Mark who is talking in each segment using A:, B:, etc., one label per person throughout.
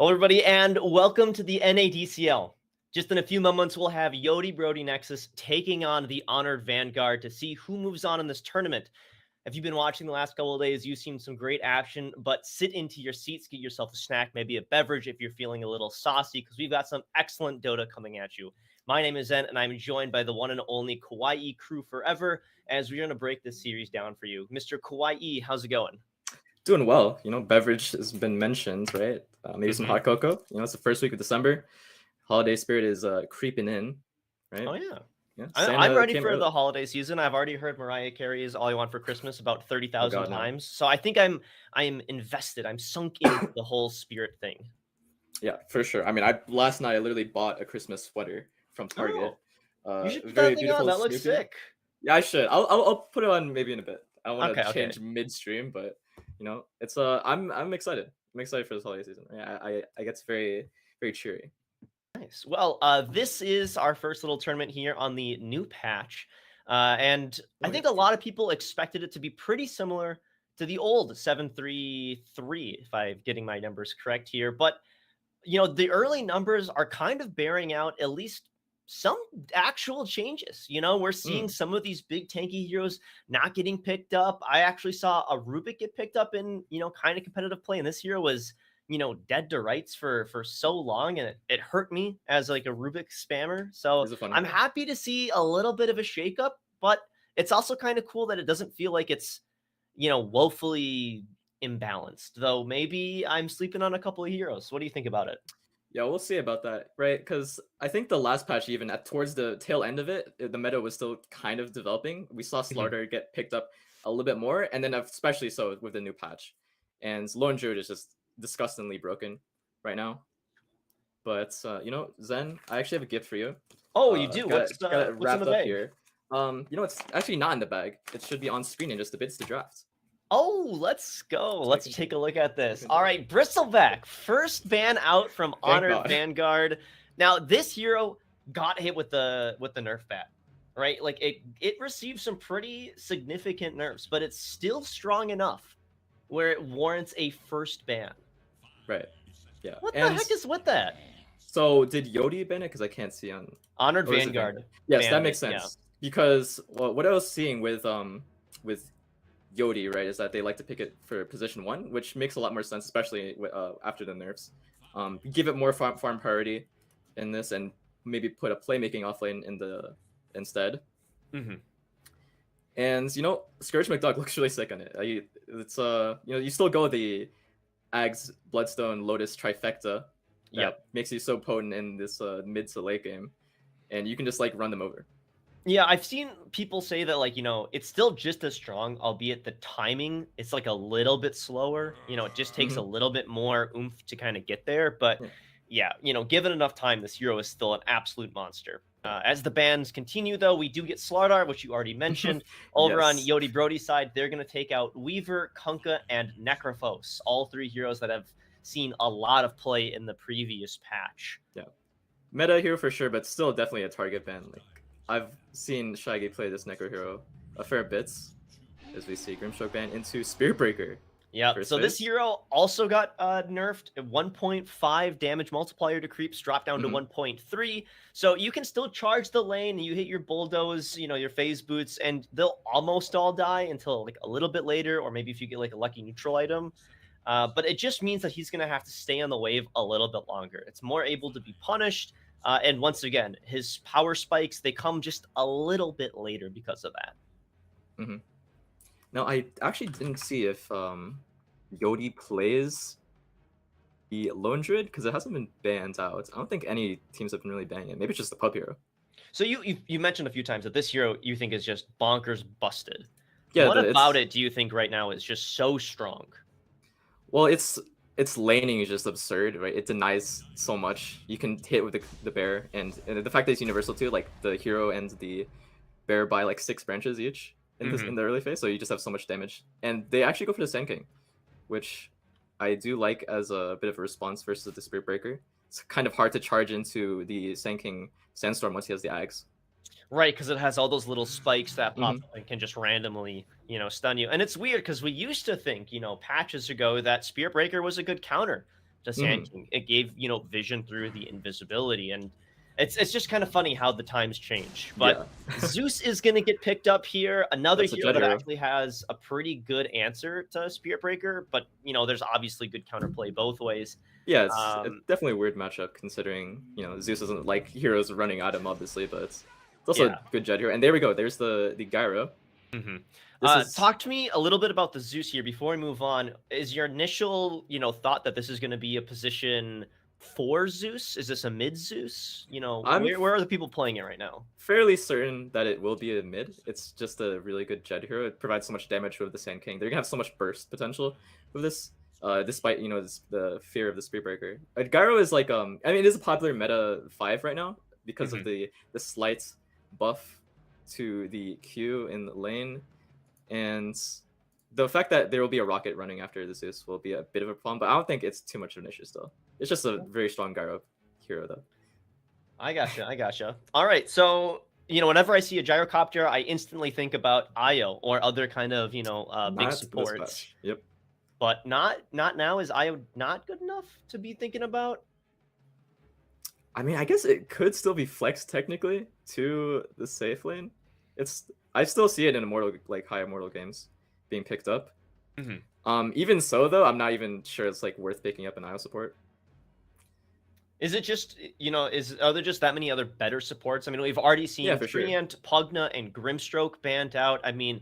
A: Hello, everybody, and welcome to the NADCL. Just in a few moments, we'll have Yodi Brody Nexus taking on the Honored Vanguard to see who moves on in this tournament. If you've been watching the last couple of days, you've seen some great action, but sit into your seats, get yourself a snack, maybe a beverage if you're feeling a little saucy, because we've got some excellent Dota coming at you. My name is Zen, and I'm joined by the one and only Kawaii Crew Forever, as we're going to break this series down for you. Mr. Kawaii, how's it going?
B: Doing well. Beverage has been mentioned, right? Maybe some hot cocoa. It's the first week of December. Holiday spirit is creeping in, right?
A: Oh, yeah.
B: Yeah.
A: I'm ready for the holiday season. I've already heard Mariah Carey's "All I Want for Christmas" about 30,000 times, so I think I'm invested. I'm sunk into the whole spirit thing.
B: Yeah, for sure. I mean, last night I literally bought a Christmas sweater from Target.
A: You should put that thing on. That looks sick.
B: Yeah, I should. I'll put it on maybe in a bit. I don't want to change midstream, but it's I'm excited. I'm excited for this holiday season. Yeah, I get very very cheery.
A: Nice. Well, this is our first little tournament here on the new patch. And I think a lot of people expected it to be pretty similar to the old 7-3-3, if I'm getting my numbers correct here. But, the early numbers are kind of bearing out at least some actual changes. We're seeing some of these big tanky heroes not getting picked up. I actually saw a Rubik get picked up in, kind of competitive play. And this hero was dead to rights for so long, and it hurt me as like a Rubik spammer. So I'm happy to see a little bit of a shakeup, but it's also kind of cool that it doesn't feel like it's woefully imbalanced. Though maybe I'm sleeping on a couple of heroes. What do you think about it?
B: Yeah, we'll see about that, right? Because I think the last patch, even towards the tail end of it, the meta was still kind of developing. We saw Slaughter get picked up a little bit more, and then especially so with the new patch. And Lone Druid is just disgustingly broken right now. But Zen, I actually have a gift for you.
A: Oh, you do?
B: What's wrapped up here? It's actually not in the bag. It should be on screen in just the bids to draft.
A: Oh, let's go. Let's take a look at this. All right, Bristleback, first ban out from Honored Vanguard. Now, this hero got hit with the nerf bat, right? Like it received some pretty significant nerfs, but it's still strong enough where it warrants a first ban.
B: Right. Yeah.
A: What the heck is with that?
B: So did Yodi ban it? Because I can't see on
A: Honored Vanguard.
B: Yes, that makes sense. Yeah. Because what I was seeing with Yodi, right, is that they like to pick it for position 1, which makes a lot more sense, especially after the nerfs. Give it more farm priority in this, and maybe put a playmaking offlane in the instead. And Scourge McDuck looks really sick on it. It's you still go the Ags, Bloodstone, Lotus trifecta. That makes you so potent in this mid to late game, and you can just like run them over.
A: Yeah, I've seen people say that, like, it's still just as strong, albeit the timing is like a little bit slower. It just takes a little bit more oomph to kind of get there. But yeah, given enough time, this hero is still an absolute monster. As the bans continue, though, we do get Slardar, which you already mentioned. Over on Yodi Brody's side, they're going to take out Weaver, Kunkka, and Necrophos, all 3 heroes that have seen a lot of play in the previous patch.
B: Yeah, meta hero for sure, but still definitely a target ban. Like, I've seen Shaggy play this Necro hero a fair bits, as we see Grimstroke ban into Spirit Breaker.
A: Yeah, so this hero also got nerfed. 1.5 damage multiplier to creeps dropped down to 1.3. So you can still charge the lane, you hit your bulldoze, your phase boots, and they'll almost all die until like a little bit later, or maybe if you get like a lucky neutral item. But it just means that he's going to have to stay on the wave a little bit longer. It's more able to be punished. And once again, his power spikes, they come just a little bit later because of that.
B: Now, I actually didn't see if Yodi plays the Lone Druid, because it hasn't been banned out. I don't think any teams have been really banning it. Maybe it's just the pub hero.
A: So you mentioned a few times that this hero you think is just bonkers busted.
B: Yeah,
A: what about it do you think right now is just so strong?
B: Well, its laning is just absurd, right? It denies so much. You can hit with the bear, and the fact that it's universal too, like the hero and the bear by like 6 branches each in the early phase, so you just have so much damage. And they actually go for the Sand King, which I do like as a bit of a response versus the Spirit Breaker. It's kind of hard to charge into the Sand King Sandstorm once he has the Ags.
A: Right, because it has all those little spikes that pop up and can just randomly, stun you. And it's weird because we used to think, patches ago that Spirit Breaker was a good counter to Sand King. It gave, you know, vision through the invisibility, and it's just kind of funny how the times change. But Zeus is going to get picked up here. Another
B: That's a
A: hero
B: Jet
A: that
B: hero.
A: actually has a pretty good answer to Spirit Breaker, but you know, there's obviously good counterplay both ways.
B: Yeah, it's definitely a weird matchup considering, you know, Zeus doesn't like heroes running at him, obviously, but it's also
A: Yeah.
B: a good Jet hero. And there we go. There's the Gyro.
A: Mm-hmm.
B: This is
A: Talk to me a little bit about the Zeus here before we move on. Is your initial, you know, thought that this is going to be a position for Zeus? Is this a mid Zeus? You know,
B: I'm
A: where are the people playing it right now?
B: fairly certain that it will be a mid. It's just a really good Jet hero. It provides so much damage with the Sand King. They're gonna have so much burst potential with this. Despite, you know, the fear of the Spirit Breaker. Gyro is like I mean, it is a popular meta 5 right now because of the slight buff to the Q in the lane, and the fact that there will be a rocket running after the Zeus will be a bit of a problem. But I don't think it's too much of an issue still. It's just a very strong Gyro hero though.
A: I gotcha. All right, so you know, whenever I see a gyrocopter, I instantly think about Io or other kind of, you know, big
B: Not this
A: supports.
B: patch. Yep.
A: But not now. Is Io not good enough to be thinking about?
B: I mean, I guess it could still be flexed technically to the safe lane. I still see it in immortal, like high immortal games being picked up. Even so though, I'm not even sure it's like worth picking up an IO support.
A: Is it just, you know, are there just that many other better supports? I mean, we've already seen Treant, Pugna, and Grimstroke banned out. I mean,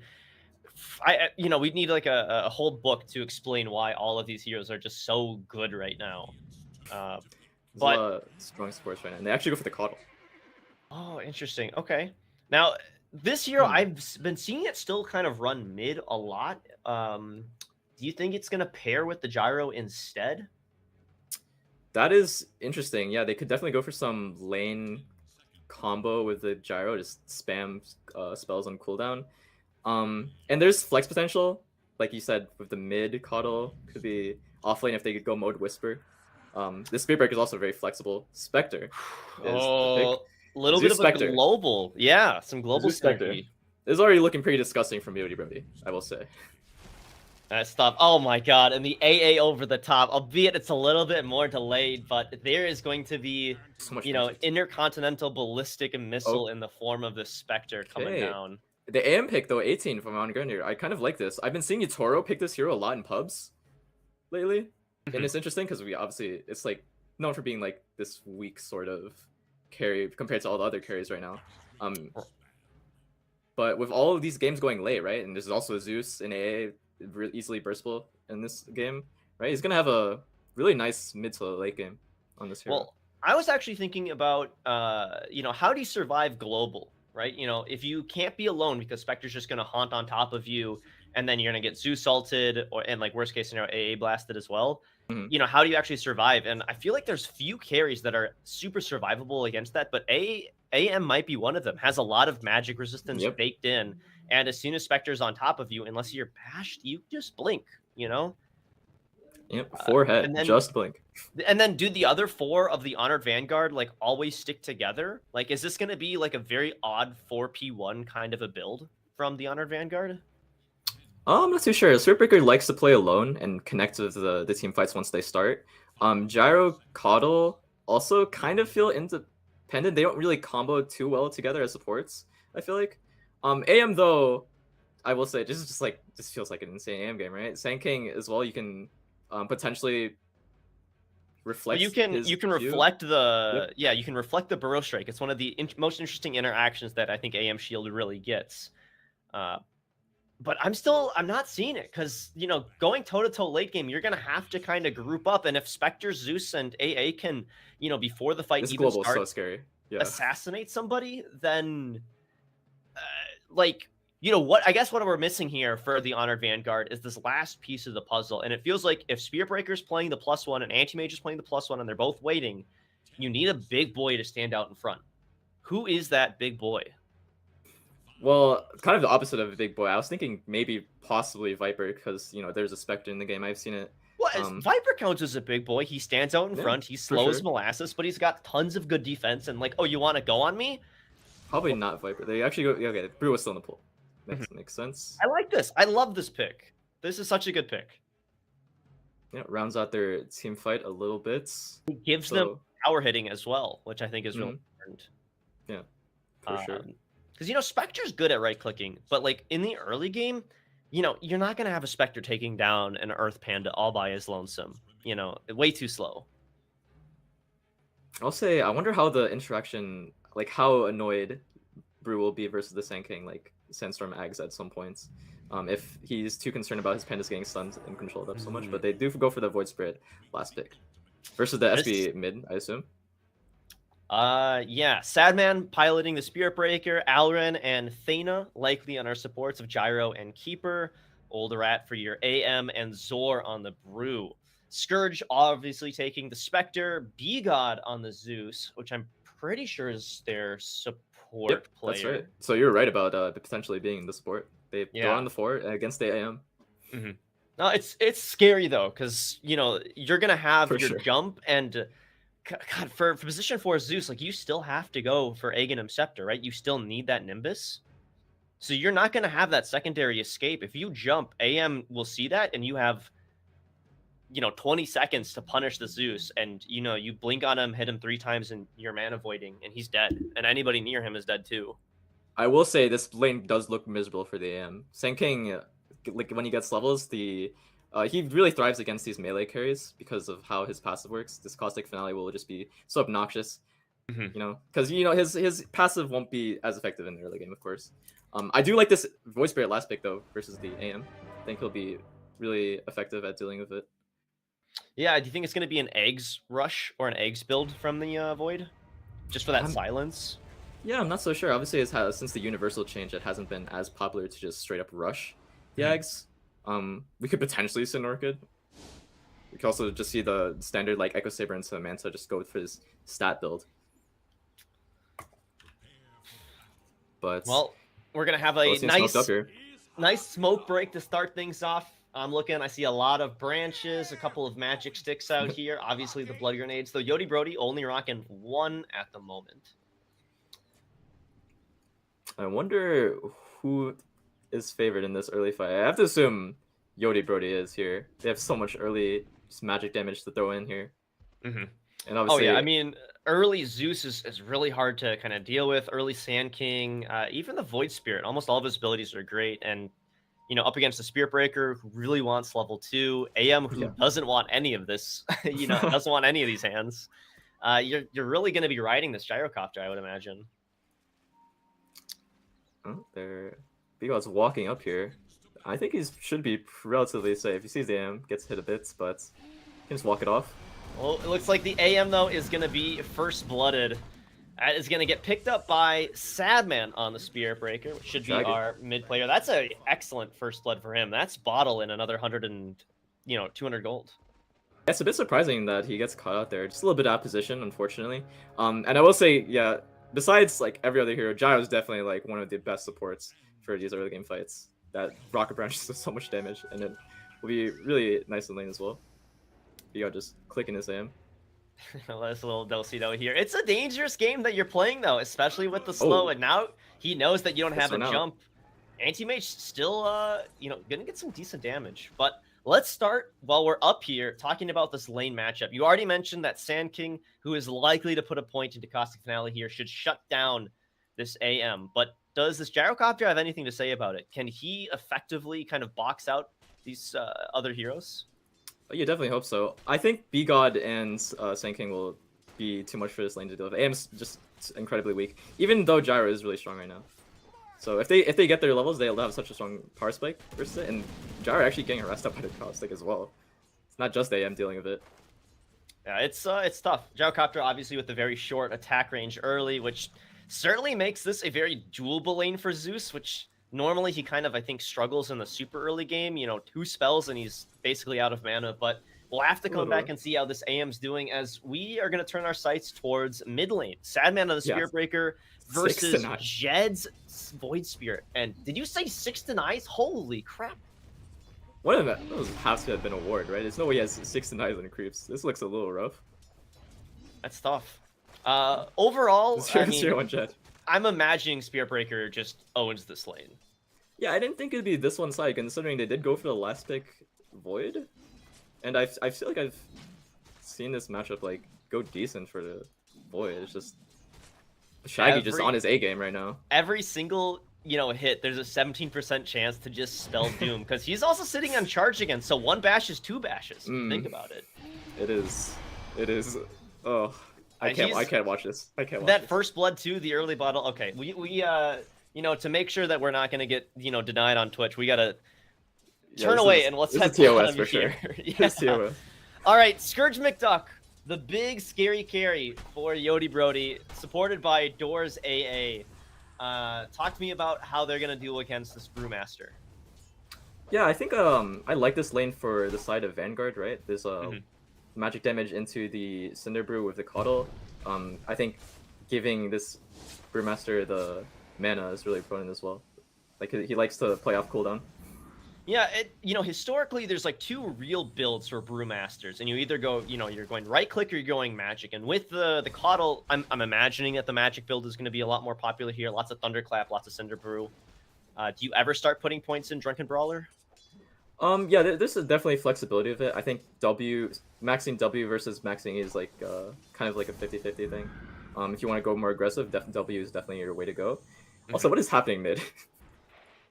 A: you know, we need like a whole book to explain why all of these heroes are just so good right now. But
B: strong supports right now, and they actually go for the Coddle.
A: Oh, interesting. Okay, now this hero I've been seeing it still kind of run mid a lot. Do you think it's gonna pair with the Gyro instead?
B: That is interesting. Yeah, they could definitely go for some lane combo with the Gyro, just spam spells on cooldown. And there's flex potential, like you said, with the mid Coddle. Could be offlane if they could go mode Whisper. The Spirit Breaker is also very flexible. Spectre is the pick.
A: A little bit of a global. Yeah, some global
B: Spectre. This is already looking pretty disgusting from Beauty Brody, I will say.
A: That stuff. Oh my god, and the AA over the top, albeit it's a little bit more delayed, but there is going to be, so you know, intercontinental ballistic missile in the form of the Spectre coming down.
B: The AM pick though, 18 from On Gun here. I kind of like this. I've been seeing Toro pick this hero a lot in pubs lately. And it's interesting because it's like known for being like this weak sort of carry compared to all the other carries right now. But with all of these games going late, right? And there's also Zeus in AA, easily burstable in this game, right? He's gonna have a really nice mid to late game on this hero.
A: Well, I was actually thinking about, you know, how do you survive global, right? You know, if you can't be alone because Spectre's just gonna haunt on top of you, and then you're gonna get Zeus ulted, and like worst case scenario, AA blasted as well. You know, how do you actually survive? And I feel like there's few carries that are super survivable against that, but AM might be one of them. Has a lot of magic resistance baked in, and as soon as Spectre's on top of you, unless you're bashed, you just blink, you know?
B: Yep, forehead, just blink.
A: And then do the other 4 of the Honored Vanguard like always stick together? Like, is this going to be like a very odd 4P1 kind of a build from the Honored Vanguard?
B: I'm not too sure. Spirit Breaker likes to play alone and connect with the team fights once they start. Gyro, Coddle also kind of feel independent. They don't really combo too well together as supports, I feel like. AM though, I will say, this feels like an insane AM game, right? Sand King as well, you can potentially reflect.
A: You can reflect the you can reflect the Burrow Strike. It's one of the most interesting interactions that I think AM Shield really gets. But I'm not seeing it because, you know, going toe-to-toe late game, you're going to have to kind of group up. And if Spectre, Zeus, and AA can, you know, before the fight even starts,
B: so scary.
A: Assassinate somebody, then, like, you know, I guess what we're missing here for the Honored Vanguard is this last piece of the puzzle. And it feels like if Spirit Breaker's playing the +1 and Anti-Mage is playing the +1 and they're both waiting, you need a big boy to stand out in front. Who is that big boy?
B: Well, kind of the opposite of a big boy. I was thinking maybe possibly Viper because, you know, there's a Spectre in the game. I've seen it.
A: Well, Viper counts as a big boy. He stands out in front. He slows Molasses, but he's got tons of good defense. And like, oh, you want to go on me?
B: Probably not Viper. They actually go. Okay, Brew was still in the pool. Makes sense.
A: I like this. I love this pick. This is such a good pick.
B: Yeah, rounds out their team fight a little bit.
A: It gives them
B: So,
A: power hitting as well, which I think is really
B: mhm,
A: important.
B: yeah, for sure.
A: Because Spectre's good at right clicking, but like in the early game, you're not gonna have a Spectre taking down an Earth Panda all by his lonesome. Way too slow.
B: I'll say I wonder how the interaction, like how annoyed Brew will be versus the Sand King, like Sandstorm Ags at some points. If he's too concerned about his pandas getting stunned and controlled up so much, but they do go for the Void Spirit last pick versus the
A: This
B: SB mid, I assume.
A: Yeah, Sadman piloting the Spirit Breaker, Alren and Thana likely on our supports of Gyro and Keeper, Olderat for your AM, and Zor on the Brew. Scourge obviously taking the Spectre, B-God on the Zeus, which I'm pretty sure is their
B: Yep,
A: support
B: that's right.
A: player.
B: So you're right about potentially being the support. They're
A: Yeah.
B: on the 4 against the AM.
A: hmm No, it's scary though, because you're gonna have
B: For
A: your
B: sure.
A: jump and God, for position 4 Zeus, like you still have to go for Aghanim Scepter, right? You still need that Nimbus. So you're not going to have that secondary escape. If you jump, AM will see that, and you have 20 seconds to punish the Zeus, and you blink on him, hit him 3 times, and you're mana voiding, and he's dead. And anybody near him is dead too.
B: I will say this lane does look miserable for the AM. Sand King, like when he gets levels, he really thrives against these melee carries because of how his passive works. This Caustic Finale will just be so obnoxious, because his passive won't be as effective in the early game, of course. I do like this Void Spirit last pick though versus the AM. I think he'll be really effective at dealing with it.
A: Yeah, do you think it's going to be an eggs rush or an eggs build from the Void? Just for that silence?
B: Yeah, I'm not so sure. Obviously, since the universal change, it hasn't been as popular to just straight up rush the eggs. We could potentially see an Orchid. We could also just see the standard like Echo Saber into Manta just go for his stat build. But
A: Well, we're gonna have a
B: nice
A: smoke break to start things off. I'm looking. I see a lot of branches, a couple of magic sticks out here. Obviously, the blood grenades. Though Yodi Brody only rocking 1 at the moment.
B: I wonder who is favored in this early fight. I have to assume Yodi Brody is here. They have so much early just magic damage to throw in here. And obviously,
A: yeah, I mean, early Zeus is really hard to kind of deal with. Early Sand King, even the Void Spirit, almost all of his abilities are great. And up against the Spirit Breaker, who really wants level 2, AM, who doesn't want any of this, doesn't want any of these hands. You're really going to be riding this Gyrocopter, I would imagine.
B: Oh, there, B-God's walking up here. I think he should be relatively safe. He sees the AM, gets hit a bit, but he can just walk it off.
A: Well, it looks like the AM, though, is going to be first-blooded. That is going to get picked up by Sadman on the Spirit Breaker, which should be our mid player. That's an excellent first blood for him. That's Bottle in another 200 gold.
B: It's a bit surprising that he gets caught out there. Just a little bit out of position, unfortunately. And I will say, yeah, besides like every other hero, Gyro is definitely like one of the best supports for these early game fights. That Rocket Branch does so much damage, and it will be really nice in lane as well. You got just clicking his AM.
A: That's a little Dulcido here. It's a dangerous game that you're playing, though, especially with the slow. And now he knows that you don't have a jump. Anti-Mage still, gonna get some decent damage. But let's start while we're up here talking about this lane matchup. You already mentioned that Sand King, who is likely to put a point into Caustic Finale here, should shut down this AM. But does this Gyrocopter have anything to say about it? Can he effectively kind of box out these other heroes?
B: You definitely hope so. I think B-God and Sand King will be too much for this lane to deal with. AM's just incredibly weak, even though Gyro is really strong right now. So if they get their levels, they'll have such a strong power spike versus it, and Gyro actually getting harassed up by the Caustic as well. It's not just AM dealing with it.
A: Yeah, it's tough. Gyrocopter obviously with a very short attack range early, which certainly makes this a very doable lane for Zeus, which normally he kind of, I think, struggles in the super early game. 2 spells and he's basically out of mana, but we'll have to come back and see how this AM's doing as we are going to turn our sights towards mid lane. Sadman of the Spirit Breaker versus Jed's Void Spirit. And did you say 6 denies? Holy crap.
B: One of those has to have been a ward, right? There's no way he has 6 denies and creeps. This looks a little rough.
A: That's tough. Overall, I mean,
B: Jed.
A: I'm imagining Spirit Breaker just owns this lane.
B: Yeah, I didn't think it'd be this one side, considering they did go for the last pick Void. And I feel like I've seen this matchup like go decent for the Void. It's just Shaggy just on his A game right now.
A: Every single hit, there's a 17% chance to just spell doom because he's also sitting on charge again. So one bash is two bashes. Think about it.
B: It is. It is. Oh, I can't watch this. I can't watch
A: that
B: this.
A: first blood too. The early bottle. Okay, we to make sure that we're not gonna get denied on Twitch, we gotta turn away and let's head
B: TOS for sure.
A: Yeah.
B: TOS.
A: All right, Scourge McDuck, the big scary carry for Yodi Brody, supported by Doors AA. Talk to me about how they're gonna deal against this Brewmaster.
B: Yeah, I think I like this lane for the side of Vanguard, right? There's magic damage into the Cinder Brew with the Coddle. I think giving this Brewmaster the mana is really important as well. Like he likes to play off cooldown.
A: Yeah, historically there's like two real builds for Brewmasters, and you either go, you're going right click or you're going magic. And with the Coddle, I'm imagining that the magic build is going to be a lot more popular here. Lots of Thunderclap, lots of Cinder Brew. Do you ever start putting points in Drunken Brawler?
B: Yeah, there's definitely flexibility of it. I think maxing W versus maxing E is like kind of like a 50-50 thing. If you want to go more aggressive, W is definitely your way to go. Also, what is happening mid?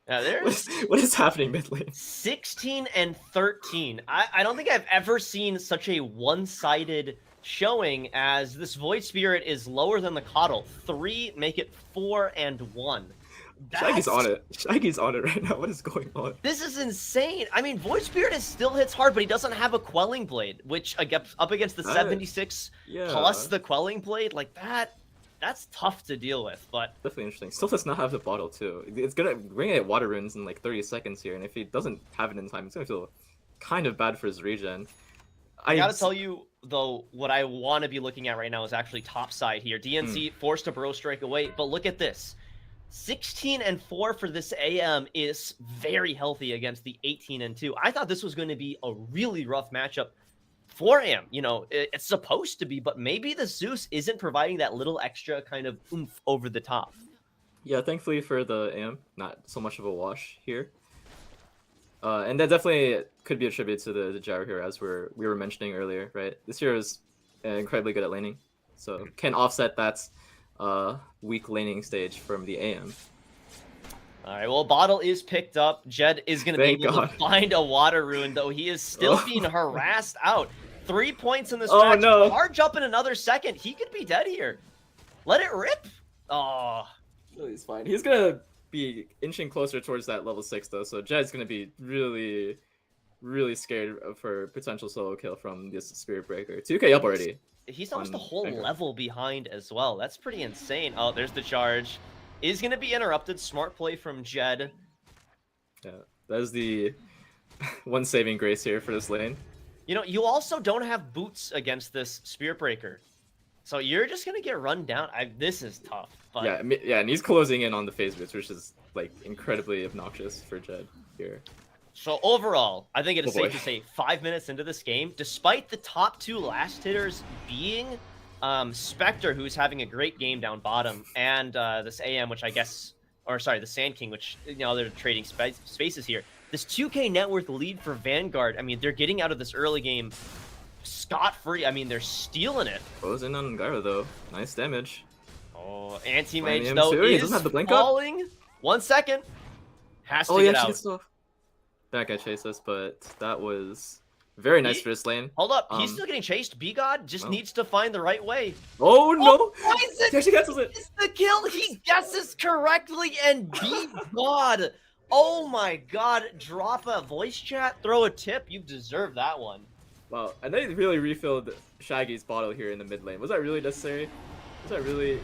A: Yeah,
B: what is happening mid lane?
A: 16 and 13. I don't think I've ever seen such a one-sided showing as this Void Spirit is lower than the Coddle. 3 make it 4 and 1.
B: Shaggy's on it. Shaggy's on it right now. What is going on?
A: This is insane. I mean, Void Spirit still hits hard, but he doesn't have a Quelling Blade, which up against the 76 plus the Quelling Blade, like that's tough to deal with. But
B: definitely interesting. Still does not have the bottle too. It's gonna bring it water runes in like 30 seconds here, and if he doesn't have it in time, it's gonna feel kind of bad for his regen.
A: I gotta tell you though, what I want to be looking at right now is actually top side here. DNC forced to Burrow Strike away, but look at this. 16 and 4 for this AM is very healthy against the 18 and 2. I thought this was going to be a really rough matchup for AM. It's supposed to be, but maybe the Zeus isn't providing that little extra kind of oomph over the top.
B: Yeah, thankfully for the AM, not so much of a wash here. And that definitely could be attributed to the gyro here, as we were mentioning earlier, right? This hero is incredibly good at laning, so can offset that weak laning stage from the AM.
A: All right, well, bottle is picked up. Jed is going to be able to find a water rune, though he is still being harassed out. 3 points in this match.
B: No.
A: Charge up in another second. He could be dead here. Let it rip. Oh.
B: No, he's fine. He's going to be inching closer towards that level 6, though, so Jed's going to be really, really scared for potential solo kill from this Spirit Breaker. 2k up already.
A: He's almost a whole level behind as well. That's pretty insane. Oh, there's the charge. Is going to be interrupted. Smart play from Jed.
B: Yeah, that is the one saving grace here for this lane.
A: You also don't have boots against this Spirit Breaker. So you're just going to get run down. This is tough. But...
B: Yeah, and he's closing in on the phase boots, which is like incredibly obnoxious for Jed here.
A: So overall, I think it is safe to say 5 minutes into this game, despite the top 2 last hitters being Spectre, who's having a great game down bottom, and this AM, which I guess, or sorry, the Sand King, which, they're trading spaces here. This 2k net worth lead for Vanguard, I mean, they're getting out of this early game scot-free. I mean, they're stealing it.
B: Goes in on Gyro, though. Nice damage.
A: Oh, Anti-Mage, though, is falling. Up. 1 second. Has to get out.
B: That guy chased us, but that was very nice for this lane.
A: Hold up, he's still getting chased. B-God just needs to find the right way.
B: Oh no!
A: He actually cancels it. It's the kill. He guesses correctly, and B-God. Oh my God! Drop a voice chat, throw a tip. You deserve that one.
B: Wow, and they really refilled Shaggy's bottle here in the mid lane. Was that really necessary? Was that really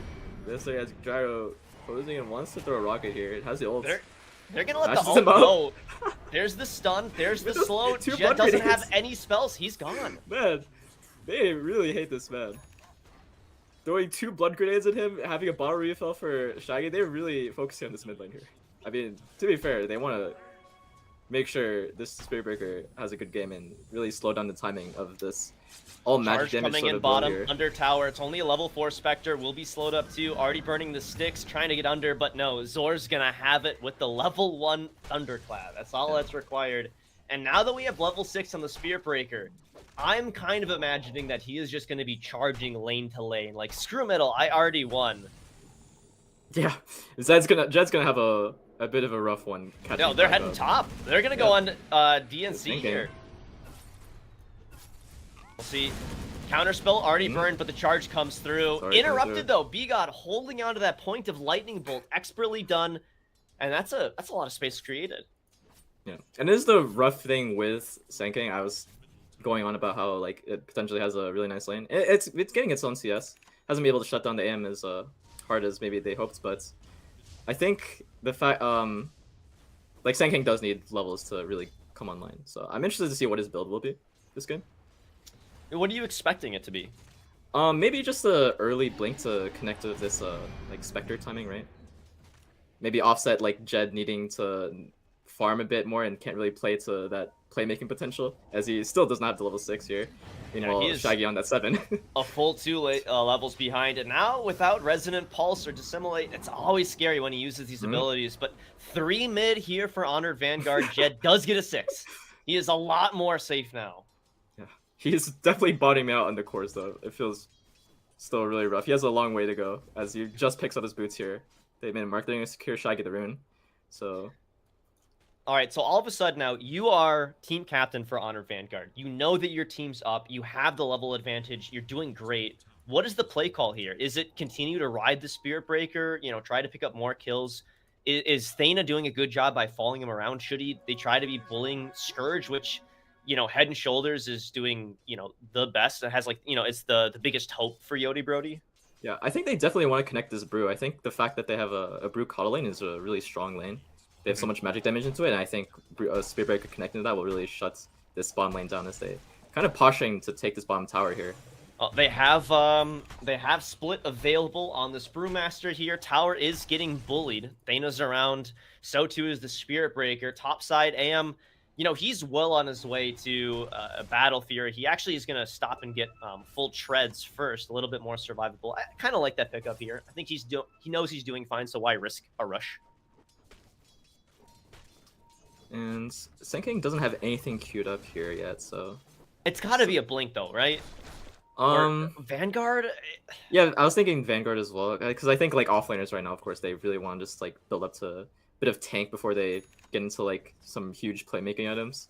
B: necessary? As Gyro closing and wants to throw a rocket here. It has the ult.
A: They're gonna let the ult go. There's the stun. There's the slow. Jed doesn't have any spells. He's gone.
B: Man, they really hate this man. Throwing 2 blood grenades at him, having a bottle refill for Shaggy. They're really focusing on this mid lane here. I mean, to be fair, they want to make sure this Spirit Breaker has a good game and really slow down the timing of this all magic damage
A: coming in bottom under tower. It's only a level 4 Spectre. Will be slowed up too. Already burning the sticks, trying to get under, but no. Zor's gonna have it with the level 1 Thunderclap. That's all that's required. And now that we have level 6 on the Spirit Breaker, I'm kind of imagining that he is just going to be charging lane to lane. Like, screw middle, I already won.
B: Yeah, Jed's gonna have a bit of a rough one.
A: No, they're heading top. They're going to go on DNC here. We'll see. Counterspell already burned, but the charge comes through. Interrupted though. B-God holding on to that point of lightning bolt, expertly done, and that's a lot of space created.
B: Yeah, and this is the rough thing with Senking. I was going on about how like it potentially has a really nice lane. It's getting its own CS. Hasn't been able to shut down the AM as hard as maybe they hoped, but I think the fact like Senking does need levels to really come online. So I'm interested to see what his build will be this game.
A: What are you expecting it to be?
B: Maybe just a early blink to connect with this like Spectre timing, right? Maybe offset like Jed needing to farm a bit more and can't really play to that playmaking potential, as he still does not have the level 6 here. Meanwhile, he is Shaggy on that 7.
A: A full 2 levels behind, and now without Resonant Pulse or Dissimulate, it's always scary when he uses these abilities, but 3 mid here for Honored Vanguard. Jed does get a 6. He is a lot more safe now.
B: Yeah, he is definitely bottoming out on the cores though. It feels still really rough. He has a long way to go as he just picks up his boots here. They made a mark. They're going to secure Shaggy the rune. So...
A: All right, so all of a sudden now, you are team captain for Honor Vanguard. You know that your team's up. You have the level advantage. You're doing great. What is the play call here? Is it continue to ride the Spirit Breaker, you know, try to pick up more kills? Is Thana doing a good job by following him around? Should they try to be bullying Scourge, which, you know, head and shoulders is doing, you know, the best. It has, like, you know, it's the biggest hope for Yodi Brody.
B: Yeah, I think they definitely want to connect this Brew. I think the fact that they have a Brew Coddle lane is a really strong lane. They have so much magic damage into it, and I think Spirit Breaker connecting to that will really shut this bottom lane down as they kind of poshing to take this bottom tower here.
A: They have split available on this Brewmaster here. Tower is getting bullied. Thana's around. So too is the Spirit Breaker. Topside AM, you know, he's well on his way to a Battle Fury. He actually is going to stop and get full treads first, a little bit more survivable. I kind of like that pickup here. I think he knows he's doing fine, so why risk a rush?
B: And Senking doesn't have anything queued up here yet, so...
A: It's gotta be a Blink though, right? Or Vanguard?
B: Yeah, I was thinking Vanguard as well, because I think like offlaners right now, of course, they really want to just like build up to a bit of tank before they get into like some huge playmaking items.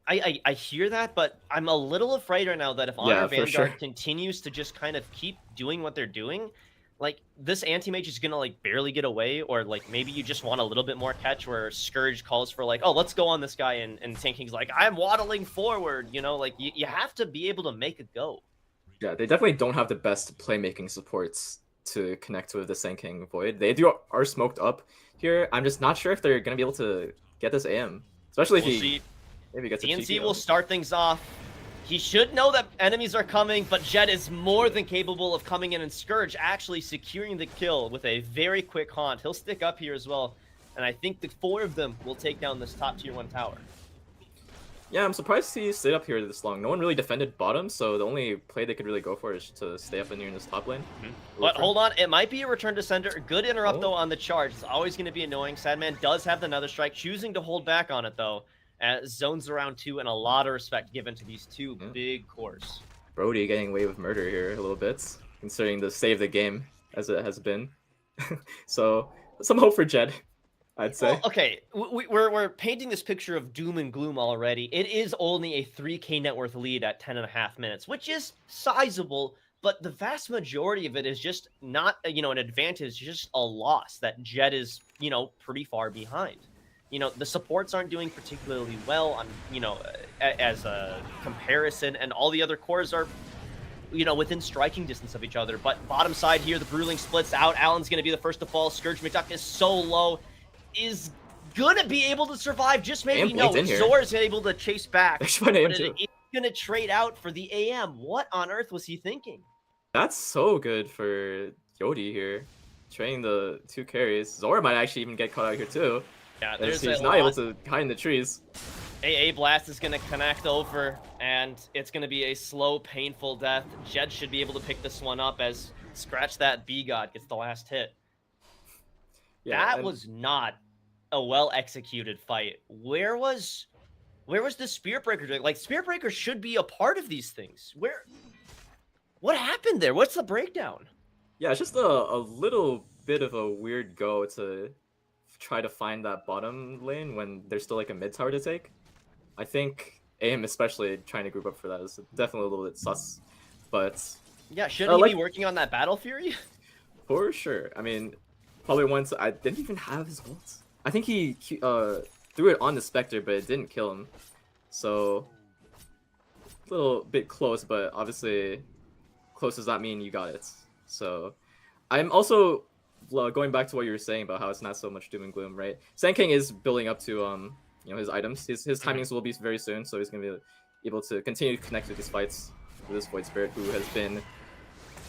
A: I hear that, but I'm a little afraid right now that if Honor Vanguard continues to just kind of keep doing what they're doing, like, this anti-mage is gonna, like, barely get away, or, like, maybe you just want a little bit more catch where Scourge calls for, like, oh, let's go on this guy, and Tanking's like, I'm waddling forward, you know? Like, you have to be able to make a go.
B: Yeah, they definitely don't have the best playmaking supports to connect with the Senking Void. They are smoked up here. I'm just not sure if they're gonna be able to get this AM. Especially if he maybe gets a
A: DNC will start things off. He should know that enemies are coming, but Jed is more than capable of coming in, and Scourge actually securing the kill with a very quick haunt. He'll stick up here as well, and I think the 4 of them will take down this top tier 1 tower.
B: Yeah, I'm surprised he stayed up here this long. No one really defended bottom, so the only play they could really go for is to stay up in here in this top lane.
A: But hold on, it might be a return to sender. Good interrupt though on the charge. It's always going to be annoying. Sadman does have the Nether Strike, choosing to hold back on it though. Zones around 2, and a lot of respect given to these 2 big cores.
B: Brody getting away with murder here a little bit, considering the save the game as it has been. So some hope for Jed, I'd say.
A: Well, okay, we're painting this picture of doom and gloom already. It is only a 3K net worth lead at 10.5 minutes, which is sizable, but the vast majority of it is just not, you know, an advantage, just a loss that Jed is, you know, pretty far behind. You know, the supports aren't doing particularly well on, you know, as a comparison, and all the other cores are, you know, within striking distance of each other. But bottom side here, the Bruling splits out. Allen's going to be the first to fall. Scourge McDuck is so low, is going to be able to survive. Just maybe no. Zor's able to chase back. But it's going to trade out for the AM. What on earth was he thinking?
B: That's so good for Yodi here. Trading the 2 carries. Zor might actually even get caught out here too.
A: Yeah,
B: he's not able to hide in the trees.
A: AA Blast is going to connect over, and it's going to be a slow, painful death. Jed should be able to pick this one up as Scratch That B-God gets the last hit. Yeah, that was not a well-executed fight. Where was the Spirit Breaker doing? Like, Spirit Breaker should be a part of these things. What happened there? What's the breakdown?
B: Yeah, it's just a little bit of a weird go to try to find that bottom lane when there's still like a mid tower to take. I think AM especially trying to group up for that is definitely a little bit sus. But
A: Yeah, shouldn't he
B: like,
A: be working on that Battle Fury?
B: for sure. I mean, probably once I didn't even have his ult. I think he threw it on the Spectre, but it didn't kill him. So a little bit close, but obviously close does not mean you got it. So I'm also going back to what you were saying about how it's not so much doom and gloom, right? Sand King is building up to you know, his items. His timings will be very soon, so he's gonna be able to continue to connect with these fights with this Void Spirit, who has been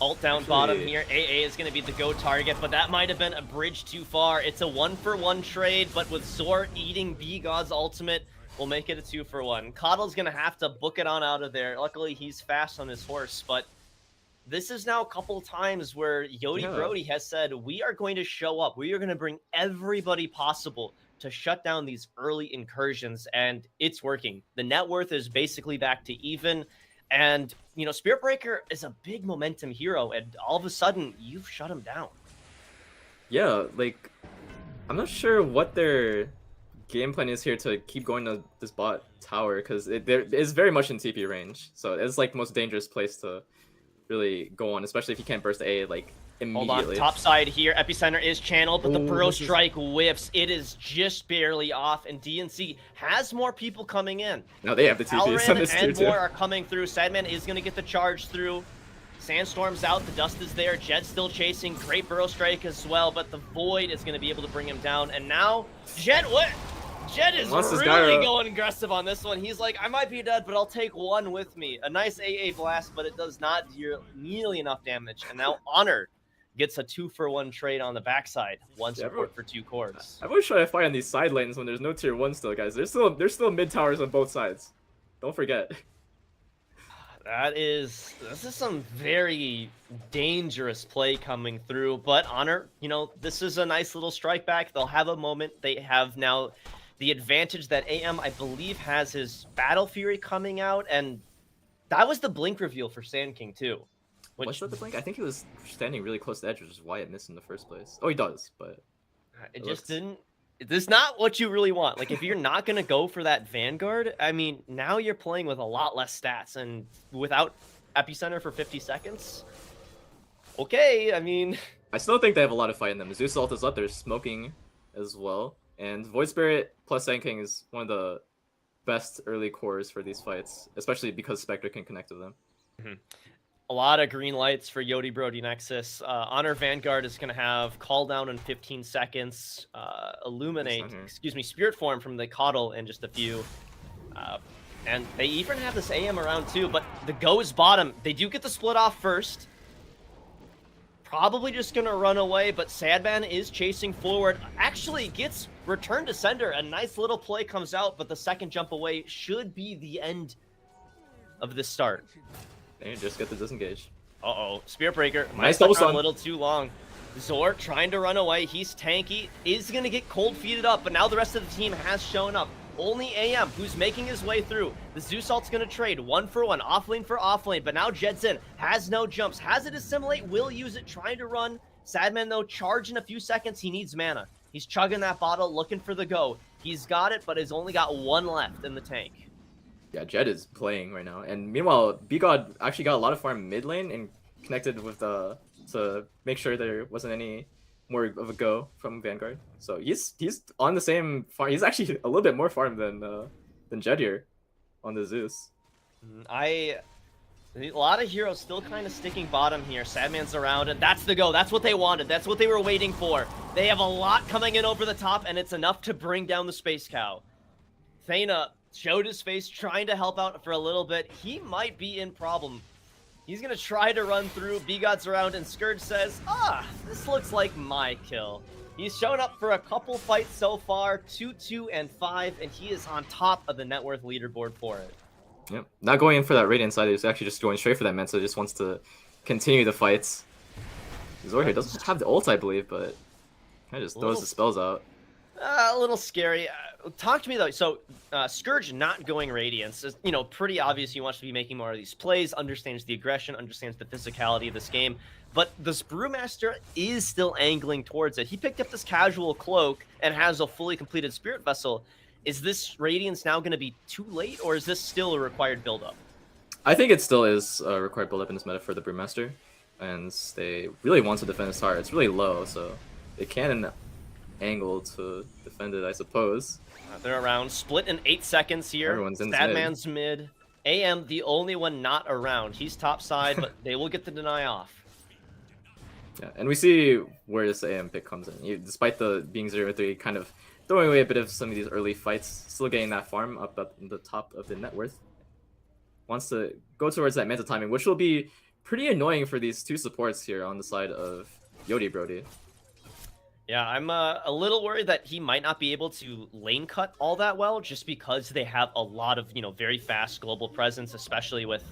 A: Ult down bottom here. AA is going to be the go target, but that might have been a bridge too far. It's a 1-for-1 trade, but with Zor eating B-God's ultimate, we'll make it a 2-for-1. Coddle's going to have to book it on out of there. Luckily, he's fast on his horse, but this is now a couple times where Yodi Brody has said, we are going to show up. We are going to bring everybody possible to shut down these early incursions, and it's working. The net worth is basically back to even. And, you know, Spirit Breaker is a big momentum hero, and all of a sudden, you've shut him down.
B: Yeah, like, I'm not sure what their game plan is here to keep going to this bot tower, because it is very much in TP range. So it's like the most dangerous place to really go on, especially if you can't burst A, like, immediately.
A: Hold on, top side here. Epicenter is channeled, but the Burrow Strike whiffs. It is just barely off, and DNC has more people coming in.
B: Now they have the TPs on this
A: and
B: too.
A: more are coming through. Sadman is going to get the charge through. Sandstorm's out. The dust is there. Jed's still chasing. Great Burrow Strike as well, but the Void is going to be able to bring him down. And now, Jed, Jed is really going aggressive on this one. He's like, I might be dead, but I'll take one with me. A nice AA blast, but it does not deal nearly enough damage. And now Honor gets a 2-for-1 trade on the backside. One support for 2 cores.
B: I've always tried to fight on these side lanes when there's no tier 1 still, guys. There's still mid towers on both sides. Don't forget.
A: This is some very dangerous play coming through, but Honor, you know, this is a nice little strike back. They'll have a moment. They have now the advantage that AM, I believe, has his Battle Fury coming out, and that was the blink reveal for Sand King too.
B: Was that the blink? I think he was standing really close to the edge, which is why it missed in the first place. Oh, he does, but
A: it just didn't. This is not what you really want. Like, if you're not going to go for that Vanguard, I mean, now you're playing with a lot less stats, and without Epicenter for 50 seconds, okay, I mean...
B: I still think they have a lot of fight in them. Zeus ult is up there smoking as well, and Void Spirit plus Sand King is one of the best early cores for these fights, especially because Spectre can connect with them.
A: Mm-hmm. A lot of green lights for Yodi Brody Nexus. Honor Vanguard is going to have Call Down in 15 seconds. Illuminate, Spirit Form from the Coddle in just a few. And they even have this AM around too, but the go is bottom. They do get the split off first. Probably just going to run away, but Sadman is chasing forward. Actually gets returned to sender. A nice little play comes out, but the second jump away should be the end of the start.
B: And just get the disengage.
A: Uh-oh. Spirit Breaker.
B: Nice double stun.
A: A little too long. Zor trying to run away. He's tanky. Is going to get cold feeded up, but now the rest of the team has shown up. Only AM, who's making his way through. The Zeus ult's going to trade 1-for-1. Offlane for offlane, but now Jed's in. Has no jumps. Has it assimilate. Will use it. Trying to run. Sadman, though, charge in a few seconds. He needs mana. He's chugging that bottle, looking for the go. He's got it, but has only got one left in the tank.
B: Yeah, Jed is playing right now, and meanwhile, B-God actually got a lot of farm mid lane and connected with to make sure there wasn't any more of a go from Vanguard. So he's on the same farm. He's actually a little bit more farm than Jed here on the Zeus.
A: A lot of heroes still kind of sticking bottom here. Sadman's around, and that's the go. That's what they wanted. That's what they were waiting for. They have a lot coming in over the top, and it's enough to bring down the Space Cow. Thana showed his face, trying to help out for a little bit. He might be in problem. He's going to try to run through. B-God's around, and Scourge says, this looks like my kill. He's shown up for a couple fights so far, 2, 2, and 5, and he is on top of the net worth leaderboard for it.
B: Yep, not going in for that Radiant side, he's actually just going straight for that Mensa, just wants to continue the fights. Zor here doesn't have the ult, I believe, but kind of just throws the spells out.
A: A little scary. Talk to me though. So, Scourge not going Radiance is, pretty obvious. He wants to be making more of these plays. Understands the aggression. Understands the physicality of this game. But this Brewmaster is still angling towards it. He picked up this casual cloak and has a fully completed Spirit Vessel. Is this Radiance now going to be too late, or is this still a required build-up?
B: I think it still is a required build-up in this meta for the Brewmaster, and they really want to defend his tower. It's really low, so they can angle to defend it, I suppose.
A: They're around. Split in 8 seconds here.
B: Everyone's in
A: Sadman's mid. AM, the only one not around. He's top side, but they will get the deny off.
B: Yeah, and we see where this AM pick comes in. Despite the being 0-3, kind of throwing away a bit of some of these early fights, still getting that farm up at the top of the net worth. Wants to go towards that Manta timing, which will be pretty annoying for these two supports here on the side of Yodi Brody.
A: Yeah, I'm a little worried that he might not be able to lane cut all that well, just because they have a lot of, very fast global presence, especially with,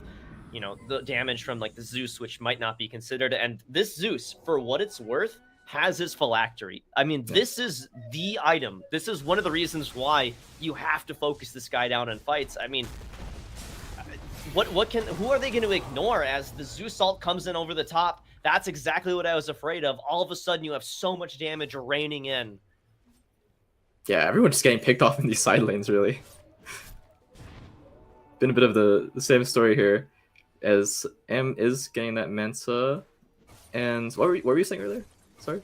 A: the damage from like the Zeus, which might not be considered. And this Zeus, for what it's worth, has his phylactery. I mean, this is the item. This is one of the reasons why you have to focus this guy down in fights. I mean, who are they going to ignore as the Zeus ult comes in over the top? That's exactly what I was afraid of. All of a sudden, you have so much damage raining in.
B: Yeah, everyone's just getting picked off in these side lanes, really. Been a bit of the same story here, as M is getting that Manta. And what were you saying earlier? Sorry?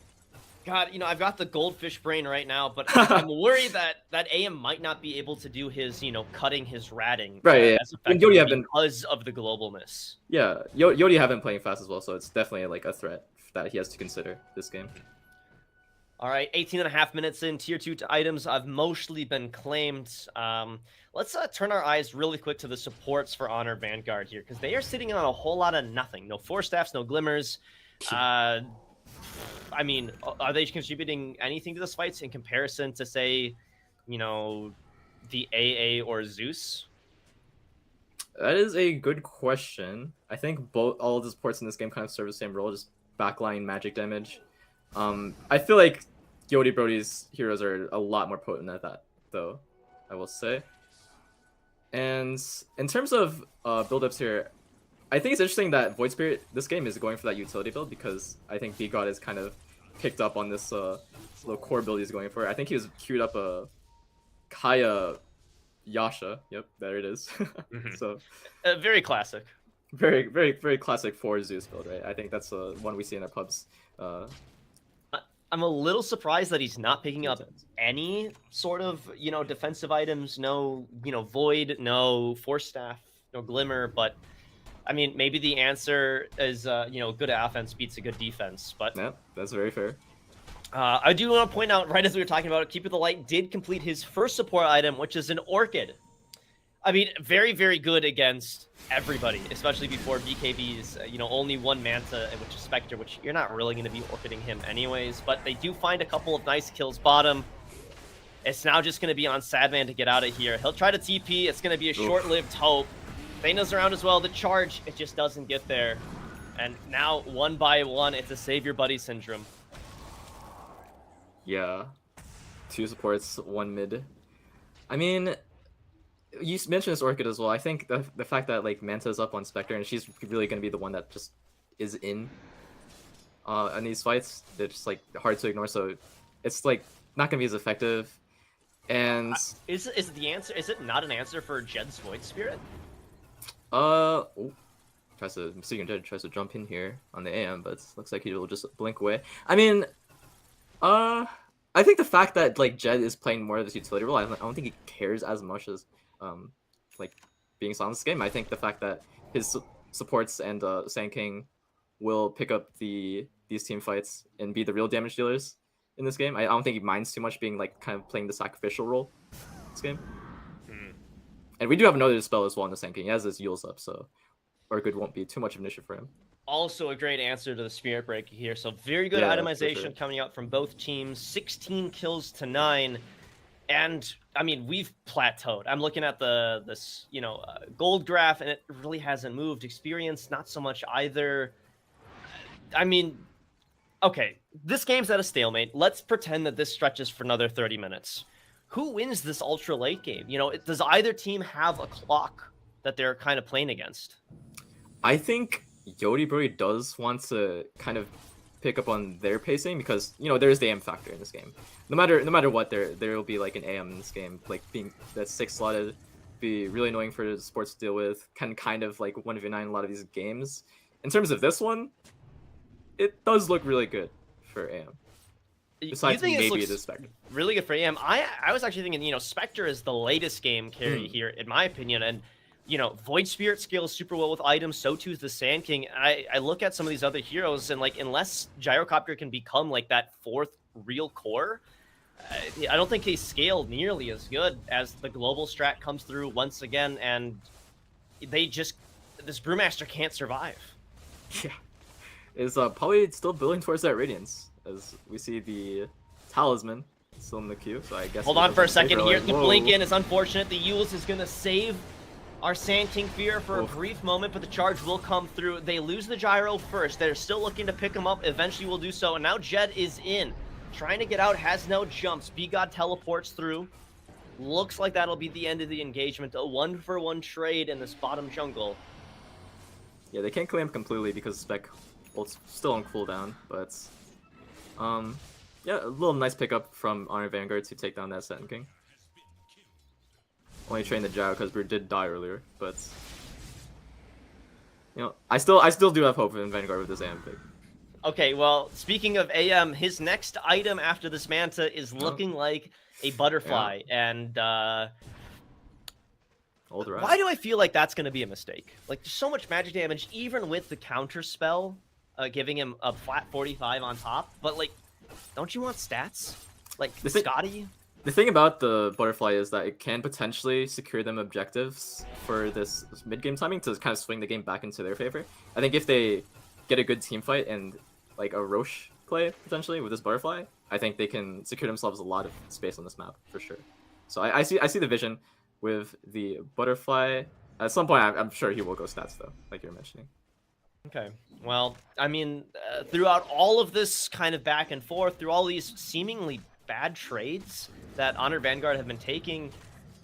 A: God, I've got the goldfish brain right now, but I'm worried that AM might not be able to do his, cutting his ratting
B: right,
A: as effectively because of the globalness.
B: Yeah, Yodi have been playing fast as well, so it's definitely like a threat that he has to consider this game.
A: All right, 18.5 minutes in. Tier 2 items have mostly been claimed. Let's turn our eyes really quick to the supports for Honor Vanguard here, because they are sitting on a whole lot of nothing. No Force Staffs, no Glimmers. I mean, are they contributing anything to this fights in comparison to, say, the AA or Zeus?
B: That is a good question. I think all of the supports in this game kind of serve the same role, just backline magic damage. I feel like Yodi Brody's heroes are a lot more potent at that, though, I will say. And in terms of build-ups here, I think it's interesting that Void Spirit, this game, is going for that utility build, because I think B-God has kind of picked up on this little core build he's going for. I think he was queued up a Kaya Yasha. Yep, there it is. So
A: very classic.
B: Very, very, very classic for Zeus build, right? I think that's one we see in our pubs.
A: I'm a little surprised that he's not picking up any sort of, defensive items. No, Void, no Force Staff, no Glimmer, but I mean, maybe the answer is, good offense beats a good defense, but...
B: Yeah, that's very fair.
A: I do want to point out, right as we were talking about it, Keeper the Light did complete his first support item, which is an Orchid. I mean, very, very good against everybody, especially before BKB's, only one Manta, which is Spectre, which you're not really going to be Orchiding him anyways, but they do find a couple of nice kills bottom. It's now just going to be on Sadman to get out of here. He'll try to TP. It's going to be a short-lived hope. Thanos around as well. The charge, it just doesn't get there. And now, one by one, it's a save your buddy syndrome.
B: Yeah. 2 supports, 1 mid. I mean, you mentioned this Orchid as well. I think the fact that like Manta's up on Spectre and she's really going to be the one that just is in these fights, they're just like hard to ignore. So it's like not going to be as effective. And
A: is the answer? Is it not an answer for Jed's Void Spirit?
B: Mistaken Jed tries to jump in here on the AM, but looks like he will just blink away. I mean, I think the fact that like Jed is playing more of this utility role, I don't think he cares as much as like being on this game. I think the fact that his supports and Sand King will pick up these team fights and be the real damage dealers in this game. I don't think he minds too much being like kind of playing the sacrificial role this game. And we do have another spell as well in the Sand King. He has his Yules up, so Orchid won't be too much of an issue for him.
A: Also a great answer to the Spirit Break here. So very good itemization coming out from both teams. 16 kills to 9. And, I mean, we've plateaued. I'm looking at this gold graph, and it really hasn't moved. Experience, not so much either. I mean, Okay, this game's at a stalemate. Let's pretend that this stretches for another 30 minutes. Who wins this ultra late game? You know, does either team have a clock that they're kind of playing against?
B: I think Yodiburi does want to kind of pick up on their pacing because there's the AM factor in this game. No matter what, there will be like an AM in this game, like being that 6 slotted, be really annoying for sports to deal with. Can kind of like 1v9 a lot of these games. In terms of this one, it does look really good for AM. Besides maybe the Spectre.
A: Really good for AM. I was actually thinking, Spectre is the latest game carry here, in my opinion, and Void Spirit scales super well with items. So too is the Sand King. I look at some of these other heroes, and like unless Gyrocopter can become like that 4th real core, I don't think they scale nearly as good as the global strat comes through once again, and this Brewmaster can't survive.
B: Yeah, is probably still building towards that Radiance as we see the Talisman still in the queue. So I guess
A: hold on for a second here. The blink in is unfortunate. The Yules is gonna save our Sand King Fear for a brief moment, but the charge will come through. They lose the gyro first. They're still looking to pick him up. Eventually will do so. And now Jed is in. Trying to get out, has no jumps. B-God teleports through. Looks like that'll be the end of the engagement. A 1-for-1 trade in this bottom jungle.
B: Yeah, they can't claim completely because Spec ult's still on cooldown, but yeah, a little nice pickup from Honor Vanguard to take down that Sand King. Only trained the gyro because Brew did die earlier, but I still do have hope in Vanguard with this AM pick.
A: Okay, well, speaking of AM, his next item after this Manta is looking like a butterfly, and why do I feel like that's going to be a mistake? Like, there's so much magic damage, even with the counter spell, giving him a flat 45 on top, but like, don't you want stats? Like, Scotty?
B: The thing about the butterfly is that it can potentially secure them objectives for this mid-game timing to kind of swing the game back into their favor. I think if they get a good team fight and like a Roche play potentially with this butterfly, I think they can secure themselves a lot of space on this map for sure. So I see the vision with the butterfly. At some point, I'm sure he will go stats though, like you're mentioning.
A: Okay. Well, I mean, throughout all of this kind of back and forth, through all these seemingly bad trades that Honor Vanguard have been taking.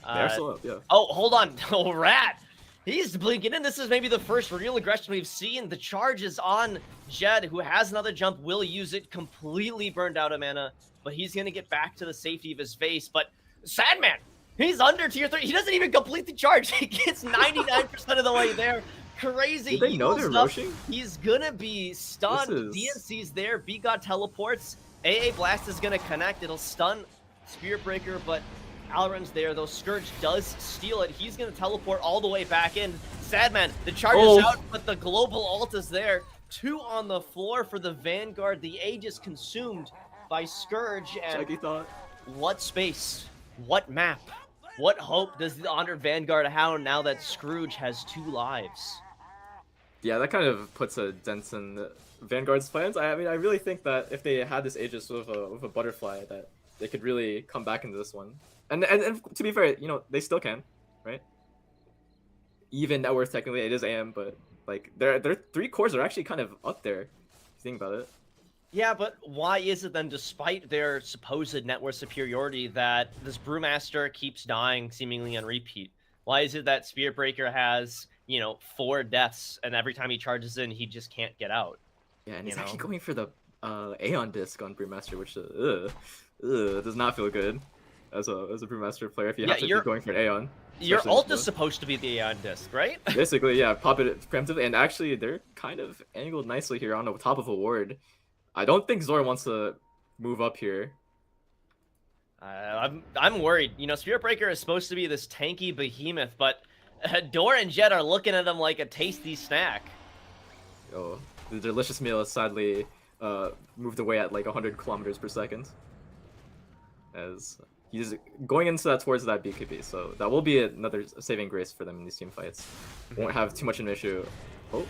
B: They're still up, yeah.
A: Oh, hold on. Oh, Rat. He's blinking in. This is maybe the first real aggression we've seen. The charge is on Jed, who has another jump, will use it, completely burned out of mana, but he's going to get back to the safety of his face. But Sadman, he's under tier 3. He doesn't even complete the charge. He gets 99% of the way there. Crazy.
B: Did they know they're rushing?
A: He's going to be stunned. DNC's there. B-God teleports. AA Blast is going to connect. It'll stun Spirit Breaker, but Alren's there, though. Scourge does steal it. He's going to teleport all the way back in. Sadman, the charge is out, but the global ult is there. 2 on the floor for the Vanguard. The age is consumed by Scourge. And what space? What map? What hope does the Honor Vanguard have now that Scrooge has 2 lives?
B: Yeah, that kind of puts a dent in Vanguard's plans. I mean, I really think that if they had this Aegis with a butterfly, that they could really come back into this one. And to be fair, they still can, right? Even net worth technically, it is AM, but like their 3 cores are actually kind of up there. If you think about it.
A: Yeah, but why is it then, despite their supposed net worth superiority, that this Brewmaster keeps dying seemingly on repeat? Why is it that Spirit Breaker has 4 deaths, and every time he charges in, he just can't get out?
B: Yeah, and he's actually going for the Aeon disc on Brewmaster, which does not feel good as a Brewmaster player if you have to be going for an Aeon.
A: Your ult is supposed to be the Aeon disc, right?
B: Basically, yeah, pop it preemptively, and actually they're kind of angled nicely here on the top of a ward. I don't think Zora wants to move up here.
A: I'm worried. Spirit Breaker is supposed to be this tanky behemoth, but Dora and Jed are looking at him like a tasty snack.
B: Oh, the delicious meal is sadly moved away at like 100 kilometers per second. As he's going into that towards that BKB, so that will be another saving grace for them in these team fights. Won't have too much of an issue. Oh,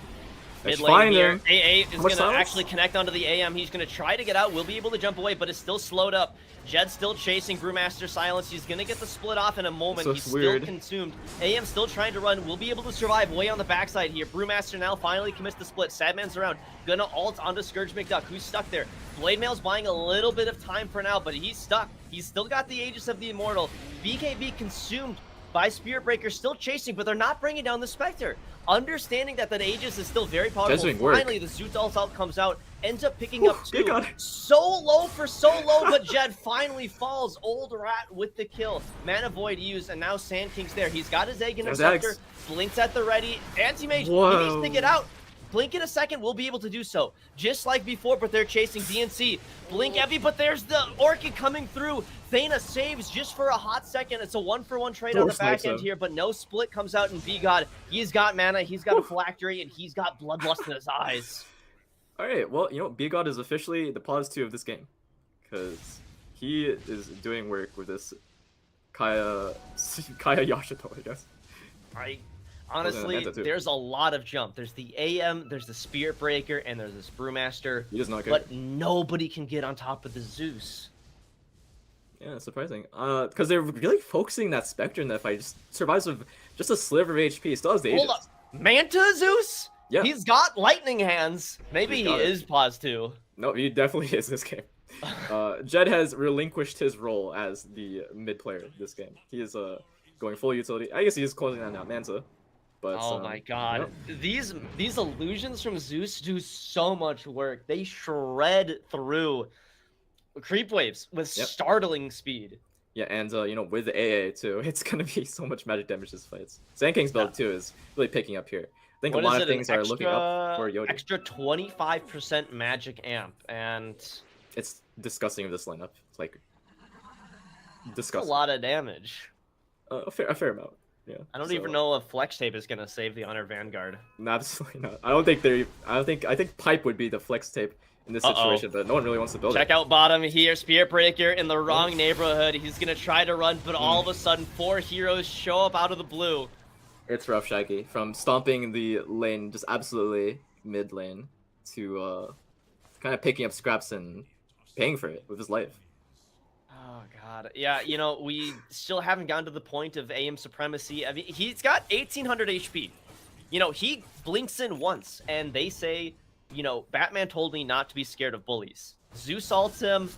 A: Mid
B: Let's
A: lane
B: find
A: here.
B: him.
A: AA is
B: How
A: going
B: much
A: to
B: silence?
A: actually connect onto the AM. He's going to try to get out. Will be able to jump away, but is still slowed up. Jed's still chasing. Brewmaster silence. He's going to get the split off in a moment.
B: So
A: He's
B: weird.
A: still consumed. AM still trying to run. Will be able to survive way on the backside here. Brewmaster now finally commits the split. Sadman's around. Gonna ult onto Scourge McDuck, who's stuck there. Blade Mail's buying a little bit of time for now, but he's stuck. He's still got the Aegis of the Immortal. BKB consumed by Spirit Breaker, still chasing, but they're not bringing down the Spectre. Understanding that Aegis is still very powerful.
B: Doesn't work.
A: Finally, the Zoot ult comes out, ends up picking up two.
B: God.
A: So low for so low, but Jed finally falls. Old Rat with the kill. Mana Void used, and now Sand King's there. He's got his Egg in the Scepter. Blinks at the ready. Anti-Mage, he needs to get out. Blink in a second, we'll be able to do so. Just like before, but they're chasing DNC. Blink heavy, but there's the Orchid coming through. Thana saves just for a hot second. It's a 1-for-1 trade on the back end here, but no split comes out in V-God. He's got mana, he's got a phylactery, and he's got bloodlust in his eyes.
B: All right, well, you know, B-God is officially the +2 of this game. Because he is doing work with this Kaya Yashito, I guess.
A: Honestly, there's a lot of jump. There's the AM, there's the Spirit Breaker, and there's this Brewmaster.
B: He does not
A: but nobody can get on top of the Zeus.
B: Yeah, surprising. Because they're really focusing that Spectre in that fight. Just survives with just a sliver of HP. Still has the Aegis.
A: Hold up. Manta Zeus?
B: Yeah.
A: He's got lightning hands. Maybe he is +2.
B: No, he definitely is this game. Jed has relinquished his role as the mid player this game. He is going full utility. I guess he is closing that now, Manta. But,
A: oh my god. Yep. These illusions from Zeus do so much work. They shred through creep waves with startling speed.
B: Yeah, and you know, with the AA too, it's gonna be so much magic damage this fight. Sand King's build too is really picking up here. I think a lot of things are looking up for Yodi.
A: Extra 25% magic amp, and
B: it's disgusting with this lineup. It's like disgusting.
A: That's a lot of damage.
B: A fair amount. Yeah.
A: I don't even know if Flex Tape is gonna save the Honor Vanguard.
B: No, absolutely not. I think Pipe would be the Flex Tape in this situation, but no one really wants to build it.
A: Check out bottom here. Spirit Breaker in the wrong neighborhood. He's gonna try to run, but all of a sudden 4 heroes show up out of the blue.
B: It's rough, Shaggy. From stomping the lane, just absolutely mid lane, to kind of picking up scraps and paying for it with his life.
A: Oh god, yeah. You know, we still haven't gotten to the point of AM supremacy. I mean, he's got 1800 HP. You know, he blinks in once, and they say, you know, Batman told me not to be scared of bullies. Zeus ults him,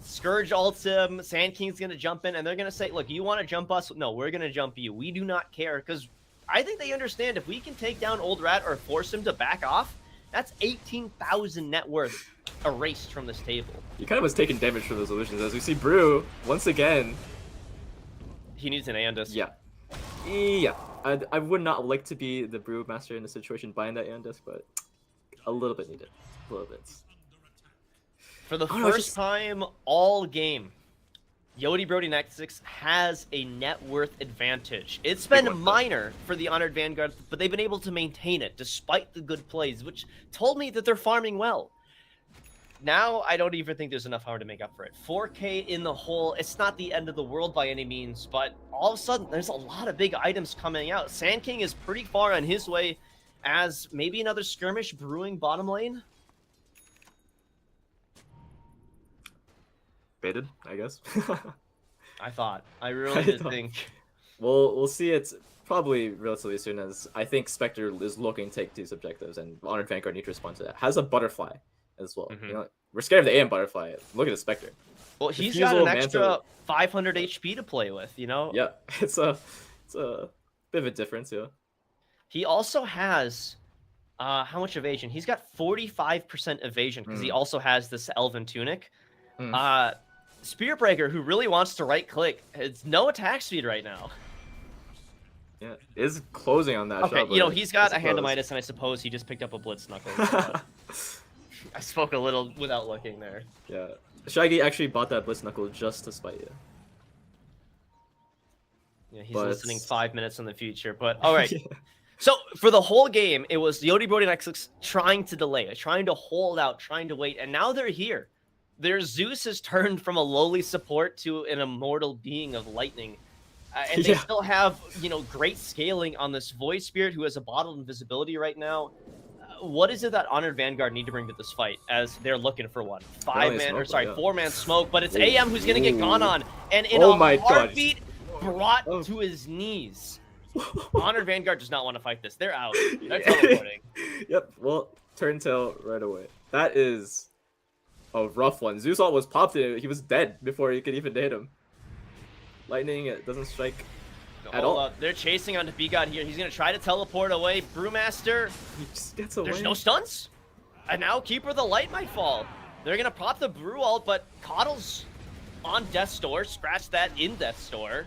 A: Scourge ults him, Sand King's gonna jump in, and they're gonna say, look, you want to jump us? No, we're gonna jump you. We do not care, because I think they understand if we can take down Old Rat or force him to back off, that's 18,000 net worth erased from this table.
B: He kind of was taking damage from those illusions, as we see Brew, once again.
A: He needs an Andis.
B: Yeah. Yeah. I would not like to be the Brew Master in a situation buying that Andis, but a little bit needed. A little bit.
A: For the first time all game, Yodi Brody Nexus has a net worth advantage. It's been minor for the Honored Vanguard, but they've been able to maintain it despite the good plays, which told me that they're farming well. Now, I don't even think there's enough power to make up for it. 4K in the hole, it's not the end of the world by any means, but all of a sudden, there's a lot of big items coming out. Sand King is pretty far on his way as maybe another skirmish brewing bottom lane.
B: Baited, I guess.
A: I really did think.
B: Well, we'll see it probably relatively soon, as I think Spectre is looking to take these objectives, and Honored Vanguard need to respond to that. Has a Butterfly as well. You know, we're scared of the AM Butterfly. Look at the Spectre.
A: Well, he's got an extra 500 HP to play with, you know?
B: Yeah, it's a bit of a difference, yeah.
A: He also has, how much evasion? He's got 45% evasion, because he also has this Elven Tunic. Spirit Breaker, who really wants to right-click, has no attack speed right now.
B: Yeah, is closing on that shot.
A: Okay, you know, he's got a Hand of Midas, and I suppose he just picked up a Blitz Knuckle. I spoke a little without looking there.
B: Yeah. Shaggy actually bought that Blitz Knuckle just to spite you.
A: Yeah, he's listening 5 minutes in the future, but all right. So for the whole game, it was Yodi Brody Nexus trying to delay it, trying to hold out, trying to wait, and now they're here. Their Zeus has turned from a lowly support to an immortal being of lightning. And they still have, you know, great scaling on this Void Spirit, who has a bottled invisibility right now. what is it that Honored Vanguard need to bring to this fight as they're looking for one? 5-man, or sorry, 4-man smoke, but it's AM who's going to get gone on. And in a heartbeat, brought to his knees. Honored Vanguard does not want to fight this. They're out. They're teleporting.
B: Yep, well, turn tail right away. That is a rough one. Zeusalt was popped in. He was dead before you could even hit him. Lightning, it doesn't strike at all.
A: They're chasing onto B-God here. He's going to try to teleport away. Brewmaster,
B: he just gets away.
A: There's no stunts. And now Keeper of the Light might fall. They're going to pop the Brew ult, but Coddle's on Death's Door. Scratch that in Death's Door.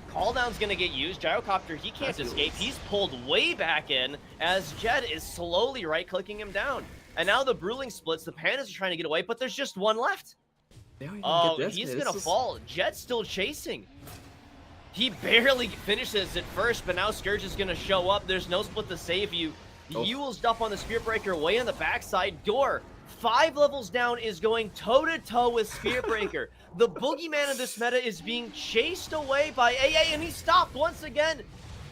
A: Call down's going to get used. Gyrocopter, he can't escape. He's pulled way back in as Jed is slowly right-clicking him down. And now the Brewling splits. The Pandas are trying to get away, but there's just one left. Oh, he's going to fall. Jed's still chasing. He barely finishes at first, but now Scourge is going to show up. There's no split to save you. Yule's up on the Spear Breaker way on the backside. Door, 5 levels down, is going toe-to-toe with Spear Breaker. The boogeyman of this meta is being chased away by AA, and he stopped once again.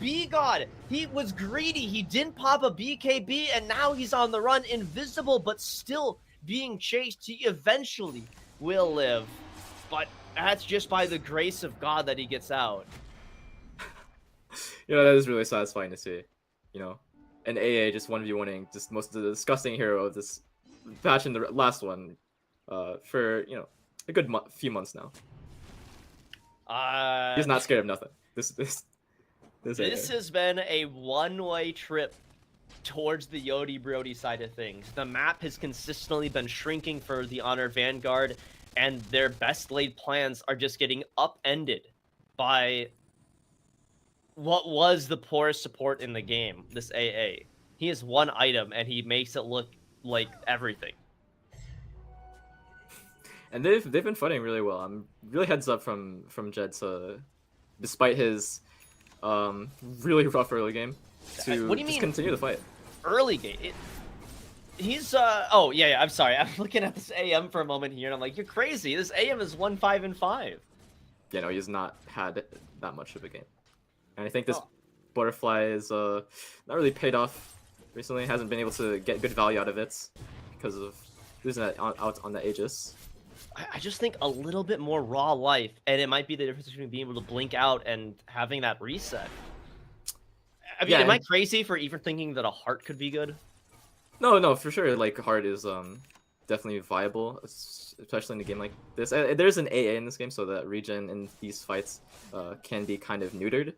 A: B-God, he was greedy. He didn't pop a BKB, and now he's on the run, invisible, but still being chased. He eventually will live, but that's just by the grace of God that he gets out.
B: You know, that is really satisfying to see. You know, an AA just 1v1ing just most disgusting hero of this patch in the last one for, you know, a good few months now. He's not scared of nothing. This
A: has been a one-way trip towards the Yodi Brody side of things. The map has consistently been shrinking for the Honored Vanguard, and their best laid plans are just getting upended by what was the poorest support in the game, this AA. He has one item, and he makes it look like everything.
B: And they've been fighting really well. I'm really heads up from Jed, despite his really rough early game, to
A: what do you mean
B: continue the fight.
A: Early game? He's oh yeah, I'm sorry. I'm looking at this AM for a moment here, and I'm like, you're crazy. This AM is 1-5-5.
B: Yeah, no, he's not had that much of a game, and I think this butterfly is not really paid off recently. Hasn't been able to get good value out of it because of losing that out on the Aegis.
A: I just think a little bit more raw life, and it might be the difference between being able to blink out and having that reset. I mean, am I crazy for even thinking that a heart could be good?
B: No, for sure. Like, heart is definitely viable, especially in a game like this. There's an AA in this game, so that regen in these fights can be kind of neutered.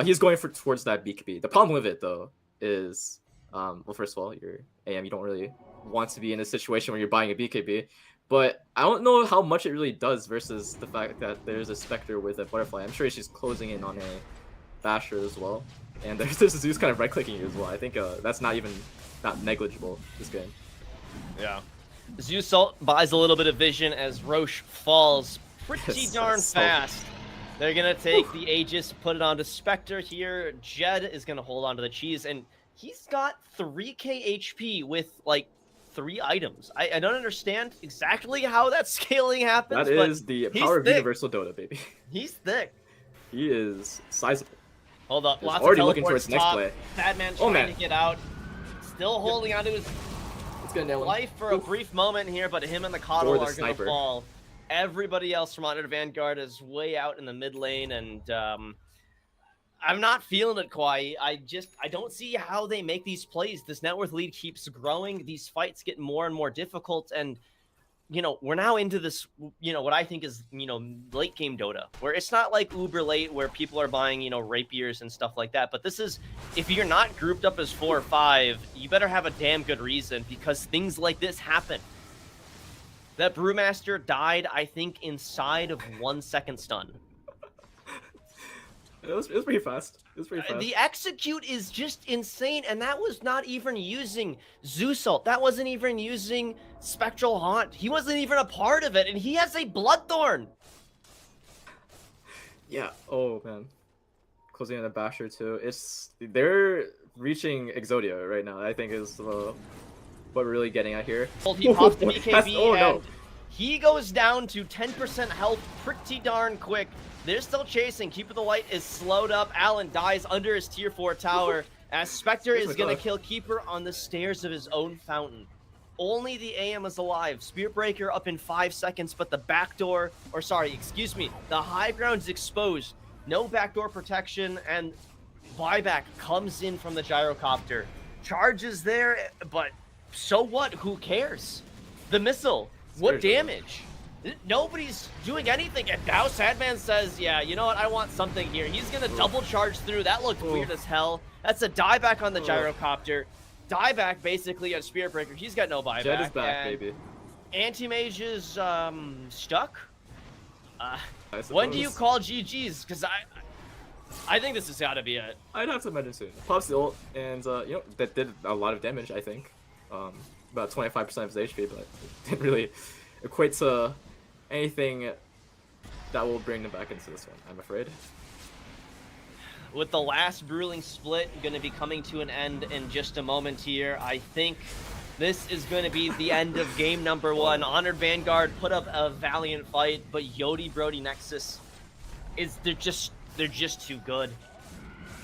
B: He's going towards that BKB. The problem with it, though, is, well, first of all, you're AM. You don't really want to be in a situation where you're buying a BKB. But I don't know how much it really does versus the fact that there's a Spectre with a Butterfly. I'm sure she's closing in on a Basher as well. And there's this Zeus kind of right-clicking you as well. I think that's not negligible, this game.
A: Yeah. Zeus buys a little bit of vision as Roche falls pretty darn fast. They're going to take the Aegis, put it onto Spectre here. Jed is going to hold onto the cheese, and he's got 3k HP with, like, 3 items. I don't understand exactly how that scaling happens.
B: That is the power of Universal Dota, baby.
A: He's thick.
B: He is sizable.
A: Hold up. Lots
B: already
A: of
B: looking towards next play.
A: Badman trying to get out. Still holding onto his life for a brief moment here, but him and the Coddle are going to fall. Everybody else from Honored Vanguard is way out in the mid lane, and I'm not feeling it, Kwai. I don't see how they make these plays. This net worth lead keeps growing. These fights get more and more difficult. And, you know, we're now into this, you know, what I think is, you know, late game Dota, where it's not like uber late where people are buying, you know, rapiers and stuff like that. But this is, if you're not grouped up as 4 or 5, you better have a damn good reason, because things like this happen. That Brewmaster died, I think, inside of 1 second stun.
B: It was pretty fast.
A: The execute is just insane, and that was not even using Zeus ult. That wasn't even using Spectral Haunt. He wasn't even a part of it, and he has a Bloodthorn.
B: Yeah. Oh man. Closing on the Basher too. They're reaching Exodia right now. I think is what we're really getting at here.
A: He pops the BKB, and he goes down to 10% health pretty darn quick. They're still chasing. Keeper of the Light is slowed up. Allen dies under his tier 4 tower As Spectre
B: Here's
A: is
B: my
A: going to
B: dog.
A: kill Keeper on the stairs of his own fountain. Only the AM is alive. Spirit Breaker up in 5 seconds, but the backdoor, or sorry, excuse me, the high ground is exposed. No backdoor protection, and buyback comes in from the gyrocopter. Charges there, but so what? Who cares? The missile, what
B: Scourge,
A: damage? Nobody's doing anything, and now Sadman says, yeah, you know what, I want something here. He's gonna double charge through. That looked weird as hell. That's a dieback on the gyrocopter. Dieback basically on Spirit Breaker. He's got no buyback.
B: Jet is back, baby.
A: Anti-Mage is stuck.
B: I
A: When do you
B: suppose.
A: call GG's? Because I think this has got to be it.
B: I'd have to imagine soon. Pops the ult, and you know, that did a lot of damage, I think. About 25% of his HP, but it didn't really equate to anything that will bring them back into this one, I'm afraid.
A: With the last Bruling split going to be coming to an end in just a moment here, I think this is going to be the end of game number 1. Honored Vanguard put up a valiant fight, but Yodi Brody Nexus they're just too good.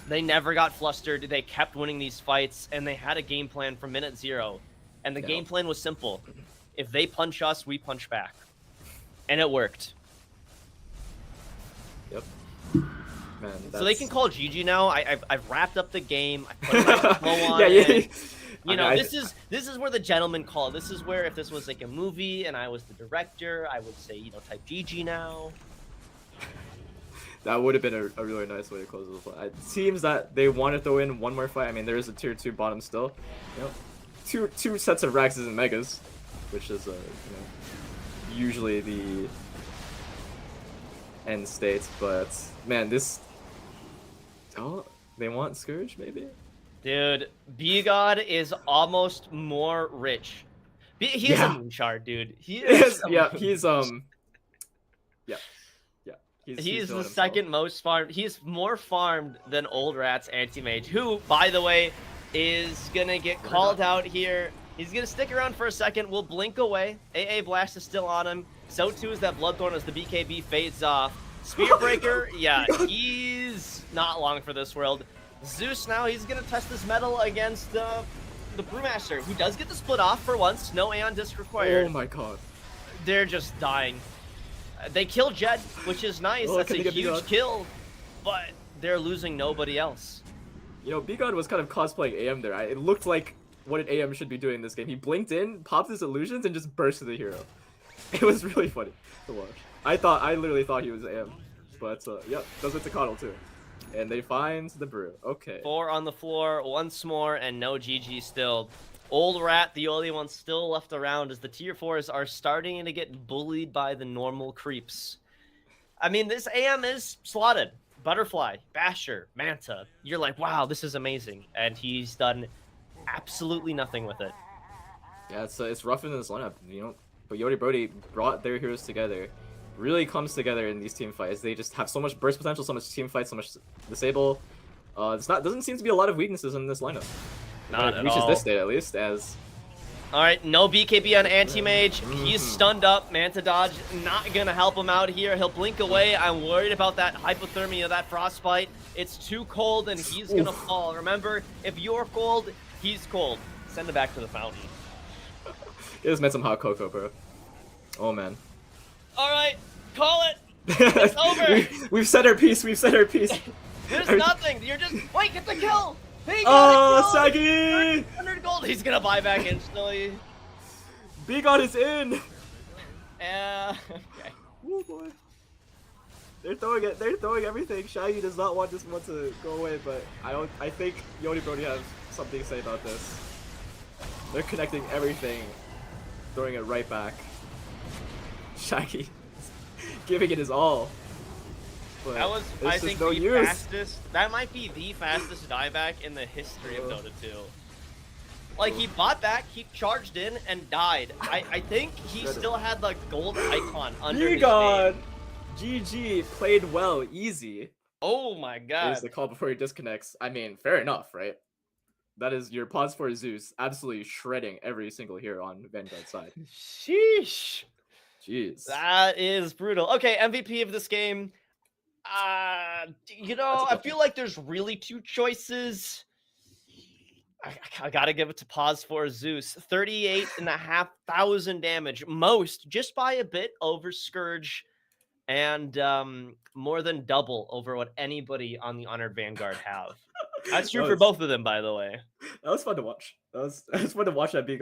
A: They never got flustered. They kept winning these fights, and they had a game plan from minute 0. And the game plan was simple. If they punch us, we punch back. And it worked.
B: Yep. Man,
A: So they can call GG now. I've wrapped up the game. I put my flow on.
B: yeah.
A: And, you
B: I
A: know,
B: mean,
A: this is where the gentleman call. This is where if this was like a movie and I was the director, I would say, you know, type GG now.
B: That would have been a really nice way to close the fight. It seems that they want to throw in one more fight. I mean, there is a tier 2 bottom still. You know, two sets of Raxes and Megas, which is you know, usually the end state. But man, this they want Scourge maybe.
A: Dude, B-God is almost more rich. He's a Moonshard, dude. He is.
B: He's
A: He's the
B: doing
A: second
B: himself.
A: most farmed. He's more farmed than Old Rat's Anti-Mage, who, by the way, is gonna get called out here. He's gonna stick around for a second. We'll blink away. AA Blast is still on him. So too is that Bloodthorn as the BKB fades off. Spirit Breaker, yeah, he's not long for this world. Zeus now, he's gonna test his metal against the Brewmaster, who does get the split off for once. No Aeon Disc required.
B: Oh my god.
A: They're just dying. They kill Jed, which is nice.
B: Oh,
A: That's a
B: can they get
A: huge
B: B-God?
A: kill, but they're losing nobody else.
B: You know, B-God was kind of cosplaying AM there. It looked like what an AM should be doing in this game. He blinked in, popped his illusions, and just burst to the hero. It was really funny to watch. I literally thought he was AM. But, yep, does it to Coddle too. And they find the brew. Okay.
A: 4 on the floor, once more, and no GG still. Old Rat, the only one still left around, as the tier 4s are starting to get bullied by the normal creeps. I mean, this AM is slotted. Butterfly, Basher, Manta. You're like, wow, this is amazing. And he's done absolutely nothing with it.
B: Yeah, it's rough in this lineup, you know. But Yodi Brody brought their heroes together. Really comes together in these team fights. They just have so much burst potential, so much team fight, so much disable. Doesn't seem to be a lot of weaknesses in this lineup.
A: Not
B: it
A: at
B: reaches
A: all.
B: this state at least as.
A: All right, no BKB on Anti-Mage. He's stunned up. Manta Dodge not going to help him out here. He'll blink away. I'm worried about that hypothermia, that frostbite. It's too cold, and he's going to fall. Remember, if you're cold, he's cold. Send him back to the fountain.
B: He just meant some hot cocoa, bro. Oh, man.
A: All right, call it. It's over.
B: We've said our piece. We've said our piece.
A: There's nothing. You're just... Wait, get the kill. He
B: Oh,
A: got a kill.
B: Sagi!
A: 100 gold. He's going to buy back instantly.
B: B-God is in!
A: Okay.
B: Oh boy. They're throwing it. They're throwing everything. Shaggy does not want this one to go away, but I think Yodi Brody has something to say about this. They're connecting everything, throwing it right back. Shaggy giving it his all. But
A: That was,
B: it's
A: I
B: just
A: think,
B: no
A: the
B: use.
A: fastest. That might be the fastest dieback in the history of Dota 2. Like, he bought back, he charged in, and died. I think he still had the gold icon under his
B: B-God!
A: name.
B: GG, played well, easy.
A: Oh my god.
B: Is the call before he disconnects. I mean, fair enough, right? That is your pause for Zeus, absolutely shredding every single hero on Vanguard's side.
A: Sheesh.
B: Jeez.
A: That is brutal. Okay, MVP of this game. You know, I feel like there's really two choices. I gotta give it to pause for Zeus. 38,500 damage, most just by a bit over Scourge, and more than double over what anybody on the Honored Vanguard have. That's true for both of them, by the way.
B: That was fun to watch. That was fun to watch that big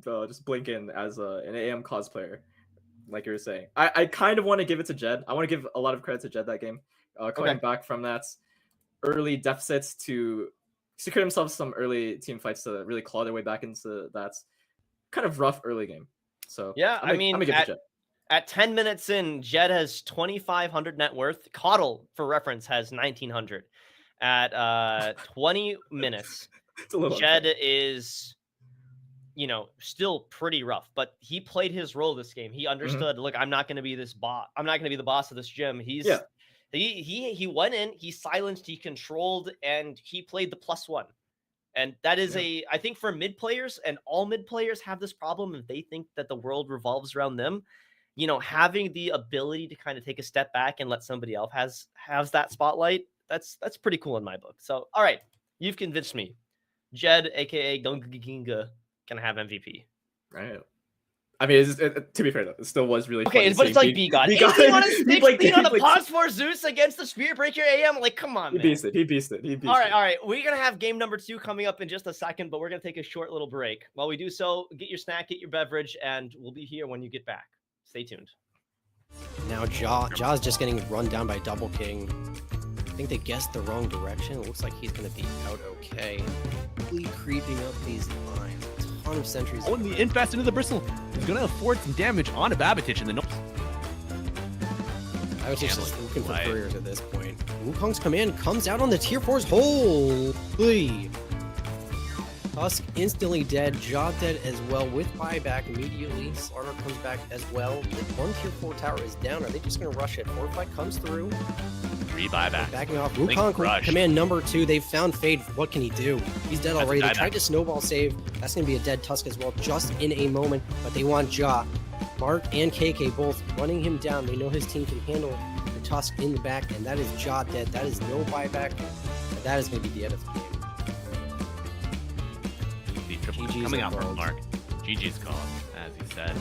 B: just blink in as an AM cosplayer, like you were saying. I kind of want to give it to Jed. I want to give a lot of credit to Jed that game. Coming back from that early deficits to secure themselves some early team fights to really claw their way back into that kind of rough early game. So
A: yeah,
B: I'm gonna give it to Jed.
A: At 10 minutes in, Jed has 2,500 net worth. Coddle, for reference, has 1,900. At 20 minutes, Jed is, still pretty rough, but he played his role this game. He understood, look, I'm not going to be this boss. I'm not going to be the boss of this gym. He went in, he silenced, he controlled, and he played the +1. And that is I think for mid players, and all mid players have this problem if they think that the world revolves around them. Having the ability to kind of take a step back and let somebody else has that spotlight, that's pretty cool in my book. So, all right, you've convinced me. Jed, aka Gunginga, can have MVP.
B: Right. I mean, to be fair though, it still was really
A: okay, but it's like B-God. 18 on a 16 on a pause for Zeus against the Spirit Breaker AM. Like, come on, man.
B: He beasted.
A: All right. We're gonna have game number 2 coming up in just a second, but we're gonna take a short little break. While we do so, get your snack, get your beverage, and we'll be here when you get back. Stay tuned.
C: Now Jaw's just getting run down by Double King. I think they guessed the wrong direction. It looks like he's gonna be out okay. Really creeping up these lines. A ton of sentries.
D: Oh, and the infest into the bristle. He's gonna afford some damage on a Babatich in the
C: I was just looking for couriers at this point. Wukong's command comes out on the tier 4's holy. Tusk instantly dead, Jaw dead as well with buyback immediately. Slardar comes back as well. The one tier 4 tower is down. Are they just going to rush it? Fortified comes through.
D: 3 buyback.
C: Backing off. Wukong command number 2. They've found Fade. What can he do? He's dead already. They tried to snowball save. That's going to be a dead Tusk as well just in a moment. But they want Jaw. Mark and KK both running him down. They know his team can handle the Tusk in the back. And that is Jaw dead. That is no buyback. But that is going to be the end of the game.
D: GG's coming out from Mark. GG's called, as he said.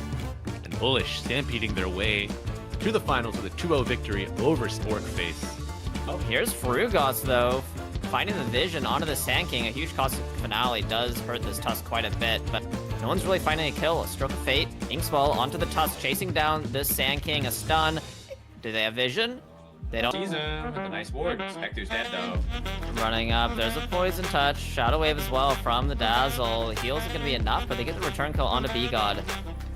D: And Bullish stampeding their way to the finals with a 2-0 victory over Sporkface.
E: Oh, here's Frugos, though. Finding the vision onto the Sand King. A huge cost finale does hurt this Tusk quite a bit, but no one's really finding a kill. A stroke of fate. Inkswell onto the Tusk, chasing down this Sand King. A stun. Do they have vision? They don't.
F: Season with a nice ward. Hector's dead though.
E: Running up, there's a poison touch. Shadow wave as well from the Dazzle. Heals are gonna be enough, but they get the return kill onto B-God.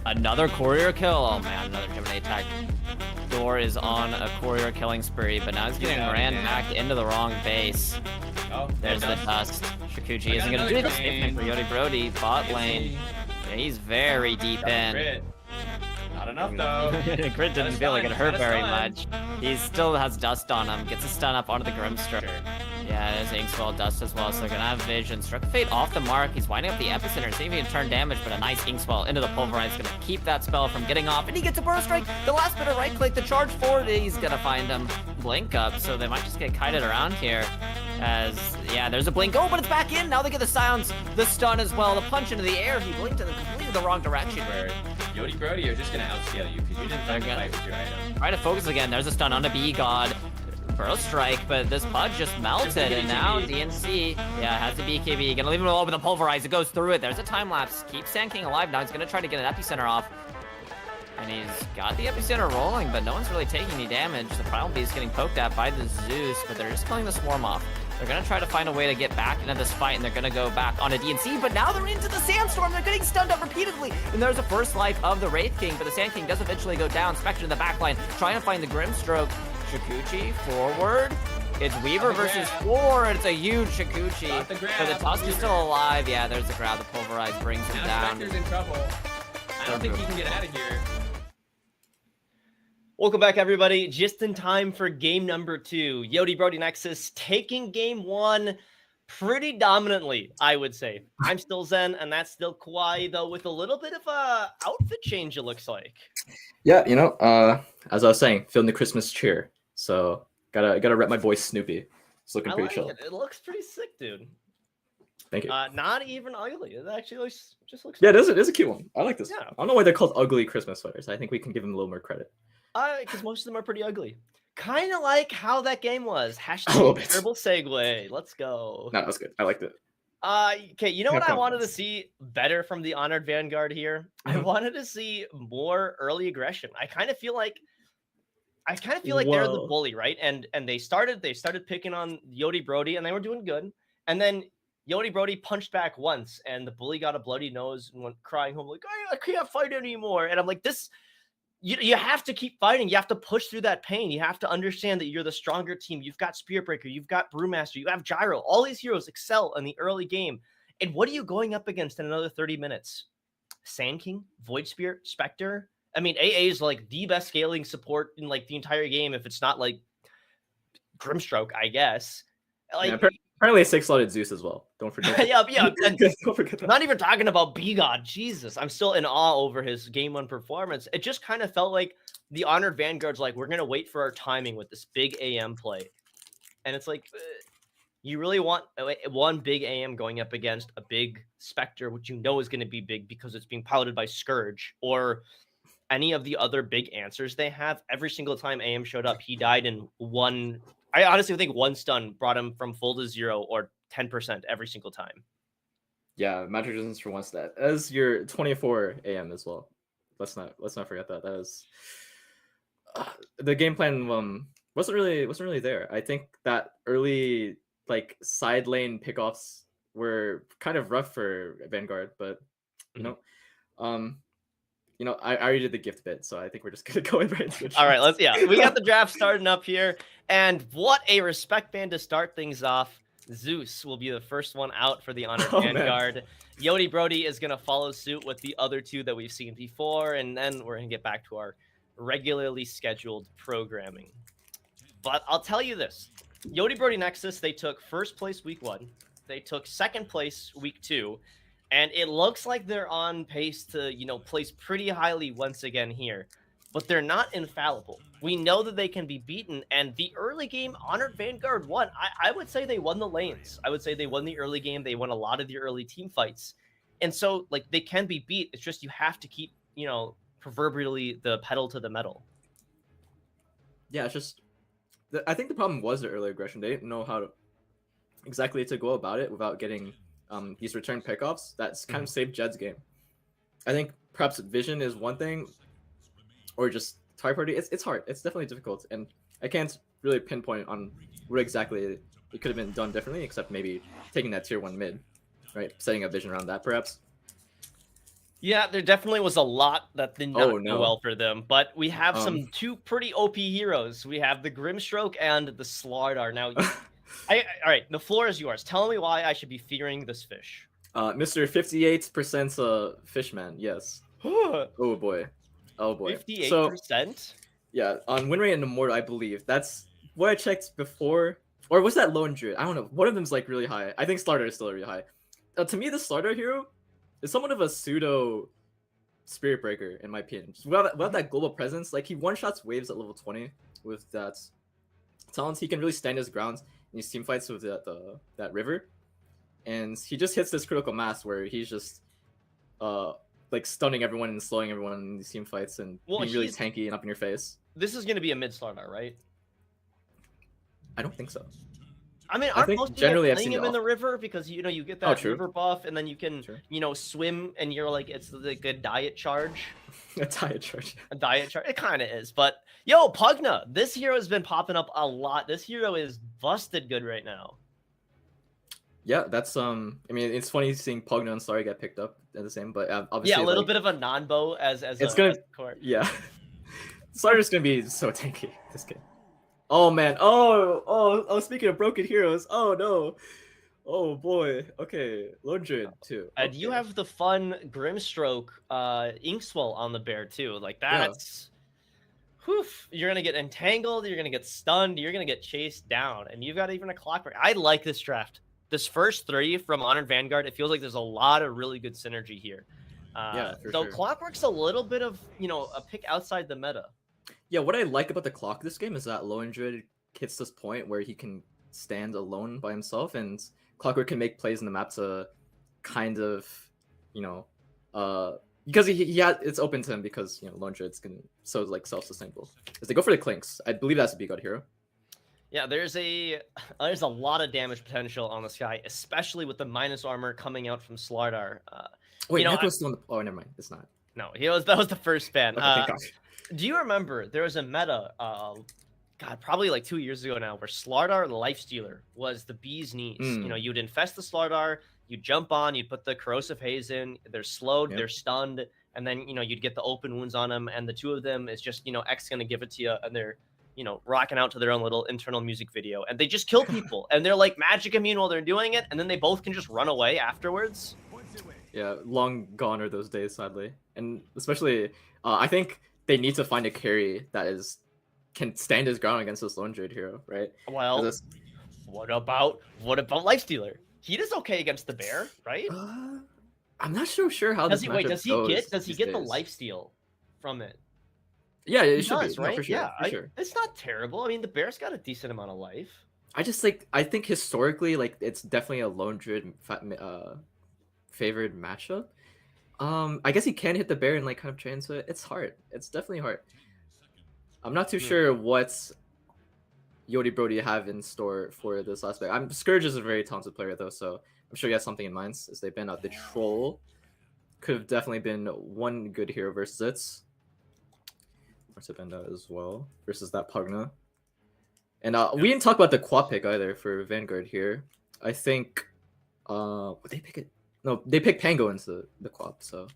E: Another courier kill. Oh man, another Gemini attack. Door is on a courier killing spree, but now he's getting ran back into the wrong base.
F: Oh,
E: there's the dust. Shikuchi isn't gonna do the same thing for Yodi Brody. Bot lane. Yeah, he's very deep in.
F: Crit. Not enough though.
E: Crit didn't feel like it hurt very much. He still has dust on him. Gets a stun up onto the Grimstroke. Yeah, there's Inkswell dust as well, so they're gonna have vision. Struck Fate off the mark. He's winding up the epicenter. See if he can turn damage, but a nice Inkswell into the Pulverize is gonna keep that spell from getting off. And he gets a burst strike. The last bit of right click, the charge forward, he's gonna find him. Blink up, so they might just get kited around here. As, yeah, there's a blink. Oh, but it's back in. Now they get the silence, the stun as well, the punch into the air. He blinked in completely the wrong direction.
F: Where Yodi Brody are just gonna outscale you because you didn't fight with your item.
E: Try to focus again. There's a stun onto B-God. Burst strike, but this Pudge just melted, and now DNC, has the BKB. Gonna leave him alone with the Pulverize. It goes through it. There's a time lapse. Keeps Sand King alive. Now he's gonna try to get an epicenter off. And he's got the epicenter rolling, but no one's really taking any damage. The Primal Beast getting poked at by the Zeus, but they're just killing the Swarm off. They're gonna try to find a way to get back into this fight, and they're gonna go back on a DNC, but now they're into the Sandstorm. They're getting stunned up repeatedly, and there's a first life of the Wraith King, but the Sand King does eventually go down. Spectre in the backline, trying to find the Grimstroke. Shikuchi forward. It's Weaver versus 4. It's a huge Shikuchi. But the Tusk is still alive. Yeah, there's the grab. The Pulverize brings him down.
F: Spectre's in trouble. I don't think he can get out of here.
A: Welcome back, everybody. Just in time for game number 2. Yodi Brody Nexus taking game 1 pretty dominantly, I would say. I'm still Zen, and that's still Kawaii, though, with a little bit of a outfit change, it looks like.
B: Yeah, as I was saying, feeling the Christmas cheer. So gotta rep my boy Snoopy. It's looking pretty chill.
A: It looks pretty sick, dude.
B: Thank you.
A: Not even ugly. It actually just looks.
B: Yeah,
A: nice.
B: it is a cute one. I like this.
A: Yeah.
B: I don't know why they're called ugly Christmas sweaters. I think we can give them a little more credit.
A: Because most of them are pretty ugly. Kind of like how that game was.
B: little
A: Hashtag
B: bit.
A: terrible segue. Let's go.
B: No, that was good. I liked it.
A: Okay, you know
B: Have
A: what I wanted to
B: confidence.
A: see better from the Honored Vanguard here? I
B: Mhm.
A: wanted to see more early aggression. I kind of feel like they're the
B: Whoa.
A: bully, right? And they started picking on Yodi Brody, and they were doing good. And then Yodi Brody punched back once, and the bully got a bloody nose and went crying home like, I can't fight anymore. And I'm like, this. You have to keep fighting. You have to push through that pain. You have to understand that you're the stronger team. You've got Spirit Breaker. You've got Brewmaster. You have Gyro. All these heroes excel in the early game. And what are you going up against in another 30 minutes? Sand King, Void Spirit, Spectre. I mean, AA is like the best scaling support in like the entire game. If it's not like Grimstroke, I guess. Like,
B: Yeah, apparently 6-slotted Zeus as well. Don't forget.
A: yeah. And
B: Don't forget that.
A: not even talking about B-God. Jesus, I'm still in awe over his game 1 performance. It just kind of felt like the Honored Vanguard's like, we're going to wait for our timing with this big AM play. And it's like, you really want one big AM going up against a big Spectre, which you know is going to be big because it's being piloted by Scourge, or any of the other big answers they have. Every single time AM showed up, he died in one. I honestly think one stun brought him from full to 0 or 10% every single time.
B: Yeah, magic resistance for one stat. As your 24 AM as well. Let's not forget that. That was the game plan wasn't really there. I think that early like side lane pickoffs were kind of rough for Vanguard, but you know, I already did the gift bit, so I think we're just gonna go in right into it.
A: All right, we got the draft starting up here, and what a respect band to start things off. Zeus will be the first one out for the Honored Vanguard. Yodi Brody is gonna follow suit with the other two that we've seen before, and then we're gonna get back to our regularly scheduled programming. But I'll tell you this: Yodi Brody Nexus, they took first place week 1, they took second place week 2. And it looks like they're on pace to, place pretty highly once again here. But they're not infallible. We know that they can be beaten. And the early game, Honored Vanguard won. I would say they won the lanes. I would say they won the early game. They won a lot of the early team fights. And so, they can be beat. It's just you have to keep, proverbially the pedal to the metal.
B: Yeah, it's just... I think the problem was the early aggression. They didn't know how exactly to go about it without getting... these return pickoffs. That's kind of saved Jed's game. I think perhaps vision is one thing, or just try party. It's hard. It's definitely difficult, and I can't really pinpoint on what exactly it could have been done differently, except maybe taking that tier 1 mid, right? Setting a vision around that, perhaps.
A: Yeah, there definitely was a lot that did not go well for them, but we have some two pretty OP heroes. We have the Grimstroke and the Slardar. Now, all right, the floor is yours. Tell me why I should be fearing this fish.
B: Mr. 58% fishman, yes. Oh boy.
A: 58%?
B: So, yeah, on win rate and Immortal, I believe. That's what I checked before. Or was that Lone Druid? I don't know. One of them's like really high. I think Slardar is still really high. To me, the Slardar hero is somewhat of a pseudo Spirit Breaker, in my opinion. Without that global presence, like he one-shots waves at level 20 with that talent. He can really stand his ground in these team fights with that river. And he just hits this critical mass where he's just like stunning everyone and slowing everyone in these team fights and being really tanky and up in your face.
A: This is going to be a mid Slardar, right?
B: I don't think so.
A: I mean, aren't most people playing him in the river because you get that river buff, and then you can swim, and you're like it's like a diet charge.
B: A diet charge.
A: A diet charge. It kind of is, but yo, Pugna, this hero has been popping up a lot. This hero is busted good right now.
B: Yeah, that's I mean, it's funny seeing Pugna and Starry get picked up at the same, but obviously
A: yeah, a little bit of a non-bow as
B: it's gonna
A: court.
B: Yeah. Starter's gonna be so tanky this game. Oh man! Oh! Speaking of broken heroes, oh no! Oh boy! Okay, Lone Druid too.
A: And you have the fun Grimstroke, Inkswell on the bear too. Like that's, whew, you're gonna get entangled. You're gonna get stunned. You're gonna get chased down, and you've got even a Clockwork. I like this draft. This first 3 from Honored Vanguard. It feels like there's a lot of really good synergy here. So Clockwork's a little bit of a pick outside the meta.
B: Yeah, what I like about the clock this game is that Lone Druid hits this point where he can stand alone by himself, and Clockwork can make plays in the map to kind of, because he had it's open to him because Lone Druids can like self-sustainable. As they go for the clinks, I believe that's a B God hero.
A: Yeah, there's a lot of damage potential on this guy, especially with the minus armor coming out from Slardar.
B: Wait, Necro's still on the... Oh, never mind. It's not.
A: No, that was the first ban.
B: Okay,
A: do you remember there was a meta, God, probably like 2 years ago now, where Slardar the Lifestealer was the bee's knees. You'd infest the Slardar, you'd jump on, you'd put the corrosive haze in, they're slowed, they're stunned, and then you'd get the open wounds on them, and the two of them is just X gonna give it to you, and they're rocking out to their own little internal music video, and they just kill people, and they're like magic immune while they're doing it, and then they both can just run away afterwards.
B: Yeah, long gone are those days, sadly, and especially I think they need to find a carry that can stand his ground against this Lone Druid hero, right?
A: Well, what about Lifestealer? He does okay against the bear, right?
B: I'm not so sure how does he get
A: the lifesteal from it?
B: Yeah, it
A: he
B: should
A: does,
B: be.
A: Right?
B: No, for sure, for sure.
A: It's not terrible. I mean, the bear's got a decent amount of life.
B: I think historically, it's definitely a Lone Druid favored matchup. I guess he can hit the bear and kind of train into it. It's hard. It's definitely hard. I'm not too sure what Yodi Brody have in store for this aspect. Scourge is a very talented player though, so I'm sure he has something in mind as they ban out the troll. Could have definitely been one good hero versus it. To bend out as well versus that Pugna. And we didn't talk about the quad pick either for Vanguard here. I think they pick it. No, they pick Pango into the quad, so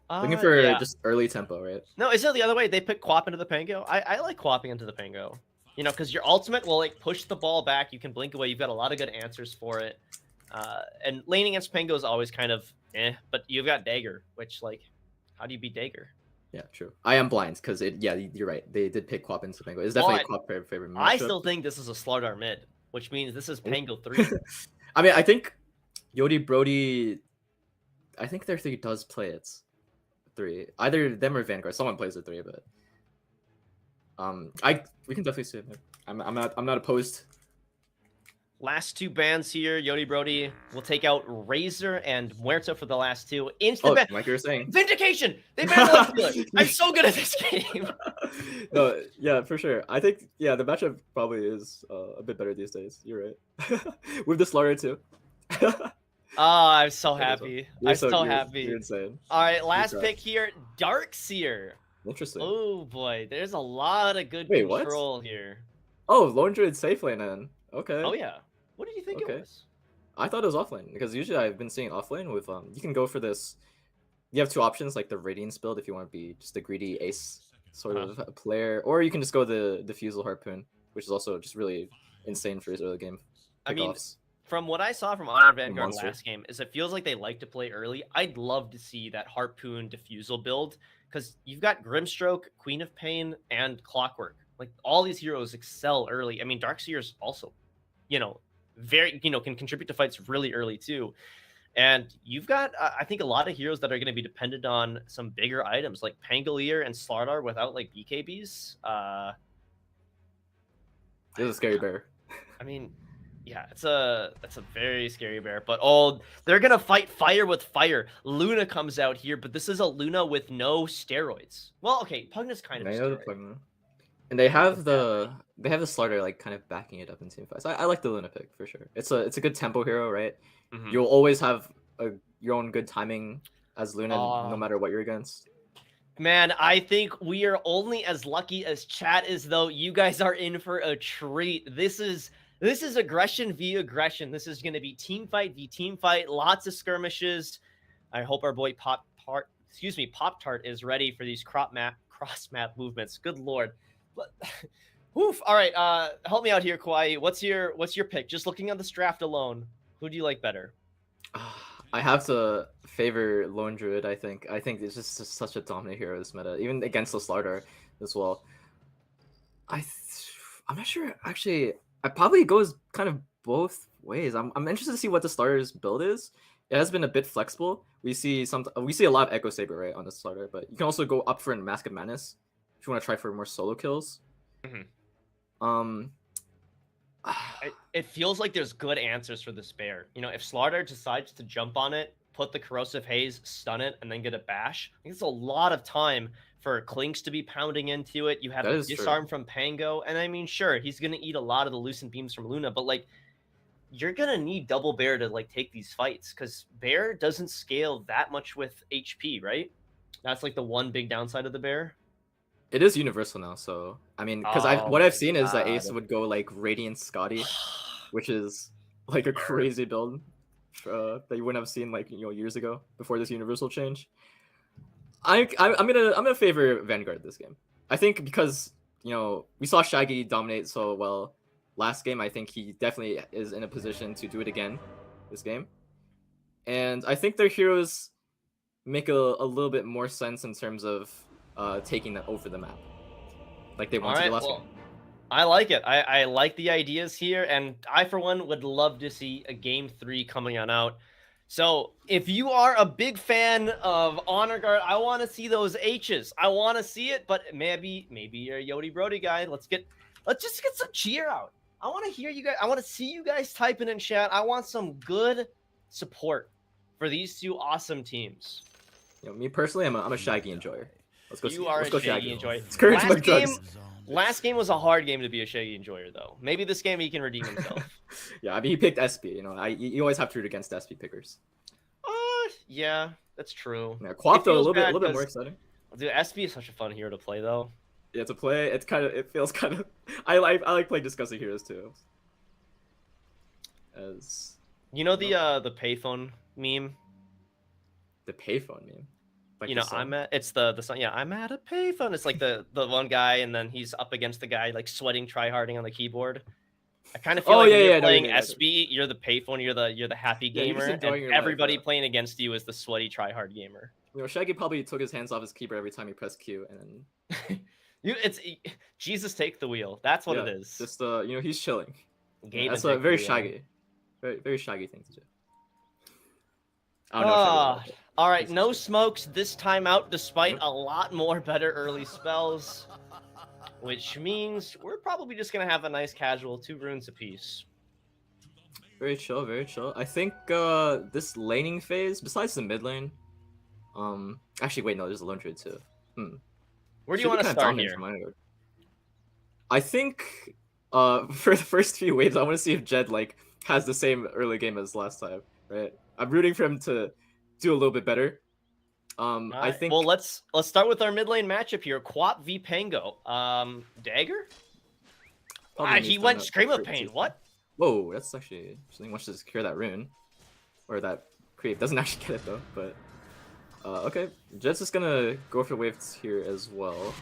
B: looking for just early tempo, right?
A: No, is it the other way? They pick Quap into the Pango. I like Quapping into the Pango. Because your ultimate will push the ball back. You can blink away. You've got a lot of good answers for it. And laning against Pango is always kind of but you've got Dagger, which how do you beat Dagger?
B: Yeah, true. I am blind because you're right. They did pick Quap into Pango. It's definitely a Quap favorite matchup.
A: I still think this is a Slardar mid, which means this is Pango 3.
B: I mean, I think Yodi Brody, I think their 3 does play it. 3. Either them or Vanguard. Someone plays it 3, but we can definitely see it. I'm not opposed.
A: Last 2 bans here. Yodi Brody will take out Razor and Muerto for the last 2. Instant ban.
B: Like you were saying.
A: Vindication! They banned Lifestealer! I'm so good at this game!
B: No, yeah, for sure. I think, the matchup probably is a bit better these days. You're right. With the Slardar too.
A: Oh, I'm so happy. I'm so happy.
B: You're insane.
A: All right, last pick here. Darkseer.
B: Interesting.
A: Oh, boy. There's a lot of good control here.
B: Oh, Lone Druid safe lane then. Okay.
A: Oh, yeah. What did you think it was?
B: I thought it was offlane because usually I've been seeing offlane with you can go for this. You have 2 options like the Radiance build if you want to be just a greedy ace sort of player, or you can just go the Diffusal Harpoon, which is also just really insane for his early game pickoffs.
A: I mean, from what I saw from Honor Vanguard last game, is it feels like they like to play early. I'd love to see that Harpoon Diffusal build because you've got Grimstroke, Queen of Pain, and Clockwork. All these heroes excel early. I mean, Darkseer's also, very can contribute to fights really early too, and you've got I think a lot of heroes that are going to be dependent on some bigger items like Pangolier and Slardar without BKBs.
B: It's a scary bear.
A: I mean, yeah, that's a very scary bear. But they're gonna fight fire with fire. Luna comes out here, but this is a Luna with no steroids. Well, okay, Pugna's kind of.
B: And they have the Slardar kind of backing it up in team fights. I like the Luna pick for sure. It's a good tempo hero, right? Mm-hmm. You'll always have your own good timing as Luna, no matter what you're against.
A: Man, I think we are only as lucky as chat is, though. You guys are in for a treat. This is aggression v aggression. This is going to be team fight v team fight. Lots of skirmishes. I hope our boy Pop Tart is ready for these cross map movements. Good lord. Woof. All right, help me out here, Kwai. What's your pick? Just looking at this draft alone, who do you like better?
B: I have to favor Lone Druid. I think it's just such a dominant hero this meta, even against the Slardar as well. I'm not sure. Actually, it probably goes kind of both ways. I'm interested to see what the Starter's build is. It has been a bit flexible. We see a lot of Echo Saber right on the Slardar, but you can also go up for a Mask of Madness if you want to try for more solo kills. Mm-hmm.
A: It feels like there's good answers for this bear. You know, if Slardar decides to jump on it, put the corrosive haze, stun it, and then get a bash, I think it's a lot of time for Clinks to be pounding into it. You have a disarm from Pango, and I mean, sure, he's gonna eat a lot of the loosened beams from Luna, but like, you're gonna need double bear to like take these fights because bear doesn't scale that much with HP, right? That's like the one big downside of the bear.
B: It is universal now, so I mean, because what I've seen is that Ace would go like Radiant Scotty, which is like a crazy build that you wouldn't have seen like years ago before this universal change. I'm gonna favor Vanguard this game. I think because we saw Shaggy dominate so well last game. I think he definitely is in a position to do it again this game, and I think their heroes make a little bit more sense in terms of taking that over the map, like they wanted last game.
A: I like it. I like the ideas here, and I, for one, would love to see a Game 3 coming on out. So if you are a big fan of Honor Guard, I want to see those H's. I want to see it, but maybe you're a Yodi Brody guy. Let's just get some cheer out. I want to hear you guys. I want to see you guys typing in chat. I want some good support for these two awesome teams.
B: Me personally, I'm a Shaggy enjoyer. Let's go.
A: Let's go Shaggy enjoyer. Last game was a hard game to be a Shaggy enjoyer, though. Maybe this game he can redeem himself.
B: Yeah, I mean he picked SP. You always have to root against SP pickers.
A: Yeah, that's true.
B: Yeah, Quap though a little bit more exciting.
A: Dude, SP is such a fun hero to play, though.
B: Yeah, to play, it feels kind of. I like playing discussing heroes too. As
A: the payphone meme.
B: The payphone meme. Like
A: it's the song. Yeah, I'm at a payphone. It's like the one guy, and then he's up against the guy like sweating, tryharding on the keyboard. I kind of feel like when you're playing SB, you're the payphone, you're the happy gamer, and everybody playing against you is the sweaty tryhard gamer.
B: Shaggy probably took his hands off his keyboard every time he pressed Q, and then
A: it's Jesus take the wheel. That's what it is.
B: Just he's chilling. That's a very Shaggy, very Shaggy thing to do. I don't know.
A: All right, no smokes this time out, despite a lot more better early spells, which means we're probably just gonna have a nice casual 2 runes apiece.
B: Very chill, very chill. I think this laning phase, besides the mid lane, actually wait, no, there's a lone trade too.
A: Where do you want to start here?
B: I think for the first few waves, I want to see if Jed has the same early game as last time, right? I'm rooting for him to do a little bit better. I think.
A: Well, let's start with our mid lane matchup here. Quap v Pango. Dagger. He went Scream of Pain. What?
B: Whoa, that's actually something. Wants to secure that rune, or that creep doesn't actually get it though. But okay, Jed's just gonna go for waves here as well.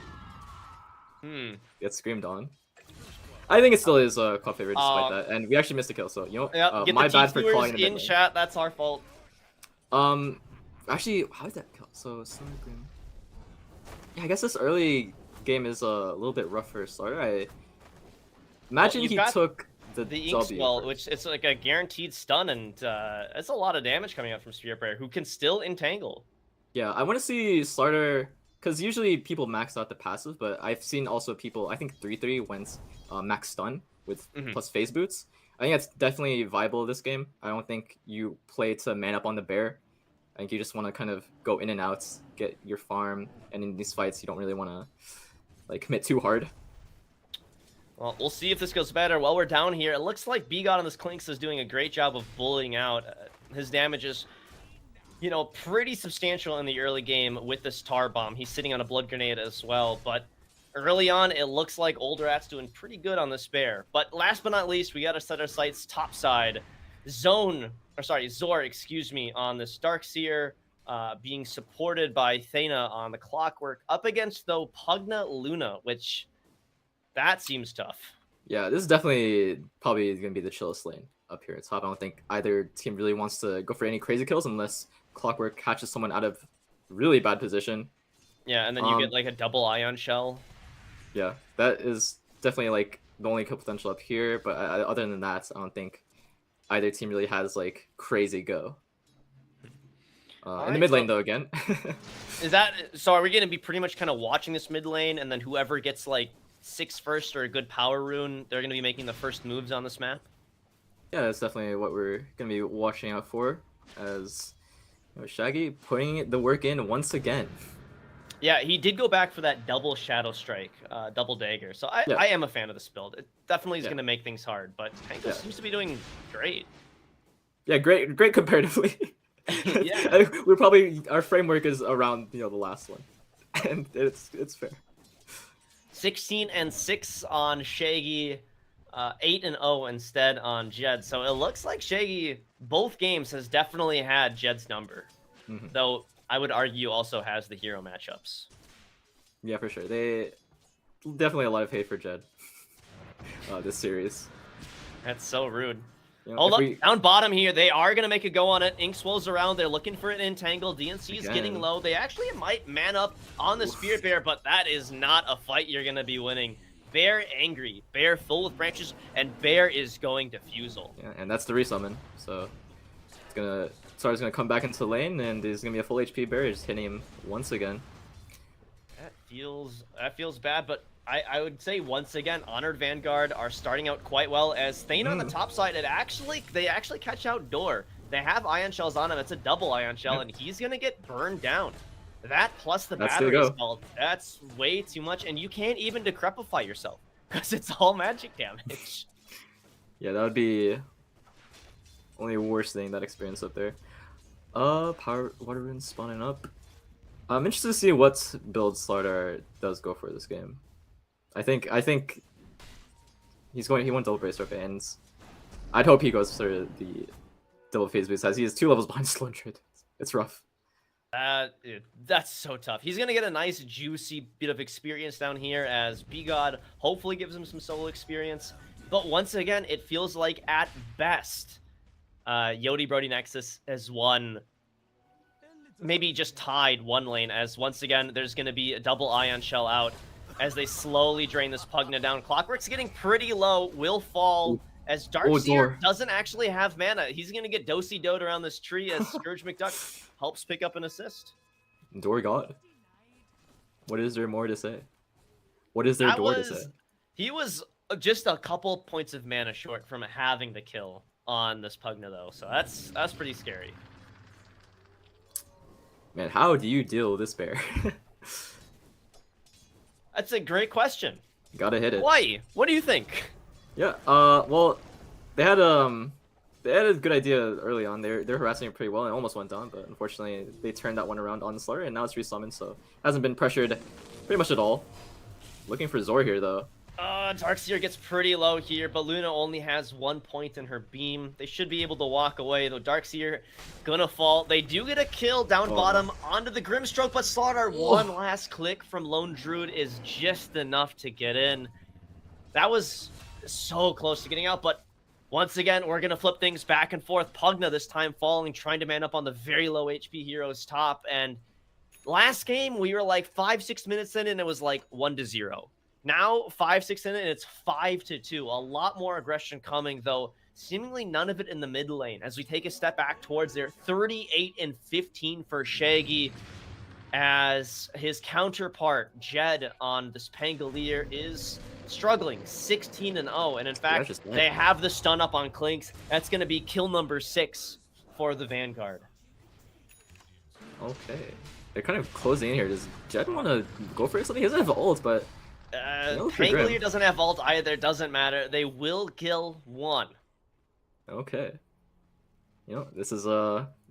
B: Get screamed on. I think it still is Quap favorite despite that, and we actually missed a kill. So my bad for calling it
A: in chat. That's our fault.
B: Actually, how did that kill? So yeah, I guess this early game is a little bit rough for Starter. I imagine he took the
A: Inkswell, which it's like a guaranteed stun, and it's a lot of damage coming out from Spirit Bearer, who can still entangle.
B: Yeah, I want to see Starter, because usually people max out the passive, but I've seen also people, I think 3-3 went max stun with plus phase boots. I think that's definitely viable this game. I don't think you play to man up on the bear. I think you just want to kind of go in and out, get your farm, and in these fights you don't really want to commit too hard.
A: Well, we'll see if this goes better. While we're down here, it looks like B-God on this Clinks is doing a great job of bullying out. His damage is, pretty substantial in the early game with this tar bomb. He's sitting on a blood grenade as well, but early on, it looks like Old Rat's doing pretty good on this bear. But last but not least, we got to set our sights topside. Zor, on this Darkseer, being supported by Thena on the Clockwork, up against, though, Pugna Luna, which, that seems tough.
B: Yeah, this is definitely probably going to be the chillest lane up here at top. I don't think either team really wants to go for any crazy kills unless Clockwork catches someone out of really bad position.
A: Yeah, and then you get a double ion shell.
B: Yeah, that is definitely the only kill potential up here, but other than that, I don't think either team really has crazy go. In the mid lane though, again.
A: So are we going to be pretty much kind of watching this mid lane, and then whoever gets 6 first or a good power rune, they're going to be making the first moves on this map.
B: Yeah, that's definitely what we're gonna be watching out for, as you know, Shaggy putting the work in once again.
A: Yeah, he did go back for that double Shadow Strike, double dagger. So I,
B: Yeah.
A: I am a fan of this build. It definitely is
B: Yeah.
A: going to make things hard, but Tango
B: Yeah.
A: seems to be doing great.
B: Yeah, great comparatively.
A: Yeah.
B: We're probably, our framework is around, you know, the last one, and it's fair.
A: 16-6 on Shaggy, 8-0 instead on Jed. So it looks like Shaggy, both games, has definitely had Jed's number. Though I would argue also has the hero matchups.
B: Yeah, for sure. They definitely a lot of hate for Jed this series.
A: That's so rude.
B: You know,
A: Hold
B: if
A: up,
B: we-
A: down bottom here. They are going to make a go on it. Ink swirls around. They're looking for an entangle. DNC is getting
B: Again.
A: low. They actually might man up on the Spirit Bear, but that is not a fight you're going to be winning. Bear angry. Bear full with branches, and Bear is going to Fusel.
B: Yeah, and that's the resummon. So it's gonna Sar's gonna come back into the lane, and there's gonna be a full HP Bear just hitting him once again.
A: That feels bad, but I would say once again, Honored Vanguard are starting out quite well. As Thane on the top side, they actually catch out Door. They have Ion Shells on him. It's a double Ion Shell, and he's gonna get burned down. That plus the
B: That's the
A: battery
B: go.
A: spell, that's way too much, and you can't even decrepify yourself because it's all magic damage.
B: Yeah, that would be only worst thing, that experience up there. Power water rune spawning up. I'm interested to see what build Slardar does go for this game. I think he went double brace right, and I'd hope he goes for the double phase boost as he is 2 levels behind Slundred. It's rough.
A: That's so tough. He's gonna get a nice juicy bit of experience down here as B-God hopefully gives him some solo experience. But once again, it feels like at best, Yodi Brody Nexus has won, maybe just tied one lane, as once again there's gonna be a double Ion Shell out as they slowly drain this Pugna down. Clockwork's getting pretty low, will fall. As Darkseer doesn't actually have mana. He's going to get do-si-doed around this tree as Scourge McDuck helps pick up an assist.
B: Door God. What is there more to say? What is there door to say?
A: He was just a couple points of mana short from having the kill on this Pugna, though. So that's pretty scary.
B: Man, how do you deal with this bear?
A: That's a great question.
B: Gotta hit it.
A: Why? What do you think?
B: Yeah, well, they had a good idea early on. They're harassing it pretty well and it almost went down, but unfortunately they turned that one around on Slaughter and now it's resummoned, so hasn't been pressured pretty much at all. Looking for Zor here though.
A: Darkseer gets pretty low here, but Luna only has 1 point in her beam. They should be able to walk away, though Darkseer gonna fall. They do get a kill down bottom onto the Grimstroke, but Slaughter, one last click from Lone Druid is just enough to get in. That was so close to getting out, but once again, we're gonna flip things back and forth. Pugna this time falling, trying to man up on the very low HP hero's top, and last game we were like 5-6 minutes in and it was like 1-0. Now 5-6 in and it's 5-2. A lot more aggression coming, though seemingly none of it in the mid lane as we take a step back towards their 38-15 for Shaggy, as his counterpart Jed on this Pangolier is struggling 16-0, and in fact they have the stun up on Clinks. That's going to be kill number 6 for the Vanguard.
B: Okay, they're kind of closing in here. Does Jed want to go for something? He doesn't have ult, but
A: Pangolier doesn't have ult either. Doesn't matter. They will kill one.
B: Okay, you know, this is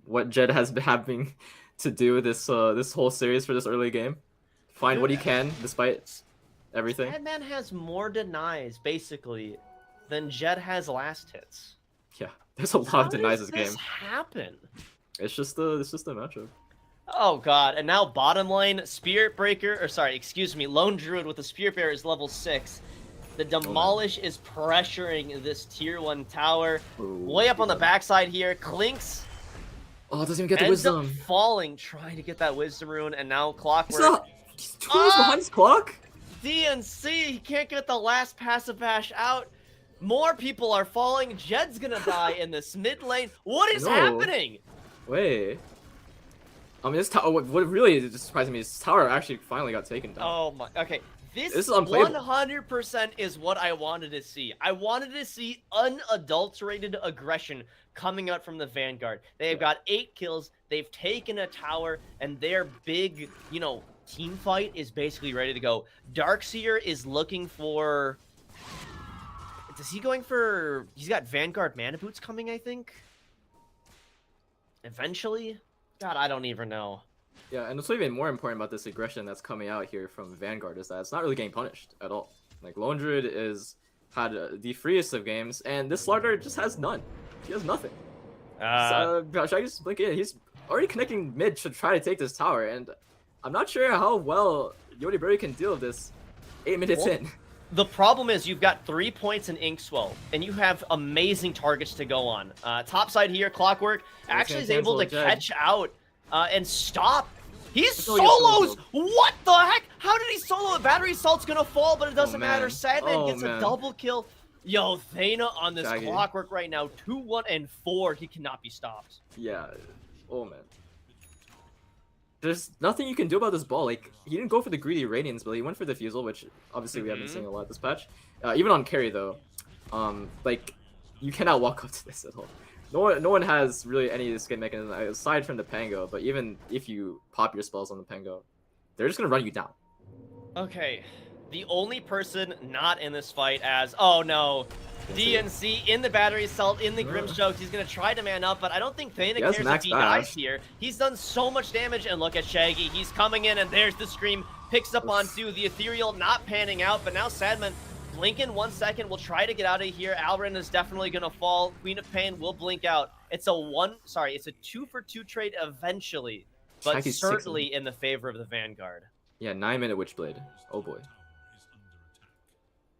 B: what Jed has been having to do this this whole series for this early game. Find what he can despite everything.
A: Madman has more denies basically than Jed has last hits.
B: Yeah, there's a lot of denies this game.
A: How does this happen?
B: It's just the matchup.
A: Oh god, and now bottom lane, Spirit Breaker, or sorry, excuse me, Lone Druid with the Spirit Bear is level 6. The Demolish is pressuring this tier 1 tower. Way up on the backside here, Clinks
B: doesn't even get the
A: ends
B: wisdom.
A: up falling, trying to get that wisdom rune, and now Clockwork.
B: He's 2 years behind his clock?
A: DNC, he can't get the last passive bash out. More people are falling. Jed's gonna die in this mid lane. What is happening?
B: Wait. I mean, this tower. What really is surprising me is this tower actually finally got taken down.
A: Oh my. Okay, This
B: is unplayable.
A: 100% is what I wanted to see. I wanted to see unadulterated aggression coming out from the Vanguard. They've got 8 kills, they've taken a tower, and their big, you know, team fight is basically ready to go. Darkseer is looking for... Is he going for... He's got Vanguard Mana Boots coming, I think? Eventually? God, I don't even know.
B: Yeah, and what's even more important about this aggression that's coming out here from Vanguard is that it's not really getting punished at all. Like, Lone Druid had the freest of games, and this Slardar just has none. He has nothing. Should I just blink in? He's already connecting mid to try to take this tower, and I'm not sure how well Yodiberry can deal with this 8 minutes in.
A: The problem is you've got 3 points in Inkswell, and you have amazing targets to go on. Top side here, Clockwork actually is able to catch out and stop. He solos! What the heck? How did he solo? The battery assault's gonna fall, but it doesn't matter. Sadman gets a double kill. Yo, Thana on this Clockwork right now. 2-1 and 4. He cannot be stopped.
B: Yeah. Oh, man. There's nothing you can do about this ball. Like, he didn't go for the greedy Radiance, but he went for the Fusel, which obviously we have been seeing a lot this patch. Even on carry, though, like, you cannot walk up to this at all. No one has really any escape mechanism aside from the Pango, but even if you pop your spells on the Pango, they're just gonna run you down.
A: Okay, the only person not in this fight as, oh no, DNC in the battery assault, in the Grimstroke. He's gonna try to man up, but I don't think Thana cares if he dies here. He's done so much damage, and look at Shaggy. He's coming in, and there's the Scream. Picks up on 2. The Ethereal not panning out, but now Sadman blink in 1 second. We'll try to get out of here. Alrin is definitely gonna fall. Queen of Pain will blink out. It's a 2-for-2 trade eventually, but
B: Shaggy's
A: certainly in the favor of the Vanguard.
B: Yeah, 9-minute Witchblade. Oh boy.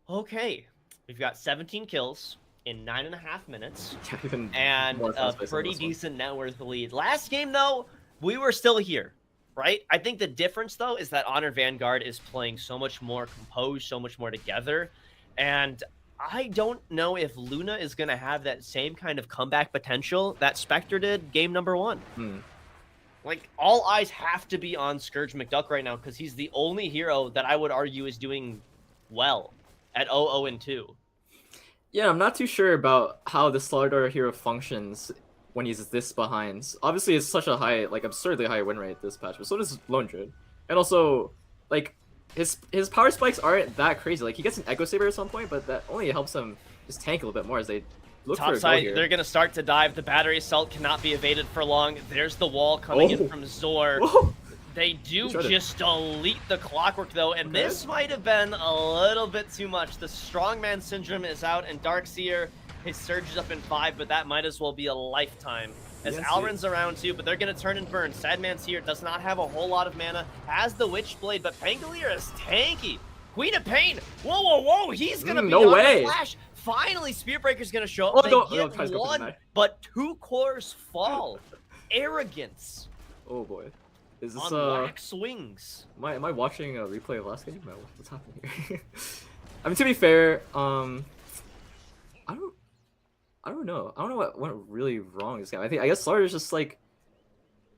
A: Okay, we've got 17 kills in 9.5 minutes,
B: Yeah, even
A: and
B: more
A: a
B: fast-paced
A: pretty
B: than this one.
A: decent net worth lead. Last game, though, we were still here, right? I think the difference, though, is that Honor Vanguard is playing so much more composed, so much more together, and I don't know if Luna is going to have that same kind of comeback potential that Spectre did game number 1. Like, all eyes have to be on Scourge McDuck right now, because he's the only hero that I would argue is doing well at 0-0-2.
B: Yeah, I'm not too sure about how the Slardar hero functions when he's this behind. Obviously, it's such a high, like, absurdly high win rate this patch, but so does Lone Druid. And also, like, his power spikes aren't that crazy. Like, he gets an Echo Saber at some point, but that only helps him just tank a little bit more as they look for a
A: Top side,
B: here.
A: they're going to start to dive. The battery assault cannot be evaded for long. There's the wall coming in from Zor.
B: Whoa.
A: They do just delete the Clockwork, though, and this might have been a little bit too much. The Strongman Syndrome is out, and Darkseer, his surge is up in 5, but that might as well be a lifetime. As Alrin's around, too, but they're going to turn and burn. Sadman's here, does not have a whole lot of mana, has the Witchblade, but Pangolier is tanky. Queen of Pain, whoa, he's going to be on the flash. Finally, Spearbreaker's going to show up. They get 1, but 2 cores fall. Arrogance.
B: Oh, boy. Is this
A: on wax wings?
B: Am I watching a replay of last game? No, what's happening here? I mean, to be fair, I don't know. I don't know what went really wrong this game. I guess Slardar's just like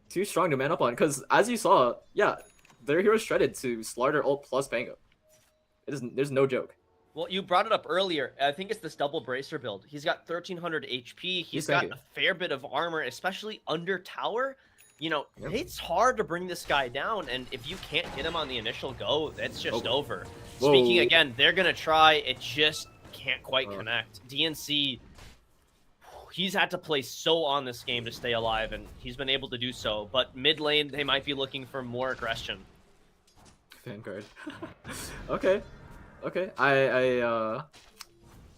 B: too strong to man up on. Because as you saw, yeah, their hero shredded to Slardar ult plus Pango. There's no joke.
A: Well, you brought it up earlier. I think it's this double bracer build. He's got 1300 HP. He's got a fair bit of armor, especially under tower. You know, it's hard to bring this guy down, and if you can't get him on the initial go, that's just over. Speaking again, they're going to try. It just can't quite connect. DNC, he's had to play so on this game to stay alive, and he's been able to do so. But mid lane, they might be looking for more aggression.
B: Vanguard. Okay. I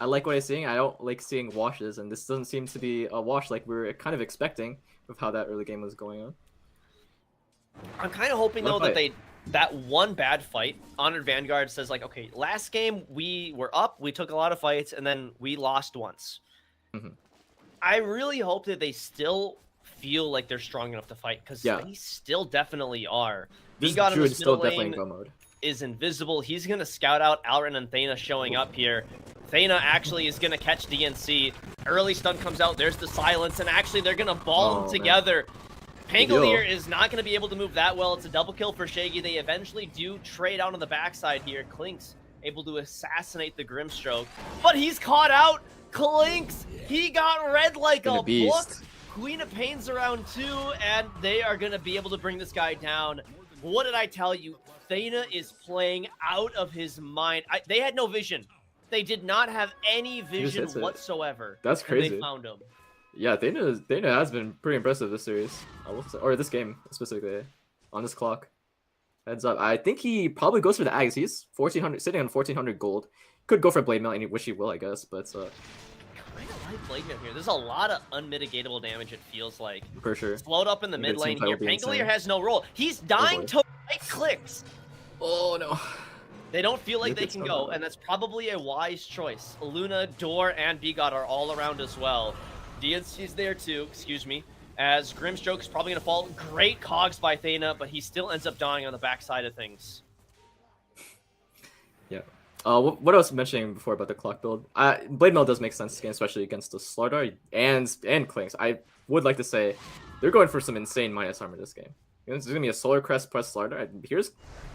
B: like what I'm seeing. I don't like seeing washes, and this doesn't seem to be a wash like we were kind of expecting with how that early game was going on.
A: I'm kind of hoping, though, that one bad fight, Honored Vanguard says, like, okay, last game we were up, we took a lot of fights, and then we lost once. I really hope that they still feel like they're strong enough to fight, because they still definitely are.
B: This
A: He got in
B: Druid
A: this
B: still
A: middle
B: definitely
A: lane,
B: in go mode.
A: is invisible. He's going to scout out Alrin and Thana showing up here. Thana actually is going to catch DNC. Early stun comes out. There's the silence, and actually they're going to ball them together. Pangolier is not going to be able to move that well. It's a double kill for Shaggy. They eventually do trade out on the backside here. Clinks able to assassinate the Grimstroke, but he's caught out. Clinks, he got red like a book. Queen of Pain's around too, and they are going to be able to bring this guy down. What did I tell you? Thana is playing out of his mind. They had no vision. They did not have any vision whatsoever.
B: That's crazy.
A: They found him.
B: Yeah, Thana has been pretty impressive this series, I will say, or this game specifically, on this clock. Heads up, I think he probably goes for the Ags. He's 1400, sitting on 1400 gold. Could go for Blade Mail, which he will, I guess, but
A: kind of like Blade Mail here. There's a lot of unmitigatable damage, it feels like.
B: For sure.
A: Slowed up in the mid lane here. Pangolier has no role. He's dying to right clicks.
B: Oh no.
A: They don't feel like they can go, and that's probably a wise choice. Luna, Door, and Bigod are all around as well. DNC's there too, excuse me, as Grimstroke is probably going to fall. Great cogs by Thana, but he still ends up dying on the backside of things.
B: Yeah. What I was mentioning before about the clock build, Blade Mail does make sense this game, especially against the Slardar and Clinks. I would like to say they're going for some insane minus armor this game. There's going to be a Solar Crest plus Slardar. Here's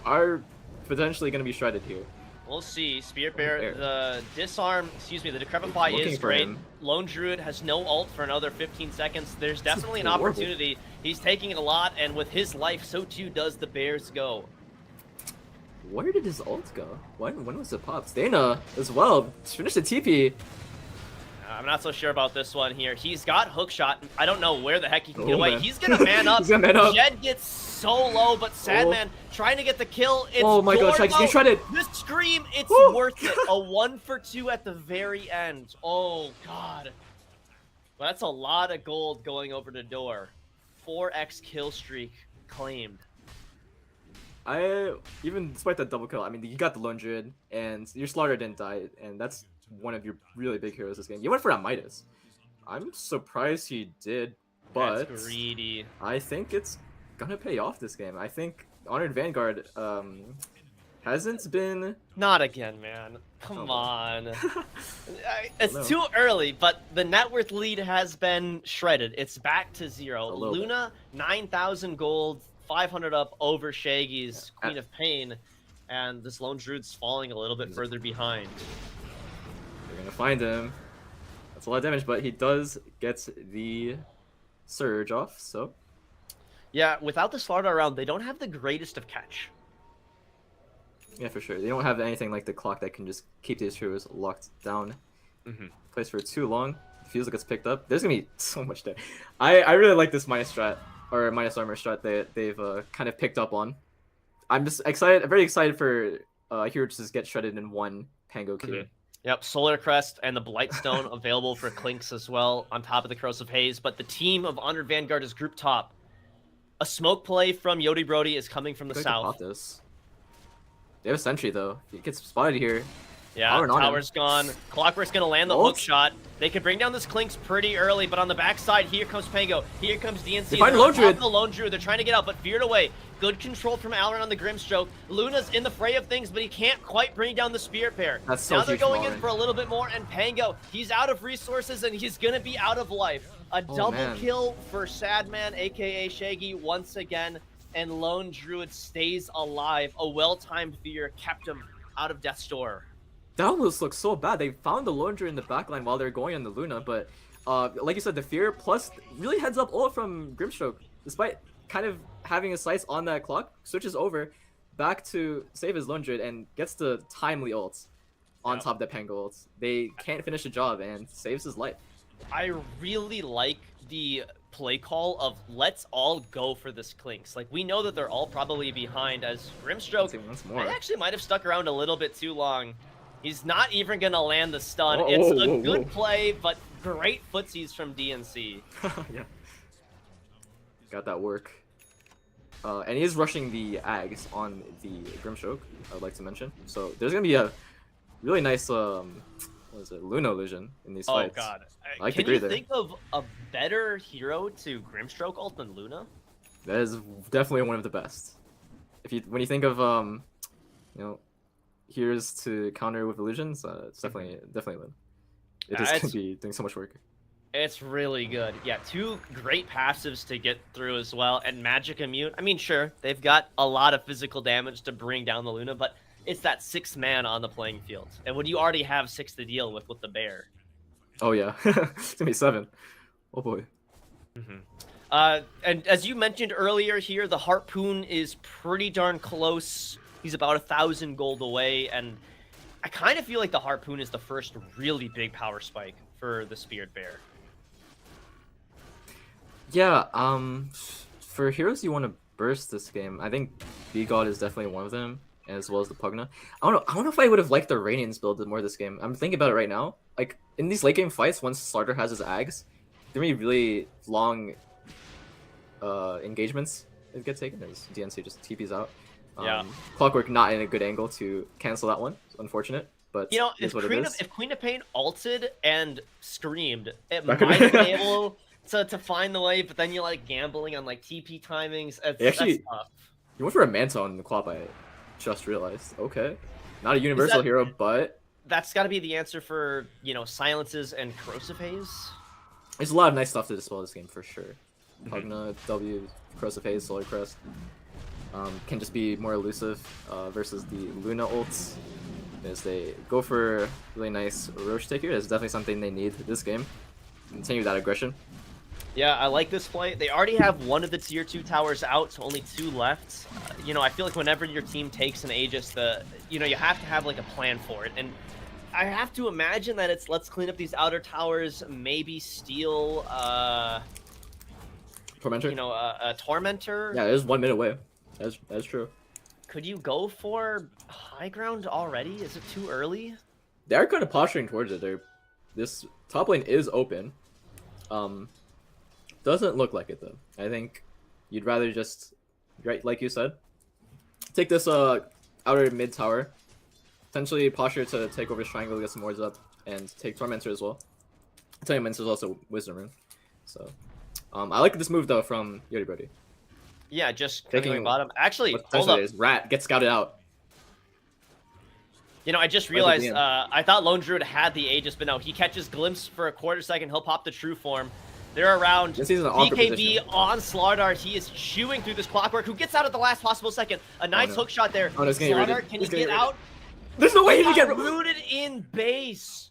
B: are potentially going to be shredded here.
A: We'll see. Spirit Bear, the Decrepify is great. Lone Druid has no ult for another 15 seconds. There's definitely an opportunity. He's taking it a lot, and with his life, so too does the Bears go.
B: Where did his ult go? When was it popped? Dana as well. Finished the TP.
A: I'm not so sure about this one here. He's got hookshot. I don't know where the heck he can get away. He's gonna man up. Jed gets so low, but Sadman trying to get the kill. It's
B: oh my god, he's shredded.
A: This scream, it's worth it. A 1 for 2 at the very end. Oh god. Well, that's a lot of gold going over to Door. 4x kill streak claimed.
B: Even despite that double kill, I mean, you got the Lone Druid, and your Slaughter didn't die, and that's one of your really big heroes this game. You went for that Midas. I'm surprised he did, but
A: that's greedy.
B: I think it's gonna pay off this game. I think Honored Vanguard hasn't been...
A: Not again, man. Come on. It's too early, but the net worth lead has been shredded. It's back to 0. Luna, 9,000 gold, 500 up over Shaggy's Queen of Pain, and this Lone Druid's falling a little bit further behind.
B: They're gonna find him. That's a lot of damage, but he does get the surge off, so...
A: Yeah, without the Slardar around, they don't have the greatest of catch.
B: Yeah, for sure. They don't have anything like the clock that can just keep these heroes locked down. Plays for too long. Feels like it's picked up. There's gonna be so much there. I really like this minus strat, or minus armor strat that they've kind of picked up on. I'm just excited, very excited for hero to just get shredded in one Pango Q.
A: Yep, Solar Crest and the Blightstone available for Clinks as well, on top of the Corrosive Haze. But the team of Honored Vanguard is group top. A smoke play from Yodi Brody is coming from the south.
B: They have a sentry though. He gets spotted here.
A: Yeah, tower's gone. Clockwork's gonna land the hook shot. They could bring down this Clinks pretty early, but on the backside, here comes Pango. Here comes DNC.
B: They find Lone Druid.
A: The Lone Druid. They're trying to get out, but feared away. Good control from Alron on the Grimstroke. Luna's in the fray of things, but he can't quite bring down the Spirit Bear.
B: That's so
A: now they're going in for a little bit more, and Pango, he's out of resources, and he's gonna be out of life. A double kill for Sadman, aka Shaggy, once again, and Lone Druid stays alive. A well-timed fear kept him out of death's door.
B: That almost looks so bad. They found the Lone Druid in the backline while they're going on the Luna, but like you said, the fear plus really heads up ult from Grimstroke, despite kind of having his sights on that clock, switches over back to save his Lone Druid and gets the timely ults on top of the Pango ults. They can't finish the job and saves his life.
A: I really like the play call of let's all go for this Clinks. Like, we know that they're all probably behind, as Grimstroke actually might have stuck around a little bit too long. He's not even going to land the stun. It's a good play, but great footsies from DNC.
B: Yeah. Got that work. And he is rushing the Ags on the Grimstroke, I would like to mention. So there's going to be a really nice, what is it, Luna illusion in these fights.
A: Oh god.
B: I
A: Can you think of a better hero to Grimstroke ult than Luna?
B: That is definitely one of the best. When you think of you know, heroes to counter with illusions, it's definitely Luna. It is going to be doing so much work.
A: It's really good. Yeah, 2 great passives to get through as well. And Magic Immune, I mean, sure, they've got a lot of physical damage to bring down the Luna, but it's that 6th man on the playing field. And when you already have 6 to deal with the bear.
B: Oh yeah, it's gonna be 7. Oh boy.
A: And as you mentioned earlier here, the Harpoon is pretty darn close. He's about 1,000 gold away, and I kind of feel like the Harpoon is the first really big power spike for the Spirit Bear.
B: Yeah, for heroes you want to burst this game, I think B-God is definitely one of them, as well as the Pugna. I don't know if I would have liked the Radiance build more this game. I'm thinking about it right now. Like, in these late game fights, once Starter has his Ags, there may be really long engagements that get taken as DNC just TPs out.
A: Yeah.
B: Clockwork not in a good angle to cancel that one. It's unfortunate, but
A: you know,
B: if
A: Queen of Pain ulted and screamed, it
B: That
A: might
B: could
A: be
B: be-
A: able to find the way, but then you're like gambling on like TP timings. It's,
B: Actually-
A: that's tough.
B: You went for a Manta on the Quap, I just realized. Okay. Not a universal hero, but
A: That's got to be the answer for, you know, silences and corrosive haze.
B: there's a lot of nice stuff to dispel this game for sure. Pugna, W, Corrosive Haze, Solar Crest. Can just be more elusive versus the Luna ults. As they go for really nice Roche take here. It's definitely something they need this game. Continue that aggression.
A: Yeah, I like this play. They already have one of the tier 2 towers out, so only 2 left. You know, I feel like whenever your team takes an Aegis, you have to have like a plan for it. And I have to imagine that it's let's clean up these outer towers, maybe steal,
B: Tormentor?
A: you know, a Tormentor.
B: Yeah, it is 1 minute away. That's true.
A: Could you go for high ground already? Is it too early?
B: They are kind of posturing towards it. This top lane is open. Doesn't look like it though. I think you'd rather just, right, like you said, take this outer mid tower, potentially posture to take over this triangle, get some wards up, and take Tormentor as well. Tormentor is also Wisdom Rune. So, I like this move though from Yodi Brody.
A: Yeah, just
B: Taking
A: taking bottom. Actually,
B: What
A: hold
B: potentially
A: up.
B: is Rat gets scouted out.
A: You know, I just
B: Right at the
A: realized,
B: end.
A: I thought Lone Druid had the Aegis, but no, he catches Glimpse for a quarter second, he'll pop the True Form. They're around.
B: This is an awkward
A: BKB
B: position.
A: on Slardar, he is chewing through this Clockwork, who gets out at the last possible second. A nice
B: no.
A: hook shot there.
B: Oh, no, it's getting
A: Slardar,
B: rooted.
A: can he
B: It's getting
A: get
B: rooted.
A: out?
B: There's no way he can
A: Got
B: get
A: rooted in base.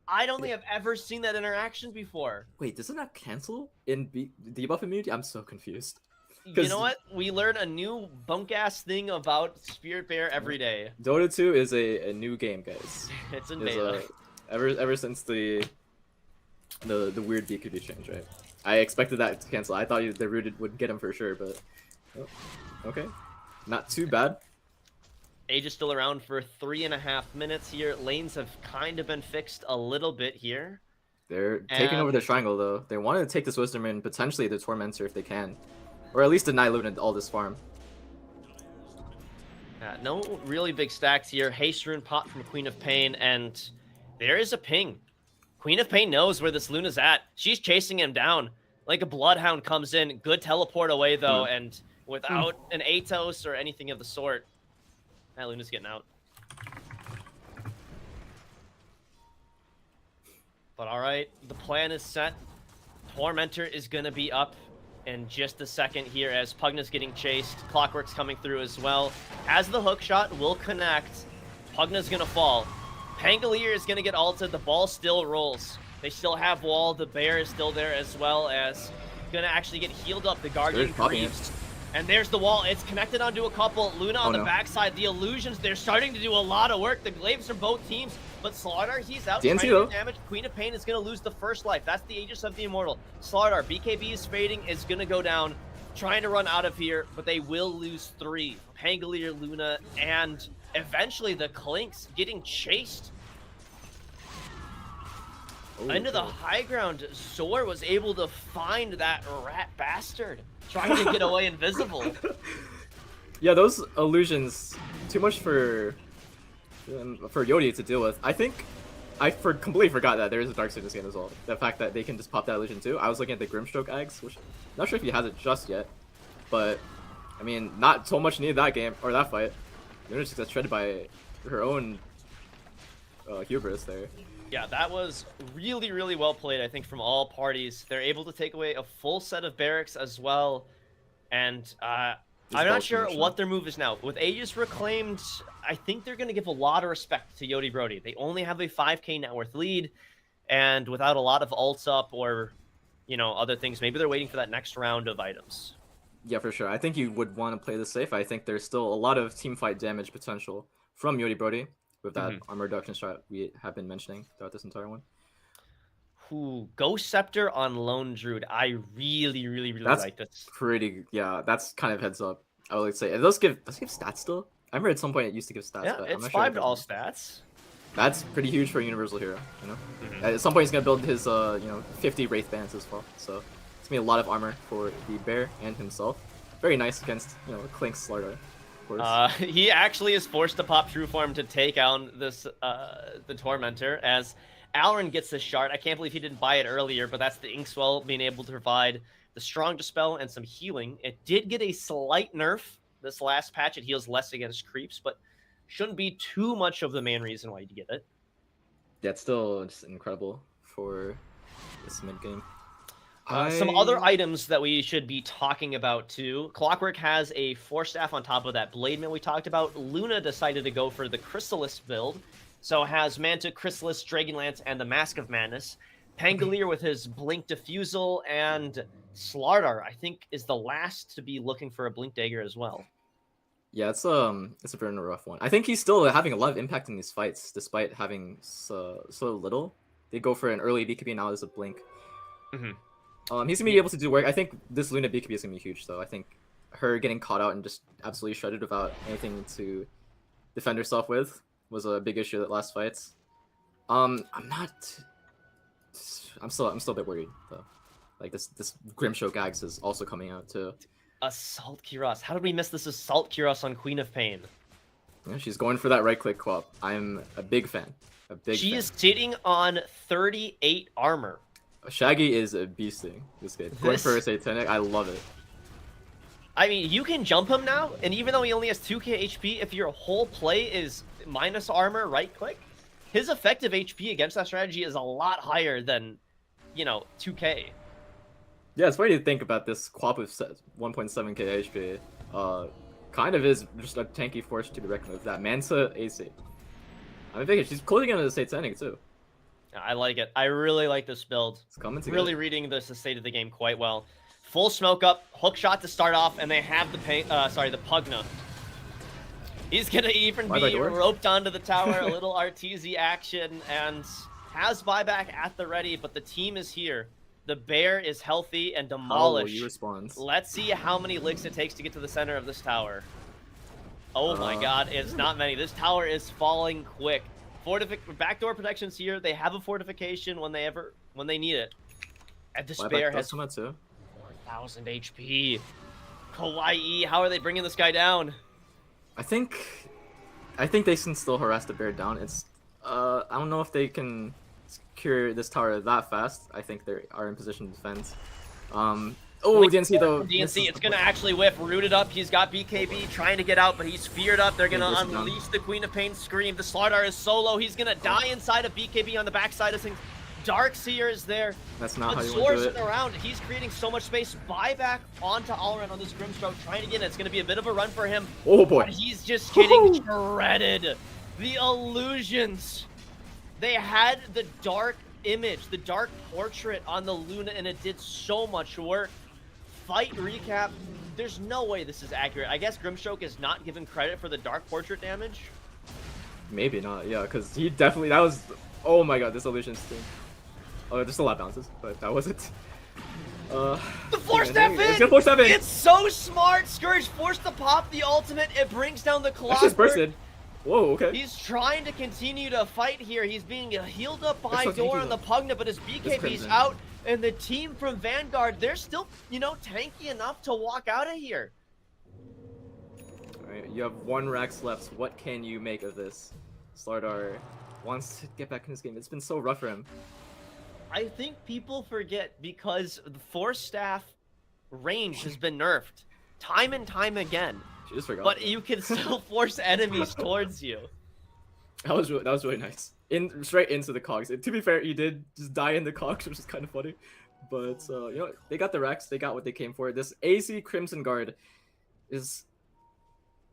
A: I don't think I've ever seen that interaction before.
B: Wait, doesn't that cancel in debuff immunity? I'm so confused.
A: You
B: 'Cause-
A: know what? We learn a new bunk-ass thing about Spirit Bear every day.
B: Dota 2 is a new game, guys.
A: It's in
B: Is,
A: beta.
B: ever since the weird BKB change, right? I expected that to cancel. I thought the rooted would get him for sure, but oh, okay, not too bad.
A: Age is still around for 3.5 minutes here. Lanes have kind of been fixed a little bit here.
B: They're taking over the triangle though. They wanted to take this Wisdom and potentially the Tormentor if they can, or at least deny Luna all this farm.
A: No really big stacks here. Haste Rune pop from Queen of Pain, and there is a ping. Queen of Pain knows where this Luna's at. She's chasing him down. Like a Bloodhound comes in. Good teleport away, though, and without an Atos or anything of the sort, that Luna's getting out. But all right, the plan is set. Tormentor is going to be up in just a second here as Pugna's getting chased. Clockwork's coming through as well. As the hook shot will connect, Pugna's going to fall. Pangolier is going to get ulted. The ball still rolls. They still have wall. The bear is still there as well as going to actually get healed up. The Guardian
B: There's popping
A: Greaves. And there's the wall. It's connected onto a couple. Luna on
B: Oh,
A: the
B: no.
A: backside. The illusions, they're starting to do a lot of work. The glaives from both teams. But Slardar, he's out
B: DNC
A: trying to
B: though.
A: do damage. Queen of Pain is going to lose the first life. That's the Aegis of the Immortal. Slardar, BKB is fading, is going to go down. Trying to run out of here, but they will lose 3. Pangolier, Luna, and eventually the Clinks getting chased.
B: Oh,
A: Into the
B: okay.
A: high ground, Zor was able to find that rat bastard. Trying to get away invisible.
B: Yeah, those illusions, too much for Yodi to deal with. I think I completely forgot that there is a dark side in this game as well. The fact that they can just pop that illusion too. I was looking at the Grimstroke eggs, which I'm not sure if he has it just yet, but I mean, not so much needed that game or that fight. Luna just gets shredded by her own hubris there.
A: Yeah, that was really, really well played, I think, from all parties. They're able to take away a full set of barracks as well. And I'm not sure what their move is now. With Aegis reclaimed, I think they're going to give a lot of respect to Yodi Brody. They only have a 5k net worth lead, and without a lot of ults up or, you know, other things, maybe they're waiting for that next round of items.
B: Yeah, for sure. I think you would want to play this safe. I think there's still a lot of team fight damage potential from Yodi Brody with that armor reduction strat we have been mentioning throughout this entire one.
A: Ooh, Ghost Scepter on Lone Druid. I really, really, really like this.
B: Yeah, that's kind of heads up. I would say. Does it give stats still? I remember at some point it used to give stats.
A: Yeah,
B: but
A: it's 5 to all stats.
B: That's pretty huge for a universal hero, you know? At some point he's gonna build his 50 Wraith Bands as well. So it's gonna be a lot of armor for the bear and himself. Very nice against, Klink's Slardar.
A: He actually is forced to pop True Form to take out this the Tormentor as Alrin gets this shard. I can't believe he didn't buy it earlier, but that's the Inkswell being able to provide the strong dispel and some healing. It did get a slight nerf this last patch. It heals less against creeps, but shouldn't be too much of the main reason why you get it.
B: Yeah, it's still just incredible for this mid game.
A: Some other items that we should be talking about too. Clockwork has a 4-staff on top of that Blade Mail we talked about. Luna decided to go for the Chrysalis build, so has Manta, Chrysalis, Dragonlance, and the Mask of Madness. Pangolier with his Blink Diffusal, and Slardar, I think, is the last to be looking for a Blink Dagger as well.
B: Yeah, it's a very rough one. I think he's still having a lot of impact in these fights, despite having so little. They go for an early BKB, now there's a Blink. He's gonna be able to do work. I think this Luna BKB is gonna be huge, though. I think her getting caught out and just absolutely shredded without anything to defend herself with was a big issue that last fights. I'm still a bit worried though. Like this Grimshow Gags is also coming out too.
A: Assault Kiros. How did we miss this Assault Kiros on Queen of Pain?
B: Yeah, she's going for that right click co-op. I'm a big fan.
A: She is sitting on 38 armor.
B: Shaggy is a beasting this kid. Going for a Satanic, I love it.
A: I mean, you can jump him now, and even though he only has 2k HP, if your whole play is minus armor, right click, his effective HP against that strategy is a lot higher than, 2k.
B: Yeah, it's funny to think about this Quap with 1.7k HP. Kind of is just a tanky force to be reckoned with. That Manta AC. I'm thinking she's closing in on the Satanic too.
A: I like it. I really like this build.
B: It's coming together.
A: Really reading the state of the game quite well. Full smoke up, hook shot to start off, and they have the Pugna. He's gonna even be roped onto the tower, a little RTZ action, and has buyback at the ready, but the team is here. The bear is healthy and demolished.
B: How will you respond?
A: Let's see how many licks it takes to get to the center of this tower. Oh my god, it's not many. This tower is falling quick. Backdoor protections here. They have a fortification when they need it. And this bear has 4,000 HP. Kawaii, how are they bringing this guy down?
B: I think they can still harass the bear down. It's I don't know if they can secure this tower that fast. I think they are in position to defend. DNC though.
A: DNC, it's gonna actually whiff. Rooted up. He's got BKB trying to get out, but he's feared up. They're gonna unleash the Queen of Pain scream. The Slardar is solo. He's gonna die inside of BKB on the backside of things. Darkseer is there.
B: That's not how you want to do it.
A: Around. He's creating so much space. Buyback onto Alrin on this Grimstroke, trying to get it. It's gonna be a bit of a run for him.
B: Oh boy.
A: But he's just getting shredded. The illusions. They had the dark image, the dark portrait on the Luna, and it did so much work. Fight recap. There's no way this is accurate. I guess Grimstroke is not given credit for the dark portrait damage.
B: Maybe not, yeah, because he definitely, that was, oh my god, this illusion sting. Oh, there's a lot of bounces, but that wasn't.
A: The 4-step in! It's so smart! Scourge forced to pop the ultimate. It brings down the Clockwork.
B: Just bursted. Whoa, okay.
A: He's trying to continue to fight here. He's being healed up by Door on the Pugna, but his BKB's out. And the team from Vanguard, they're still, tanky enough to walk out of here.
B: Alright, you have 1 Rax left. What can you make of this? Slardar wants to get back in this game. It's been so rough for him.
A: I think people forget because the 4-staff range has been nerfed time and time again.
B: She just forgot.
A: But you can still force enemies towards you.
B: That was really nice. straight into the cogs. To be fair, he did just die in the cogs, which is kind of funny. But you know, they got the Rex. They got what they came for. This AC Crimson Guard is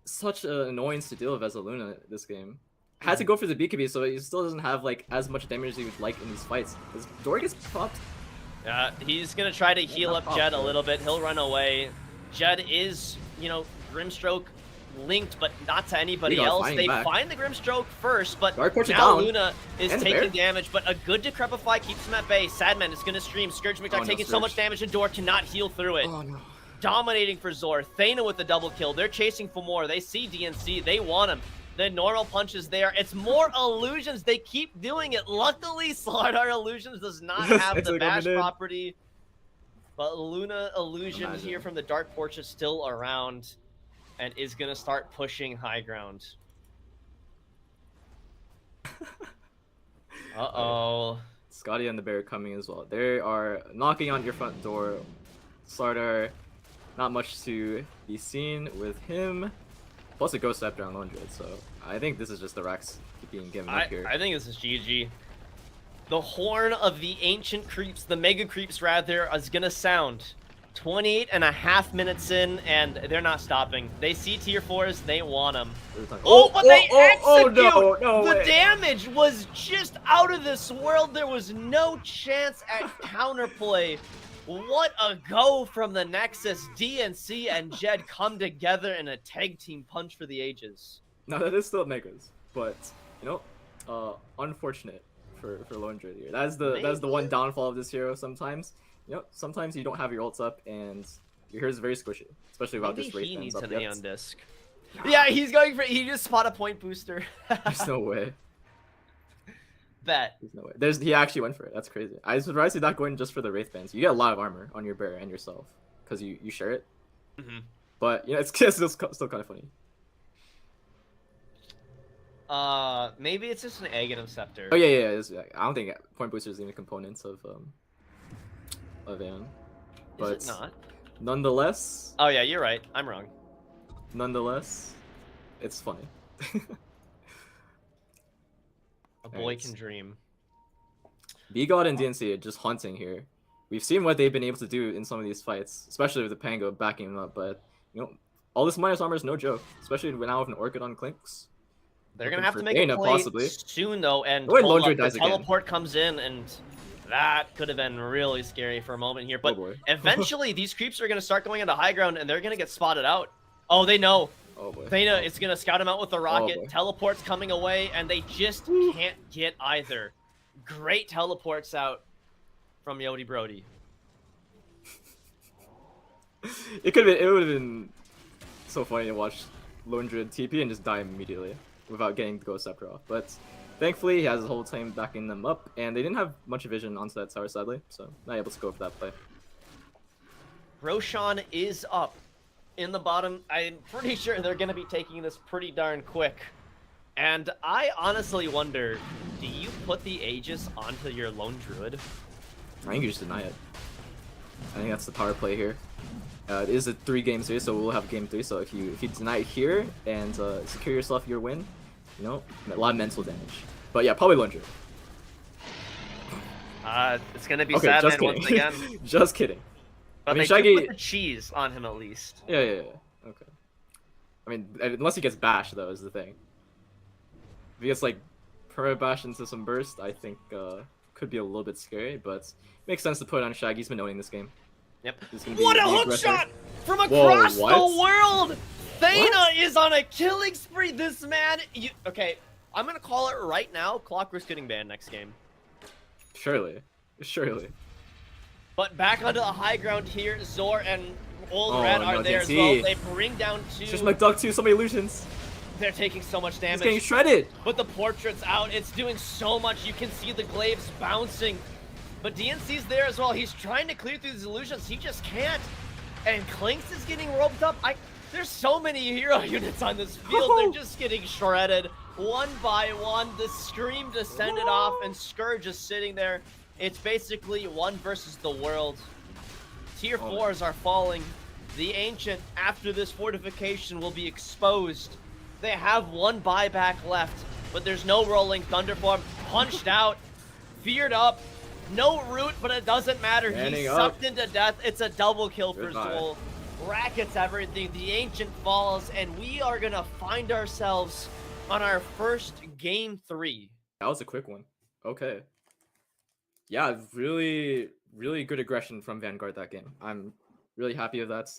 B: such an annoyance to deal with as a Luna this game. Had to go for the BKB, so he still doesn't have like as much damage as he would like in these fights. His door gets popped.
A: He's gonna try to heal up Jed a little bit. He'll run away. Jed is, you know, Grimstroke linked, but not to anybody else. They find the Grimstroke first, but now Luna is taking damage, but a good Decrepify keeps him at bay. Sadman is gonna stream. Scourge McDuck taking so much damage, and Door cannot heal through it.
B: Oh, no.
A: Dominating for Zor. Thana with the double kill. They're chasing for more. They see DNC. They want him. The normal punch is there. It's more illusions. They keep doing it. Luckily, Slardar Illusions does not have the bash property. But Luna Illusion here from the Dark Porch is still around and is going to start pushing high ground. Uh-oh.
B: Scotty and the Bear coming as well. They are knocking on your front door. Slardar, not much to be seen with him. Plus a Ghost Scepter on Lone Druid, so I think this is just the Rex being given up here.
A: I think this is GG. The horn of the ancient creeps, the mega creeps rather, is gonna sound 28.5 minutes in, and they're not stopping. They see tier 4s, they want them. But they execute!
B: No
A: the
B: way.
A: Damage was just out of this world. There was no chance at counterplay. What a go from the Nexus. DNC and Jed come together in a tag team punch for the ages.
B: No, that is still megas, but you know, unfortunate for Lone Druid here. That's the one downfall of this hero. Sometimes, you know, sometimes you don't have your ults up and your hero's very squishy, especially without this Wraith.
A: He needs an Aeon Disc. Yeah, he's going for. He just spot a point booster.
B: There's no way.
A: Bet.
B: There's no way. He actually went for it. That's crazy. I was surprised he's not going just for the Wraith bands. You get a lot of armor on your bear and yourself because you share it. But you know, it's still kind of funny.
A: Maybe it's just an Aghanim Scepter.
B: Oh yeah. I don't think point boosters are even components of Aeon. But
A: is it not?
B: Nonetheless.
A: Oh yeah, you're right. I'm wrong.
B: Nonetheless, it's funny.
A: A boy can dream.
B: B-God and DNC are just hunting here. We've seen what they've been able to do in some of these fights, especially with the Pango backing him up. But you know, all this minus armor is no joke, especially now with an Orchid on Clinks.
A: They're gonna have to make a play soon though, and
B: the
A: teleport comes in, and that could have been really scary for a moment here. But eventually, these creeps are gonna start going into high ground, and they're gonna get spotted out. Oh, they know.
B: Oh boy.
A: Thana is gonna scout him out with the rocket. Teleport's coming away, and they just can't get either. Great teleports out from Yodi Brody.
B: It would have been so funny to watch Lone Druid TP and just die immediately without getting the Ghost Scepter off. But thankfully, he has his whole team backing them up, and they didn't have much vision onto that tower, sadly, so not able to go for that play.
A: Roshan is up in the bottom. I'm pretty sure they're going to be taking this pretty darn quick. And I honestly wonder, do you put the Aegis onto your Lone Druid?
B: I think you just deny it. I think that's the power play here. It is a 3-game series, so we'll have game 3. So if you deny it here and secure yourself your win, you know, a lot of mental damage. But yeah, probably Lone Druid.
A: It's gonna be Sadman once again.
B: Just kidding.
A: But
B: I mean,
A: they
B: Shaggy
A: put the cheese on him at least.
B: Yeah. Okay. I mean, unless he gets bashed, though, is the thing. If he gets like perma bash into some burst, I think could be a little bit scary, but makes sense to put on Shaggy. He's been owning this game.
A: Yep.
B: What
A: a hook shot from across the world! Thana is on a killing spree. This man, okay, I'm gonna call it right now. Clockwork's getting banned next game.
B: Surely.
A: But back onto the high ground here, Zor and Old Red are there as well. They bring down 2.
B: Just McDuck too, so many illusions.
A: They're taking so much damage.
B: He's getting shredded.
A: But the portrait's out. It's doing so much. You can see the glaives bouncing. But DNC's there as well. He's trying to clear through these illusions. He just can't. And Clinks is getting roped up. There's so many hero units on this field. They're just getting shredded one by one. The Scream descended off, and Scourge is sitting there. It's basically one versus the world. Tier 4s are falling. The Ancient, after this fortification, will be exposed. They have one buyback left, but there's no rolling Thunderform. punched out, feared up. No root, but it doesn't matter. He's sucked into death. It's a double kill for Zol. Rackets everything. The Ancient falls, and we are going to find ourselves on our first game 3.
B: That was a quick one. Okay. Yeah, really, really good aggression from Vanguard that game. I'm really happy with that.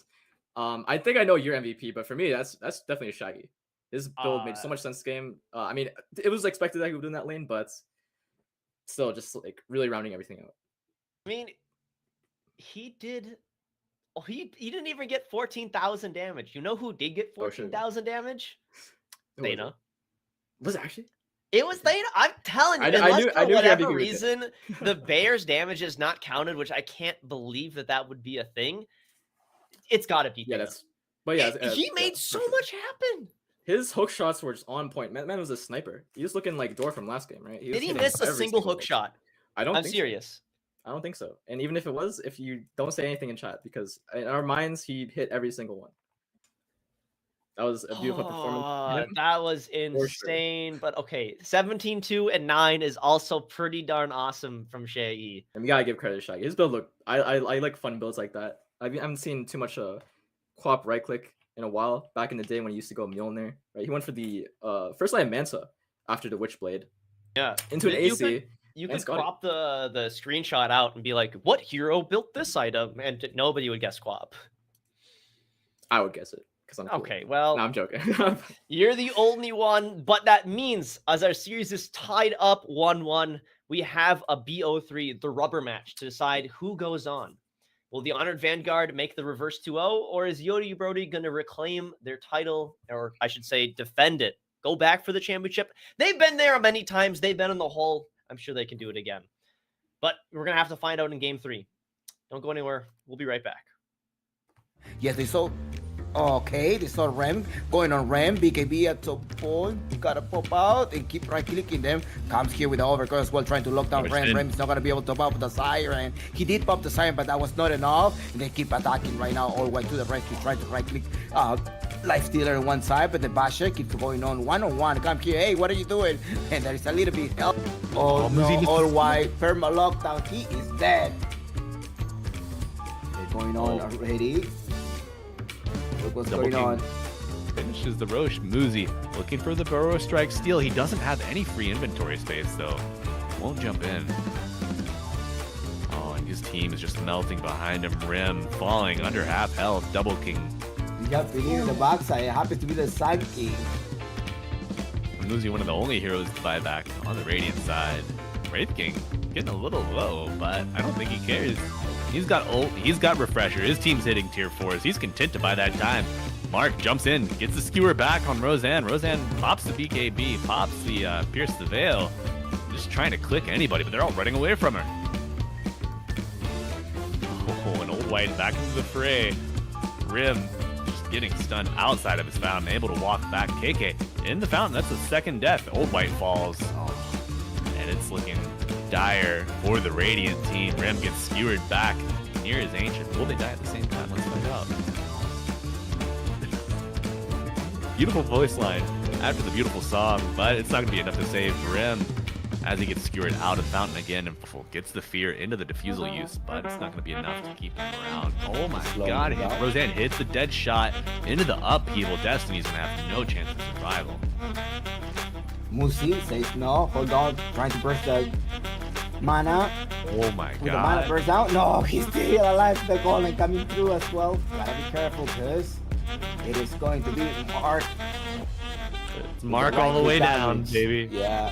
B: I think I know your MVP, but for me, that's definitely Shaggy. His build made so much sense this game. I mean, it was expected that he would win that lane, but still, just like really rounding everything out.
A: I mean, he did. Oh, he didn't even get 14,000 damage. You know who did get 14,000 damage? Thana.
B: Was it actually?
A: It was Thana. I'm telling you, for whatever reason, the Bears' damage is not counted, which I can't believe that would be a thing. It's got to be.
B: Yeah, but yeah,
A: he made so much happen.
B: His hook shots were just on point. Man was a sniper. He was looking like Door from last game, right?
A: Did he miss a single hook shot?
B: I'm
A: serious.
B: I don't think so. And even if it was, if you don't say anything in chat, because in our minds, he hit every single one. That was a beautiful performance.
A: That was insane. Sure. But okay, 17-2 and 9 is also pretty darn awesome from Shaggy.
B: And we gotta give credit to Shaggy. His build I like fun builds like that. I haven't seen too much co-op right click in a while. Back in the day when he used to go Mjolnir, right? He went for the first line Mansa after the Witchblade.
A: Yeah.
B: Into an AC.
A: You could crop the screenshot out and be like, what hero built this item? And nobody would guess Quap.
B: I would guess it. I'm cool.
A: Okay, well,
B: no, I'm joking.
A: You're the only one, but that means as our series is tied up 1-1, we have a BO3, the rubber match, to decide who goes on. Will the Honored Vanguard make the reverse 2-0, or is Yodi Brody going to reclaim their title, or I should say defend it, go back for the championship? They've been there many times. They've been in the hole. I'm sure they can do it again. But we're going to have to find out in game 3. Don't go anywhere. We'll be right back.
G: Yes, they saw. Okay, they saw Rem going on Rem. BKB at top point. Gotta pop out and keep right clicking them. Comes here with the overcard as well, trying to lock down Rem. Rem is not gonna be able to pop the Siren. He did pop the Siren, but that was not enough. And they keep attacking right now. All the way to the rescue, trying to right click. Life Stealer on one side, but the Basher keeps going on one-on-one. Come here, hey, what are you doing? And there is a little bit help. Oh no, all white. Perma lockdown. He is dead. They're going on already. Look what's going on.
D: Finishes the Roche. Muzi looking for the Burrow Strike steal. He doesn't have any free inventory space though. Won't jump in. Oh, and his team is just melting behind him. Rim falling under half health. Double King.
G: You have to leave the backside. It happens to be the side king.
D: Muzi, one of the only heroes to buy back on the Radiant side. Wraith King getting a little low, but I don't think he cares. He's got ult, he's got refresher, his team's hitting tier 4s, he's content to buy that time. Mark jumps in, gets the skewer back on Roseanne. Roseanne pops the BKB, pops the Pierce the Veil. Just trying to click anybody, but they're all running away from her. Oh, an old white back into the fray. Rim just getting stunned outside of his fountain, able to walk back. KK in the fountain, that's the second death. Old white falls. And it's looking dire for the Radiant team. Rem gets skewered back near his Ancient. Will they die at the same time? Let's find out. Beautiful voice line after the beautiful song, but it's not going to be enough to save Rem as he gets skewered out of the fountain again and gets the fear into the diffusal use, but it's not going to be enough to keep him around. Oh my god, Roseanne hits the dead shot into the upheaval. Destiny's going to have no chance of survival.
G: Muzi says no, hold on, trying to burst the mana.
D: Oh my god.
G: With the mana burst out. No, he's still alive. The golem coming through as well. Gotta be careful because it is going to be Mark.
D: It's Mark all the way down, baby.
G: Yeah.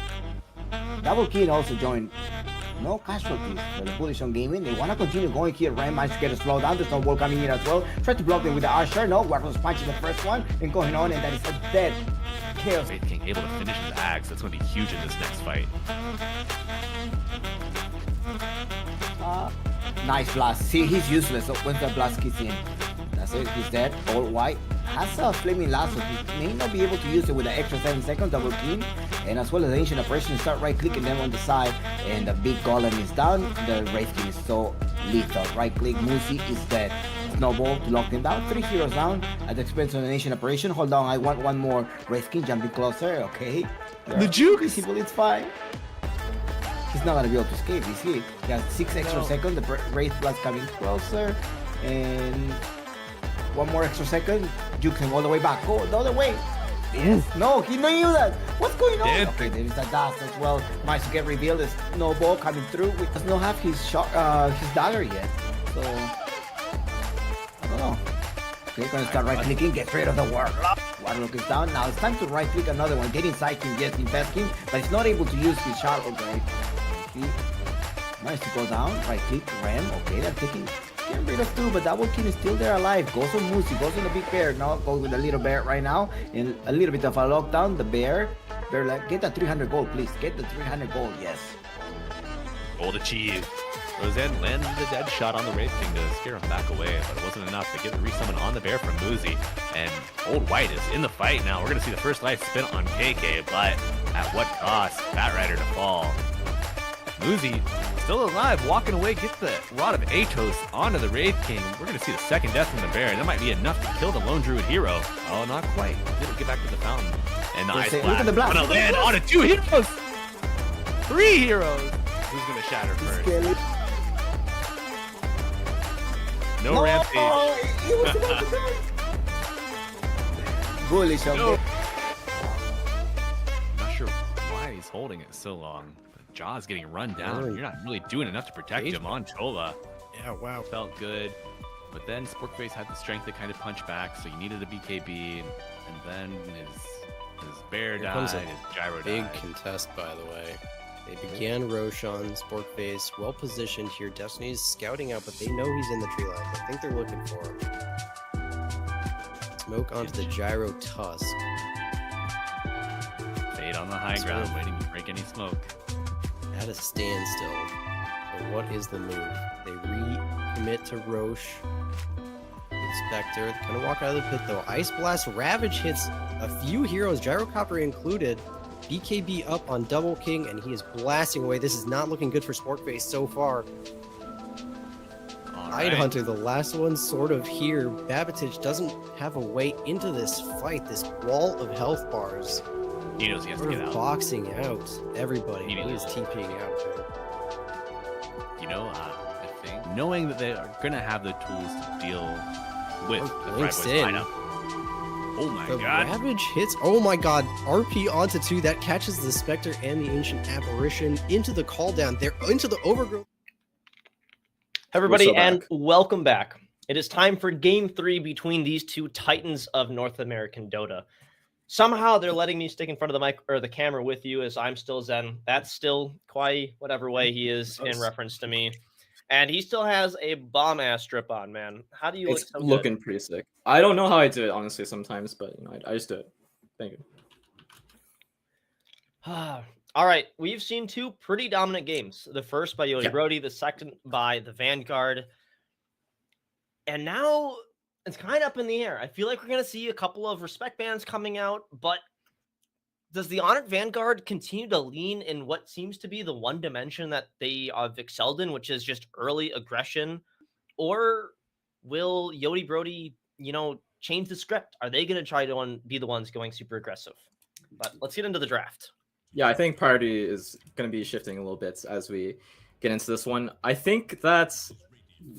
G: Double King also joined. No casualties for the Bullish on gaming. They want to continue going here. Ryan managed to get a slowdown. There's no wall coming in as well. Try to block them with the Usher. No, Warlord's punching the first one and going on, and that is a dead kill.
D: Wraith King able to finish his axe. That's going to be huge in this next fight.
G: Nice blast. See, he's useless when the blast kicks in. That's it. He's dead. All white. Has a flaming lasso. He may not be able to use it with the extra 7 seconds. Double King. And as well as the Ancient Operation, start right clicking them on the side. And the big golem is down. The Wraith King is so lethal. Right click. Muzi is dead. Snowball to lock them down. 3 heroes down at the expense of the Ancient Operation. Hold on. I want one more Wraith King jumping closer. Okay.
D: The juke.
G: Visible, it's fine. He's not gonna be able to escape. He's hit. He has 6 extra seconds. The Wraith Blast coming closer, and 1 more extra second. Juke him all the way back. Go the other way. Yes. No, he knew that. What's going on?
D: Did.
G: Okay, there is a dust as well. Might get revealed. There's no ball coming through. He does not have his shot, his dagger yet. So I don't know. Okay, gonna start right clicking. Get rid of the Warlock. Warlock is down. Now it's time to right click another one. Get inside him. Yes, invest him, but he's not able to use his shot. Okay. He managed to go down. Right click. Ram. Okay, they're taking. Getting rid of 2, but Double King is still there alive. Goes on Moosey, goes on the big bear. Now goes with the little bear right now. And a little bit of a lockdown. The bear like, get the 300 gold, please. Get the 300 gold, yes.
D: Gold achieved. Roseanne landed the dead shot on the Wraith King to scare him back away, but it wasn't enough to get the resummon on the bear from Moosey. And Old White is in the fight now. We're going to see the first life spin on KK, but at what cost? Fat Rider to fall. Moosey still alive, walking away, get the Rod of Atos onto the Wraith King. We're going to see the second death from the bear, and that might be enough to kill the Lone Druid hero. Oh, not quite. Didn't get back to the fountain. And the Ice
G: Look at the
D: Blast
G: blast.
D: gonna land onto 2 heroes! 3 heroes! Who's going to shatter first? No rampage.
G: He was about to die. Bullish on
D: No.
G: there.
D: Not sure why he's holding it so long. But Jaw's getting run down. You're not really doing enough to protect him on Chola.
C: Yeah, wow.
D: Felt good. But then Sporkface had the strength to kind of punch back, so he needed a BKB. And then his bear
C: Here comes
D: died,
C: a
D: his gyro
C: Big
D: died.
C: contest, by the way. They began Roshan, Sporkface, well positioned here. Destiny's scouting out, but they know he's in the tree line. I think they're looking for him. Smoke onto the gyro tusk.
D: Fade on the high ground, waiting to break any smoke.
C: At a standstill. So what is the move? They recommit to Roche. Spectre. Kind of walk out of the pit though. Ice Blast, Ravage hits a few heroes, Gyrocopter included. BKB up on Double King, and he is blasting away. This is not looking good for Sporkface so far.
D: All
C: Hunter, the last one sort of here. Babatich doesn't have a way into this fight. This wall of health bars.
D: He knows he has to
C: Sort
D: get
C: of
D: out.
C: boxing out everybody.
D: He
C: He
D: knows.
C: is TPing out there.
D: You know, I think knowing that they are going to have the tools to deal with the
C: Blinks
D: Fryboys
C: in.
D: lineup. Oh my
C: The
D: god.
C: Ravage hits. Oh my god. RP onto 2. That catches the Spectre and the Ancient Apparition into the call down. They're into the overgrowth.
A: Everybody,
B: so
A: and
B: back.
A: welcome back. It is time for Game 3 between these two titans of North American Dota. Somehow they're letting me stick in front of the mic or the camera with you as I'm still Zen. That's still Kwai, whatever way he is in reference to me. And he still has a bomb-ass strip on, man. How do you look
B: It's
A: so good?
B: looking pretty sick. I don't know how I do it, honestly, sometimes, but you know, I just do it. Thank you.
A: All right, we've seen 2 pretty dominant games. The first by Yodi
B: Yeah.
A: Brody, the second by the Vanguard. And now it's kind of up in the air. I feel like we're going to see a couple of respect bans coming out, but does the Honored Vanguard continue to lean in what seems to be the one dimension that they have excelled in, which is just early aggression? Or will Yodi Brody, change the script? Are they going to try to be the ones going super aggressive? But let's get into the draft.
B: Yeah, I think priority is going to be shifting a little bit as we get into this one. I think that's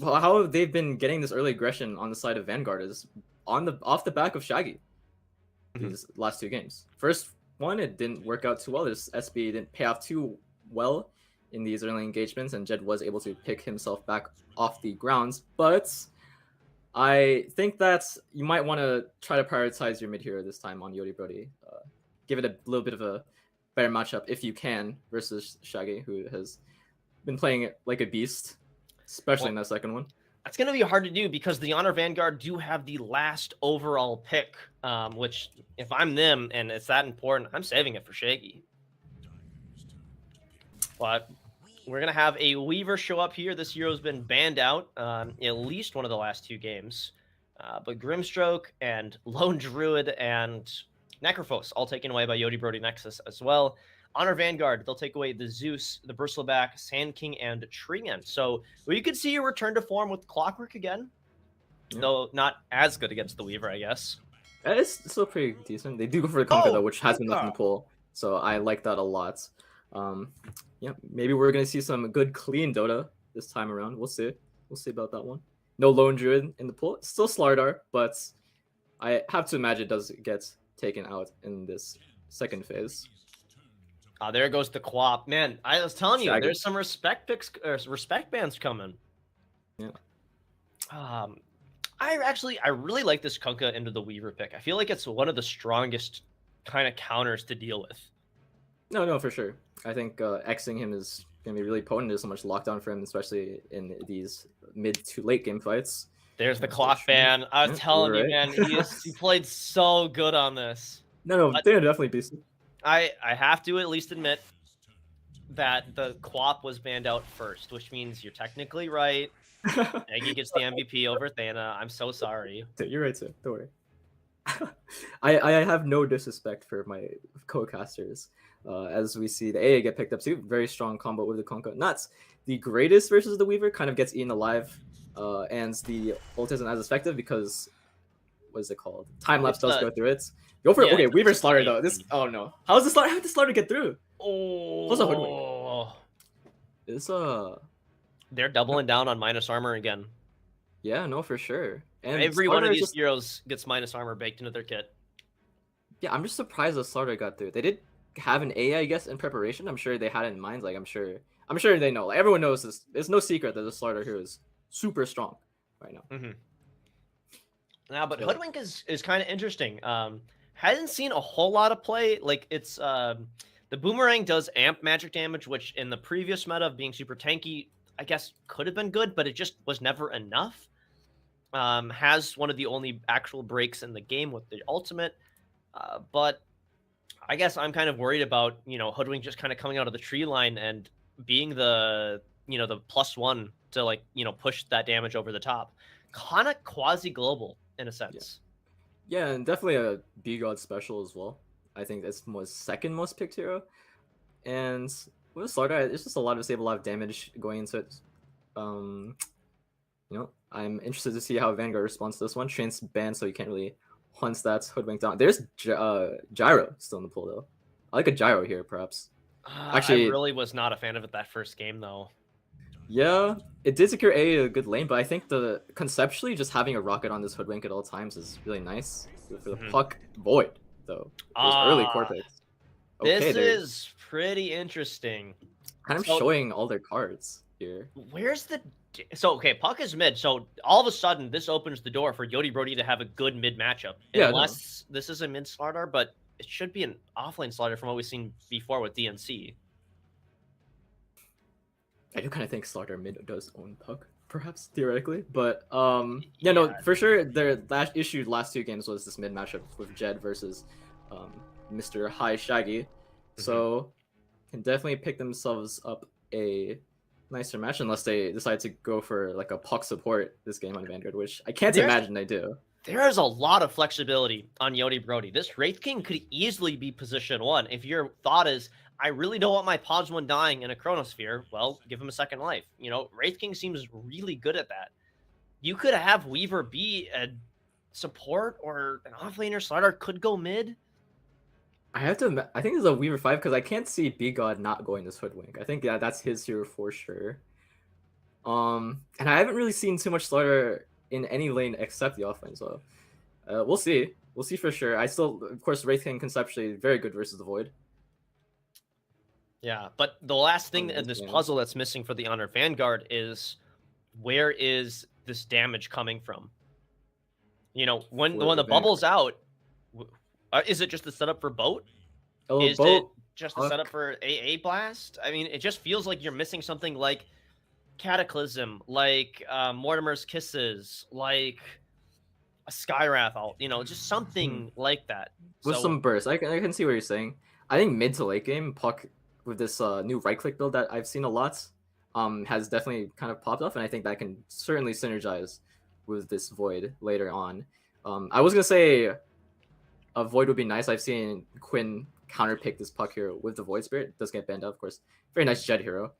B: how they've been getting this early aggression on the side of Vanguard is off the back of Shaggy. These last 2 games. First one, it didn't work out too well. This SB didn't pay off too well in these early engagements, and Jed was able to pick himself back off the grounds. But I think that you might want to try to prioritize your mid hero this time on Yodi Brody. Give it a little bit of a better matchup if you can versus Shaggy, who has been playing it like a beast, especially in that second one.
A: That's going to be hard to do because the Honor Vanguard do have the last overall pick, which if I'm them and it's that important, I'm saving it for Shaggy. But we're going to have a Weaver show up here. This hero's been banned out at least one of the last 2 games. But Grimstroke and Lone Druid and Necrophos all taken away by Yodi Brody Nexus as well. Honor Vanguard, they'll take away the Zeus, the Bristleback, Sand King, and Treeman. So we could see a return to form with Clockwork again, though not as good against the Weaver, I guess.
B: It's still pretty decent. They do go for the Conquer though, which has been nothing to pull. So I like that a lot. Yeah, maybe we're gonna see some good clean Dota this time around. We'll see. We'll see about that one. No lone druid in the pool. Still Slardar, but I have to imagine it does get taken out in this second phase.
A: There goes the Quap. Man, I was telling you,
B: Shaggy.
A: there's some respect picks, respect bans coming.
B: Yeah.
A: I really like this Kunkka into the Weaver pick. I feel like it's one of the strongest kind of counters to deal with.
B: No, for sure. I think Xing him is going to be really potent. There's so much lockdown for him, especially in these mid to late game fights.
A: There's the clock ban. I was telling you, man, he played so good on this.
B: No, they're definitely beasted.
A: I have to at least admit that the Quap was banned out first, which means you're technically right. Eggy gets the MVP over Thana. I'm so sorry.
B: You're right, sir. Don't worry. I have no disrespect for my co-casters. As we see the AA get picked up too. Very strong combo with the Kunkka. Not the greatest versus the Weaver. Kind of gets eaten alive. And the ult isn't as effective because... What is it called? Time lapse does go through it. Go for it. Okay, Weaver Slaughter though. Oh no. How did the Slaughter get through?
A: Oh.
B: It's
A: They're doubling down on minus armor again.
B: Yeah, no, for sure. And
A: every one of
B: Slaughter
A: these heroes gets minus armor baked into their kit.
B: Yeah, I'm just surprised the Slaughter got through. They did have an A, I guess, in preparation. I'm sure they had it in mind. Like I'm sure they know. Like everyone knows this. It's no secret that the Slaughter here is super strong right now.
A: Mm-hmm. Now, but Hoodwink is kind of interesting. Hasn't seen a whole lot of play. Like it's the Boomerang does amp magic damage, which in the previous meta of being super tanky, I guess could have been good, but it just was never enough. Has one of the only actual breaks in the game with the ultimate, but I guess I'm kind of worried about Hoodwink just kind of coming out of the tree line and being the the +1 to like push that damage over the top, kind of quasi global in a sense.
B: Yeah, and definitely a B-God special as well. I think that's second most picked hero. And with Slaughter, it's just a lot of damage going into it. I'm interested to see how Vanguard responds to this one. Train's banned, so you can't really hunt that Hoodwink down. There's Gyro still in the pool though. I like a Gyro here, perhaps. Actually,
A: I really was not a fan of it that first game though.
B: Yeah, it did secure a good lane, but I think conceptually just having a rocket on this Hoodwink at all times is really nice. For the puck Void though. Early Cortex.
A: Okay, this is pretty interesting.
B: Kind of showing all their cards here.
A: Where's the okay, puck is mid, so all of a sudden this opens the door for Yodi Brody to have a good mid matchup.
B: Yeah,
A: unless this is a mid Slardar, but it should be an offlane Slardar from what we've seen before with DNC.
B: I do kind of think Slaughter mid does own puck, perhaps theoretically, but no, for sure. Their last two games was this mid matchup with Jed versus Mr. High Shaggy, so can definitely pick themselves up a nicer match unless they decide to go for like a puck support this game on Vanguard, which I can't imagine they do.
A: There's a lot of flexibility on Yodi Brody. This Wraith King could easily be position 1 if your thought is, I really don't want my Pods 1 dying in a Chronosphere. Well, give him a second life. Wraith King seems really good at that. You could have Weaver be a support or an offlaner. Slardar could go mid.
B: I think it's a Weaver 5 because I can't see B-God not going this Hoodwink. I think that's his hero for sure. And I haven't really seen too much Slardar in any lane except the offlane, so we'll see. We'll see for sure. I still, of course, Wraith King conceptually very good versus the Void.
A: Yeah, but the last thing in this puzzle that's missing for the Honor Vanguard is where is this damage coming from? When the bubble's out, is it just the setup for boat? Is it just the setup for AA Blast? I mean, it just feels like you're missing something like Cataclysm, like Mortimer's Kisses, like a Skywrath ult, just something like that.
B: With some burst. I can see what you're saying. I think mid to late game, Puck with this new right-click build that I've seen a lot has definitely kind of popped off, and I think that can certainly synergize with this Void later on. I was going to say a Void would be nice. I've seen Quinn counterpick this Puck hero with the Void Spirit. It does get banned out, of course. Very nice Jed hero.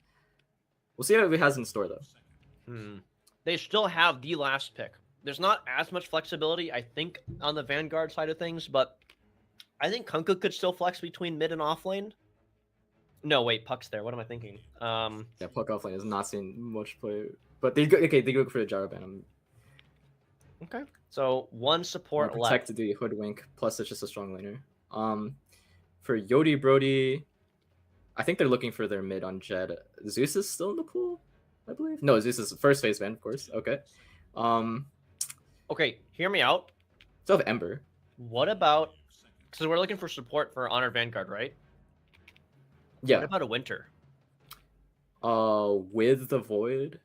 B: We'll see what he has in store, though.
A: They still have the last pick. There's not as much flexibility, I think, on the Vanguard side of things, but I think Kunkka could still flex between mid and offlane. No, wait, Puck's there. What am I thinking?
B: Yeah, Puck offlane is not seeing much play, but they go for the gyro ban.
A: Okay. So one support
B: Protect
A: left.
B: the hoodwink. Plus, it's just a strong laner. For Yodi Brody, I think they're looking for their mid on Jed. Zeus is still in the pool, I believe. No, Zeus is first phase ban, of course. Okay.
A: Okay, hear me out.
B: Still have Ember.
A: What about? Because we're looking for support for Honor Vanguard, right?
B: Yeah.
A: What about a Winter?
B: With the Void.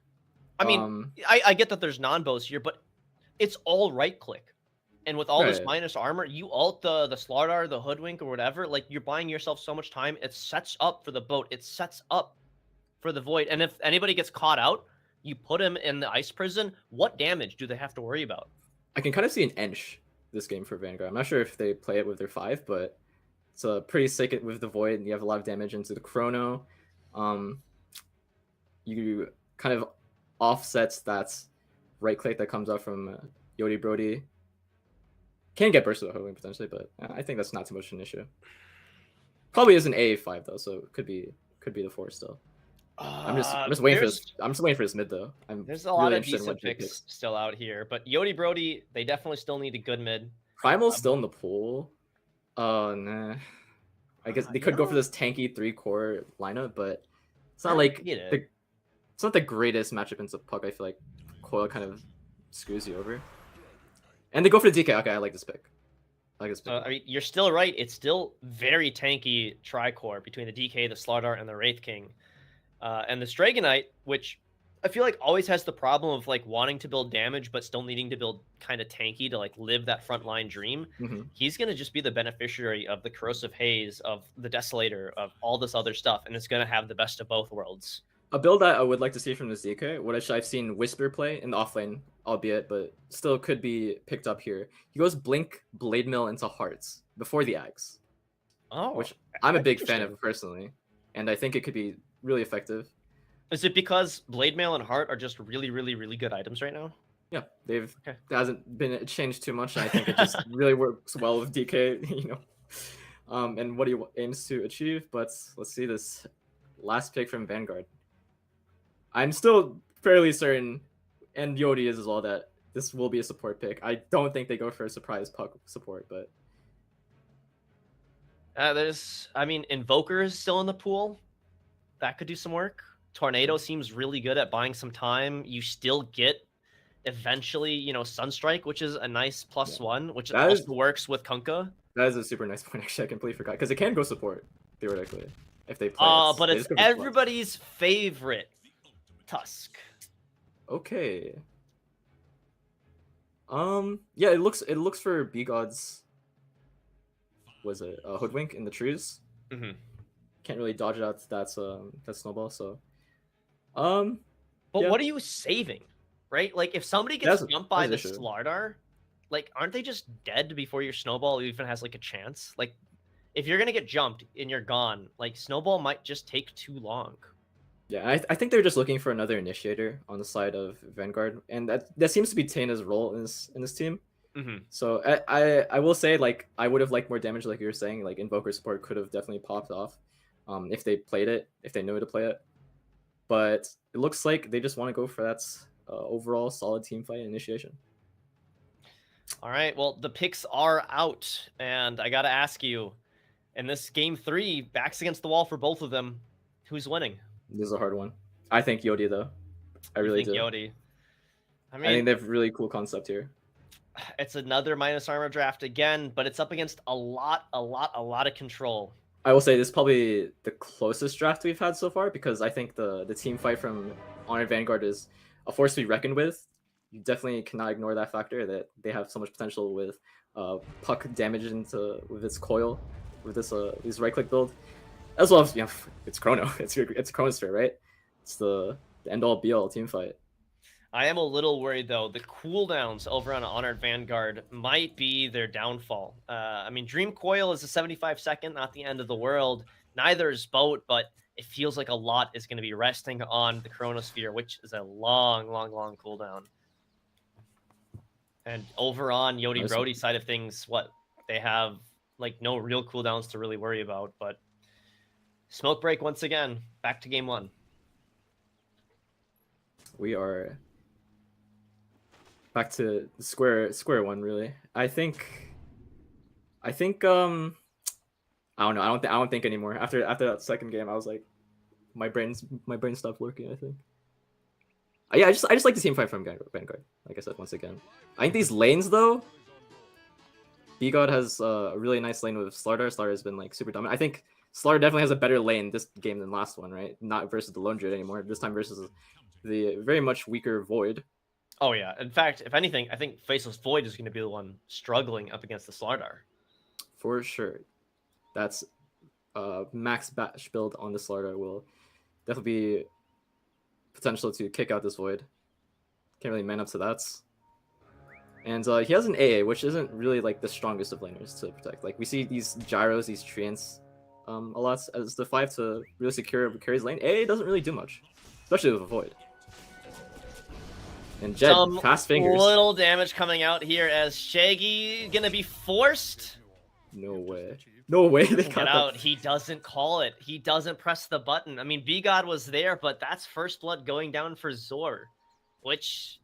A: I mean, I get that there's non-bows here, but it's all right click. And with all this
B: Right.
A: minus armor, you ult the Slardar, the Hoodwink, or whatever, like you're buying yourself so much time. It sets up for the boat. It sets up for the Void. And if anybody gets caught out, you put him in the ice prison. What damage do they have to worry about?
B: I can kind of see an Ench this game for Vanguard. I'm not sure if they play it with their 5, but it's a pretty sick with the Void, and you have a lot of damage into the Chrono. You kind of offsets that right click that comes out from Yodi Brody. Can get burst with a Hoodwink potentially, but I think that's not too much of an issue. Probably is an AA5 though, so it could be the 4 still. I'm just waiting for this. I'm just waiting for this mid though.
A: There's a lot of decent picks still out here, but Yodi Brody, they definitely still need a good mid.
B: Primal's still in the pool. Nah. I guess they could go for this tanky 3-core lineup, but it's not like it's not the greatest matchup into Puck. I feel like Coil kind of screws you over. And they go for the DK. Okay, I like this pick. I
A: mean, you're still right. It's still very tanky tri-core between the DK, the Slardar, and the Wraith King. And the Stragonite, which I feel like always has the problem of like wanting to build damage, but still needing to build kind of tanky to like live that frontline dream. He's going to just be the beneficiary of the Corrosive Haze, of the Desolator, of all this other stuff. And it's going to have the best of both worlds.
B: A build that I would like to see from this DK, what I've seen Whisper play in the offlane, albeit, but still could be picked up here. He goes Blink, Blade Mill into Hearts before the Axe.
A: Oh,
B: which I'm a big fan of personally. And I think it could be really effective.
A: Is it because Blade Mail and Heart are just really, really, really good items right now?
B: Yeah, it hasn't been changed too much, and I think it just really works well with DK, you know, and what he aims to achieve. But let's see this last pick from Vanguard. I'm still fairly certain, and Yodi is as well, that this will be a support pick. I don't think they go for a surprise Puck support, but
A: I mean, Invoker is still in the pool. That could do some work. Tornado seems really good at buying some time. You still get eventually, you know, Sunstrike, which is a nice +1, which also works with Kunkka.
B: That is a super nice point. Actually, I completely forgot because it can go support theoretically if they play.
A: But it's everybody's favorite Tusk.
B: Okay. Yeah, it looks for B God's. Was it Hoodwink in the trees? Can't really dodge it out that snowball. So,
A: but what are you saving, right? Like if somebody gets jumped by the Slardar, like aren't they just dead before your snowball even has like a chance? Like if you're gonna get jumped and you're gone, like snowball might just take too long.
B: Yeah, I think they're just looking for another initiator on the side of Vanguard, and that seems to be Tana's role in this team. So I will say, like, I would have liked more damage, like you were saying. Like Invoker support could have definitely popped off, if they played it, if they knew to play it. But it looks like they just want to go for that overall solid team fight initiation.
A: All right, well the picks are out, and I gotta ask you, in this game 3, backs against the wall for both of them, who's winning?
B: This is a hard one. I think Yodi though. I really do.
A: Yodi. I mean,
B: I think they have really cool concept here.
A: It's another minus armor draft again, but it's up against a lot of control.
B: I will say this is probably the closest draft we've had so far, because I think the team fight from Honored Vanguard is a force to be reckoned with. You definitely cannot ignore that factor, that they have so much potential with Puck damage with its coil, with this right click build, as well as it's Chrono. It's Chronosphere, right? It's the end all be all team fight.
A: I am a little worried though. The cooldowns over on Honored Vanguard might be their downfall. I mean, Dream Coil is a 75-second, not the end of the world. Neither is Boat, but it feels like a lot is going to be resting on the Chronosphere, which is a long cooldown. And over on Yodi Brody's side of things, they have like no real cooldowns to really worry about. But Smoke break once again. Back to game 1.
B: We are back to square one, really. I think I don't know. I don't think anymore. After that second game, I was like, my brain stopped working, I think. Yeah, I just like the team fight from Vanguard. Like I said, once again, I think these lanes though. B-God has a really nice lane with Slardar. Slardar has been like super dominant. I think Slardar definitely has a better lane this game than last one, right? Not versus the Lone Druid anymore. This time versus the very much weaker Void.
A: Oh yeah. In fact, if anything, I think Faceless Void is going to be the one struggling up against the Slardar.
B: For sure. That's max bash build on the Slardar will definitely be potential to kick out this Void. Can't really man up to that. And he has an AA, which isn't really like the strongest of laners to protect. Like we see these gyros, these treants a lot as the 5 to really secure carries lane. AA doesn't really do much, especially with a Void. And Jed,
A: Some
B: fast fingers.
A: Little damage coming out here as Shaggy gonna be forced.
B: No way. No way they got
A: Get out. He doesn't call it. He doesn't press the button. I mean, B-God was there, but that's first blood going down for Zor, which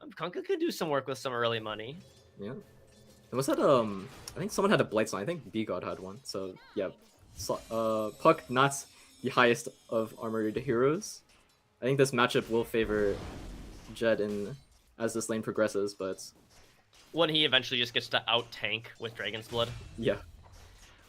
A: Kunkka could do some work with some early money.
B: Yeah. And was that I think someone had a Blight Sign. I think B-God had one. So yeah. So, Puck not the highest of armored heroes. I think this matchup will favor Jed in as this lane progresses, but
A: when he eventually just gets to out tank with Dragon's Blood.
B: Yeah.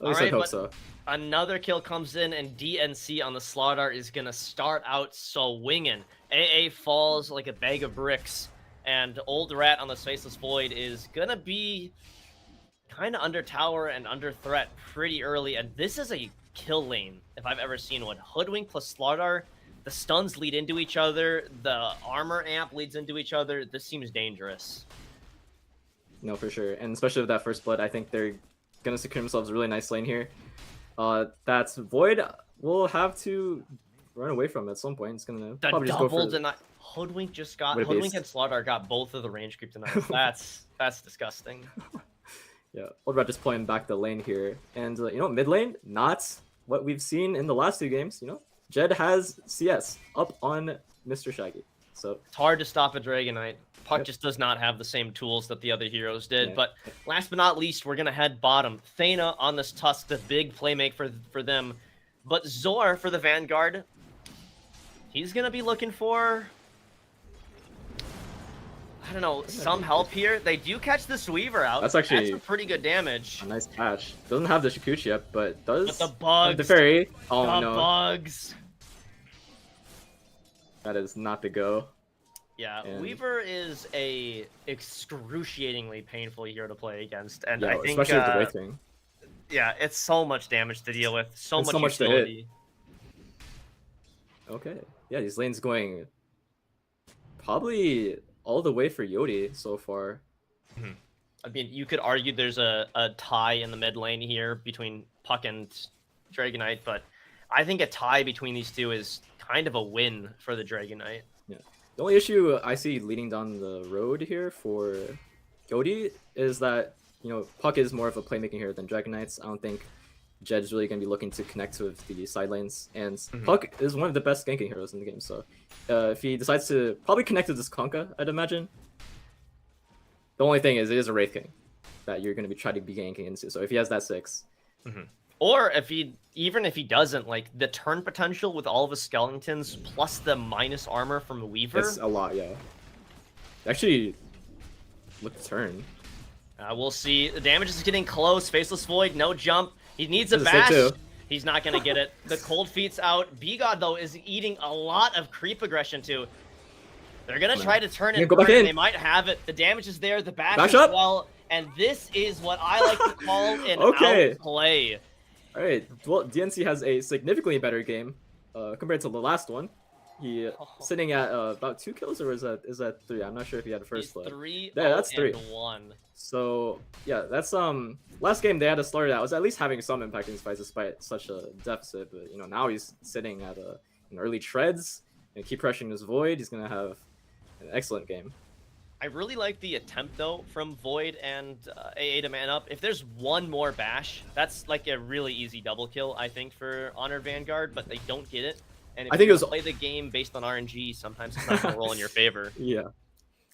B: At least I hope so.
A: Another kill comes in, and DNC on the Slardar is gonna start out swinging. AA falls like a bag of bricks, and Old Rat on the Faceless Void is gonna be kind of under tower and under threat pretty early. And this is a kill lane if I've ever seen one. Hoodwink plus Slardar. The stuns lead into each other. The armor amp leads into each other. This seems dangerous.
B: No, for sure. And especially with that first blood, I think they're going to secure themselves a really nice lane here. That's Void will have to run away from at some point. It's going to probably just go for
A: deny. Hoodwink just got... Hoodwink and Slardar got both of the range creep tonight. That's disgusting.
B: Yeah, Old Rat just playing back the lane here. And, you know, mid lane, not what we've seen in the last 2 games, you know? Jed has CS up on Mr. Shaggy. So
A: it's hard to stop a Dragonite. Puck just does not have the same tools that the other heroes did.
B: Yeah.
A: But last but not least, we're going to head bottom. Thana on this Tusk, the big playmake for them. But Zor for the Vanguard, he's going to be looking for, I don't know, some help here. They do catch this Weaver out.
B: That's actually
A: some pretty good damage.
B: A nice catch. Doesn't have the Shikuchi yet, but does.
A: But the bugs.
B: The fairy. Oh
A: the
B: no.
A: bugs.
B: That is not the go.
A: Yeah,
B: And
A: Weaver is a excruciatingly painful hero to play against, and
B: Yeah,
A: I think
B: especially with the Wraith King.
A: yeah, it's so much damage to deal with, so
B: And
A: much
B: so much to hit.
A: utility.
B: Okay. Yeah, these lanes going probably all the way for Yodi so far.
A: I mean, you could argue there's a tie in the mid lane here between Puck and Dragonite, but I think a tie between these two is kind of a win for the Dragonite.
B: Yeah. The only issue I see leading down the road here for Yodi is that, you know, Puck is more of a playmaking hero than Dragonites. I don't think Jed's really going to be looking to connect with the side lanes, and Puck is one of the best ganking heroes in the game, so if he decides to probably connect with this Conka, I'd imagine. The only thing is, it is a Wraith King that you're going to be trying to be ganking into, so if he has that 6...
A: Or even if he doesn't, like the turn potential with all of his skeletons plus the minus armor from the Weaver.
B: It's a lot, yeah. Actually, with the turn.
A: We'll see. The damage is getting close. Faceless Void, no jump. He needs a
B: There's a stick
A: bash.
B: too.
A: He's not going to get it. The cold feet's out. B-God, though, is eating a lot of creep aggression, too. They're going to try to turn it.
B: Go back in.
A: They might have it. The damage is there. The bash
B: Bash
A: as
B: up.
A: well. And this is what I like to call an outplay.
B: All right. Well, DNC has a significantly better game compared to the last one. He sitting at about 2 kills, or is that 3? I'm not sure if he had a first blood.
A: 3
B: Yeah, that's 3.
A: and 1.
B: So yeah, that's last game they had a Slardar that was at least having some impact in his fights despite such a deficit. But you know, now he's sitting at an early treads and keep pressuring his Void. He's gonna have an excellent game.
A: I really like the attempt though from Void and AA to man up. If there's one more bash, that's like a really easy double kill, I think, for Honored Vanguard, but they don't get it. And if
B: I think
A: you
B: it was
A: play the game based on RNG, sometimes it's not gonna roll in your favor.
B: Yeah.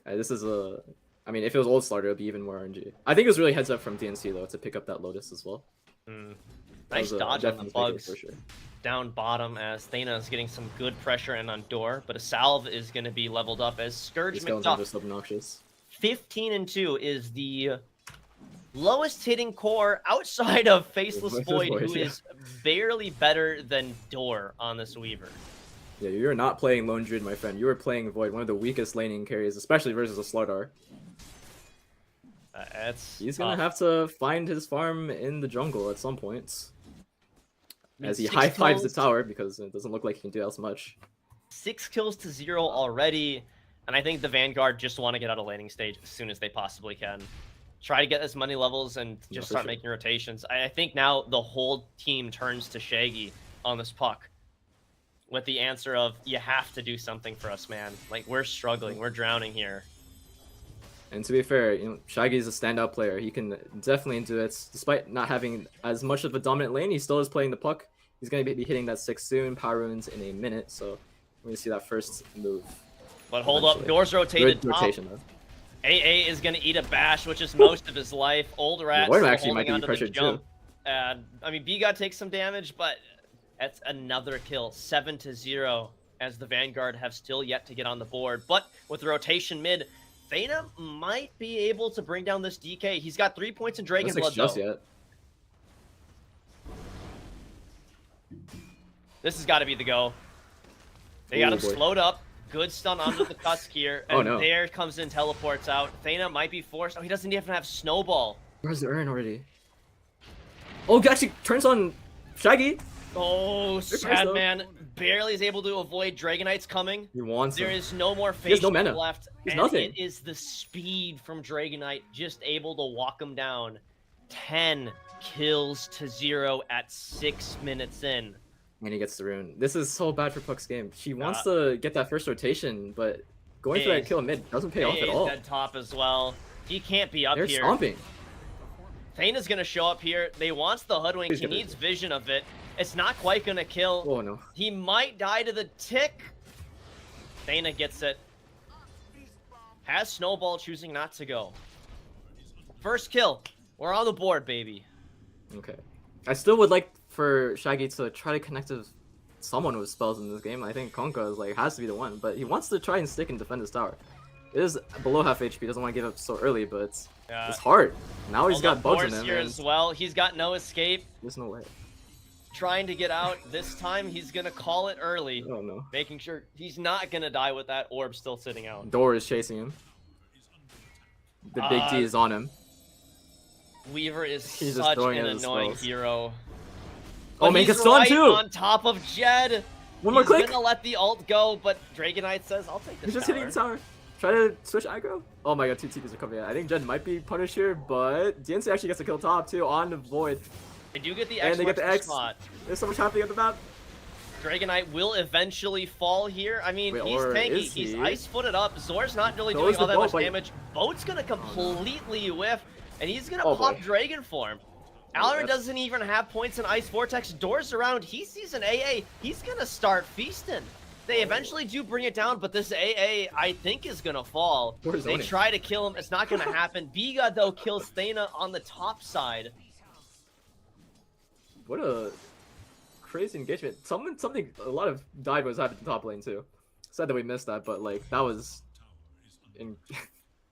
B: This is a. I mean, if it was old starter, it'd be even more RNG. I think it was really heads up from DNC though to pick up that Lotus as well.
A: Nice dodge on the
B: definite
A: bugs.
B: for sure.
A: Down bottom as Thana is getting some good pressure in on Door, but a salve is going to be leveled up as Scourge
B: These guys are
A: McDuck.
B: just obnoxious.
A: 15-2 is the lowest hitting core outside of Faceless Void, who is barely better than Door on this Weaver.
B: Yeah, you're not playing Lone Druid, my friend. You were playing Void, one of the weakest laning carries, especially versus a Slardar. He's gonna have to find his farm in the jungle at some point. As he high fives the tower because it doesn't look like he can do as much.
A: 6 kills to 0 already, and I think the Vanguard just want to get out of laning stage as soon as they possibly can. Try to get as many levels and just start making rotations. I think now the whole team turns to Shaggy on this puck with the answer of, you have to do something for us, man. Like, we're struggling, we're drowning here.
B: And to be fair, Shaggy is a standout player. He can definitely do it. Despite not having as much of a dominant lane, he still is playing the puck. He's going to be hitting that 6 soon, power runes in a minute, so we're going to see that first move.
A: But hold up, Door's rotated top.
B: Rotation, though.
A: AA is going to eat a bash, which is most of his life. Old Rat
B: Void
A: still
B: actually might
A: holding
B: be
A: onto the
B: pressured
A: jump.
B: too.
A: I mean, B-God takes some damage, but that's another kill. 7-0, as the Vanguard have still yet to get on the board. But with rotation mid, Thana might be able to bring down this DK. He's got 3 points in Dragon Blood,
B: just
A: though.
B: yet.
A: This has got to be the go. They got him slowed up. Good stun onto the Tusk here. And there comes in, teleports out. Thana might be forced. Oh, he doesn't even have Snowball.
B: Where's the urn already? Oh, he actually turns on Shaggy.
A: Oh, sad man. Barely is able to avoid Dragonite's coming.
B: He wants
A: There
B: him.
A: is no more face
B: no mana.
A: left.
B: He's
A: and
B: nothing.
A: It is the speed from Dragonite just able to walk him down. 10 kills to 0 at 6 minutes in.
B: And he gets the rune. This is so bad for Puck's game. She wants to get that first rotation, but going for that kill mid doesn't pay off at all.
A: Dead top as well. He can't be up
B: They're
A: here.
B: stomping.
A: Thana's gonna show up here. They wants the hoodwink. He needs vision of it. It's not quite gonna kill.
B: Oh no.
A: He might die to the tick. Thana gets it. Has Snowball, choosing not to go. First kill. We're on the board, baby.
B: Okay. I still would like for Shaggy to try to connect with someone with spells in this game. I think Konka is has to be the one, but he wants to try and stick and defend his tower. It is below half HP, doesn't want to give up so early, but it's hard. Now he's got bugs in him.
A: Here as well. He's got no escape.
B: There's no way.
A: Trying to get out. This time he's gonna call it early.
B: Oh no.
A: Making sure he's not gonna die with that orb still sitting out.
B: Door is chasing him. The big D is on him.
A: Weaver is
B: He's
A: such
B: just
A: an annoying hero.
B: Oh, make a stun too!
A: On top of Jed.
B: One more click.
A: He's gonna let the ult go, but Dragonite says, "I'll take this."
B: He's just hitting the tower. Try to switch aggro. Oh my god, 2 TPs are coming in. I think Jed might be punished here, but DNC actually gets a kill top too on the Void.
A: They do get the X.
B: And they get the X.
A: Spot.
B: There's so much happening on the map.
A: Dragonite will eventually fall here. I mean, he's tanky. He's ice-footed up. Zor's not really doing all that much damage. Boat's gonna completely whiff, and he's gonna pop Dragon Form. Allar doesn't even have points in Ice Vortex. Doors around. He sees an AA. He's gonna start feasting. They eventually do bring it down, but this AA, I think, is gonna fall. They try to kill him. It's not gonna happen. B-God, though, kills Thana on the top side.
B: What a crazy engagement. A lot of dive was happening in the top lane, too. Sad that we missed that, but, like, that was...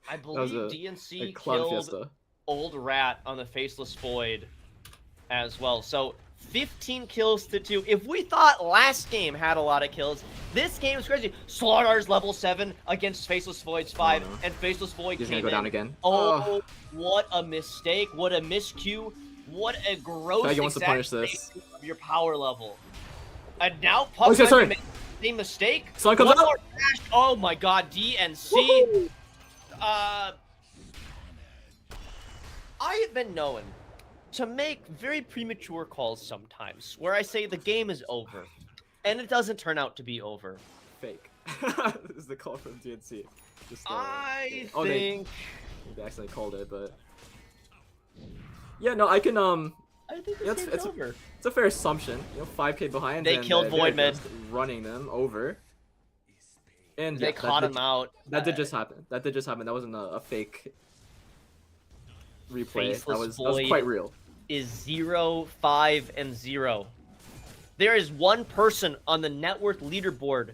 A: I believe DNC killed Old Rat on the Faceless Void as well. So 15 kills to 2. If we thought last game had a lot of kills, this game is crazy. Slardar's level 7 against Faceless Void's 5, and Faceless Void
B: He's gonna go down again.
A: Oh, what a mistake. What a miscue. What a gross
B: wants to punish this.
A: Of your power level. And now Puck makes the same mistake.
B: Sun comes out.
A: Oh my god, DNC. I have been known to make very premature calls sometimes, where I say the game is over, and it doesn't turn out to be over.
B: Fake. This is the call from DNC. Just,
A: I
B: oh,
A: think
B: they accidentally called it, but yeah, no, I can
A: I think
B: yeah,
A: this game's over.
B: it's a fair assumption. You know, 5K behind.
A: They
B: and,
A: killed
B: they're
A: Void mid.
B: just running them over. And
A: They
B: yeah,
A: caught him out.
B: That did just happen. That did just happen. That wasn't a fake replay. That was quite real.
A: Is 0, 5, and 0. There is one person on the net worth leaderboard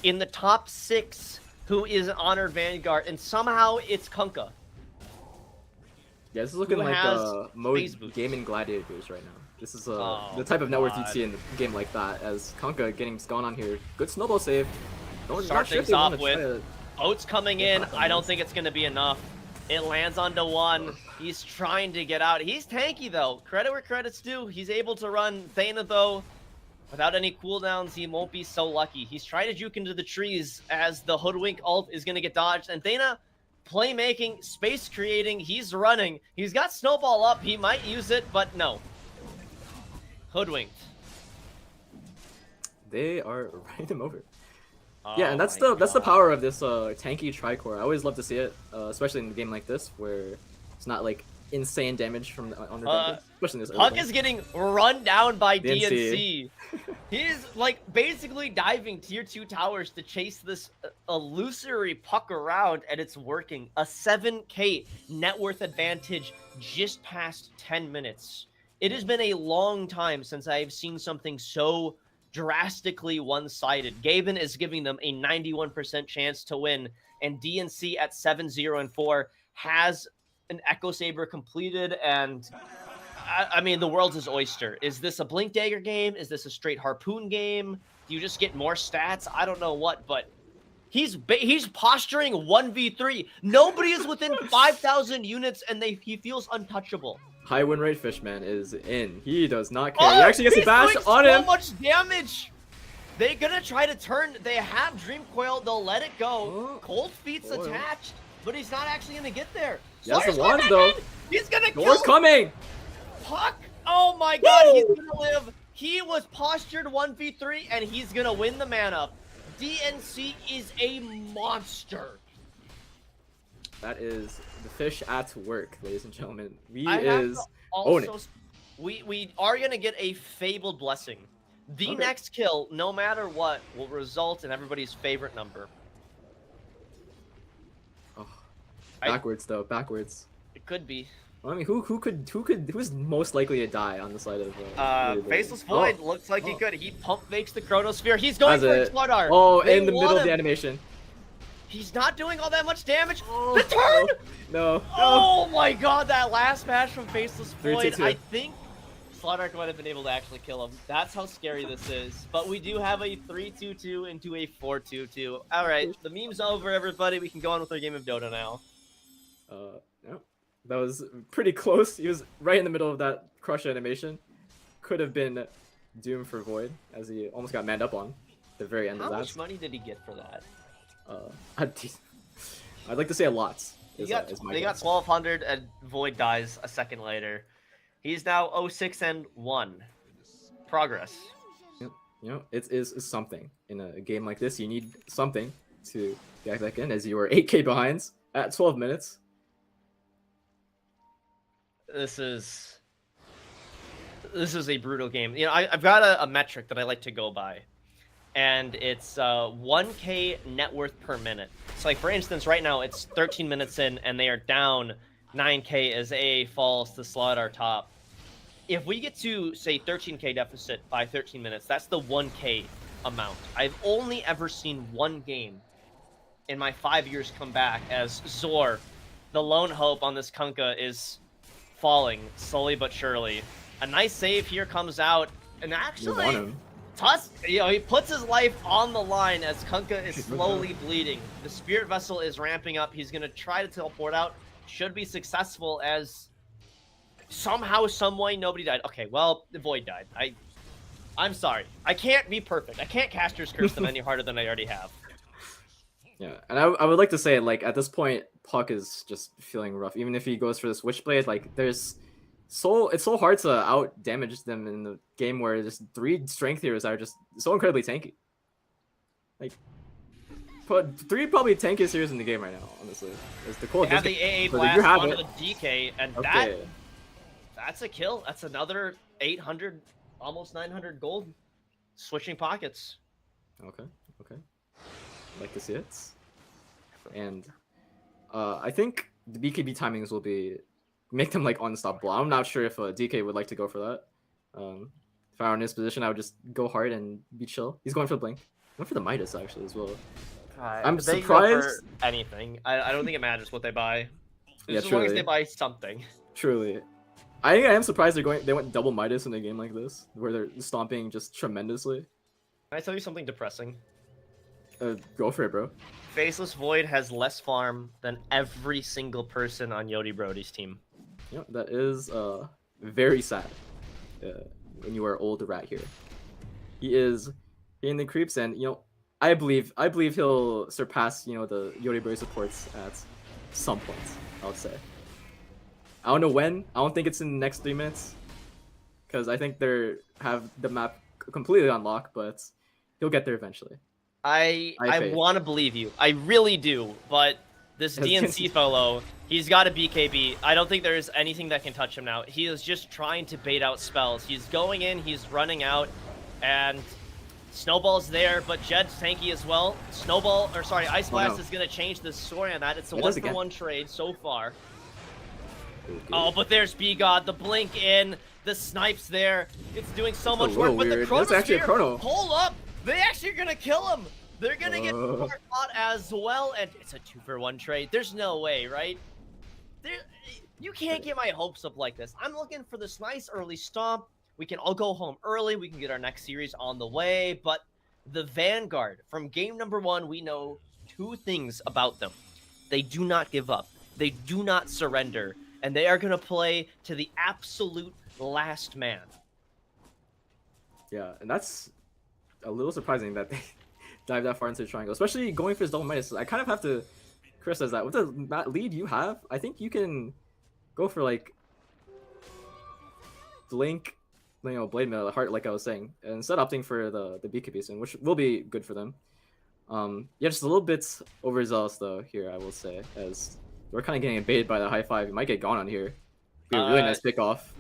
A: in the top 6 who is an honored Vanguard, and somehow it's Kunkka.
B: Yeah, this is looking
A: Who
B: like
A: has
B: mode
A: phase boost.
B: gaming gladiators right now. This is
A: Oh,
B: the type of net worth you'd
A: God.
B: see in a game like that. As Kunkka getting gone on here, good snowball save.
A: Start
B: Not sure if
A: things
B: they
A: off
B: wanna
A: with
B: try to-
A: Oats coming
B: get
A: in.
B: back on
A: I don't
B: this.
A: think it's going to be enough. It lands onto one. He's trying to get out. He's tanky, though. Credit where credit's due. He's able to run. Thana, though, without any cooldowns, he won't be so lucky. He's trying to juke into the trees as the Hoodwink ult is going to get dodged. And Thana, playmaking, space creating, he's running. He's got Snowball up. He might use it, but no. Hoodwinked.
B: They are running them over. Yeah, and that's
A: Oh my
B: the
A: God.
B: power of this tanky tricore. I always love to see it, especially in a game like this where it's not like insane damage from on the damage, especially in this early
A: Puck
B: game.
A: is getting run down by
B: DNC.
A: DNC. He's like basically diving tier 2 towers to chase this illusory puck around, and it's working. A 7K net worth advantage just past 10 minutes. It has been a long time since I've seen something so drastically one-sided. Gaben is giving them a 91% chance to win, and DNC at 7-0 and 4 has an Echo Saber completed, and I mean, the world's his oyster. Is this a Blink Dagger game? Is this a straight Harpoon game? Do you just get more stats? I don't know what, but he's posturing 1v3. Nobody is within 5,000 units, and he feels untouchable.
B: High win rate Fishman is in. He does not care. He actually gets a
A: he's
B: bash
A: doing
B: on
A: so
B: him.
A: much damage. They're gonna try to turn. They have Dream Coil. They'll let it go.
B: Oh.
A: Cold Feet's
B: Coil.
A: attached, but he's not actually gonna get there.
B: He has the
A: Slaughter's
B: wands,
A: coming
B: though.
A: in. He's gonna kill
B: Door's coming.
A: Puck. Oh my God, he's gonna live. He was postured 1v3, and he's gonna win the mana. DNC is a monster.
B: That is the fish at work, ladies and gentlemen. We
A: I have
B: is
A: to
B: own it.
A: also, we are gonna get a fabled blessing. The
B: Okay.
A: next kill, no matter what, will result in everybody's favorite number.
B: Oh,
A: I-
B: backwards though, backwards.
A: It could be.
B: Well, I mean, who's most likely to die on the side of? Leaderboard?
A: Faceless
B: Oh,
A: Void looks like he
B: oh.
A: could. He pump fakes the Chronosphere. He's going
B: Has
A: for a
B: it.
A: Floodar.
B: Oh,
A: They
B: in the middle
A: want
B: of the
A: him.
B: animation.
A: He's not doing all that much damage.
B: Oh,
A: The turn!
B: No.
A: Oh my God, that last match from Faceless
B: 3-2-2.
A: Void. I think Slaughter might have been able to actually kill him. That's how scary this is. But we do have a 3-2-2 into a 4-2-2. All right, the meme's over, everybody. We can go on with our game of Dota now.
B: No. That was pretty close. He was right in the middle of that crush animation. Could have been doomed for Void, as he almost got manned up on at the very end
A: How
B: of that.
A: much money did he get for that?
B: I'd like to say a lot.
A: They
B: is
A: got
B: my
A: they got
B: guess.
A: 1,200 and Void dies a second later. He's now 0-6 and 1. Progress.
B: You know, it is something in a game like this. You need something to get back in, as you were 8K behind at 12 minutes.
A: This is a brutal game. You know, I've got a metric that I like to go by, and it's 1K net worth per minute. So, like, for instance, right now it's 13 minutes in, and they are down 9K as AA falls to slot our top. If we get to, say, 13K deficit by 13 minutes, that's the 1K amount. I've only ever seen one game in my 5 years come back as Zor, the lone hope on this Kunkka, is falling slowly but surely. A nice save here comes out, and
B: You want
A: actually,
B: him.
A: Tusk, you know, he puts his life on the line as Kunkka is slowly bleeding. The Spirit Vessel is ramping up. He's gonna try to teleport out. Should be successful, as somehow, someway, nobody died. Okay, well, the Void died. I'm sorry. I can't be perfect. I can't Caster's Curse them any harder than I already have.
B: Yeah, and I would like to say, like, at this point, Puck is just feeling rough. Even if he goes for the Switchblade, like, it's so hard to out damage them in the game where just 3 strength heroes are just so incredibly tanky. Like, three probably tankiest heroes in the game right now, honestly. It's the cold.
A: They have the AA
B: so
A: blast
B: you have
A: onto
B: it.
A: the DK, and
B: Okay.
A: that's a kill. That's another 800, almost 900 gold. Switching pockets.
B: Okay. Like to see it. And I think the BKB timings will make them like unstoppable. I'm not sure if DK would like to go for that. If I were in his position, I would just go hard and be chill. He's going for the blink. Went for the Midas actually as well. I'm
A: They go
B: surprised.
A: for anything. I don't think it matters what they buy.
B: Yeah,
A: As long as
B: truly.
A: they buy something.
B: Truly. I am surprised they went double Midas in a game like this, where they're stomping just tremendously.
A: Can I tell you something depressing?
B: Go for it, bro.
A: Faceless Void has less farm than every single person on Yodi Brody's team.
B: Yeah, that is very sad. When you are old rat here, he is hitting the creeps, and I believe he'll surpass the Yodi Brody supports at some point. I would say. I don't know when. I don't think it's in the next 3 minutes, because I think they have the map completely unlocked, but he'll get there eventually.
A: I want to believe you. I really do. But this DNC fellow, he's got a BKB. I don't think there's anything that can touch him now. He is just trying to bait out spells. He's going in, he's running out, and Snowball's there, but Jed's tanky as well. Ice Blast is going to change the story on that. It's a 1-for-1 trade so far.
B: Okay.
A: Oh, but there's B-God, the blink in, the snipes there. It's doing so much work, but the
B: weird.
A: Chrono
B: That's actually a
A: Sphere,
B: Chrono.
A: hold up! They actually are gonna kill him! They're gonna get caught as well, and it's a 2-for-1 trade. There's no way, right? You can't get my hopes up like this. I'm looking for this nice early stomp. We can all go home early. We can get our next series on the way, but the Vanguard, from game number 1, we know 2 things about them. They do not give up. They do not surrender. And they are going to play to the absolute last man.
B: Yeah, and that's a little surprising that they dive that far into the triangle, especially going for his double Midas. I kind of have to criticize that. With the lead you have, I think you can go for like Blink, Blade Mail, Heart, like I was saying, and instead opting for the BKB soon, which will be good for them. Yeah, just a little bit overzealous though here, I will say, as we're kind of getting baited by the high five. You might get gone on here. Be a really nice pick off.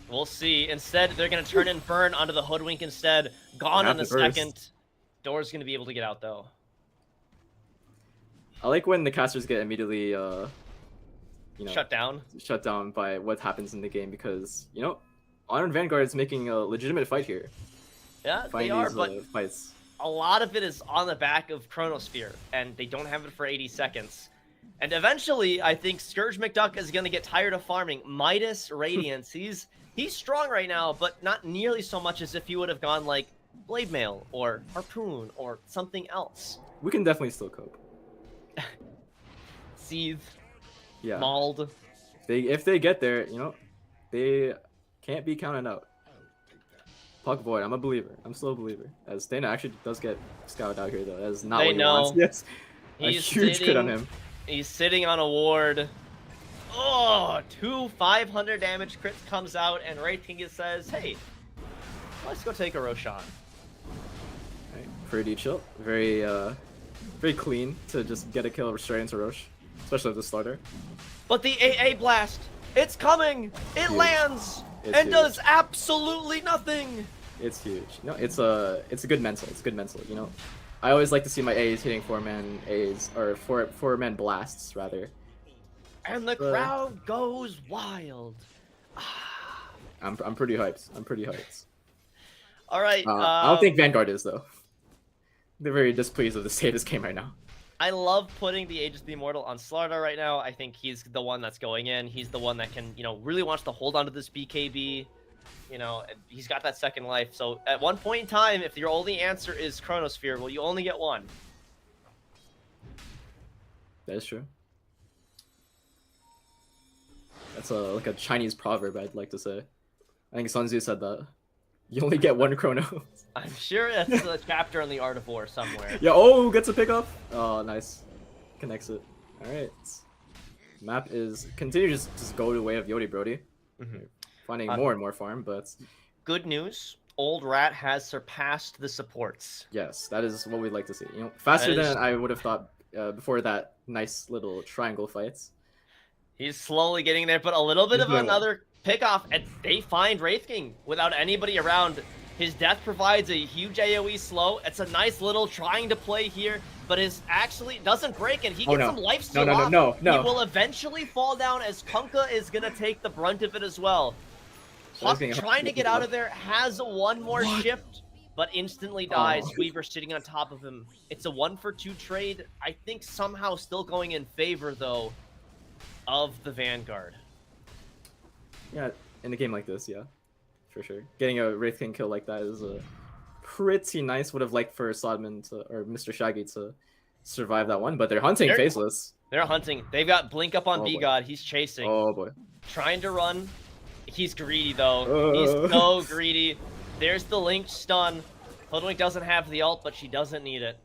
A: We'll see. Instead, they're going to turn in Burn onto the Hoodwink instead. Gone in the second. Door's going to be able to get out, though.
B: I like when the casters get immediately,
A: shut
B: down by what happens in the game, because, Iron Vanguard is making a legitimate fight here.
A: Yeah, they are, but
B: fights.
A: A lot of it is on the back of Chronosphere, and they don't have it for 80 seconds. And eventually, I think Scourge McDuck is going to get tired of farming. Midas Radiance, he's strong right now, but not nearly so much as if he would have gone like Blade Mail or Harpoon or something else.
B: We can definitely still cope.
A: Seethe.
B: Yeah.
A: Mauled.
B: If they get there, they can't be counted out. Puck Void, I'm a believer. I'm still a believer. As Dana actually does get scouted out here, though. That's not what he wants. Yes. A huge crit on him.
A: He's sitting on a ward. Oh, 2 500 damage crits comes out, and Raytinga says, hey, let's go take a Roshan.
B: Right, pretty chill. Very clean to just get a kill straight into Rosh, especially with the starter.
A: But the AA blast, it's coming! It lands! And does absolutely nothing!
B: It's huge. No, it's a good mental. It's good mental, I always like to see my A's hitting 4-man A's, or 4-man blasts, rather.
A: And the crowd goes wild.
B: I'm pretty hyped.
A: All right.
B: I don't think Vanguard is, though. They're very displeased with the state of this game right now.
A: I love putting the Aegis the Immortal on Slardar right now. I think he's the one that's going in. He's the one that can, really wants to hold on to this BKB. He's got that second life. So at one point in time, if your only answer is Chronosphere, well, you only get one.
B: That is true. That's like a Chinese proverb, I'd like to say. I think Sun Tzu said that. You only get one Chrono.
A: I'm sure that's a chapter in the Art of War somewhere.
B: Yeah, oh, gets a pick up. Oh, nice. Connects it. Alright. Map is continue to just go the way of Yodi Brody. Finding more and more farm, but
A: good news. Old Rat has surpassed the supports.
B: Yes, that is what we'd like to see. You know, faster
A: That is-
B: than I would have thought before that nice little triangle fights.
A: He's slowly getting there, but a little bit
B: He's
A: of
B: doing well.
A: another pickoff, and they find Wraith King without anybody around. His death provides a huge AoE slow. It's a nice little trying to play here, but is actually doesn't break, and he gets some lifesteal off.
B: No.
A: He will eventually fall down as Kunkka is gonna take the brunt of it as well. Huck trying to get out of there, has one more shift, but instantly dies. Weaver sitting on top of him. It's a 1-for-2 trade. I think somehow still going in favor, though, of the Vanguard.
B: Yeah, in a game like this, yeah, for sure. Getting a Wraith King kill like that is pretty nice. Would have liked for Sodman or Mr. Shaggy to survive that one, but they're hunting Faceless.
A: They're hunting. They've got Blink up on
B: Oh, boy.
A: B-God. He's chasing.
B: Oh boy.
A: Trying to run. He's greedy, though. He's so greedy. There's the Link stun. Hoodwink doesn't have the ult, but she doesn't need it.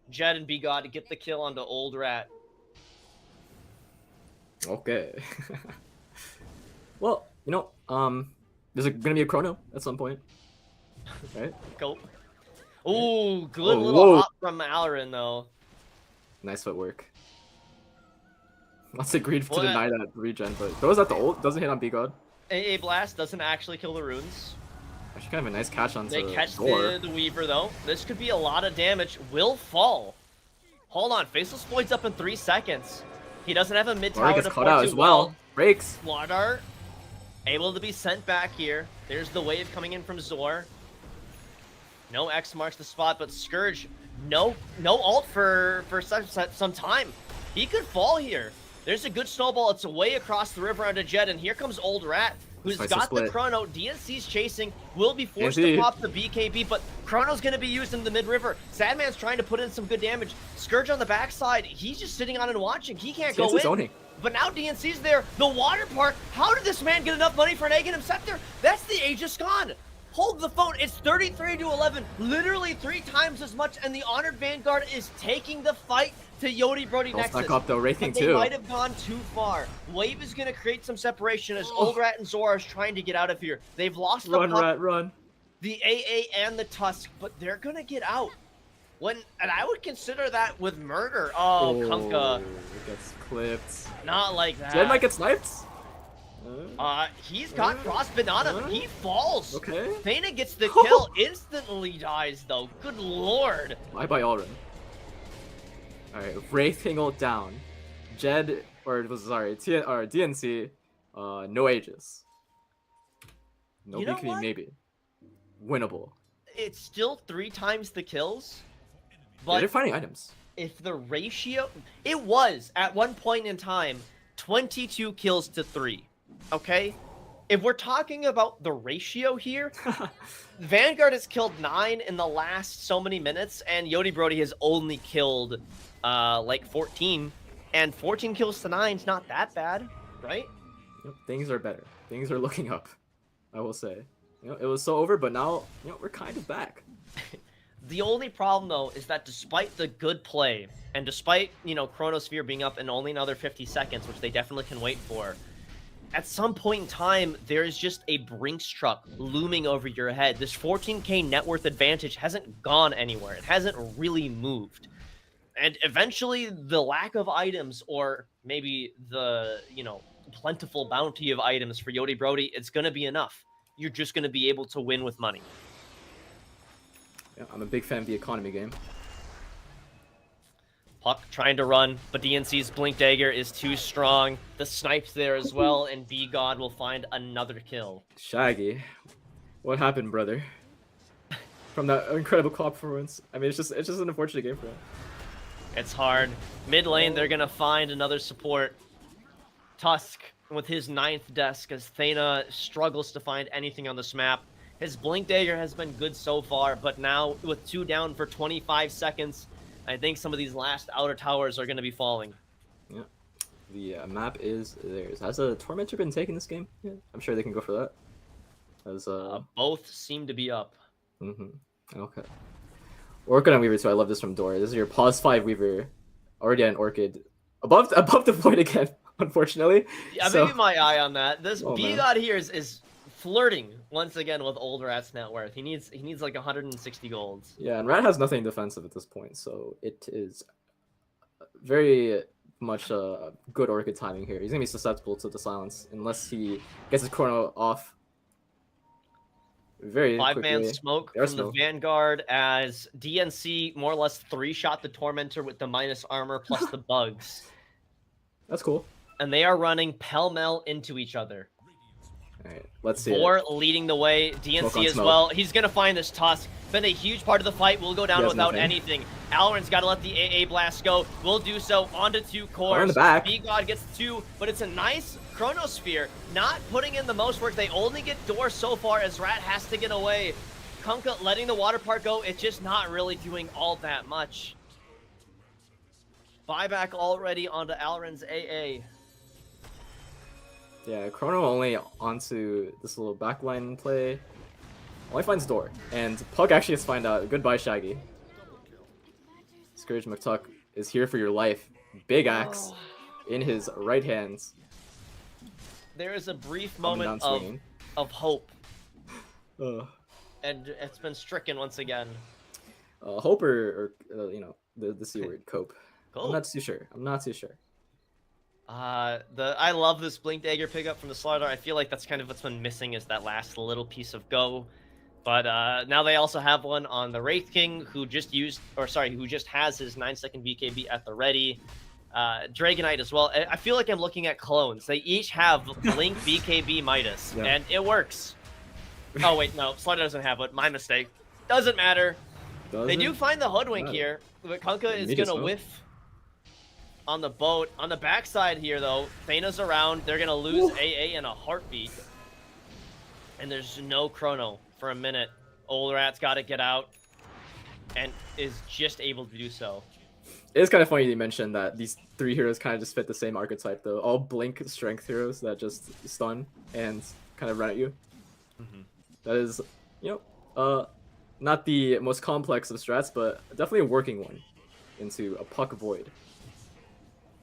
A: Jed and B-God to get the kill onto Old Rat.
B: Okay. Well, you know, there's gonna be a chrono at some point, right?
A: Go. Ooh, good
B: Oh,
A: little
B: whoa.
A: hop from Alrin, though.
B: Nice footwork. Lots of greed to
A: Well,
B: deny that regen, but throws at the ult, doesn't hit on B-God.
A: AA Blast doesn't actually kill the runes.
B: Actually, kind of a nice catch onto
A: They catch
B: Thor.
A: the Weaver, though. This could be a lot of damage. Will fall. Hold on. Faceless Void's up in 3 seconds. He doesn't have a mid
B: Thor
A: tower
B: gets
A: to
B: caught out as well. Breaks.
A: Slardar able to be sent back here. There's the wave coming in from Zor. No X marks the spot, but Scourge, no ult for some time. He could fall here. There's a good snowball. It's away across the river onto Jed, and here comes Old Rat, who's
B: Spicer
A: got the
B: split.
A: chrono. DNC's chasing, will be forced
B: DNC.
A: to pop the BKB, but chrono's going to be used in the mid-river. Sadman's trying to put in some good damage. Scourge on the backside, he's just sitting on and watching. He can't go
B: DNC's
A: in.
B: owning.
A: But now DNC's there. The water park. How did this man get enough money for an Aghanim Scepter? That's the Aegis gone. Hold the phone. It's 33-11. Literally 3 times as much. And the Honored Vanguard is taking the fight to Yodi Brody
B: Don't
A: Nexus.
B: stack up though, Wraith King
A: But they
B: too.
A: might have gone too far. Wave is going to create some separation as Old Rat and Zora is trying to get out of here. They've lost the
B: Run,
A: puck,
B: Rat, run.
A: the AA and the Tusk, but they're going to get out. And I would consider that with murder. Oh, Kunkka.
B: It gets clipped.
A: Not like that.
B: Jed might get sniped.
A: He's got frostbitten on him. He falls.
B: Okay.
A: Thana gets the kill. Instantly dies though. Good lord.
B: Bye bye Alrin. Alright, Wraith King ult down. Jed, or DNC, no Aegis. No
A: You know
B: BKB
A: what?
B: maybe. Winnable.
A: It's still 3 times the kills.
B: Yeah, they're
A: But
B: finding items.
A: if the ratio, it was at one point in time 22 kills to 3. Okay? If we're talking about the ratio here, Vanguard has killed 9 in the last so many minutes, and Yodi Brody has only killed like 14. And 14 kills to 9 is not that bad, right?
B: Yep, things are better. Things are looking up. I will say. You know, it was so over, but now we're kind of back.
A: The only problem, though, is that despite the good play, and despite, Chronosphere being up in only another 50 seconds, which they definitely can wait for, at some point in time, there's just a Brinks truck looming over your head. This 14k net worth advantage hasn't gone anywhere. It hasn't really moved. And eventually, the lack of items, or maybe the, plentiful bounty of items for Yodi Brody, it's going to be enough. You're just going to be able to win with money.
B: Yeah, I'm a big fan of the economy game.
A: Puck trying to run, but DNC's Blink Dagger is too strong. The snipe's there as well, and B-God will find another kill.
B: Shaggy, what happened, brother? From that incredible co-op performance. I mean, it's just an unfortunate game for him.
A: It's hard. Mid lane, they're going to find another support. Tusk with his 9th desk as Thana struggles to find anything on this map. His Blink Dagger has been good so far, but now with 2 down for 25 seconds, I think some of these last outer towers are going to be falling.
B: Yeah, the map is theirs. Has a Tormentor been taking this game? Yeah, I'm sure they can go for that. As
A: Both seem to be up.
B: Okay. Orchid and Weaver too. I love this from Dora. This is your +5 Weaver, already at an Orchid, above the void again. Unfortunately.
A: Yeah,
B: So-
A: maybe my eye on that. This
B: Oh, man.
A: B-God here is flirting once again with old Rat's net worth. He needs like 160 golds.
B: Yeah, and Rat has nothing defensive at this point, so it is very much good Orchid timing here. He's gonna be susceptible to the silence unless he gets his chrono off very
A: Five-man
B: quickly.
A: smoke
B: There's
A: from the
B: smoke.
A: Vanguard as DNC more or less 3-shot the Tormentor with the minus armor plus the bugs.
B: That's cool.
A: And they are running pell-mell into each other.
B: Alright, let's see.
A: Vor leading the way,
B: Smoke
A: DNC
B: on
A: as
B: smoke.
A: well. He's gonna find this Tusk. Been a huge part of the fight. Will go down
B: He has
A: without
B: nothing.
A: anything. Alren's got to let the AA blast go. Will do so onto 2 cores.
B: in the back.
A: B-God gets 2, but it's a nice Chronosphere. Not putting in the most work. They only get Door so far as Rat has to get away. Kunkka letting the water park go. It's just not really doing all that much. Buyback already onto Alren's AA.
B: Yeah, Chrono only onto this little backline play. Only finds Door, and Pug actually has to find out. Goodbye, Shaggy. Scourge McTuck is here for your life. Big axe in his right hands.
A: There is a brief
B: Coming
A: moment
B: down swinging.
A: of hope,
B: Ugh.
A: and it's been stricken once again.
B: Hope or you know, the C word, cope.
A: Cope.
B: I'm not too sure. I'm not too sure.
A: I love this Blink Dagger pickup from the Slaughter. I feel like that's kind of what's been missing is that last little piece of go. But now they also have one on the Wraith King, who just has his 9-second BKB at the ready. Dragonite as well. I feel like I'm looking at clones. They each have Blink BKB Midas,
B: Yeah.
A: and it works. Oh wait, no, Slaughter doesn't have it. My mistake. Doesn't matter.
B: Does
A: They
B: it?
A: do find the Hoodwink
B: Matter.
A: here, but Kunkka is
B: Immediate
A: gonna
B: smoke.
A: whiff on the boat. On the backside here, though, Thana's around. They're gonna lose AA in a heartbeat, and there's no chrono for a minute. Old Rat's got to get out, and is just able to do so.
B: It is kind of funny you mentioned that these 3 heroes kind of just fit the same archetype, though. All blink strength heroes that just stun and kind of run at you. That is, you know, not the most complex of strats, but definitely a working one into a Puck Void.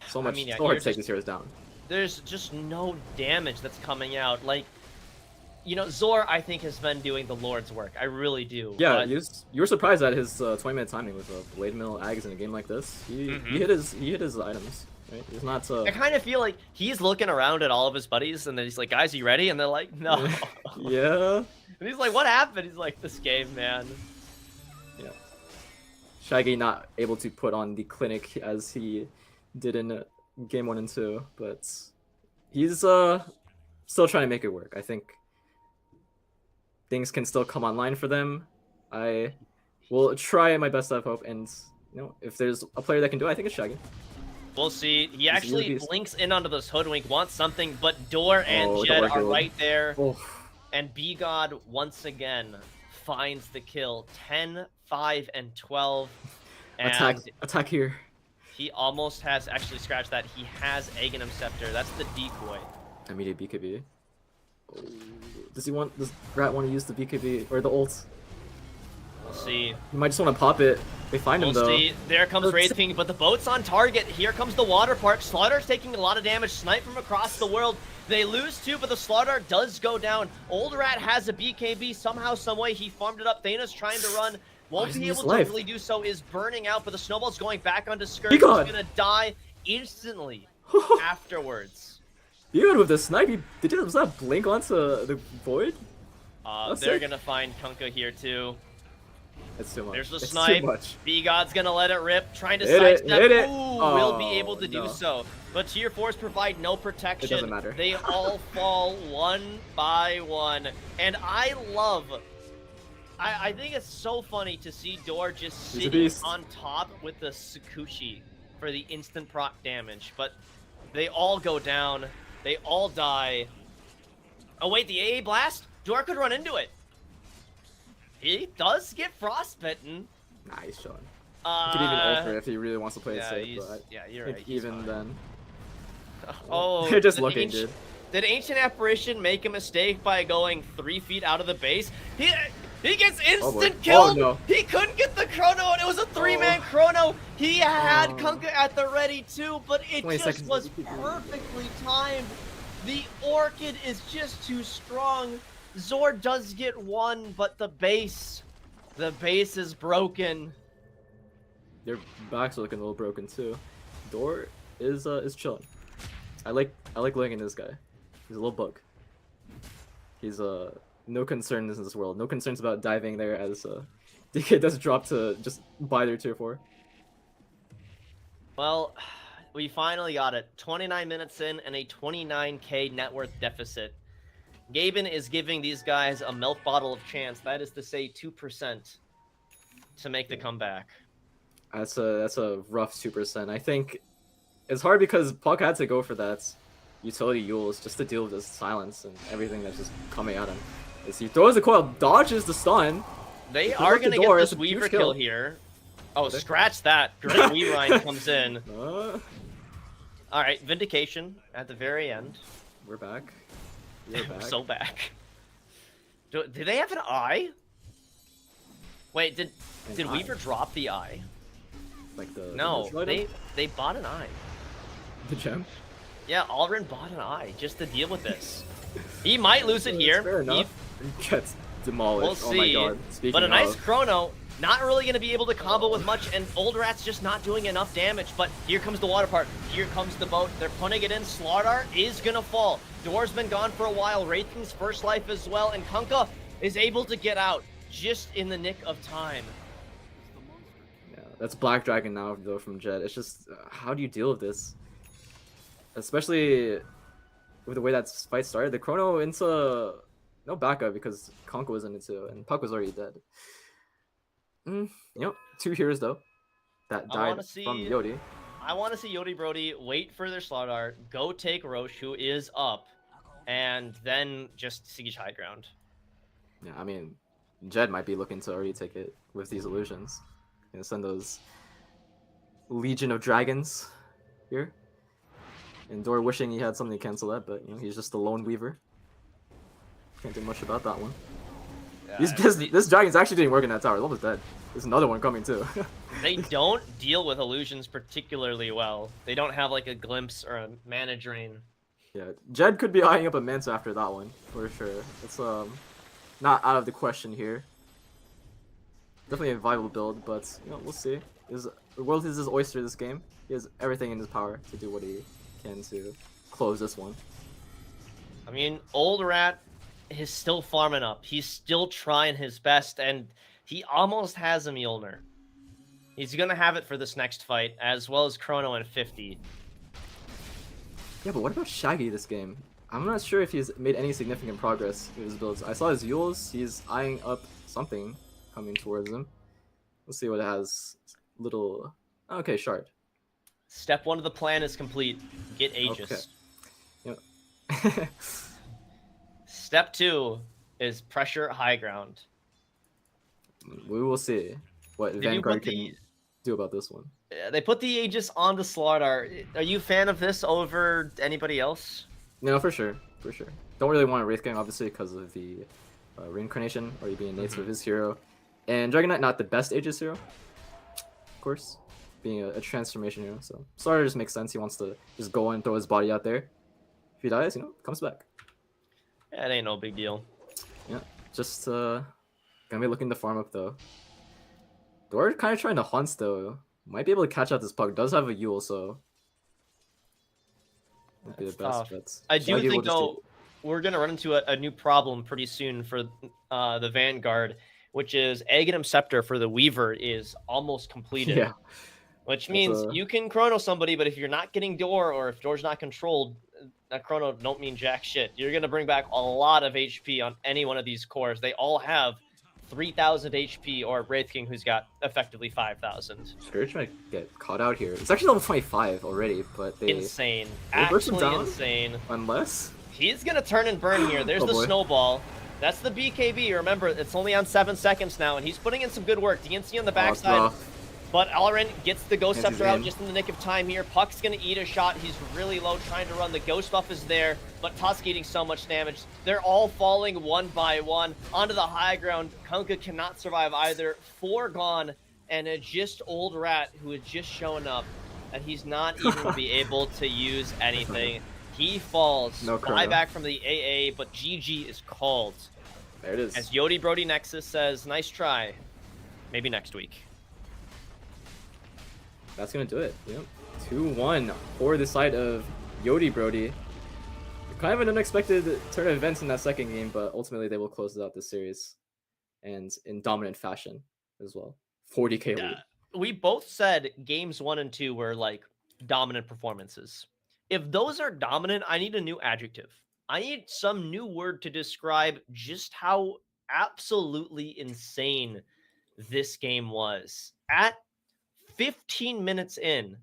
B: So much,
A: mean, yeah,
B: so hard
A: you're
B: to take
A: just-
B: these heroes down.
A: There's just no damage that's coming out. Like, you know, Zor, I think, has been doing the Lord's work. I really do.
B: Yeah,
A: but-
B: you were surprised at his 20-minute timing with a Blade Mill Ags in a game like this. He hit his items. Right? He's not.
A: I kind of feel like he's looking around at all of his buddies, and then he's like, "Guys, are you ready?" And they're like, "No."
B: Yeah.
A: And he's like, "What happened?" He's like, "This game, man."
B: Yeah. Shaggy not able to put on the clinic as he did in game 1 and 2, but he's still trying to make it work. I think things can still come online for them. I will try my best to have hope, and you know, if there's a player that can do it, I think it's Shaggy.
A: We'll see. He
B: a
A: actually
B: beast.
A: blinks in onto this Hoodwink, wants something, but Door and
B: Oh,
A: Jed
B: Door
A: are
B: killed.
A: right there.
B: Oh,
A: And B-God once again finds the kill. 10, 5, and 12. And
B: attack here.
A: he almost has actually scratched that. He has Aghanim Scepter. That's the decoy.
B: Immediate BKB. Oh, does Rat want to use the BKB or the ult?
A: We'll see.
B: He might just want to pop it. They find him
A: We'll
B: though.
A: see. There comes
B: Let's-
A: Wraith King, but the boat's on target. Here comes the water park. Slaughter's taking a lot of damage. Snipe from across the world. They lose 2, but the Slaughter does go down. Old Rat has a BKB. Somehow, someway, he farmed it up. Thana's trying to run. Won't
B: he's
A: be
B: in his
A: able to
B: life.
A: really do so. Is burning out, but the snowball's going back onto Scourge.
B: Be
A: He's
B: gone.
A: gonna die instantly afterwards.
B: Dude, with the snipe, was that blink onto the void? That's
A: They're
B: sick.
A: gonna find Kunkka here too.
B: It's too much.
A: There's the
B: It's
A: snipe.
B: Too much.
A: B-God's gonna let it rip, trying to
B: Hit it,
A: sidestep.
B: hit it.
A: Ooh, will be
B: Oh,
A: able to do
B: no.
A: so. But Tier 4s provide no protection.
B: It doesn't matter.
A: They all fall one by one. And I think it's so funny to see Door just
B: He's a
A: sitting
B: beast.
A: on top with the Sakushi for the instant proc damage. But they all go down. They all die. Oh wait, the AA blast? Door could run into it. He does get frostbitten.
B: Nice, Sean. He could even alter if he really wants to play it
A: yeah,
B: safe,
A: he's-
B: but
A: yeah, you're
B: I think
A: right. he's
B: even
A: fine.
B: then.
A: Oh,
B: They're just
A: did
B: looking,
A: Ancient-
B: dude.
A: Did Ancient Apparition make a mistake by going 3 feet out of the base? He gets instant
B: boy.
A: kill.
B: Oh, no.
A: He couldn't get the chrono, and it was a 3-man chrono. He had
B: Oh.
A: Kunkka at the ready too, but it
B: 20
A: just
B: seconds.
A: was perfectly timed. The Orchid is just too strong. Zord does get one, but the base is broken.
B: Their backs are looking a little broken too. Door is chilling. I like looking at this guy. He's a little bug. He's no concerns in this world. No concerns about diving there as DK does drop to just buy their tier 4.
A: Well, we finally got it. 29 minutes in and a 29k net worth deficit. Gaben is giving these guys a milk bottle of chance. That is to say 2% to make the comeback.
B: That's a rough 2%. I think it's hard because Puck had to go for that utility Yules just to deal with this silence and everything that's just coming at him. As he throws the coil, dodges the stun.
A: They are going to get this Weaver kill here. Oh, scratch that. Great Weavine comes in. Alright, Vindication at the very end.
B: We're back. We're back.
A: So back. Do they have an eye? Wait, did Weaver drop the eye?
B: Like the
A: No, they bought an eye.
B: The gem?
A: Yeah, Alrin bought an eye just to deal with this. He might lose it here.
B: Fair enough. He gets demolished.
A: We'll see.
B: Oh my god. Speaking
A: but a nice
B: of...
A: chrono. Not really going to be able to combo with much, and Old Rat's just not doing enough damage. But here comes the water part. Here comes the boat. They're putting it in. Slardar is going to fall. Door's been gone for a while. Wraith King's first life as well. And Kunkka is able to get out just in the nick of time.
B: Yeah, that's Black Dragon now, though, from Jett. It's just, how do you deal with this? Especially with the way that fight started. The chrono into no backup because Kunkka was in it too, and Puck was already dead. You know, 2 heroes though that died from Yodi.
A: I want to see Yodi Brody wait for their Slardar, go take Roche, who is up, and then just siege high ground.
B: Yeah, I mean, Jed might be looking to already take it with these illusions. Gonna send those Legion of Dragons here. And Door wishing he had something to cancel that, but you know, he's just a lone weaver. Can't do much about that one. Yeah, this dragon's actually didn't work in that tower. It's almost dead. There's another one coming too.
A: They don't deal with illusions particularly well. They don't have like a glimpse or a mana drain.
B: Yeah, Jed could be eyeing up a Manta after that one for sure. It's not out of the question here. Definitely a viable build, but you know, we'll see. The world is his oyster this game. He has everything in his power to do what he can to close this one.
A: I mean, Old Rat is still farming up. He's still trying his best, and he almost has a Mjolnir. He's gonna have it for this next fight, as well as Chrono and 50.
B: Yeah, but what about Shaggy this game? I'm not sure if he's made any significant progress with his builds. I saw his Yules. He's eyeing up something coming towards him. Let's see what it has. Little... Okay, Shard.
A: Step 1 of the plan is complete. Get Aegis.
B: Okay. Yep.
A: Step 2 is pressure high ground.
B: We will see what Vanguard can do about this one.
A: They put the Aegis on the Slardar. Are you a fan of this over anybody else?
B: No, for sure. For sure. Don't really want a Wraith King, obviously, because of the reincarnation, or you being native of his hero. And Dragon Knight, not the best Aegis hero, of course, being a transformation hero. So Slardar just makes sense. He wants to just go and throw his body out there. If he dies, you know, comes back.
A: Yeah, it ain't no big deal.
B: Yeah, just gonna be looking to farm up though. Door kind of trying to hunt though. Might be able to catch out this Puck. Does have a Yule, so might be the best bets.
A: I do think though we're gonna run into a new problem pretty soon for the Vanguard, which is Aghanim Scepter for the Weaver is almost completed.
B: Yeah.
A: Which means you can chrono somebody, but if you're not getting Door or if Door's not controlled, that chrono don't mean jack shit. You're gonna bring back a lot of HP on any one of these cores. They all have 3,000 HP, or Wraith King, who's got effectively 5,000.
B: Scourge might get caught out here. It's actually level 25 already, but they
A: insane,
B: burst him
A: actually
B: down,
A: insane.
B: Unless
A: he's gonna turn and burn here. There's the snowball. That's the BKB. Remember, it's only on 7 seconds now, and he's putting in some good work. DNC on the backside. But Alrin gets the Ghost Scepter out just in the nick of time here. Puck's going to eat a shot. He's really low trying to run. The Ghost buff is there, but Tusk eating so much damage. They're all falling one by one onto the high ground. Kunkka cannot survive either. 4 gone, and a just Old Rat who is just showing up, and he's not even going to be able to use anything. He falls.
B: No
A: fly back from the AA, but GG is called.
B: There it is.
A: As Yodi Brody Nexus says, nice try. Maybe next week.
B: That's gonna do it. Yep. 2-1 for the side of Yodi Brody. Kind of an unexpected turn of events in that second game, but ultimately they will close out this series, and in dominant fashion as well. 40k lead.
A: We both said games 1 and 2 were like dominant performances. If those are dominant, I need a new adjective. I need some new word to describe just how absolutely insane this game was. At 15 minutes in,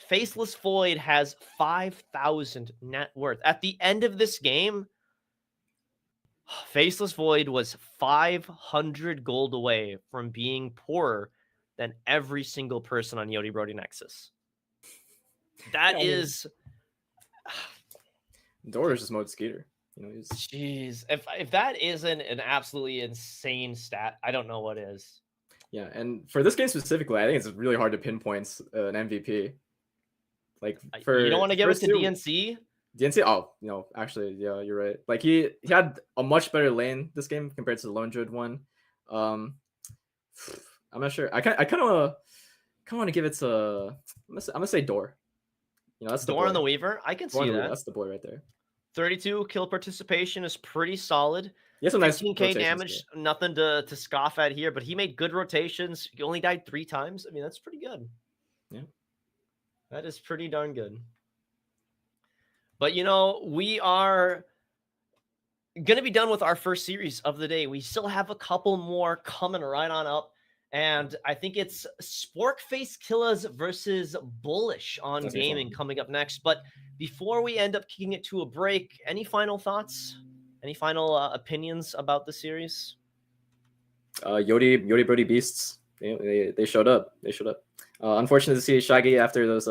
A: Faceless Void has 5,000 net worth. At the end of this game, Faceless Void was 500 gold away from being poorer than every single person on Yodi Brody Nexus. That is...
B: Dora is just mode Skeeter. You know, he's...
A: Jeez. If that isn't an absolutely insane stat, I don't know what is.
B: Yeah, and for this game specifically, I think it's really hard to pinpoint an MVP. Like, for
A: you don't want to give it to
B: two,
A: DNC?
B: DNC? Oh, no, actually, yeah, you're right. Like, he had a much better lane this game compared to the Lone Druid one. I'm not sure. I kind of want to give it to... I'm gonna say Door. You know, that's
A: Door on the Weaver? I can see that.
B: That's the boy right there.
A: 32 kill participation is pretty solid.
B: He has some nice
A: 15k damage, nothing to scoff at here, but he made good rotations. He only died 3 times. I mean, that's pretty good.
B: Yeah.
A: That is pretty darn good. But, you know, we are going to be done with our first series of the day. We still have a couple more coming right on up. And I think it's Sporkface Killaz versus Bullish on gaming coming up next. But before we end up kicking it to a break, any final thoughts? Any final opinions about the series?
B: Yodi Brody Beasts. They showed up. They showed up. Unfortunate to see Shaggy after those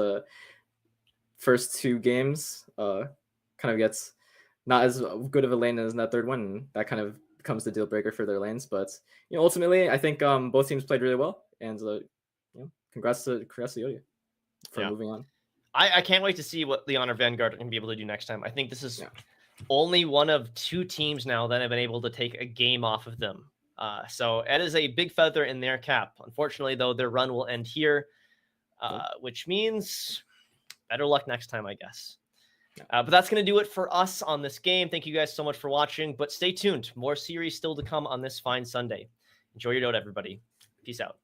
B: first 2 games kind of gets not as good of a lane as in that third one. That kind of becomes the deal breaker for their lanes. But you know, ultimately, I think both teams played really well, and you know, congrats to Yodi for moving on. I
A: can't wait to see what the Honor Vanguard are going to be able to do next time. I think this is only one of 2 teams now that have been able to take a game off of them. So it is a big feather in their cap. Unfortunately, though, their run will end here, which means better luck next time, I guess. But that's going to do it for us on this game. Thank you guys so much for watching, but stay tuned. More series still to come on this fine Sunday. Enjoy your Dota, everybody. Peace out.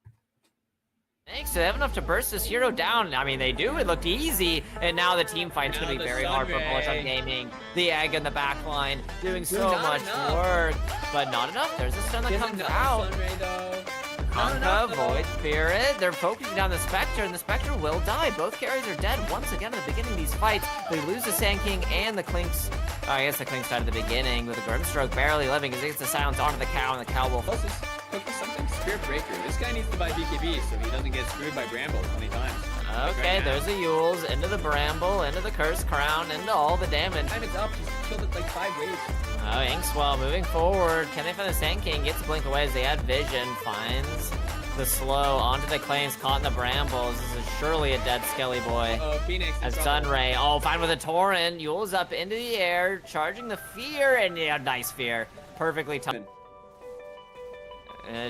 E: Thanks. They have enough to burst this hero down. I mean, they do. It looked easy. And now the team fight's going to be very hard for Bullish on gaming. The egg in the back line doing so much work. But not enough. There's a stun that comes out. Kanka, Void Spirit. They're focusing down the Spectre, and the Spectre will die. Both carries are dead once again at the beginning of these fights. They lose the Sand King and the Clinks. I guess the Clinks died at the beginning with a Grimstroke barely living as he gets the silence onto the cow, and the cow will...
F: Something Spirit Breaker. This guy needs to buy BKB so he doesn't get screwed by Bramble 20 times.
E: Okay,
F: right
E: there's the Yules, into the Bramble, into the Curse Crown, into all the damage.
F: Time is up. He's killed it like 5 waves.
E: Oh, Inkswell moving forward. Can they find the Sand King? Gets to blink away as they add vision. Finds the slow onto the Claims, caught in the Brambles. This is surely a dead Skelly boy.
F: Phoenix.
E: As Sunray. Oh, fine with a Torrent. Yule's up into the air, charging the Fear, and yeah, nice Fear. Perfectly timed.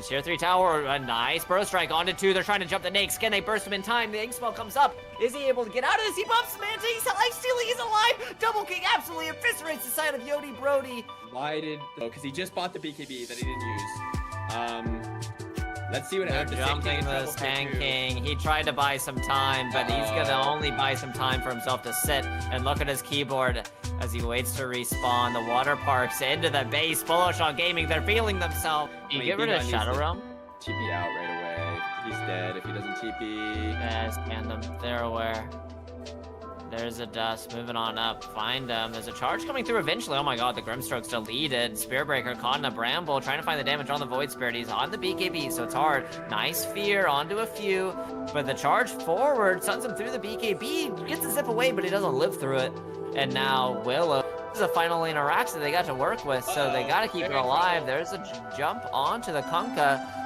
E: Tier 3 tower, a nice burrow strike onto 2. They're trying to jump the Nakes. Can they burst him in time? The Inkspell comes up. Is he able to get out of this? He buffs Samantha. He's life stealing. He's alive. Double King absolutely eviscerates the side of Yodi Brody.
F: Why did? Oh, because he just bought the BKB that he didn't use. Let's see what happens.
E: Jumping the Sand King. He tried to buy some time, but he's gonna only buy some time for himself to sit and look at his keyboard as he waits to respawn. The water parks into the base. Bullish on gaming. They're feeling themselves. You get rid of Shadow Realm?
F: TP out right away. He's dead if he doesn't TP.
E: Yeah, scan them. They're aware. There's a dust. Moving on up. Find him. There's a charge coming through eventually. Oh my god, the Grimstroke's deleted. Spearbreaker caught in a Bramble. Trying to find the damage on the Void Spirit. He's on the BKB, so it's hard. Nice Fear onto a few. But the charge forward sends him through the BKB. Gets to zip away, but he doesn't live through it. And now Willow. This is a final lane of racks that they got to work with, so they got to keep it alive. There's a jump onto the Kunkka.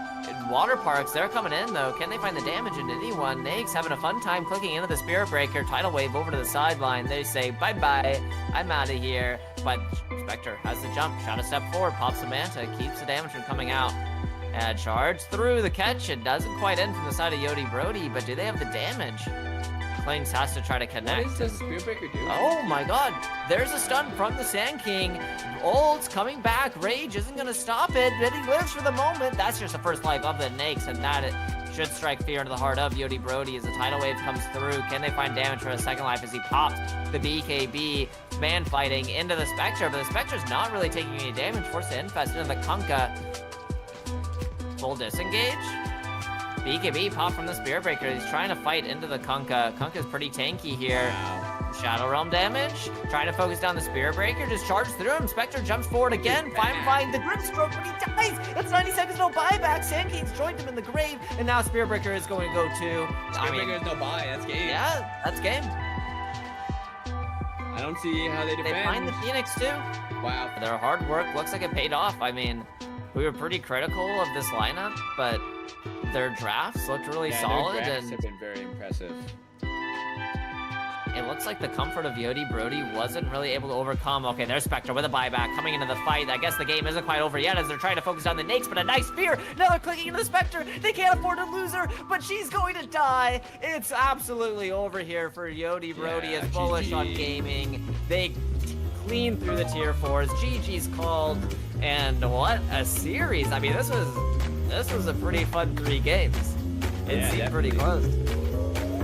E: Water Parks, they're coming in though. Can they find the damage into anyone? Nake's having a fun time clicking into the Spirit Breaker. Tidal Wave over to the sideline. They say, bye-bye, I'm out of here. But Spectre has the jump, shot a step forward, pops the Manta, keeps the damage from coming out. And charge through the catch. It doesn't quite end from the side of Yodi Brody, but do they have the damage? Claims has to try to connect.
F: What is the Spear Breaker doing?
E: Oh my god, there's a stun from the Sand King. Old's coming back. Rage isn't gonna stop it, but he lives for the moment. That's just the first life of the Nakes, and that it should strike fear into the heart of Yodi Brody as the tidal wave comes through. Can they find damage for a second life as he pops the BKB? Man fighting into the Spectre, but the Spectre's not really taking any damage. Forced to infest into the Kunkka. Full disengage. BKB pop from the Spear Breaker. He's trying to fight into the Kunkka. Kunkka's pretty tanky here. Shadow Realm damage. Trying to focus down the Spear Breaker. Just charge through him. Spectre jumps forward again. Find the Grip Stroke, but he dies. It's 90 seconds, no buyback. Sand King's joined him in the grave, and now Spear Breaker is going to go too.
F: Spear Breaker is no buy. That's game.
E: Yeah, that's game.
F: I don't see how they defend.
E: They find the Phoenix too.
F: Wow.
E: Their hard work looks like it paid off. I mean, we were pretty critical of this lineup, but their drafts looked really solid,
F: their drafts
E: and
F: have been very impressive.
E: it looks like the comfort of Yodi Brody wasn't really able to overcome. Okay, there's Spectre with a buyback coming into the fight. I guess the game isn't quite over yet as they're trying to focus on the Nakes, but a nice spear. Now they're clicking into the Spectre. They can't afford to lose her, but she's going to die. It's absolutely over here for Yodi Brody.
F: Yeah,
E: As Bullish
F: GG.
E: on gaming. They clean through the tier 4s. GG's called, and what a series. I mean, this was a pretty fun 3 games. It
F: Yeah,
E: seemed pretty close.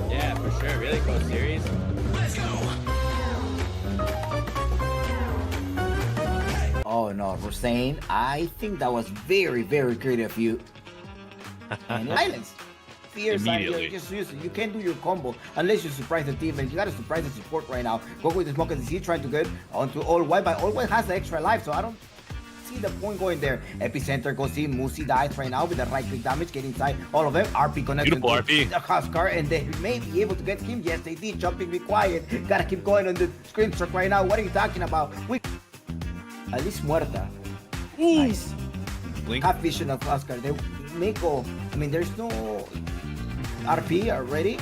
F: Yeah, for sure. Really close series.
G: Oh no, Rosane, I think that was very, very great of you. And silence. Fear side,
D: Immediately.
G: just use it. You can't do your combo unless you surprise the team, and you gotta surprise the support right now. Go with the smoke as he's trying to get onto All White, but All White has the extra life, so I don't see the point going there. Epicenter goes in, Musi dies right now with the right click damage, get inside all of them. RP connected
D: Beautiful
G: to
D: RP.
G: the Huskar, and they may be able to get him. Yes, they did. Jumping, be quiet. Gotta keep going on the screen struck right now. What are you talking about? At least Muerta.
D: Ooh.
G: Nice.
D: Blink.
G: Have vision of Oscar. They may go. I mean, there's no RP already.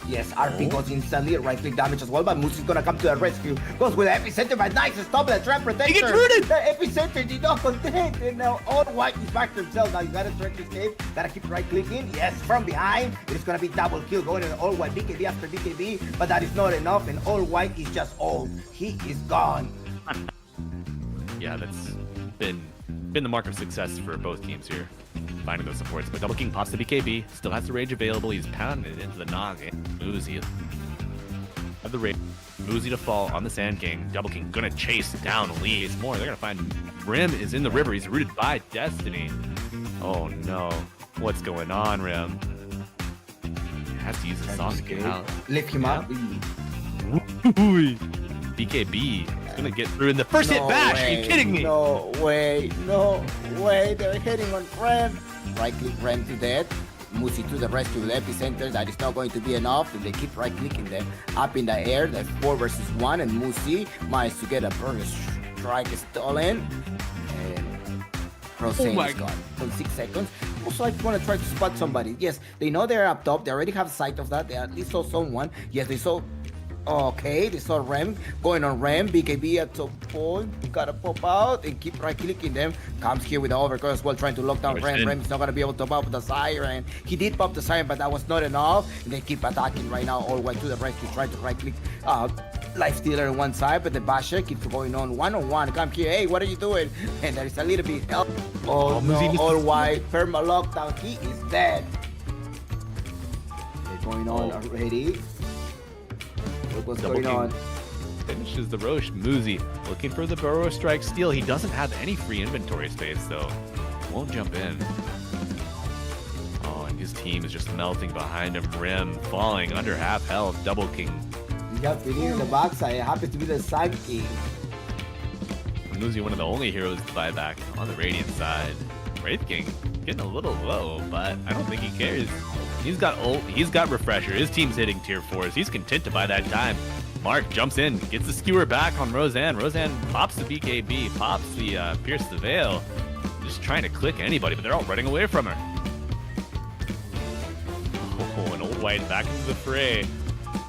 G: Yes, RP goes instantly. Right click damage as well, but Moose is gonna come to the rescue. Goes with the epicenter, but nice stop the trap protector.
D: He gets rooted.
G: The epicenter did not contain, and now All White is back to himself. Now you gotta try to escape. Gotta keep right clicking. Yes, from behind. It's gonna be double kill going in All White BKB after BKB, but that is not enough, and All White is just old. He is gone.
D: Yeah, that's been the mark of success for both teams here. Finding those supports, but Double King pops the BKB, still has the rage available. He's pounding it into the noggin. Muzi have the rage. Muzi to fall on the Sand King. Double King gonna chase down Lee. It's more. They're gonna find Rim is in the river. He's rooted by Destiny. Oh no, what's going on, Rim? Has to use the song to get out.
G: Lift him up.
D: BKB is gonna get through in the first hit bash. Are you kidding me?
G: No way, no way. They're hitting on Rem. Right click Rem to death. Musi to the rescue with epicenter. That is not going to be enough. They keep right clicking them up in the air. That's 4 versus 1, and Musi managed to get a burst strike stolen. And Rosane is gone from 6 seconds. Also, I want to try to spot somebody. Yes, they know they're up top. They already have sight of that. They at least saw someone. Yes, they saw. Okay, they saw Rem going on Rem. BKB at some point. Gotta pop out and keep right clicking them. Comes here with the overcard as well, trying to lock down Rem. Rem's not gonna be able to pop the siren. He did pop the siren, but that was not enough. And they keep attacking right now. All went to the rescue, trying to right click. Life stealer on one side, but the basher keeps going on one-on-one. Come here, hey, what are you doing? And there is a little bit help. Oh no, All White, perma lockdown. He is dead. They're going on already. What's
D: Double
G: going
D: King
G: on?
D: finishes the Roche. Muzi looking for the Burrow Strike steal. He doesn't have any free inventory space though. Won't jump in. Oh, and his team is just melting behind him. Rim falling under half health. Double King.
G: You got Vinny in the backside. It happens to be the side king.
D: Muzi, one of the only heroes to buy back on the Radiant side. Wraith King getting a little low, but I don't think he cares. He's got ult, he's got refresher, his team's hitting tier 4s, he's content to buy that time. Mark jumps in, gets the skewer back on Roseanne. Roseanne pops the BKB, pops the Pierce the Veil. Just trying to click anybody, but they're all running away from her. Oh, an Old White back into the fray.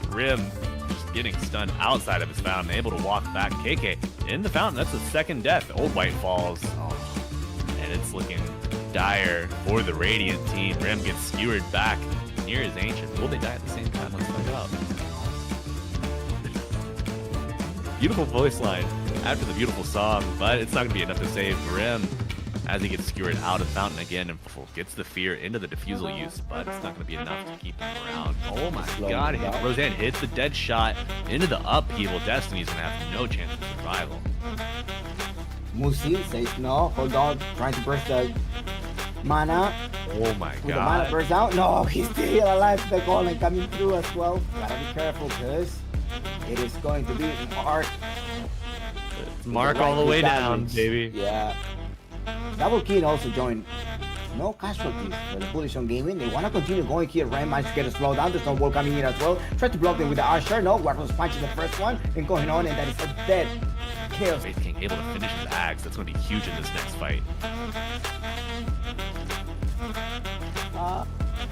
D: Rim just getting stunned outside of his fountain, able to walk back. KK in the fountain, that's the second death. Old White falls. And it's looking dire for the Radiant team. Rem gets skewered back near his Ancient. Will they die at the same time? Let's find out. Beautiful voice line after the beautiful song, but it's not going to be enough to save Rem as he gets skewered out of Fountain again and gets the fear into the defusal use, but it's not going to be enough to keep him around. Oh my god, Roseanne hits the dead shot into the upheaval. Destiny's going to have no chance of survival.
G: Musi says no, hold on, trying to burst the mana.
D: Oh my
G: Will the mana
D: god.
G: burst out? No, he's still alive. The golem coming through as well. Gotta be careful, because it is going to be Mark.
D: Mark all the way down, baby.
G: Yeah. Double King also joined. No casualties for the Bullish on gaming. They want to continue going here. Ryan managed to get a slow down. There's no wall coming in as well. Try to block them with the Usher. No, Warcraft's punching the first one and going on, and that is a dead kill.
D: Wraith King able to finish his axe. That's going to be huge in this next fight.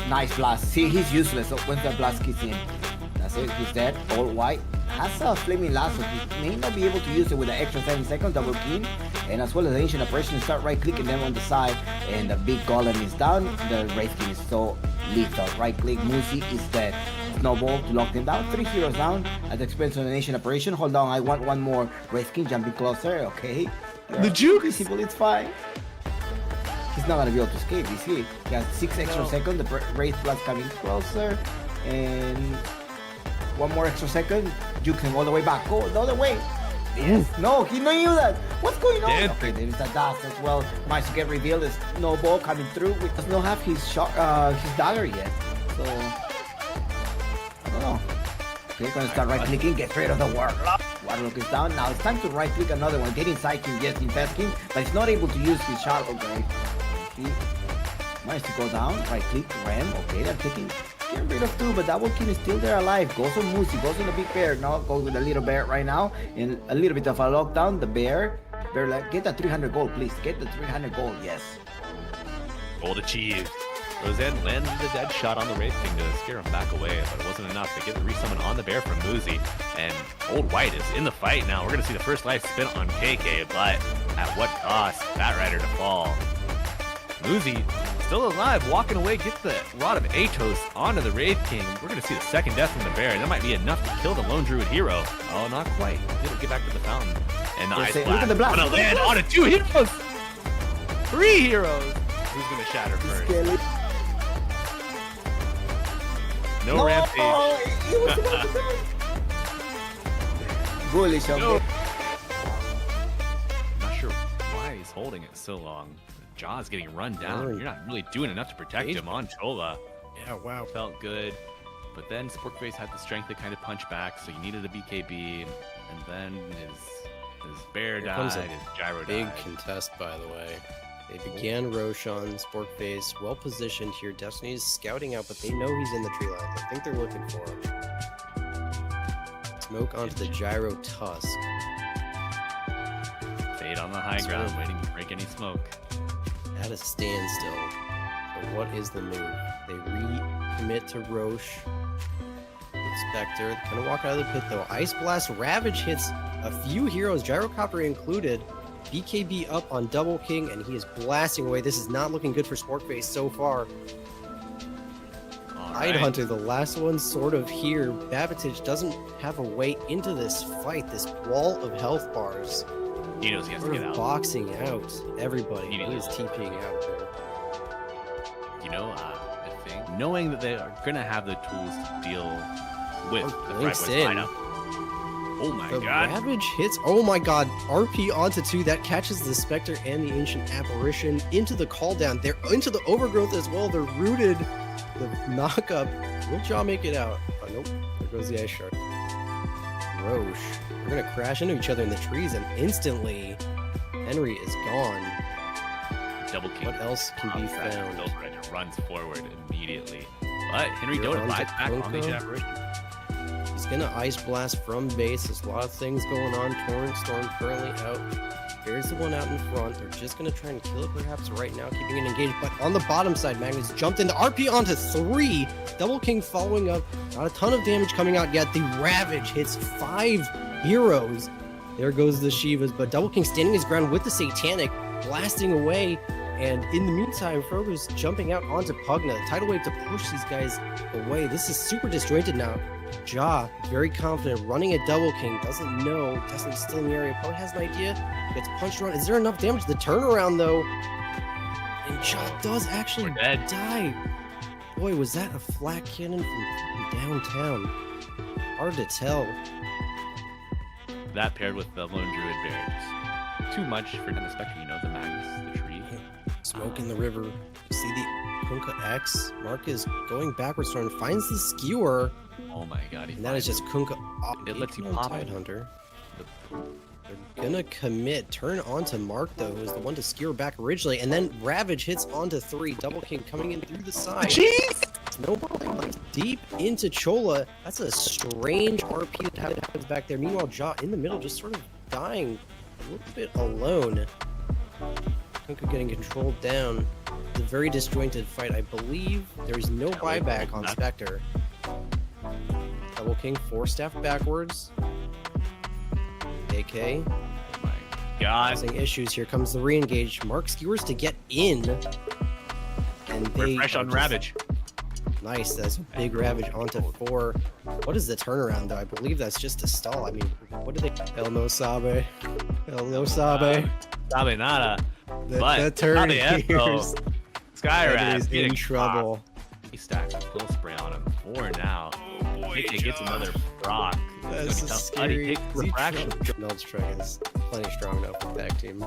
G: Nice blast. See, he's useless when the blast kicks in. That's it. He's dead. All white. Has a flaming lasso. He may not be able to use it with the extra 7 seconds. Double kill. And as well as the ancient operation, start right clicking them on the side. And the big golem is down. The Wraith King is so lethal. Right click. Musi is dead. Snowball to lock them down. 3 heroes down at the expense of the nation operation. Hold on. I want one more. Wraith King jumping closer. Okay.
D: The juke!
G: Visible. It's fine. He's not gonna be able to escape, is he? He has 6 extra seconds. The Wraith Blast coming closer. And 1 more extra second. Juke him all the way back. Go the other way. Yes. No, he knew that. What's going on?
D: Dead.
G: Okay, there is a dust as well. Managed to get revealed. There's no ball coming through. He does not have his shot, his dagger yet. So I don't know. Okay, gonna start right clicking. Get rid of the Warlock. Warlock is down. Now it's time to right click another one. Get inside him, yes, infest him, but he's not able to use his shot. Okay. He managed to go down. Right click, Ram. Okay, they're taking. Get rid of 2, but Double King is still there alive. Goes on Musi, goes on the big bear. Now goes with the little bear right now. And a little bit of a lockdown. The bear, they're like, get that 300 gold, please. Get the 300 gold, yes.
D: Gold achieved. Roseanne landed the dead shot on the Wraith King to scare him back away, but it wasn't enough to get the resummon on the bear from Muzi. And Old White is in the fight now. We're going to see the first life spin on KK, but at what cost? Bat Rider to fall. Muzi still alive, walking away, gets the Rod of Atos onto the Wraith King. We're going to see the second death from the bear. That might be enough to kill the Lone Druid hero. Oh, not quite. He'll get back to the fountain. And the Ice Blast.
G: Look at the blast.
D: Gonna land onto 2 heroes. 3 heroes. Who's going to shatter first? No rampage.
G: He was about to die. Bullish on
D: No.
G: him.
D: Not sure why he's holding it so long. Jaw's getting run down. You're not really doing enough to protect him on Chola.
C: Yeah, wow.
D: Felt good. But then Sporkface had the strength to kind of punch back, so he needed a BKB. And then his bear
C: Here comes
D: died,
C: a
D: his gyro
C: Big
D: died.
C: contest, by the way. They began Roshan, Sporkface, well positioned here. Destiny's scouting out, but they know he's in the tree line. I think they're looking for him. Smoke onto the gyro tusk.
D: Fade on the high ground, waiting to break any smoke.
C: At a standstill. So what is the move? They recommit to Roche. Spectre. Gonna walk out of the pit though. Ice Blast Ravage hits a few heroes, Gyrocopter included. BKB up on Double King, and he is blasting away. This is not looking good for Sporkface so far. Tide Hunter, the last one sort of here. Babatich doesn't have a way into this fight, this wall of health bars.
D: He knows he has to
C: Sort
D: get
C: of
D: out.
C: boxing out everybody.
D: He
C: He is TPing out there.
D: You know, I think knowing that they are gonna have the tools to deal with the
C: Links
D: Fragboys
C: in.
D: lineup. Oh my
C: The
D: god.
C: Ravage hits. Oh my god. RP onto 2. That catches the Spectre and the Ancient Apparition into the call down. They're into the overgrowth as well. They're rooted. The knock up. Will Jaw make it out? Oh, nope. There goes the Ice Shark. Roche. They're gonna crash into each other in the trees, and instantly Henry is gone.
D: Double King.
C: What else can be
D: outside
C: found?
D: Silver Edge runs forward immediately. But Henry
C: Here
D: Dota
C: on
D: lies
C: to
D: back on the
C: Coco.
D: apparition.
C: He's gonna Ice Blast from base. There's a lot of things going on. Torrent Storm currently out. There's the one out in front. They're just gonna try and kill it perhaps right now, keeping it engaged. But on the bottom side, Magnus jumped into RP onto 3. Double King following up. Not a ton of damage coming out yet. The Ravage hits 5 heroes. There goes the Shivas, but Double King standing his ground with the Satanic, blasting away. And in the meantime, Frogo's jumping out onto Pugna. Tidal Wave to push these guys away. This is super disjointed now. Ja, very confident, running a Double King. Doesn't know. Destiny's still in the area. Probably has an idea. Gets punched around. Is there enough damage? The turnaround, though. And Ja does actually die. Boy, was that a flak cannon from downtown. Hard to tell.
D: That paired with the Lone Druid Bear. Too much for the Spectre, you know, the Magnus, the tree.
C: Smoke in the river. You see the Kunkka X. Mark is going backwards, trying to finds the skewer.
D: Oh my god.
C: And that is just Kunkka off.
D: It lets you pop it.
C: Tidehunter. They're gonna commit. Turn onto Mark, though, who is the one to skewer back originally. And then Ravage hits onto 3. Double King coming in through the side.
D: Jeez!
C: Snowballing deep into Chola. That's a strange RP that happens back there. Meanwhile, Ja in the middle, just sort of dying a little bit alone. Kunkka getting controlled down. It's a very disjointed fight. I believe there's no buyback on Spectre. Double King, 4-staff backwards. AK.
D: Oh my god.
C: Causing issues. Here comes the re-engage. Mark skewers to get in. And they
D: Refresh on Ravage.
C: Nice. That's a big Ravage onto 4. What is the turnaround, though? I believe that's just a stall. I mean, what do they... El no sabe. El no sabe.
D: Sabe nada.
C: The turn here's...
D: Skyraz
C: is in trouble.
D: He stacks a full spray on him. 4 now. He gets another proc.
C: That's so scary.
D: He takes refraction.
C: Null Strike is plenty strong enough for tag team.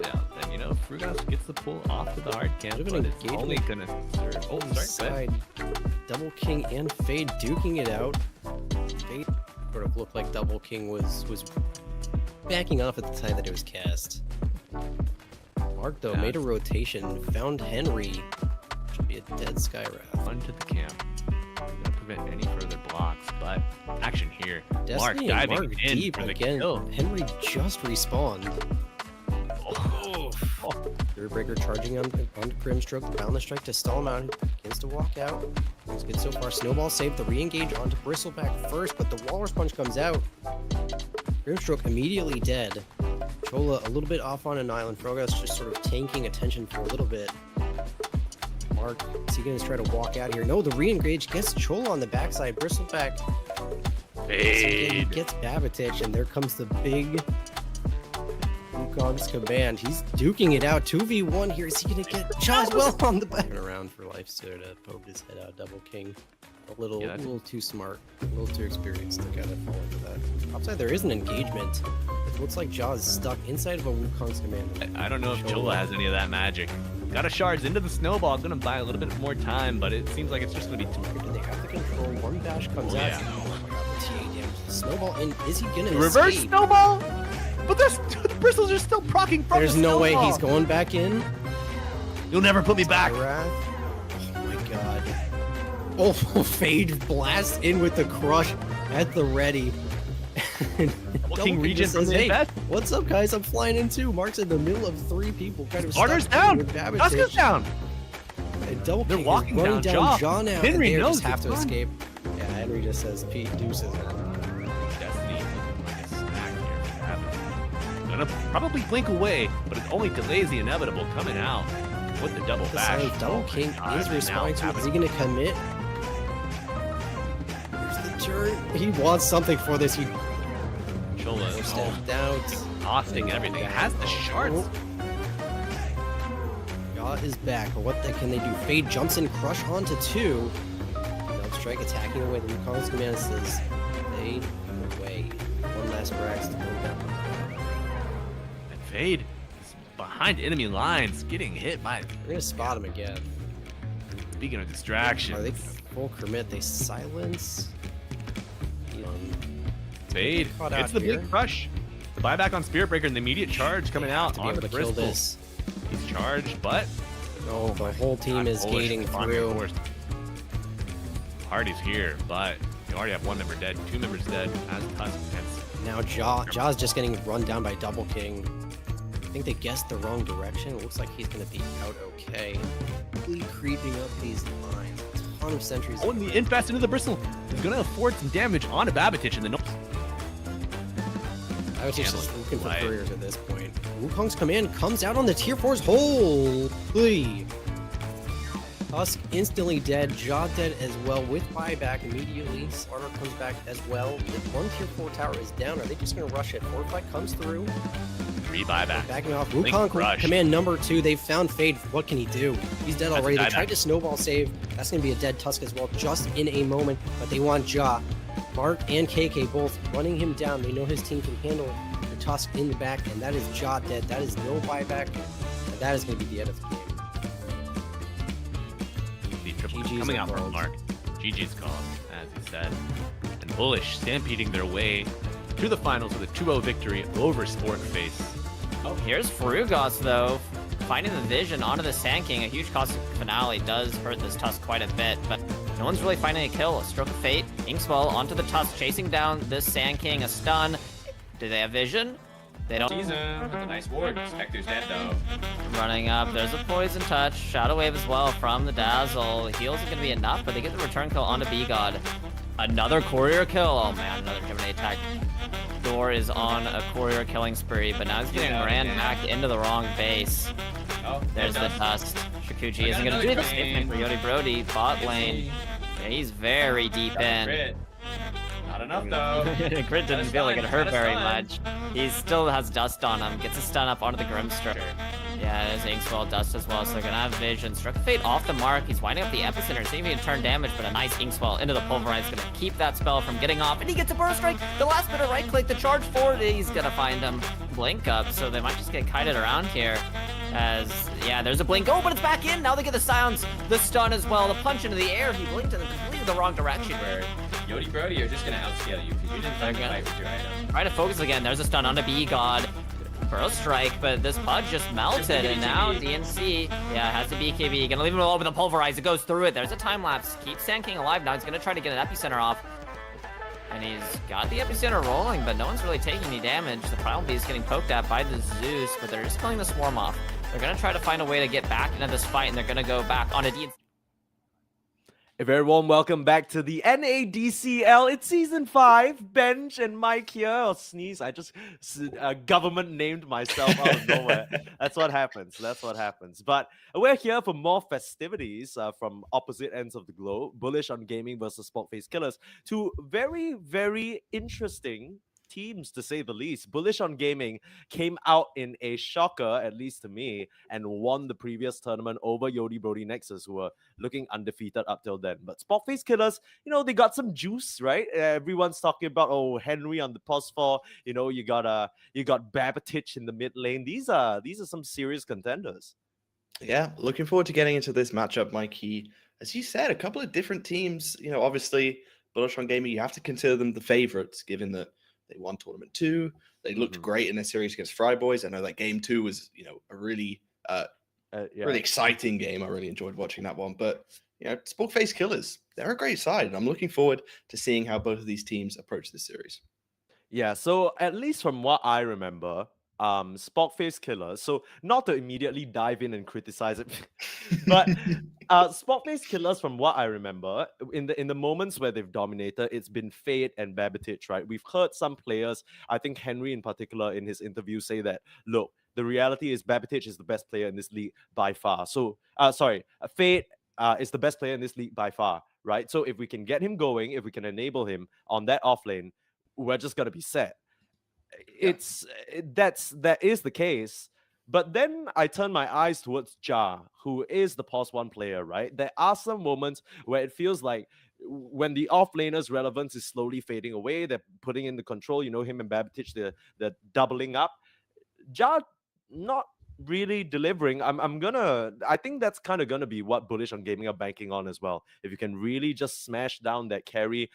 D: Yeah, and you know, Frugos gets the pull off to the hard camp,
C: Should've
D: but
C: been
D: it's
C: engaging
D: only gonna serve. Oh, sorry,
C: Side. Double King and Fade duking it out. Fade sort of looked like Double King was backing off at the time that it was cast. Mark, though, made a rotation, found Henry. Should be a dead Skywrath.
D: Run to the camp. Gonna prevent any further blocks, but action here.
C: Destiny
D: Mark
C: and
D: diving
C: Mark
D: in
C: deep
D: for the
C: again.
D: kill.
C: Henry just respawned.
D: Oh.
C: Breaker charging on Grimstroke. The Boundless Strike to stall him out. He begins to walk out. Things good so far. Snowball saved the re-engage onto Bristleback first, but the Walrus Punch comes out. Grimstroke immediately dead. Chola a little bit off on an island. Frogos just sort of tanking attention for a little bit. Mark, is he going to try to walk out here? No, the re-engage gets Chola on the backside. Bristleback
D: Fade.
C: gets Babatich, and there comes the big Wukong's command. He's duking it out. 2v1 here. Is he going to get Chaz well on the back? Around for life, so to poke his head out. Double King. A little too smart. A little too experienced to kind of fall into that. Outside, there is an engagement. It looks like Jaws stuck inside of a Wukong's command.
D: I don't know if Chola has any of that magic. Got a shards into the snowball. Gonna buy a little bit more time, but it seems like it's just gonna be too much.
C: Do they have the control? One bash comes out.
D: Yeah.
C: Oh my god, the TA damage. The snowball in. Is he gonna
D: Reverse
C: escape?
D: snowball? But the bristles are still proccing from
C: There's
D: the
C: no way
D: snowball.
C: he's going back in.
D: You'll never put me back.
C: Wrath. Oh my god. Oh, Fade blasts in with the crush at the ready. Double
D: King Regent from
C: says,
D: the
C: hey,
D: best.
C: what's up, guys? I'm flying in too. Mark's in the middle of 3 people. Kind of
D: Starter's
C: stuck
D: down.
C: with Babatich.
D: Duska's down.
C: And Double
D: They're
C: King
D: walking
C: is running
D: down
C: down
D: Jaw.
C: now.
D: Henry
C: and they
D: knows
C: just have
D: it's
C: to
D: fine.
C: escape. Yeah, Henry just says Pete deuces.
D: Destiny is back here. Gonna probably blink away, but it only delays the inevitable coming out with the double bash.
C: So Double
D: Oh
C: King
D: my God,
C: is
D: and
C: responding
D: now
C: to it. Is he going to commit? Here's the turn. He wants something for this. He
D: Chola
C: stepped out.
D: costing everything. It has the shards.
C: Yaw is back, but what can they do? Fade jumps in, crush onto 2. Nub Strike attacking away. The Wukong's command says, stay away. One last Brax to go down.
D: And Fade is behind enemy lines, getting hit by.
C: We're going to spot him again.
D: Speaking of
C: Are they
D: distractions,
C: full commit? They silence.
D: Fade
C: caught
D: it's
C: out
D: the
C: here.
D: big crush. The buyback on Spirit Breaker and the immediate charge coming out
C: To be
D: on
C: able
D: the
C: to kill
D: Bristol.
C: this.
D: He's charged, but
C: Oh, the whole team is
D: Bullish
C: gating
D: on
C: through.
D: course. Party's here, but you already have 1 member dead, 2 members dead as Tusk.
C: Now Jaw's just getting run down by Double King. I think they guessed the wrong direction. It looks like he's going to be out okay. Really creeping up these lines. A ton of sentries.
D: Oh, and the infest into the bristle is going to afford some damage on a Babbitich, and then
C: I was just looking for
D: Right.
C: couriers at this point. Wukong's command comes out on the tier 4's holy. Tusk instantly dead, Jaw dead as well with buyback immediately. Slardar comes back as well. The one tier 4 tower is down. Are they just going to rush it? Fortified comes through.
D: 3 buyback.
C: Backing off.
D: Link
C: Wukong
D: rush.
C: command number 2. They've found Fade. What can he do? He's dead
D: That's a
C: already. They
D: dieback.
C: tried to snowball save. That's going to be a dead Tusk as well just in a moment. But they want Jaw. Mark and KK both running him down. They know his team can handle the Tusk in the back. And that is Jaw dead. That is no buyback. And that is going to be the end of the game.
D: The triple
C: GG's
D: coming out from
C: called.
D: Mark. GG's called, as he said. And Bullish stampeding their way to the finals with a 2-0 victory over Sporkface.
E: Oh, here's Frugos, though. Finding the vision onto the Sand King. A huge cosmic finale does hurt this Tusk quite a bit, but no one's really finding a kill. A stroke of fate. Inkswell onto the Tusk, chasing down this Sand King. A stun. Do they have vision? They don't.
F: Season with a nice ward. Hector's dead though.
E: Running up. There's a poison touch. Shadow wave as well from the Dazzle. Heals are going to be enough, but they get the return kill onto B-God. Another courier kill. Oh man, another Gemini attack. Door is on a courier killing spree, but now he's getting ran back into the wrong base.
F: Oh,
E: There's the dust. Shikuchi isn't going to do the same thing for Yodi Brody. Bot lane. Yeah, he's very deep in.
F: Crit. Not enough though.
E: Grid didn't feel like it hurt
F: Got a
E: very
F: stun.
E: much. He still has dust on him. Gets a stun up onto the Grimstroke. Yeah, there's Inkswell dust as well, so they're gonna have vision. Struck Fate off the mark. He's winding up the epicenter. It's even gonna turn damage, but a nice Inkswell into the pulverize is gonna keep that spell from getting off. And he gets a burst strike. The last bit of right click, the charge forward, he's gonna find him. Blink up, so they might just get kited around here. As, yeah, there's a blink. Oh, but it's back in. Now they get the silence, the stun as well, the punch into the air. He blinked in completely the wrong direction.
F: Where Yodi Brody are just gonna outscale you because you didn't
E: They're
F: fight
E: gonna-
F: with your item.
E: Try to focus again. There's a stun onto B-God. Burst strike, but this Pudge just melted, and now DNC, yeah, has the BKB. Gonna leave him alone with the pulverize. It goes through it. There's a time lapse. Keeps Sand King alive now. He's gonna try to get an epicenter off. And he's got the epicenter rolling, but no one's really taking any damage. The Primal Beast getting poked at by the Zeus, but they're just killing the Swarm off. They're gonna try to find a way to get back into this fight, and they're gonna go back on a DNC.
H: A very warm welcome back to the NADCL. It's season 5. Bench and Mike here. Or sneeze. I just government named myself out of nowhere. That's what happens. That's what happens. But we're here for more festivities from opposite ends of the globe. Bullish on gaming versus Sporkface Killaz. Two very, very interesting teams, to say the least. Bullish on gaming came out in a shocker, at least to me, and won the previous tournament over Yodi Brody Nexus, who were looking undefeated up till then. But Sporkface Killaz, you know, they got some juice, right? Everyone's talking about, oh, Henry on the pos 4. You know, you got Babbitich in the mid lane. These are some serious contenders.
I: Yeah, looking forward to getting into this matchup, Mikey. As you said, a couple of different teams. You know, obviously, Bullish on gaming, you have to consider them the favorites, given that they won tournament 2. They looked great in their series against Fryboys. I know that game 2 was, you know, a really, really exciting game. I really enjoyed watching that one. But, you know, Sporkface Killaz, they're a great side. And I'm looking forward to seeing how both of these teams approach this series.
H: Yeah, so at least from what I remember, Sporkface Killaz. So not to immediately dive in and criticize it, but Sporkface Killaz, from what I remember, in the moments where they've dominated, it's been Fade and Babbitich, right? We've heard some players, I think Henry in particular, in his interview say that, look, the reality is Babbitich is the best player in this league by far. So, Fade is the best player in this league by far, right? So if we can get him going, if we can enable him on that offlane, we're just gonna be set. That is the case. But then I turn my eyes towards Ja, who is the pos 1 player, right? There are some moments where it feels like when the offlaner's relevance is slowly fading away, they're putting in the control, you know, him and Babbitich, they're doubling up. Ja not really delivering. I think that's kind of gonna be what Bullish on gaming are banking on as well. If you can really just smash down that carry,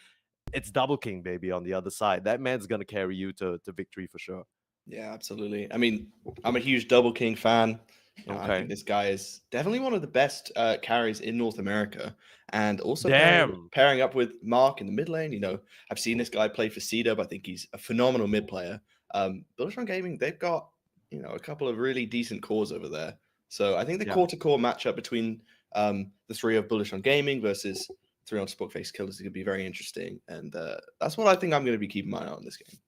H: it's Double King, baby, on the other side. That man's gonna carry you to victory for sure.
I: Yeah, absolutely. I mean, I'm a huge Double King fan. You know, I think this guy is definitely one of the best carries in North America. And also pairing up with Mark in the mid lane. You know, I've seen this guy play for C-Dub. I think he's a phenomenal mid player. Bullish on Gaming, they've got, you know, a couple of really decent cores over there. So I think the core-to-core matchup between the three of Bullish on Gaming versus 3 on Sporkface Killaz is going to be very interesting. And that's what I think I'm going to be keeping my eye on this game.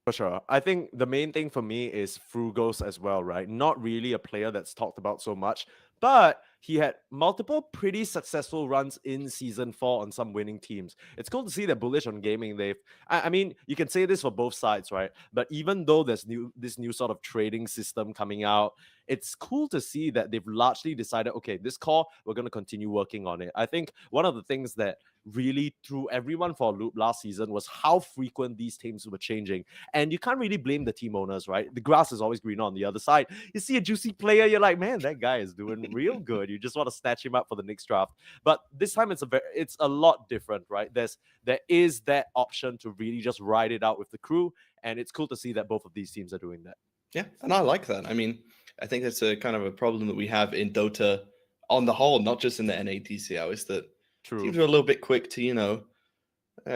H: For sure. I think the main thing for me is Frugos as well, right? Not really a player that's talked about so much, but he had multiple pretty successful runs in Season 4 on some winning teams. It's cool to see that Bullish on Gaming, I mean, you can say this for both sides, right? But even though there's this new sort of trading system coming out, it's cool to see that they've largely decided, okay, this core, we're going to continue working on it. I think one of the things that really threw everyone for a loop last season was how frequent these teams were changing. And you can't really blame the team owners, right? The grass is always greener on the other side. You see a juicy player, you're like, man, that guy is doing real good. You just want to snatch him up for the next draft. But this time it's a lot different, right? There is that option to really just ride it out with the crew, and it's cool to see that both of these teams are doing that.
I: Yeah, and I like that. I mean, I think that's a kind of a problem that we have in Dota on the whole, not just in the NADCL, is that teams are a little bit quick to,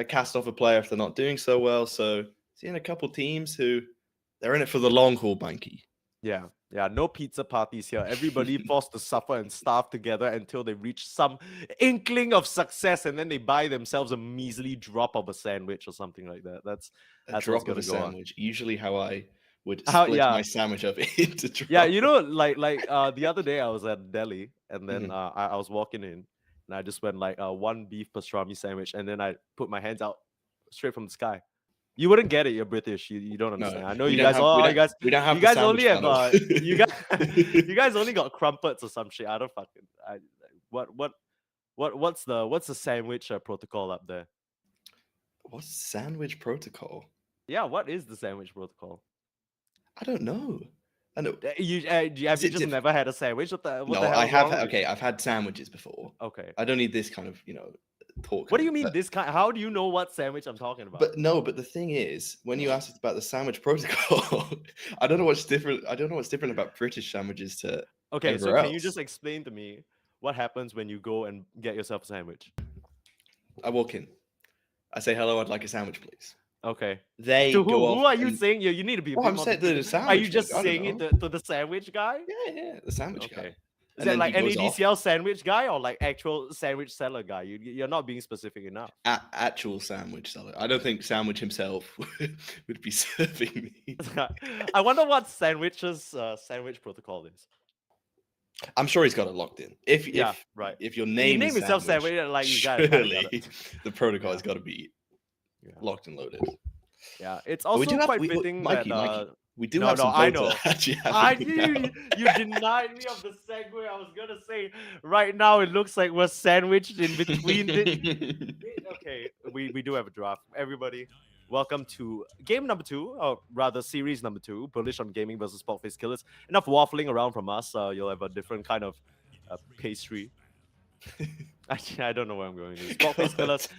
I: cast off a player if they're not doing so well. So seeing a couple teams who they're in it for the long haul, Banky.
H: Yeah, no pizza parties here. Everybody forced to suffer and starve together until they reach some inkling of success, and then they buy themselves a measly drop of a sandwich or something like that. That's
I: a drop of a sandwich. Usually how I would split my sandwich up into drops.
H: Yeah, like the other day I was at Delhi, and then I was walking in, and I just went like one beef pastrami sandwich, and then I put my hands out straight from the sky. You wouldn't get it. You're British. You don't understand.
I: No,
H: I know you guys.
I: We don't have.
H: You guys only have. You guys only got crumpets or some shit. I don't fucking. What's the sandwich protocol up there?
I: What's sandwich protocol?
H: Yeah, what is the sandwich protocol?
I: I don't know. I know.
H: Have you just never had a sandwich? What the
I: no,
H: hell
I: I have. Okay, I've had sandwiches before.
H: Okay.
I: I don't need this kind of talk.
H: What do you mean this kind? How do you know what sandwich I'm talking about?
I: But the thing is, when you asked about the sandwich protocol, I don't know what's different. I don't know what's different about British sandwiches to.
H: Okay, so
I: else.
H: Can you just explain to me what happens when you go and get yourself a sandwich?
I: I walk in. I say hello. I'd like a sandwich, please.
H: Okay.
I: They
H: so
I: who
H: are you saying? You need to be.
I: I'm saying the sandwich.
H: Are you just saying it to the sandwich guy?
I: Yeah, the sandwich guy.
H: Is that like NADCL sandwich guy or like actual sandwich seller guy? You're not being specific enough.
I: Actual sandwich seller. I don't think Sandwich himself would be serving me.
H: I wonder what sandwich protocol is.
I: I'm sure he's got it locked in. If your name is
H: himself sandwich, like you guys
I: surely the protocol has got to be locked and loaded.
H: Yeah, it's also quite fitting
I: Mikey,
H: that.
I: We do have some
H: I know.
I: I
H: knew you denied me of the segue. I was gonna say right now it looks like we're sandwiched in between. Okay, we do have a draft. Everybody, welcome to game number 2, or rather series number 2, Bullish on Gaming versus Sporkface Killaz. Enough waffling around from us. You'll have a different kind of pastry. Actually, I don't know where I'm going. Sporkface Killaz.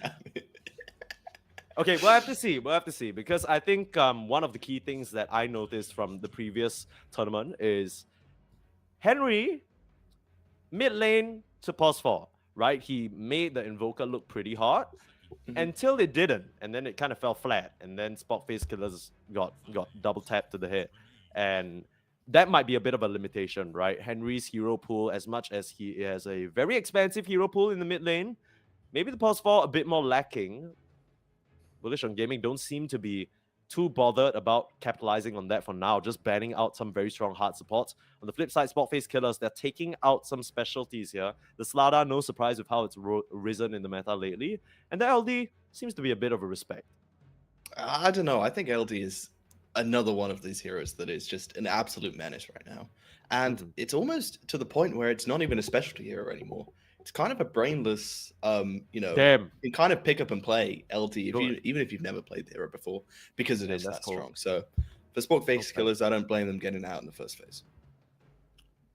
H: Okay, we'll have to see, because I think one of the key things that I noticed from the previous tournament is Henry mid lane to pause 4, right? He made the Invoker look pretty hot until it didn't, and then it kind of fell flat, and then Sporkface Killaz got double tapped to the head, and that might be a bit of a limitation, right? Henry's hero pool, as much as he has a very expansive hero pool in the mid lane, maybe the pause 4 a bit more lacking. Bullish on Gaming don't seem to be too bothered about capitalizing on that for now, just banning out some very strong hard supports. On the flip side, Sporkface Killaz, they're taking out some specialties here. The Slada, no surprise with how it's risen in the meta lately. And the LD seems to be a bit of a respect.
I: I don't know. I think LD is another one of these heroes that is just an absolute menace right now. And it's almost to the point where it's not even a specialty hero anymore. It's kind of a brainless,
H: Damn.
I: You can kind of pick up and play LT even if you've never played the hero before, because it is that strong. So for Sporkface Killaz, I don't blame them getting out in the first phase.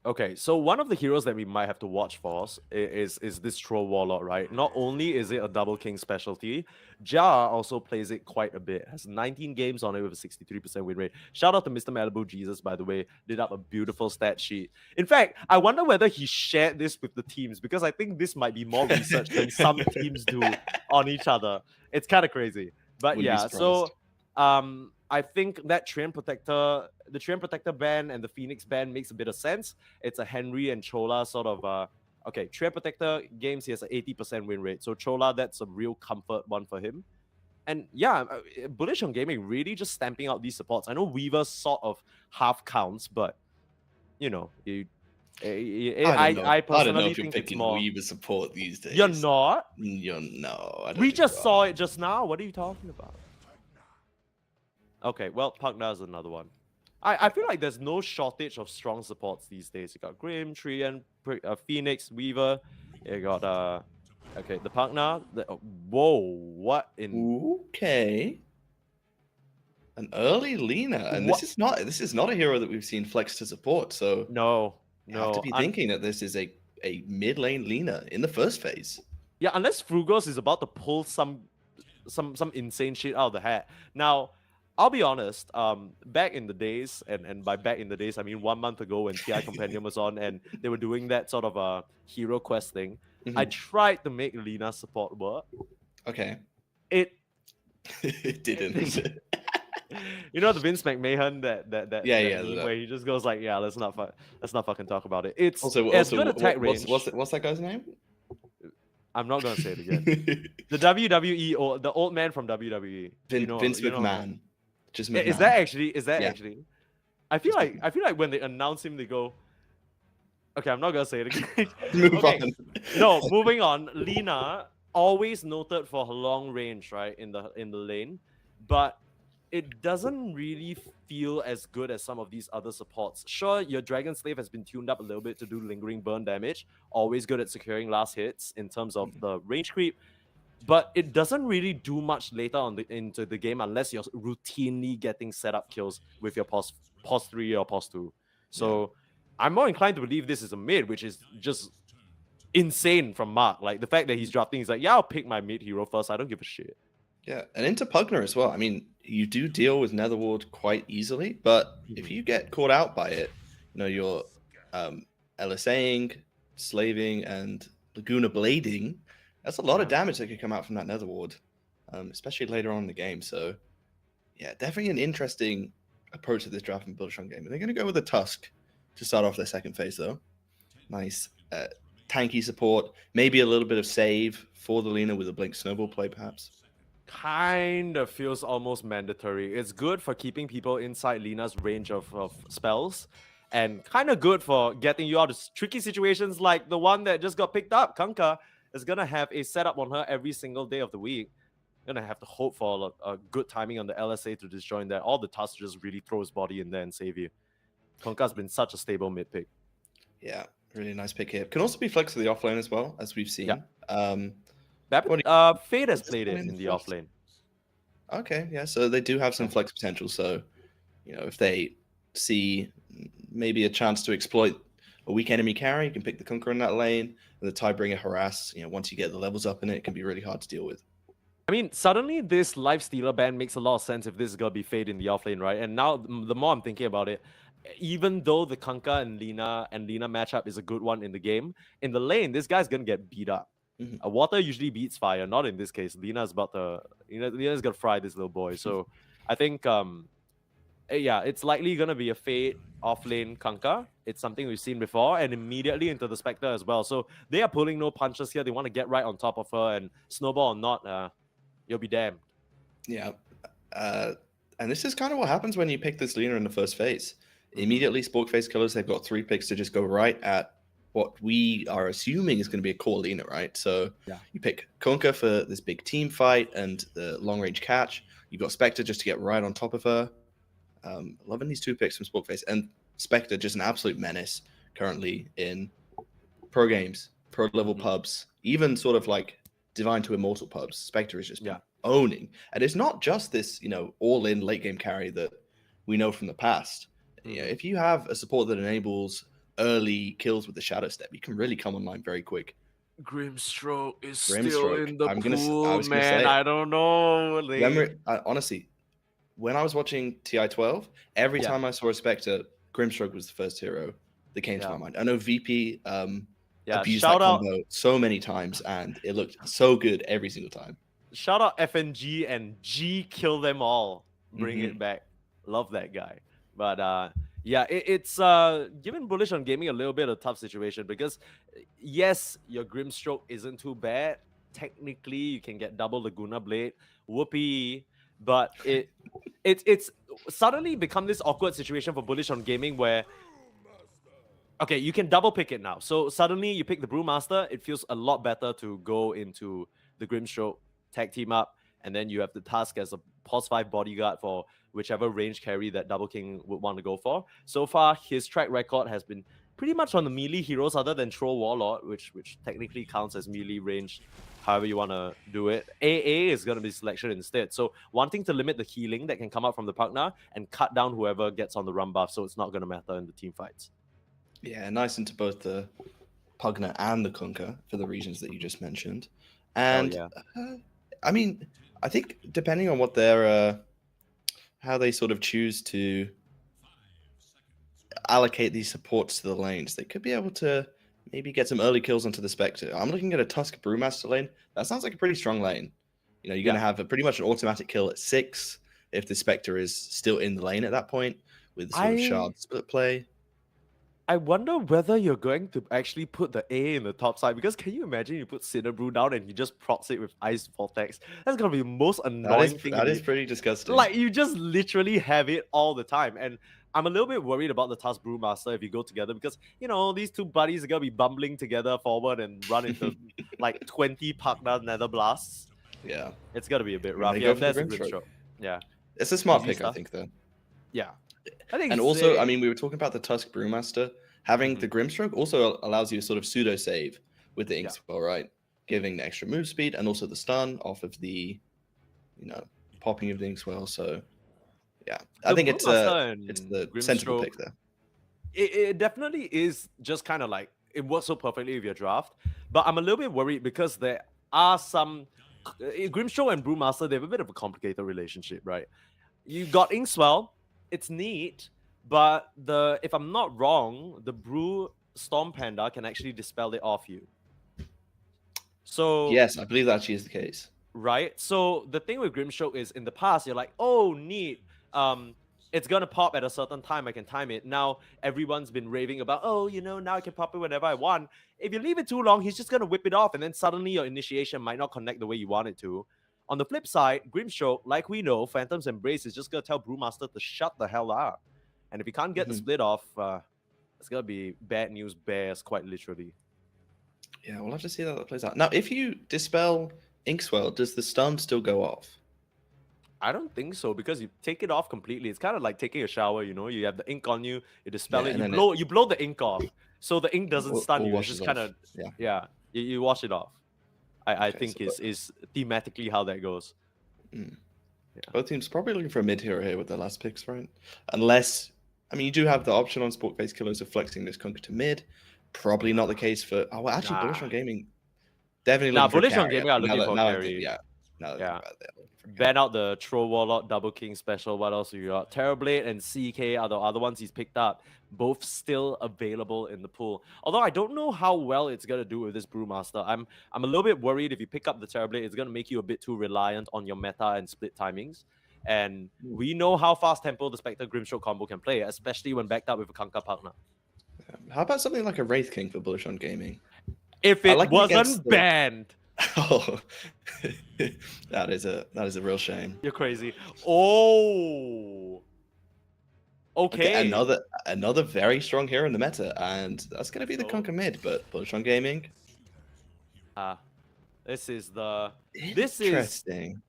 H: Okay, so one of the heroes that we might have to watch for is this Troll Warlord, right? Not only is it a double king specialty, Jar also plays it quite a bit. Has 19 games on it with a 63% win rate. Shout out to Mr. Malibu Jesus, by the way. Did up a beautiful stat sheet. In fact, I wonder whether he shared this with the teams, because I think this might be more research than some teams do on each other. It's kind of crazy. But yeah, so I think that the Treant Protector ban and the Phoenix ban makes a bit of sense. It's a Henry and Chola sort of Okay, Treant Protector games, he has an 80% win rate. So Chola, that's a real comfort one for him. And yeah, Bullish on Gaming really just stamping out these supports. I know Weaver sort of half counts, but you know, I personally
I: if you're
H: think it's
I: picking
H: more.
I: Weaver support these days.
H: You're not?
I: You're no. I don't
H: We
I: think
H: just
I: you
H: saw
I: are.
H: it just now. What are you talking about? Okay, well, Pugna is another one. I feel like there's no shortage of strong supports these days. You got Grim, Treant, Phoenix, Weaver. You got okay, the Pugna. Whoa, what in?
I: Okay. An early Lina, and this is not a hero that we've seen flex to support. So
H: No,
I: you have to be thinking that this is a mid lane Lina in the first phase.
H: Yeah, unless Frugos is about to pull some insane shit out of the hat. Now, I'll be honest, back in the days, and by back in the days, I mean 1 month ago when TI Compendium was on and they were doing that sort of a hero quest thing, I tried to make Lina support work.
I: Okay.
H: It
I: didn't.
H: You know the Vince McMahon that meme
I: that.
H: where he just goes like, yeah, let's not fucking talk about it. It's
I: Also,
H: good attack range.
I: What's that guy's name?
H: I'm not gonna say it again. The WWE or the old man from WWE.
I: Vince McMahon. Just McMahon.
H: Is that actually? I feel like when they announce him, they go, okay, I'm not gonna say it again.
I: Move on.
H: No, moving on. Lina always noted for her long range, right, in the lane, but it doesn't really feel as good as some of these other supports. Sure, your Dragon Slave has been tuned up a little bit to do lingering burn damage. Always good at securing last hits in terms of the range creep. But it doesnn't really do much later on into the game unless you're routinely getting setup kills with your pos 3 or pos 2. So I'm more inclined to believe this is a mid, which is just insane from Mark. Like the fact that he's drafting, he's like, yeah, I'll pick my mid hero first. I don't give a shit.
I: Yeah, and into Pugner as well. I mean, you do deal with Netherward quite easily, but if you get caught out by it, you're LSAing, slaving, and Laguna blading. That's a lot of damage that could come out from that Netherward, especially later on in the game. So, yeah, definitely an interesting approach to this draft from Bullish on Game. They're going to go with a Tusk to start off their second phase, though. Nice tanky support, maybe a little bit of save for the Lina with a Blink Snowball play, perhaps.
H: Kind of feels almost mandatory. It's good for keeping people inside Lina's range of spells, and kind of good for getting you out of tricky situations like the one that just got picked up. Kanka is going to have a setup on her every single day of the week. Going to have to hope for a good timing on the LSA to disjoin that. All the Tusk just really throw his body in there and save you. Kanka's been such a stable mid pick.
I: Yeah, really nice pick here. Can also be flex to the offlane as well, as we've seen.
H: Fade has played it in the offlane.
I: Okay, yeah, so they do have some flex potential. So, if they see maybe a chance to exploit a weak enemy carry, you can pick the Kunkka in that lane, and the Tidebringer harass. Once you get the levels up in it, it can be really hard to deal with.
H: I mean, suddenly this Lifestealer ban makes a lot of sense if this is gonna be Fade in the offlane, right? And now the more I'm thinking about it, even though the Kunkka and Lina matchup is a good one in the game, in the lane, this guy's gonna get beat up. Water usually beats fire, not in this case. Lina's about to, Lina's gonna fry this little boy. So I think, it's likely gonna be a Fade offlane Kunkka. It's something we've seen before, and immediately into the Spectre as well. So they are pulling no punches here. They want to get right on top of her, and snowball or not, you'll be damned.
I: Yeah, and this is kind of what happens when you pick this Lina in the first phase. Immediately, Sporkface Killaz, they've got 3 picks to just go right at what we are assuming is going to be a core Lina, right? So you pick Kunkka for this big team fight and the long-range catch. You've got Spectre just to get right on top of her. Loving these 2 picks from Sporkface. And Spectre, just an absolute menace currently in pro games, pro-level pubs, even sort of like Divine to Immortal pubs. Spectre is just owning. And it's not just this, all-in late-game carry that we know from the past. If you have a support that enables early kills with the Shadow Step, you can really come online very quick.
H: Grimstroke is
I: Grimstroke.
H: still in the pool,
I: gonna say,
H: I don't know.
I: Honestly, when I was watching TI12, every time I saw a Spectre, Grimstroke was the first hero that came to my mind. I know VP abused that combo so many times, and it looked so good every single time.
H: Shout out FNG and G, kill them all. Bring it back. Love that guy. But Yeah, it's giving Bullish on Gaming a little bit of a tough situation because yes, your Grimstroke isn't too bad. Technically, you can get double Laguna Blade, whoopee, but it's suddenly become this awkward situation for Bullish on Gaming where okay, you can double pick it now. So suddenly you pick the Brewmaster, it feels a lot better to go into the Grimstroke, tag team up, and then you have the task as a pulse 5 bodyguard for whichever range carry that Double King would want to go for. So far, his track record has been pretty much on the melee heroes other than Troll Warlord, which technically counts as melee range, however you want to do it. AA is going to be selection instead. So wanting to limit the healing that can come out from the Pugna and cut down whoever gets on the run buff, so it's not going to matter in the team fights.
I: Yeah, nice into both the Pugna and the Kunkka for the reasons that you just mentioned. And I mean, I think depending on what their how they sort of choose to allocate these supports to the lanes, they could be able to maybe get some early kills onto the Spectre. I'm looking at a Tusk Brewmaster lane. That sounds like a pretty strong lane. You know, you're going to have pretty much an automatic kill at 6 if the Spectre is still in the lane at that point with sort of shard split play.
H: I wonder whether you're going to actually put the A in the top side, because can you imagine you put Cinderbrew down and you just procs it with Ice Vortex? That's gonna be the most annoying thing.
I: That is pretty disgusting.
H: Like, you just literally have it all the time. And I'm a little bit worried about the Tusk Brewmaster if you go together, because, you know, these two buddies are gonna be bumbling together forward and run into like 20 Pugna Nether Blasts.
I: Yeah.
H: It's gonna be a bit rough.
I: They
H: Yeah,
I: go for the
H: that's a
I: Grimstroke.
H: Grimstroke. Yeah.
I: It's a smart
H: Easy
I: pick,
H: stuff.
I: I think, though.
H: Yeah. I think
I: And also, I mean, we were talking about the Tusk Brewmaster. Having the Grimstroke also allows you to sort of pseudo save with the Inkswell, right? Giving the extra move speed and also the stun off of the, you know, popping of the Inkswell. So, yeah, I think it's the sensible pick there.
H: It definitely is just kind of like, it works so perfectly with your draft. But I'm a little bit worried because there are some Grimstroke and Brewmaster, they have a bit of a complicated relationship, right? You got Inkswell, it's neat. But if I'm not wrong, the Brew Storm Panda can actually dispel it off you. So
I: yes, I believe that actually is the case.
H: Right? So the thing with Grimstroke is in the past, you're like, oh, neat. It's gonna pop at a certain time, I can time it. Now everyone's been raving about, oh, you know, now I can pop it whenever I want. If you leave it too long, he's just gonna whip it off, and then suddenly your initiation might not connect the way you want it to. On the flip side, Grimstroke, like we know, Phantom's Embrace is just gonna tell Brewmaster to shut the hell up. And if you can't get the split off, it's going to be bad news bears, quite literally.
I: Yeah, we'll have to see how that plays out. Now, if you dispel Inkswell, does the stun still go off?
H: I don't think so, because you take it off completely. It's kind of like taking a shower, you know? You have the ink on you, you dispel it, you blow the ink off. So the ink doesn't stun you. It's just kind of, you wash it off. I think is thematically how that goes.
I: Mm. Yeah. Both teams probably looking for a mid hero here with their last picks, right? Unless, I mean, you do have the option on Sporkface Killaz of flexing this Kunkka to mid. Probably not the case for. Oh, well, actually, Bullish on Gaming. Definitely looking for
H: Bullish
I: carry.
H: on Gaming are looking for carry.
I: Yeah.
H: Ban out the Troll Warlord Double King special. What else you got? Terrorblade and CK are the other ones he's picked up. Both still available in the pool. Although I don't know how well it's gonna do with this Brewmaster. I'm a little bit worried if you pick up the Terrorblade, it's gonna make you a bit too reliant on your meta and split timings. And we know how fast tempo the Spectre Grimstroke combo can play, especially when backed up with a Kunkka Pugna.
I: How about something like a Wraith King for Bullish on Gaming?
H: If it wasn't banned.
I: Oh, that is a real shame.
H: You're crazy. Oh, okay.
I: Another very strong hero in the meta, and that's gonna be the Kunkka mid. But Bullish on Gaming.
H: This is
I: interesting.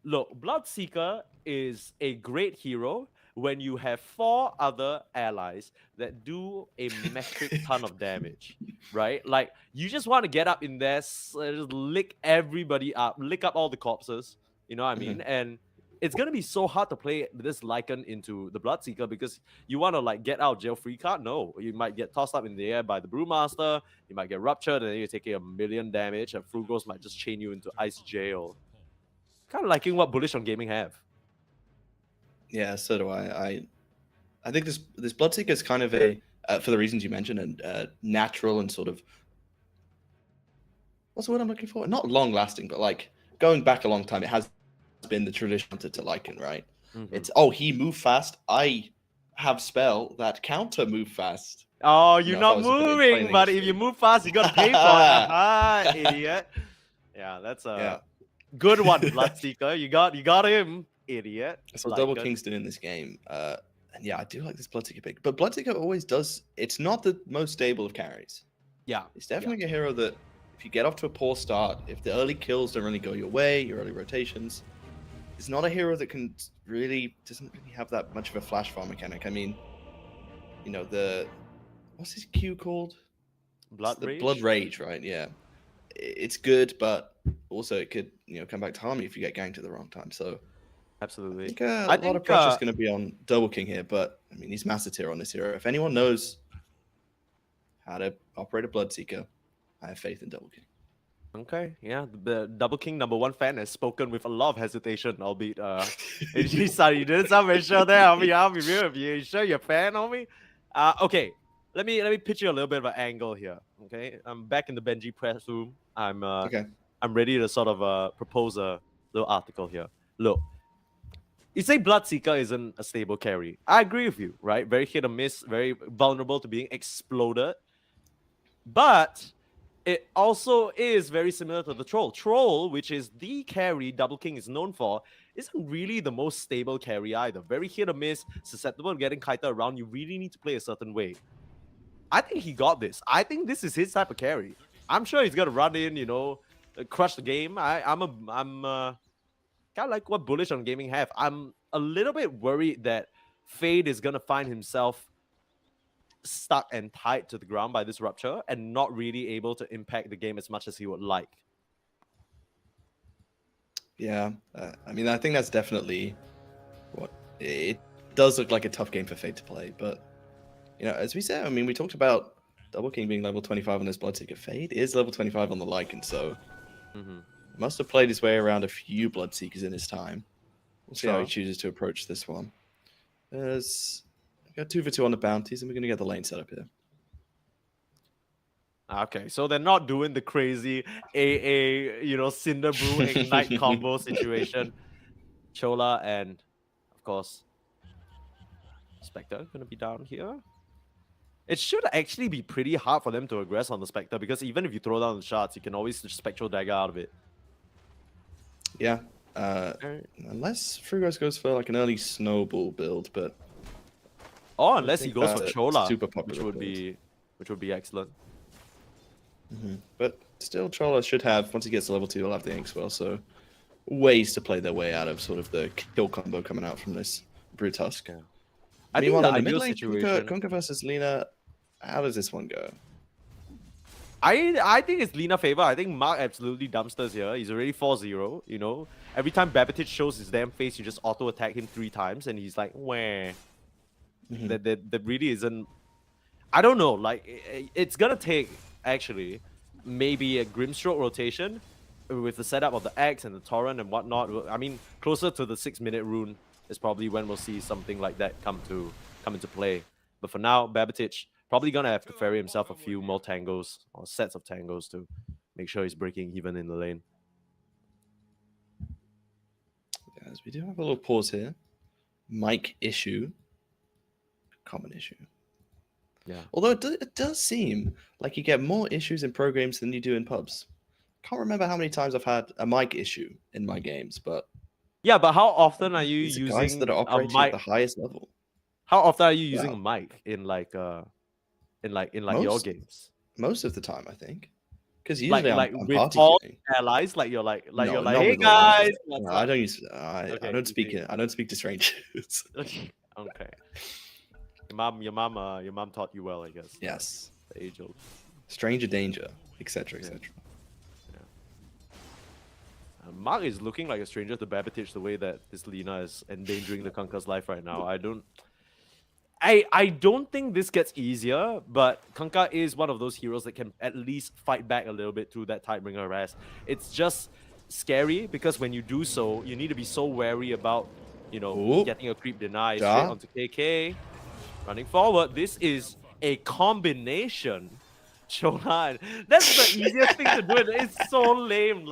H: Look, Bloodseeker is a great hero when you have 4 other allies that do a metric ton of damage, right? Like, you just want to get up in there, just lick everybody up, lick up all the corpses, you know what I mean? And it's going to be so hard to play this Lycan into the Bloodseeker because you want to, like, get out jail free card? No. You might get tossed up in the air by the Brewmaster, you might get ruptured, and then you're taking 1,000,000 damage, and Frugos might just chain you into ice jail. Kind of liking what Bullish on Gaming have.
I: Yeah, so do I. I think this Bloodseeker is kind of a, for the reasons you mentioned, and natural and sort of, what's the word I'm looking for? Not long lasting, but like going back a long time. It has been the tradition to Lycan, right? It's he moved fast. I have spell that counter move fast.
H: Oh,
I: You
H: you're
I: know, if I
H: not
I: was a bit
H: moving,
I: explaining
H: but
I: it
H: if
I: to
H: you
I: you.
H: move fast, you gotta pay for it. Ah, idiot. Yeah, that's a
I: Yeah.
H: good one, Bloodseeker. You got him, idiot.
I: So
H: Like
I: double
H: it.
I: king's doing this game. And yeah, I do like this Bloodseeker pick. But Bloodseeker always does. It's not the most stable of carries.
H: Yeah.
I: It's definitely a hero that, if you get off to a poor start, if the early kills don't really go your way, your early rotations, it's not a hero that doesn't really have that much of a flash farm mechanic. I mean, you know, what's his Q called?
H: Blood
I: The
H: Rage?
I: Blood Rage, right? Yeah. It's good, but also it could, come back to harm you if you get ganked at the wrong time. So
H: Absolutely.
I: I think a lot of pressure is going to be on Double King here, but I mean, he's master tier on this hero. If anyone knows how to operate a Bloodseeker, I have faith in Double King.
H: Okay, yeah, the Double King #1 fan has spoken with a lot of hesitation, albeit you didn't sound very sure there, homie. I'll be real with you. You sure you're a fan, homie? Okay, let me pitch you a little bit of an angle here. Okay, I'm back in the Benji press room. I'm ready to sort of propose a little article here. Look, you say Bloodseeker isn't a stable carry. I agree with you, right? Very hit or miss, very vulnerable to being exploded. But it also is very similar to the Troll. Troll, which is the carry Double King is known for, isn't really the most stable carry either. Very hit or miss, susceptible to getting kited around. You really need to play a certain way. I think he got this. I think this is his type of carry. I'm sure he's gonna run in, crush the game. I'm kind of like what Bullish on Gaming have. I'm a little bit worried that Fade is gonna find himself stuck and tied to the ground by this rupture and not really able to impact the game as much as he would like.
I: Yeah, I mean, I think that's definitely what it does look like a tough game for Fade to play. But, as we said, I mean, we talked about Double King being level 25 on this Bloodseeker. Fade is level 25 on the Lycan, so must have played his way around a few Bloodseekers in his time. We'll see how he chooses to approach this one. We got 2 for 2 on the bounties, and we're going to get the lane set up here.
H: Okay, so they're not doing the crazy AA, Cinder Brew Ignite combo situation. Chola and, of course, Spectre going to be down here. It should actually be pretty hard for them to aggress on the Spectre, because even if you throw down the shards, you can always just Spectral Dagger out of it.
I: Yeah, unless Frugos goes for like an early Snowball build, but...
H: Or unless he goes for
I: that's
H: Chola,
I: super
H: which
I: popular
H: would be excellent.
I: But still, Chola should have, once he gets to level 2, he'll have the Inkswell, so ways to play their way out of sort of the kill combo coming out from this Brewtusk.
H: Yeah. I think
I: Meanwhile,
H: the
I: in the mid
H: ideal
I: lane,
H: situation...
I: Kunkka versus Lina, how does this one go?
H: I think it's Lina favor. I think Mark absolutely dumpsters here. He's already 4-0, Every time Babbage shows his damn face, you just auto-attack him 3 times, and he's like, wah. That really isn't... I don't know, like, it's gonna take, actually, maybe a Grimstroke rotation with the setup of the Axe and the Torrent and whatnot. I mean, closer to the 6-minute rune is probably when we'll see something like that come into play. But for now, Babbage probably gonna have to ferry himself a few more tangos or sets of tangos to make sure he's breaking even in the lane.
I: As we do have a little pause here. Mic issue. Common issue.
H: Yeah.
I: Although it does seem like you get more issues in pro games than you do in pubs. Can't remember how many times I've had a mic issue in my games, but
H: yeah, but how often are you
I: these are
H: using
I: guys that are
H: a
I: operating at
H: mic?
I: the highest level?
H: How often are you using a mic in your games?
I: Most of the time, I think. Because usually I'm
H: with
I: party
H: all
I: queuing.
H: allies, like you're like
I: No,
H: you're like,
I: not
H: hey
I: with all allies.
H: guys. what's
I: No,
H: up?"
I: I don't use.
H: Okay,
I: I don't speak.
H: easy.
I: I don't speak to strangers.
H: Okay. Your mom taught you well, I guess.
I: Yes.
H: The age old.
I: Stranger danger, etc., etc.
H: Mark is looking like a stranger to Babbage the way that this Lina is endangering the Kunkka's life right now. I don't think this gets easier, but Kunkka is one of those heroes that can at least fight back a little bit through that Tidebringer harass. It's just scary because when you do so, you need to be so wary about, getting a creep deny straight onto KK. Running forward, this is a combination. Cholan. That's the easiest thing to do. It's so lame.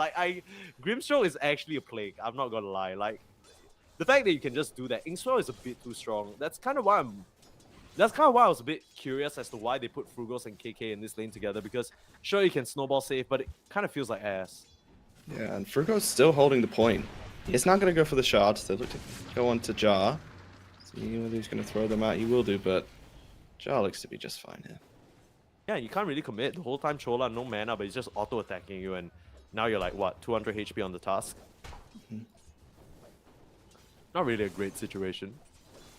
H: Grimstroke is actually a plague. I'm not gonna lie. Like, the fact that you can just do that, Inkswell is a bit too strong. That's kind of why I'm That's kind of why I was a bit curious as to why they put Frugos and KK in this lane together, because sure, you can snowball save, but it kind of feels like ass.
I: Yeah, and Frugo's still holding the point. He's not going to go for the shards. They look to go on to Jar. See whether he's going to throw them out. He will do, but Jar looks to be just fine here.
H: Yeah, you can't really commit. The whole time Chola, no mana, but he's just auto-attacking you, and now you're like, what, 200 HP on the task? Not really a great situation.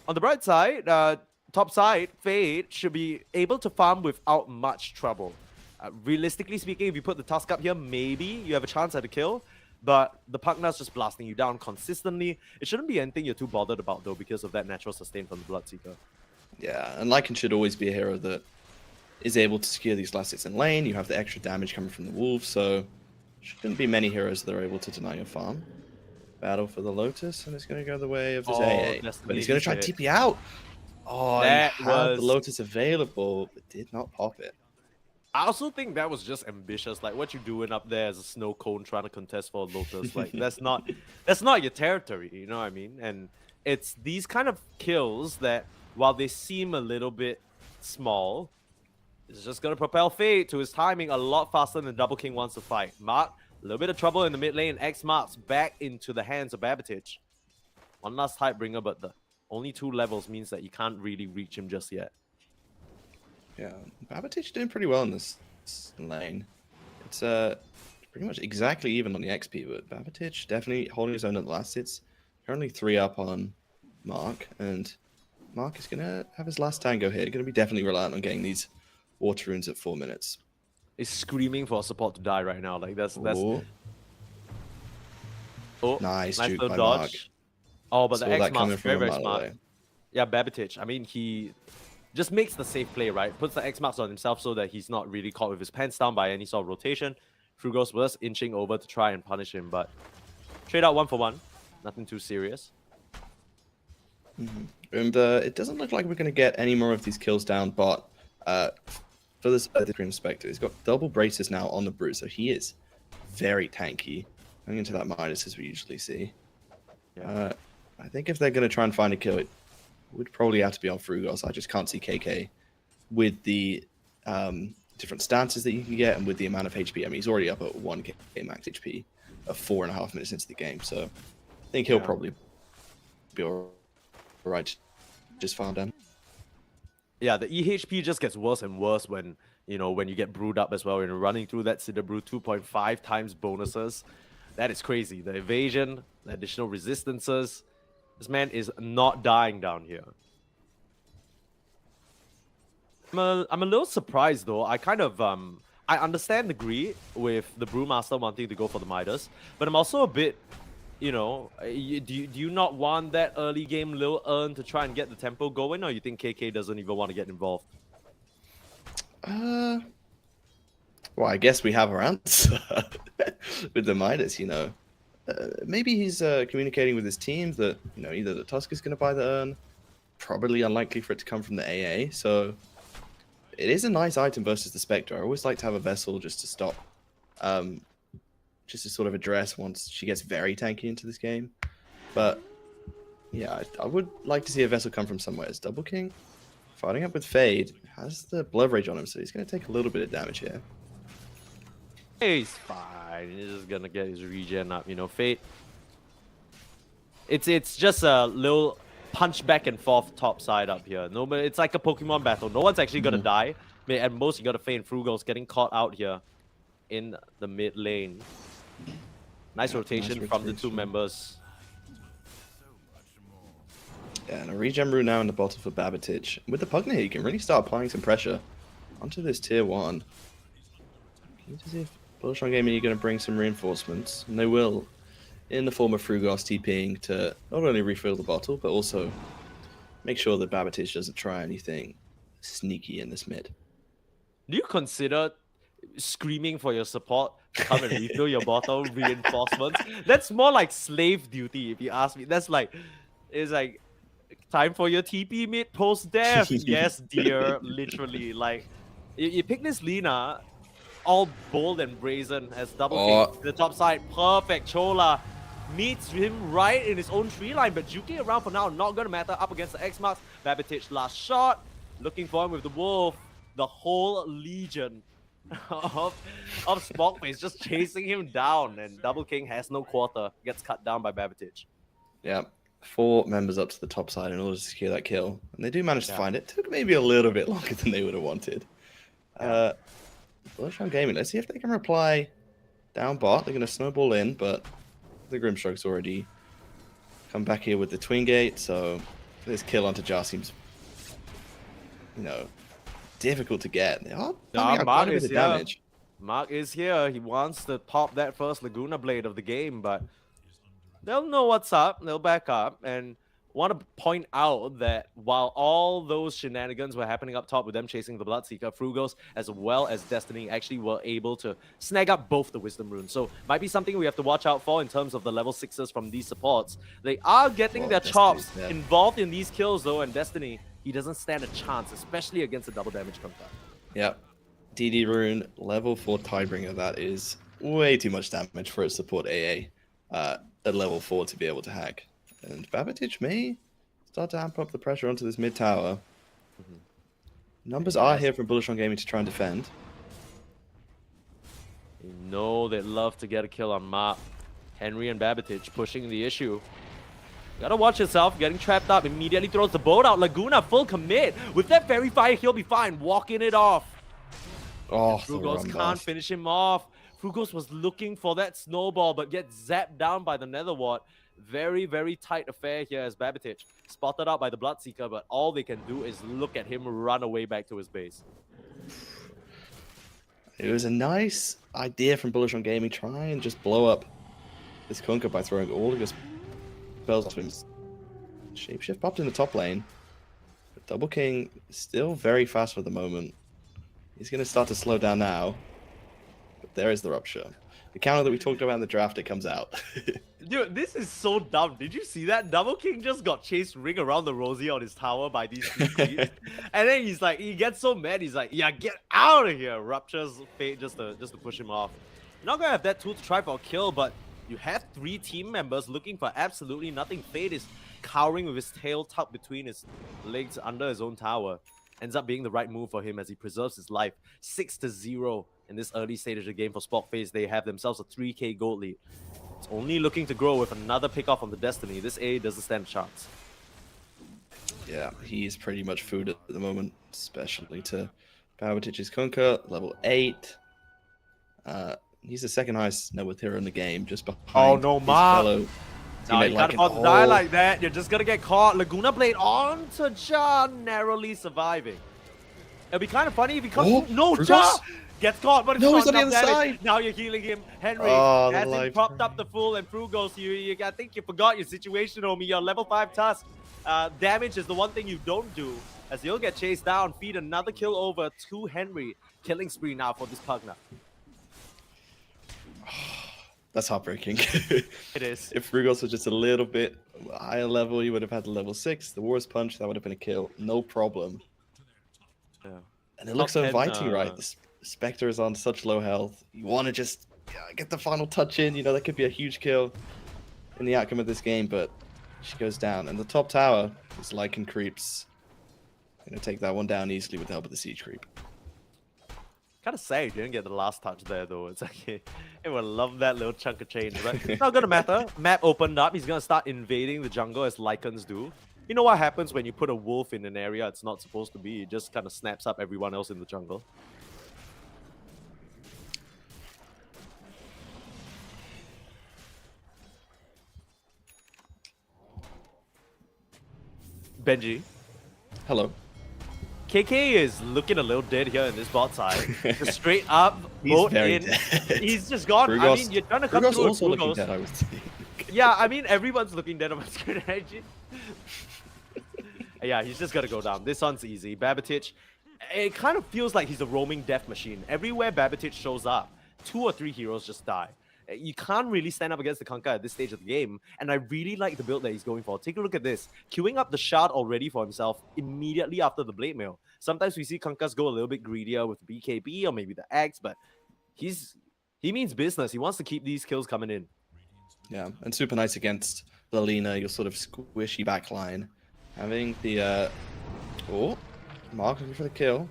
H: On the bright side, top side, Fade should be able to farm without much trouble. Realistically speaking, if you put the tusk up here, maybe you have a chance at a kill, but the Pugna's just blasting you down consistently. It shouldn't be anything you're too bothered about, though, because of that natural sustain from the Bloodseeker.
I: Yeah, and Lycan should always be a hero that is able to secure these last hits in lane. You have the extra damage coming from the Wolves, so shouldn't be many heroes that are able to deny your farm. Battle for the Lotus, and it's going to go the way of this AA. But he's going to try to TP out. Oh,
H: that
I: he had
H: was
I: the Lotus available, but did not pop it.
H: I also think that was just ambitious. Like, what you doing up there as a snow cone trying to contest for a Lotus, like that's not your territory, you know what I mean? And it's these kind of kills that, while they seem a little bit small, it's just gonna propel Fade to his timing a lot faster than Double King wants to fight. Mark, a little bit of trouble in the mid lane. X Marks back into the hands of Babbage. One last Tidebringer, but the only 2 levels means that you can't really reach him just yet.
I: Yeah, Babbage doing pretty well in this lane. It's pretty much exactly even on the XP, but Babbage definitely holding his own at the last hits. Currently 3 up on Mark, and Mark is gonna have his last tango here. Gonna be definitely reliant on getting these water runes at 4 minutes.
H: He's screaming for support to die right now. Like that's
I: Oh, nice juke
H: little
I: by
H: dodge.
I: Mark.
H: Oh, but
I: Saw
H: the
I: that
H: X
I: coming
H: Marks
I: from
H: very
I: a
H: very
I: mile
H: smart.
I: away.
H: Yeah, Babbage. I mean, he just makes the safe play, right? Puts the X Marks on himself so that he's not really caught with his pants down by any sort of rotation. Frugos was inching over to try and punish him, but trade out 1 for 1. Nothing too serious.
I: And it doesn't look like we're going to get any more of these kills down, but for this the Grim Spectre, he's got double braces now on the Brute, so he is very tanky. Going into that Midas as we usually see.
H: Yeah.
I: I think if they're going to try and find a kill, it would probably have to be on Frugos. I just can't see KK with the different stances that you can get and with the amount of HP. I mean, he's already up at 1k max HP of 4.5 minutes into the game, so I think he'll probably be alright. Just farm down.
H: Yeah, the EHP just gets worse and worse when you get brewed up as well. When you're running through that Cinder Brew 2.5 times bonuses. That is crazy. The evasion, the additional resistances. This man is not dying down here. I'm a little surprised though. I kind of I understand the greed with the Brewmaster wanting to go for the Midas, but I'm also a bit, do you not want that early game Lil Earn to try and get the tempo going, or you think KK doesn't even want to get involved?
I: Well, I guess we have our answer with the Midas, maybe he's communicating with his team that, either the Tusk is going to buy the Urn, probably unlikely for it to come from the AA, so it is a nice item versus the Spectre. I always like to have a Vessel just to stop, just to sort of address once she gets very tanky into this game. But, yeah, I would like to see a Vessel come from somewhere. It's Double King fighting up with Fade, has the Blood Rage on him, so he's going to take a little bit of damage here.
H: He's fine. He's just gonna get his regen up, Fate. It's just a little punch back and forth top side up here. No, but it's like a Pokemon battle. No one's actually gonna die. I mean, at most you gotta feign Frugos getting caught out here in the mid lane. Nice rotation from the 2 members.
I: Yeah, and a regen brew now in the bottle for Babbage. With the Pugna, you can really start applying some pressure onto this tier 1. Keen to see if Bullish on Gaming are going to bring some reinforcements, and they will, in the form of Frugos TPing to not only refill the bottle, but also make sure that Babbage doesn't try anything sneaky in this mid.
H: Do you consider screaming for your support to come and refill your bottle reinforcements? That's more like slave duty, if you ask me. It's like time for your TP mid post death. Yes, dear. Literally, like you pick this Lina, all bold and brazen as Double King to the top side. Perfect. Chola meets him right in his own tree line, but juking around for now, not gonna matter. Up against the X Marks. Babbage last shot. looking for him with the wolf. The whole legion of Sporkface just chasing him down, and Double King has no quarter, gets cut down by Babitage.
I: Yeah, 4 members up to the top side in order to secure that kill, and they do manage to find it. Took maybe a little bit longer than they would have wanted. Bullish on Gaming. Let's see if they can reply down bot. They're going to snowball in, but the Grimstroke's already come back here with the Twin Gate, so this kill onto Jar seems, difficult to get. They are pumping out quite a bit of damage.
H: Mark is here. He wants to pop that first Laguna Blade of the game, but they'll know what's up. They'll back up, and want to point out that while all those shenanigans were happening up top with them chasing the Bloodseeker, Frugos as well as Destiny actually were able to snag up both the Wisdom Runes. So might be something we have to watch out for in terms of the level 6s from these supports. They are getting their chops involved in these kills though, and Destiny, he doesn't stand a chance, especially against a double damage Kunkka.
I: Yep. DD Rune, level 4 Tidebringer. That is way too much damage for a support AA at level 4 to be able to hack. And Babitage may start to amp up the pressure onto this mid tower. Numbers are here from Bullish on Gaming to try and defend.
H: You know they'd love to get a kill on Mark. Henry and Babitage pushing the issue. Gotta watch yourself, getting trapped up. Immediately throws the boat out. Laguna full commit. With that Fairy Fire, he'll be fine. Walking it off.
I: Oh,
H: Frugos can't finish him off. Frugos was looking for that snowball, but gets zapped down by the Nether Ward. Very, very tight affair here as Babitage spotted out by the Bloodseeker, but all they can do is look at him run away back to his base.
I: It was a nice idea from Bullish on Gaming. Try and just blow up this Kunkka by throwing all of his spells to him. Shapeshift popped in the top lane. But Double King still very fast for the moment. He's going to start to slow down now. But there is the Rupture. The counter that we talked about in the draft, it comes out.
H: Dude, this is so dumb. Did you see that? Double King just got chased ring around the rosy on his tower by these two creeps. And then he's like, he gets so mad, he's like, yeah, get out of here. Ruptures fate just to push him off. You're not gonna have that tool to try for a kill, but you have 3 team members looking for absolutely nothing. Fate is cowering with his tail tucked between his legs under his own tower. Ends up being the right move for him as he preserves his life. 6-0 in this early stage of the game for Sporkface. They have themselves a 3k gold lead. It's only looking to grow with another pick off on the Destiny. This A doesn't stand a chance.
I: Yeah, he's pretty much food at the moment, especially to Babitage's Kunkka, level 8. He's the second highest net worth hero in the game, just behind
H: Oh no, Mark! No, you can't afford to die like that. You're just gonna get caught. Laguna Blade onto Ja, narrowly surviving. It'll be kind of funny if he comes. No, Ja gets caught, but it's
I: no, he's
H: not
I: on the
H: enough
I: other
H: damage.
I: side.
H: Now you're healing him. Henry
I: Oh,
H: hasn't propped up the full, and Frugos, I think you forgot your situation, homie. You're level 5 Tusk. Damage is the one thing you don't do, as you'll get chased down. Feed another kill over to Henry. Killing spree now for this Pugna.
I: That's heartbreaking.
H: It is.
I: If Frugos was just a little bit higher level, he would have had the level 6. The War's Punch, that would have been a kill. No problem.
H: Yeah.
I: And it looks so
H: 10,
I: inviting, right? The Spectre is on such low health. You want to just get the final touch in. You know, that could be a huge kill in the outcome of this game, but she goes down. And the top tower, this Lycan creeps. Gonna take that one down easily with the help of the Siege creep.
H: Kind of sad you didn't get the last touch there, though. It's like, everyone love that little chunk of change, but it's not gonna matter. Map opened up. He's gonna start invading the jungle as Lycans do. You know what happens when you put a wolf in an area it's not supposed to be? It just kind of snaps up everyone else in the jungle. Benji.
I: Hello.
H: KK is looking a little dead here in this bot side. Just straight up,
I: He's
H: boat
I: very
H: in.
I: dead.
H: He's just gone.
I: Frugos,
H: I mean, you're trying to come
I: Frugos
H: through
I: also
H: with
I: looking
H: Frugos.
I: dead, I would think.
H: Yeah, I mean, everyone's looking dead on my screen, actually. Yeah, he's just got to go down. This one's easy. Babitage, it kind of feels like he's a roaming death machine. Everywhere Babitage shows up, 2 or 3 heroes just die. You can't really stand up against the Kunkka at this stage of the game, and I really like the build that he's going for. Take a look at this. Queuing up the shard already for himself immediately after the Blade Mail. Sometimes we see Kunkkas go a little bit greedier with the BKB or maybe the Axe, but he means business. He wants to keep these kills coming in.
I: Yeah, and super nice against Lalina, your sort of squishy backline. Having the Mark looking for the kill.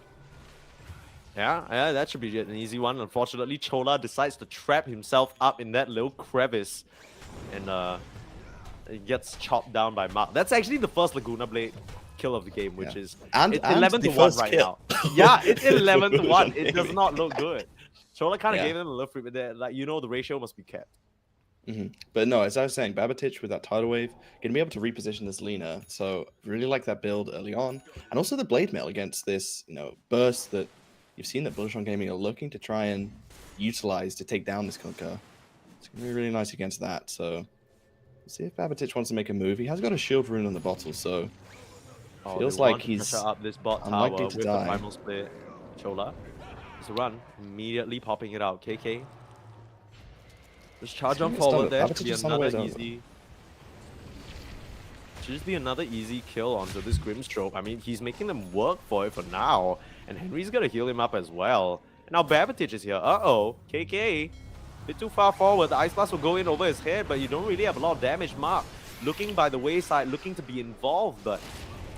H: Yeah, that should be an easy one. Unfortunately, Chola decides to trap himself up in that little crevice. And it gets chopped down by Mark. That's actually the first Laguna Blade kill of the game, which is
I: and
H: 11 to 1
I: first
H: right
I: kill.
H: now. Yeah, it's 11 to 1. It does not look good. Chola kind of
I: Yeah.
H: gave them a little free, but like, you know, the ratio must be kept.
I: But no, as I was saying, Babatich with that tidal wave, gonna be able to reposition this Lina. So really like that build early on, and also the blade mail against this, burst that you've seen that Bullish on Gaming are looking to try and utilize to take down this Kunkka. It's gonna be really nice against that. So we'll see if Babatich wants to make a move. He has got a shield rune on the bottle, so feels
H: they
I: like
H: want to
I: he's
H: pressure up this bot
I: unlikely
H: tower
I: to
H: with
I: die.
H: the primal split. Chola, it's a run, immediately popping it out. KK. Just charge on forward there. Should be another easy. Should just be another easy kill onto this Grimstroke. I mean, he's making them work for it for now. And Henry's gonna heal him up as well. And now Babatich is here. Uh-oh. KK. Bit too far forward. The Ice Blast will go in over his head, but you don't really have a lot of damage. Mark looking by the wayside, looking to be involved, but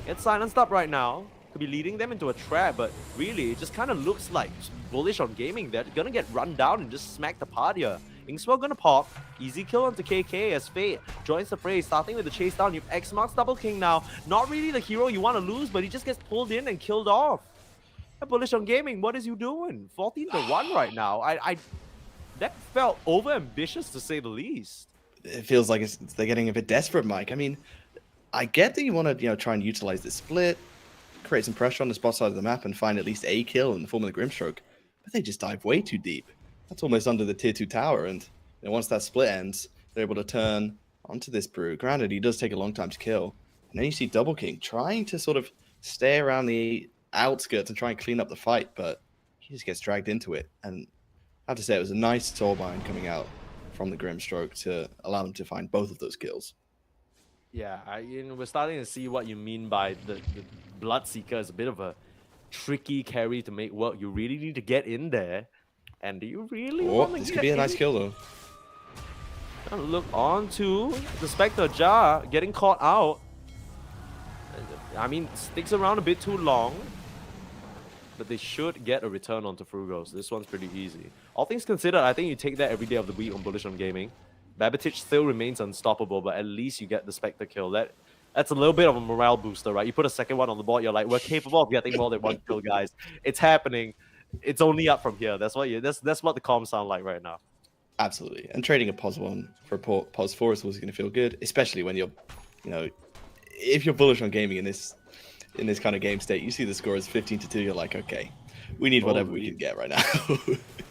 H: it's silenced up right now. Could be leading them into a trap, but really, it just kind of looks like Bullish on Gaming. They're gonna get run down and just smacked apart here. Inkswell gonna pop. Easy kill onto KK as Fate joins the fray, starting with the chase down. You've X marks Double King now. Not really the hero you want to lose, but he just gets pulled in and killed off. Bullish on Gaming, what is you doing? 14 to 1 right now. That felt over ambitious to say the least.
I: It feels like they're getting a bit desperate, Mike. I mean, I get that you want to try and utilize this split, create some pressure on the spot side of the map, and find at least a kill in the form of the Grimstroke, but they just dive way too deep. That's almost under the tier 2 tower, and once that split ends, they're able to turn onto this Brew. Granted, he does take a long time to kill, and then you see Double King trying to sort of stay around the outskirts and try and clean up the fight, but he just gets dragged into it. And I have to say, it was a nice soulbind coming out from the Grimstroke to allow them to find both of those kills.
H: Yeah, we're starting to see what you mean by the Bloodseeker is a bit of a tricky carry to make work. You really need to get in there. And do you really want to
I: this
H: get
I: could be a
H: in?
I: nice kill, though.
H: Look on to the Spectre Jar getting caught out. I mean, sticks around a bit too long. But they should get a return onto Frugos. This one's pretty easy. All things considered, I think you take that every day of the week on Bullish on Gaming. Babatich still remains unstoppable, but at least you get the Spectre kill. That's a little bit of a morale booster, right? You put a second one on the board, you're like, we're capable of getting more than one kill, guys. It's happening. It's only up from here. That's what the comms sound like right now.
I: Absolutely. And trading a pos 1 for a pos 4 is always going to feel good, especially when you're, if you're bullish on gaming in this kind of game state, you see the score is 15 to 2, you're like, okay, we need whatever we can get right now.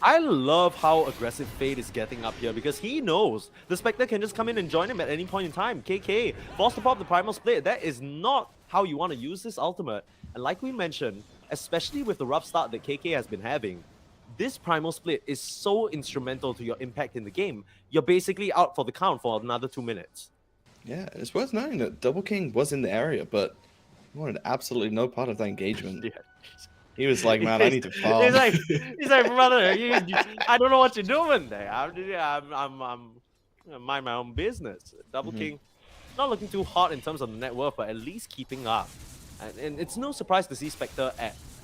H: I love how aggressive Fate is getting up here because he knows the Spectre can just come in and join him at any point in time. KK, forced to pop the Primal Split. That is not how you want to use this ultimate. And like we mentioned, especially with the rough start that KK has been having, this Primal Split is so instrumental to your impact in the game. You're basically out for the count for another 2 minutes.
I: Yeah, it's worth noting that Double King was in the area, but he wanted absolutely no part of that engagement.
H: Yeah.
I: He was like, man, I need to farm.
H: He's like, brother, I don't know what you're doing there. I'm mind my own business. Double King, not looking too hot in terms of the net worth, but at least keeping up. And it's no surprise to see Spectre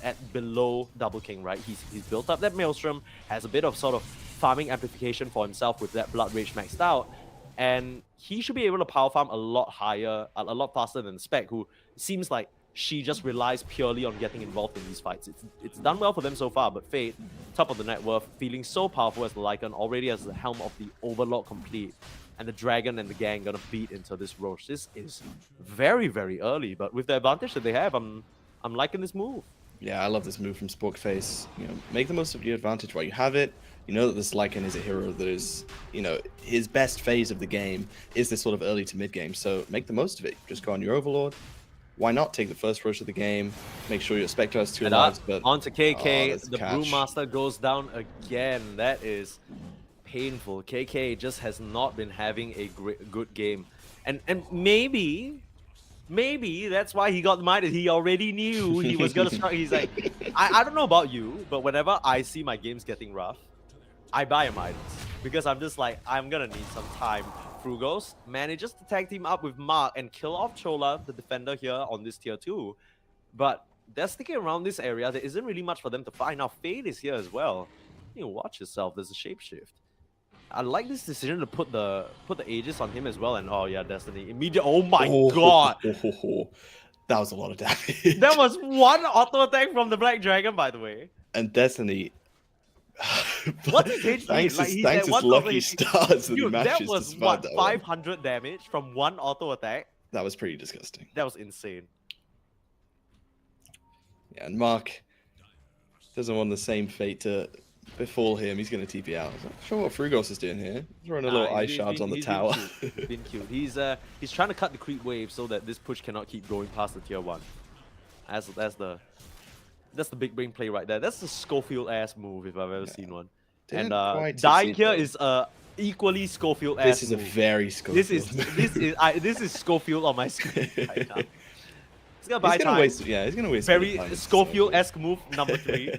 H: at below Double King, right? He's built up that Maelstrom, has a bit of sort of farming amplification for himself with that Blood Rage maxed out, and he should be able to power farm a lot higher, a lot faster than Spec, who seems like she just relies purely on getting involved in these fights. It's done well for them so far, but Fate, top of the net worth, feeling so powerful as the Lycan, already has the helm of the Overlord complete, and the Dragon and the gang gonna beat into this Roche. This is very, very early, but with the advantage that they have, I'm liking this move.
I: Yeah, I love this move from Sporkface. Make the most of your advantage while you have it. You know that this Lycan is a hero that is, his best phase of the game is this sort of early to mid game. So make the most of it. Just go on your Overlord. Why not take the first rush of the game? Make sure your Spectre has 2 lives. But
H: onto KK, the
I: catch.
H: Brewmaster goes down again. That is painful. KK just has not been having a good game, and maybe that's why he got mited. He already knew he was gonna struggle. He's like, I don't know about you, but whenever I see my games getting rough, I buy a Midas because I'm just like, I'm gonna need some time. Frugos manages to tag team up with Mark and kill off Chola, the defender here on this tier 2. But they're sticking around this area. There isn't really much for them to find. Now, Fade is here as well. You watch yourself. There's a shapeshift. I like this decision to put the Aegis on him as well. And oh yeah, Destiny immediate. Oh my god,
I: that was a lot of damage.
H: that was one auto attack from the Black Dragon, by the way.
I: And Destiny.
H: What's his HP?
I: Thanks
H: Like,
I: to his lucky stars in the
H: Dude,
I: matches
H: that was
I: to
H: what,
I: survive that one.
H: 500 damage from one auto attack.
I: That was pretty disgusting.
H: That was insane.
I: Yeah, and Mark doesn't want the same fate to befall him. He's going to TP out. I'm not sure what Frugos is doing here. He's throwing a little ice shards on the tower.
H: Been cute. He's trying to cut the creep wave so that this push cannot keep going past the tier 1. That's the big brain play right there. That's the Schofield-ass move if I've ever seen one.
I: Didn't
H: And
I: quite
H: dying
I: succeed,
H: here
I: though.
H: is equally Schofield-ass
I: This is a
H: move.
I: very Schofield.
H: This is Schofield on my screen right now. He's gonna buy time.
I: He's gonna waste.
H: Very
I: time.
H: Schofield-esque move number 3.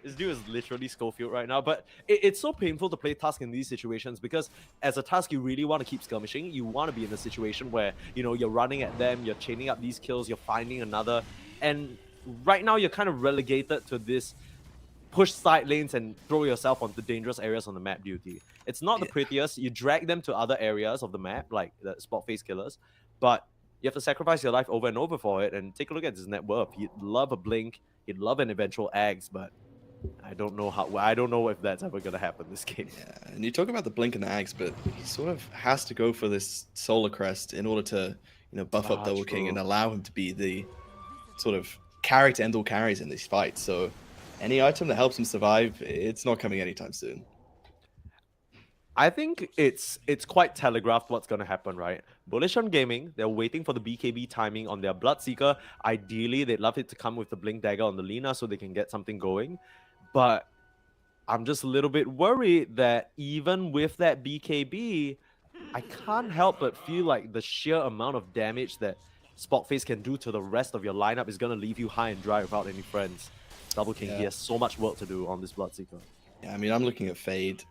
H: This dude is literally Schofield right now, but it's so painful to play Tusk in these situations because as a Tusk, you really want to keep skirmishing. You want to be in a situation where, you know, you're running at them, you're chaining up these kills, you're finding another, and right now you're kind of relegated to this push side lanes and throw yourself onto dangerous areas on the map duty. It's not the prettiest. You drag them to other areas of the map, like the Sporkface Killaz, but you have to sacrifice your life over and over for it. And take a look at his net worth. He'd love a blink, he'd love an eventual Ags, but I don't know if that's ever gonna happen this game.
I: Yeah, and you talk about the blink and the axe, but he sort of has to go for this solar crest in order to, you know, buff up Double King and allow him to be the sort of carry to end all carries in these fights. So any item that helps him survive, it's not coming anytime soon.
H: I think it's quite telegraphed what's going to happen, right? Bullish on gaming, they're waiting for the BKB timing on their Bloodseeker. Ideally, they'd love it to come with the Blink Dagger on the Lina so they can get something going. But I'm just a little bit worried that even with that BKB, I can't help but feel like the sheer amount of damage that Sporkface can do to the rest of your lineup is going to leave you high and dry without any friends. Double King, he has so much work to do on this Bloodseeker.
I: Yeah, I mean, I'm looking at Fade,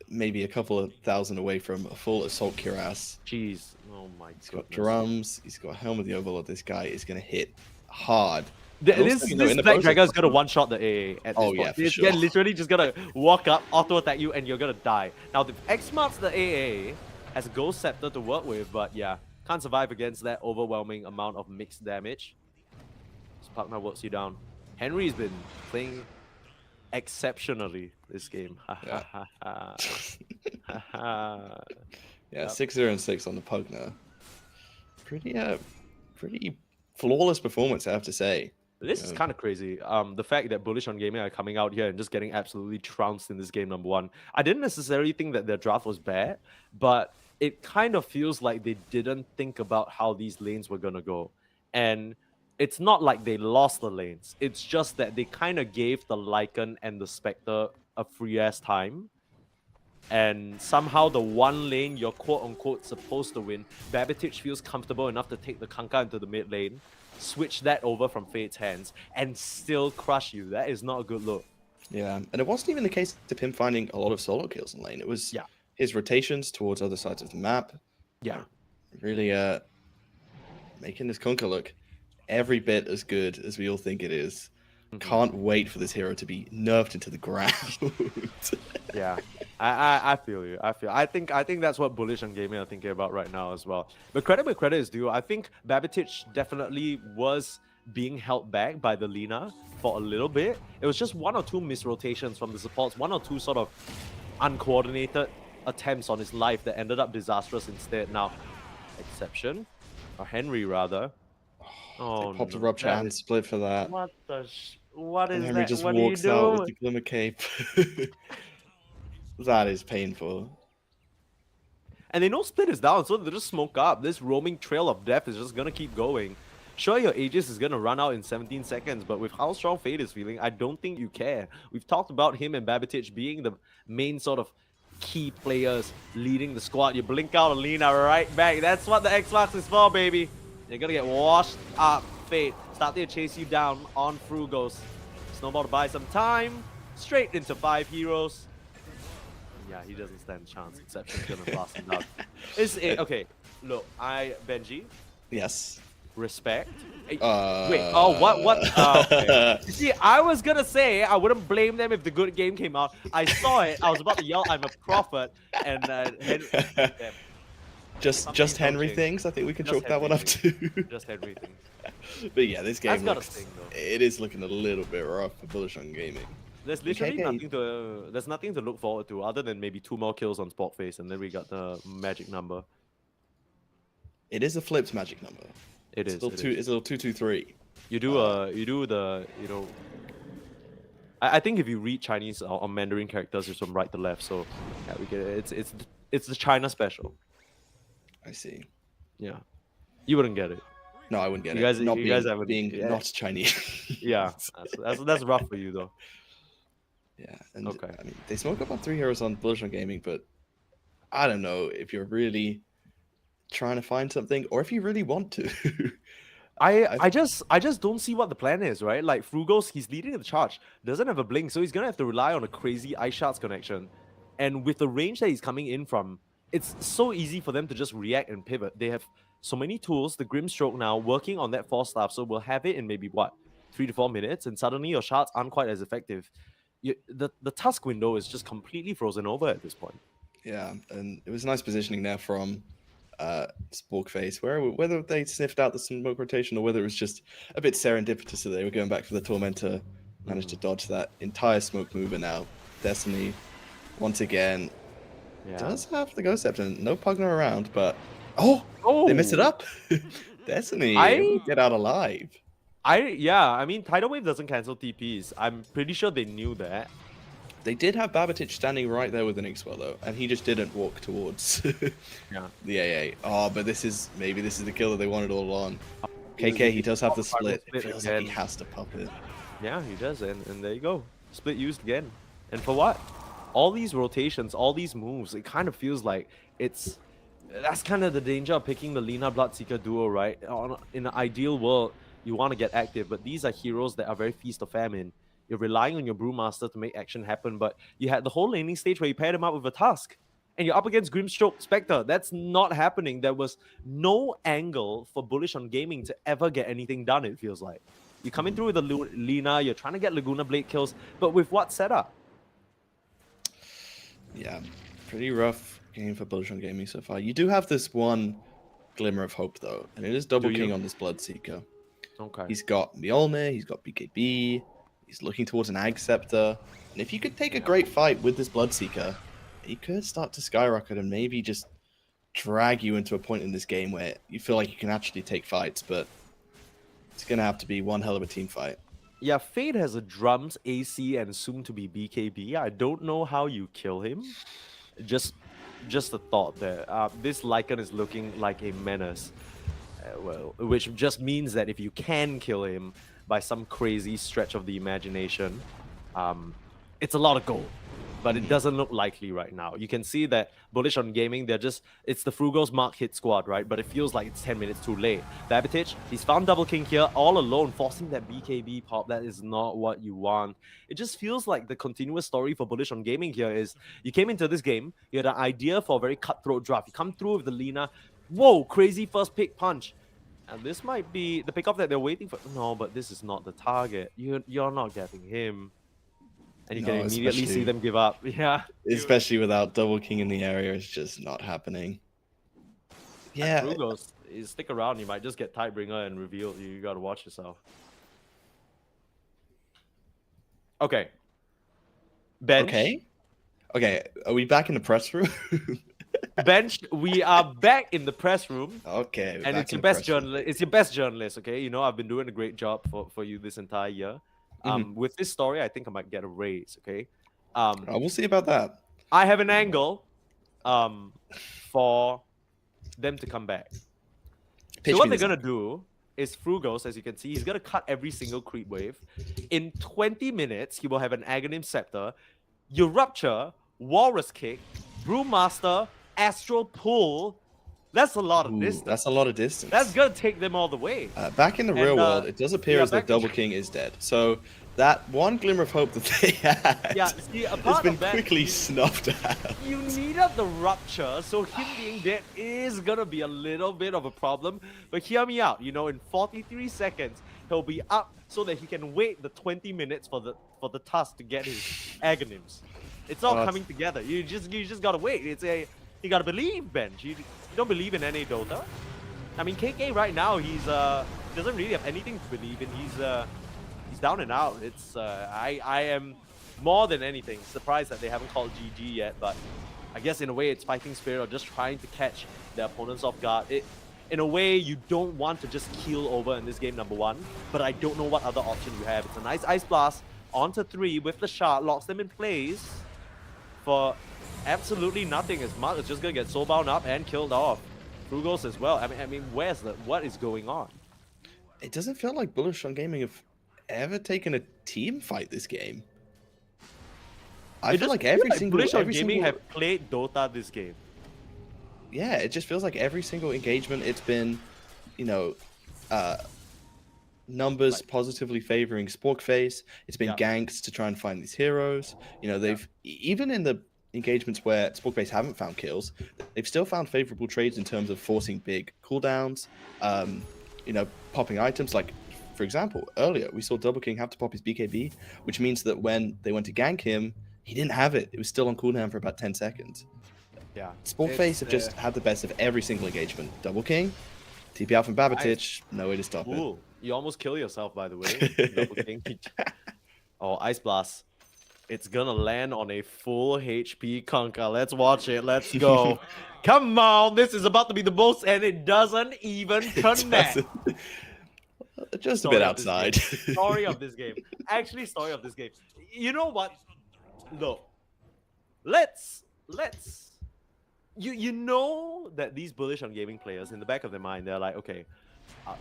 I: maybe a couple of thousand away from a full Assault Cuirass.
H: Jeez, oh my god.
I: He's got drums, he's got Helm of the Overlord. This guy is going to hit hard.
H: This Black Dragon is going to one-shot the AA at this point.
I: Yeah, for
H: It's
I: sure.
H: literally just going to walk up, auto-attack you, and you're going to die. Now, the X marks the AA, has a Ghost Scepter to work with, but yeah, can't survive against that overwhelming amount of mixed damage. Sparkna works you down. Henry's been playing exceptionally this game.
I: Yeah.
H: Yep.
I: 6-0 and 6 on the Pugna. Pretty flawless performance, I have to say.
H: This is kind of crazy. The fact that Bullish on Gaming are coming out here and just getting absolutely trounced in this game, number 1. I didn't necessarily think that their draft was bad, but it kind of feels like they didn't think about how these lanes were going to go. And it's not like they lost the lanes. It's just that they kind of gave the Lycan and the Spectre a free-ass time. And somehow the one lane you're quote-unquote supposed to win, Babbage feels comfortable enough to take the Kanka into the mid lane, switch that over from Fade's hands, and still crush you. That is not a good look.
I: Yeah, and it wasn't even the case of him finding a lot of solo kills in lane. It was his rotations towards other sides of the map.
H: Yeah.
I: Really making this Kunkka look every bit as good as we all think it is. Can't wait for this hero to be nerfed into the ground.
H: Yeah, I feel you. I think that's what Bullish on Gaming are thinking about right now as well. But credit where credit is due. I think Babbage definitely was being held back by the Lina for a little bit. It was just 1 or 2 misrotations from the supports, 1 or 2 sort of uncoordinated attempts on his life that ended up disastrous instead. Now, exception, or Henry rather. Oh,
I: they popped
H: no,
I: a rupture hand split for that.
H: What is
I: and Henry
H: that?
I: just
H: What
I: walks
H: are you
I: out
H: doing?
I: with the Glimmer Cape. That is painful.
H: And they know split is down, so they just smoke up. This roaming trail of death is just gonna keep going. Sure, your Aegis is gonna run out in 17 seconds, but with how strong Fade is feeling, I don't think you care. We've talked about him and Babbage being the main sort of key players leading the squad. You blink out Alina right back. That's what the Xbox is for, baby. You're gonna get washed up. Fade starting to chase you down on Frugos. Snowball to buy some time. Straight into 5 heroes. Yeah, he doesn't stand a chance. Exception's gonna blast him down. Okay, look, Benji.
I: Yes.
H: respect. Wait, what? Okay. You see, I was gonna say I wouldn't blame them if the good game came out. I saw it. I was about to yell, "I'm a prophet," and
I: just Henry
H: coaching.
I: things. I think we can
H: Just
I: chalk that one up too.
H: Just Henry things.
I: But yeah, this game
H: That's got a
I: looks,
H: sting, though.
I: it is looking a little bit rough for Bullish on Gaming.
H: There's literally
I: KK.
H: nothing to look forward to other than maybe 2 more kills on Sporkface, and then we got the magic number.
I: It is a flipped magic number.
H: It is.
I: It's a little 2-2-3.
H: You do I think if you read Chinese or Mandarin characters, it's from right to left. So yeah, we get it. It's the China special.
I: I see.
H: Yeah, you wouldn't get it.
I: No, I wouldn't get
H: You
I: it.
H: guys-
I: not
H: you
I: being,
H: guys haven't-
I: being
H: yeah.
I: not Chinese.
H: Yeah, that's rough for you though.
I: Yeah, and
H: Okay.
I: I mean, they smoke up on 3 heroes on Bullish on Gaming, but I don't know if you're really trying to find something or if you really want to.
H: I just don't see what the plan is, right? Like Frugos, he's leading the charge, doesn't have a blink, so he's gonna have to rely on a crazy ice shards connection. And with the range that he's coming in from, it's so easy for them to just react and pivot. They have so many tools, the Grimstroke now working on that 4 staff, so we'll have it in maybe what 3 to 4 minutes, and suddenly your shards aren't quite as effective. The Tusk window is just completely frozen over at this point.
I: Yeah, and it was nice positioning there from Sporkface, whether they sniffed out the smoke rotation or whether it was just a bit serendipitous that they were going back for the Tormentor, managed to dodge that entire smoke mover now. Destiny, once again, does have the Ghost Scepter. No Pugner around, but... Oh! They messed it up! Destiny, get out alive.
H: I mean, Tidal Wave doesn't cancel TPs. I'm pretty sure they knew that.
I: They did have Babatich standing right there with an Ixwell though, and he just didn't walk towards the AA. Oh, but maybe this is the kill that they wanted all along. KK, he does have the split. It feels like he has to pop it.
H: Yeah, he does, and there you go. Split used again. And for what? All these rotations, all these moves, it kind of feels like that's kind of the danger of picking the Lina Bloodseeker duo, right? In an ideal world, you want to get active, but these are heroes that are very feast or famine. You're relying on your Brewmaster to make action happen, but you had the whole laning stage where you paired him up with a Tusk, and you're up against Grimstroke Spectre. That's not happening. There was no angle for Bullish on Gaming to ever get anything done, it feels like. You're coming through with the Lina, you're trying to get Laguna Blade kills, but with what setup?
I: Yeah, pretty rough game for Bullish on Gaming so far. You do have this one glimmer of hope, though, and it is Double King on this Bloodseeker.
H: Okay.
I: He's got Mjolnir, he's got BKB, he's looking towards an Ag Scepter, and if you could take a great fight with this Bloodseeker, he could start to skyrocket and maybe just drag you into a point in this game where you feel like you can actually take fights, but it's going to have to be one hell of a team fight.
H: Yeah, Fade has a drums, AC, and soon to be BKB. I don't know how you kill him. Just a thought there. This Lycan is looking like a menace. Which just means that if you can kill him by some crazy stretch of the imagination, it's a lot of gold. But it doesn't look likely right now. You can see that Bullish on Gaming, it's the Frugos Mark hit squad, right? But it feels like it's 10 minutes too late. Babatich, he's found Double King here all alone, forcing that BKB pop. That is not what you want. It just feels like the continuous story for Bullish on Gaming here is you came into this game, you had an idea for a very cutthroat draft. You come through with the Lina, whoa, crazy first pick punch. And this might be the pickup that they're waiting for. No, but this is not the target. You're not getting him. And you can immediately see them give up. Yeah.
I: Especially without Double King in the area, it's just not happening. Yeah.
H: Frugos, stick around, you might just get Tidebringer and reveal. You gotta watch yourself. Okay. Bench.
I: Okay, are we back in the press room?
H: Bench, we are back in the press room.
I: Okay.
H: And it's your best journalist. It's your best journalist, okay? You know, I've been doing a great job for you this entire year. With this story, I think I might get a raise, okay?
I: We'll see about that.
H: I have an angle for them to come back. So what they're going to do is Frugos, as you can see, he's going to cut every single creep wave. In 20 minutes, he will have an Aghanim Scepter, you Rupture, Walrus Kick, Brewmaster, Astral Pull. That's a lot of distance.
I: That's a lot of distance.
H: That's going to take them all the way.
I: Back in the real world, it does appear as though Double King is dead. So that one glimmer of hope that they had
H: Yeah, see,
I: has
H: apart
I: been
H: of that,
I: quickly snuffed out.
H: you needed the rupture, so him being dead is gonna be a little bit of a problem. But hear me out, you know, in 43 seconds, he'll be up so that he can wait the 20 minutes for the task to get his aghanims. It's all coming together. You just gotta wait. You gotta believe, Benj. You don't believe in any Dota. I mean, KK right now, he doesn't really have anything to believe in. He's down and out. It's I am more than anything surprised that they haven't called GG yet, but I guess in a way it's fighting spirit or just trying to catch the opponents off guard. In a way, you don't want to just keel over in this game, number one, but I don't know what other option you have. It's a nice Ice Blast onto 3 with the shard, locks them in place for absolutely nothing, as Mark is just gonna get soulbound up and killed off. Frugos as well. I mean, what is going on?
I: It doesn't feel like Bullish on Gaming have ever taken a team fight this game. I feel like every
H: Bullish on
I: single
H: Gaming have played Dota this game.
I: Yeah, it just feels like every single engagement it's been, you know, numbers positively favoring Sporkface. It's been ganks to try and find these heroes. You know, they've even in the engagements where Sporkface haven't found kills, they've still found favorable trades in terms of forcing big cooldowns, you know, popping items. Like, for example, earlier we saw Double King have to pop his BKB, which means that when they went to gank him, he didn't have it. It was still on cooldown for about 10 seconds.
H: Yeah.
I: Sporkface have just had the best of every single engagement. Double King, TP out from Babatich, no way to stop it.
H: You almost kill yourself, by the way. Double King. Oh, Ice Blast. It's gonna land on a full HP Kunkka. Let's watch it. Let's go. Come on. This is about to be the most, and it doesn't even connect.
I: Just a bit outside.
H: Story of this game. Actually, story of this game. You know what? Look. Let's you know that these Bullish on Gaming players, in the back of their mind, they're like, okay,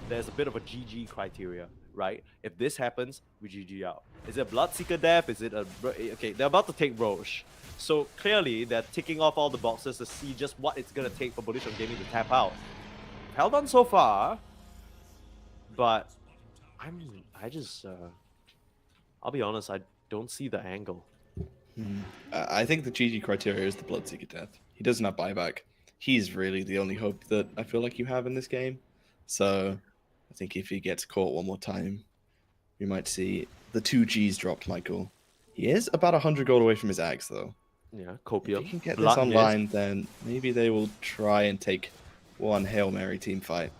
H: there's a bit of a GG criteria, right? If this happens, we GG out. Is it Bloodseeker death? Is it a... Okay, they're about to take Roche. So clearly, they're ticking off all the boxes to see just what it's going to take for Bullish on Gaming to tap out. Held on so far, but I'll be honest, I don't see the angle.
I: I think the GG criteria is the Bloodseeker death. He doesn't have buyback. He's really the only hope that I feel like you have in this game. So I think if he gets caught one more time, we might see the 2 Gs dropped, Michael. He is about 100 gold away from his Axe, though.
H: Yeah, Copium.
I: If he can get this online, then maybe they will try and take one Hail Mary team fight.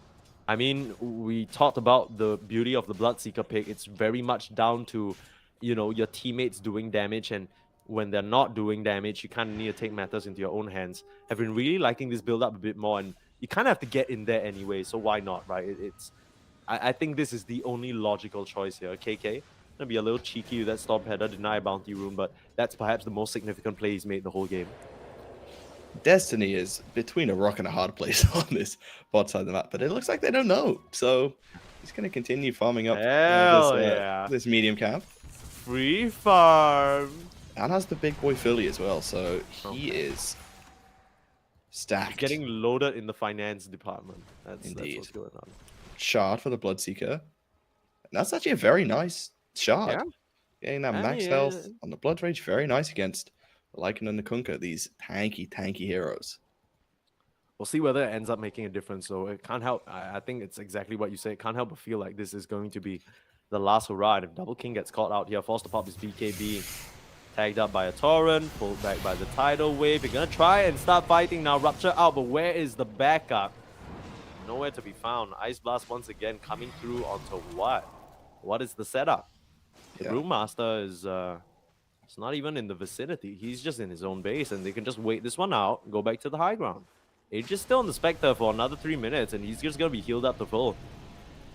H: I mean, we talked about the beauty of the Bloodseeker pick. It's very much down to, you know, your teammates doing damage, and when they're not doing damage, you kind of need to take matters into your own hands. I've been really liking this build up a bit more, and you kind of have to get in there anyway, so why not, right? I think this is the only logical choice here. KK, gonna be a little cheeky with that Storm Header, deny Bounty Room, but that's perhaps the most significant play he's made the whole game.
I: Destiny is between a rock and a hard place on this bot side of the map, but it looks like they don't know. So he's going to continue farming up this medium cap.
H: Free farm.
I: And has the big boy Philly as well, so he is stacked.
H: Getting loaded in the finance department. That's what's going on.
I: Shard for the Bloodseeker. And that's actually a very nice shard.
H: Yeah.
I: Getting that max health on the Blood Rage, very nice against the Lycan and the Kunkka, these tanky heroes.
H: We'll see whether it ends up making a difference. So it can't help. I think it's exactly what you say. It can't help but feel like this is going to be the last hurrah. And if Double King gets caught out here, forced to pop his BKB, tagged up by a Torrent, pulled back by the Tidal Wave. You're going to try and start fighting now. Rupture out, but where is the backup? Nowhere to be found. Ice Blast once again coming through onto what? What is the setup? The Brewmaster is it's not even in the vicinity. He's just in his own base, and they can just wait this one out and go back to the high ground. Age is still on the Spectre for another 3 minutes, and he's just going to be healed up to full.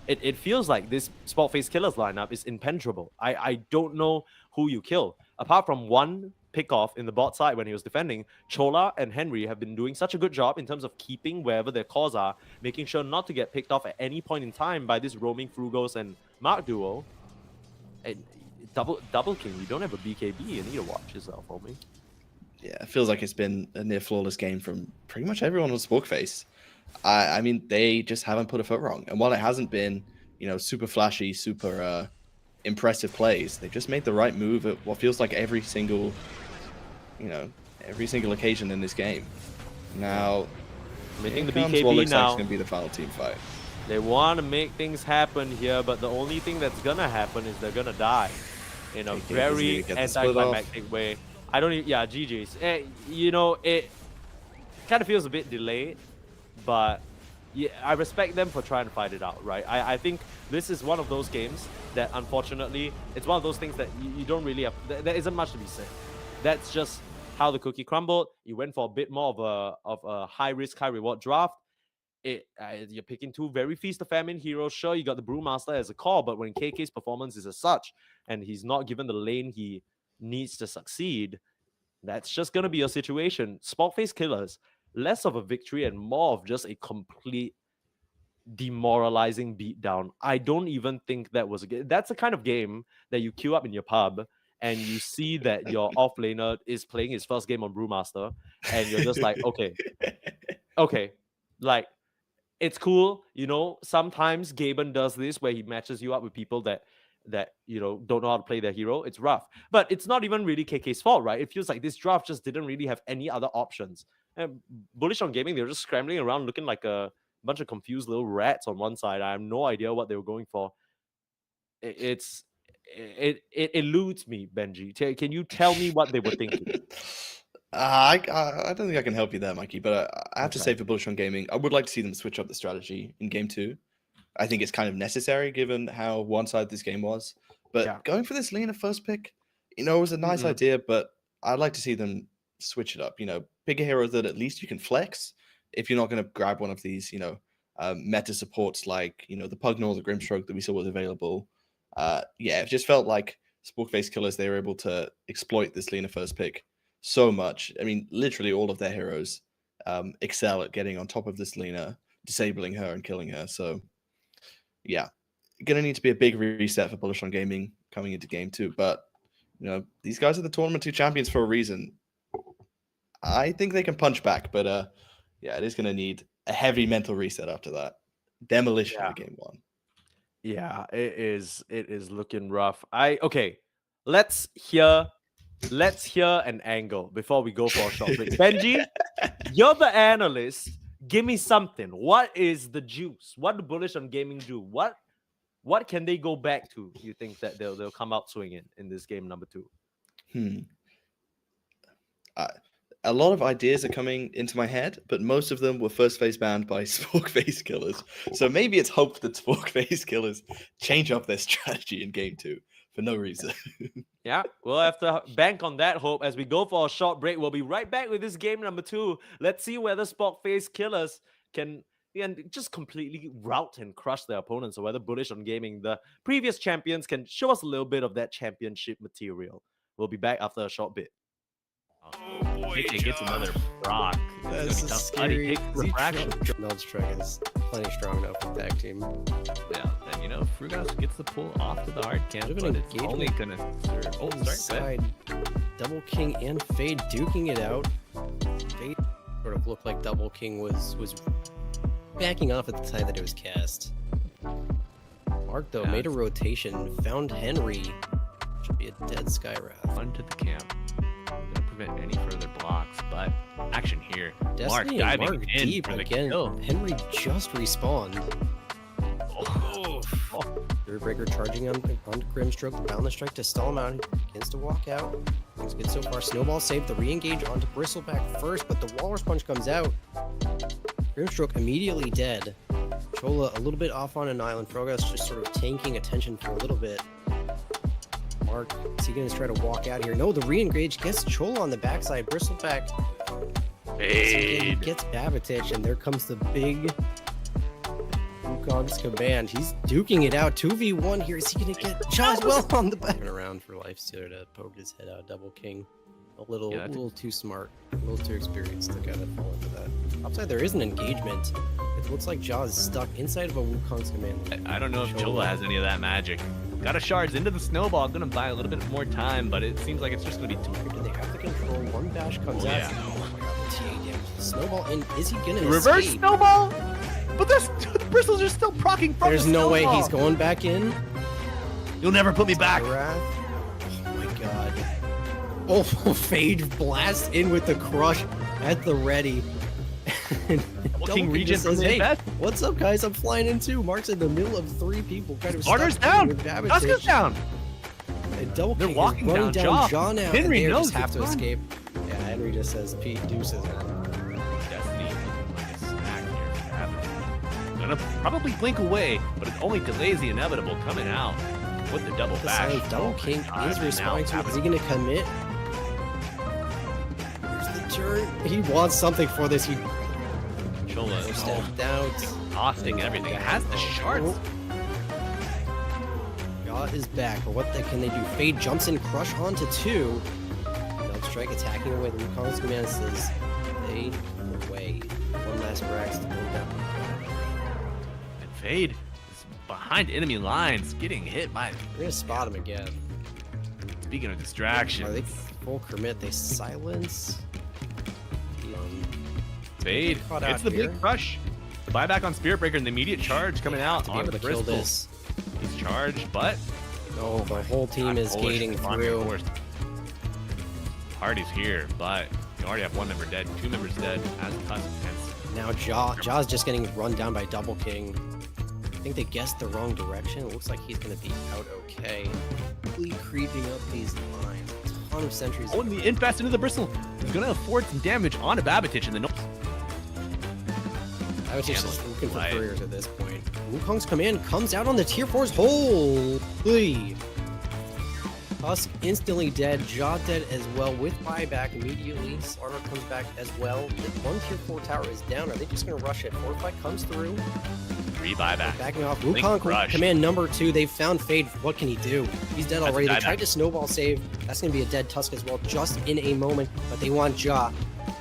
H: It feels like this Sporkface Killaz lineup is impenetrable. I don't know who you kill. Apart from one pick-off in the bot side when he was defending, Chola and Henry have been doing such a good job in terms of keeping wherever their cores are, making sure not to get picked off at any point in time by this roaming Frugos and Mark duo. And Double King, you don't have a BKB, you need to watch yourself, homie.
I: Yeah, it feels like it's been a near flawless game from pretty much everyone on Sporkface. I mean, they just haven't put a foot wrong. And while it hasn't been, you know, super flashy, super impressive plays. They've just made the right move at what feels like every single occasion in this game. Now,
H: Making the
I: what
H: BKB
I: looks like
H: now.
I: it's going to be the final team fight.
H: They want to make things happen here, but the only thing that's gonna happen is they're gonna die in a
I: KK is
H: very
I: gonna get the split off.
H: anticlimactic way. I don't even, yeah, GG's. You know, it kind of feels a bit delayed, but yeah, I respect them for trying to fight it out, right? I think this is one of those games that, unfortunately, it's one of those things that you don't really have, there isn't much to be said. That's just how the cookie crumbled. You went for a bit more of a high risk, high reward draft. You're picking two very feast of famine heroes. Sure, you got the Brewmaster as a call, but when KK's performance is as such, and he's not given the lane he needs to succeed, that's just gonna be your situation. Sporkface Killaz, less of a victory and more of just a complete demoralizing beatdown. I don't even think that was a game. That's the kind of game that you queue up in your pub and you see that your offlaner is playing his first game on Brewmaster, and you're just like, okay, like, it's cool, you know. Sometimes Gaben does this where he matches you up with people that you know don't know how to play their hero. It's rough, but it's not even really KK's fault, right? It feels like this draft just didn't really have any other options. And Bullish on Gaming, they were just scrambling around looking like a bunch of confused little rats on one side. I have no idea what they were going for. It eludes me, Benji. Can you tell me what they were thinking?
I: I don't think I can help you there, Mikey, but I have to say for Bullish on Gaming, I would like to see them switch up the strategy in Game 2. I think it's kind of necessary given how one-sided this game was. But going for this Lena first pick, you know, it was a nice idea, but I'd like to see them switch it up. You know, pick a hero that at least you can flex if you're not going to grab one of these, you know, meta supports like, you know, the Pugnal or the Grimstroke that we saw was available. It just felt like Sporkface Killaz, they were able to exploit this Lena first pick so much. I mean, literally all of their heroes excel at getting on top of this Lena, disabling her and killing her. So, yeah, going to need to be a big reset for Bullish on Gaming coming into Game 2. But, you know, these guys are the Tournament 2 champions for a reason. I think they can punch back, but it is going to need a heavy mental reset after that. Demolition of Game 1.
H: Yeah, it is looking rough. Let's hear an angle before we go for a short break. Benji, you're the analyst. Give me something. What is the juice? What do Bullish on Gaming do? What can they go back to? You think that they'll come out swinging in this game number 2?
I: A lot of ideas are coming into my head, but most of them were first phase banned by Sporkface Killaz. So maybe it's hope that Sporkface Killaz change up their strategy in Game 2 for no reason.
H: Yeah, we'll have to bank on that hope as we go for a short break. We'll be right back with this game number 2. Let's see whether Sporkface Killaz can just completely rout and crush their opponents, or whether Bullish on Gaming, the previous champions, can show us a little bit of that championship material. We'll be back after a short bit.
D: KK gets another proc.
C: That's a scary. Mel's Strike is plenty strong enough for tag team.
D: Yeah, and you know, Frugas gets the pull off to the hard camp,
C: Should've
D: but
C: been
D: it's only gonna serve. Oh, sorry,
C: Side, Double King and Fade duking it out. Fade sort of looked like Double King was backing off at the time that it was cast. Mark though made a rotation, found Henry. Should be a dead Skywrath.
D: Onto the camp. Prevent any further blocks, but action here.
C: Destiny
D: Mark
C: and
D: diving
C: Mark
D: in
C: deep
D: for the
C: again.
D: kill.
C: Henry just respawned. Breaker charging on Grimstroke. Bound the strike to stall him out. He begins to walk out. Things good so far. Snowball saved the re-engage onto Bristleback first, but the Walrus Punch comes out. Grimstroke immediately dead. Chola a little bit off on an island. Frogas just sort of tanking attention for a little bit. Mark, is he going to try to walk out here? No, the re-engage gets Chola on the backside. Bristleback he gets Babatich, and there comes the big Wukong's command. He's duking it out. 2v1 here. Is he going to get Joswell on the back? Around for Lifestealer to poke his head out. Double King. A little too smart. A little too experienced to kind of fall into that. Upside, there is an engagement. It looks like Jaws stuck inside of a Wukong's command.
D: I don't know if Chola has any of that magic. Got a shards into the snowball. Gonna buy a little bit more time, but it seems like it's just gonna be too.
C: Do they have the control? One bash comes out. Oh my god, the TA damage. Snowball in. Is he gonna
D: reverse
C: escape?
D: snowball? But the bristles are still proccing from
C: There's
D: the
C: no way
D: snowball.
C: he's going back in.
D: You'll never put me back.
C: Wrath. Oh my god. Oh, Fade blasts in with the crush at the ready.
D: King Regent
C: says,
D: from
C: hey,
D: Beth.
C: what's up, guys? I'm flying in too. Mark's in the middle of 3 people. Kind of
D: Starter's
C: stuck
D: down.
C: with Babbage.
D: Tuska's down.
C: And Double
D: They're
C: King
D: walking
C: is running
D: down
C: down
D: Jaw.
C: Jaw now.
D: Henry
C: and they
D: knows
C: just have
D: it's
C: to
D: fun.
C: escape. Yeah, Henry just says, Pete deuces.
D: Destiny like a snack here. Gavin. Gonna probably blink away, but it only delays the inevitable coming out with the double
C: The
D: bash.
C: silence. Double King
D: God,
C: is
D: now
C: responding to it. Is he
D: happening.
C: going to commit? Here's the turn. He wants something for this. He
D: Chola
C: stepped out.
D: exhausting everything. It has the shards.
C: Yaw is back, but what can they do? Fade jumps in, crush onto 2. Belt Strike attacking away. The Wukong's command says, fade away. One last Brax to build up.
D: And Fade is behind enemy lines, getting hit by.
C: We're going to spot him again.
D: Speaking of
C: Are they
D: distractions,
C: full commit? They silence.
D: Fade
C: Caught
D: hits
C: out
D: the
C: here.
D: big crush. The buyback on Spirit Breaker and the immediate charge coming out
C: To be
D: on
C: able
D: the
C: to kill
D: Bristol.
C: this.
D: He's charged, but
C: Oh, the whole team is
D: Bullish
C: gating
D: is on
C: through.
D: course. Party's here, but you already have 1 member dead, 2 members dead as Tusk hence.
C: Now Jaw's just getting run down by Double King. I think they guessed the wrong direction. It looks like he's going to be out okay. Quickly creeping up these lines. A ton of sentries.
D: Oh, and the infest into the Bristol is going to afford some damage on a Babbage, and the
C: I was just looking for
D: Right.
C: couriers at this point. Wukong's command comes out on the tier 4's holy. Tusk instantly dead, Jaw dead as well with buyback immediately. Starter comes back as well. The 1 tier 4 tower is down. Are they just going to rush it? Fortify comes through.
D: 3 buyback.
C: Backing off.
D: Blink
C: Wukong
D: rush.
C: command number 2. They've found Fade. What can he do? He's dead
D: That's a
C: already. They
D: dieback.
C: tried to snowball save. That's going to be a dead Tusk as well, just in a moment. But they want Jaw.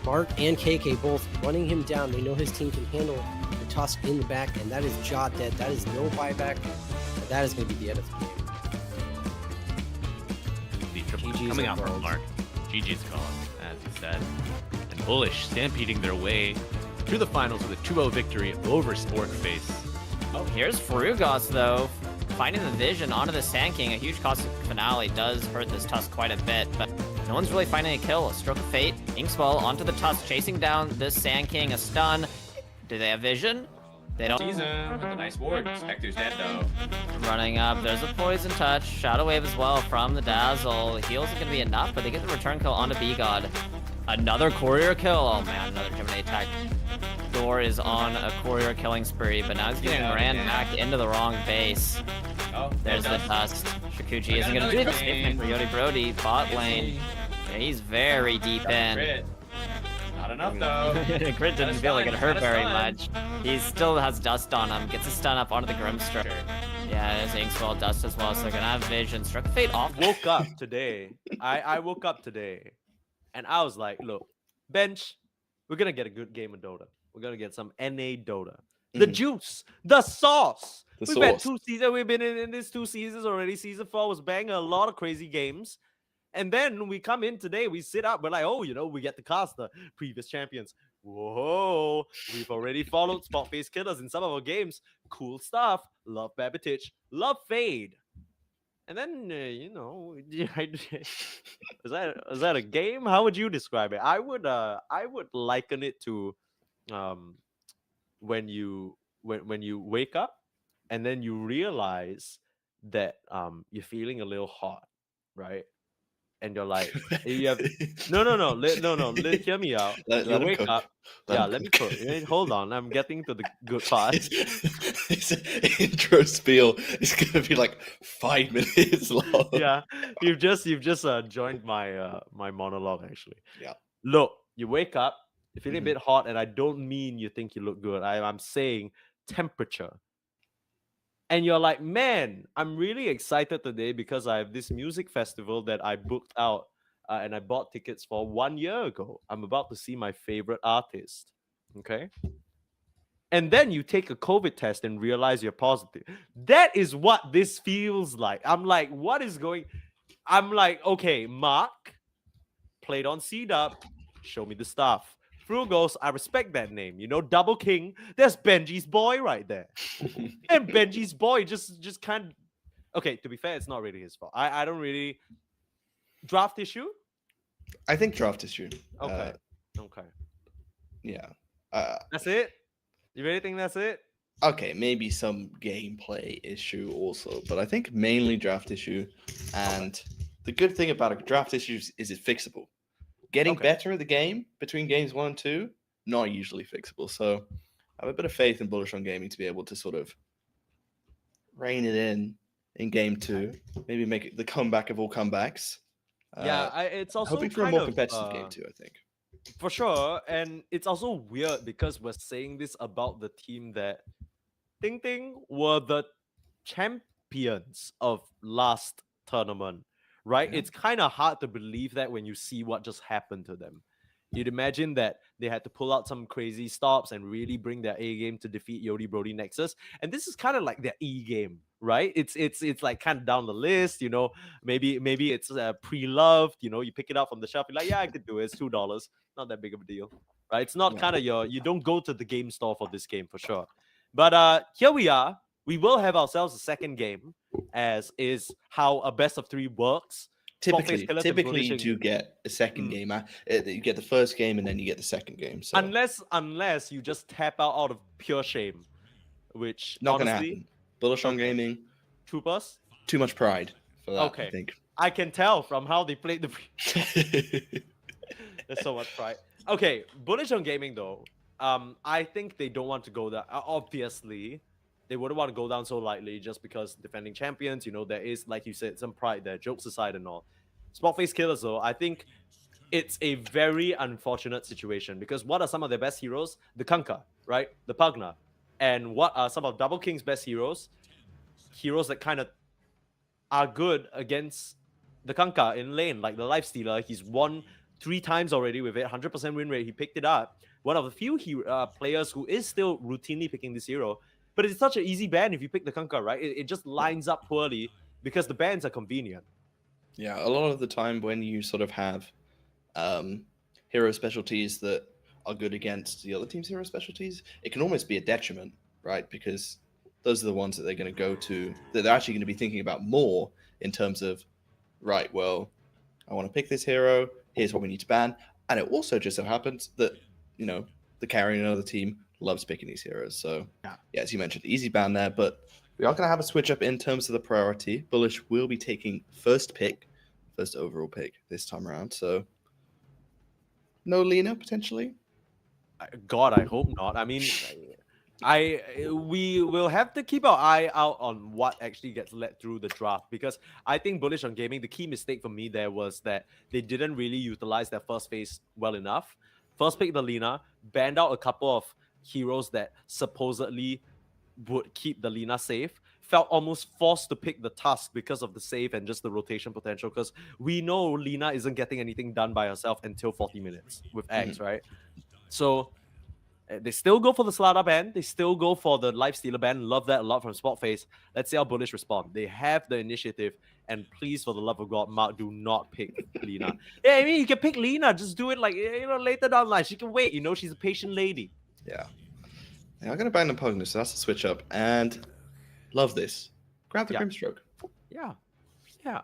C: Mark and KK both running him down. They know his team can handle the Tusk in the back, and that is Jaw dead. That is no buyback. And that is going to be the end of the game.
D: The triple
C: GG's
D: coming out from
C: involved.
D: Mark. GG's calling, as he said. And Bullish stampeding their way to the finals with a 2-0 victory over Sporkface.
E: Oh, here's Frugos, though. Finding the vision onto the Sand King. A huge cost finale does hurt this Tusk quite a bit, but no one's really finding a kill. A Stroke of Fate. Inkswell onto the Tusk, chasing down this Sand King. A stun. Do they have vision? They don't.
F: Sees him with a nice ward. Spectre's dead though.
E: Running up. There's a Poison Touch. Shadow Wave as well from the Dazzle. Heals are going to be enough, but they get the return kill onto B-God. Another Courier kill. Oh man, another Gemini attack. Thor is on a Courier killing spree, but now he's getting ran back into the wrong base.
F: Oh,
E: There's the Tusk. Shikuchi isn't going to do this. Escaping for Yodi Brody. Bot lane. Yeah, he's very deep in.
F: Crit. Not enough though.
E: Crit didn't feel like it hurt
F: Got a
E: very
F: stun.
E: much. He still has dust on him. Gets a stun up onto the Grimstroke. Yeah, there's Inkswell dust as well, so they're going to have vision. Struck Fade off.
H: Woke up today. I woke up today, and I was like, look, bench, we're gonna get a good game of Dota. We're gonna get some NA Dota. The juice, the sauce.
I: The
H: We've had
I: sauce.
H: 2 seasons. We've been in this 2 seasons already. Season 4 was banging a lot of crazy games. And then we come in today, we sit up, we're like, oh, we get to cast the previous champions. Whoa, we've already followed Sporkface Killaz in some of our games. Cool stuff. Love Babbage. Love Fade. And then, is that a game? How would you describe it? I would liken it to when you wake up and then you realize that you're feeling a little hot, right? And you're like, you have no, hear me out.
I: Let
H: You
I: him
H: wake
I: cook.
H: up.
I: Let
H: Yeah,
I: him
H: let me
I: cook.
H: cook. Hold on, I'm getting to the good part.
I: His intro spiel is gonna be like 5 minutes long.
H: Yeah, you've just joined my my monologue actually.
I: Yeah.
H: Look, you wake up, you're feeling
I: Mhm.
H: a bit hot, and I don't mean you think you look good. I'm saying temperature. And you're like, man, I'm really excited today because I have this music festival that I booked out and I bought tickets for 1 year ago. I'm about to see my favorite artist. Okay. And then you take a COVID test and realize you're positive. That is what this feels like. I'm like, what is going? I'm like, okay, Mark played on C-Dub. Show me the stuff. Frugos, I respect that name. Double King. There's Benji's boy right there. And Benji's boy just can't okay, to be fair, it's not really his fault. I don't really draft issue.
I: I think draft issue.
H: Okay, okay,
I: Yeah.
H: that's it. You really think that's it?
I: Okay, maybe some gameplay issue also, but I think mainly draft issue. And the good thing about a draft issue is it's fixable. Getting better at the game between games 1 and 2, not usually fixable. So I have a bit of faith in Bullish on Gaming to be able to sort of rein it in game 2, maybe make it the comeback of all comebacks.
H: Yeah, it's also
I: hoping for a
H: kind
I: more
H: of,
I: competitive game 2, I think.
H: for sure. And it's also weird because we're saying this about the team that Ting Ting were the champions of last tournament, right?
I: Yeah.
H: It's kind of hard to believe that when you see what just happened to them. You'd imagine that they had to pull out some crazy stops and really bring their A game to defeat Yodi Brody Nexus. And this is kind of like their E game, right? It's like kind of down the list, you know. Maybe it's pre-loved, you know. You pick it up from the shelf, you're like, yeah, I could do it. It's $2, not that big of a deal, right? It's not kind of you don't go to the game store for this game for sure. But here we are. We will have ourselves a second game, as is how a best of 3 works.
I: Typically,
H: Killaz and Bullish
I: you do get a second game. You get the first game and then you get the second game. So
H: Unless you just tap out of pure shame, which
I: not gonna
H: honestly,
I: happen. Bullish on Gaming,
H: troopers.
I: too much pride for that.
H: Okay.
I: I think.
H: I can tell from how they played the. There's so much pride. Okay, Bullish on Gaming though. I think they don't want to go that. Obviously, they wouldn't want to go down so lightly just because defending champions. You know, there is, like you said, some pride there. Jokes aside and all. Sporkface Killaz though, I think it's a very unfortunate situation because what are some of their best heroes? The Kunkka, right? The Pugna. And what are some of Double King's best heroes? Heroes that kind of are good against the Kunkka in lane, like the Lifestealer. He's won 3 times already with it, 100% win rate. He picked it up. One of the few players who is still routinely picking this hero. But it's such an easy ban if you pick the Kunkka, right? It just lines up poorly because the bans are convenient.
I: Yeah, a lot of the time when you sort of have hero specialties that are good against the other team's hero specialties, it can almost be a detriment, right? Because those are the ones that they're going to go to, that they're actually going to be thinking about more in terms of, right, well, I want to pick this hero, here's what we need to ban. And it also just so happens that, you know, the carry in another team loves picking these heroes. So, yeah, as you mentioned, easy ban there, but we are going to have a switch up in terms of the priority. Bullish will be taking first overall pick this time around. So, no Lina potentially.
H: God, I hope not. I mean, we will have to keep our eye out on what actually gets led through the draft because I think Bullish on Gaming, the key mistake for me there was that they didn't really utilize their first phase well enough. First pick the Lina, banned out a couple of heroes that supposedly would keep the Lina safe. Felt almost forced to pick the Tusk because of the save and just the rotation potential because we know Lina isn't getting anything done by herself until 40 minutes with X, right? So they still go for the Slaughter ban. They still go for the Lifestealer ban. Love that a lot from Sporkface. Let's see how Bullish respond. They have the initiative. And please, for the love of God, Mark, do not pick Lina. Yeah, I mean, you can pick Lina. Just do it like, you know, later down the line. She can wait. You know, she's a patient lady.
I: Yeah. I'm going to ban the Pugna, so that's a switch up. And love this. Grab the Grimstroke.
H: Yeah. Yeah.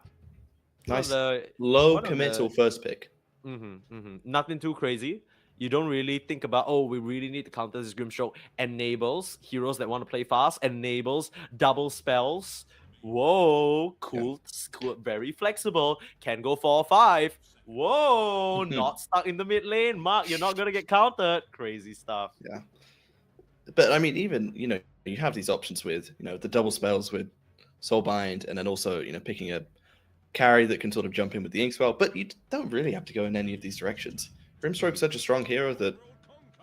I: Nice. Low committal first pick.
H: Nothing too crazy. You don't really think about, oh, we really need to counter this Grimstroke. Enables heroes that want to play fast. Enables double spells. Whoa, cool, cool, very flexible. Can go 4 or 5. Whoa, not stuck in the mid lane. Mark, you're not going to get countered. Crazy stuff.
I: Yeah. But, I mean, even, you know, you have these options with, you know, the double spells with Soulbind and then also, you know, picking a carry that can sort of jump in with the Ink Spell. But you don't really have to go in any of these directions. Grimstroke's such a strong hero that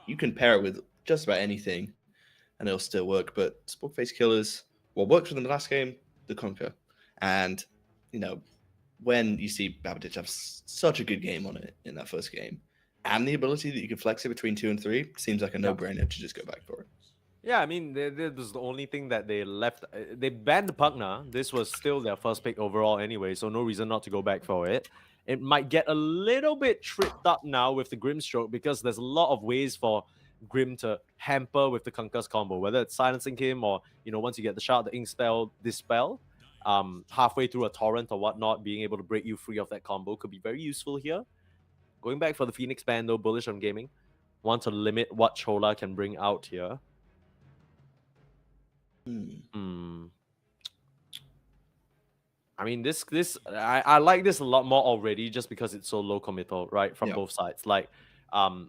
I: you can pair it with just about anything and it'll still work. But Sporkface Killaz, what worked for them the last game, the Kunkka. And, you know, when you see Babbage have such a good game on it in that first game, and the ability that you can flex it between 2 and 3, seems like a no-brainer to just go back for it.
H: Yeah, I mean, this was the only thing that they left. They banned the Pugna. This was still their first pick overall anyway, so no reason not to go back for it. It might get a little bit tripped up now with the Grimstroke because there's a lot of ways for Grim to hamper with the Kunkka's combo, whether it's silencing him or, you know, once you get the shot, the Ink Spell, Dispel. halfway through a torrent or whatnot, being able to break you free of that combo could be very useful here. Going back for the Phoenix ban though, Bullish on gaming. Want to limit what Chola can bring out here. I mean, I like this a lot more already just because it's so low committal, right? From both sides. Like,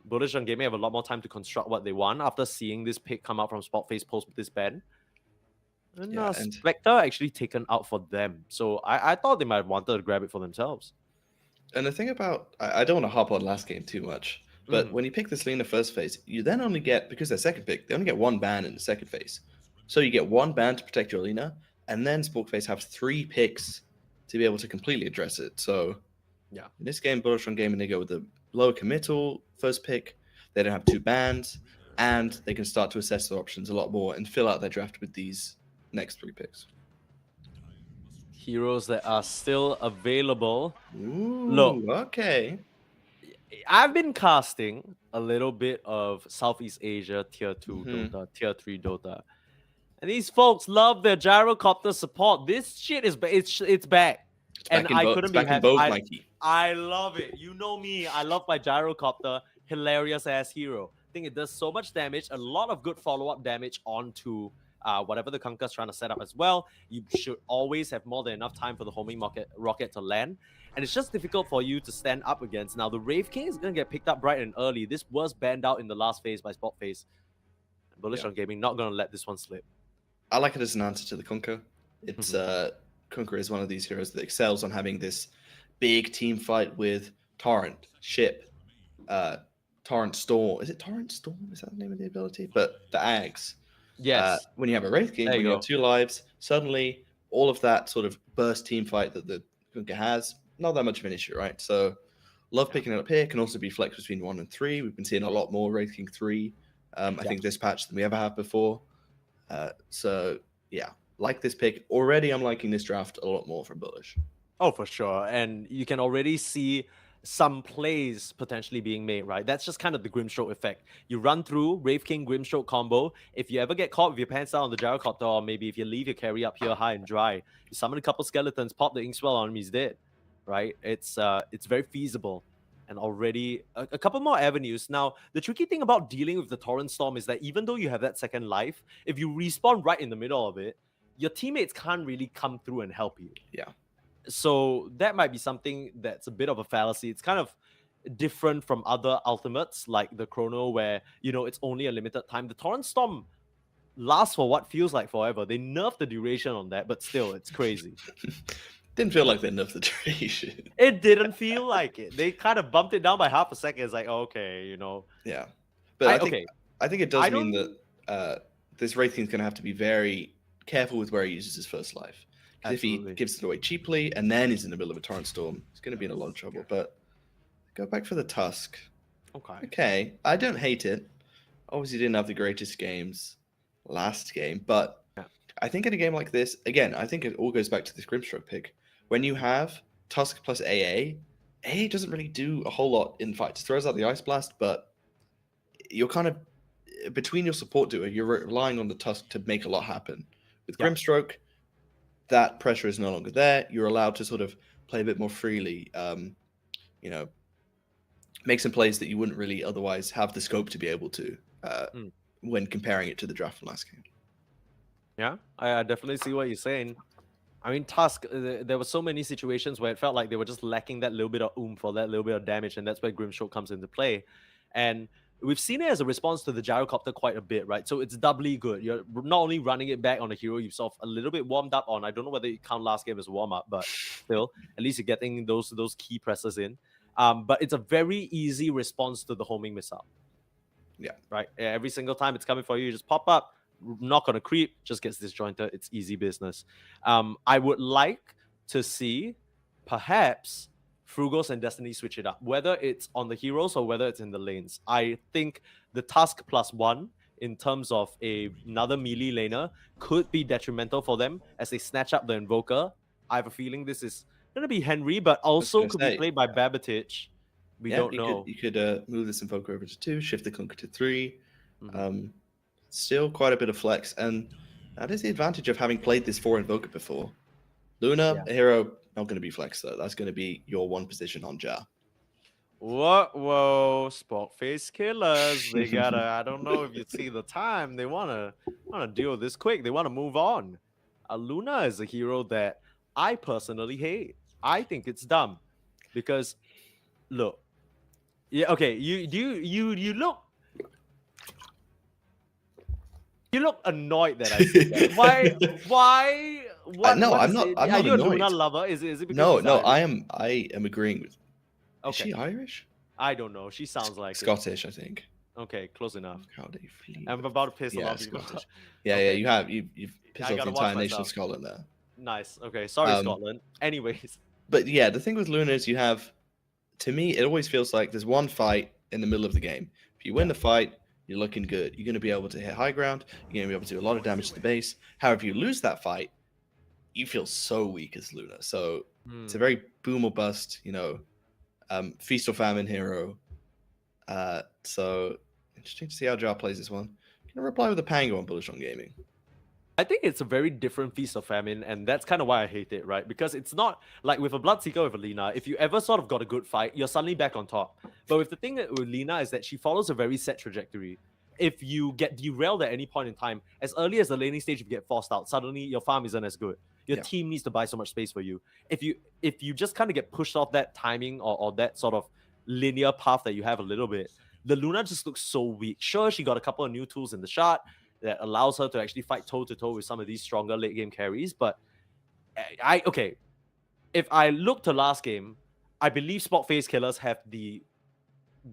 H: Bullish on gaming have a lot more time to construct what they want after seeing this pick come out from Sporkface post this ban. And Spectre actually taken out for them. So I thought they might have wanted to grab it for themselves.
I: And the thing about, I don't want to hop on last game too much, but when you pick this Lina first phase, you then only get, because they're second pick, they only get one ban in the second phase. So you get one ban to protect your Lina, and then Sporkface have 3 picks to be able to completely address it. So in this game, Bullish on gaming, they go with the lower committal first pick, they don't have 2 bans, and they can start to assess their options a lot more and fill out their draft with these next 3 picks.
H: Heroes that are still available.
I: Ooh,
H: look,
I: okay.
H: I've been casting a little bit of Southeast Asia tier 2 Dota, tier 3 Dota. And these folks love their gyrocopter support. This shit is it's back. And I couldn't be happy. I love it. You know me. I love my gyrocopter. Hilarious ass hero. I think it does so much damage. A lot of good follow-up damage onto whatever the Kunka's trying to set up as well. You should always have more than enough time for the homing rocket to land. And it's just difficult for you to stand up against. Now, the Wraith King is going to get picked up bright and early. This was banned out in the last phase by Sporkface. Bullish on gaming, not going to let this one slip.
I: I like it as an answer to the Kunkka. It's Kunkka is one of these heroes that excels on having this big team fight with Torrent, Ship, Torrent Storm. Is it Torrent Storm? Is that the name of the ability? But the Ags.
H: Yes.
I: When you have a Wraith King, when you have 2 lives, suddenly all of that sort of burst team fight that the Kunkka has, not that much of an issue, right? So love picking it up here. Can also be flex between 1 and 3. We've been seeing a lot more Wraith King 3, I think, this patch than we ever have before. So yeah, like this pick. Already I'm liking this draft a lot more from Bullish.
H: Oh, for sure. And you can already see some plays potentially being made, right? That's just kind of the Grimstroke effect. You run through Wraith King Grimstroke combo. If you ever get caught with your pants down on the gyrocopter, or maybe if you leave your carry up here high and dry, you summon a couple skeletons, pop the Inkswell on him, he's dead, right? It's very feasible. And already a couple more avenues. Now, the tricky thing about dealing with the Torrent Storm is that even though you have that second life, if you respawn right in the middle of it, your teammates can't really come through and help you.
I: Yeah.
H: So that might be something that's a bit of a fallacy. It's kind of different from other ultimates like the Chrono where, you know, it's only a limited time. The Torrent Storm lasts for what feels like forever. They nerfed the duration on that, but still, it's crazy.
I: Didn't feel like they nerfed the duration.
H: It didn't feel like it. They kind of bumped it down by half a second. It's like, okay, you know.
I: Yeah. But I think it does mean that this Wraith King's going to have to be very careful with where he uses his first life. Because if he gives it away cheaply and then he's in the middle of a Torrent Storm, he's going to be in a lot of trouble. But go back for the Tusk. Okay. I don't hate it. Obviously didn't have the greatest games last game, but I think in a game like this, again, I think it all goes back to this Grimstroke pick. When you have Tusk plus AA doesn't really do a whole lot in fights. It throws out the Ice Blast, but you're kind of, between your support duo, you're relying on the Tusk to make a lot happen. With Grimstroke, that pressure is no longer there. You're allowed to sort of play a bit more freely, you know, make some plays that you wouldn't really otherwise have the scope to be able to when comparing it to the draft from last game.
H: Yeah, I definitely see what you're saying. I mean, Tusk, there were so many situations where it felt like they were just lacking that little bit of oomph or that little bit of damage, and that's where Grimstroke comes into play. And we've seen it as a response to the gyrocopter quite a bit, right? So it's doubly good. You're not only running it back on a hero you've sort of a little bit warmed up on. I don't know whether you count last game as a warm-up, but still, at least you're getting those key presses in. But it's a very easy response to the homing missile.
I: Yeah.
H: Right? Every single time it's coming for you, you just pop up, knock on a creep, just gets disjointed. It's easy business. I would like to see perhaps Frugos and Destiny switch it up, whether it's on the heroes or whether it's in the lanes. I think the Tusk +1 in terms of another melee laner could be detrimental for them as they snatch up the Invoker. I have a feeling this is going to be Henry, but also could be played by Babatich. We don't know.
I: You could move this Invoker over to 2, shift the Kunkka to 3. Still quite a bit of flex, and that is the advantage of having played this 4 Invoker before. Luna, a hero, not going to be Flex though. That's going to be your one position on Ja.
H: Whoa, Sporkface Killaz. They gotta. I don't know if you see the time. They wanna deal with this quick. They wanna move on. Luna is a hero that I personally hate. I think it's dumb because, look, yeah, okay. You look. You look annoyed that I said that. Why? What?
I: No,
H: what
I: I'm
H: is
I: not.
H: it?
I: I'm
H: Are
I: not
H: you a Luna
I: annoyed.
H: lover? Is it because
I: No,
H: he's
I: no.
H: Irish?
I: I am agreeing with. Is
H: Okay.
I: she Irish?
H: I don't know. She sounds like it.
I: Scottish, I think.
H: Okay, close enough.
I: How they flee.
H: I'm about to piss a
I: Yeah,
H: lot of people.
I: Scottish. Yeah,
H: Okay.
I: yeah. You've pissed
H: I
I: off
H: gotta
I: the
H: watch
I: entire nation of
H: myself.
I: Scotland there.
H: Nice. Okay. Sorry,
I: Um,
H: Scotland. Anyways.
I: But yeah, the thing with Luna is you have, to me, it always feels like there's one fight in the middle of the game. If you win the fight, you're looking good. You're going to be able to hit high ground. You're going to be able to do a lot of damage to the base. However, if you lose that fight, you feel so weak as Luna. So it's a very boom or bust, feast or famine hero. So interesting to see how Ja plays this one. Can I reply with a Pango on Bullish on Gaming?
H: I think it's a very different feast of famine, and that's kind of why I hate it, right? Because it's not like with a Bloodseeker with a Lina, if you ever sort of got a good fight, you're suddenly back on top. But with the thing with Lina is that she follows a very set trajectory. If you get derailed at any point in time, as early as the laning stage, if you get forced out, suddenly your farm isn't as good. Your team needs to buy so much space for you. If you just kind of get pushed off that timing or that sort of linear path that you have a little bit, the Luna just looks so weak. Sure, she got a couple of new tools in the shot that allows her to actually fight toe-to-toe with some of these stronger late-game carries. But, if I look to last game, I believe Sporkface Killaz have the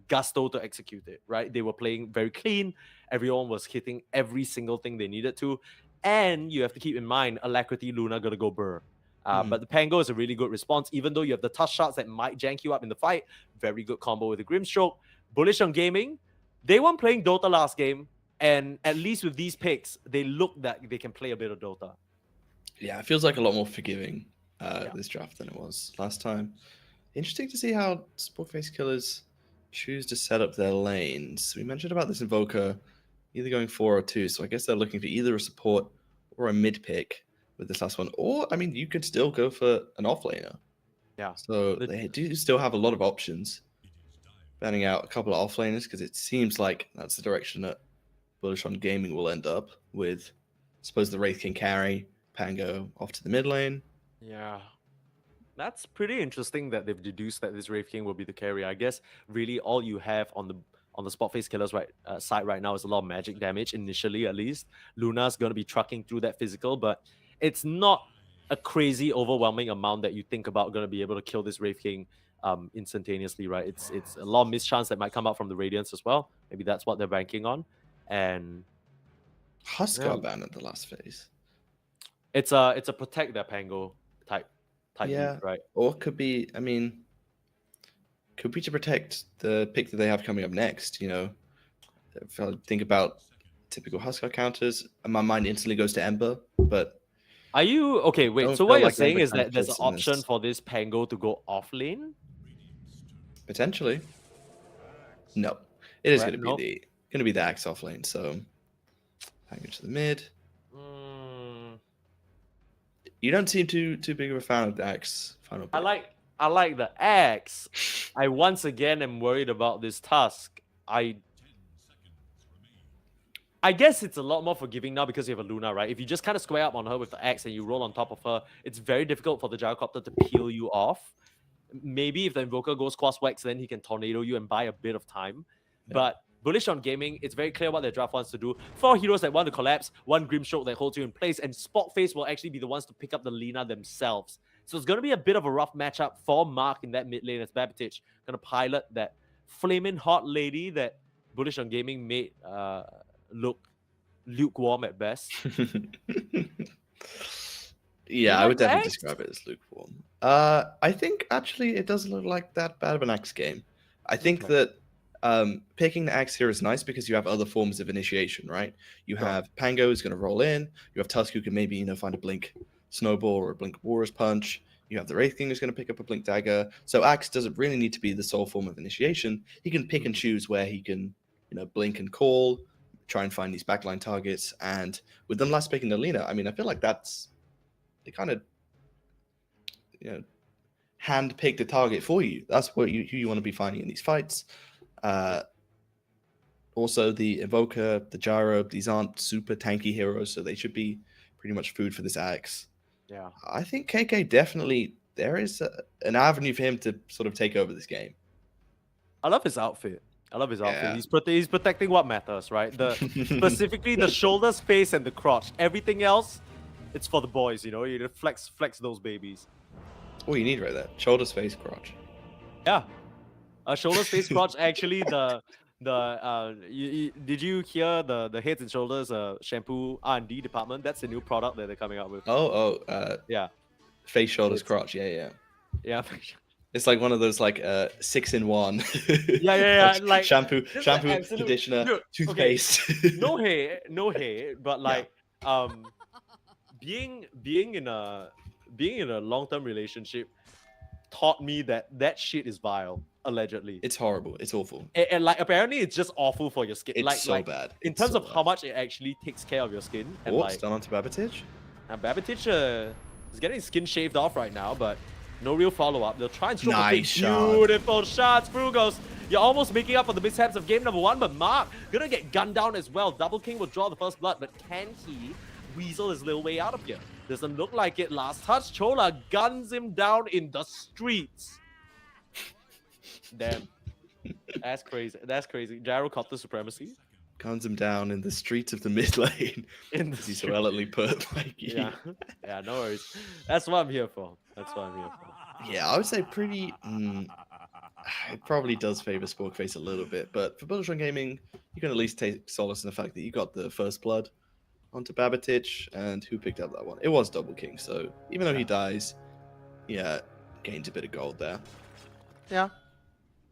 H: gusto to execute it, right? They were playing very clean. Everyone was hitting every single thing they needed to. And you have to keep in mind, Alacrity Luna going to go burr. But the Pango is a really good response, even though you have the touch shots that might jank you up in the fight. Very good combo with the Grimstroke. Bullish on Gaming. They weren't playing Dota last game. And at least with these picks, they look that they can play a bit of Dota.
I: Yeah, it feels like a lot more forgiving this draft than it was last time. Interesting to see how Sporkface Killaz choose to set up their lanes. We mentioned about this Invoker either going 4 or 2, so I guess they're looking for either a support or a mid pick with this last one. Or, I mean, you could still go for an offlaner.
H: Yeah.
I: So they do still have a lot of options. Banning out a couple of offlaners because it seems like that's the direction that Bullish on Gaming will end up with. Suppose the Wraith can carry Pango off to the mid lane.
H: Yeah. That's pretty interesting that they've deduced that this Wraith King will be the carry. I guess really all you have on the Sporkface Killaz side right now is a lot of magic damage, initially at least. Luna's going to be trucking through that physical, but it's not a crazy, overwhelming amount that you think about going to be able to kill this Wraith King instantaneously, right? It's a lot of mischance that might come out from the Radiance as well. Maybe that's what they're banking on. And
I: Husk got banned at the last phase.
H: It's a protect their Pango type
I: yeah,
H: move, right?
I: Or could be, I mean, could be to protect the pick that they have coming up next. If I think about typical Huskar counters, my mind instantly goes to Ember. But
H: are you okay? Wait, so what you're saying is that there's an option for this Pango to go off lane?
I: Potentially. No, it is going to be the Axe off lane. So Pango to the mid. You don't seem too big of a fan of the Axe final pick.
H: I like the Axe. I once again am worried about this Tusk. I guess it's a lot more forgiving now because you have a Luna, right? If you just kind of square up on her with the Axe and you roll on top of her, it's very difficult for the Gyrocopter to peel you off. Maybe if the Invoker goes cross-wax, then he can tornado you and buy a bit of time. Yeah. But Bullish on Gaming, it's very clear what their draft wants to do. 4 heroes that want to collapse, 1 Grimstroke that holds you in place, and Sporkface will actually be the ones to pick up the Lina themselves. So it's going to be a bit of a rough matchup for Mark in that mid lane as Babitich going to pilot that flaming hot lady that Bullish on Gaming made look lukewarm at best.
I: Yeah, I would definitely describe it as lukewarm. I think actually it doesn't look like that bad of an Axe game. I think that picking the Axe here is nice because you have other forms of initiation, right? You have Pango who's going to roll in. You have Tusk who can maybe find a Blink Snowball or a Blink Warrior's Punch. You have the Wraith King who's going to pick up a Blink Dagger. So Axe doesn't really need to be the sole form of initiation. He can pick and choose where he can, blink and call, try and find these backline targets. And with them last picking the Lina, I mean, I feel like they kind of hand-pick the target for you. That's what who you want to be finding in these fights. Also, the Evoker, the Gyro, these aren't super tanky heroes, so they should be pretty much food for this Axe.
H: Yeah.
I: I think KK definitely, there is an avenue for him to sort of take over this game.
H: I love his outfit.
I: Yeah.
H: He's protecting what matters, right? Specifically the shoulders, face, and the crotch. Everything else, it's for the boys, you know. You flex those babies.
I: Oh, you need right there. Shoulders, face, crotch.
H: Yeah. Shoulders, face, crotch. Actually, did you hear the Heads and Shoulders shampoo R&D department? That's the new product that they're coming out with.
I: Yeah. Face, shoulders, crotch. Yeah. It's like one of those 6-in-1.
H: Yeah.
I: Like shampoo,
H: absolute,
I: conditioner,
H: dude,
I: toothpaste.
H: Okay. No hate, but being in a long-term relationship taught me that shit is vile. Allegedly,
I: it's horrible. It's awful.
H: And apparently, it's just awful for your skin.
I: It's so bad.
H: In terms of how much it actually takes care of your skin. And
I: done onto Babbage.
H: And Babbage is getting his skin shaved off right now, but no real follow-up. They'll try and stroke
I: nice shot.
H: Beautiful shots, Frugos. You're almost making up for the mishaps of game number 1, but Mark gonna get gunned down as well. Double King will draw the first blood, but can he weasel his little way out of here? Doesn't look like it. Last touch, Chola guns him down in the streets. Damn. That's crazy. Gyrocopter supremacy.
I: Guns him down in the streets of the mid lane. He's so elegantly put, Mikey.
H: Yeah, no worries. That's what I'm here for.
I: Yeah, I would say pretty... it probably does favor Sporkface a little bit, but for Bullish on Gaming, you can at least take solace in the fact that you got the first blood onto Babbage, and who picked up that one? It was Double King, so even though he dies, gains a bit of gold there.
H: Yeah.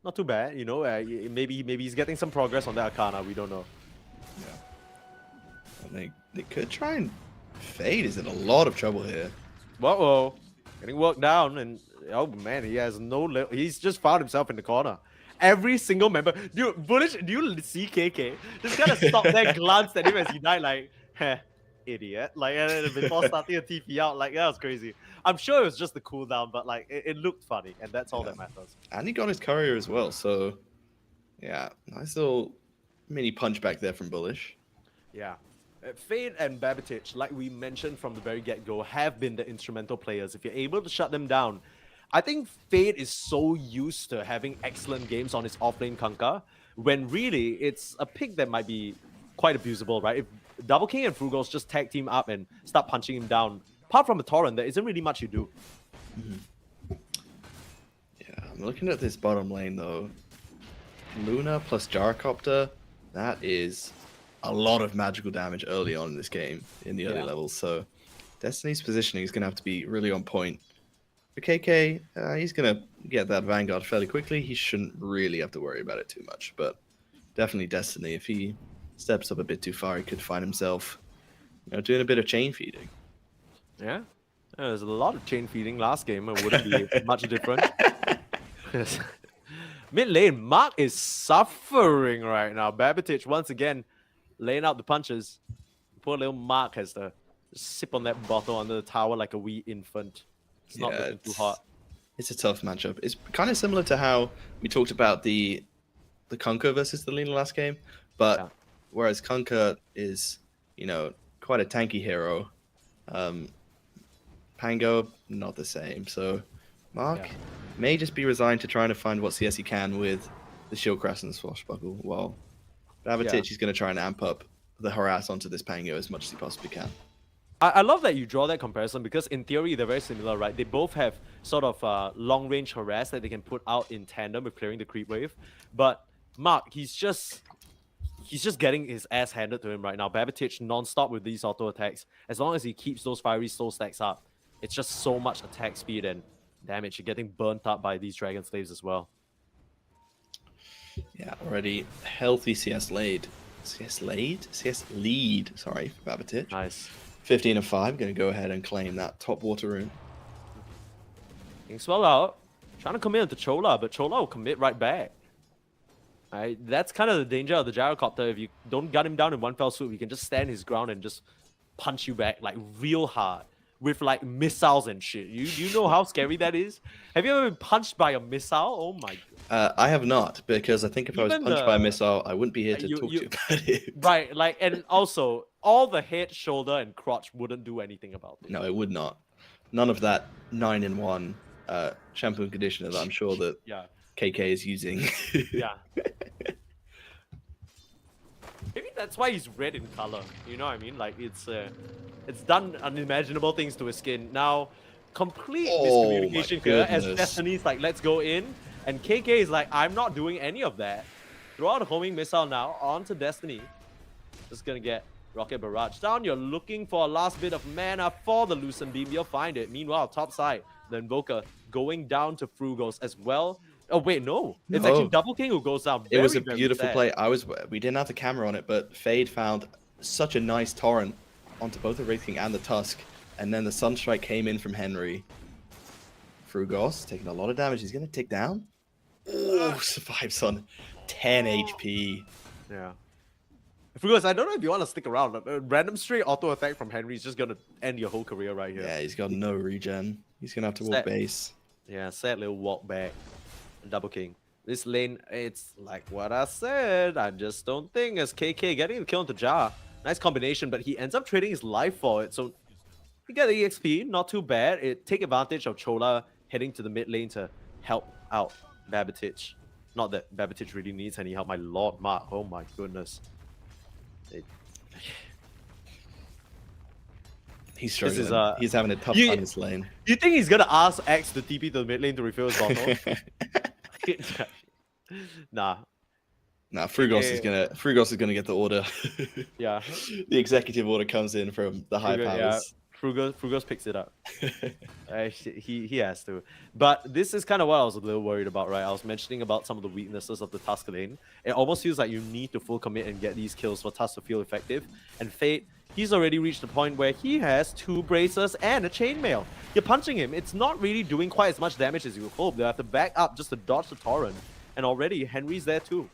H: Not too bad, you know. Maybe he's getting some progress on the Arcana. We don't know.
I: Yeah. And they could try and Fade is in a lot of trouble here.
H: Uh-oh. Getting worked down, and oh man, he has no... He's just found himself in the corner. Every single member... Dude, Bullish, do you see KK? Just kind of stopped there, glanced at him as he died like, heh, idiot. Before starting a TP out, that was crazy. I'm sure it was just the cooldown, but it looked funny, and that's all that matters.
I: And he got his courier as well, so yeah, nice little mini punch back there from Bullish.
H: Yeah. Fade and Babbage, like we mentioned from the very get-go, have been the instrumental players. If you're able to shut them down, I think Fade is so used to having excellent games on his offlane Kunkka, when really it's a pick that might be quite abusable, right? If Double King and Frugos just tag team up and start punching him down, apart from the Torrent, there isn't really much you do.
I: Yeah, I'm looking at this bottom lane though. Luna plus Gyrocopter, that is a lot of magical damage early on in this game, in the early levels, so Destiny's positioning is going to have to be really on point. For KK, he's going to get that Vanguard fairly quickly. He shouldn't really have to worry about it too much, but definitely Destiny, if he steps up a bit too far, he could find himself doing a bit of chain feeding.
H: Yeah, there's a lot of chain feeding last game. It wouldn't be much different. Mid lane, Mark is suffering right now. Babbage once again laying out the punches. Poor little Mark has to sip on that bottle under the tower like a wee infant. It's not looking too hot.
I: It's a tough matchup. It's kind of similar to how we talked about the Kunkka versus the Lina last game, but whereas Kunkka is, quite a tanky hero, Pango, not the same. So Mark may just be resigned to trying to find what CS he can with the Shield Crest and the Swashbuckle, while Babbage is going to try and amp up the harass onto this Pango as much as he possibly can.
H: I love that you draw that comparison, because in theory they're very similar, right? They both have sort of long-range harass that they can put out in tandem with clearing the creep wave. But Mark, he's just getting his ass handed to him right now. Babbage non-stop with these auto attacks. As long as he keeps those fiery soul stacks up, it's just so much attack speed and damage. You're getting burnt up by these Dragon Slaves as well.
I: Yeah, already healthy CS lead. CS lead, sorry, for Babbage.
H: Nice.
I: 15 of 5, going to go ahead and claim that top water room.
H: Getting swell out. Trying to commit into Chola, but Chola will commit right back. Right, that's kind of the danger of the Gyrocopter. If you don't gun him down in one fell swoop, he can just stand his ground and just punch you back like real hard. with like missiles and shit. You know how scary that is? Have you ever been punched by a missile? Oh my god.
I: I have not, because I think if I was
H: Even
I: punched by a
H: the-
I: missile, I wouldn't be here to
H: you-
I: talk
H: you-
I: to you about it.
H: Right, like, and also all the head, shoulder, and crotch wouldn't do anything about it.
I: No, it would not. None of that 9-in-1 shampoo and conditioner that I'm sure that
H: Yeah,
I: KK is using.
H: yeah. Maybe that's why he's red in color. You know what I mean? Like it's done unimaginable things to his skin. Now, complete
I: Oh, my
H: miscommunication here as
I: goodness.
H: Destiny's like, let's go in, and KK is like, I'm not doing any of that. Throw out a homing missile now onto Destiny. Just gonna get Rocket Barrage down. You're looking for a last bit of mana for the Lucent Beam. You'll find it. Meanwhile, top side, the Invoker going down to Frugos as well. Oh wait, no. It's
I: No.
H: actually Double King who goes down.
I: It was a
H: Very
I: beautiful
H: sad.
I: play. We didn't have the camera on it, but Fade found such a nice torrent onto both the Wraith King and the Tusk, and then the Sunstrike came in from Henry. Frugos taking a lot of damage. He's gonna tick down. Oh, survives on 10 HP.
H: Yeah. Frugos, I don't know if you want to stick around. A random straight auto attack from Henry is just gonna end your whole career right here.
I: Yeah, he's got no regen. He's gonna have to walk
H: Set.
I: base.
H: Yeah, sad little walk back. Double King. This lane, it's like what I said. I just don't think as KK getting the kill into Jar. Nice combination, but he ends up trading his life for it. So you get the EXP, not too bad. It take advantage of Chola heading to the mid lane to help out Babatich. Not that Babatich really needs any help, my lord Mark. Oh my goodness.
I: He's struggling.
H: is,
I: He's having a tough
H: you-
I: time this lane.
H: You think he's gonna ask X to TP to the mid lane to refill his bottle? Nah.
I: Nah, Frugos is gonna get the order.
H: Yeah.
I: The executive order comes in from the high powers.
H: Frugos picks it up. He has to. But this is kind of what I was a little worried about, right? I was mentioning about some of the weaknesses of the Tusk lane. It almost feels like you need to full commit and get these kills for Tusk to feel effective. And Fate, he's already reached the point where he has 2 bracers and a chainmail. You're punching him. It's not really doing quite as much damage as you would hope. They have to back up just to dodge the torrent. And already Henry's there too.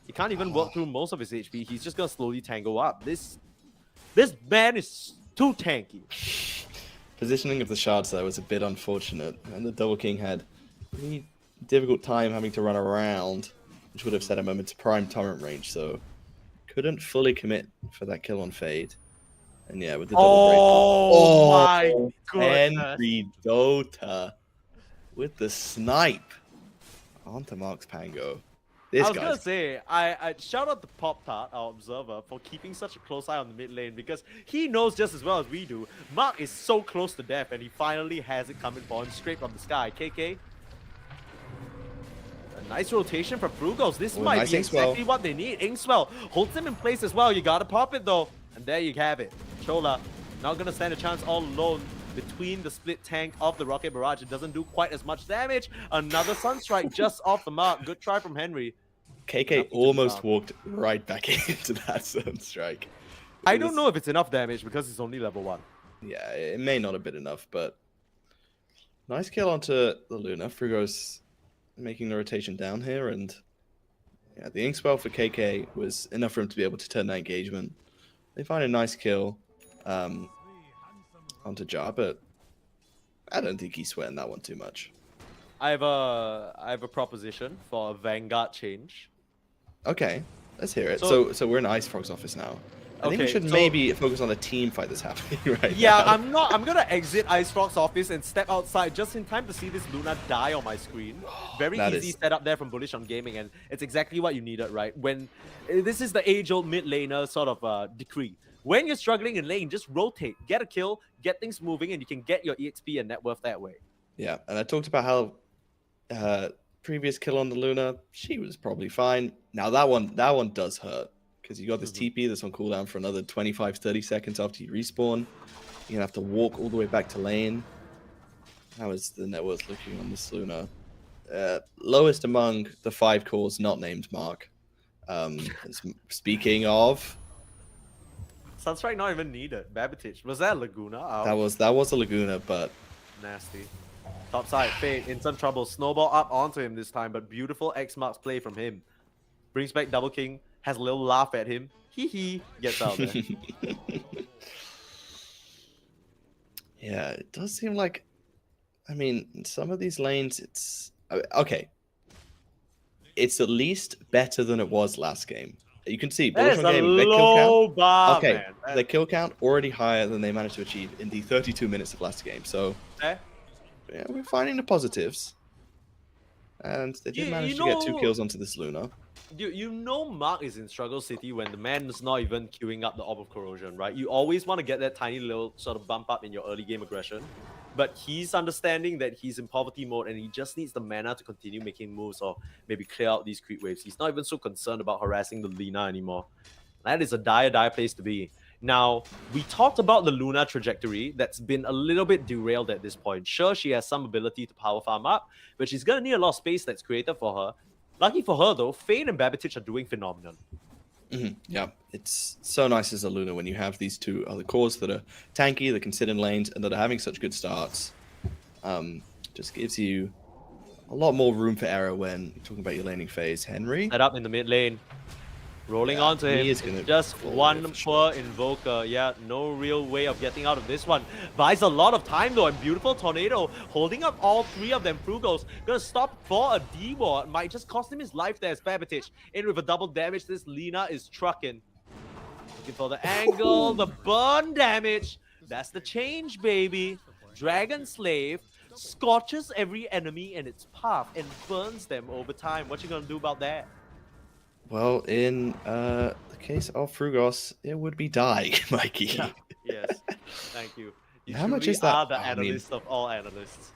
H: He can't even work through most of his HP. He's just gonna slowly tango up. This man is too tanky.
I: Positioning of the shards though was a bit unfortunate, and the Double King had a really difficult time having to run around, which would have set him into prime torrent range, so couldn't fully commit for that kill on Fade. And yeah, with the double break.
H: Oh my goodness.
I: Henry Dota with the snipe onto Mark's Pango. This
H: I was
I: guy's
H: gonna say, I shout out to Pop Tart, our observer, for keeping such a close eye on the mid lane because he knows just as well as we do. Mark is so close to death and he finally has it coming for him straight from the sky. KK. A nice rotation for Frugos. This might
I: nice
H: be
I: Inkswell.
H: exactly what they need. Inkswell holds him in place as well. You gotta pop it though. And there you have it. Chola not gonna stand a chance all alone between the split tank of the Rocket Barrage. It doesn't do quite as much damage. Another Sunstrike just off the mark. Good try from Henry.
I: KK almost walked right back into that Sunstrike.
H: I don't know if it's enough damage because it's only level 1.
I: Yeah, it may not have been enough, but nice kill onto the Luna. Frugos making the rotation down here, and yeah, the Inkswell for KK was enough for him to be able to turn that engagement. They find a nice kill onto Jar, but I don't think he's sweating that one too much.
H: I have a proposition for a Vanguard change.
I: Okay, let's hear it.
H: So-
I: So we're in Ice Frog's office now. I think we
H: Okay,
I: should
H: so-
I: maybe focus on the team fight that's happening right
H: Yeah,
I: now.
H: I'm gonna exit Ice Frog's office and step outside just in time to see this Luna die on my screen. Very
I: That
H: easy
I: is-
H: setup there from Bullish on gaming, and it's exactly what you needed, right? When this is the age-old mid laner sort of decree. When you're struggling in lane, just rotate, get a kill, get things moving, and you can get your EXP and net worth that way.
I: Yeah, and I talked about how previous kill on the Luna, she was probably fine. Now that one does hurt because you got this TP that's on cooldown for another 25-30 seconds after you respawn. You're gonna have to walk all the way back to lane. How is the net worth looking on this Luna? Lowest among the 5 cores not named Mark. Speaking of,
H: Sunstrike not even needed. Babatich. Was that Laguna? Out.
I: that was a Laguna, but
H: Nasty. Top side, Fade in some trouble. Snowball up onto him this time, but beautiful X marks play from him. Brings back Double King, has a little laugh at him. Hee hee, gets out there.
I: Yeah, it does seem like, I mean, in some of these lanes, it's okay. It's at least better than it was last game. You can see
H: That
I: Bullish
H: is
I: on
H: a
I: Gaming, their kill count.
H: low bar,
I: Okay,
H: man.
I: their kill count already higher than they managed to achieve in the 32 minutes of last game. So,
H: Okay.
I: yeah, we're finding the positives. And they did manage to get 2 kills onto this Luna.
H: You know Mark is in struggle city when the man is not even queuing up the Orb of Corrosion, right? You always want to get that tiny little sort of bump up in your early game aggression. But he's understanding that he's in poverty mode and he just needs the mana to continue making moves or maybe clear out these creep waves. He's not even so concerned about harassing the Lina anymore. That is a dire place to be. Now, we talked about the Luna trajectory that's been a little bit derailed at this point. Sure, she has some ability to power farm up, but she's going to need a lot of space that's created for her. Lucky for her, though, Fade and Babbage are doing phenomenal.
I: Yeah, it's so nice as a Luna when you have these 2 other cores that are tanky, that can sit in lanes, and that are having such good starts. Just gives you a lot more room for error when you're talking about your laning phase. Henry?
H: Set up in the mid lane. Rolling onto him.
I: He is gonna
H: Just
I: fall
H: one
I: away for
H: poor invoker. Yeah, no real way of getting out of this one. Buys a lot of time though, and beautiful tornado holding up all 3 of them. Frugos gonna stop for a D-ward. Might just cost him his life there as Babbage. In with a double damage. This Lina is trucking. Looking for the angle, the burn damage. That's the change, baby. Dragon Slave scorches every enemy in its path and burns them over time. What you gonna do about that?
I: Well, in the case of Frugos, it would be die, Mikey.
H: Yeah. Yes, thank you. You
I: How much
H: truly
I: is that?
H: are the
I: I mean-
H: analyst of all analysts.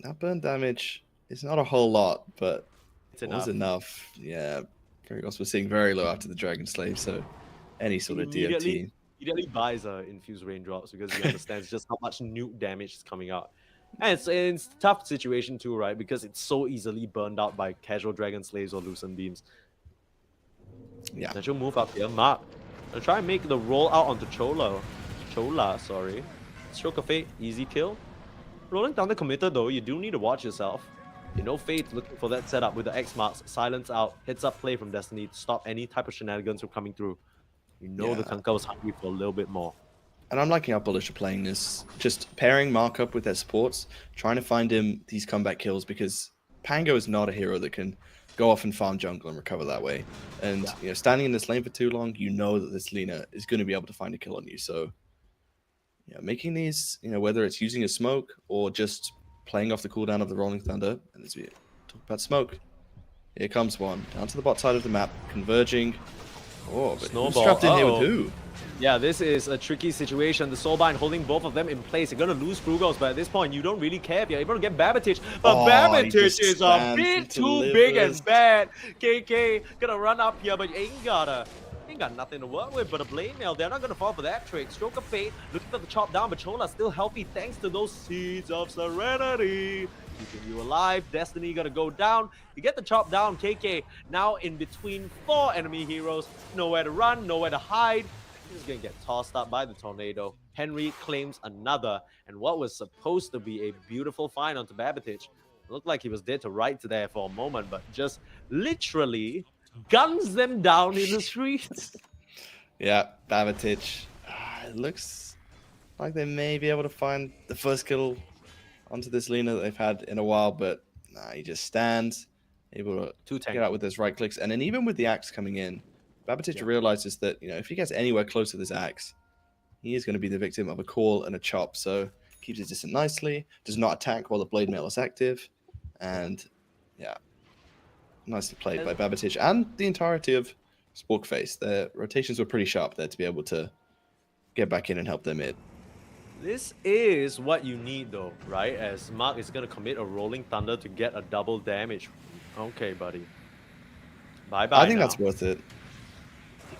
I: That burn damage is not a whole lot, but
H: It's
I: it was
H: enough.
I: enough. Yeah, Frugos was seeing very low after the Dragon Slave, so any sort of DOT.
H: Immediately buys infused raindrops because he understands just how much nuke damage is coming out. And it's a tough situation too, right? Because it's so easily burned out by casual Dragon Slaves or Lucent Beams.
I: Yeah.
H: Potential move up here. Mark. Gonna try and make the roll out onto Chola, sorry. Stroke of Fate, easy kill. Rolling down the committer though, you do need to watch yourself. You know Fate's looking for that setup with the X marks, silence out, heads up play from Destiny to stop any type of shenanigans from coming through. You know the Kunkka was hungry for a little bit more.
I: And I'm liking how Bullish are playing this. Just pairing Mark up with their supports, trying to find him these comeback kills because Pango is not a hero that can go off and farm jungle and recover that way. And you know, standing in this lane for too long, you know that this Lina is going to be able to find a kill on you. So yeah, making these, you know, whether it's using a smoke or just playing off the cooldown of the Rolling Thunder. And as we talk about smoke, here comes one down to the bot side of the map, converging. Oh, but who's trapped in here with who?
H: Yeah, this is a tricky situation. The Soulbind holding both of them in place. You're going to lose Frugos, but at this point, you don't really care if you're able to get Babbage. But Babbage is a bit too big and bad. KK gonna run up here, but you ain't got nothing to work with but a blade mail. They're not gonna fall for that trick. Stroke of Fate, looking for the chop down, but Chola's still healthy thanks to those Seeds of Serenity. Keeping you alive. Destiny gonna go down. You get the chop down. KK now in between 4 enemy heroes. Nowhere to run, nowhere to hide. He's gonna get tossed up by the tornado. Henry claims another, and what was supposed to be a beautiful find onto Babbage looked like he was dead to rights there for a moment, but just literally guns them down in the streets.
I: Yeah, Babbage. It looks like they may be able to find the first kill onto this Lina that they've had in a while, but nah, he just stands, able to get out with those right clicks, and then even with the axe coming in, Babbage realizes that, you know, if he gets anywhere close to this axe, he is going to be the victim of a call and a chop. So keeps his distance nicely, does not attack while the blade mail is active, and yeah, nicely played by Babbage and the entirety of Sporkface. Their rotations were pretty sharp there to be able to get back in and help them mid.
H: This is what you need though, right? As Mark is going to commit a Rolling Thunder to get a double damage. Okay, buddy. Bye-bye
I: I think
H: now.
I: that's worth it.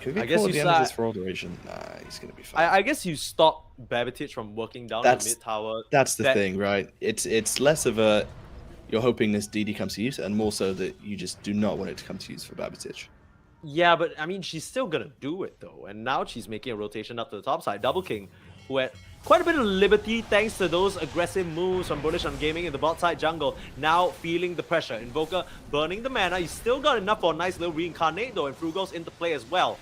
I: Could
H: I
I: get
H: guess
I: caught at
H: you
I: the end of
H: saw-
I: this for all duration. Nah, he's gonna be fine.
H: I guess you stop Babbage from working down
I: That's-
H: the mid tower.
I: That's the
H: That-
I: thing, right? It's less of a you're hoping this DD comes to use, and more so that you just do not want it to come to use for Babbage.
H: Yeah, but I mean, she's still gonna do it though, and now she's making a rotation up to the top side. Double King, who had quite a bit of liberty thanks to those aggressive moves from Bullish on Gaming in the bot side jungle, now feeling the pressure. Invoker burning the mana. He's still got enough for a nice little reincarnate though, and Frugos into play as well.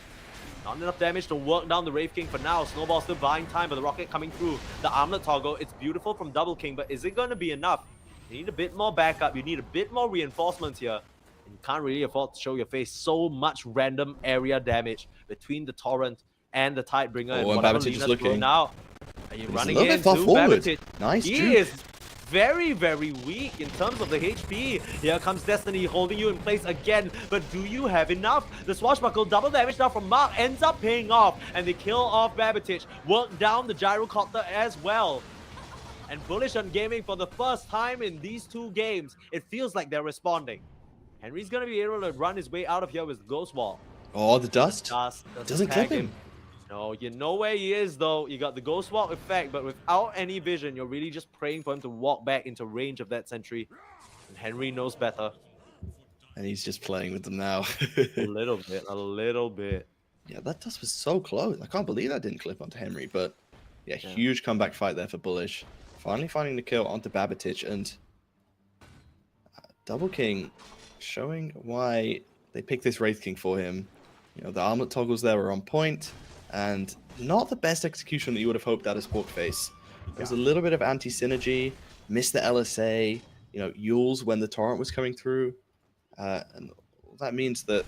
H: Not enough damage to work down the Wraith King for now. Snowball still buying time, but the rocket coming through. The armlet toggle, it's beautiful from Double King, but is it going to be enough? You need a bit more backup. You need a bit more reinforcements here. And you can't really afford to show your face. So much random area damage between the Torrent and the Tidebringer.
I: Oh, and
H: whatever
I: Babbage is
H: Lina's
I: looking.
H: throwing out. Are you
I: He's
H: running
I: a little
H: in
I: bit far
H: to
I: forward.
H: Babbage?
I: Nice
H: He
I: juke.
H: is very, very weak in terms of the HP. Here comes Destiny holding you in place again, but do you have enough? The swashbuckle double damage now from Mark ends up paying off, and they kill off Babbage, work down the gyrocopter as well. And Bullish on Gaming for the first time in these 2 games, it feels like they're responding. Henry's gonna be able to run his way out of here with Ghost Wall.
I: Oh, the dust.
H: Dust
I: Doesn't
H: tag
I: clip him.
H: No, you know where he is though. You got the Ghost Walk effect, but without any vision, you're really just praying for him to walk back into range of that sentry. And Henry knows better.
I: And he's just playing with them now.
H: A little bit.
I: Yeah, that dust was so close. I can't believe that didn't clip onto Henry, but yeah, huge comeback fight there for Bullish. Finally finding the kill onto Babbage, and Double King showing why they picked this Wraith King for him. You know, the armlet toggles there were on point, and not the best execution that you would have hoped out of Sporkface. There's a little bit of anti-synergy, missed the LSA, you know, Yules when the torrent was coming through, and that means that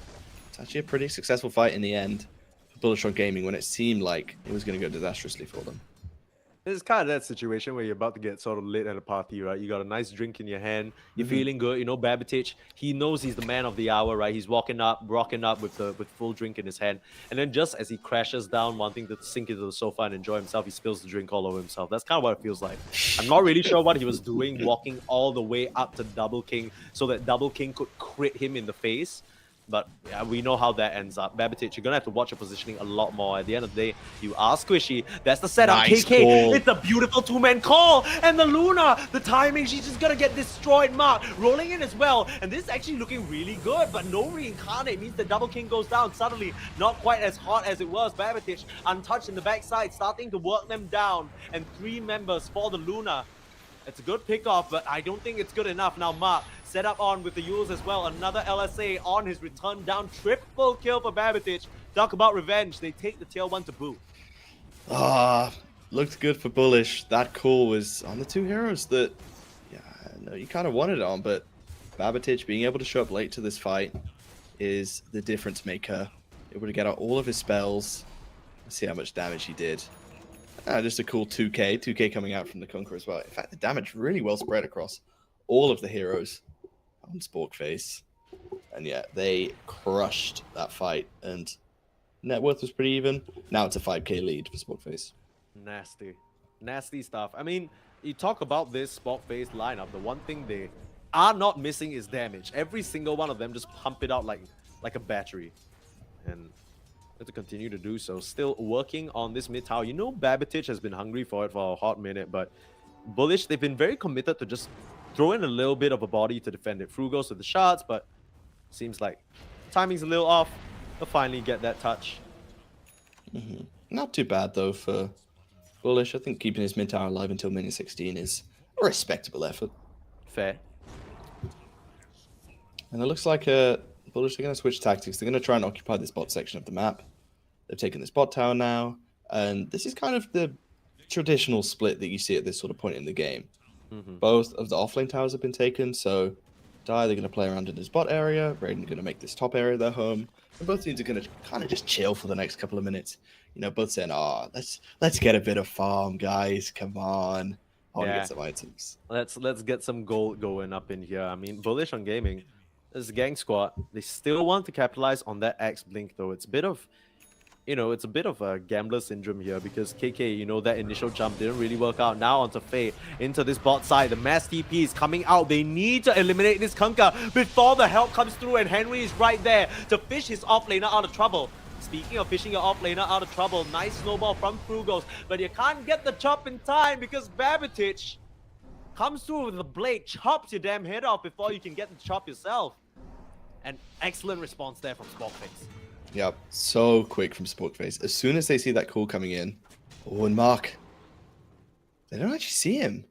I: it's actually a pretty successful fight in the end for Bullish on Gaming when it seemed like it was going to go disastrously for them.
H: It's kind of that situation where you're about to get sort of lit at a party, right? You got a nice drink in your hand, you're feeling good. You know, Babbage, he knows he's the man of the hour, right? He's rocking up with full drink in his hand, and then just as he crashes down, wanting to sink into the sofa and enjoy himself, he spills the drink all over himself. That's kind of what it feels like. I'm not really sure what he was doing, walking all the way up to Double King so that Double King could crit him in the face. But yeah, we know how that ends up. Babbage, you're going to have to watch your positioning a lot more. At the end of the day, you are squishy. That's the setup.
I: Nice
H: KK,
I: call.
H: it's a beautiful 2-man call. And the Luna, the timing, she's just going to get destroyed. Mark rolling in as well. And this is actually looking really good. But no reincarnate means the Double King goes down suddenly. Not quite as hot as it was. Babbage, untouched in the backside, starting to work them down. And 3 members for the Luna. It's a good pickoff, but I don't think it's good enough. Now Mark set up on with the Yules as well. Another LSA on his return down. Triple kill for Babbage. Talk about revenge. They take the tail 1 to boot.
I: Looked good for Bullish. That call was on the 2 heroes that, yeah, no, you kind of wanted it on, but Babbage being able to show up late to this fight is the difference maker. Able to get out all of his spells. Let's see how much damage he did. Just a cool 2k coming out from the Conqueror as well. In fact, the damage really well spread across all of the heroes on Sporkface. And yeah, they crushed that fight, and net worth was pretty even. Now it's a 5k lead for Sporkface.
H: Nasty stuff. I mean, you talk about this Sporkface lineup, the one thing they are not missing is damage. Every single one of them just pump it out like a battery. And to continue to do so. Still working on this mid tower. You know, Babbage has been hungry for it for a hot minute, but Bullish, they've been very committed to just throw in a little bit of a body to defend it. Frugos with the shots, but seems like timing's a little off. They'll finally get that touch.
I: Not too bad though for Bullish. I think keeping his mid tower alive until minute 16 is a respectable effort.
H: Fair.
I: And it looks like Bullish are going to switch tactics. They're going to try and occupy this bot section of the map. They've taken this bot tower now, and this is kind of the traditional split that you see at this sort of point in the game. Both of the offlane towers have been taken, so they're going to play around in this bot area. Raiden going to make this top area their home, and both teams are going to kind of just chill for the next couple of minutes. You know, both saying, let's get a bit of farm, guys. Come on. I want to get some items.
H: Let's get some gold going up in here. I mean, Bullish on Gaming. This is Gang Squad. They still want to capitalize on that X blink though. It's a bit of, it's a bit of a gambler syndrome here because KK, that initial jump didn't really work out. Now onto Faye, into this bot side. The mass TP is coming out. They need to eliminate this Kunkka before the help comes through, and Henry is right there to fish his offlaner out of trouble. Speaking of fishing your offlaner out of trouble, nice snowball from Frugos, but you can't get the chop in time because Babbage comes through with the blade, chops your damn head off before you can get the chop yourself. An excellent response there from Sporkface.
I: Yep, so quick from Sporkface. As soon as they see that call coming in, and Mark, they don't actually see him.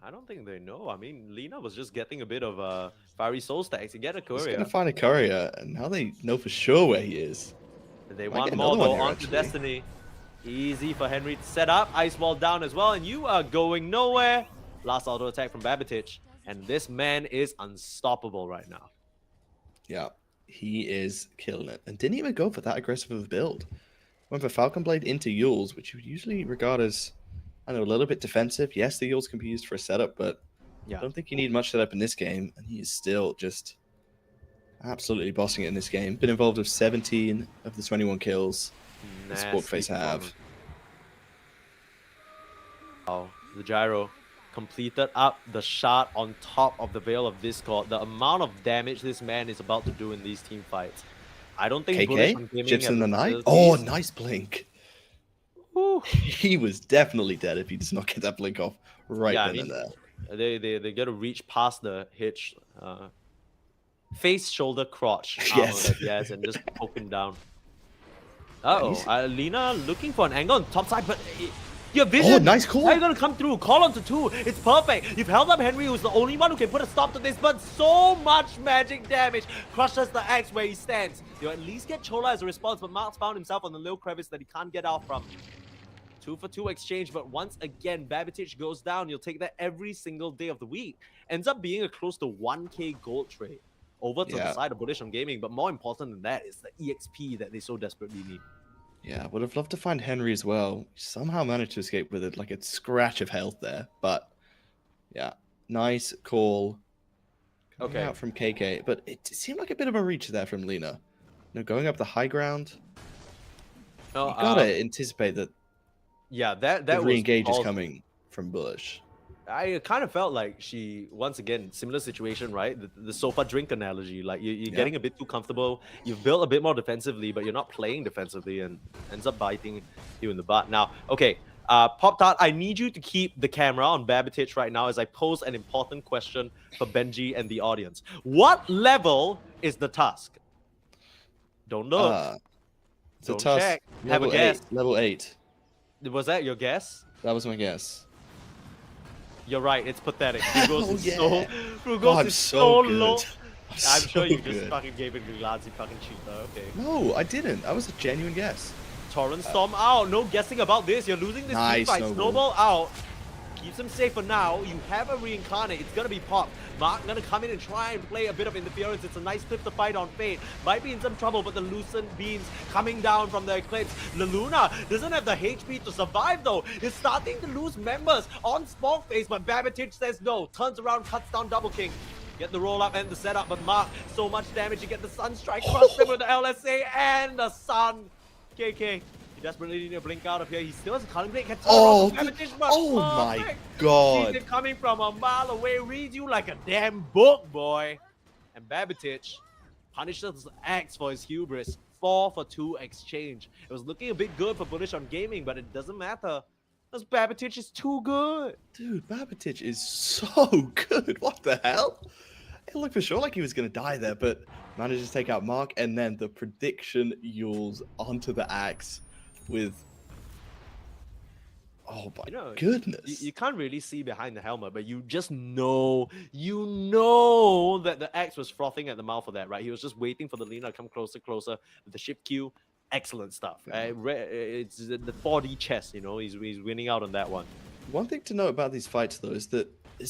H: I don't think they know. I mean, Lina was just getting a bit of fiery soul stacks. You get a
I: He's
H: courier.
I: going to find a courier, and now they know for sure where he is.
H: They
I: Might
H: want
I: get
H: more
I: another one
H: though
I: here,
H: onto
I: actually.
H: Destiny. Easy for Henry to set up. Ice wall down as well, and you are going nowhere. Last auto attack from Babitic, and this man is unstoppable right now.
I: Yeah, he is killing it. And didn't even go for that aggressive of a build. Went for Falcon Blade into Yules, which you would usually regard as, I know, a little bit defensive. Yes, the Yules can be used for a setup, but
H: Yeah.
I: I don't think you need much setup in this game. And he is still just absolutely bossing it in this game. Been involved with 17 of the 21 kills the Sporkface have.
H: Oh, the gyro completed up the shot on top of the Veil of Discord. The amount of damage this man is about to do in these team fights. I don't think Bullish on
I: KK,
H: Gaming
I: chips
H: have
I: in the night.
H: facilities.
I: Oh, nice blink.
H: Whew.
I: He was definitely dead if he does not get that blink off right
H: Yeah, I
I: then
H: mean,
I: and there.
H: they got to reach past the hitch, face, shoulder, crotch
I: Yes.
H: armor that he has, and just poke him down. Uh-oh, Lina looking for an angle on top side, but your vision.
I: Oh, nice call.
H: How are you gonna come through? Call onto 2. It's perfect. You've held up Henry, who's the only one who can put a stop to this, but so much magic damage crushes the axe where he stands. You'll at least get Chola as a response, but Mark's found himself on the little crevice that he can't get out from. 2-for-2 exchange, but once again, Babitic goes down. You'll take that every single day of the week. Ends up being a close to 1k gold trade over to the side of Bullish on Gaming, but more important than that is the EXP that they so desperately need.
I: Yeah, would have loved to find Henry as well. Somehow managed to escape with it, like a scratch of health there. But yeah, nice call. Coming out from KK, but it seemed like a bit of a reach there from Lina. You know, going up the high ground.
H: No,
I: You gotta anticipate that.
H: Yeah, that
I: the
H: was
I: re-engage is
H: all-
I: coming from Bullish.
H: I kind of felt like she, once again, similar situation, right? The sofa drink analogy. Like you're getting a bit too comfortable. You've built a bit more defensively, but you're not playing defensively, and ends up biting you in the butt. Now, okay, Pop Tart, I need you to keep the camera on Babitic right now as I pose an important question for Benji and the audience. What level is the Tusk? Don't look.
I: It's a
H: Don't
I: Tusk.
H: check. Have a
I: Level
H: guess.
I: 8. Level 8.
H: Was that your guess?
I: That was my guess.
H: You're right. It's pathetic. Frugos
I: Oh,
H: is
I: yeah.
H: so.
I: Oh,
H: Frugos
I: I'm
H: is
I: so
H: so
I: good.
H: low.
I: I'm
H: I'm sure
I: so
H: you just
I: good.
H: fucking gave it Killaz, you fucking cheater. Okay.
I: No, I didn't. That was a genuine guess.
H: Torrent Storm out. No guessing about this. You're losing this
I: Nice,
H: team fight.
I: Snowball.
H: Snowball out. Keeps him safe for now. You have a reincarnate. It's gonna be Pop. Mark gonna come in and try and play a bit of interference. It's a nice clip to fight on Fate. Might be in some trouble, but the Lucent Beams coming down from the Eclipse. Luna doesn't have the HP to survive though. It's starting to lose members on Sporkface, but Babitic says no. Turns around, cuts down Double King. Get the roll up and the setup, but Mark, so much damage. You get the Sun Strike, cross him with the LSA and the Sun. KK. He desperately need to blink out of here. He still has a Culling Blade.
I: Oh, oh my god.
H: Sees it coming from a mile away. Reads you like a damn book, boy. And Babitic punishes Axe for his hubris. 4-for-2 exchange. It was looking a bit good for Bullish on Gaming, but it doesn't matter. Because Babitic is too good.
I: Dude, Babitic is so good. What the hell? It looked for sure like he was going to die there, but manages to take out Mark, and then the prediction Yules onto the axe with... Oh my goodness.
H: You can't really see behind the helmet, but you just know, that the axe was frothing at the mouth of that, right? He was just waiting for the Lina to come closer with the ship queue. Excellent stuff. It's the 4D chess, you know, he's winning out on that one.
I: One thing to note about these fights, though, is that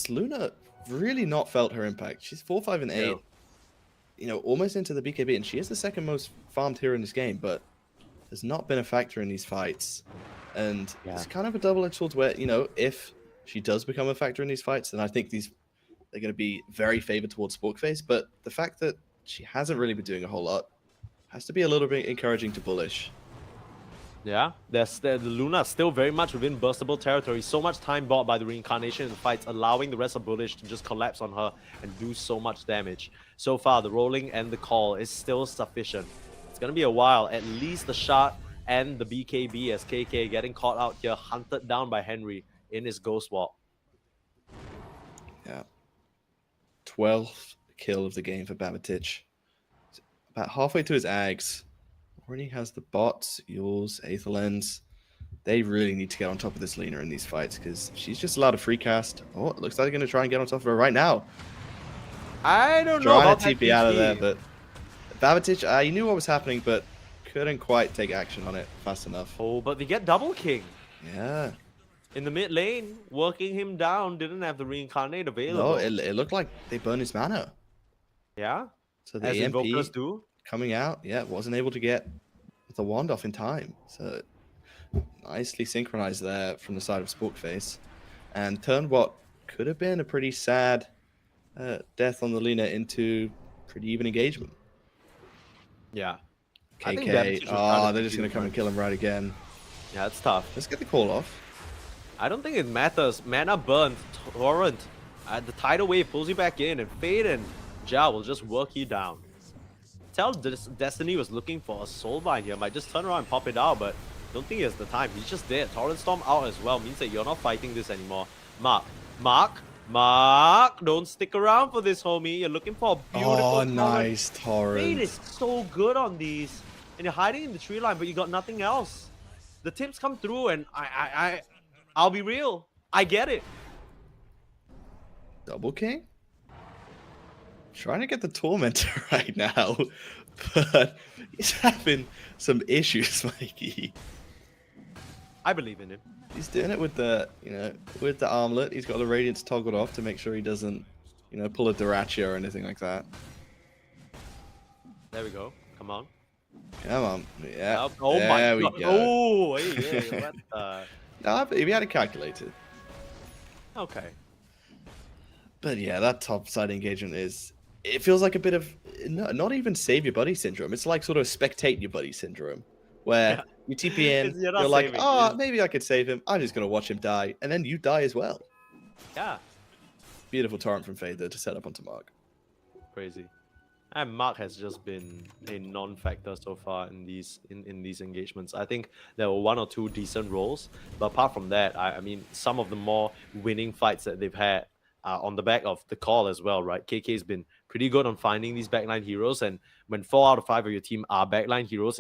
I: Luna really not felt her impact. She's 4, 5, and 8.
H: Yeah.
I: You know, almost into the BKB, and she is the second most farmed hero in this game, but has not been a factor in these fights. And it's kind of a double-edged sword where, you know, if she does become a factor in these fights, then I think they're going to be very favored towards Sporkface. But the fact that she hasn't really been doing a whole lot has to be a little bit encouraging to Bullish.
H: Yeah, the Luna still very much within burstable territory. So much time bought by the reincarnation in the fights, allowing the rest of Bullish to just collapse on her and do so much damage. So far, the rolling and the call is still sufficient. It's going to be a while. At least the shot and the BKB as KK getting caught out here, hunted down by Henry in his Ghost Walk.
I: Yeah. 12th kill of the game for Babitic. About halfway to his Ags. Already has the bots, Yules, Aetherlens. They really need to get on top of this Lina in these fights because she's just allowed a free cast. Oh, it looks like they're going to try and get on top of her right now.
H: I don't know
I: Trying
H: about
I: to
H: that
I: TP out of there,
H: TP.
I: but Babitic, you knew what was happening, but couldn't quite take action on it fast enough.
H: Oh, but they get double king.
I: Yeah.
H: In the mid lane, working him down, didn't have the reincarnate available.
I: No, it looked like they burned his mana.
H: Yeah?
I: So the
H: As
I: EMP
H: invokers do.
I: coming out, yeah, wasn't able to get the wand off in time. So nicely synchronized there from the side of Sporkface. And turned what could have been a pretty sad death on the Lina into pretty even engagement.
H: Yeah. I think
I: KK,
H: Damage was trying to
I: they're just going to come and kill him right again.
H: Yeah, it's tough.
I: Let's get the call off.
H: I don't think it matters. Mana burn, Torrent. The tidal wave pulls you back in, and Fade and Ja will just work you down. Tell Destiny was looking for a soulbind here. Might just turn around and pop it out, but don't think he has the time. He's just dead. Torrent Storm out as well. Means that you're not fighting this anymore. Mark, don't stick around for this, homie. You're looking for a beautiful Torrent.
I: Nice Torrent.
H: Fade is so good on these. And you're hiding in the tree line, but you got nothing else. The tips come through, and I'll be real. I get it.
I: Double king? Trying to get the Tormentor right now, but he's having some issues, Mikey.
H: I believe in him.
I: He's doing it with the, with the armlet. He's got the Radiance toggled off to make sure he doesn't, pull a Dyrachia or anything like that.
H: There we go. Come on.
I: Come on. Yeah.
H: Oh
I: there
H: my
I: we
H: god.
I: go.
H: Oh, hey, what the...
I: No, but he had it calculated.
H: Okay.
I: But yeah, that top side engagement it feels like a bit of, not even save your buddy syndrome. It's like sort of spectate your buddy syndrome, where you TP in,
H: You're
I: you're like,
H: saving,
I: oh, maybe I could save him. I'm just going to watch him die. And then you die as well.
H: Yeah.
I: Beautiful torrent from Fade there to set up onto Mark.
H: Crazy. And Mark has just been a non-factor so far in these engagements. I think there were one or two decent rolls, but apart from that, I mean, some of the more winning fights that they've had are on the back of the call as well, right? KK's been pretty good on finding these backline heroes, and when 4 out of 5 of your team are backline heroes,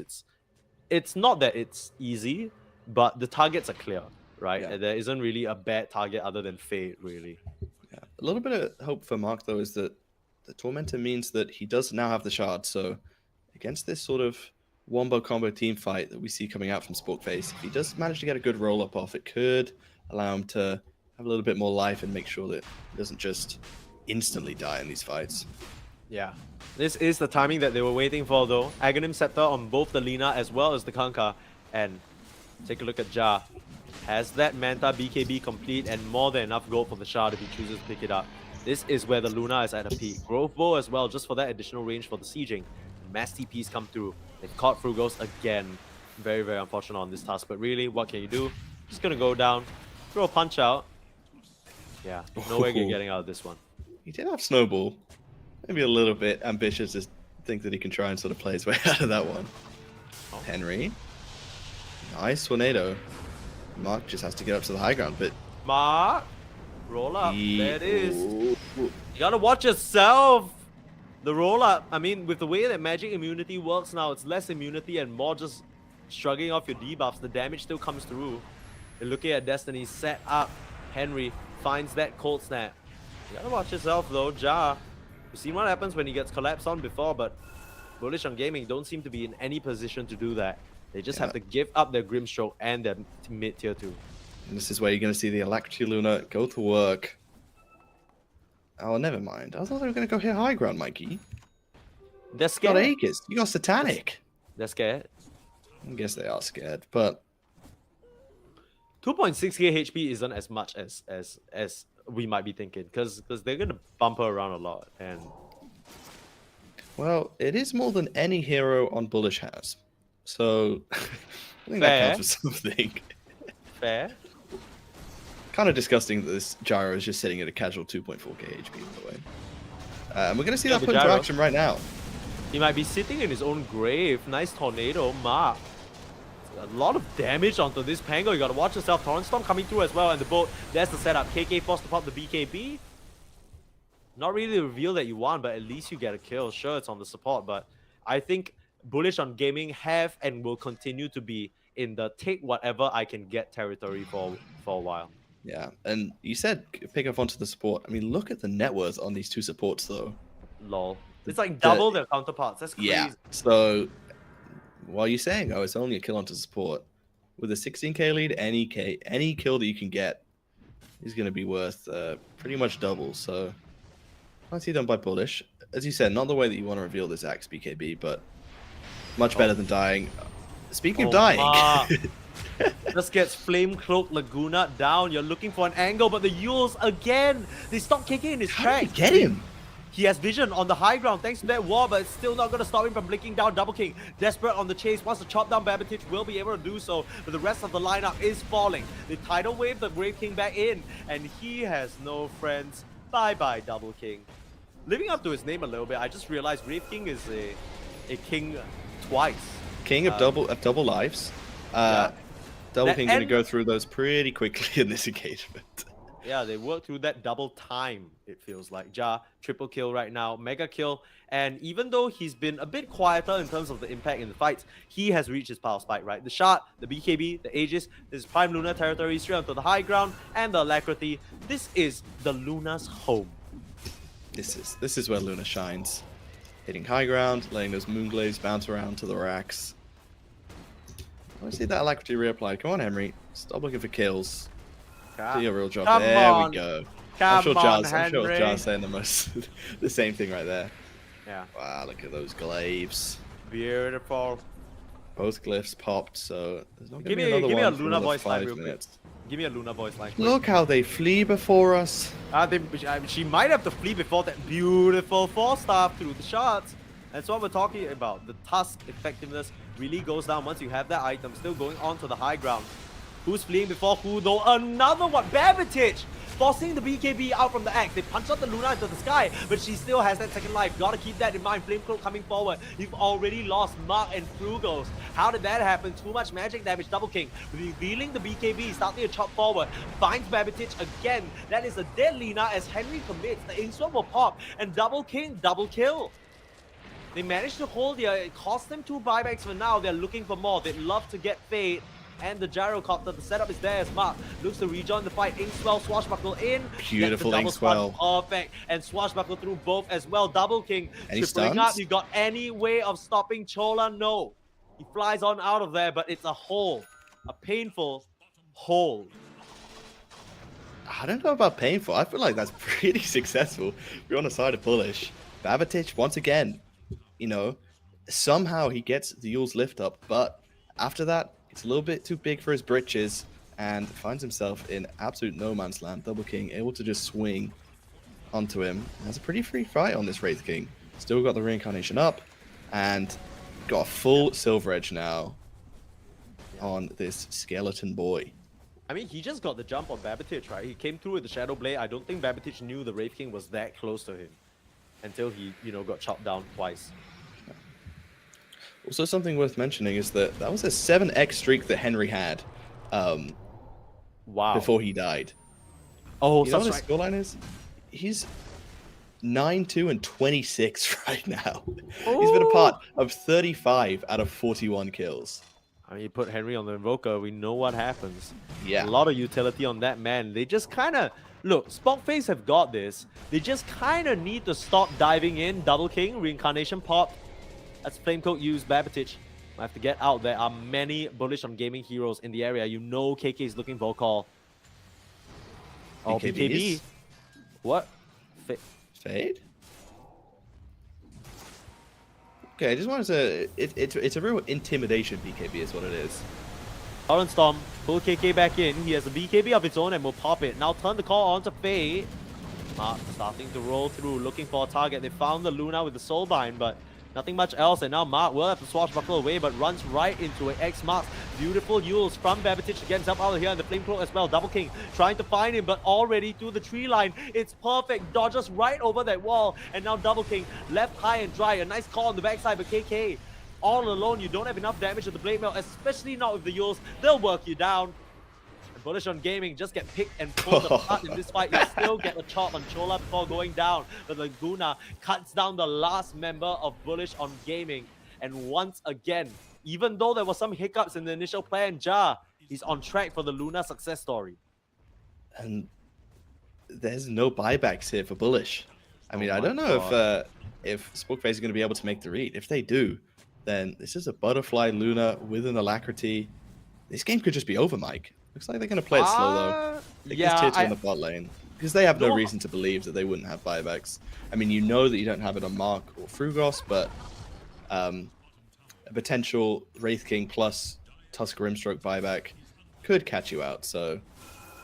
H: it's not that it's easy, but the targets are clear, right?
I: Yeah.
H: There isn't really a bad target other than Fade, really.
I: Yeah. A little bit of hope for Mark, though, is that the Tormentor means that he does now have the shard. So against this sort of wombo combo team fight that we see coming out from Sporkface, if he does manage to get a good roll up off, it could allow him to have a little bit more life and make sure that he doesn't just instantly die in these fights.
H: Yeah. This is the timing that they were waiting for, though. Aghanim Scepter on both the Lina as well as the Kanka. And take a look at Ja. Has that Manta BKB complete and more than enough gold for the shard if he chooses to pick it up. This is where the Luna is at a peak. Grove Bow as well, just for that additional range for the sieging. Mass TPs come through. They've caught Frugos again. Very, very unfortunate on this task. But really, what can you do? Just gonna go down, throw a punch out. Yeah, no way you're getting out of this one.
I: He did have Snowball. Maybe a little bit ambitious to think that he can try and sort of play his way out of that one.
H: Oh.
I: Henry. Nice tornado. Mark just has to get up to the high ground, but
H: Mark! Roll up. There it is.
I: Ooh.
H: You gotta watch yourself! The roll up. I mean, with the way that magic immunity works now, it's less immunity and more just shrugging off your debuffs. The damage still comes through. You're looking at Destiny set up. Henry finds that cold snap. You gotta watch yourself though, Ja. You've seen what happens when he gets collapsed on before, but Bullish on Gaming don't seem to be in any position to do that. They just have to give up their Grimstroke and their mid tier 2.
I: And this is where you're going to see the Alacrity Luna go to work. Oh, never mind. I thought they were going to go hit high ground, Mikey.
H: They're
I: You got
H: scared.
I: Aegis. You got Satanic.
H: They're scared.
I: I guess they are scared, but
H: 2.6k HP isn't as much as we might be thinking, because they're gonna bump her around a lot, and
I: well, it is more than any hero on Bullish has. So I think
H: Fair.
I: that counts for something.
H: fair.
I: Kind of disgusting that this Gyro is just sitting at a casual 2.4k HP, by the way. And we're going to see
H: Yeah,
I: that
H: the
I: put into
H: Gyro.
I: action right now.
H: He might be sitting in his own grave. Nice tornado, Mark. A lot of damage onto this Pango. You gotta watch yourself. Torrent Storm coming through as well, and the boat. There's the setup. KK forced to pop the BKB. Not really the reveal that you want, but at least you get a kill. Sure, it's on the support, but I think Bullish on Gaming have and will continue to be in the take whatever I can get territory for a while.
I: Yeah, and you said pick up onto the support. I mean, look at the net worth on these two supports, though.
H: Lol. It's like double their counterparts. That's crazy.
I: Yeah, so while you're saying, oh, it's only a kill onto support, with a 16k lead, any kill that you can get is going to be worth pretty much double. So, nicely done by Bullish. As you said, not the way that you want to reveal this axe BKB, but much better than dying. Speaking of dying,
H: just gets Flame Cloak Laguna down. You're looking for an angle, but the Yules again, they stop kicking in his
I: how
H: track.
I: did he get him?
H: He has vision on the high ground thanks to that wall, but it's still not going to stop him from blinking down. Double King, desperate on the chase, wants to chop down Babbage, will be able to do so, but the rest of the lineup is falling. They tidal wave the Brave King back in, and he has no friends. Bye-bye, Double King. Living up to his name a little bit, I just realized Brave King is a king twice.
I: King of double lives. Double King going to go through those pretty quickly in this engagement.
H: Yeah, they work through that double time, it feels like. Ja, triple kill right now, mega kill. And even though he's been a bit quieter in terms of the impact in the fights, he has reached his power spike, right? The shot, the BKB, the Aegis, this is Prime Luna territory, straight onto the high ground, and the Alacrity. This is the Luna's home.
I: This is where Luna shines. Hitting high ground, letting those Moonglaives bounce around to the racks. I want to see that Alacrity reapplied. Come on, Henry. Stop looking for kills. Do your real job.
H: Come
I: there
H: on.
I: we go.
H: I'm sure
I: John's saying the same thing right there.
H: Yeah.
I: Wow, look at those glaives.
H: Beautiful.
I: Both glyphs popped, so there's not
H: Give
I: gonna be another
H: me a
I: one for
H: Luna
I: another
H: voice line
I: 5
H: real quick.
I: minutes.
H: Give me a Luna voice line.
I: Look how they flee before us.
H: She might have to flee before that beautiful 4-star through the shots. That's what we're talking about. The Tusk effectiveness really goes down once you have that item. Still going on to the high ground. Who's fleeing before who though? Another one! Babbage! Forcing the BKB out from the axe. They punch out the Luna into the sky, but she still has that second life. Gotta keep that in mind. Flame Cloak coming forward. You've already lost Mark and Frugals. How did that happen? Too much magic damage. Double King revealing the BKB, starting to chop forward. Finds Babbage again. That is a dead Lina as Henry commits. The Inkstone will pop, and Double King double kill. They managed to hold here. It cost them 2 buybacks for now. They're looking for more. They'd love to get Fade. And the Gyrocopter, the setup is there as Mark looks to rejoin the fight. Inkswell, Swashbuckle in.
I: Beautiful Inkswell.
H: Perfect. And Swashbuckle through both as well. Double King.
I: Any
H: Tripling
I: stuns?
H: up. You got any way of stopping Chola? No. He flies on out of there, but it's a hole. A painful hole.
I: I don't know about painful. I feel like that's pretty successful. We're on the side of Bullish. Babbage, once again, you know, somehow he gets the Yule's lift up, but after that, it's a little bit too big for his britches and finds himself in absolute no man's land. Double King able to just swing onto him. Has a pretty free fight on this Wraith King. Still got the reincarnation up and got a full silver edge now on this skeleton boy.
H: I mean, he just got the jump on Babbage, right? He came through with the Shadow Blade. I don't think Babbage knew the Wraith King was that close to him until he, you know, got chopped down twice.
I: Also, something worth mentioning is that that was a 7x streak that Henry had
H: wow.
I: before he died.
H: Oh,
I: you know
H: that's
I: what his scoreline is? He's 9-2 and 26 right now.
H: Ooh.
I: He's been a part of 35 out of 41 kills.
H: I mean, you put Henry on the Invoker, we know what happens.
I: Yeah.
H: A lot of utility on that man. They just kind of... Look, Sporkface have got this. They just kind of need to stop diving in. Double King, Reincarnation pop. That's Flamecoat used, Babbage. I have to get out. There are many Bullish on gaming heroes in the area. You know KK is looking for a call. Oh, BKB. What?
I: Fade? Okay, I just wanted to... It's a real intimidation BKB is what it is.
H: Current Storm, pull KK back in. He has a BKB of its own and will pop it. Now turn the call on to Fade. Mark starting to roll through, looking for a target. They found the Luna with the Soulbind, but nothing much else. And now Mark will have to swashbuckle away, but runs right into it. X marks. Beautiful Yules from Babbage to get himself out of here. And the Flame Cloak as well. Double King trying to find him, but already through the tree line. It's perfect. Dodges right over that wall. And now Double King left high and dry. A nice call on the backside, but KK all alone. You don't have enough damage with the Blade Mail, especially not with the Yules. They'll work you down. And Bullish on gaming just get picked and pulled apart in this fight. You still get a chop on Chola before going down. But Laguna cuts down the last member of Bullish on gaming. And once again, even though there were some hiccups in the initial plan, Ja, he's on track for the Luna success story.
I: And there's no buybacks here for Bullish. I mean, I don't know if Sporkface is going to be able to make the read. If they do, then this is a Butterfly Luna with an Alacrity. This game could just be over, Mike. Looks like they're going to play it slow, though. Take this tier 2 in the bot lane. Because they have no reason to believe that they wouldn't have buybacks. I mean, you know that you don't have it on Mark or Frugos, but a potential Wraith King plus Tusk Rimstroke buyback could catch you out. So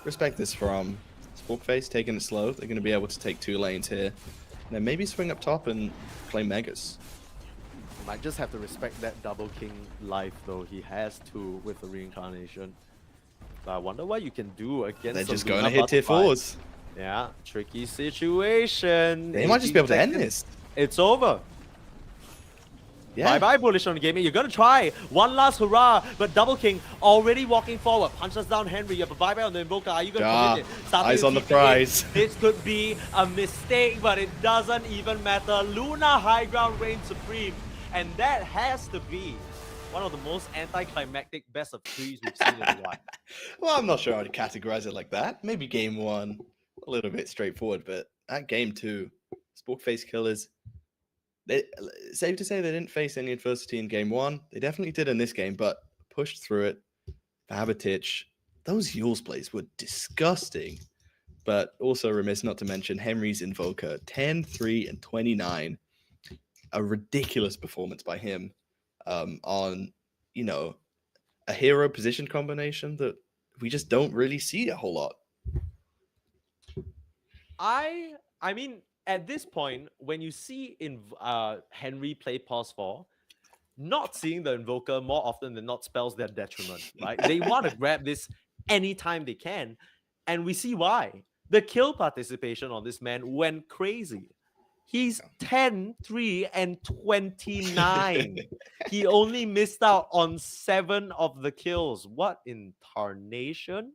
I: respect this from Sporkface, taking it slow. They're going to be able to take 2 lanes here. And then maybe swing up top and play Megas.
H: Might just have to respect that double king life, though. He has to with the reincarnation. So I wonder what you can do against.
I: They're just
H: Luna
I: going to hit tier
H: Butterfly.
I: 4s.
H: Yeah, tricky situation.
I: They might just be able to end this.
H: It's over.
I: Yeah.
H: Bye-bye, Bullish on gaming. You're gonna try one last hurrah, but Double King already walking forward. Punches down Henry. You have a bye-bye on the Invoker. Are you gonna commit it? Starting
I: Eyes
H: to
I: on the
H: TP.
I: prize.
H: This could be a mistake, but it doesn't even matter. Luna high ground reigns supreme, and that has to be one of the most anticlimactic best of 3s we've seen in a while.
I: Well, I'm not sure I would categorize it like that. Maybe game 1, a little bit straightforward, but at game 2, Sporkface Killaz. Safe to say they didn't face any adversity in game 1. They definitely did in this game, but pushed through it. Habitage. Those Yules plays were disgusting, but also remiss not to mention Henry's Invoker. 10, 3, and 29. A ridiculous performance by him on, you know, a hero position combination that we just don't really see a whole lot.
H: I mean, at this point, when you see Henry play pause 4, not seeing the Invoker more often than not spells their detriment, right? They want to grab this anytime they can, and we see why. The kill participation on this man went crazy. He's 10, 3, and 29. He only missed out on 7 of the kills. What in tarnation?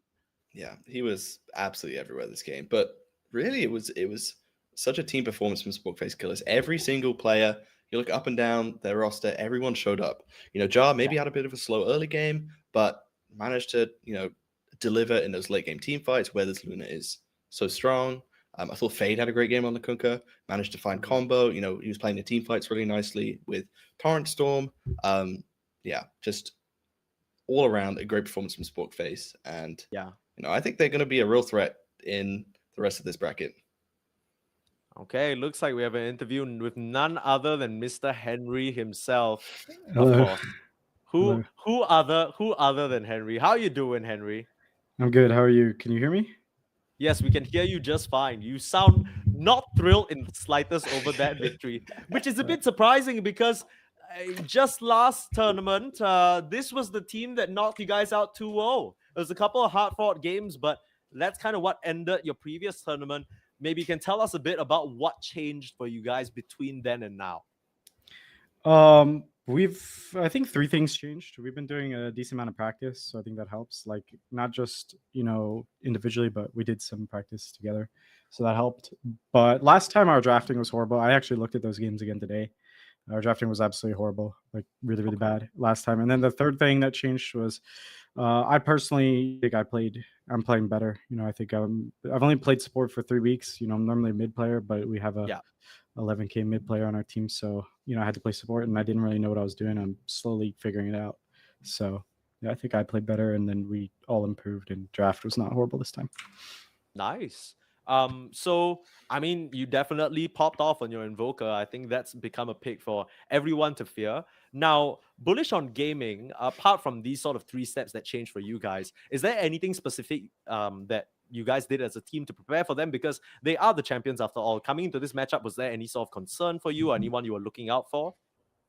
I: Yeah, he was absolutely everywhere this game. But really, it was such a team performance from Sporkface Killaz. Every single player, you look up and down their roster, everyone showed up. You know, Jar maybe had a bit of a slow early game, but managed to, you know, deliver in those late game team fights where this Luna is so strong. I thought Fade had a great game on the Kunkka, managed to find combo. You know, he was playing the team fights really nicely with Torrent Storm. Yeah, just all around a great performance from Sporkface. And,
H: yeah,
I: you know, I think they're going to be a real threat in the rest of this bracket.
H: Okay, looks like we have an interview with none other than Mr. Henry himself.
J: Hello.
H: Of course. Who other than Henry? How you doing, Henry?
J: I'm good. How are you? Can you hear me?
H: Yes, we can hear you just fine. You sound not thrilled in the slightest over that victory, which is a bit surprising because just last tournament, this was the team that knocked you guys out 2-0. It was a couple of hard-fought games, but that's kind of what ended your previous tournament. Maybe you can tell us a bit about what changed for you guys between then and now.
J: I think 3 things changed. We've been doing a decent amount of practice, so I think that helps. Like, not just, you know, individually, but we did some practice together, so that helped. But last time our drafting was horrible. I actually looked at those games again today. Our drafting was absolutely horrible, like really, really bad last time. And then the third thing that changed was, I personally think I'm playing better. You know, I think I've only played support for 3 weeks. You know, I'm normally a mid player, but we have a 11K mid player on our team. So, you know, I had to play support and I didn't really know what I was doing. I'm slowly figuring it out. So yeah, I think I played better and then we all improved and draft was not horrible this time.
H: Nice. So, I mean, you definitely popped off on your Invoker. I think that's become a pick for everyone to fear. Now, Bullish on gaming, apart from these sort of 3 steps that changed for you guys, is there anything specific that you guys did as a team to prepare for them? Because they are the champions after all. Coming into this matchup, was there any sort of concern for you or anyone you were looking out for?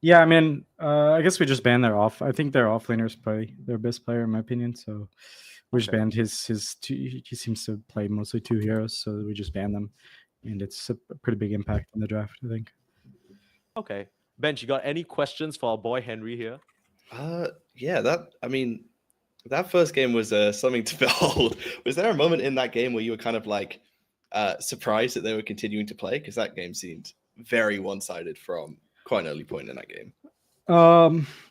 J: Yeah, I mean, I guess we just banned their off. I think their offlaners play their best player in my opinion. So we just banned his two. He seems to play mostly 2 heroes, so we just banned them, and it's a pretty big impact in the draft, I think.
H: Okay, Bench, you got any questions for our boy Henry here?
I: Yeah, that first game was something to behold. Was there a moment in that game where you were kind of like surprised that they were continuing to play? Because that game seemed very one-sided from quite an early point in that game.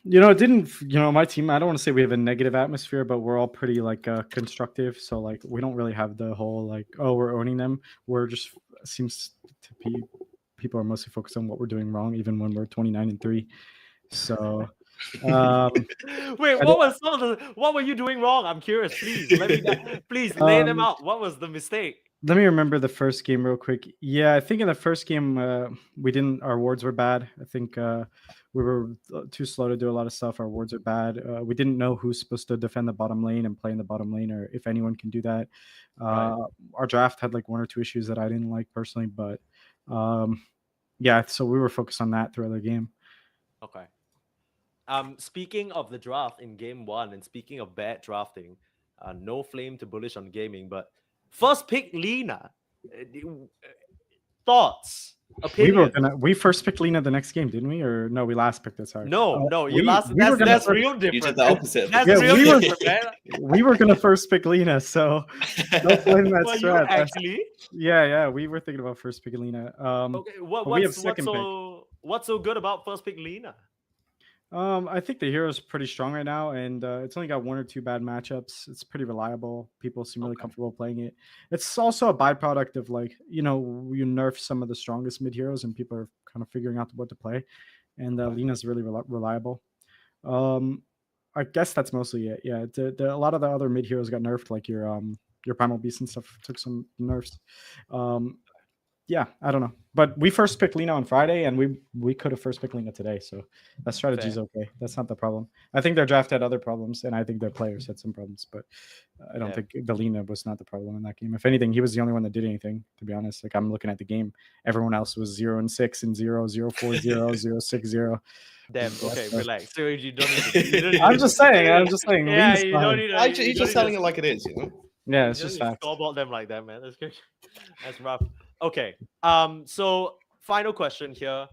J: You know, it didn't, you know, my team, I don't want to say we have a negative atmosphere, but we're all pretty like constructive. So like, we don't really have the whole like, oh, we're owning them. We're just, seems to be, people are mostly focused on what we're doing wrong, even when we're 29-3. So,
H: Wait, what were you doing wrong? I'm curious. Please please lay them out. What was the mistake?
J: let me remember the first game real quick. Yeah, I think in the first game our wards were bad. I think we were too slow to do a lot of stuff. Our wards are bad. We didn't know who's supposed to defend the bottom lane and play in the bottom lane, or if anyone can do that. Our draft had like 1 or 2 issues that I didn't like personally, but yeah, so we were focused on that throughout the game.
H: Okay. Speaking of the draft in game 1, and speaking of bad drafting, no flame to Bullish on gaming, but first pick Lina. Thoughts, opinions?
J: We first picked Lina the next game, didn't we? Or no, we last picked it. Sorry.
H: No,
J: we
H: that's real different.
I: You did the opposite.
H: That's
J: Yeah,
H: real different, man.
J: we were gonna first pick Lina, so don't blame that
H: Well, you
J: strat.
H: actually.
J: Yeah, we were thinking about first picking Lina.
H: Okay,
J: we have second pick.
H: what's so good about first pick Lina?
J: I think the hero's pretty strong right now, and it's only got 1 or 2 bad matchups. It's pretty reliable. People seem really comfortable playing it. It's also a byproduct of like, you nerf some of the strongest mid heroes, and people are kind of figuring out what to play. And Lina's really reliable. I guess that's mostly it. Yeah, a lot of the other mid heroes got nerfed, like your Primal Beast and stuff took some nerfs. Yeah, I don't know. But we first picked Lina on Friday, and we could have first picked Lina today. So that strategy is okay. That's not the problem. I think their draft had other problems, and I think their players had some problems. But I don't think the Lina was not the problem in that game. If anything, he was the only one that did anything, to be honest. Like, I'm looking at the game. Everyone else was 0-6 and 0, 0-4, 0, 0-6-0.
H: Damn, okay, relax. So you don't need to,
J: I'm just saying.
H: Yeah, you don't need to.
I: He's just telling it like it is,
J: Yeah, it's just facts.
H: Scoreboard them like that, man. That's good. That's rough. Okay. So final question here.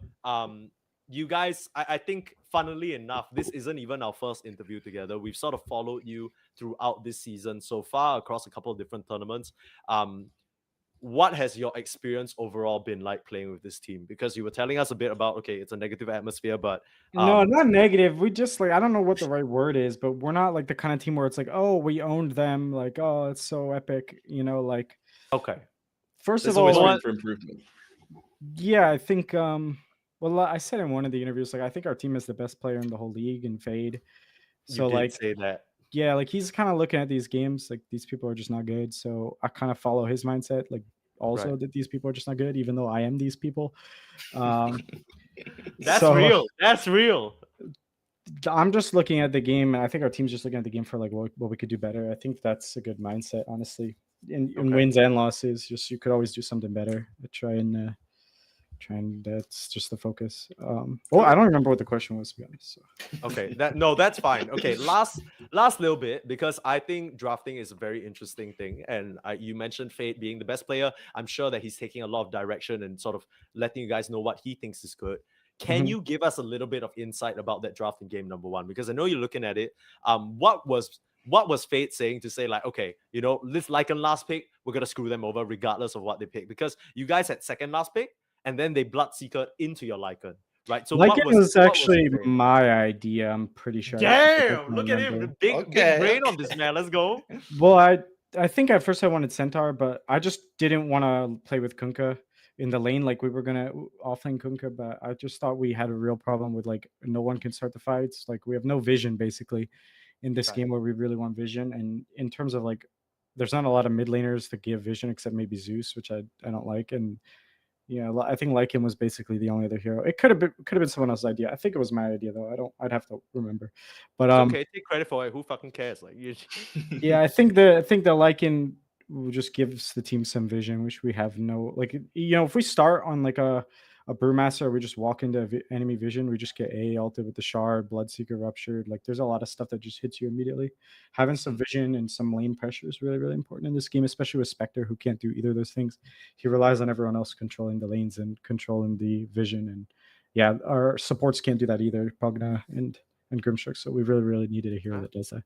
H: You guys, I think, funnily enough, this isn't even our first interview together. We've sort of followed you throughout this season so far across a couple of different tournaments. What has your experience overall been like playing with this team? Because you were telling us a bit about, okay, it's a negative atmosphere, but
J: no, not negative. We just like, I don't know what the right word is, but we're not like the kind of team where it's like, oh, we owned them, like, oh, it's so epic, like.
H: Okay.
J: First
I: There's
J: of all,
I: always room for improvement.
J: Yeah, I think. Well, I said in one of the interviews, like, I think our team is the best player in the whole league in Fade. So
H: you did
J: like,
H: say that.
J: Yeah, like he's kind of looking at these games, like these people are just not good. So I kind of follow his mindset, like also that these people are just not good, even though I am these people.
H: That's real. That's real.
J: I'm just looking at the game, and I think our team's just looking at the game for like what we could do better. I think that's a good mindset, honestly. In wins and losses, just you could always do something better. Try and that's just the focus. Well, I don't remember what the question was, to be honest. So.
H: Okay, that's fine. Okay, last little bit, because I think drafting is a very interesting thing, and you mentioned Fate being the best player. I'm sure that he's taking a lot of direction and sort of letting you guys know what he thinks is good. Can you give us a little bit of insight about that drafting game number 1? Because I know you're looking at it. What was Fate saying to say, like, okay, this Lycan last pick, we're gonna screw them over regardless of what they pick? Because you guys had second last pick, and then they Bloodseeker into your Lycan, right? So
J: Lycan was actually my idea, I'm pretty sure.
H: Damn, look at him, big brain on this man. Let's go.
J: Well, I think at first I wanted Centaur, but I just didn't want to play with Kunkka in the lane. Like, we were gonna offlane Kunkka, but I just thought we had a real problem with like no one can start the fights. Like, we have no vision basically in this game where we really want vision. And in terms of like, there's not a lot of mid laners that give vision except maybe Zeus, which I don't like. And I think Lycan was basically the only other hero. It could have been someone else's idea. I think it was my idea though. I'd have to remember. But
H: okay, take credit for it. Who fucking cares? Like,
J: yeah, I think the Lycan just gives the team some vision, which we have no. Like, if we start on like a Brewmaster, we just walk into enemy vision, we just get A ulted with the Shard, Bloodseeker Ruptured. Like, there's a lot of stuff that just hits you immediately. Having some vision and some lane pressure is really, really important in this game, especially with Spectre, who can't do either of those things. He relies on everyone else controlling the lanes and controlling the vision. And yeah, our supports can't do that either, Pugna and Grimshark. So we really, really needed a hero that does that.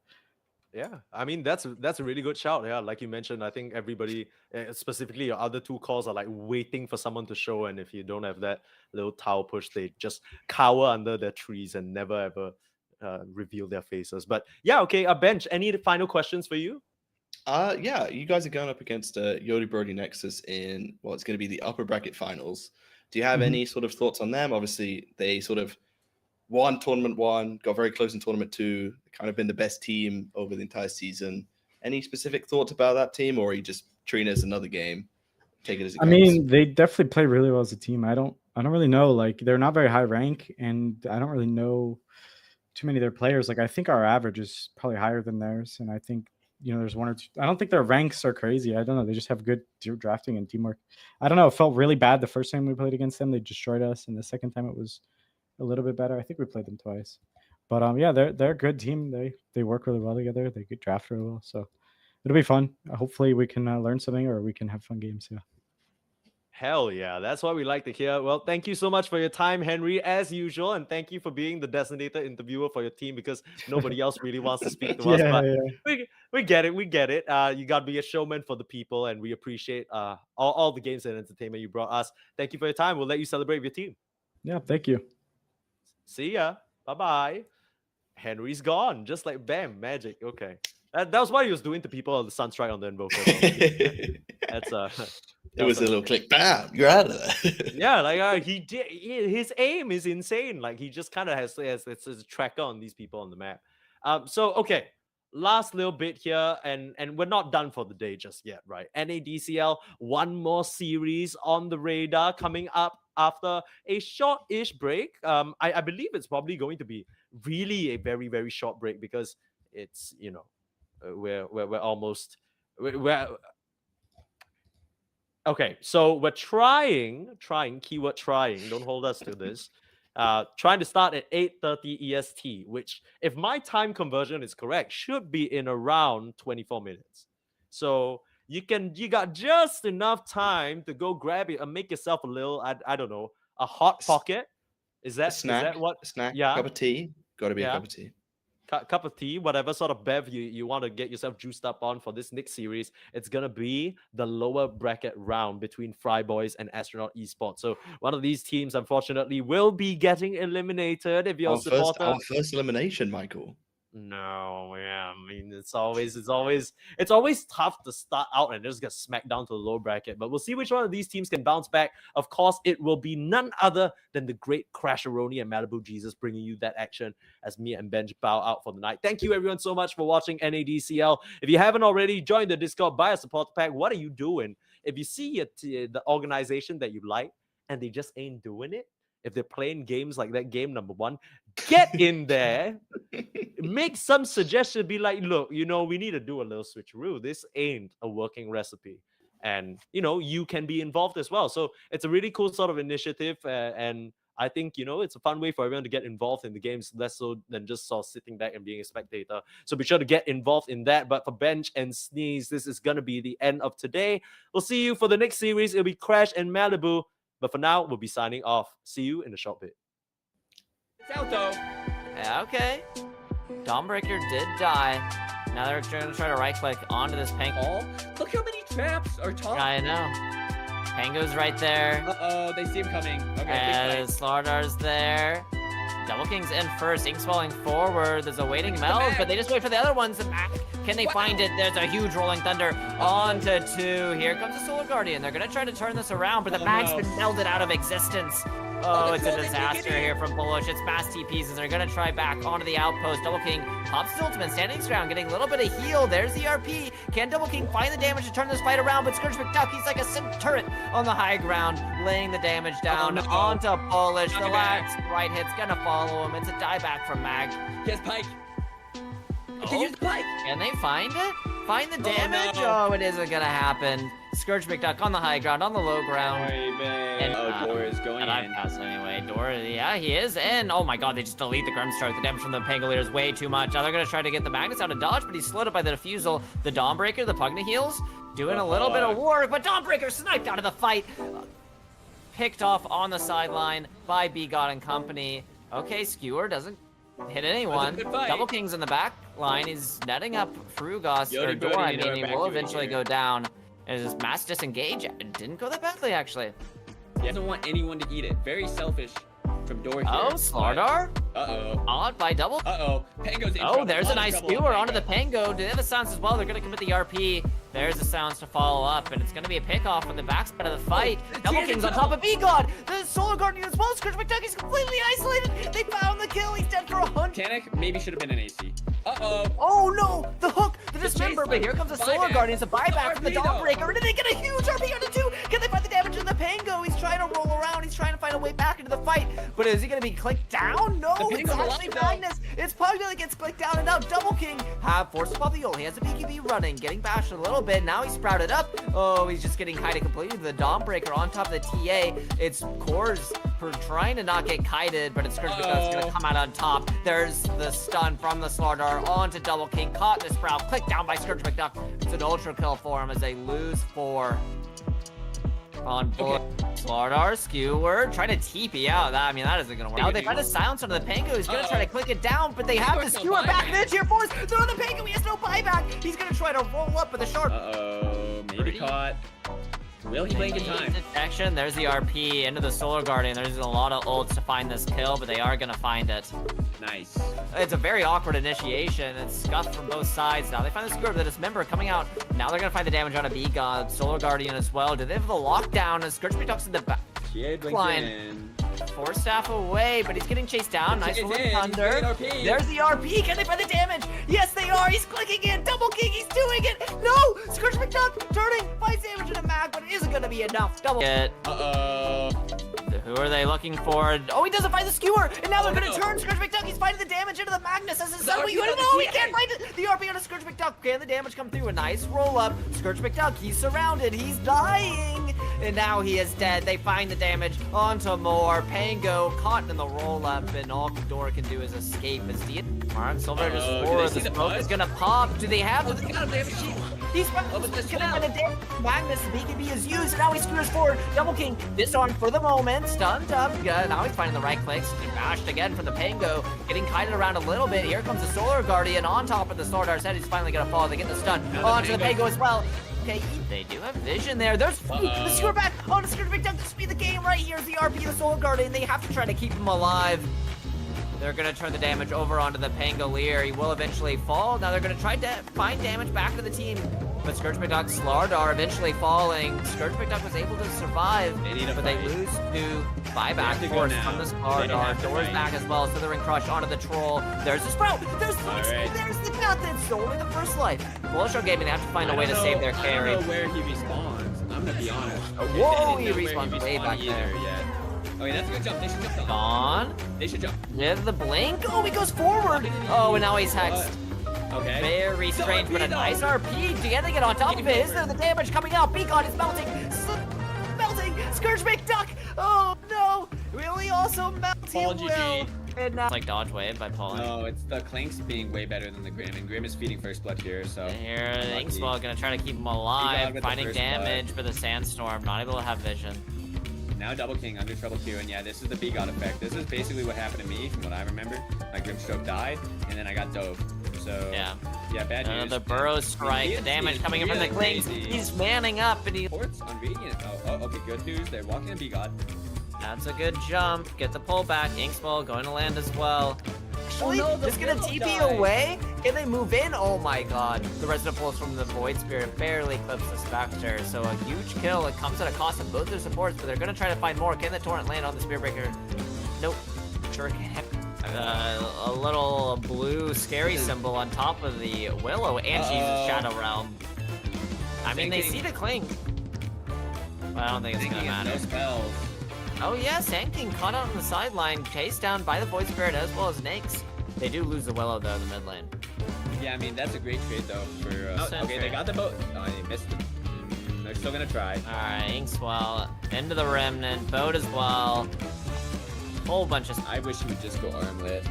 H: Yeah, I mean, that's a really good shout. Yeah, like you mentioned, I think everybody, specifically your other 2 calls, are like waiting for someone to show, and if you don't have that little tower push, they just cower under their trees and never ever reveal their faces. But yeah, okay, Bench, any final questions for you?
I: Yeah, you guys are going up against Yodi Brody Nexus in it's going to be the upper bracket finals. Do you have any sort of thoughts on them? Obviously, they sort of won Tournament 1, got very close in Tournament 2, kind of been the best team over the entire season. Any specific thoughts about that team, or are you just treating it as another game? Take it as it
J: I
I: comes?
J: mean, they definitely play really well as a team. I don't really know. Like, they're not very high rank, and I don't really know too many of their players. Like, I think our average is probably higher than theirs, and I think there's one or two. I don't think their ranks are crazy. I don't know. They just have good drafting and teamwork. I don't know. It felt really bad the first time we played against them. They destroyed us, and the second time it was a little bit better. I think we played them twice, but yeah, they're a good team. They work really well together. They get draft really well, so it'll be fun. Hopefully, we can learn something, or we can have fun games. Yeah.
H: Hell yeah, that's what we like to hear. Well, thank you so much for your time, Henry, as usual, and thank you for being the designated interviewer for your team, because nobody else really wants to speak to us. But we get it, you got to be a showman for the people, and we appreciate all the games and entertainment you brought us. Thank you for your time. We'll let you celebrate with your team.
J: Yeah, thank you.
H: See ya. Bye-bye. Henry's gone, just like bam, magic. Okay. That was what he was doing to people on the Sunstrike on the Invoker. That's
I: it was a little click, bam, you're out of there.
H: Yeah, like his aim is insane. Like, he just kind of has a tracker on these people on the map. So okay, last little bit here, and we're not done for the day just yet, right? NADCL, one more series on the radar coming up after a short-ish break. I believe it's probably going to be really a very, very short break, because it's, we're almost okay, so we're trying, keyword trying, don't hold us to this, trying to start at 8:30 EST, which, if my time conversion is correct, should be in around 24 minutes. So you got just enough time to go grab it and make yourself a little, I don't know, a hot pocket. Is that what?
I: A snack,
H: yeah,
I: cup of tea, gotta be a cup of tea.
H: Cup of tea, whatever sort of bev you want to get yourself juiced up on for this next series. It's gonna be the lower bracket round between Fry Boys and Astronaut Esports. So one of these teams, unfortunately, will be getting eliminated. If you're a supporter,
I: our first elimination, Michael.
H: No, yeah, I mean, it's always tough to start out and just get smacked down to the low bracket. But we'll see which one of these teams can bounce back. Of course, it will be none other than the great Crasheroni and Malibu Jesus bringing you that action as me and Benj bow out for the night. Thank you everyone so much for watching NADCL. If you haven't already, join the Discord, buy a supporter pack. What are you doing? If you see the organization that you like and they just ain't doing it, if they're playing games like that game number 1, get in there, make some suggestion, be like, look, we need to do a little switcheroo. This ain't a working recipe. And, you can be involved as well. So it's a really cool sort of initiative. And I think, it's a fun way for everyone to get involved in the games, less so than just sort of sitting back and being a spectator. So be sure to get involved in that. But for Bench and Sneeze, this is going to be the end of today. We'll see you for the next series. It'll be Crash and Malibu. But for now, we'll be signing off. See you in a short bit.
F: It's out, though.
E: Yeah, okay. Dawnbreaker did die. Now they're going to try to right-click onto this Pango.
F: Look how many traps are top.
E: I know. Pango's right there.
F: Uh-oh, they see him coming. Okay,
E: and Slardar's there. Double King's in first. Ink's falling forward. There's a waiting meld, but they just wait for the other ones. Can they find it? There's a huge Rolling Thunder onto 2. Here comes the Solar Guardian. They're going to try to turn this around, but the bag's been melded out of existence. Oh, it's a disaster here from Bullish. It's mass TPs as they're going to try back onto the outpost. Double King pops his ultimate, standing his ground, getting a little bit of heal. There's the RP. Can Double King find the damage to turn this fight around? But Scourge McDuck, he's like a turret on the high ground, laying the damage down onto Bullish. The last right hit's going to follow him. It's a dieback from Mag.
F: He has Pike. Can use the Pike.
E: Can they find it? Find the damage? Oh, it isn't going to happen. Scourge McDuck on the high ground, on the low ground.
F: Dora is going in.
E: I pass anyway. Dora, yeah, he is in. Oh my god, they just delete the Grimstar. The damage from the Pangolier is way too much. Now they're going to try to get the Magnus out of dodge, but he's slowed up by the Diffusal. The Dawnbreaker, the Pugna heals, doing a little bit of work, but Dawnbreaker sniped out of the fight. Picked off on the sideline by B-God and company. Okay, Skewer doesn't hit anyone. Double King's in the back line. He's netting up Frugos, or Dora, I mean, he will eventually go down. And his mass disengage. It didn't go that badly, actually.
F: He doesn't want anyone to eat it. Very selfish from Dora here.
E: Oh, Slardar?
F: Uh-oh.
E: Odd by double.
F: Uh-oh. Pango's in
E: Oh,
F: trouble.
E: there's a nice skewer onto the Pango. Do they have a silence as well? They're going to commit the RP. There's the sounds to follow up, and it's going to be a pick-off on the backside of the fight. Double King's on top of B-God. The Solar Guardian as well. Scourge McDuck is completely isolated. They found the kill. He's dead for 100.
F: Mechanic maybe should have been an AC. Uh-oh.
E: Oh no, the hook, the dismember,
F: chase
E: but here comes the Solar
F: buyback.
E: Guardian. It's a buyback from the
F: RP though.
E: Dawnbreaker, and then they get a huge RP on the 2. Can they find the damage in the Pango? He's trying to roll around. He's trying to find a way back into the fight, but is he going to be clicked down? No,
F: The
E: it's
F: Pango's
E: actually
F: alive, though.
E: Magnus. It's Pug that gets clicked down, and now Double King have forced above the ult. He has a BKB running, getting bashed a little bit. Now he's sprouted up. Oh, he's just getting kited completely. The Dawnbreaker on top of the TA. It's Cores for trying to not get kited, but it's Scourge McDuck's going to come out on top. There's the stun from the Slardar onto Double King. Caught in the sprout. Clicked down by Scourge McDuck. It's an ultra kill for him as they lose 4. On Bullish. Slardar, Skewer, trying to TP out. That isn't gonna work. Now they find a silence under the Pango. He's gonna try to click it down, but they have the Skewer back. And then Tier 4s. They're on the Pango. He has no buyback. He's gonna try to roll up with a sharp.
F: Uh-oh, maybe caught. Will he blink in time?
E: Detection. There's the RP into the Solar Guardian. There's a lot of ults to find this kill, but they are gonna find it.
F: Nice.
E: It's a very awkward initiation. It's scuffed from both sides. Now they find the Skewer, but the Dismember coming out. Now they're gonna find the damage on a B-God. Solar Guardian as well. Do they have the lockdown? As Scourge McDuck's in the back.
F: GA blinks
E: Line.
F: in.
E: 4 staff away, but he's getting chased down. Nice
F: He's
E: little
F: in.
E: thunder.
F: He's getting RP.
E: There's the RP. Can they find the damage? Yes, they are. He's clicking in. Double King. He's doing it. No! Scourge McDuck turning. Finds damage in a mag, but it isn't going to be enough. Double hit.
F: Uh-oh.
E: Who are they looking for? Oh, he doesn't find the Skewer. And now they're going to turn Scourge McDuck. He's finding the damage into the Magnus as his son.
F: RP
E: But you
F: on the
E: know he
F: TA.
E: can't find it. The RP on a Scourge McDuck. Can the damage come through? A nice roll up. Scourge McDuck. He's surrounded. He's dying. And now he is dead. They find the damage onto more. Pango caught in the roll up, and all Dora can do is escape as the Mark Silver just
F: Uh-oh, do
E: forward.
F: they
E: The
F: see the
E: smoke
F: buzz?
E: is gonna pop. Do they have the
F: They got him, they have a shield.
E: He's
F: Oh, but this
E: gonna
F: fell.
E: find a damage. Magnus BKB is used, and now he skewers forward. Double King disarmed for the moment. Stunned up. Yeah, now he's finding the right clicks. He's bashed again from the Pango. Getting kited around a little bit. Here comes the Solar Guardian on top of the Slardar's head. He's finally gonna fall. They get the stun onto the Pango as well. Okay, they do have vision there. There's the Skewer back on the Scourge McDuck to speed the game. Right here's the RP of the Soul Guardian. They have to try to keep him alive. They're gonna turn the damage over onto the Pangolier. He will eventually fall. Now they're gonna try to find damage back to the team. But Scourge McDuck, Slardar eventually falling. Scourge McDuck was able to survive,
F: They need a
E: but they
F: fight.
E: lose to buyback
F: have to go
E: force
F: now.
E: from the
F: They
E: Slardar.
F: have to
E: Doors
F: fight.
E: back as well. Slithering Crush onto the Troll. There's the Sprout. There's the
F: Alright.
E: There's the Death. It's only the first life. Bullish Gaming, they have to find a way to save their carry.
F: I don't know where he respawns. I'm gonna be honest.
E: Whoa,
F: I
E: he
F: didn't know where
E: respawns way back
F: either
E: there.
F: yet. Okay, that's a good jump. They should jump.
E: Gone.
F: They should jump.
E: With the blink. Oh, he goes forward. Oh, and now he's hexed.
F: Okay.
E: Very strange, but a nice RP. Can they get on top of it? Is there the damage coming out? Beacon is melting. Melting. Scourge McDuck. Oh, no. Will he also melt? He
F: Paul
E: will.
F: GG.
E: And now, it's like dodge wave by Paul.
F: No, it's the Clinks being way better than the Grim, and Grim is feeding first blood here, so.
E: Here,
F: lucky.
E: Inkswell gonna try to keep him
F: He got
E: alive,
F: with the
E: finding
F: first
E: damage for the Sandstorm. Not able to have vision.
F: Now Double King under trouble too, and yeah, this is the B-God effect. This is basically what happened to me from what I remember. My Grimstroke died, and then I got dove. So,
E: Yeah.
F: bad news.
E: The Burrow Strike, the
F: DNC
E: damage
F: is
E: coming in from the
F: really
E: Clings.
F: crazy.
E: He's manning up, and he...
F: Ports on Radiant. Oh, okay, good news. They're walking a B-God.
E: That's a good jump. Get the pullback. Inkswell going to land as well. Actually,
F: no, the
E: just gonna
F: Willow
E: TP
F: died.
E: away. Can they move in? Oh my god. The Resident Pulse from the Void Spirit barely clips the Spectre. So a huge kill. It comes at a cost of both their supports, but they're gonna try to find more. Can the Torrent land on the Spear Breaker? Nope. Sure can. A little blue scary symbol on top of the Willow, and she uses Shadow Realm. I mean, they see the Cling. But I don't think it's gonna
F: Thinking
E: matter.
F: no spells.
E: Oh yeah, Sand King caught out on the sideline, chased down by the Void Spirit as well as Nyx. They do lose the Willow though in the mid lane.
F: Yeah, I mean, that's a great trade though for... okay, they got the boat. Oh, they missed it. They're still gonna try.
E: Alright, Inkswell into the Remnant, boat as well. Whole bunch of...
F: I wish he would just go armlet.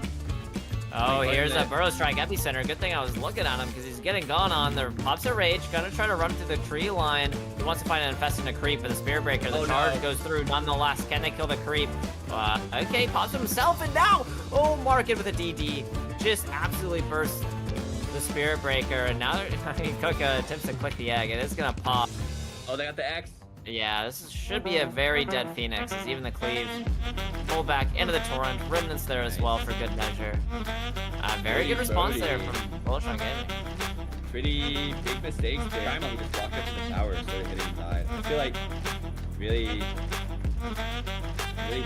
E: Oh,
F: Like,
E: here's a
F: Armlet.
E: Burrow Strike Epicenter. Good thing I was looking at him because he's getting gone on. There pops a Rage, gonna try to run through the tree line. He wants to find an Infestant to creep, but the Spear Breaker, the
F: Oh,
E: charge
F: no.
E: goes through nonetheless. Can they kill the creep? Okay, pops himself, and now, oh, Market with a DD. Just absolutely bursts the Spirit Breaker, and now Cook attempts to click the egg. It is gonna pop.
F: Oh, they got the X.
E: Yeah, should be a very dead Phoenix. It's even the cleave. Pull back into the Torrent. Remnants there as well for good measure. Very good response there from Bullish Gaming.
F: pretty big mistakes there. Primal, he just walked up to the tower, sort of hitting side. I feel like really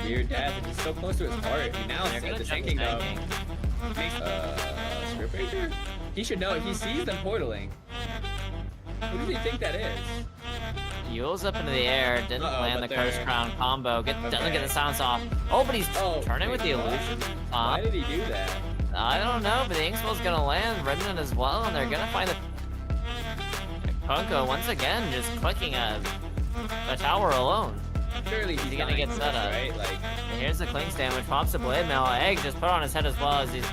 F: weird death. It's so close to his heart. He now
E: They're gonna
F: the
E: jump
F: tanking
E: the
F: though.
E: tanking.
F: Spirit Breaker? He should know. He sees them portaling. Who does he think that is?
E: Yule's up into the air, didn't land the
F: but
E: Curse
F: they're-
E: Crown combo. Doesn't
F: Okay.
E: get the silence off. Oh, but he's turning with the
F: wait, what?
E: illusion.
F: Why did he do that?
E: I don't know, but the Inkspell's gonna land, Remnant as well, and they're gonna find the Punko once again just clicking a tower alone.
F: Surely he's
E: gonna get
F: dying,
E: set up.
F: right? Like,
E: And here's the Clinks damage, pops the blade mail. Egg just put on his head as well as he's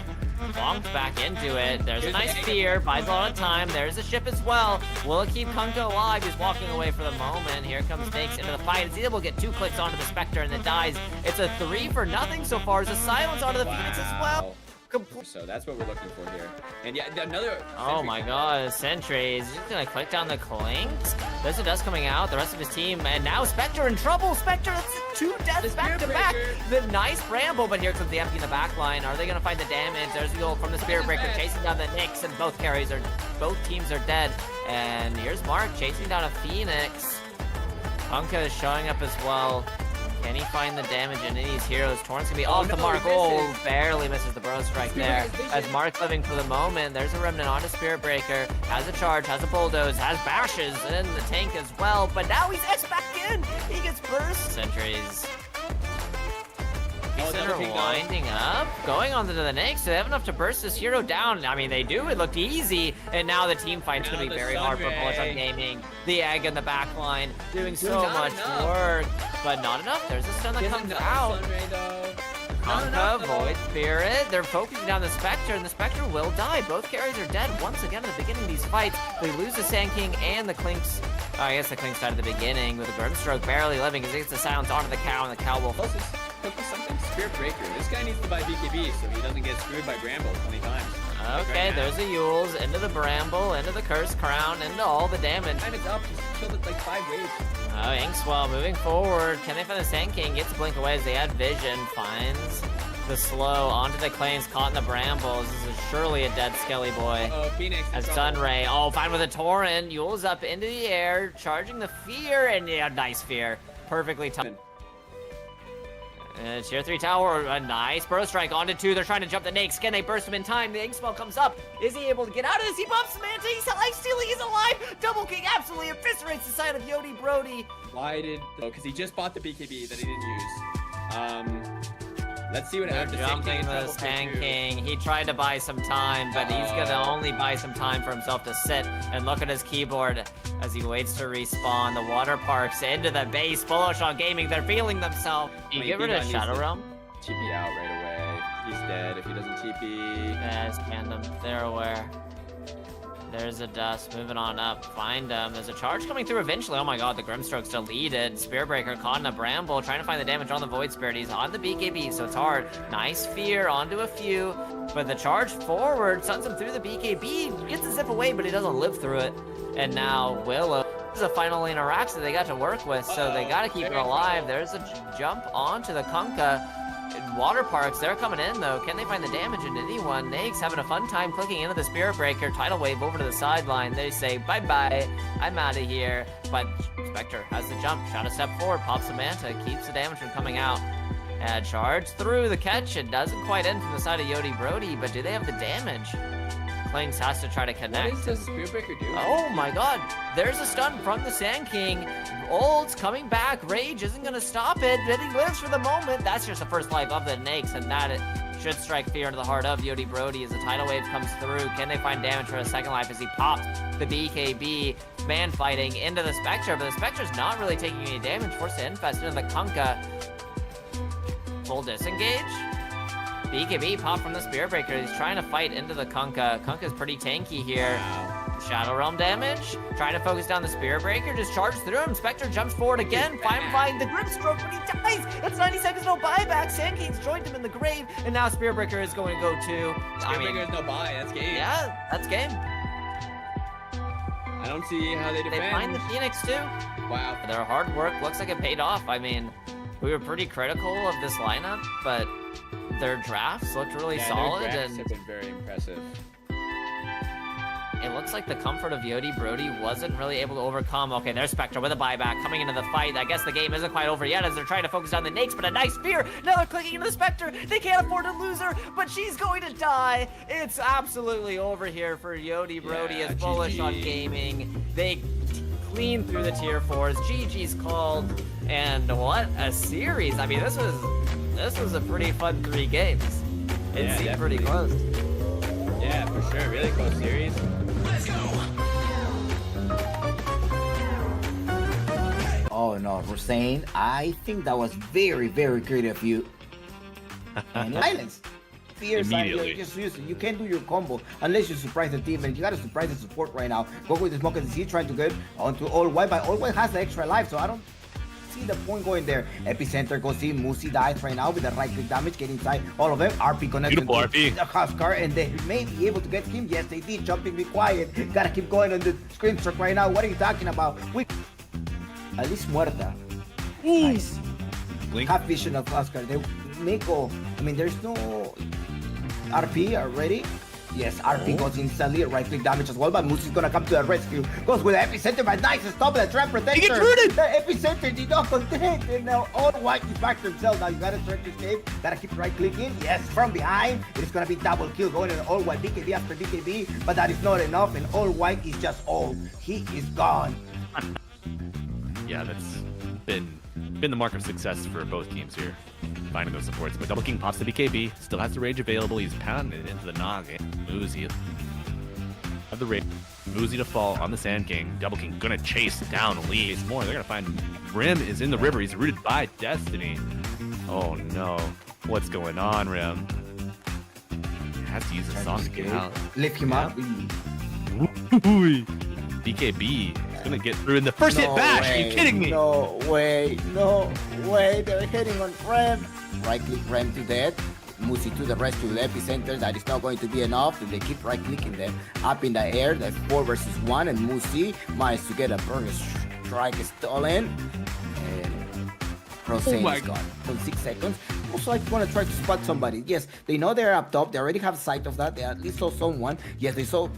E: bonked back into it. There's a
F: Here's the
E: nice
F: egg.
E: fear, buys a lot of time. There's a ship as well. Will it keep Kunko alive? He's walking away for the moment. Here comes Snakes into the fight. Is he able to get 2 clicks onto the Spectre and it dies? It's a 3 for nothing so far. There's a silence onto the Phoenix as well.
F: wow. So that's what we're looking for here. And yeah, another.
E: Oh
F: sentry
E: my
F: coming.
E: god, Sentry is just gonna click down the Clinks. There's a dust coming out, the rest of his team, and now Spectre in trouble. Spectre, that's 2 deaths back to back. The nice Bramble, but here comes the empty in the back line. Are they gonna find the damage? There's the ult from the Spirit Breaker chasing down the Nyx, and both teams are dead. And here's Mark chasing down a Phoenix. Punka is showing up as well. Can he find the damage in any of these heroes? Torrent's gonna be off the
F: no,
E: mark.
F: he
E: Oh,
F: misses.
E: barely misses the Burrow Strike there.
F: Spirit
E: As Mark's living for the moment, there's a Remnant onto Spirit Breaker. Has a charge, has a bulldoze, has bashes in the tank as well. But now he's X back in. He gets burst. Sentries. Center
F: double kick, though.
E: winding up, going on to the next. They have enough to burst this hero down. I mean, they do. It looked easy, and now the team fight's
F: Now
E: gonna be
F: the
E: very hard for
F: Sunray.
E: Bullish on Gaming. The egg in the back line, doing so
F: Not
E: much
F: enough.
E: work, but not enough. There's a stun that
F: Gets
E: comes
F: another
E: out.
F: Sunray, though. Not
E: Conka,
F: enough, though.
E: Void Spirit, they're focusing down the Spectre, and the Spectre will die. Both carries are dead once again at the beginning of these fights. They lose the Sand King and the Clinks. I guess the Clinks died at the beginning with a Grimstroke barely living as he gets the silence onto the cow, and the cow will
F: Closest. Focus something. Spirit Breaker. This guy needs to buy BKB so he doesn't get screwed by Bramble 20 times. Like
E: Okay,
F: right now.
E: there's the Yules, into the Bramble, into the Curse Crown, into all the damage.
F: Time is up. He's killed it like 5 waves.
E: Oh, Inkswell moving forward. Can they find the Sand King? Gets to blink away as they add vision. Finds the slow onto the Claims, caught in the Brambles. This is surely a dead Skelly boy.
F: Phoenix. in
E: As
F: trouble.
E: Sunray, oh, fine with a Torrent. Yule's up into the air, charging the Fear, and yeah, nice Fear. Perfectly timed. Tier 3 tower, a nice Burrow Strike onto 2. They're trying to jump the Nakes. Can they burst him in time? The Ink Spell comes up. Is he able to get out of this? He buffs Manta. He's life stealing. He's alive. Double King absolutely eviscerates the side of Yodi Brody.
F: Why did? Oh, because he just bought the BKB that he didn't use. Let's see what
E: They're
F: happens.
E: jumping the Sand King. He tried to buy some time, but he's gonna only buy some time for himself to sit and look at his keyboard as he waits to respawn. The water parks into the base. Bullish on Gaming. They're feeling themselves. You get rid of Shadow Realm?
F: TP out right away. He's dead if he doesn't TP.
E: Yes, Tandem. They're aware. There's a dust. Moving on up. Find him. There's a charge coming through eventually. Oh my god, the Grimstroke's deleted. Spear Breaker caught in a Bramble. Trying to find the damage on the Void Spirit. He's on the BKB, so it's hard. Nice Fear onto a few. But the charge forward suns him through the BKB. Gets the zip away, but he doesn't live through it. And now Willow. This is a final lane of racks that they got to work with, so they got to keep it alive. There's a jump onto the Kunkka. Water Parks, they're coming in though. Can they find the damage in anyone? Nake's having a fun time clicking into the Spirit Breaker. Tidal Wave over to the sideline. They say, bye-bye, I'm out of here. But Spectre has the jump, shot a step forward, pops the Manta, keeps the damage from coming out. And charge through the catch. It doesn't quite end from the side of Yodi Brody, but do they have the damage? Clanks has to try to connect.
F: What is the Spirit Breaker doing?
E: Oh my god, there's a stun from the Sand King. Old's coming back. Rage isn't going to stop it, but he lives for the moment. That's just the first life of the Nakes, and that it should strike fear into the heart of Yodi Brody as the tidal wave comes through. Can they find damage for a second life as he pops the BKB? Man fighting into the Spectre, but the Spectre's not really taking any damage. Forced to infest into the Kunkka. Full disengage. BKB pop from the Spirit Breaker. He's trying to fight into the Kunkka. Kunkka's pretty tanky here. Shadow Realm damage. Trying to focus down the Spirit Breaker. Just charges through him. Spectre jumps forward again. Find the Grimstroke, but he dies. It's 90 seconds, no buyback. Sand King's joined him in the grave. And now Spirit Breaker is going to go too.
F: Spirit Breaker is no buy. That's game.
E: Yeah, that's game.
F: I don't see how they defend.
E: They find the Phoenix too.
F: Wow.
E: Their hard work looks like it paid off. I mean, we were pretty critical of this lineup, but their drafts looked really solid.
F: Their drafts
E: And
F: have been very impressive.
E: it looks like the comfort of Yodi Brody wasn't really able to overcome. Okay, there's Spectre with a buyback coming into the fight. I guess the game isn't quite over yet as they're trying to focus on the Nakes, but a nice fear. Now they're clicking into the Spectre. They can't afford to lose her, but she's going to die. It's absolutely over here for Yodi Brody as Bullish on gaming. They clean through the tier 4s. GG's called, and what a series. I mean, this was a pretty fun 3 games. It seemed pretty close.
F: Yeah, for sure. Really close series.
G: Oh no, Rosane, I think that was very, very great of you. And silence. Fear
D: Immediately.
G: just use it. You can't do your combo unless you surprise the team, and you gotta surprise the support right now. Go with the smoke and see, trying to get onto all white, but all white has the extra life, so I don't see the point going there. Epicenter goes in, Musi dies right now with the right click damage, get inside all of them. RP connects
D: Beautiful RP.
G: the Huskar, and they may be able to get him. Yes, they did. Jumping, be quiet. Gotta keep going on the screen struck right now. What are you talking about? At least muerta. Nice.
D: Blink.
G: Half vision of Huskar. They make all. I mean, there's no RP already. Yes, RP goes instantly, right click damage as well, but Musi's gonna come to the rescue. Goes with the epicenter, but nice stop the trap protector.
D: He gets rooted!
G: The epicenter did not contain, and now all white is back to himself. Now you gotta try to escape, gotta keep right clicking. Yes, from behind, it's gonna be double kill going in all white, BKB after BKB, but that is not enough, and all white is just old. He is gone.
D: Yeah, that's been the mark of success for both teams here, finding those supports. But Double King pops the BKB, still has the rage available. He's pounding it into the noggin. Muzi have the rage. Muzi to fall on the Sand King. Double King gonna chase down Lee. More. They're gonna find Rim is in the river. He's rooted by Destiny. Oh no, what's going on, Rim? Has to use a song to get out.
G: Lift him up.
D: BKB is gonna get through in the first hit bash. Are you kidding me?
G: No way, no way. They're hitting on Rem. Right click Rem to death. Musi to the rescue to the epicenter. That is not going to be enough. They keep right clicking them up in the air. That's 4 versus 1, and Musi managed to get a burner strike stolen. And Rosane is gone from 6 seconds. Also, I want to try to spot somebody. Yes, they know they're up top. They already have sight of that. They at least saw someone. Yes, they saw.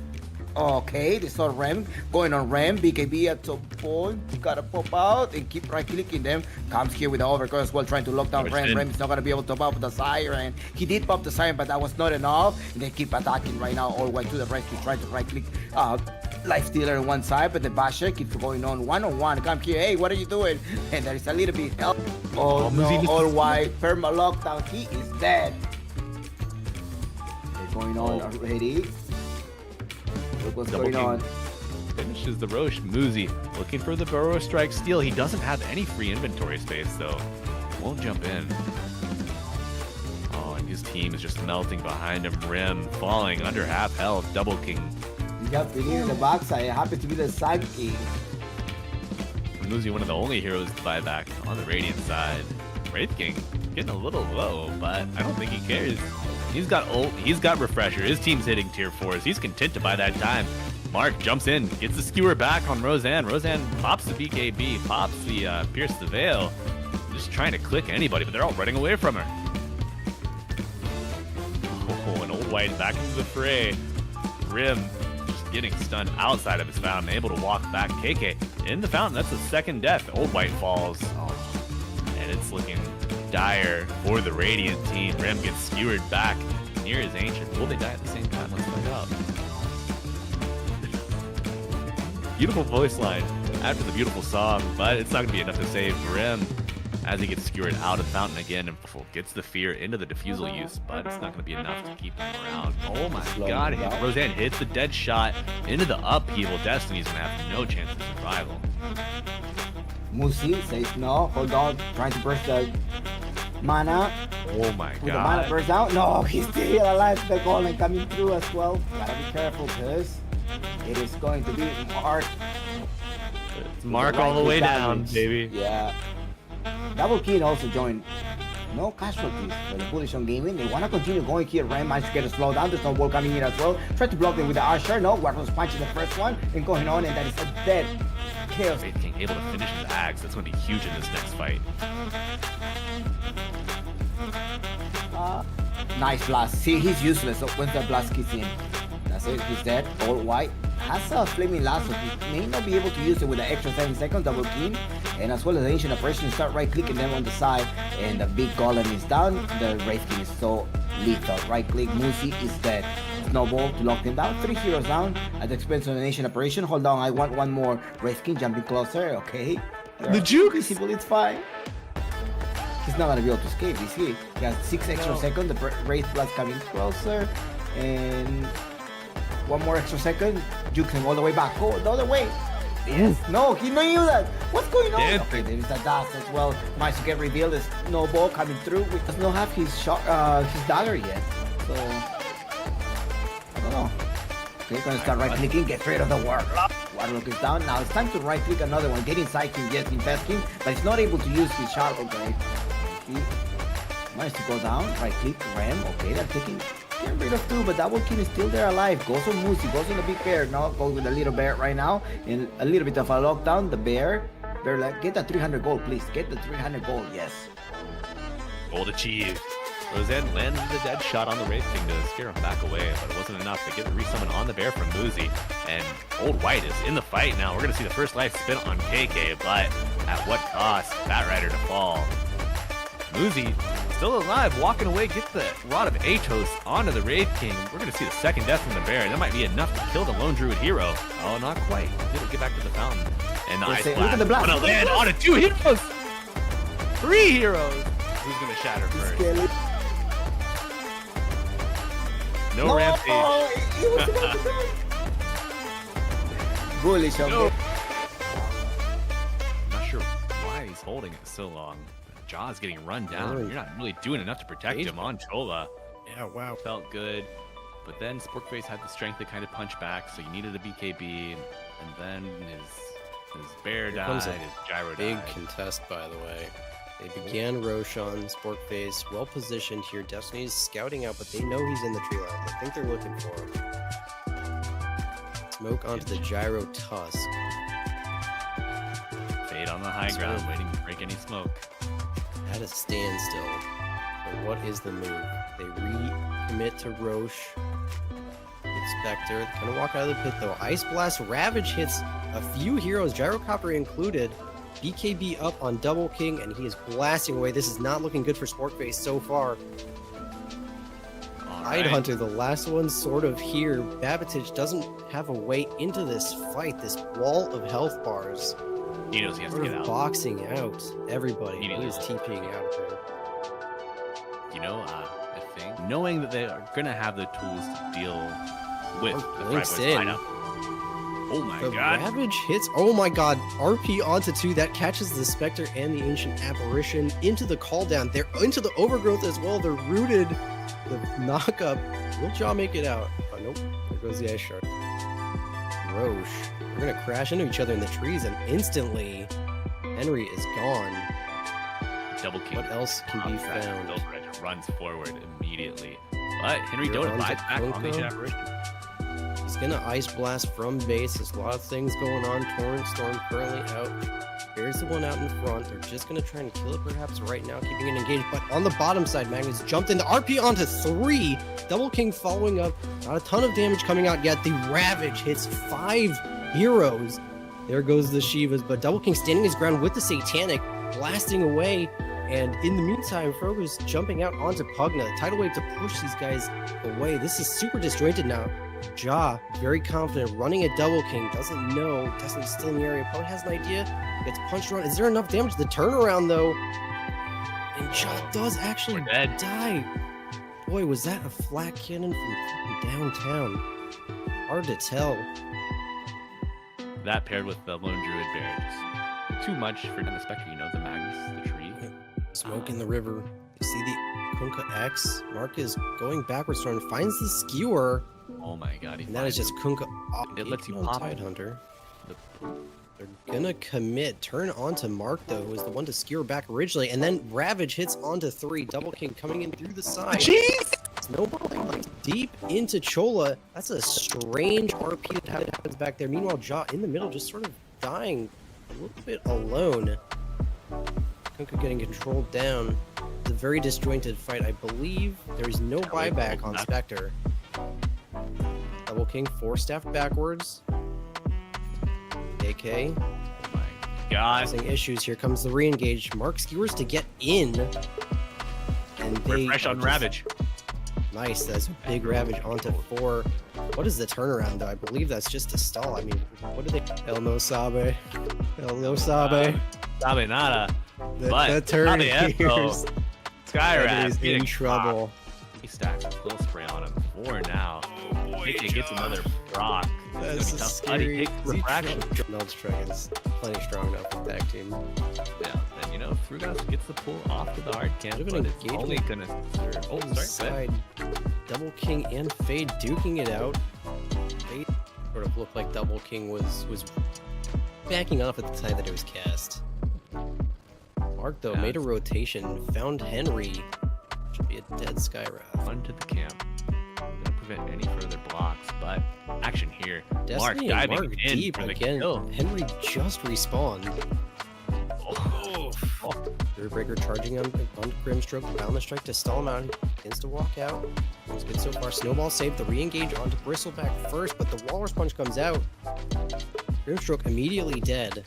G: Okay, they saw Rem going on Rem. BKB at some point gotta pop out and keep right clicking them. Comes here with the overcard as well, trying to lock down Rem. Rem is not gonna be able to pop the siren. He did pop the siren, but that was not enough. And they keep attacking right now, all the way to the rescue, trying to right click Life Stealer on one side, but the Basher keeps going on one-on-one. Come here, hey, what are you doing? And there is a little bit help. Oh no, all white, perma lockdown. He is dead. They're going on already. What's
D: Double
G: going
D: King
G: on?
D: Finishes the Roche. Muzi looking for the Burrow Strike steal. He doesn't have any free inventory space though. Won't jump in. Oh, and his team is just melting behind him. Rim falling under half health. Double King.
G: You got to in the backside. It happens to be the side king.
D: Muzi, one of the only heroes to buy back on the Radiant side. Wraith King getting a little low, but I don't think he cares. He's got ult, he's got refresher, his team's hitting tier 4s, he's content to buy that time. Mark jumps in, gets the skewer back on Roseanne. Roseanne pops the BKB, pops the Pierce the Veil. Just trying to click anybody, but they're all running away from her. Oh, and Old White back into the fray. Rim just getting stunned outside of his fountain, able to walk back. KK in the fountain, that's the second death. Old White falls. And it's looking dire for the Radiant team. Rim gets skewered back near his Ancient. Will they die at the same time? Let's find out. Beautiful voice line after the beautiful song, but it's not going to be enough to save Rim as he gets skewered out of Fountain again and gets the fear into the diffusal use, but it's not going to be enough to keep him around. Oh my god, Roseanne hits the dead shot into the upheaval. Destiny's going to have no chance of survival.
G: Musi says no, hold on, trying to burst the mana.
D: Oh my
G: Will the mana
D: god.
G: burst out? No, he's still alive. The golem coming through as well. Gotta be careful, because it is going to be Mark.
D: It's Mark all the way down, baby.
G: Yeah. Double King also joined. No casualties for the Bullish on gaming. They want to continue going here. Ram managed to get a slow down. There's no wall coming in as well. Try to block them with the Usher. No, Warlord's punching the first one and going on, and that is a dead kill.
D: Wraith King able to finish his Ags. That's going to be huge in this next fight.
G: Nice blast. See, he's useless once the blast kicks in. That's it. He's dead. All white has a flaming lasso. He may not be able to use it with an extra 7 seconds double king, and as well as the ancient oppression, start right clicking them on the side, and the big golem is down. The Wraith King is so lethal. Right click, Musi is dead. Snowball to lock him down. 3 heroes down at the expense of the ancient operation. Hold on, I want one more Wraith King jumping closer. Okay,
D: The juke.
G: visible, it's fine. He's not gonna be able to escape, is he? He has 6 extra seconds. The Wraith Blast coming closer, and 1 more extra second. Jukes him all the way back. Go the other way. Yes. No, he knew that. What's going on?
D: Dead.
G: Okay, there is a dust as well. Nice to get revealed. There's Snowball coming through. He does not have his shot, his dagger yet. So I don't know. Okay, gonna start right clicking. Get rid of the warlock. Warlock is down. Now it's time to right click another one. Get inside him, yes, infest him, but he's not able to use his shot. Okay. He managed to go down. Right click, ram. Okay, they're taking. Get rid of 2, but Double King is still there alive. Goes on Musi, goes on the big bear. Now goes with the little bear right now. And a little bit of a lockdown. The bear like, get that 300 gold, please. Get the 300 gold, yes.
D: Gold achieved. Roseanne landed the dead shot on the Wraith King to scare him back away, but it wasn't enough to get the resummon on the bear from Muzi. And Old White is in the fight now. We're going to see the first life spin on KK, but at what cost? Bat Rider to fall. Muzi still alive, walking away, get the Rod of Atos onto the Wraith King. We're going to see the second death from the bear. That might be enough to kill the Lone Druid hero. Oh, not quite. Didn't get back to the fountain. And the Ice Blast.
G: Look at the blast.
D: Gonna land onto 2 heroes. 3 heroes. Who's going to shatter first? No rampage.
G: Oh, he was about to die. Bullish on
D: No. I'm not sure why he's holding it so long. Jaw's getting run down. You're not really doing enough to protect him on Chola.
C: Yeah, wow.
D: Felt good. But then Sporkface had the strength to kind of punch back, so he needed a BKB. And then his bear
C: Here
D: died,
C: comes a
D: his gyro
C: Big
D: died.
C: contest, by the way. They began Roshan, Sporkface, well positioned here. Destiny's scouting out, but they know he's in the tree line. I think they're looking for him. Smoke onto the gyro tusk.
D: Fade on the high ground, waiting to break any smoke.
C: At a standstill. But what is the move? They recommit to Roche. Spectre. Kind of walk out of the pit though. Ice Blast Ravage hits a few heroes, Gyrocopter included. BKB up on Double King, and he is blasting away. This is not looking good for Sporkface so far. Hunter, the last one sort of here. Babatich doesn't have a way into this fight, this wall of health bars.
D: He knows he has to get out.
C: Boxing out everybody.
D: He
C: He is TPing out there.
D: You know, I think knowing that they are going to have the tools to deal with the
C: Blinks
D: Fry Boys
C: in.
D: lineup. Oh my
C: The
D: god.
C: Ravage hits. Oh my god. RP onto 2. That catches the Spectre and the Ancient Apparition into the call down. They're into the overgrowth as well. They're rooted. The knockup. Will Jaw make it out? Oh, nope. There goes the Ice Shard. Roche. They're going to crash into each other in the trees, and instantly, Henry is gone.
D: Double King.
C: What else can be found?
D: Silverage runs forward immediately. But Henry
C: Here
D: Doda
C: on
D: buys
C: to
D: back on the
C: Coco.
D: apparition.
C: He's gonna Ice Blast from base. There's a lot of things going on. Torrent Storm currently out. There's the one out in front. They're just gonna try and kill it perhaps right now, keeping it engaged. But on the bottom side, Magnus jumped into RP onto 3. Double King following up. Not a ton of damage coming out yet. The Ravage hits 5 heroes. There goes the Shivas, but Double King standing his ground with the Satanic, blasting away. And in the meantime, Frogo's jumping out onto Pugna. Tidal Wave to push these guys away. This is super disjointed now. Ja, very confident, running a Double King, doesn't know, Destiny's still in the area, probably has an idea, gets punched around. Is there enough damage? The turnaround though, and Ja does actually die. Boy, was that a flat cannon from downtown? Hard to tell.
D: That paired with the Lone Druid Bear, just too much for the Spectre, you know, the Magnus, the tree.
C: Smoke in the river. You see the Kunkka X? Mark is going backwards, finds the skewer.
D: Oh my god,
C: And that is just Kunkka.
D: It lets you
C: on
D: pop
C: Tide
D: it.
C: Hunter. They're gonna commit. Turn onto Mark though, who was the one to skewer back originally, and then Ravage hits onto 3. Double King coming in through the side.
D: Jeez!
C: Snowballing like deep into Chola. That's a strange RP that happens back there. Meanwhile, Ja in the middle, just sort of dying a little bit alone. Kunkka getting controlled down. It's a very disjointed fight. I believe there's no buyback on Spectre. Double King 4 staff backwards. KK.
D: God.
C: Causing issues. Here comes the re-engage. Mark skewers to get in. And they
D: Refresh on
C: just-
D: Ravage.
C: Nice. That's a big Ravage onto 4. What is the turnaround, though? I believe that's just a stall. I mean, what do they... El no sabe. El no sabe.
D: Sabe nada.
C: The
D: But
C: turn
D: Sabe esto.
C: here's
D: Skyrat
C: is in trouble.
D: He stacks a full spray on him. 4 now. KK gets another rock.
C: That's
D: It's
C: so
D: gonna
C: scary.
D: be tough, but he takes refraction.
C: NADCL is plenty strong enough for that team.
D: Yeah, and you know, Frugas gets the pull off to the hard camp,
C: Bit of
D: but
C: an
D: it's only
C: engagement.
D: gonna serve. Oh, sorry.
C: Side. Double King and Fade duking it out. Fade sort of looked like Double King was backing off at the time that it was cast. Mark, though,
D: Yeah.
C: made a rotation, found Henry. Should be a dead Skywrath.
D: Run to the camp. Gonna prevent any further blocks, but action here.
C: Destiny
D: Mark
C: and
D: diving
C: Mark
D: in
C: deep
D: for the
C: again.
D: kill.
C: Henry just respawned.
D: Oh.
C: Breaker charging on Grimstroke, bound the strike to stall him out. He begins to walk out. Looks good so far. Snowball saved the re-engage onto Bristleback first, but the Walrus Punch comes out. Grimstroke immediately dead.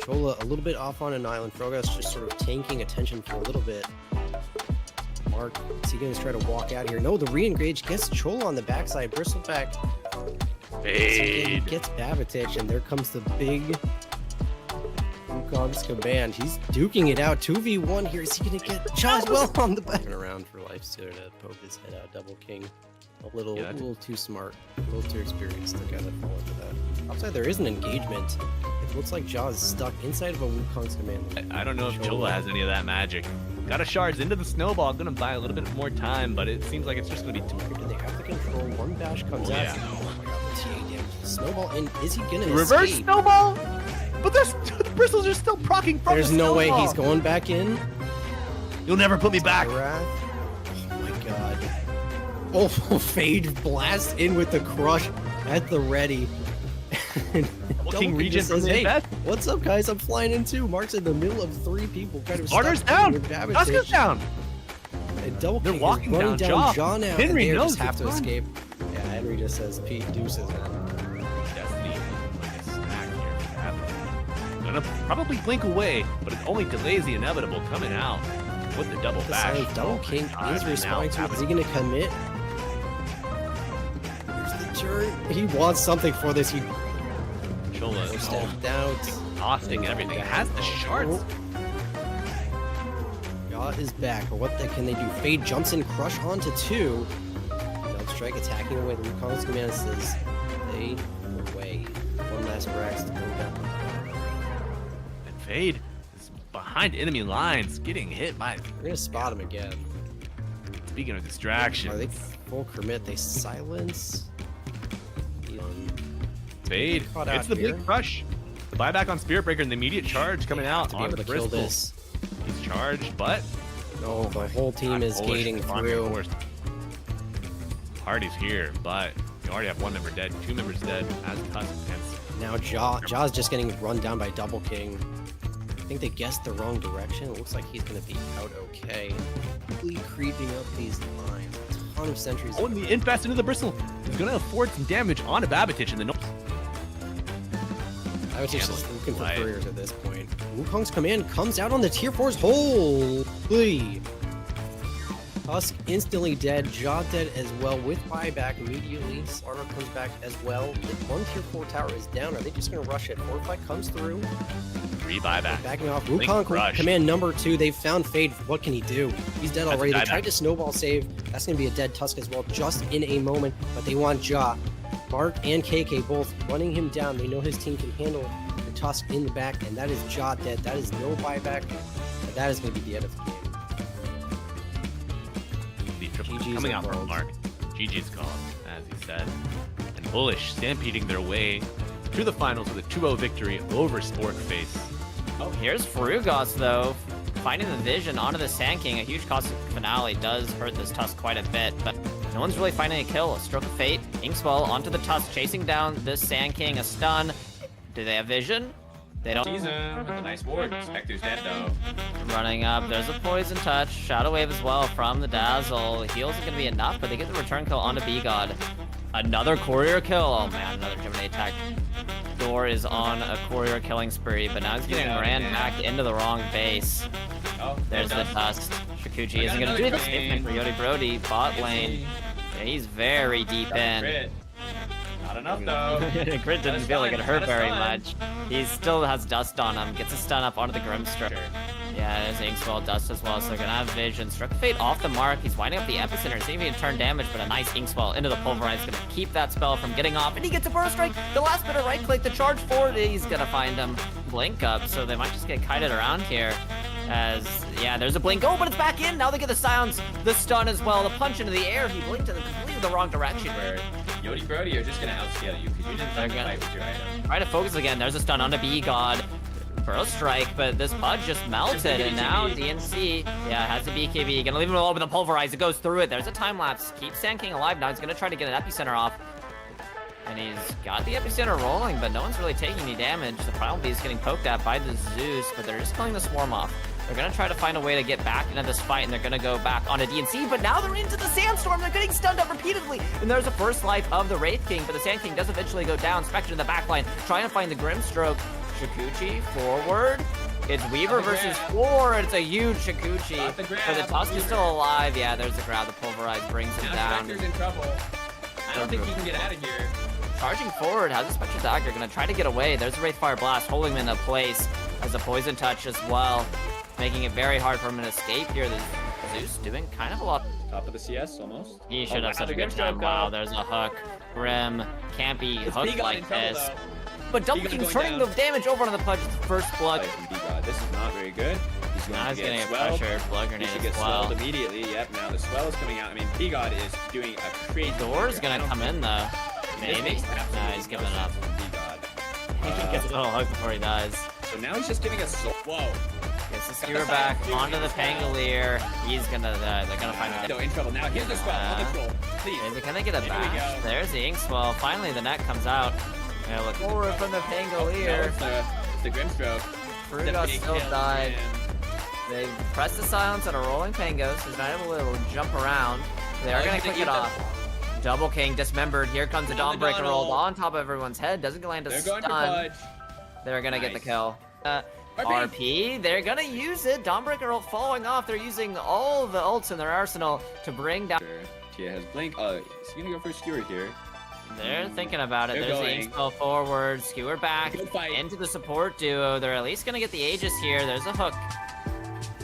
C: Chola a little bit off on an island. Frogas just sort of tanking attention for a little bit. Mark, is he going to try to walk out here? No, the re-engage gets Chola on the backside. Bristleback
D: Fade.
C: gets Babatich, and there comes the big Wukong's command. He's duking it out. 2v1 here. Is he going to get Joswell on the back? Around for life stealer to poke his head out. Double King. A little too smart. A little too experienced to kind of fall into that. Outside, there is an engagement. It looks like Jaws stuck inside of a Wukong's command.
D: I don't know if Chola has any of that magic. Got a shards into the snowball. Gonna buy a little bit more time, but it seems like it's just gonna be too.
C: Do they have the control? One bash comes out.
D: Yeah.
C: Oh my god, the TA damage. Snowball in. Is he gonna
D: Reverse
C: escape?
D: snowball? But there's the bristles are still proccing from
C: There's
D: the
C: no way
D: snowball.
C: he's going back in.
D: You'll never put me back.
C: Wrath. Oh my god. Oh, Fade blast in with the crush at the ready. Double
D: King Regent
C: just says,
D: from the
C: hey,
D: best."
C: what's up, guys? I'm flying in too. Mark's in the middle of 3 people. Kind of
D: Starter's
C: stuck
D: down.
C: with Babatich.
D: Oscar's down.
C: And Double
D: They're
C: King is
D: walking
C: running
D: down
C: down
D: Jaw.
C: Jaw now.
D: Henry
C: and they
D: knows
C: just have to
D: it's fine.
C: escape. Yeah, Henry just says, Pete deuces, man.
D: Destiny like a snack here for that. Gonna probably blink away, but it only delays the inevitable coming out with the double
C: The
D: bash.
C: silence, Double
D: Oh my
C: King
D: God,
C: is
D: and
C: responding
D: now
C: to it. Is he going to commit? Here's the turn. He wants something for this. He
D: Chola
C: stepped out.
D: costing everything. It has the shards.
C: Yaw is back, but what can they do? Fade jumps in, crush onto 2. Belt strike attacking away. The Wukong's command says, stay away. One last Brax to go down.
D: And Fade is behind enemy lines, getting hit by.
C: We're going to spot him again.
D: Speaking of distraction,
C: Are they full commit? They silence.
D: Fade
C: Caught
D: it's
C: out
D: the
C: here.
D: big crush. The buyback on Spirit Breaker and the immediate charge coming out
C: To be
D: on
C: able
D: the
C: to kill
D: Bristol.
C: this.
D: He's charged, but
C: No, the whole team is
D: Bullish
C: gating
D: on
C: through.
D: course. Party's here, but you already have 1 member dead, 2 members dead as Tusk and
C: Now Jaw's just getting run down by Double King. I think they guessed the wrong direction. It looks like he's going to be out okay. Quickly creeping up these lines. A ton of sentries.
D: Oh, and the infest into the Bristle is going to afford some damage on a Babatich in the
C: I was just looking for
D: Right.
C: couriers at this point. Wukong's command comes out on the tier 4's holy. Tusk instantly dead. Jaw dead as well with buyback immediately. Slardo comes back as well. One tier 4 tower is down. Are they just going to rush it? Fortify comes through.
D: 3 buyback.
C: Backing off.
D: Blink
C: Wukong
D: crush.
C: command number 2. They've found Fade. What can he do? He's dead
D: That's a
C: already. They
D: dieback.
C: tried to snowball save. That's going to be a dead Tusk as well, just in a moment. But they want Jaw. Mark and KK both running him down. They know his team can handle the Tusk in the back, and that is Jaw dead. That is no buyback. And that is going to be the end of the game.
D: The triple
C: GG's
D: coming
C: are
D: out from
C: called.
D: Mark. GG's called, as he said. And Bullish stampeding their way to the finals with a 2-0 victory over Sporkface.
E: Oh, here's Frugas, though. Finding the vision onto the Sand King. A huge cosmic finale does hurt this Tusk quite a bit, but no one's really finding a kill. A stroke of fate. Inkswell onto the Tusk, chasing down this Sand King. A stun. Do they have vision? They don't.
F: Season with a nice ward. Spectre's dead though.
E: Running up. There's a poison touch. Shadow wave as well from the Dazzle. Heals isn't going to be enough, but they get the return kill onto B-God. Another courier kill. Oh man, another Gemini attack. Door is on a courier killing spree, but now he's getting ran back into the wrong base.
F: Oh,
E: There's the dust. Shikuchi isn't going to do the same thing for Yodi Brody. Bot lane. Yeah, he's very deep in.
F: Crit. Not enough though.
E: Grid didn't feel like it hurt very much. He still has dust on him. Gets a stun up onto the Grimstroke. Yeah, there's Inkswell dust as well, so they're gonna have vision. Struck Fate off the mark. He's winding up the epicenter. It's even turn damage, but a nice Inkswell into the pulverize is gonna keep that spell from getting off. And he gets a burst strike. The last bit of right click, the charge forward, he's gonna find him. Blink up, so they might just get kited around here. As, yeah, there's a blink. Oh, but it's back in. Now they get the silence, the stun as well, the punch into the air. He blinked in completely the wrong direction.
F: Where Yodi Brody are just gonna outscale you because you didn't fight with your item.
E: Try to focus again. There's a stun on the B-God. Burst strike, but this Pudge just melted, and now DNC, yeah, has the BKB. Gonna leave him alone with the pulverize. It goes through it. There's a time lapse. Keeps Sand King alive now. He's gonna try to get an epicenter off. And he's got the epicenter rolling, but no one's really taking any damage. The Primal Beast getting poked at by the Zeus, but they're just killing the Swarm off. They're gonna try to find a way to get back into this fight, and they're gonna go back onto DNC, but now they're into the Sandstorm. They're getting stunned up repeatedly, and there's a first life of the Wraith King, but the Sand King does eventually go down. Spectre in the backline, trying to find the Grimstroke. Shikuchi forward. It's Weaver versus 4. It's a huge Shikuchi. But the Tusk is still alive. Yeah, there's the grab. The pulverize brings him down.
F: Spectre's in trouble. I don't think he can get out of here.
E: Charging forward, has a Spectre Dagger, gonna try to get away. There's a Wraithfire Blast, holding him in place as a Poison Touch as well, making it very hard for him to escape here. The Zeus doing kind of a lot.
F: Top of the CS almost.
E: He should have such a good time. Wow, there's a hook. Grim can't be hooked like this. But Double King's turning the damage over on the Pudge. First blood.
F: This is not very good. He's going to get swelled.
E: Pressured. Blood grenade
F: he should get
E: as well.
F: swelled immediately. Yep, now the swell is coming out. I mean, B-God is doing a crazy.
E: Door's gonna come in though. Maybe? No, he's giving it up.
F: B-God.
E: He gets a little hook before he dies.
F: So now he's just giving us whoa.
E: Gets the skewer back onto the Pangolier. He's gonna die. They're gonna find
F: So in trouble now. Here's the swell. On control. Please.
E: Can they get a bash? There's the Inkswell. Finally, the net comes out. Yeah, look forward from the Pangolier.
F: It's the Grimstroke.
E: Fruga still died. They press the silence on a rolling Pango, so he's not able to jump around. They are going to kick it off. Double King dismembered. Here comes the Dawnbreaker rolled on top of everyone's head. Doesn't land a stun. They're going to get the kill. RP, they're going to use it. Dawnbreaker roll falling off. They're using all the ults in their arsenal to bring down.
F: Tia has Blink. Is he going to go for a skewer here?
E: They're thinking about it. There's the Inkswell forward, skewer back into the support duo. They're at least going to get the Aegis here. There's a hook.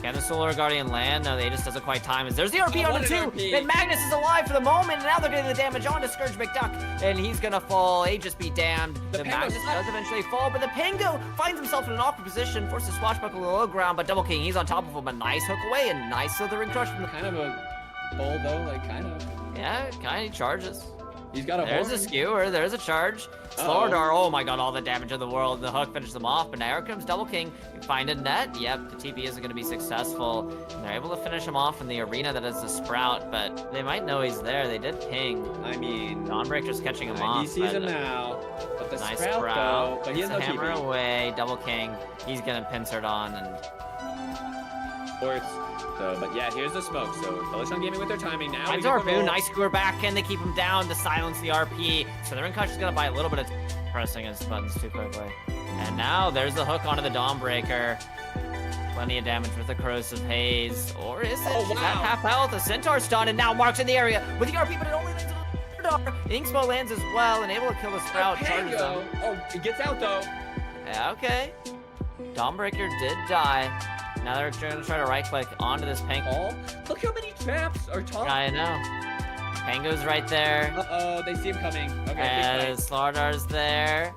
E: Can the Solar Guardian land? No, the Aegis doesn't quite time it. There's the RP on the 2, and Magnus is alive for the moment, and now they're getting the damage onto Scourge McDuck, and he's gonna fall. Aegis be damned. The Magnus does eventually fall, but the Pango finds himself in an awkward position, forces Swashbuckle to the low ground, but Double King, he's on top of him. A nice hook away, and nice Slithering Crush from the...
F: Kind of a bowl, though, like, kind of.
E: Yeah, kind of charges.
F: He's got a
E: There's a skewer, there's a charge. Slordar, oh my god, all the damage in the world. The hook finishes them off, but now here comes Double King. Find a net. Yep, the TP isn't going to be successful. And they're able to finish him off in the arena that is the Sprout, but they might know he's there. They did ping.
F: I mean,
E: Dawnbreaker's catching him off.
F: He sees him now. But the
E: nice
F: Sprout, though, but he has no
E: hammer
F: TP.
E: away. Double King, he's going to pincer it on and...
F: So, but yeah, here's the smoke. So, Bullish on gaming with their timing now.
E: Finds RP, nice skewer back. Can they keep him down to silence the RP? So the Rinkush is going to buy a little bit of pressing his buttons too quickly. And now there's the hook onto the Dawnbreaker. Plenty of damage with the Corrosive Haze. Or is it? She's at half health. A Centaur stun, and now Mark's in the area with the RP, but it only lands on the Inkswell lands as well, and able to kill the Sprout. Charges him.
F: Oh, it gets out though.
E: Yeah, okay. Dawnbreaker did die. Now they're going to try to right-click onto this Pango.
F: Look how many traps are top.
E: I know. Pango's right there.
F: Uh-oh, they see him coming. Okay,
E: and Slardar's there.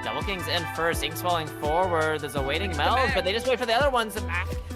E: Double King's in first. Inkswelling forward. There's a waiting meld, but they just wait for the other ones.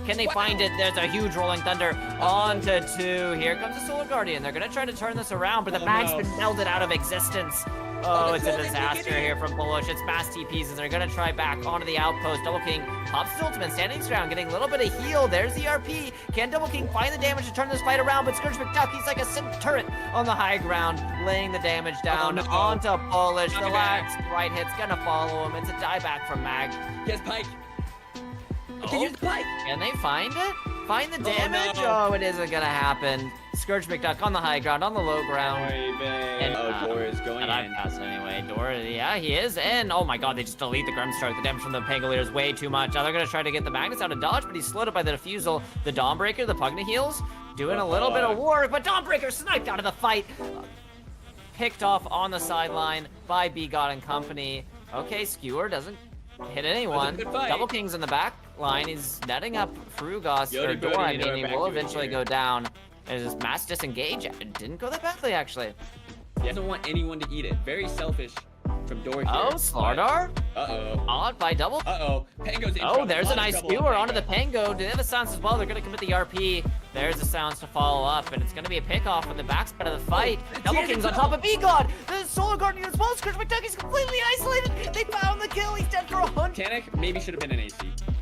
E: Can they find it? There's a huge Rolling Thunder onto 2. Here comes the Solar Guardian. They're going to try to turn this around, but the mag's been melded out of existence. Oh, it's a disaster here from Bullish. It's mass TPs, and they're going to try back onto the outpost. Double King pops his ultimate, standing strong, getting a little bit of heal. There's the RP. Can Double King find the damage to turn this fight around? But Scourge McDuck, he's like a turret on the high ground, laying the damage down onto Bullish. The last right hit's going to follow him. It's a dieback from Mag.
F: He has Pike.
E: Can they find it? find the damage? Oh, it isn't gonna happen. Scourge McDuck on the high ground, on the low ground.
F: And Dora is going
E: And I'm
F: in.
E: passing anyway. Dora, yeah, he is in. Oh my god, they just delete the Grimstroke. The damage from the Pangolier is way too much. Now they're gonna try to get the Magnus out of dodge, but he's slowed up by the Diffusal. The Dawnbreaker, the Pugna heals, doing a little bit of work, but Dawnbreaker sniped out of the fight. Picked off on the sideline by B-God and company. Okay, Skewer doesn't hit anyone.
F: Good fight.
E: Double King's in the back line. He's netting up Frugos, or
F: Yodi
E: Dora, I
F: Bodhi,
E: mean, he
F: back
E: will
F: to it
E: eventually
F: here.
E: go down. There's this mass disengage. It didn't go that badly, actually.
F: He doesn't want anyone to eat it. Very selfish from Dora here.
E: Oh, Slardar?
F: Uh-oh.
E: Odd by double.
F: Uh-oh. Pango's in
E: Oh,
F: trouble.
E: there's a
F: Lot of
E: nice
F: trouble
E: skewer
F: on
E: onto the Pango. Do they have a silence as well? They're going to commit the RP. There's the silence to follow up, and it's going to be a pickoff in the backside of the fight. Double King's on top of B-God. The Solar Guardian as well. Scourge McDuck is completely isolated. They found the kill. He's dead for 100.
F: Tanic maybe should have been an AC.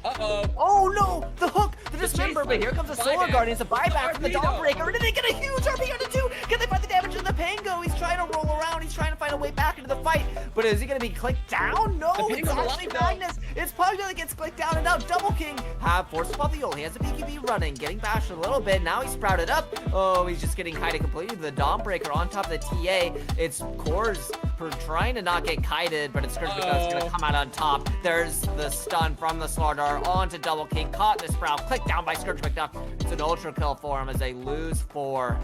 F: Uh-oh.
E: Oh no! The hook! The dismember,
F: chase
E: but here comes the Solar
F: buyback.
E: Guardian. It's a buyback from the
F: RP though.
E: Dawnbreaker. And they get a huge RP on the 2. Can they find the damage in the Pango? He's trying to roll around. He's trying to find a way back into the fight. But is he going to be clicked down? No,
F: The
E: it's
F: Pango's
E: actually
F: alive, though.
E: Magnus. It's Pugna that gets clicked down. And now Double King have forced upon the ult. He has a BKB running, getting bashed a little bit. Now he's sprouted up. Oh, he's just getting kited completely. The Dawnbreaker on top of the TA. It's Cores for trying to not get kited, but it's Scourge McDuck's going to come out on top. There's the stun from the Slardar onto Double King. Caught in the sprout. Clicked down by Scourge McDuck. It's an ultra kill for him as they lose 4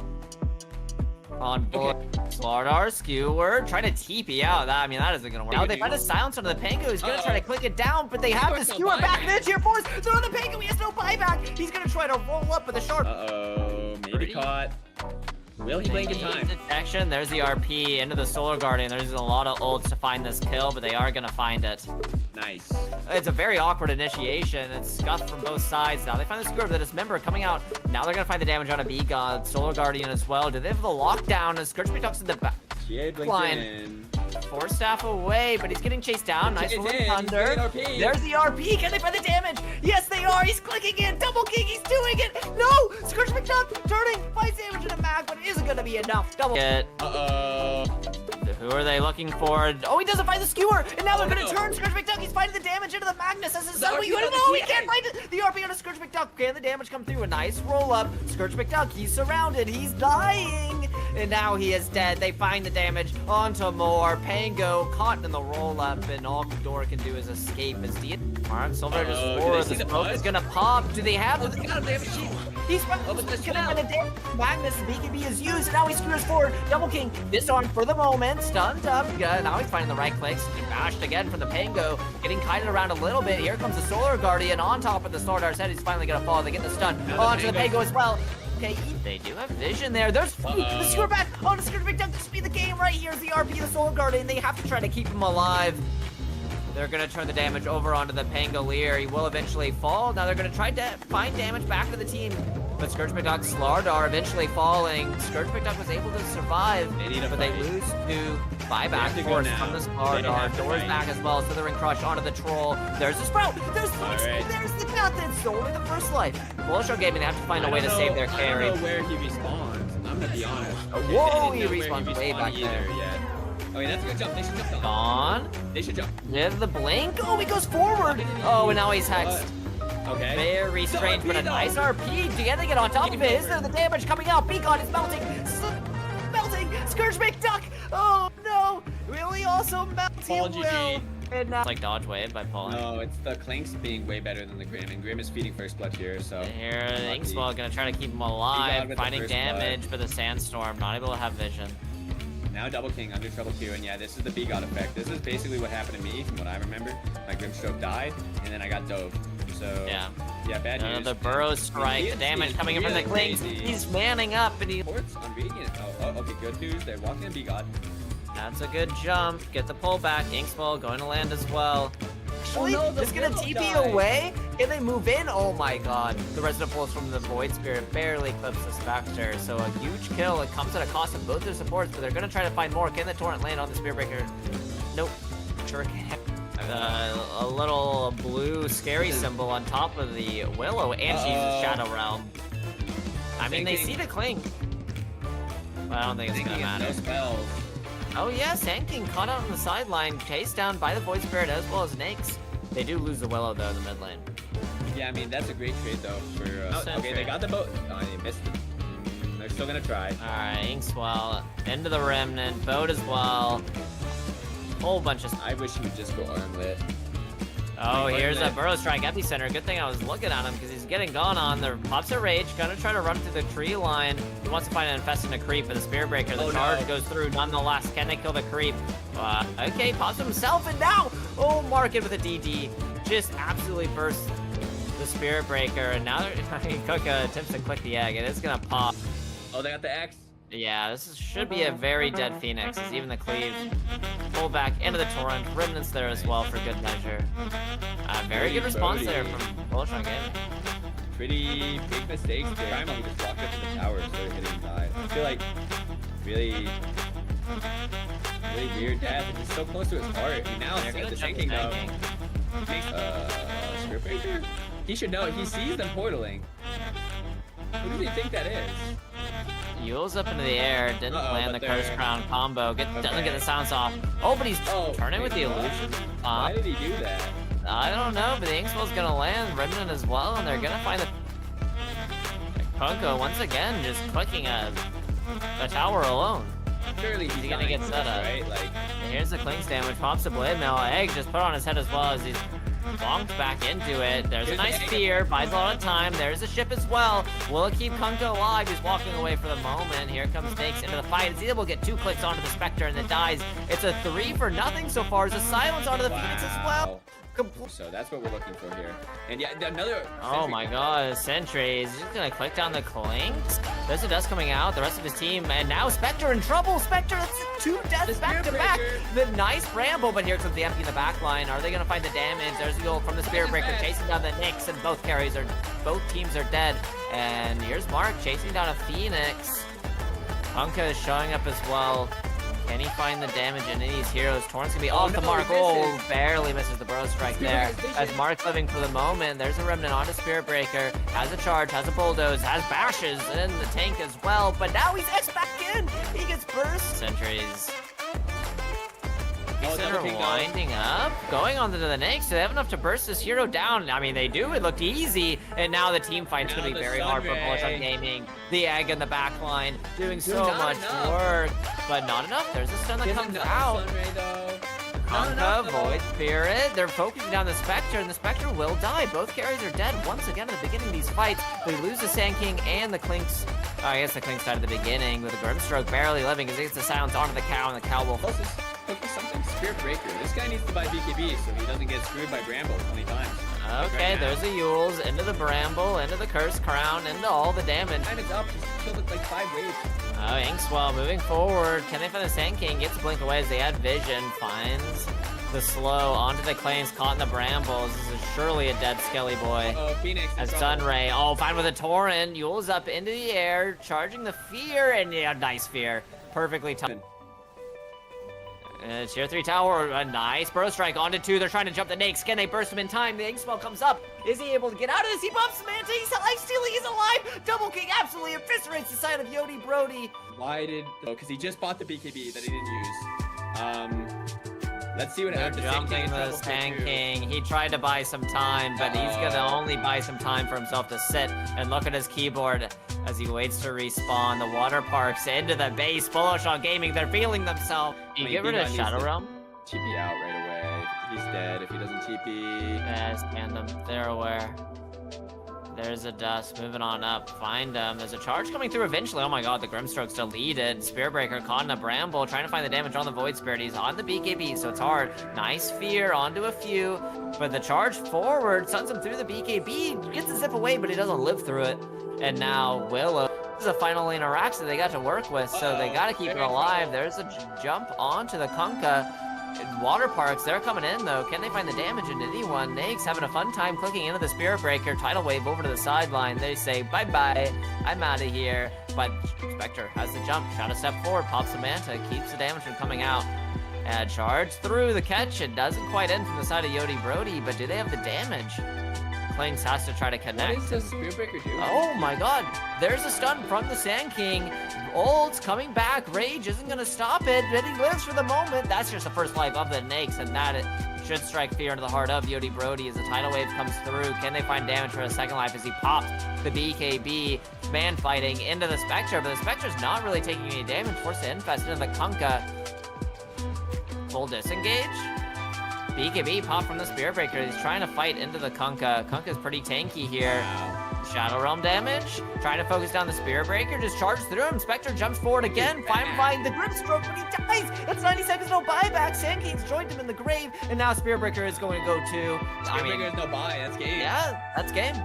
E: on board. Slardar, Skewer, trying to TP out. That, I mean, that isn't going to work. Now they find a silence onto the Pango. He's going to try to click it down, but they have the Skewer back. And then tier 4s. They're on the Pango. He has no buyback. He's going to try to roll up with a sharp.
F: Uh-oh. Maybe caught. Will he blink in time?
E: Detection. There's the RP into the Solar Guardian. There's a lot of ults to find this kill, but they are going to find it.
F: Nice.
E: It's a very awkward initiation. It's scuffed from both sides. Now they find the Skewer, the Dismember coming out. Now they're going to find the damage on a B-God. Solar Guardian as well. Do they have the lockdown? As Scourge McDuck's in the back.
F: GA blinks
E: Line.
F: in.
E: 4 staff away, but he's getting chased down. Nice
F: It's
E: rolling
F: in.
E: thunder.
F: He's getting RP.
E: There's the RP. Can they find the damage? Yes, they are. He's clicking in. Double King. He's doing it. No! Scourge McDuck turning. Finds damage in a mag, but it isn't going to be enough. Double.
F: Uh-oh.
E: Who are they looking for? Oh, he doesn't find the Skewer, and now they're
F: Oh,
E: going to
F: no.
E: turn Scourge McDuck. He's finding the damage into the Magnus as his son.
F: RP
E: You
F: on the
E: know he
F: TA.
E: can't find it. The RP on a Scourge McDuck. Can the damage come through? A nice roll up. Scourge McDuck. He's surrounded. He's dying, and now he is dead. They find the damage onto more. Pango caught in the roll up, and all Dora can do is escape. As the Mark Silver just
F: Uh-oh,
E: scores.
F: do they
E: The
F: see the
E: smoke
F: buzz?
E: is going to pop. Do they have
F: Oh,
E: the?
F: they got him. They have a shield.
E: He's
F: but this
E: gonna
F: fell.
E: find a damage. Magnus BKB is used, and now he screws forward. Double King disarmed for the moment, stunned up. Now he's finding the right clicks. He bashed again from the Pango, getting kited around a little bit. Here comes the Solar Guardian on top of the Slardar's head. He's finally gonna fall. They get the stun onto the Pango as well. Okay, they do have vision there. There's the Skewer back on the Scourge McDuck to speed the game right here. The RP, the Solar Guardian. They have to try to keep him alive. They're going to turn the damage over onto the Pangolier. He will eventually fall. Now they're going to try to find damage back to the team. But Scourge McDuck, Slardar eventually falling. Scourge McDuck was able to survive,
F: They need a
E: but they
F: fight.
E: lose to
F: They
E: buyback
F: have to go
E: force
F: now.
E: from the
F: They
E: Slardar.
F: have to
E: Doors
F: fight.
E: back as well. Slithering Crush onto the Troll. There's the Sprout. There's the
F: right.
E: There's the Death. It's only the first life. Bullish Gaming, they have to find a way to save their carry.
F: I don't know where he respawns. I'm gonna be honest.
E: Whoa,
F: I
E: he
F: didn't know where
E: respawned way
F: respawned
E: back there.
F: Yet. Okay, that's a good jump. They should jump on.
E: Gone.
F: They should jump.
E: There's the blink. Oh, he goes forward. Oh, and now he's hexed.
F: Okay.
E: Very strange, but a nice RP. Yeah, they get on top of it. Is there the damage coming out? B-God is melting. Melting. Scourge McDuck. Oh, no. Really also melting.
F: Paul
E: Will.
F: GG.
E: And now, it's like dodge wave by Paul.
F: No, it's the Clinks being way better than the Grim, and Grim is feeding first blood here, so.
E: Here, the
F: lucky.
E: Inkswell gonna try to keep him
F: He got
E: alive,
F: with the
E: finding
F: first
E: damage, but the Sandstorm not able to have vision.
F: Now Double King under trouble queue, and yeah, this is the B-God effect. This is basically what happened to me, from what I remember. My Grimstroke died, and then I got dove. So,
E: Yeah.
F: bad news.
E: The Burrow Strike, the damage coming in from the Clinks. He's manning up, and he.
F: Ports on Radiant. Oh, okay, good news. They're walking in B-God.
E: That's a good jump. Get the pullback. Inkswell going to land as well. Actually,
F: no, the
E: just gonna
F: Willow
E: TP
F: died.
E: away. Can they move in? Oh my god. The Resident Pulse from the Void Spirit barely clips the Spectre. So a huge kill. It comes at a cost of both their supports, but they're gonna try to find more. Can the Torrent land on the Spirit Breaker? Nope. Sure can. A little blue scary symbol on top of the Willow, and she's a Shadow Realm. I mean, they see the Cling. But I don't think it's gonna matter.
F: No spells.
E: Oh yeah, Sand King caught out on the sideline, chased down by the Void Spirit as well as Nyx. They do lose the Willow though in the mid lane.
F: Yeah, I mean, that's a great trade, though. For okay, they got the boat. Oh, they missed it. They're still going to try.
E: All right, Inkswell into the Remnant. Boat as well. Whole bunch of...
F: I wish he would just go armlet.
E: Oh, here's a Burrow Strike Epicenter. Good thing I was looking at him because he's getting gone on. There pops a Rage, gonna try to run through the tree line. He wants to find an Infest and a Creep with a Spear Breaker. The charge goes through nonetheless. Can they kill the Creep? Okay, pops himself, and now, oh, Market with a DD. Just absolutely bursts the Spirit Breaker, and now Cook attempts to click the egg, and it's gonna pop.
F: Oh, they got the X.
E: Yeah, this should be a very dead Phoenix, as even the Cleave pull back into the Torrent. Remnants there as well for good measure. Very good response there from Bullish on Gaming.
F: Pretty big mistakes there. Primal, he just walked up to the tower and started hitting die. I feel like really weird death, and he's so close to his heart. He now sees the tanking though. Spirit Breaker? He should know. He sees them portaling. Who does he think that is?
E: Yule's up into the air, didn't land the Curse Crown combo, doesn't get the silence off. Oh, but he's turning with the illusion.
F: Why did he do that?
E: I don't know, but the Inkswell's gonna land, Remnant as well, and they're gonna find the... Punko, once again, just clicking a tower alone.
F: Surely he's
E: gonna get set up.
F: Right? Like,
E: and here's the Cling Stand, which pops the Blade Mail. Egg just put on his head as well as he's bonked back into it. There's a nice fear, buys a lot of time. There's a ship as well. Will it keep Kunko alive? He's walking away for the moment. Here comes Nakes into the fight. He's able to get 2 clicks onto the Spectre and it dies. It's a 3 for nothing so far. There's a silence onto the Phoenix as well.
F: So that's what we're looking for here. And yeah, another...
E: Oh my god, Sentry. He's just gonna click down the Clinks. There's a Dust coming out, the rest of his team, and now Spectre in trouble! Spectre, that's 2 deaths back to back! The nice Bramble, but here comes the empty in the back line. Are they gonna find the damage? There's the ult from the Spirit Breaker chasing down the Nyx, and both teams are dead. And here's Mark chasing down a Phoenix. Punka is showing up as well. Can he find the damage in these heroes? Torrent's gonna be off the mark. Oh, barely misses the Burrow Strike there. As Mark's living for the moment, there's a Remnant onto Spirit Breaker. Has a charge, has a bulldoze, has bashes in the tank as well. But now he's X back in. He gets burst. Sentries. Center winding up, going on to the Nakes. Do they have enough to burst this hero down? I mean, they do. It looked easy. And now the team fight's going to be very hard for Bullish on Gaming. The egg in the back line doing so much work, but not enough. There's a stun that comes out. Conka, Void Spirit. They're focusing down the Spectre, and the Spectre will die. Both carries are dead once again at the beginning of these fights. They lose the Sand King and the Clinks. I guess the Clinks died at the beginning with a Grimstroke barely living because he gets the silence onto the cow, and the cow will focus.
F: Something Spirit Breaker. This guy needs to buy BKB so he doesn't get screwed by Bramble 20 times.
E: Okay,
F: right
E: there's the Yules, into the Bramble, into the Curse Crown, into all the damage.
F: Time is up. He's killed it like 5 waves.
E: Oh, Inkswell moving forward. Can they find the Sand King? Gets Blink away as they add vision. Finds the slow onto the Claims, caught in the Brambles. This is surely a dead Skelly boy.
F: Oh, Phoenix.
E: As Sunray. Oh, fine with a Torrent. Yules up into the air, charging the Fear, and yeah, nice Fear. Perfectly timed. Tier 3 tower, a nice Burrow Strike onto 2. They're trying to jump the Nakes. Can they burst him in time? The Inkspell comes up. Is he able to get out of this? He buffs Samantha. He's life-stealing. He's alive. Double King absolutely eviscerates the side of Yodi Brody.
F: Why did... Oh, because he just bought the BKB that he didn't use. Let's see what
E: They're
F: happens.
E: jumping the Sand King. He tried to buy some time, but he's going to only buy some time for himself to sit and look at his keyboard as he waits to respawn. The water parks into the base. Bullish on Gaming. They're feeling themselves. You get rid of Shadow Realm?
F: TP out right away. He's dead if he doesn't TP.
E: Yeah, scan them. They're aware. There's a Dust moving on up. Find him. There's a charge coming through eventually. Oh my god, the Grimstroke's deleted. Spear Breaker caught in a Bramble, trying to find the damage on the Void Spirit. He's on the BKB, so it's hard. Nice Fear onto a few, but the charge forward sends him through the BKB. Gets the zip away, but he doesn't live through it. And now Willow. This is a final lane of racks that they got to work with, so they got to keep it alive. There's a jump onto the Kunkka. Water parks, they're coming in though. Can they find the damage into anyone? Nakes having a fun time clicking into the Spirit Breaker. Tidal Wave over to the sideline. They say, bye-bye, I'm out of here. But Spectre has the jump, trying to step forward, pops the Manta, keeps the damage from coming out. And charge through the catch. It doesn't quite end from the side of Yodi Brody, but do they have the damage? Clinks has to try to connect.
F: What does the Spirit Breaker do?
E: Oh my god, there's a stun from the Sand King. Old's coming back. Rage isn't going to stop it, but he lives for the moment. That's just the first life of the Nakes, and that should strike fear into the heart of Yodi Brody as the tidal wave comes through. Can they find damage for a second life as he pops the BKB? Man fighting into the Spectre, but the Spectre's not really taking any damage. Forced to infest into the Kunkka. Full disengage. BKB pop from the Spirit Breaker. He's trying to fight into the Kunkka. Kunkka's pretty tanky here. Shadow Realm damage. Trying to focus down the Spirit Breaker. Just charges through him. Spectre jumps forward again. Finding the Grimstroke, but he dies. That's 90 seconds, no buyback. Sand King's joined him in the grave. And now Spirit Breaker is going to go too.
F: Spirit Breaker is no buy. That's game.
E: Yeah, that's game.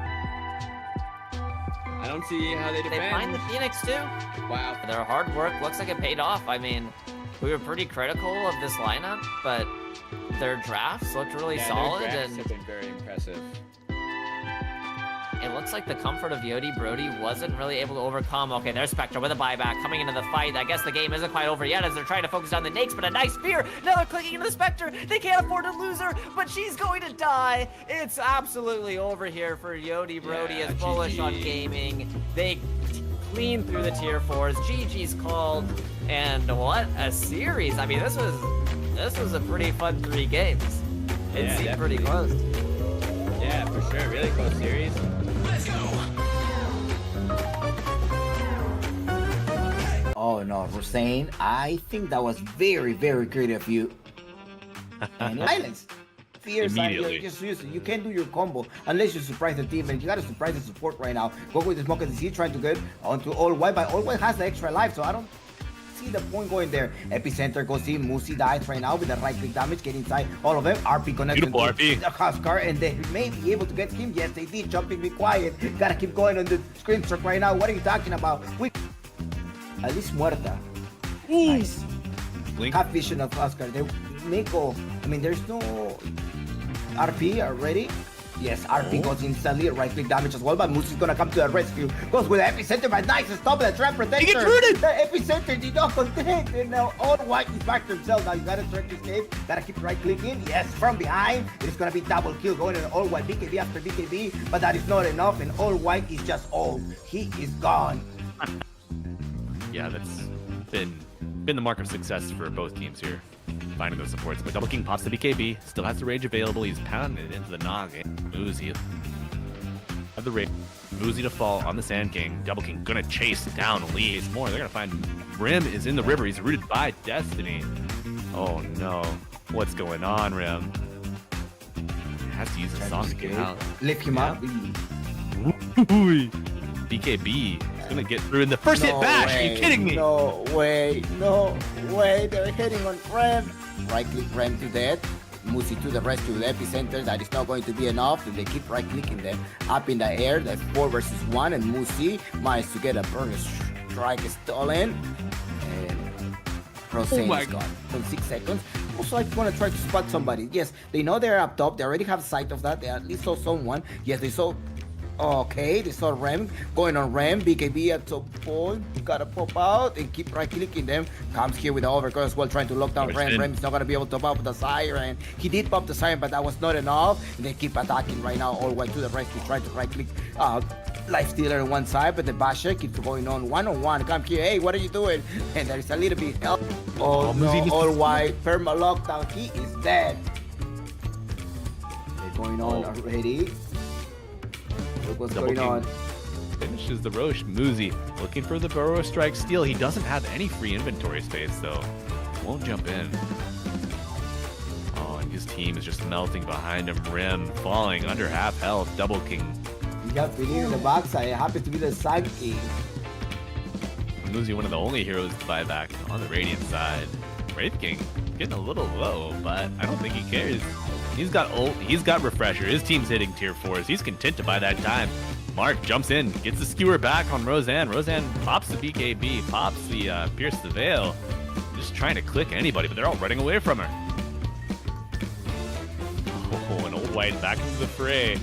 F: I don't see how they defend.
E: They find the Phoenix too.
F: Wow.
E: Their hard work looks like it paid off. I mean, we were pretty critical of this lineup, but their drafts looked really solid,
F: their drafts
E: and
F: have been very impressive.
E: it looks like the comfort of Yodi Brody wasn't really able to overcome. Okay, there's Spectre with a buyback coming into the fight. I guess the game isn't quite over yet as they're trying to focus on the Nakes, but a nice spear. Now they're clicking into the Spectre. They can't afford to lose her, but she's going to die. It's absolutely over here for Yodi Brody as Bullish on gaming. They clean through the tier 4s. GG's called, and what a series. I mean, this was a pretty fun 3 games. It seemed pretty close.
F: Yeah, for sure. Really close series.
G: Oh no, Hussein, I think that was very, very creative of you. And silence. Fierce,
D: Immediately.
G: just use it. You can't do your combo unless you surprise the team, and you gotta surprise the support right now. Go with the smoke as he's trying to get onto all white, but all white has the extra life, so I don't see the point going there. Epicenter goes in, Musi dies right now with the right click damage, get inside all of them. RP connects
D: Beautiful
G: to
D: RP.
G: the Huskar, and they may be able to get him. Yes, they did. Jumping, be quiet. Gotta keep going on the screen struck right now. What are you talking about? At least Muerta. Nice.
D: Blink.
G: Have vision of Huskar. They may go. I mean, there's no RP already. Yes, RP goes instantly, right click damage as well, but Moose is gonna come to the rescue. Goes with the Epicenter, but nice stop the trap protector.
D: He gets rooted!
G: The Epicenter did not contain, and now all white is back to himself. Now you gotta track this game, gotta keep right clicking. Yes, from behind, it's gonna be double kill going on all white, BKB after BKB, but that is not enough, and all white is just old. He is gone.
D: Yeah, that's been the mark of success for both teams here. Finding those supports, but Double King pops the BKB, still has the rage available. He's pounding it into the noggin. Muzi have the rage. Muzi to fall on the Sand King. Double King gonna chase down Lee. It's more. They're gonna find Rim is in the river. He's rooted by Destiny. Oh no, what's going on, Rim? Has to use a song to get out.
G: Lift him up.
D: BKB is gonna get through in the first hit bash. Are you kidding me?
G: No way, no way. They're hitting on Rem. Right click Rem to death. Musi to the rescue with Epicenter. That is not going to be enough. And they keep right clicking them up in the air. That's 4 versus 1. And Musi managed to get a burst strike stolen. And Rosane is gone in 6 seconds. Also, I want to try to spot somebody. Yes, they know they're up top. They already have sight of that. They at least saw someone. Yes, they saw. Okay, they saw Rem going on Rem. BKB at some point gotta pop out and keep right clicking them. Comes here with the overcard as well, trying to lock down Rem. Rem is not gonna be able to pop the siren. He did pop the siren, but that was not enough. And they keep attacking right now, all the way to the rescue, trying to right click Life Stealer on one side, but the Basher keeps going on one-on-one. Come here, hey, what are you doing? And there is a little bit help. Oh no, all white, perma lockdown. He is dead. They're going on already. What's
D: Double
G: going on?
D: Finishes the Roche. Muzi looking for the Burrow Strike steal. He doesn't have any free inventory space though. Won't jump in. Oh, and his team is just melting behind him. Rim falling under half health. Double King.
G: You got Vinny in the backside. It happens to be the side king.
D: Muzi, one of the only heroes to buy back on the Radiant side. Wraith King getting a little low, but I don't think he cares. He's got ult, he's got refresher, his team's hitting tier 4s, he's content to buy that time. Mark jumps in, gets the skewer back on Roseanne. Roseanne pops the BKB, pops the Pierce the Veil. Just trying to click anybody, but they're all running away from her. Oh, an old white back into the fray.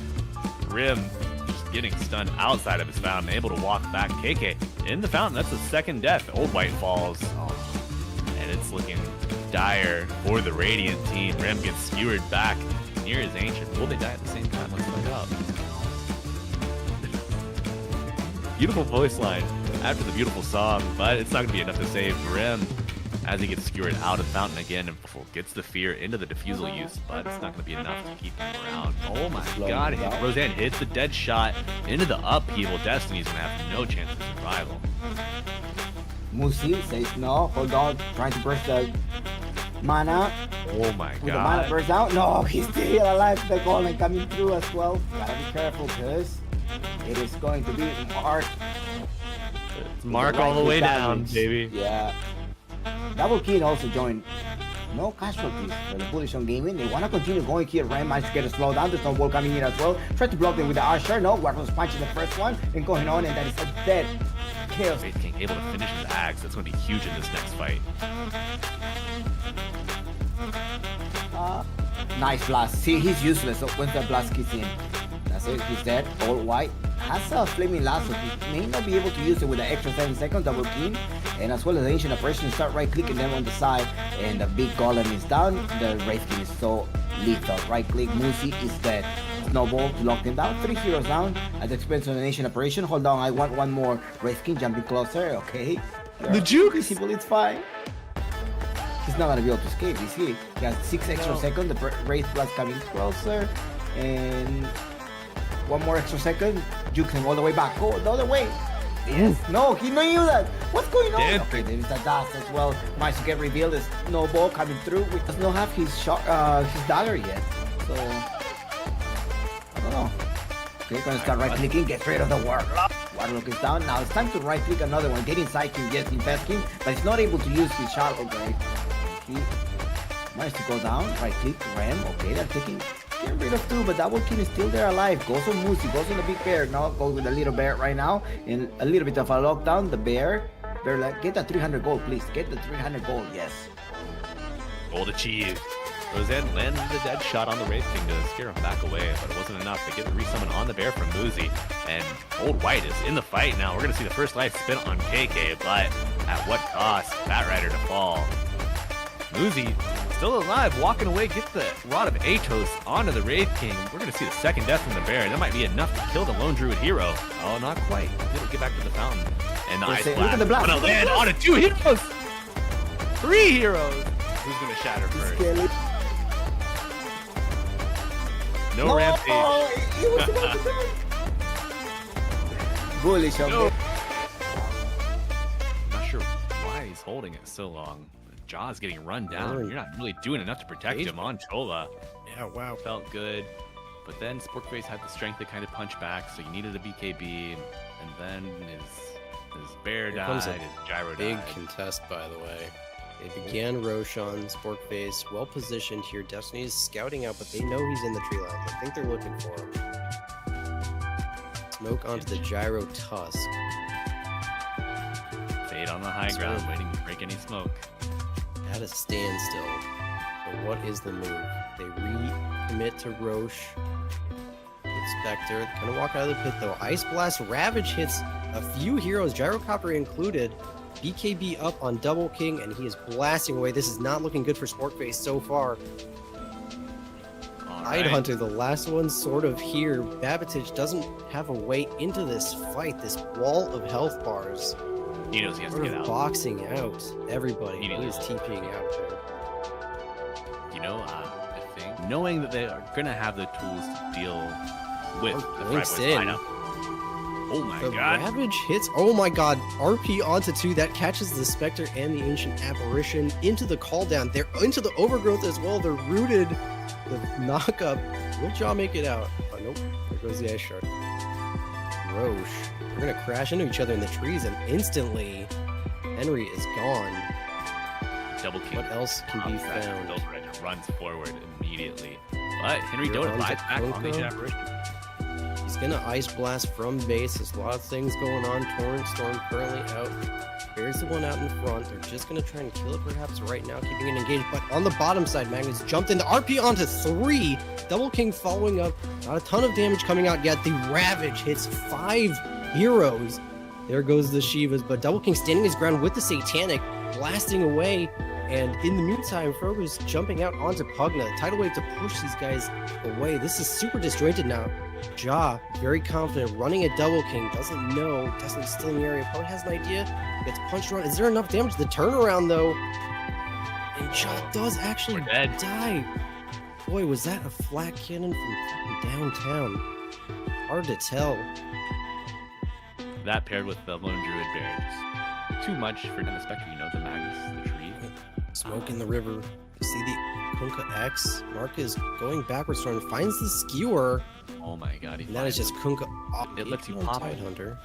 D: Rim just getting stunned outside of his fountain, able to walk back. KK in the fountain, that's the second death. Old white falls. And it's looking dire for the Radiant team. Rim gets skewered back near his ancient. Will they die at the same time? Let's find out. Beautiful voice line after the beautiful song, but it's not going to be enough to save Rim. as he gets skewered out of the fountain again and gets the fear into the defusal use, but it's not going to be enough to keep him around. Oh my god, Roseanne hits the dead shot into the upheaval. Destiny's going to have no chance of survival.
G: Musi says no, hold on, trying to burst the mana.
D: Oh my
G: With the mana
D: god.
G: burst out, no, he's still alive. The golem coming through as well. Gotta be careful, because it is going to be hard.
D: Mark all the way down, baby.
G: Yeah. Double King also joined. No casualties for the Bullish on gaming. They want to continue going here. Ram managed to get a slow down. There's no wall coming in as well. Try to block them with the Archer. No, Warlord's punching the first one and going on, and that is a dead kill.
D: Wraith King able to finish his axe. That's going to be huge in this next fight.
G: Nice blast. See, he's useless when the blast kicks in. That's it. He's dead. All white. Has a flaming lasso. He may not be able to use it with the extra 7 seconds. Double King. And as well as the ancient operation, start right clicking them on the side. And the big golem is down. The Wraith King is so lethal. Right click. Musi is dead. Snowball locked him down. 3 heroes down at the expense of the nation operation. Hold on. I want one more. Wraith King jumping closer. Okay.
H: The juke.
G: Visible. It's fine. He's not gonna be able to escape, is he? He has 6 extra seconds. The Wraith Blast coming closer. And 1 more extra second. Juke him all the way back. Go the other way. Yes. No, he knew that. What's going on?
D: Dead.
G: Okay, there is a dust as well. Managed to get revealed. There's no ball coming through. He does not have his shot, his dagger yet. So I don't know. Okay, gonna start right clicking. Get rid of the Warlock. Warlock is down. Now it's time to right click another one. Get inside him. Yes, infest him, but he's not able to use his shallow grave. He managed to go down. Right click. Ram. Okay, they're getting rid of 2, but Double King is still there alive. Goes on Musi, goes on the big bear. Now goes with the little bear right now. And a little bit of a lockdown. The bear. They're like, get the 300 gold, please. Get the 300 gold, yes.
D: Gold achieved. Roseanne landed the dead shot on the Wraith King to scare him back away, but it wasn't enough to get the resummon on the bear from Muzi. And Old White is in the fight now. We're going to see the first life spin on KK, but at what cost? Bat Rider to fall. Muzi still alive, walking away, get the Rod of Atos onto the Wraith King. We're going to see the second death from the bear. That might be enough to kill the Lone Druid hero. Oh, not quite. Didn't get back to the fountain. And the Ice
G: Look at the
D: Blast
G: blast.
D: gonna land onto 2 heroes! 3 heroes! Who's going to shatter first? No rampage.
G: He was about to die. Bullish on
D: No.
G: him.
D: Not sure why he's holding it so long. Jaw's getting run down. You're not really doing enough to protect him on Chola.
C: Yeah, wow.
D: Felt good. But then Sporkface had the strength to kind of punch back, so he needed a BKB. And then his bear
C: Here comes
D: died,
C: a
D: his gyro
C: Big
D: died.
C: contest, by the way. They began Roshan, Sporkface, well positioned here. Destiny's scouting out, but they know he's in the tree line. I think they're looking for him. Smoke onto the gyro tusk.
D: Fade on the high ground, waiting to break any smoke.
C: At a standstill. But what is the move? They recommit to Roche. With Spectre. Kind of walk out of the pit though. Ice Blast, Ravage hits a few heroes, Gyrocopter included. BKB up on Double King, and he is blasting away. This is not looking good for Sporkface so far. Hunter, the last one sort of here. Babatich doesn't have a way into this fight, this wall of health bars.
D: He knows he has to
C: Sort
D: get
C: of
D: out.
C: boxing out everybody.
D: He
C: He
D: knows.
C: is TPing out there.
D: You know, I think knowing that they are going to have the tools to deal with the Fry
C: Links
D: Boys
C: in.
D: lineup. Oh my
C: The
D: god.
C: Ravage hits. Oh my god. RP onto 2. That catches the Spectre and the Ancient Apparition into the call down. They're into the overgrowth as well. They're rooted. The knock up. Will Jaw make it out? Oh, nope. There goes the Ice Shard. Roche. They're going to crash into each other in the trees, and instantly Henry is gone.
D: Double King.
C: What else can be found?
D: Bullbringer runs forward immediately. But Henry
C: Here
D: Dota
C: comes
D: buys
C: a
D: back on the
C: Coco.
D: apparition.
C: He's gonna Ice Blast from base. There's a lot of things going on. Torrent Storm currently out. Bears the one out in front. They're just gonna try and kill it perhaps right now, keeping it engaged. But on the bottom side, Magnus jumped in. The RP onto 3. Double King following up. Not a ton of damage coming out yet. The Ravage hits 5 heroes. There goes the Shivas. But Double King standing his ground with the Satanic, blasting away. And in the meantime, Frogo's jumping out onto Pugna. Tidal Wave to push these guys away. This is super disjointed now. Ja, very confident, running a Double King. Doesn't know. Destiny's still in the area. Probably has an idea. Gets punched around. Is there enough damage? The turnaround, though. And Jaw does actually
D: We're dead.
C: die. Boy, was that a flat cannon from downtown? Hard to tell.
D: That paired with the Lone Druid Bear, just too much for them, especially, you know, the Magus, the tree.
C: Smoke in the river. You see the Kunkka X? Mark is going backwards, finds the skewer.
D: Oh my god, he
C: And that is just Kunkka off.
D: It lets you
C: on
D: pop it.
C: Tidehunter.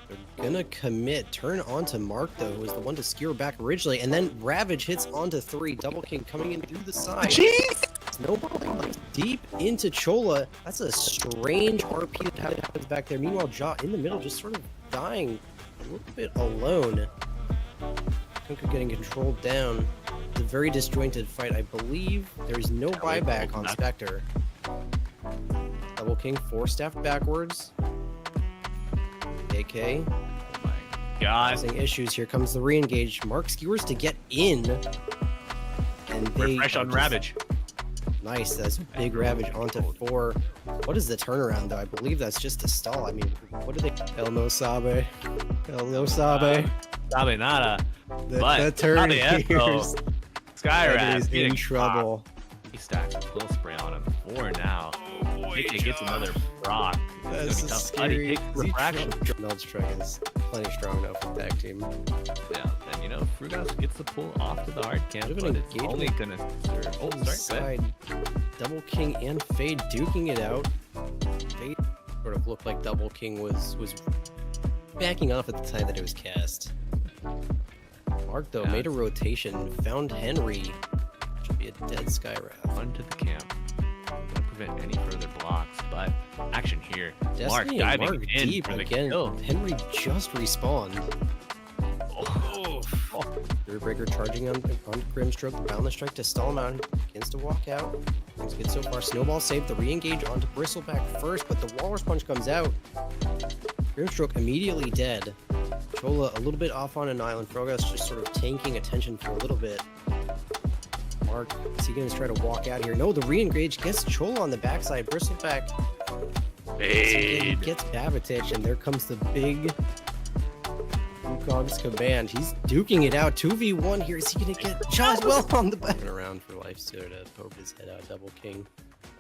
C: They're gonna commit. Turn onto Mark, though, who was the one to skewer back originally. And then Ravage hits onto 3. Double King coming in through the side.
D: Jeez!
C: Snowballing deep into Chola. That's a strange RP that happens back there. Meanwhile, Jaw in the middle just sort of dying a little bit alone. Kunkka getting controlled down. It's a very disjointed fight. I believe there's no buyback on Spectre. Double King 4-staffed backwards. AK.
D: Oh my god.
C: Causing issues. Here comes the re-engage. Mark skewers to get in. And they
D: Refresh on
C: just-
D: Ravage.
C: Nice. That's a big Ravage onto 4. What is the turnaround, though? I believe that's just a stall. I mean, what do they... El no sabe. El no sabe.
D: Sabe nada.
C: The turn here's.
D: Skyrat
C: is in trouble.
D: He stacks a full spray on him. 4 now. KK gets another proc.
C: That's
D: It's
C: a
D: gonna be
C: scary.
D: tough. He takes refraction.
C: NADCL is plenty strong enough for tag team.
D: Yeah, and you know, Frugas gets the pull off to the hard camp,
C: Bit of
D: but
C: an
D: it's only
C: engagement.
D: gonna serve. Oh, sorry.
C: Side. Double King and Fade duking it out. Fade sort of looked like Double King was backing off at the time that it was cast. Mark, though, made a rotation, found Henry. Should be a dead Skywrath.
D: Onto the camp. Gonna prevent any further blocks, but action here.
C: Destiny
D: Mark
C: and
D: diving
C: Mark
D: in
C: deep
D: for the
C: again.
D: kill.
C: Henry just respawned. Breaker charging on Grimstroke. Boundless Strike to stall him out. Begins to walk out. Things good so far. Snowball saved the re-engage onto Bristleback first, but the Walrus Punch comes out. Grimstroke immediately dead. Chola a little bit off on an island. Frogas just sort of tanking attention for a little bit. Mark, is he going to try to walk out here? No, the re-engage gets Chola on the backside. Bristleback
D: Fade.
C: gets Babatich, and there comes the big Wukong's command. He's duking it out. 2v1 here. Is he going to get Jaws well on the back? Around for life, so to poke his head out. Double King.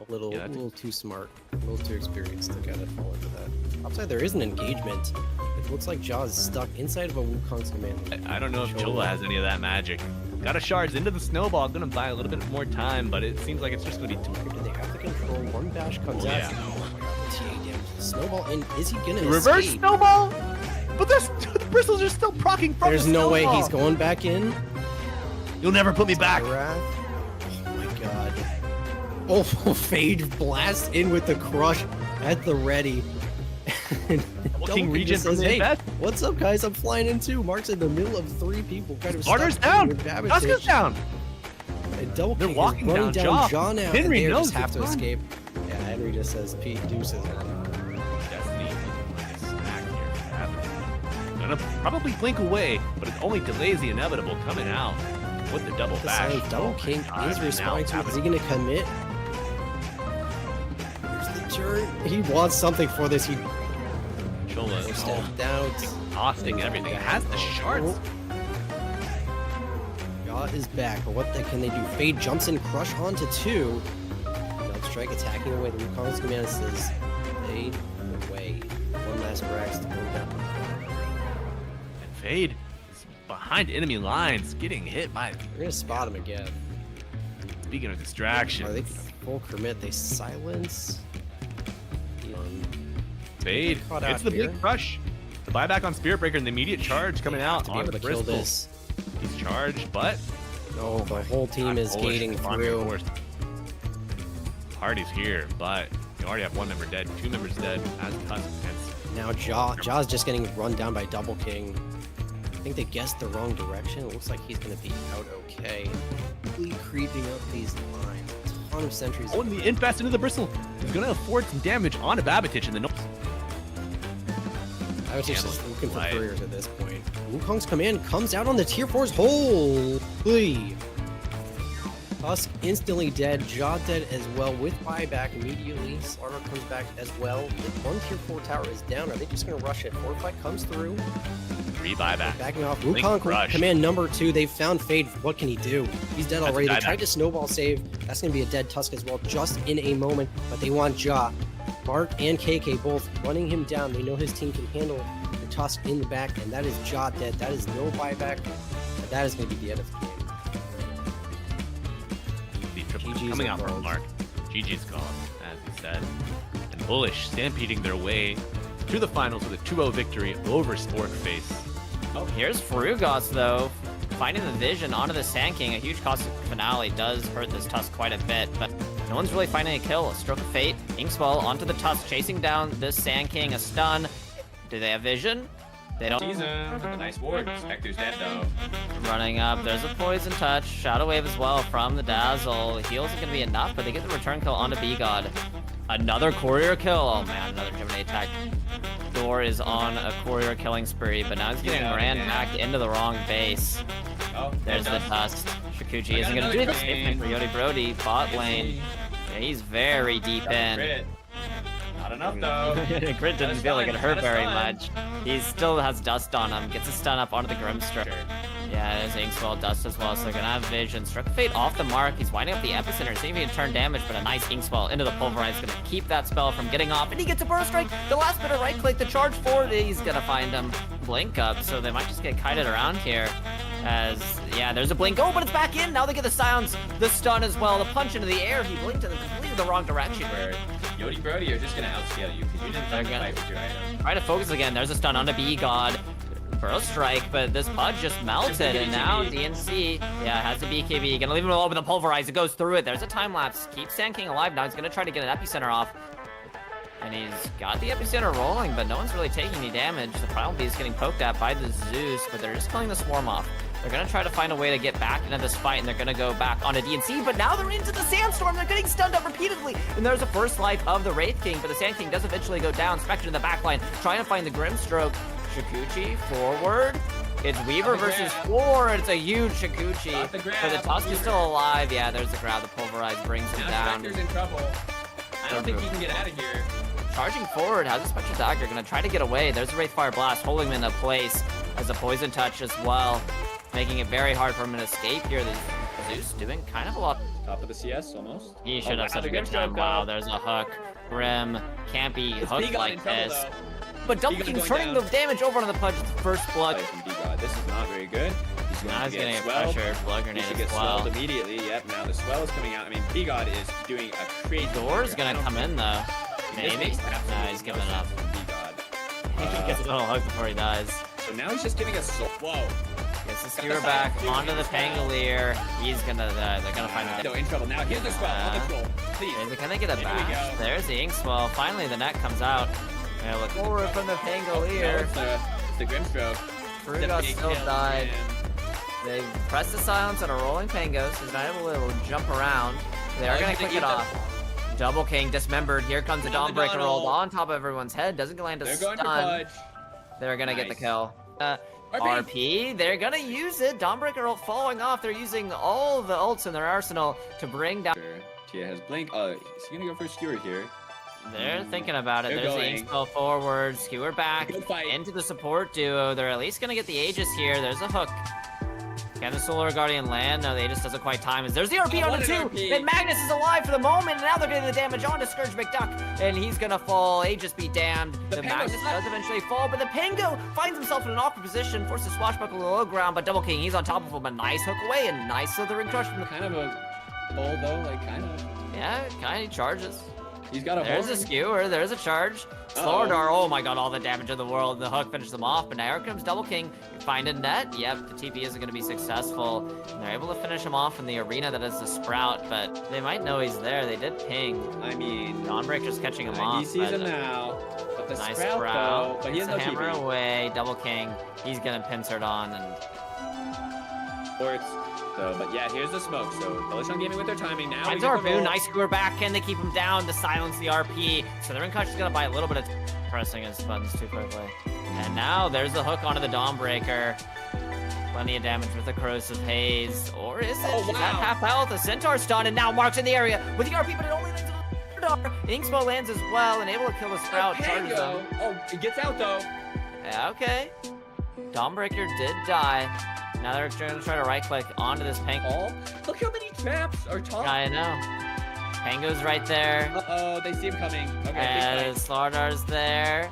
C: A little too smart. A little too experienced to kind of fall into that. Outside, there is an engagement. It looks like Jaws is stuck inside of a Wukong's command.
D: I don't know if Chola has any of that magic. Got a shards into the snowball. Gonna buy a little bit more time, but it seems like it's just gonna be too.
C: Do they have the control? One bash comes out. Oh my god, the TA damage. Snowball in. Is he gonna
D: Reverse
C: escape?
D: snowball? But the bristles are still proccing from
C: There's
D: the
C: no way
D: snowball.
C: he's going back in.
D: You'll never put me back.
C: Wrath. Oh my god. Oh, Fade blast in with the crush at the ready.
D: King Regent
C: says,
D: from
C: hey,
D: the
C: what's up, guys? I'm flying in too. Mark's in the middle of 3 people. Kind of
D: Sparta's
C: stuck
D: down.
C: with Babatich.
D: Tuska's down.
C: And Double
D: They're
C: King
D: walking
C: is running
D: down
C: down
D: Jaw.
C: Jaw now.
D: Henry
C: and they
D: knows
C: just have
D: it's
C: to
D: fine.
C: escape. Yeah, Henry just says Pete deuces.
D: Destiny snack here. Gonna probably blink away, but it only delays the inevitable coming out with the double bash.
C: Double
D: Oh my
C: King
D: God,
C: is
D: and now
C: responding to it. Is he
D: Babatich.
C: going to commit? Here's the turn. He wants something for this. He
D: Chola
C: stepped out.
D: exhausting everything. It has the shards.
C: Jaw is back, but what can they do? Fade jumps in, crush onto 2. Strike attacking away. The Wukong's command says, Fade away. One last Brax to go down.
D: And Fade is behind enemy lines, getting hit by.
C: They're going to spot him again.
D: Speaking of distraction,
C: Are they full commit? They silence.
D: Fade.
C: Caught
D: It's
C: out
D: the
C: here.
D: big crush. The buyback on Spirit Breaker and the immediate charge coming out
C: To be
D: on
C: able
D: the
C: to kill
D: Bristol.
C: this.
D: He's charged, but
C: No, the whole team is
D: Bullish
C: gating
D: is on
C: through.
D: reinforced. Party's here, but you already have 1 member dead, 2 members dead as consequence.
C: Now Jaw's just getting run down by Double King. I think they guessed the wrong direction. It looks like he's going to be out okay. Quickly creeping up these lines. A ton of sentries.
D: Oh, and the infest into the Bristle is going to afford some damage on a Babatich in the
C: I was just looking for
D: Right.
C: couriers at this point. Wukong's command comes out on the tier 4s. Holy! Tusk instantly dead, Jaw dead as well with buyback immediately. Slaughter comes back as well. The one tier 4 tower is down. Are they just going to rush it? Fortify comes through.
D: 3 buyback.
C: Backing off.
D: Blink
C: Wukong
D: rush.
C: command number 2. They've found Fade. What can he do? He's dead
D: That's a
C: already. They
D: dieback.
C: tried to snowball save. That's going to be a dead Tusk as well just in a moment. But they want Jaw. Mark and KK both running him down. They know his team can handle the Tusk in the back. And that is Jaw dead. That is no buyback. And that is going to be the end of the game. GG's
D: Coming out from
C: involved.
D: Mark. GG's gone, as he said. And Bullish stampeding their way to the finals with a 2-0 victory over Sporkface.
E: Oh, here's Frugos, though. Finding the vision onto the Sand King. A huge cost finale does hurt this Tusk quite a bit, but no one's really finding a kill. A stroke of fate. Inkswell onto the Tusk, chasing down this Sand King. A stun. Do they have vision? They don't.
F: Sees him. A nice ward. Spectre's dead, though.
E: Running up. There's a poison touch. Shadow wave as well from the Dazzle. Heal isn't going to be enough, but they get the return kill onto B-God. Another courier kill. Oh man, another Gemini attack. Thor is on a courier killing spree, but now he's getting ran back into the wrong base.
F: Oh,
E: There's the dust. Shikuchi isn't going to do this. Safety for Yodi Brody. Bot lane. Yeah, he's very deep in.
F: Crit. Not enough, though.
E: Crit didn't feel like it hurt very much. He still has dust on him. Gets a stun up onto the Grimstroke. Yeah, there's Inkswell dust as well, so they're gonna have vision. Struck Fate off the mark. He's winding up the epicenter. See if he can turn damage, but a nice Inkswell into the pulverize is gonna keep that spell from getting off. And he gets a burst strike. The last bit of right click, the charge forward, he's gonna find him. Blink up, so they might just get kited around here. As, yeah, there's a blink. Oh, but it's back in. Now they get the silence, the stun as well, the punch into the air. He blinked in completely the wrong direction.
F: Yodi Brody are just gonna outscale you because you didn't fight with your item.
E: Try to focus again. There's a stun onto B-God. Burst strike, but this Pudge just melted, and now DNC, yeah, has a BKB. Gonna leave him alone with the pulverize. It goes through it. There's a time lapse. Keeps Sand King alive now. He's gonna try to get an epicenter off. And he's got the epicenter rolling, but no one's really taking any damage. The Primal Beast getting poked at by the Zeus, but they're just killing the Swarm off. They're gonna try to find a way to get back into this fight, and they're gonna go back onto DNC, but now they're into the Sandstorm. They're getting stunned up repeatedly, and there's a first life of the Wraith King, but the Sand King does eventually go down. Spectre in the backline, trying to find the Grimstroke. Shikuchi forward. It's Weaver versus 4. It's a huge Shikuchi. But the Tusk is still alive. Yeah, there's the grab. The pulverize brings him down.
F: Spectre's in trouble. I don't think he can get out of here.
E: Charging forward, has a Spectral Dagger. Gonna try to get away. There's a Wraithfire Blast, holding him in place. As a Poison Touch as well, making it very hard for him to escape here. The Zeus doing kind of a lot.
F: Top of the CS almost.
E: He should have such a good time. Wow, there's a hook. Grim can't be hooked like this. But Double King's turning the damage over on the Pudge. First blood.
F: This is not very good. He's going
E: Now
F: to
E: he's gonna get
F: swelled.
E: pressured. Blood grenade
F: He should
E: as
F: get
E: well.
F: swelled immediately. Yep, now the swell is coming out. I mean, B-God is doing a crazy.
E: Door's gonna come in though. Maybe? No, he's giving up. He gets a little hook before he dies.
F: So now he's just giving us. Whoa.
E: Gets the skewer back onto the Pangolier. He's gonna die. They're gonna find the
F: So in trouble now. Here's the swell. On the troll. Please.
E: Can they get a
F: There we
E: bash?
F: go.
E: There's the Inkswell. Finally, the net comes out. Yeah, look forward from the
F: No,
E: Pangolier.
F: it's the Grimstroke.
E: Frugos
F: Big
E: still
F: kill,
E: died.
F: man.
E: They press the silence on a rolling Pangos. He's not able to jump around. They are
F: Oh,
E: gonna
F: he's
E: kick
F: gonna
E: it
F: eat
E: off. Double King dismembered. Here comes the
F: Another
E: Dawnbreaker
F: Donald.
E: rolled on top of everyone's head. Doesn't land a
F: They're going for
E: stun.
F: Pudge.
E: They're gonna get the
F: Nice.
E: kill. RP, they're gonna use it. Dawnbreaker ult falling off. They're using all the ults in their arsenal to bring down.
F: Tia has blink. Is he gonna go for a skewer here?
E: They're thinking about it.
F: They're
E: There's
F: going.
E: the Inkswell forward, skewer back
F: Good fight.
E: into the support duo. They're at least gonna get the Aegis here. There's a hook. Can the Solar Guardian land? No, the Aegis doesn't quite time. There's the RP
F: Oh,
E: on
F: what
E: the
F: an
E: 2.
F: RP.
E: And Magnus is alive for the moment. And now they're getting the damage onto Scourge McDuck. And he's gonna fall. Aegis be damned.
F: The
E: The
F: Pango
E: Magnus
F: slap.
E: does eventually fall, but the Pango finds himself in an awkward position, forces Swashbuckle to the low ground, but Double King, he's on top of him. A nice hook away and nice slithering crush from the.
F: Kind of a bowl though, like kind of.
E: Yeah, kind of charges.
F: He's got a
E: There's a
F: horn.
E: skewer, there's a charge. Slordar, oh my god, all the damage in the world. The hook finishes them off, but now here comes Double King. Find a net. Yep, the TP isn't going to be successful. And they're able to finish him off in the arena that is the Sprout, but they might know he's there. They did ping.
F: I mean,
E: Dawnbreaker's catching him off.
F: he sees
E: but,
F: him now. But the
E: Nice
F: Sprout, though, but he has
E: Gets
F: no
E: the hammer
F: TP.
E: away. Double King, he's going to pincer it on. And
F: Or it's so, but yeah, here's the smoke. So Bullish on gaming with their timing now.
E: finds
F: we get the
E: RP,
F: roll.
E: nice skewer back. Can they keep him down to silence the RP? So the Rinkosh is going to buy a little bit of pressing his buttons too quickly. And now there's the hook onto the Dawnbreaker. Plenty of damage with the Corrosive Haze. Or is it?
F: Oh,
E: She's
F: wow.
E: at half health. A Centaur stun, and now Mark's in the area with the RP, but it only lands on the Slardar. Inkspo lands as well, and able to kill the Sprout. Charges him.
F: Oh, it gets out though.
E: Yeah, okay. Dawnbreaker did die. Now they're going to try to right-click onto this Pango.
F: Oh, look how many traps are top.
E: I know. Pango's right there.
F: Uh-oh, they see him coming. Okay,
E: And
F: big fight.
E: Slardar's there.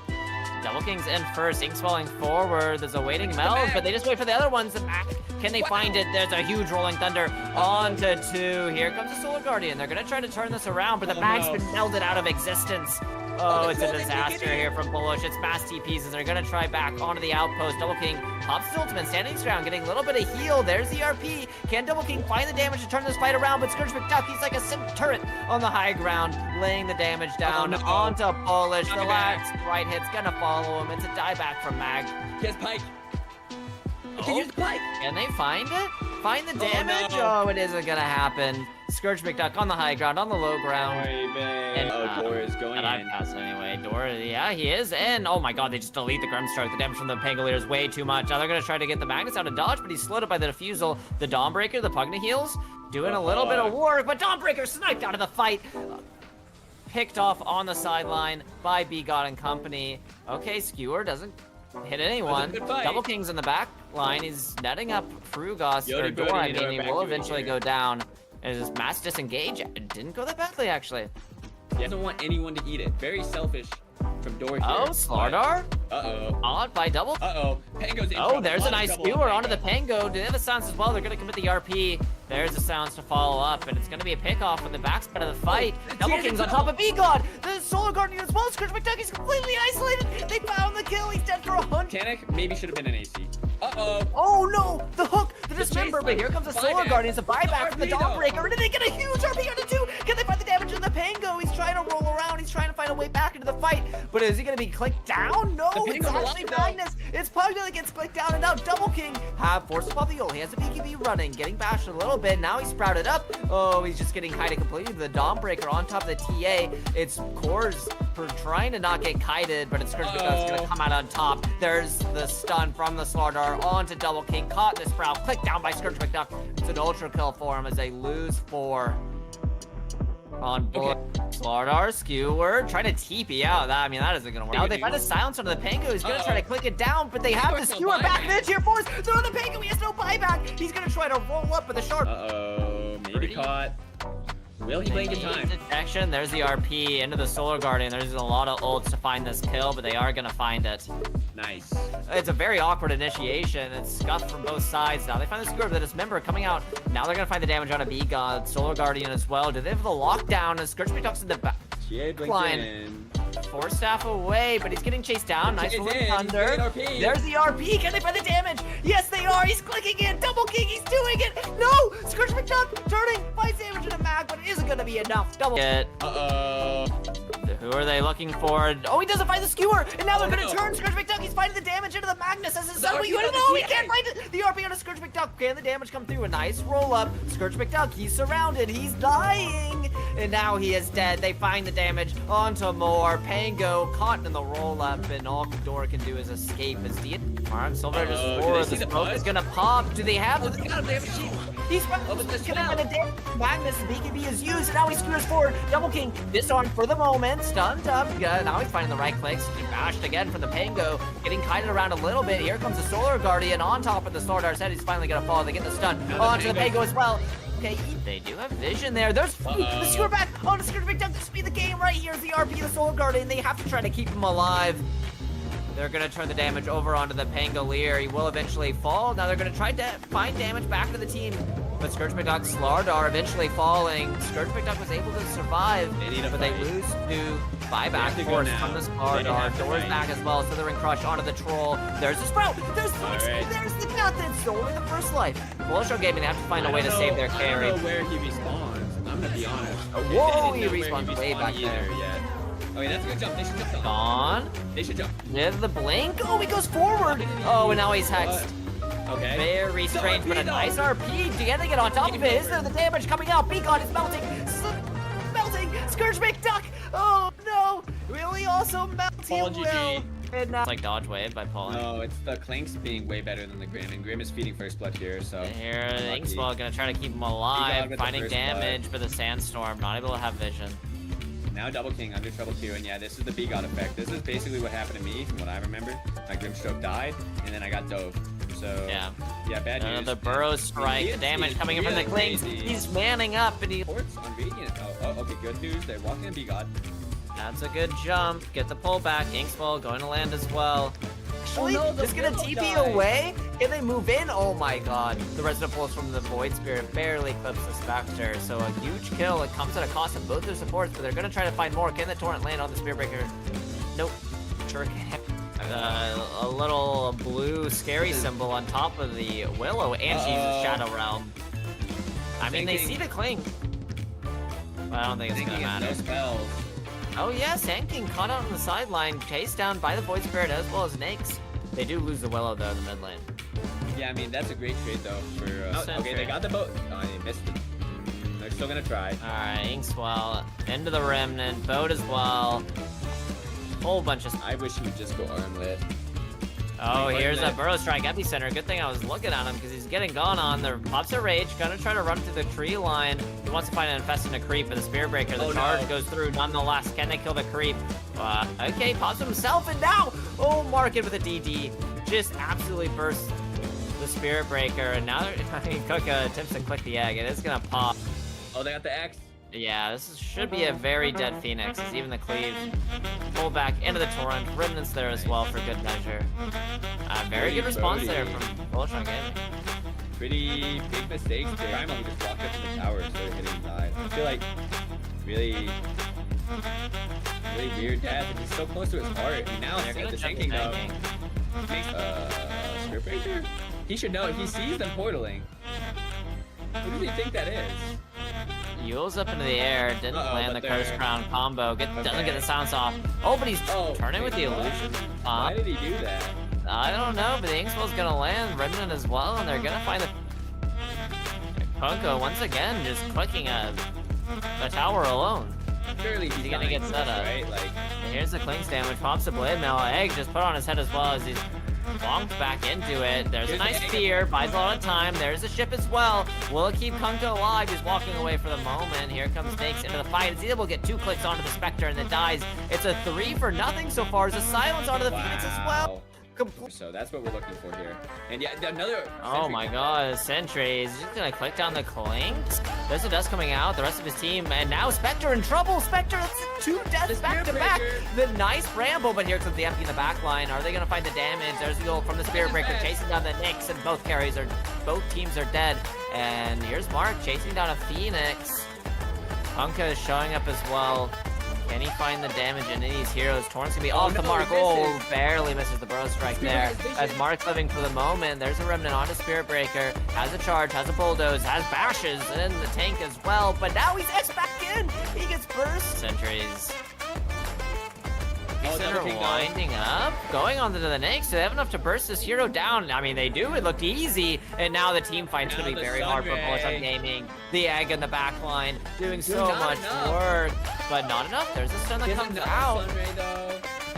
E: Double King's in first. Ink's falling forward. There's a waiting meld, but they just wait for the other ones. The Mac, can they find it? There's a huge Rolling Thunder onto 2. Here comes the Solar Guardian. They're going to try to turn this around, but the Mag's been melded out of existence. Oh, it's a disaster here from Bullish. It's mass TPs, and they're going to try back onto the outpost. Double King pops his ultimate, standing strong, getting a little bit of heal. There's the RP. Can Double King find the damage to turn this fight around? But Scourge McDuck, he's like a sim turret on the high ground, laying the damage down onto Bullish. The last right hit's going to follow him. It's a dieback from Mag.
F: He has Pike.
E: Oh.
F: Can use the Pike.
E: Can they find it? Find the damage?
F: no.
E: Oh, it isn't going to happen. Scourge McDuck on the high ground, on the low ground.
F: And Dora is going
E: And I
F: in.
E: pass anyway. Dora, yeah, he is in. Oh my god, they just delete the Grimstroke. The damage from the Pangolier is way too much. Now they're going to try to get the Magnus out of dodge, but he's slowed up by the Diffusal. The Dawnbreaker, the Pugna heals, doing a little bit of work, but Dawnbreaker sniped out of the fight. Picked off on the sideline by B-God and company. Okay, Skewer doesn't hit anyone.
F: Good fight.
E: Double King's in the back line. He's netting up Frugos, or
F: Yodi
E: Dora, I
F: Bodhi,
E: mean, he will eventually go down. And this mass disengage, it didn't go that badly, actually.
F: He doesn't want anyone to eat it. Very selfish from Dora here.
E: Oh, Slardar?
F: Uh-oh.
E: Odd by double.
F: Uh-oh. Pango's in
E: Oh,
F: trouble.
E: there's a
F: Lot of
E: nice
F: trouble on
E: skewer onto the
F: Pango.
E: Pango. Do they have the sounds as well? They're going to commit the RP. There's the sounds to follow up, and it's going to be a pick-off from the backside of the fight. Double King's on top of B-God. The Solar Guardian as well. Scourge McDucky's completely isolated. They found the kill. He's dead for 100.
F: Tanic maybe should have been an AC. Uh-oh.
E: Oh no! The hook! The dismember,
F: chase
E: but here comes the Solar
F: buyback.
E: Guardian. It's a buyback from the
F: RP though.
E: Dawnbreaker. And they get a huge RP onto 2! Can they find the damage in the Pango? He's trying to roll around. He's trying to find a way back into the fight. But is he going to be clicked down? No,
F: The
E: it's
F: Pango's
E: actually
F: alive, though.
E: Magnus. It's Pugna that gets clicked down. And now Double King have forced above the ult. He has a BKB running, getting bashed a little bit. Now he's sprouted up. Oh, he's just getting kited completely. The Dawnbreaker on top of the TA. It's Cores for trying to not get kited, but it's Scourge McDuck's going to come out on top. There's the stun from the Slardar onto Double King. Caught in the sprout. Clicked down by Scourge McDuck. It's an ultra kill for him as they lose 4 on Bullish. Slardar, Skewer, trying to TP out. I mean, that isn't going to work. Now they find a silence onto the Pango. He's going to try to click it down, but they have the Skewer back. Then tier 4s. They're on the Pango. He has no buyback. He's going to try to roll up with a sharp.
F: Uh-oh. Maybe caught. Will he blink in time?
E: Detection. There's the RP into the Solar Guardian. There's a lot of ults to find this kill, but they are going to find it.
F: Nice.
E: It's a very awkward initiation. It's scuffed from both sides. Now they find the Skewer, but Dismember coming out. Now they're going to find the damage on a B-God. Solar Guardian as well. Do they have the lockdown? And Scourge McDuck's in the back.
F: GA blinked
E: Line.
F: in.
E: 4 staff away, but he's getting chased down. Nice
F: It's
E: Rolling
F: in.
E: Thunder.
F: He's getting RP.
E: There's the RP. Can they find the damage? Yes, they are. He's clicking in. Double King. He's doing it. No! Scourge McDuck turning. Finds damage in a mag, but it isn't going to be enough. Double.
F: Uh-oh.
E: Who are they looking for? Oh, he doesn't find the Skewer, and now they're
F: Oh,
E: going to
F: no.
E: turn. Scourge McDuck, he's finding the damage into the Magnus as his son. But
F: RP
E: you
F: on the
E: know he
F: TA.
E: can't find it. The RP on a Scourge McDuck. Can the damage come through? A nice roll up. Scourge McDuck, he's surrounded. He's dying. And now he is dead. They find the damage onto more. Pango caught in the roll up, and all Dora can do is escape as the Arm Silver just
F: Uh-oh,
E: forward.
F: did they
E: The
F: see the
E: smoke
F: buzz?
E: is going to pop. Do they have the.
F: They have a shield.
E: He's
F: Oh, but this
E: can they
F: fell.
E: find the damage? Magnus, BKB is used, and now he skewers forward. Double King disarmed for the moment, stunned up. Yeah, now he's finding the right clicks. He bashed again from the Pango, getting kited around a little bit. Here comes the Solar Guardian on top of the Slardar's head. He's finally gonna fall. They get the stun onto the Pango as well. Okay, they do have vision there. There's the skewer back on the Scourge McDuck to speed the game right here. The RP, the Solar Guardian. They have to try to keep him alive. They're going to turn the damage over onto the Pangolier. He will eventually fall. Now they're going to try to find damage back to the team. But Scourge McDuck, Slardar eventually falling. Scourge McDuck was able to survive, but they lose to buyback
F: to go
E: force
F: now.
E: from the
F: They don't
E: Slardar.
F: have to
E: Doors
F: fight.
E: back as well. Slithering Crush onto the Troll. There's the Sprout. There's the
F: right.
E: There's the nothing. Only the first life. Bullish Gaming, they have to find a way to save their carry.
F: I don't know where he respawns. I'm going to be honest.
E: Whoa,
F: I
E: he
F: didn't know where
E: respawned way back
F: either
E: there.
F: Yet. Okay, that's a good jump. They should jump though.
E: Gone.
F: They should jump.
E: With the blink. Oh, he goes forward. Oh, and now he's hexed.
F: Okay.
E: Very strange, but a nice RP to get on top of it. Is there the damage coming out? Beacon is melting. Melting. Scourge McDuck. Oh, no. Will he also melt? He
F: Paul
E: will.
F: GG.
E: And now, like dodge wave by pulling.
F: No, it's the Clinks being way better than the Grim, and Grim is feeding first blood here, so...
E: Here, the
F: lucky.
E: Inkswell gonna try to keep him
F: got
E: alive,
F: with the
E: finding
F: first
E: damage, but the Sandstorm not able to have vision.
F: Now Double King under trouble too, and yeah, this is the B-God effect. This is basically what happened to me from what I remember. My Grimstroke died, and then I got dove. So,
E: yeah,
F: bad news.
E: The Burrow Strike, the damage coming in from the Clinks. He's manning up, and he...
F: Ports on Radiant. Oh, okay, good news. They're walking in B-God.
E: That's a good jump. Get the pullback. Inkswell going to land as well. Actually,
F: no, the
E: just gonna
F: Willow
E: TP
F: died.
E: away. Can they move in? Oh my god. The Resident Pulse from the Void Spirit barely clips the Spectre. So a huge kill. It comes at a cost of both their supports, but they're gonna try to find more. Can the Torrent land on the Spirit Breaker? Nope. Sure can. A little blue scary symbol on top of the Willow, and she's a Shadow Realm. I mean, they see the Cling. But I don't think it's gonna matter.
F: No spells.
E: Oh yeah, Sand King caught out on the sideline, chased down by the Void Spirit as well as Nyx. They do lose the Willow though in the mid lane.
F: Yeah, I mean, that's a great trade though for... okay, they got the boat. Oh, they missed it. They're still gonna try.
E: Alright, Inkswell into the Remnant, boat as well. Whole bunch of...
F: I wish he would just go armlet.
E: Oh, here's a Burrow Strike Epicenter. Good thing I was looking at him because he's getting gone on. There pops a Rage, gonna try to run through the tree line. He wants to find an Infestant to creep, but the Spirit Breaker, the charge goes through nonetheless. Can they kill the creep? Okay, pops himself, and now, oh, Market with a DD. Just absolutely bursts the Spirit Breaker, and now Cook attempts to click the egg, and it's gonna pop.
F: Oh, they got the X.
E: Yeah, this should be a very dead Phoenix, as even the Cleave pull back into the Torrent. Remnants there as well for good measure. Very good response there from Bullish on Gaming.
F: Pretty big mistakes there. Primal, he just walked up to the tower and started hitting the side. I feel like really weird death, and he's so close to his heart. And now
E: They're gonna
F: the
E: jump
F: tanking
E: the
F: though.
E: tanking.
F: Spirit Breaker? He should know. He sees them portaling. Who does he think that is?
E: Yules up into the air, didn't land the Curse Crown combo. Doesn't get the silence off. Oh, but he's turning with the illusion.
F: Why did he do that?
E: I don't know, but the Inkswell's gonna land Remnant as well, and they're gonna find the Punko once again just clicking a tower alone.
F: Surely
E: He's gonna get set up.
F: Right? Like,
E: and here's the Clinks damage, pops the blade mail. Egg just put on his head as well as he's bonked back into it. There's a nice fear, buys a lot of time. There's the ship as well. Will it keep Kunko alive? He's walking away for the moment. Here comes Nyx into the fight. He's able to get 2 clicks onto the Spectre and then dies. It's a 3-for-0 so far. There's a silence onto the Phoenix as well.
F: So that's what we're looking for here. And yeah, another...
E: Oh my god, Sentry is just gonna click down the Clinks. There's a Dust coming out, the rest of his team, and now Spectre in trouble! Spectre, that's 2 deaths back to back! The nice Bramble, but here comes the empty in the back line. Are they gonna find the damage? There's the ult from the Spirit Breaker chasing down the Nyx, and both teams are dead. And here's Mark chasing down a Phoenix. Punka is showing up as well. Can he find the damage in these heroes? Torrent's gonna be off the mark. Oh, barely misses the Burrow Strike there. As Mark's living for the moment, there's a Remnant onto Spirit Breaker. Has a charge, has a bulldoze, has bashes in the tank as well. But now he's S back in. He gets burst. Sentries. Center winding up, going on to the Nyx. Do they have enough to burst this hero down? I mean, they do. It looked easy. And now the team fight's going to be very hard for Bullish on Gaming. The Egg in the back line doing so much work, but not enough. There's a stun that comes out.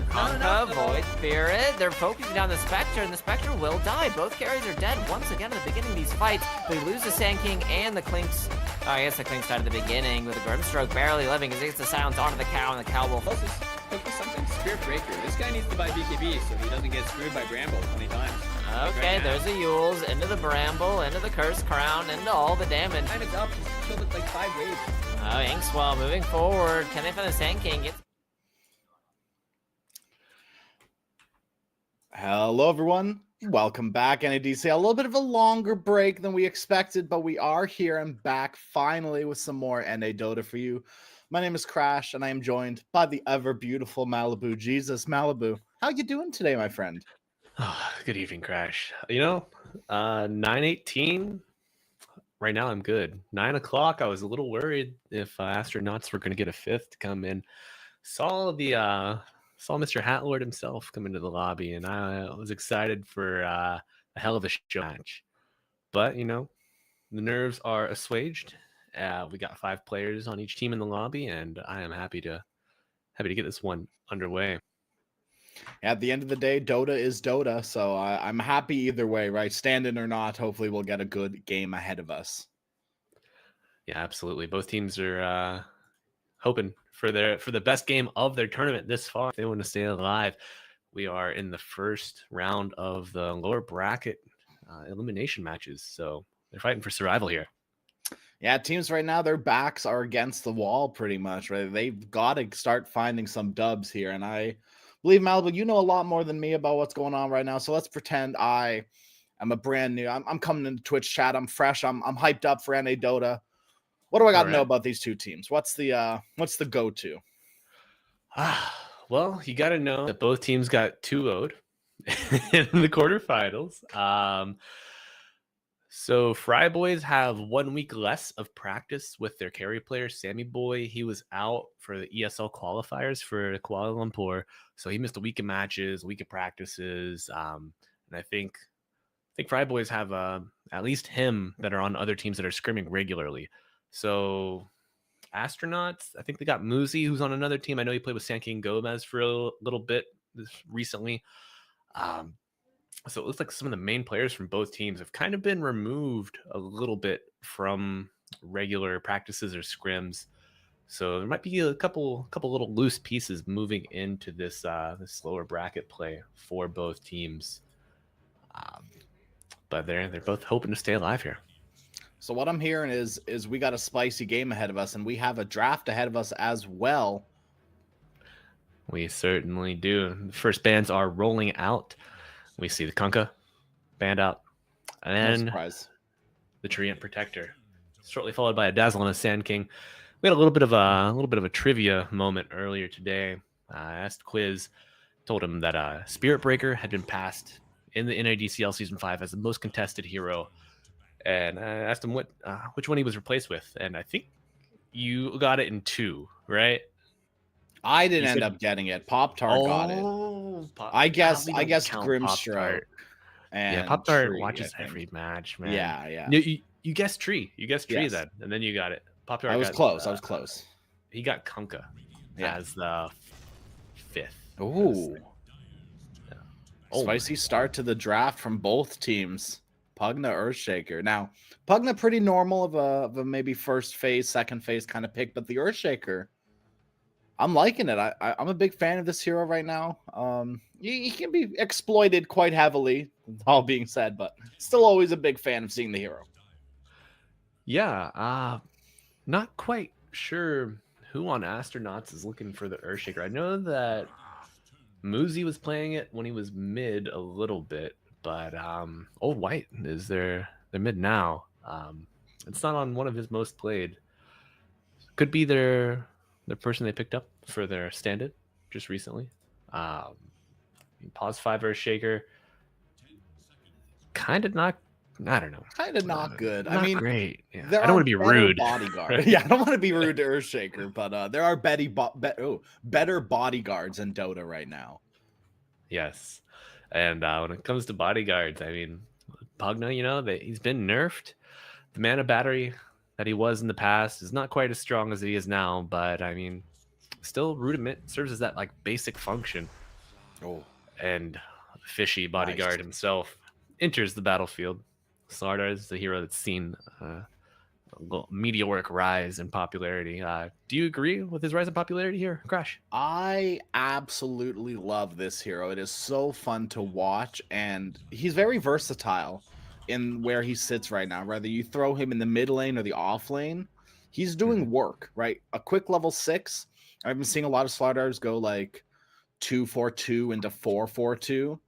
E: Conka, Void Spirit. They're focusing down the Spectre, and the Spectre will die. Both carries are dead once again at the beginning of these fights. They lose the Sand King and the Clinks. I guess the Clinks died at the beginning with a Grimstroke barely living as he gets the silence onto the cow, and the cow will
F: something Spirit Breaker. This guy needs to buy BKB so he doesn't get screwed by Bramble 20 times.
E: Okay, there's a Yules into the Bramble, into the Curse Crown, into all the damage.
F: Time is up. He's killed it like 5 waves.
E: Oh, Inkswell moving forward. Can they find the Sand King?
K: Hello, everyone. Welcome back, NADCL. A little bit of a longer break than we expected, but we are here and back finally with some more NA Dota for you. My name is Crash, and I am joined by the ever beautiful Malibu. Jesus, Malibu, how you doing today, my friend?
D: Oh, good evening, Crash. 9:18. Right now, I'm good. 9 o'clock. I was a little worried if astronauts were going to get a fifth to come in. Saw Mr. Hatlord himself come into the lobby, and I was excited for a hell of a show match. But the nerves are assuaged. We got 5 players on each team in the lobby, and I am happy to get this one underway.
K: At the end of the day, Dota is Dota, so I'm happy either way, right? Stand-in or not, hopefully we'll get a good game ahead of us.
D: Yeah, absolutely. Both teams are hoping for the best game of their tournament this far. If they want to stay alive. We are in the first round of the lower bracket elimination matches, so they're fighting for survival here.
K: Yeah, teams right now, their backs are against the wall pretty much, right? They've got to start finding some dubs here, and I believe, Malibu, you know a lot more than me about what's going on right now, so let's pretend I'm a brand new. I'm coming into Twitch chat. I'm fresh. I'm hyped up for NA Dota. What do I got to know about these two teams? What's the go-to?
D: Well, you got to know that both teams got 2-0'd in the quarterfinals. So Fry Boys have 1 week less of practice with their carry player, Sammy Boy. He was out for the ESL qualifiers for Kuala Lumpur, so he missed a week of matches, a week of practices. And I think Fry Boys have at least him that are on other teams that are scrimming regularly. So Astronauts, I think they got Muzi, who's on another team. I know he played with Sankey and Gomez for a little bit recently. So it looks like some of the main players from both teams have kind of been removed a little bit from regular practices or scrims. So there might be a couple little loose pieces moving into this this lower bracket play for both teams. But they're both hoping to stay alive here.
K: So what I'm hearing is we got a spicy game ahead of us, and we have a draft ahead of us as well.
D: We certainly do. The first bands are rolling out. We see the Kunkka band out, and then the Treant Protector, shortly followed by a Dazzle and a Sand King. We had a little bit of a trivia moment earlier today. I asked Quiz, told him that Spirit Breaker had been passed in the NADCL Season 5 as the most contested hero, and I asked him which one he was replaced with, and I think you got it in 2, right?
K: I didn't end up getting it. Pop-Tart got it. I guess Grimstroke.
D: Yeah, Pop-Tart watches every match, man.
K: Yeah.
D: You guessed Tree. You guessed Tree then, and then you got it. Pop-Tart.
K: I was close.
D: He got Kunkka as the 5th.
K: Ooh. Spicy start to the draft from both teams. Pugna, Earthshaker. Now, Pugna pretty normal of a maybe first phase, second phase kind of pick, but the Earthshaker, I'm liking it. I'm a big fan of this hero right now. He can be exploited quite heavily, all being said, but still always a big fan of seeing the hero.
D: Yeah, not quite sure who on Astronauts is looking for the Earthshaker. I know that Muzi was playing it when he was mid a little bit, but Old White is their mid now. It's not on one of his most played. Could be the person they picked up for their stand-in just recently. Pause 5 Earthshaker. Kind of not. I don't know.
K: Kind of not good.
D: Not
K: I mean,
D: great. Yeah. I don't want to be rude.
K: Bodyguard. Yeah, I don't want to be rude to Earthshaker, but there are better bodyguards in Dota right now.
D: Yes, and when it comes to bodyguards, I mean, Pugna, he's been nerfed. The mana battery that he was in the past is not quite as strong as he is now, but I mean, still rudiment serves as that like basic function. And Fishy bodyguard himself enters the battlefield. Slardar is the hero that's seen a meteoric rise in popularity. Do you agree with his rise in popularity here, Crash?
K: I absolutely love this hero. It is so fun to watch, and he's very versatile in where he sits right now. Whether you throw him in the mid lane or the off lane, he's doing work, right? A quick level 6. I've been seeing a lot of Slardars go like 2-4-2 into 4-4-2.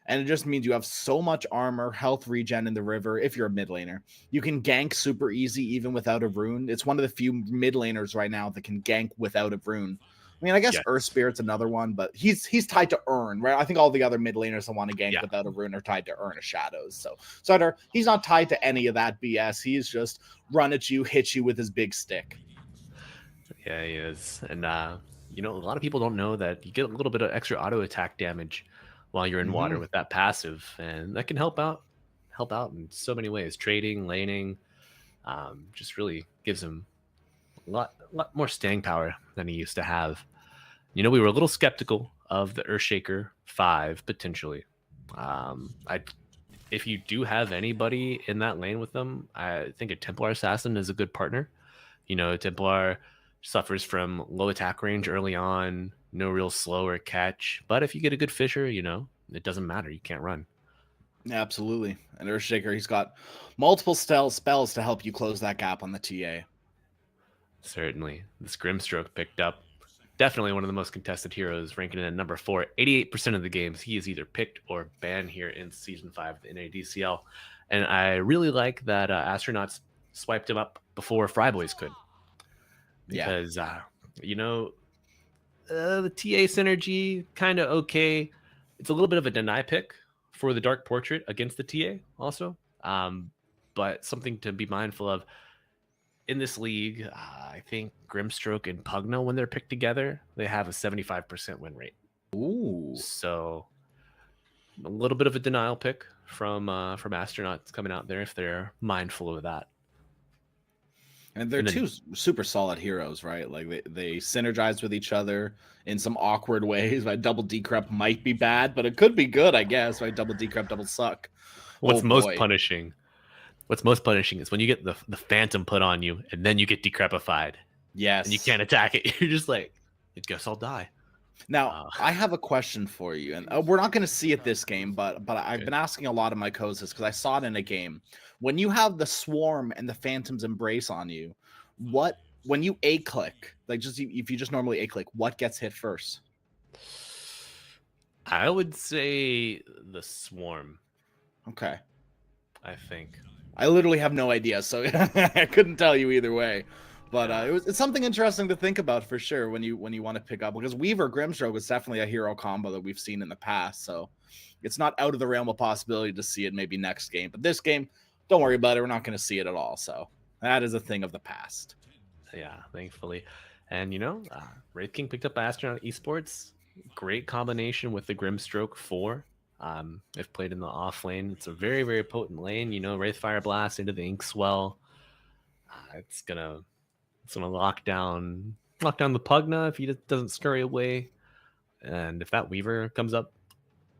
K: And it just means you have so much armor, health regen in the river. If you're a mid laner, you can gank super easy even without a rune. It's one of the few mid laners right now that can gank without a rune. I mean, I guess Earth Spirit's another one, but he's tied to Urn, right? I think all the other mid laners that want to gank without a rune are tied to Urn of Shadows. So Sutter, he's not tied to any of that BS. He's just run at you, hit you with his big stick.
D: Yeah, he is. And a lot of people don't know that you get a little bit of extra auto attack damage while you're in water with that passive, and that can help out in so many ways. Trading, laning, just really gives him a lot more staying power than he used to have. We were a little skeptical of the Earthshaker 5 potentially. If you do have anybody in that lane with them, I think a Templar Assassin is a good partner. You know, Templar suffers from low attack range early on, no real slow or catch. But if you get a good Fisher, you know, it doesn't matter. You can't run.
K: Yeah, absolutely. And Earthshaker, he's got multiple spells to help you close that gap on the TA.
D: Certainly. This Grimstroke picked up. Definitely one of the most contested heroes, ranking in at number 4. 88% of the games he is either picked or banned here in Season 5 of the NADCL. And I really like that Astronauts swiped him up before Fryboys could. Because, you know, the TA synergy, kind of okay. It's a little bit of a deny pick for the Dark Portrait against the TA also. But something to be mindful of. In this league, I think Grimstroke and Pugno, when they're picked together, they have a 75% win rate.
K: Ooh.
D: So a little bit of a denial pick from Astronauts coming out there if they're mindful of that.
K: And they're two super solid heroes, right? Like they synergize with each other in some awkward ways. Right? Double decrep might be bad, but it could be good, I guess. Right? Double decrep, double suck.
D: What's most punishing is when you get the Phantom put on you and then you get decrepified.
K: Yes.
D: And you can't attack it. You're just like, I guess I'll die.
K: Now, I have a question for you, and we're not going to see it this game, but I've been asking a lot of my coaches because I saw it in a game. When you have the Swarm and the Phantom's Embrace on you, when you A-click, like if you just normally A-click, what gets hit first?
D: I would say the Swarm.
K: Okay.
D: I think.
K: I literally have no idea, so I couldn't tell you either way. But it's something interesting to think about for sure when you want to pick up, because Weaver Grimstroke is definitely a hero combo that we've seen in the past, so it's not out of the realm of possibility to see it maybe next game. But this game, don't worry about it. We're not going to see it at all. So that is a thing of the past.
D: Yeah, thankfully. And you know, Wraith King picked up Astronaut Esports. Great combination with the Grimstroke 4. If played in the off lane, it's a very, very potent lane. You know, Wraith Fire Blast into the Inkswell. It's gonna lock down the Pugna if he doesn't scurry away. And if that Weaver comes up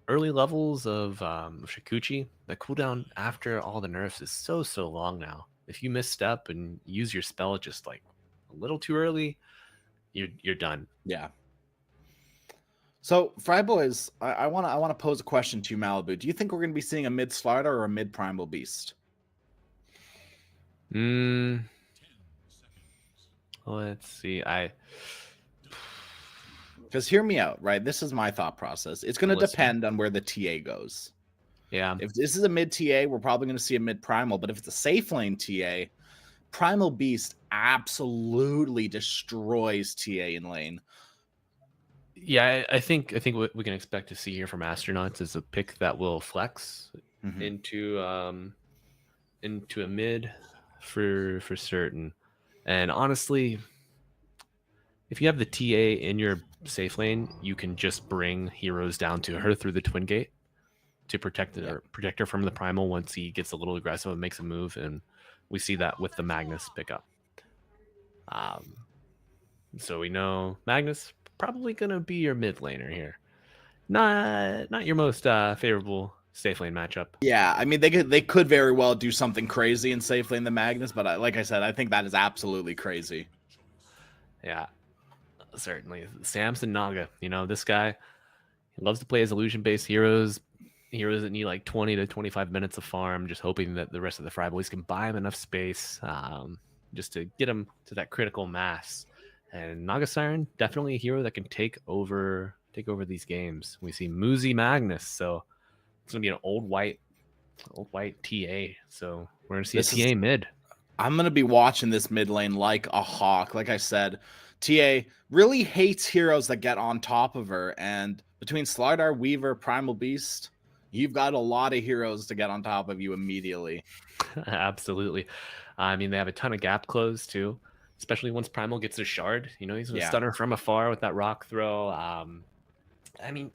D: early levels of Shikuchi, the cooldown after all the nerfs is so long now. If you misstep and use your spell just like a little too early, you're done.
K: Yeah. So, Fryboys, I want to pose a question to you, Malibu. Do you think we're going to be seeing a mid Slider or a mid Primal Beast?
D: Let's see.
K: Because hear me out, right? This is my thought process. It's going to depend on where the TA goes.
D: Yeah.
K: If this is a mid TA, we're probably going to see a mid Primal. But if it's a safe lane TA, Primal Beast absolutely destroys TA in lane.
D: Yeah, I think what we can expect to see here from Astronauts is a pick that will flex into a mid for certain. And honestly, if you have the TA in your safe lane, you can just bring heroes down to her through the Twin Gate to protect her from the Primal once he gets a little aggressive and makes a move. And we see that with the Magnus pickup. So we know Magnus probably gonna be your mid laner here. Not your most favorable safe lane matchup.
K: Yeah, I mean they could very well do something crazy in safe lane the Magnus, but like I said, I think that is absolutely crazy.
D: Yeah, certainly. Samson Naga, you know, this guy, he loves to play as illusion-based heroes that need like 20 to 25 minutes of farm, just hoping that the rest of the Fryboys can buy him enough space just to get him to that critical mass. And Naga Siren, definitely a hero that can take over these games. We see Muzi Magnus, so it's gonna be an old white TA. So we're gonna see a TA mid.
K: I'm gonna be watching this mid lane like a hawk. Like I said, TA really hates heroes that get on top of her. And between Slardar, Weaver, Primal Beast, you've got a lot of heroes to get on top of you immediately.
D: Absolutely. I mean, they have a ton of gap close too. Especially once Primal gets a shard, you know, he's going to stun her from afar with that rock throw. I mean,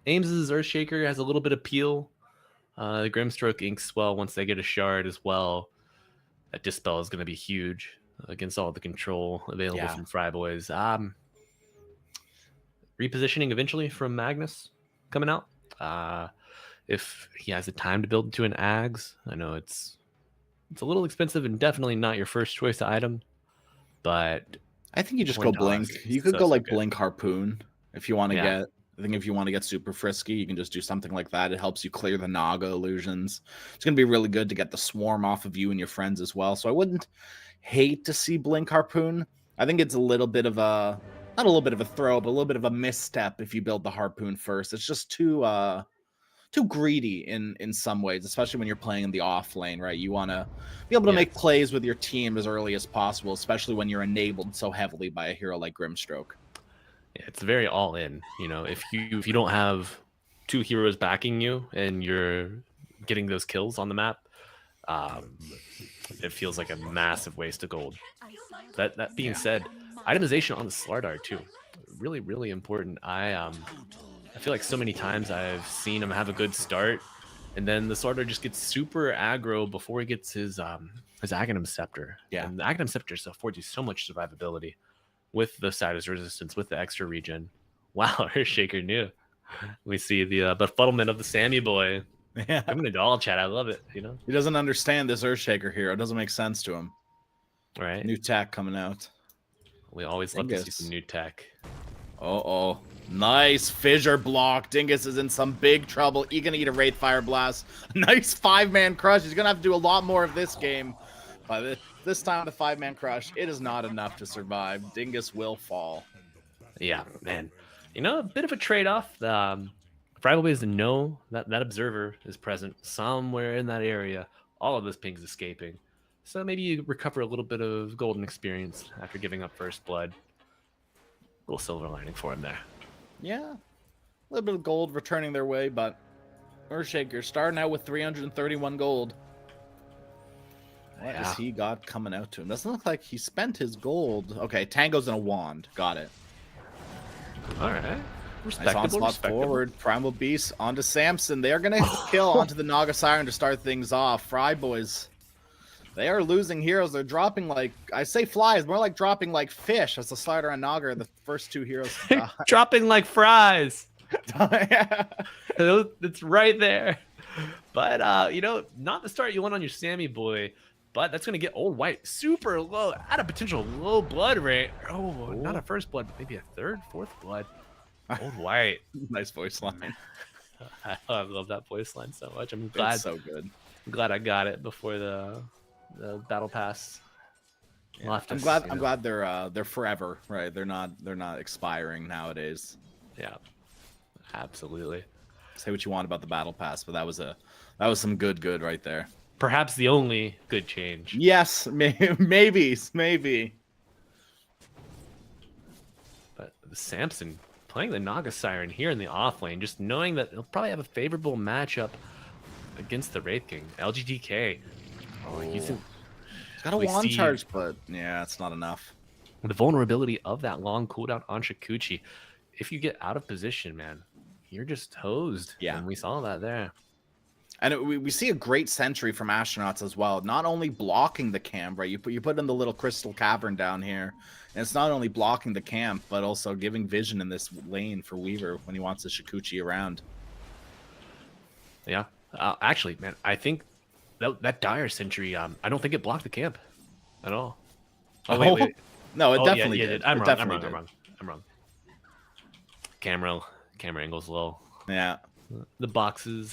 D: Ames' Earthshaker has a little bit of peel. The Grimstroke Inkswell, once they get a shard as well, that Dispel is going to be huge against all the control available from Fryboys. repositioning eventually from Magnus coming out. If he has the time to build to an Ags, I know it's a little expensive and definitely not your first choice item, but
K: I think you just go
D: $20
K: Blink. You could
D: so
K: go like
D: good.
K: Blink Harpoon if you want to
D: Yeah.
K: get. I think if you want to get super frisky, you can just do something like that. It helps you clear the Naga illusions. It's going to be really good to get the swarm off of you and your friends as well. So I wouldn't hate to see Blink Harpoon. I think it's a little bit of a, not a little bit of a throw, but a little bit of a misstep if you build the Harpoon first. It's just too greedy in some ways, especially when you're playing in the off lane, right? You want to be able to make plays with your team as early as possible, especially when you're enabled so heavily by a hero like Grimstroke.
D: Yeah, it's very all in. You know, if you don't have 2 heroes backing you and you're getting those kills on the map, it feels like a massive waste of gold. That being said, itemization on the Slardar too, really important. I feel like so many times I've seen him have a good start, and then the Slardar just gets super aggro before he gets his Aghanim Scepter.
K: Yeah,
D: and the Aghanim Scepter affords you so much survivability with the Sidus resistance, with the extra regen. Wow, Earthshaker knew. We see the befuddlement of the Sammy boy.
K: Yeah,
D: I'm gonna all chat. I love it. You know,
K: he doesn't understand this Earthshaker hero. It doesn't make sense to him.
D: Right.
K: New tech coming out.
D: We always love to see some new tech.
K: Uh-oh. Nice fissure block. Dingus is in some big trouble. He's gonna eat a Wraith Fire Blast. Nice 5-man crush. He's gonna have to do a lot more of this game. By this time, the 5-man crush, it is not enough to survive. Dingus will fall.
D: Yeah, man. You know, a bit of a trade-off. Fribble ways to know that that observer is present somewhere in that area. All of this ping's escaping. So maybe you recover a little bit of golden experience after giving up first blood. A little silver lining for him there.
K: Yeah. A little bit of gold returning their way, but Earthshaker starting out with 331 gold. What has he got coming out to him? Doesn't look like he spent his gold. Okay, Tango's in a wand. Got it.
D: All right.
K: Nice onslaught forward. Primal Beast onto Samson. They're going to kill onto the Naga Siren to start things off. Fry Boys, they are losing heroes. They're dropping like, I say flies, more like dropping like fish as the Slider and Naga are the first 2 heroes to die.
D: Dropping like fries. It's right there. But, you know, not the start you want on your Sammy boy. But that's going to get Old White super low, at a potential low blood rate. Oh, not a first blood, but maybe a third, fourth blood. Old White.
K: Nice voice line.
D: I love that voice line so much. I'm glad.
K: It's so good.
D: I'm glad I got it before the battle pass.
K: Yeah. I'm glad they're forever, right? They're not expiring nowadays.
D: Yeah, absolutely.
K: Say what you want about the battle pass, but that was some good right there.
D: Perhaps the only good change.
K: Yes, maybe.
D: But Samson playing the Naga Siren here in the off lane, just knowing that he'll probably have a favorable matchup against the Wraith King. LGDK. Oh, he's
K: got a wand charge, but yeah, it's not enough.
D: The vulnerability of that long cooldown on Shikuchi. If you get out of position, man, you're just hosed.
K: Yeah.
D: And we saw that there.
K: And we see a great sentry from Astronauts as well. Not only blocking the camp, right? You put in the little crystal cavern down here, and it's not only blocking the camp, but also giving vision in this lane for Weaver when he wants the Shikuchi around.
D: Yeah. Actually, man, I think that dire sentry, I don't think it blocked the camp at all. Oh, wait.
K: No, it definitely did.
D: I'm wrong. Camera angle's low.
K: Yeah.
D: The boxes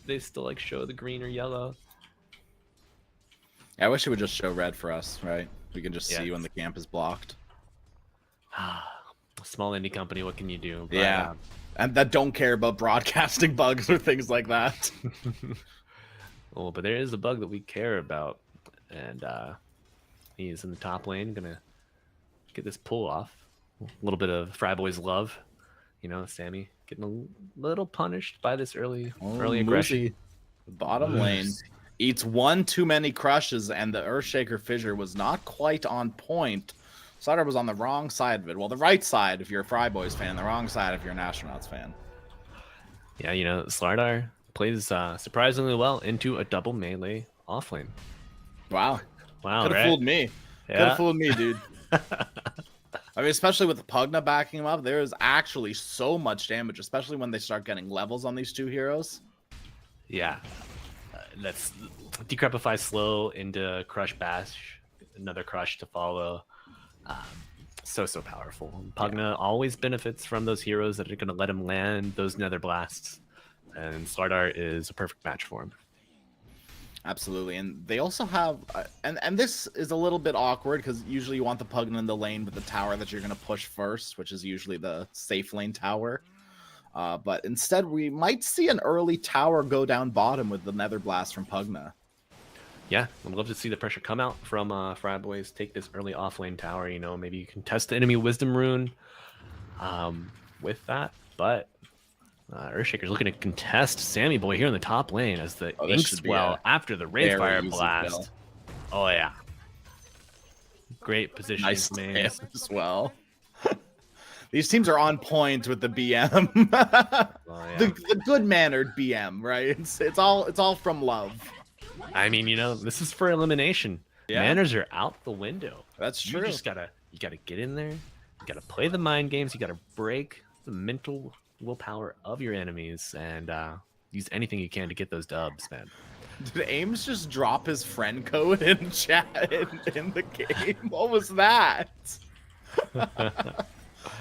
D: they still like show the green or yellow.
K: I wish it would just show red for us, right? We can just see when the camp is blocked.
D: A small indie company, what can you do? But,
K: yeah. And that don't care about broadcasting bugs or things like that.
D: Oh, but there is a bug that we care about. And he's in the top lane, gonna get this pull off. A little bit of Fryboy's love. You know, Sammy getting a little punished by this early aggression.
K: Bottom lane eats one too many crushes, and the Earthshaker fissure was not quite on point. Slider was on the wrong side of it. Well, the right side if you're a Fryboys fan, the wrong side if you're an Astronauts fan.
D: Yeah, you know, Slardar plays surprisingly well into a double melee offlane.
K: Wow.
D: Wow,
K: Could have fooled me.
D: Yeah.
K: Could have fooled me, dude. I mean, especially with the Pugna backing him up, there is actually so much damage, especially when they start getting levels on these two heroes.
D: Yeah. Let's decrepify slow into crush bash, another crush to follow. So powerful. Pugna always benefits from those heroes that are going to let him land those nether blasts, and Slardar is a perfect match for him.
K: Absolutely, and they also have, and this is a little bit awkward because usually you want the Pugna in the lane with the tower that you're going to push first, which is usually the safe lane tower. But instead, we might see an early tower go down bottom with the Nether Blast from Pugna.
D: Yeah, I'd love to see the pressure come out from Fry Boys. Take this early offlane tower. You know, maybe you can test the enemy Wisdom Rune with that. But Earthshaker's looking to contest Sammy Boy here in the top lane as the Inkswell after the Wraithfire blast.
K: Kill.
D: Oh yeah, great position.
K: Nice as well. These teams are on point with the BM. the good-mannered BM, right? It's all from love.
D: I mean, you know, this is for elimination.
K: Yeah.
D: Manners are out the window.
K: That's true.
D: You just gotta get in there. You gotta play the mind games. You gotta break the mental willpower of your enemies and use anything you can to get those dubs, man.
K: Did Ames just drop his friend code in chat in the game? What was that?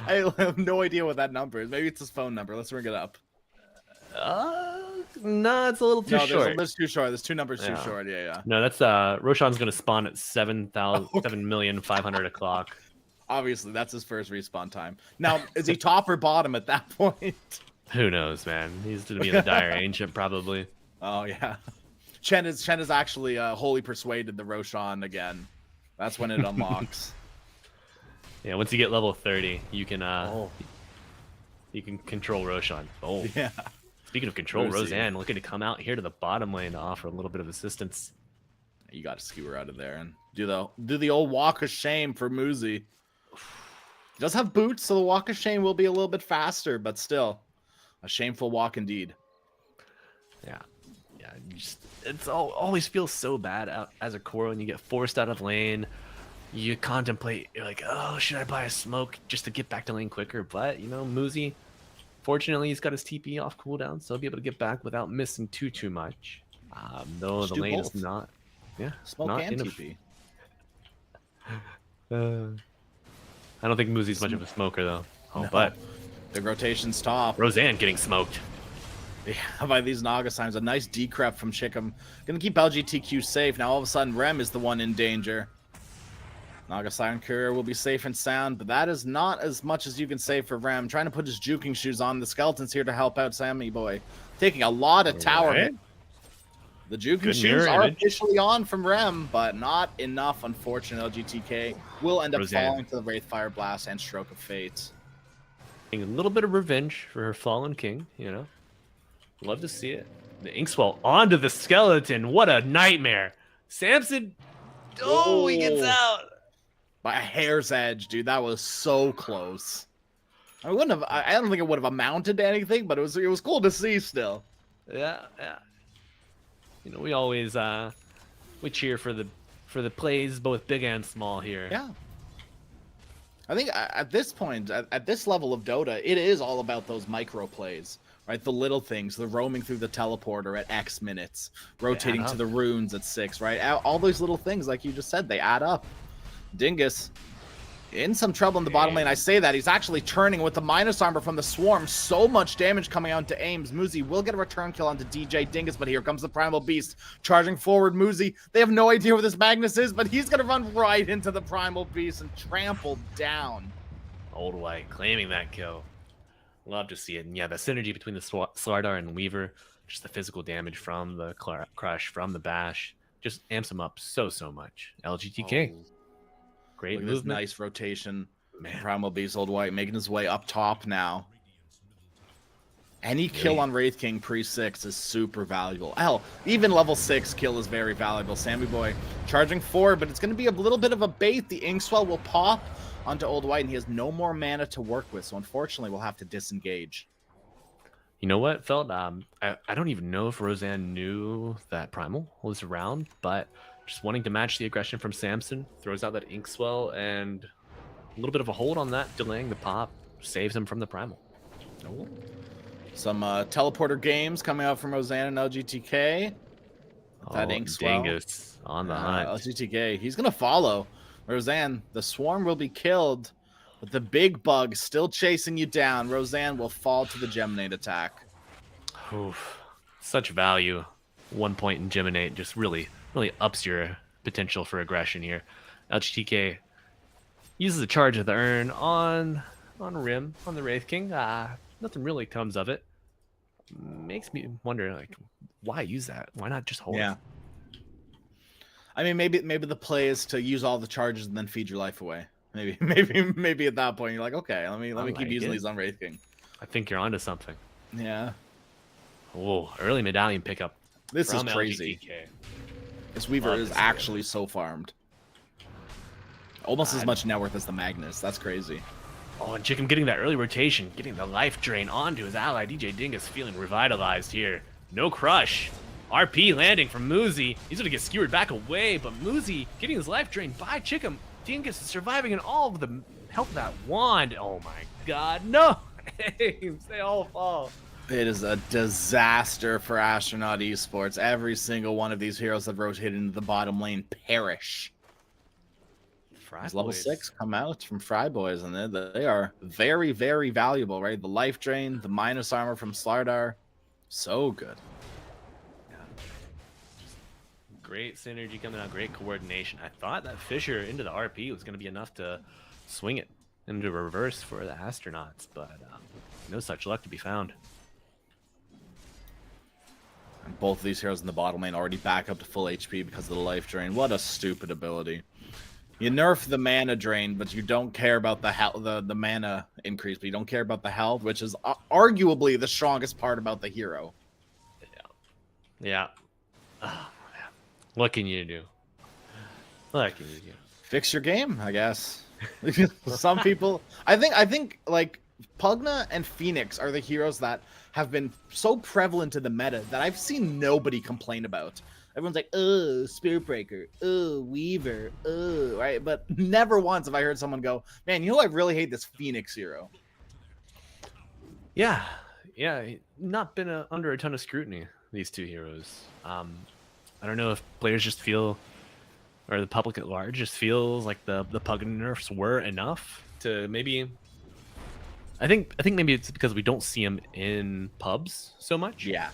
K: I have no idea what that number is. Maybe it's his phone number. Let's ring it up.
D: No, it's a little too short.
K: That's too short. There's two numbers too short. Yeah.
D: No, that's Roshan's gonna spawn at 7,500 o'clock.
K: Obviously, that's his first respawn time. Now, is he top or bottom at that point?
D: Who knows, man? He's gonna be in the Dire Ancient probably.
K: Oh yeah. Chen is actually wholly persuaded the Roshan again. That's when it unlocks.
D: Yeah, once you get level 30, you can you can control Roshan. Oh
K: yeah.
D: Speaking of control, Roseanne looking to come out here to the bottom lane to offer a little bit of assistance.
K: You got to skewer out of there and do the old walk of shame for Muzi. He does have boots, so the walk of shame will be a little bit faster, but still a shameful walk indeed.
D: Yeah, it's always feels so bad out as a core when you get forced out of lane. You contemplate, you're like, oh, should I buy a smoke just to get back to lane quicker? But you know, Muzi, fortunately, he's got his TP off cooldown, so he'll be able to get back without missing too much. Though
K: Just
D: the
K: do
D: lane
K: both.
D: is not,
K: Smoke
D: not
K: and
D: in
K: TP.
D: I don't think Muzi's much of a smoker though. Oh,
K: No.
D: but
K: Big rotation's top.
D: Roseanne getting smoked.
K: Yeah, by these Naga signs. A nice decrep from Chickham. Gonna keep LGTQ safe. Now all of a sudden Rem is the one in danger. Naga Siren Courier will be safe and sound, but that is not as much as you can say for Rem. Trying to put his juking shoes on. The Skeleton's here to help out Sammy Boy. Taking a lot of tower hit. The juking shoes are officially on from Rem, but not enough, unfortunately. LGTK will end up falling to the Wraithfire Blast and Stroke of Fate.
D: A little bit of revenge for her fallen king, you know. Love to see it. The Inkswell onto the skeleton. What a nightmare. Samson. Oh, he gets out.
K: By a hair's edge, dude. That was so close. I don't think it would have amounted to anything, but it was cool to see still.
D: Yeah. You know, we always we cheer for the plays both big and small here.
K: Yeah. I think at this point, at this level of Dota, it is all about those micro plays, right? The little things, the roaming through the teleporter at X minutes, rotating to the runes at 6, right? All those little things, like you just said, they add up. Dingus in some trouble in the bottom lane. I say that he's actually turning with the minus armor from the swarm. So much damage coming out to Ames. Muzi will get a return kill onto DJ Dingus, but here comes the Primal Beast charging forward. Muzi, they have no idea where this Magnus is, but he's gonna run right into the Primal Beast and trample down.
D: Old White claiming that kill. Love to see it. And yeah, the synergy between the Slardar and Weaver, just the physical damage from the crush, from the bash, just amps him up so much. LGTK. Great movement.
K: Nice rotation. Man, Primal Beast, Old White making his way up top now. Any kill on Wraith King pre-6 is super valuable. Hell, even level 6 kill is very valuable. Sammy Boy charging forward, but it's going to be a little bit of a bait. The Inkswell will pop onto Old White, and he has no more mana to work with, so unfortunately we'll have to disengage.
D: You know what, Feld? I don't even know if Roseanne knew that Primal was around, but just wanting to match the aggression from Samson, throws out that Inkswell, and little bit of a hold on that, delaying the pop, saves him from the primal.
K: Oh. Some teleporter games coming out from Roseanne and LGTK. That inks
D: Dingus on the hunt.
K: LGTK, he's going to follow. Roseanne, the swarm will be killed, but the big bug still chasing you down. Roseanne will fall to the Geminate attack.
D: Oof. Such value. 1 point in Geminate just really ups your potential for aggression here. LGTK uses the charge of the urn on Rim, on the Wraith King. Nothing really comes of it. Makes me wonder, like, why use that? Why not just hold it?
K: I mean, maybe the play is to use all the charges and then feed your life away. Maybe at that point you're like, okay, let me keep using these on Wraith King.
D: I think you're onto something.
K: Yeah.
D: Oh, early medallion pickup.
K: This is crazy.
D: LGTK.
K: This Weaver is actually so farmed. Almost as much net worth as the Magnus. That's crazy.
D: Oh, and Chickum getting that early rotation, getting the life drain onto his ally. DJ Dingus feeling revitalized here. No crush. RP landing from Muzi. He's going to get skewered back away, but Muzi getting his life drained by Chickum. Dingus is surviving in all of the help of that wand. Oh my god, no! They all fall.
K: It is a disaster for Astronaut Esports. Every single one of these heroes that rotated into the bottom lane perish. Level 6 come out from Fry Boys, and they are very, very valuable, right? The life drain, the minus armor from Slardar, so good.
D: Yeah. Great synergy coming out, great coordination. I thought that Fissure into the RP was going to be enough to swing it into reverse for the astronauts, but no such luck to be found.
K: And both of these heroes in the bottom lane already back up to full HP because of the life drain. What a stupid ability. You nerf the mana drain, but you don't care about the mana increase, but you don't care about the health, which is arguably the strongest part about the hero.
D: Yeah. Oh, man. What can you do? What can you do?
K: Fix your game, I guess. Some people, I think like Pugna and Phoenix are the heroes that have been so prevalent in the meta that I've seen nobody complain about. Everyone's like, oh, Spirit Breaker, oh, Weaver, oh, right? But never once have I heard someone go, man, you know, I really hate this Phoenix hero.
D: Yeah, not been under a ton of scrutiny, these two heroes. I don't know if players just feel, or the public at large just feels like the Pugna nerfs were enough to maybe. I think maybe it's because we don't see them in pubs so much.
K: Yeah.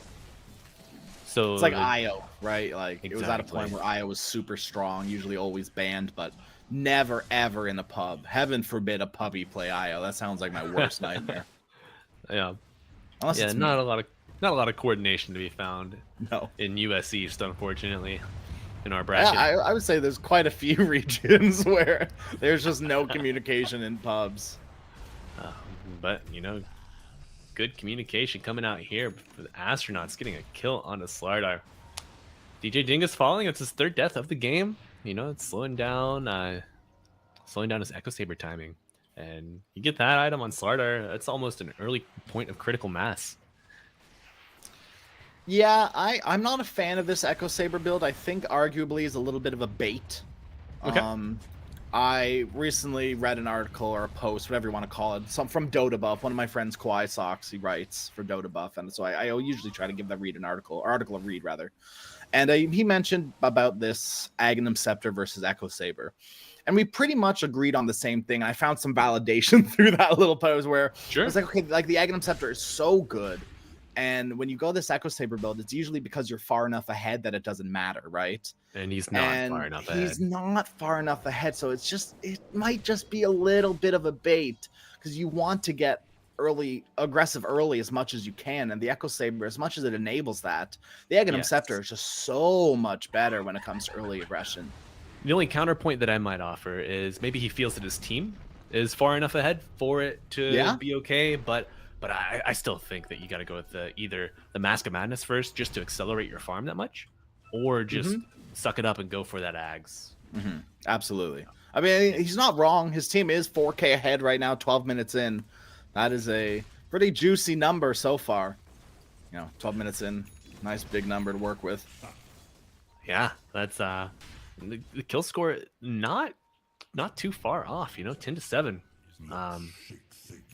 D: So
K: it's like IO, right? Like
D: exactly.
K: It was at a point where IO was super strong, usually always banned, but never ever in a pub. Heaven forbid a puppy play IO. That sounds like my worst nightmare.
D: Yeah.
K: Unless it's
D: not a lot of coordination to be found.
K: No.
D: In US East, unfortunately, in our bracket.
K: I would say there's quite a few regions where there's just no communication in pubs.
D: But you know, good communication coming out here for the astronauts, getting a kill on the Slardar. DJ Dingus falling. It's his third death of the game. You know, it's slowing down his Echo Saber timing. And you get that item on Slardar, that's almost an early point of critical mass.
K: Yeah, I'm not a fan of this Echo Saber build. I think arguably is a little bit of a bait.
D: Okay.
K: I recently read an article or a post, whatever you want to call it, from Dota Buff. One of my friends, Kwai Socks, he writes for Dota Buff, and so I usually try to give that read an article a read rather. And he mentioned about this Aghanim Scepter versus Echo Saber, and we pretty much agreed on the same thing. I found some validation through that little post where I was like, okay, like the Aghanim Scepter is so good. And when you go this Echo Saber build, it's usually because you're far enough ahead that it doesn't matter, right?
D: And he's not far enough ahead.
K: He's not far enough ahead, so it might just be a little bit of a bait because you want to get aggressive early as much as you can. And the Echo Saber, as much as it enables that, the Aghanim Scepter is just so much better when it comes to early aggression.
D: The only counterpoint that I might offer is maybe he feels that his team is far enough ahead for it to be okay, but I still think that you got to go with either the Mask of Madness first, just to accelerate your farm that much, or just suck it up and go for that Ags.
K: Absolutely. I mean, he's not wrong. His team is 4K ahead right now, 12 minutes in. That is a pretty juicy number so far. 12 minutes in, nice big number to work with.
D: Yeah, that's the kill score not not too far off, 10-7.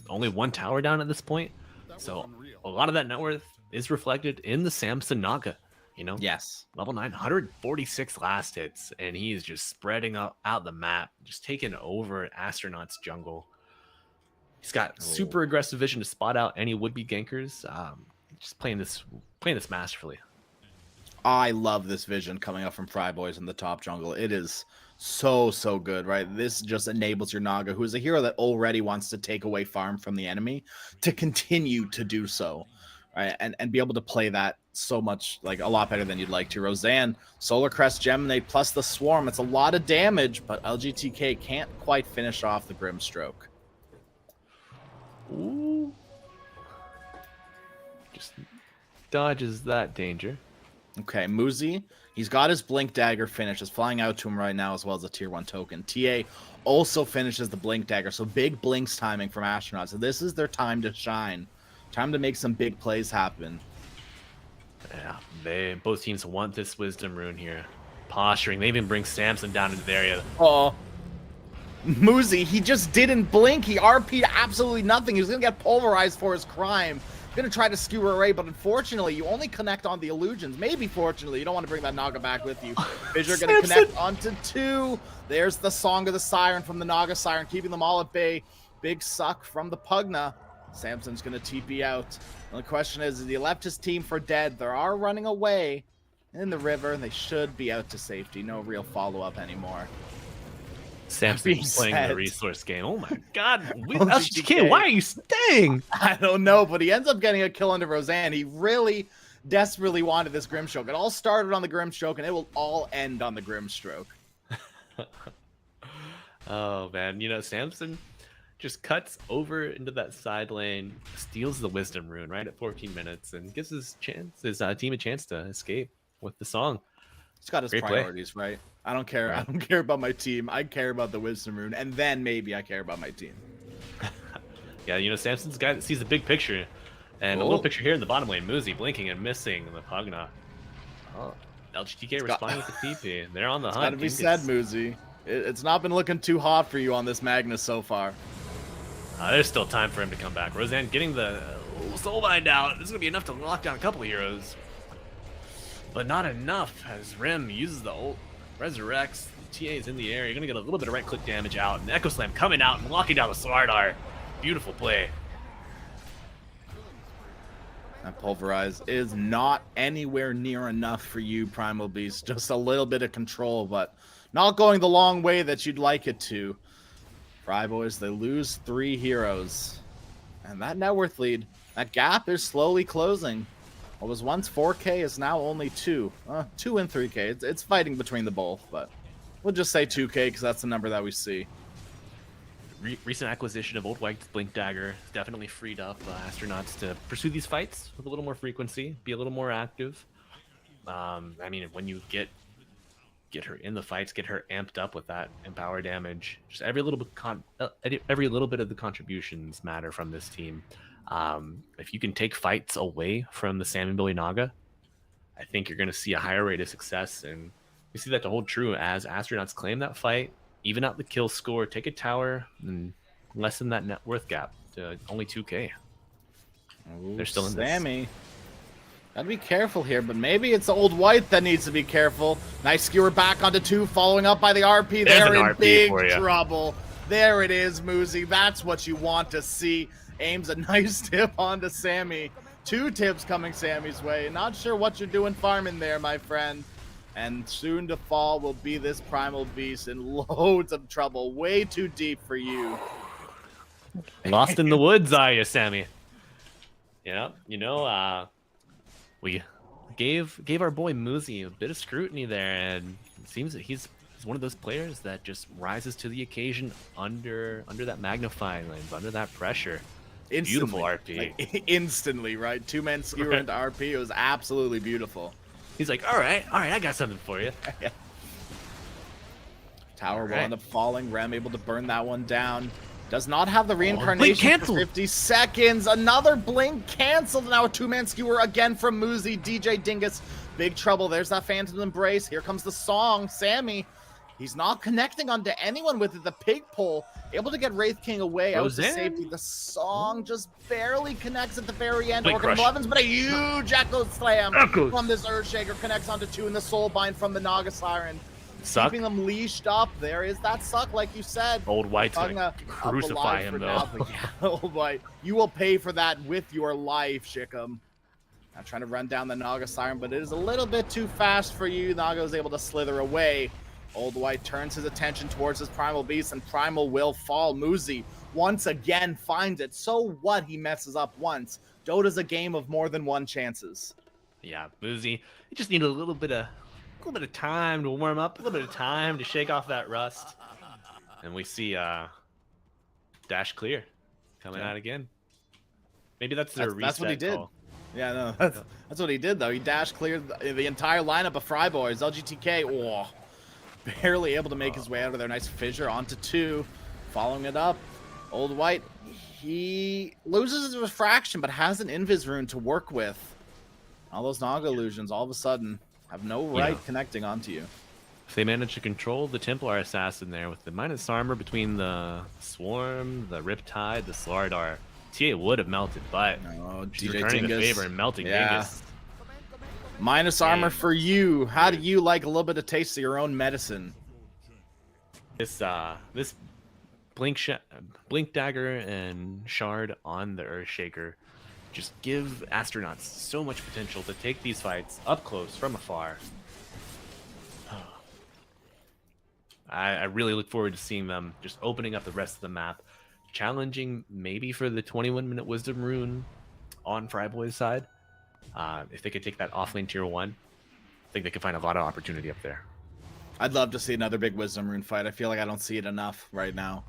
D: Only one tower down at this point, so a lot of that net worth is reflected in the Samson Naga.
K: Yes.
D: Level 9, 146 last hits, and he is just spreading out the map, just taking over Astronaut's jungle. He's got super aggressive vision to spot out any would-be gankers. Just playing this masterfully.
K: I love this vision coming up from Fryboys in the top jungle. It is so good, right? This just enables your Naga, who is a hero that already wants to take away farm from the enemy, to continue to do so, right? And be able to play that so much, like a lot better than you'd like to. Roseanne, Solar Crest, Geminate, plus the Swarm. It's a lot of damage, but LGTK can't quite finish off the Grimstroke.
D: Ooh. Just dodges that danger.
K: Okay, Muzi, he's got his Blink Dagger finish. It's flying out to him right now, as well as a tier 1 token. TA also finishes the Blink Dagger, so big Blinks timing from Astronauts. So this is their time to shine. Time to make some big plays happen.
D: Yeah, both teams want this Wisdom Rune here. Posturing, they even bring Samson down into the area.
K: Oh, Muzi, he just didn't blink. He RP'd absolutely nothing. He was going to get pulverized for his crime. Gonna try to skewer array, but unfortunately you only connect on the illusions. Maybe fortunately, you don't want to bring that Naga back with you. Fissure gonna connect onto 2. There's the Song of the Siren from the Naga Siren, keeping them all at bay. Big suck from the Pugna. Samson's gonna TP out. And the question is he left his team for dead? They are running away in the river. They should be out to safety. No real follow-up anymore.
D: Samson's playing the resource game. Oh my god. LGTK, why are you staying?
K: I don't know, but he ends up getting a kill under Roseanne. He really desperately wanted this Grimstroke. It all started on the Grimstroke, and it will all end on the Grimstroke.
D: Oh man, Samson just cuts over into that side lane, steals the Wisdom Rune right at 14 minutes, and gives his team a chance to escape with the song.
K: He's got his priorities, right? I don't care. I don't care about my team. I care about the Wisdom Rune, and then maybe I care about my team.
D: Yeah, Samson's a guy that sees the big picture. And a little picture here in the bottom lane, Muzi blinking and missing the Pugna. Oh, LGTK responding with the TP. They're on the hunt.
K: Gotta be said, Muzi. It's not been looking too hot for you on this Magnus so far.
D: There's still time for him to come back. Roseanne getting the Soulbind out. This is going to be enough to lock down a couple of heroes. But not enough as Rim uses the ult, resurrects, the TA is in the air. You're going to get a little bit of right-click damage out. And Echo Slam coming out and locking down the Swardar. Beautiful play.
K: That Pulverize is not anywhere near enough for you, Primal Beast. Just a little bit of control, but not going the long way that you'd like it to. Fryboys, they lose 3 heroes. And that net worth lead, that gap is slowly closing. What was once 4K is now only 2. 2 and 3K. It's fighting between the both, but we'll just say 2K because that's the number that we see.
D: Recent acquisition of Old White's Blink Dagger has definitely freed up Astronauts to pursue these fights with a little more frequency, be a little more active. I mean, when you get her in the fights, get her amped up with that empower damage, just every little bit of the contributions matter from this team. If you can take fights away from the Sam and Billy Naga, I think you're going to see a higher rate of success, and we see that to hold true as Astronauts claim that fight, even out the kill score, take a tower, and lessen that net worth gap to only 2K.
K: Ooh,
D: they're still in
K: Sammy. This. Gotta be careful here, but maybe it's Old White that needs to be careful. Nice skewer back onto 2, following up by the RP. They're in big trouble. There it is, Muzi. That's what you want to see. Aims a nice tip onto Sammy. 2 tips coming Sammy's way. Not sure what you're doing farming there, my friend. And soon to fall will be this Primal Beast in loads of trouble. Way too deep for you.
D: Lost in the woods, are you, Sammy? Yeah, we gave our boy Muzi a bit of scrutiny there, and it seems that he's one of those players that just rises to the occasion under that magnifying lens, under that pressure.
K: Instantly.
D: Beautiful RP.
K: Like, instantly, right? 2-man skewer into RP. It was absolutely beautiful.
D: He's like, all right, I got something for you.
K: Tower will end up falling. Rem able to burn that one down. Does not have the reincarnation for 50 seconds. Another blink canceled. Now a 2-man skewer again from Muzi. DJ Dingus, big trouble. There's that Phantom Embrace. Here comes the song. Sammy He's not connecting onto anyone with it. The pig pull, able to get Wraith King away out to
D: Roseanne.
K: safety. The song just barely connects at the very end.
D: Blink
K: Organ
D: Crush.
K: Levens, but a huge Echo Slam
D: Echoes.
K: from this Earthshaker connects onto 2, and the Soul Bind from the Naga Siren.
D: Suck.
K: Keeping them leashed up. There is that suck, like you said.
D: Old White's
K: Pugna
D: gonna
K: up
D: crucify
K: alive
D: him
K: for
D: though.
K: now, but yeah, Old White, you will pay for that with your life, Shikam. Now trying to run down the Naga Siren, but it is a little bit too fast for you. Naga is able to slither away. Old White turns his attention towards his Primal Beast, and Primal will fall. Muzi once again finds it. So what? He messes up once. Dota's a game of more than one chances.
D: Yeah, Boozy. You just need a little bit of time to warm up, a little bit of time to shake off that rust. And we see Dash Clear coming out again. Maybe that's their reset.
K: That's what he did.
D: call.
K: Yeah, no, that's what he did though. He dash cleared the entire lineup of Fry Boys. LGTK, oh, barely able to make his way out of there. Nice fissure onto 2, following it up. Old White, he loses his refraction, but has an Invis rune to work with. All those Naga illusions, all of a sudden, have no right connecting onto you.
D: If they manage to control the Templar Assassin there with the minus armor between the Swarm, the Riptide, the Slardar, TA would have melted, but she's
K: DJ
D: returning the
K: Dingus.
D: favor and melting
K: Yeah.
D: Dingus.
K: Minus armor for you. How do you like a little bit of taste of your own medicine?
D: This Blink Dagger and Shard on the Earthshaker just give astronauts so much potential to take these fights up close from afar. I really look forward to seeing them just opening up the rest of the map, challenging maybe for the 21-minute Wisdom Rune on Fryboy's side. If they could take that offlane tier 1, I think they could find a lot of opportunity up there.
K: I'd love to see another big Wisdom Rune fight. I feel like I don't see it enough right now.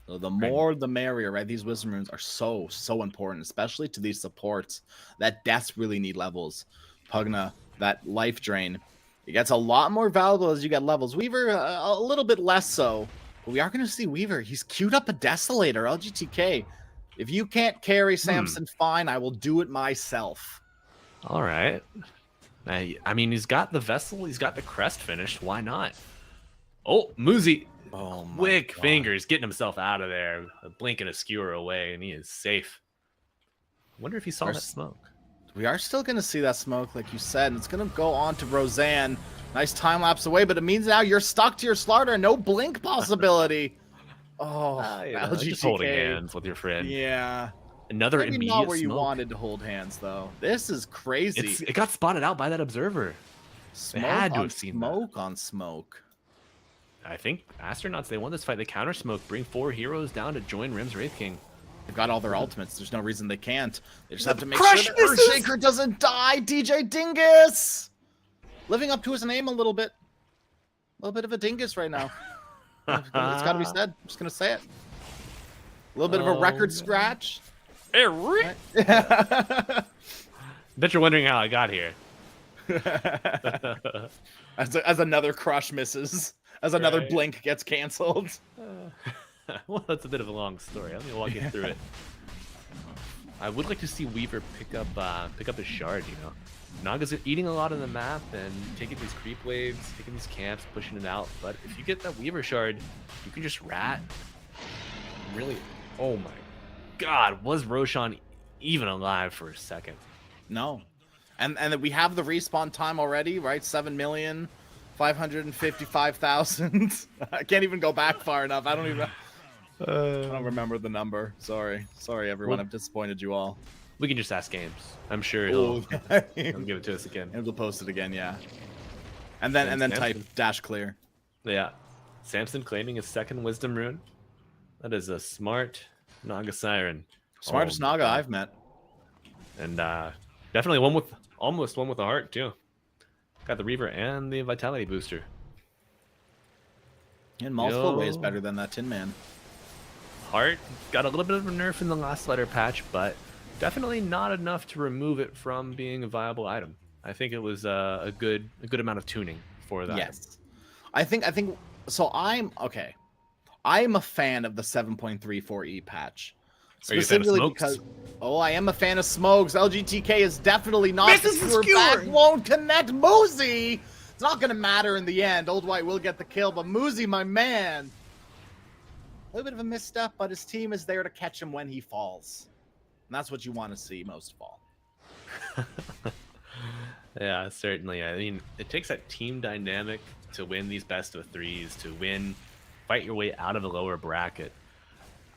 K: So the more the merrier, right? These Wisdom Runes are so important, especially to these supports that deaths really need levels. Pugna, that life drain, it gets a lot more valuable as you get levels. Weaver, a little bit less so. But we are going to see Weaver. He's queued up a Desolator, LGTK. If you can't carry Samson, fine. I will do it myself.
D: All right. I mean, he's got the Vessel. He's got the Crest finished. Why not? Oh, Muzi.
K: Oh, my
D: quick
K: God.
D: fingers getting himself out of there. A blink and a skewer away, and he is safe. I wonder if he saw that smoke.
K: We are still going to see that smoke, like you said, and it's going to go on to Roseanne. Nice time lapse away, but it means now you're stuck to your Slardar. No blink possibility. Oh,
D: Just holding hands with your friend.
K: Yeah.
D: Another
K: Maybe
D: immediate
K: not where you
D: smoke.
K: wanted to hold hands, though. This is crazy.
D: It got spotted out by that observer.
K: Smoke
D: They had to
K: on
D: have seen
K: smoke on smoke.
D: I think Astronauts, they won this fight. They counter smoke, bring 4 heroes down to join Rim's Wraith King.
K: They've got all their ultimates. There's no reason they can't. They just have to make
D: Crush
K: sure that Earthshaker doesn't die. DJ Dingus! Living up to his name a little bit. A little bit of a dingus right now. It's got to be said. I'm just going to say it. A little bit of a record scratch.
D: Hey, Bet you're wondering how I got here.
K: as another crush misses. As another
D: Right.
K: blink gets canceled.
D: Well, that's a bit of a long story. Let me walk you through it. I would like to see Weaver pick up his shard, you know. Naga's eating a lot of the map and taking these creep waves, taking these camps, pushing it out. But if you get that Weaver shard, you can just rat. Really? Oh my God, was Roshan even alive for a second?
K: No. And we have the respawn time already, right? 7,555,000. I can't even go back far enough. I don't remember the number. Sorry, everyone. I've disappointed you all.
D: We can just ask Games. I'm sure he'll give it to us again.
K: He'll post it again, yeah. And then type dash clear.
D: Yeah. Samson claiming his second Wisdom Rune. That is a smart Naga Siren.
K: Smartest Naga I've met.
D: And definitely almost one with a heart too. Got the Reaver and the Vitality booster.
K: In multiple ways better than that Tin Man.
D: Heart got a little bit of a nerf in the last letter patch, but definitely not enough to remove it from being a viable item. I think it was a good amount of tuning for that.
K: Yes. I think so. I'm a fan of the 7.34E patch.
D: Are you a fan of
K: Specifically
D: smokes?
K: because I am a fan of smokes. LGTK is definitely not.
D: Misses
K: the
D: the
K: skewer back
D: skewer.
K: won't connect. Mosey It's not going to matter in the end. Old White will get the kill, but Muzi, my man, a little bit of a misstep, but his team is there to catch him when he falls. And that's what you want to see most of all.
D: Yeah, certainly. I mean, it takes that team dynamic to win these best of threes, to fight your way out of the lower bracket.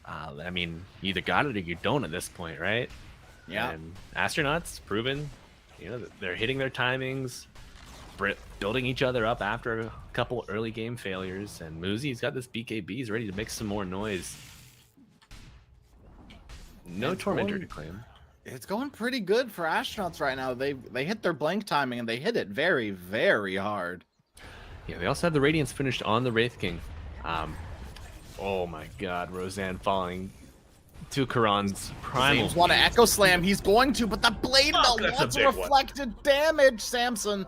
D: I mean, you either got it or you don't at this point, right?
K: Yeah.
D: And Astronauts proven, they're hitting their timings, building each other up after a couple early game failures. And Muzi's got this BKB. He's ready to make some more noise. No Tormentor to claim.
K: It's going pretty good for Astronauts right now. They hit their blank timing, and they hit it very, very hard.
D: Yeah, they also have the Radiance finished on the Wraith King. Oh my god, Roseanne falling to Karan's primal.
K: James want to Echo Slam. He's going to, but the Blade Belt
D: that's a
K: wants
D: big
K: reflected damage. Samson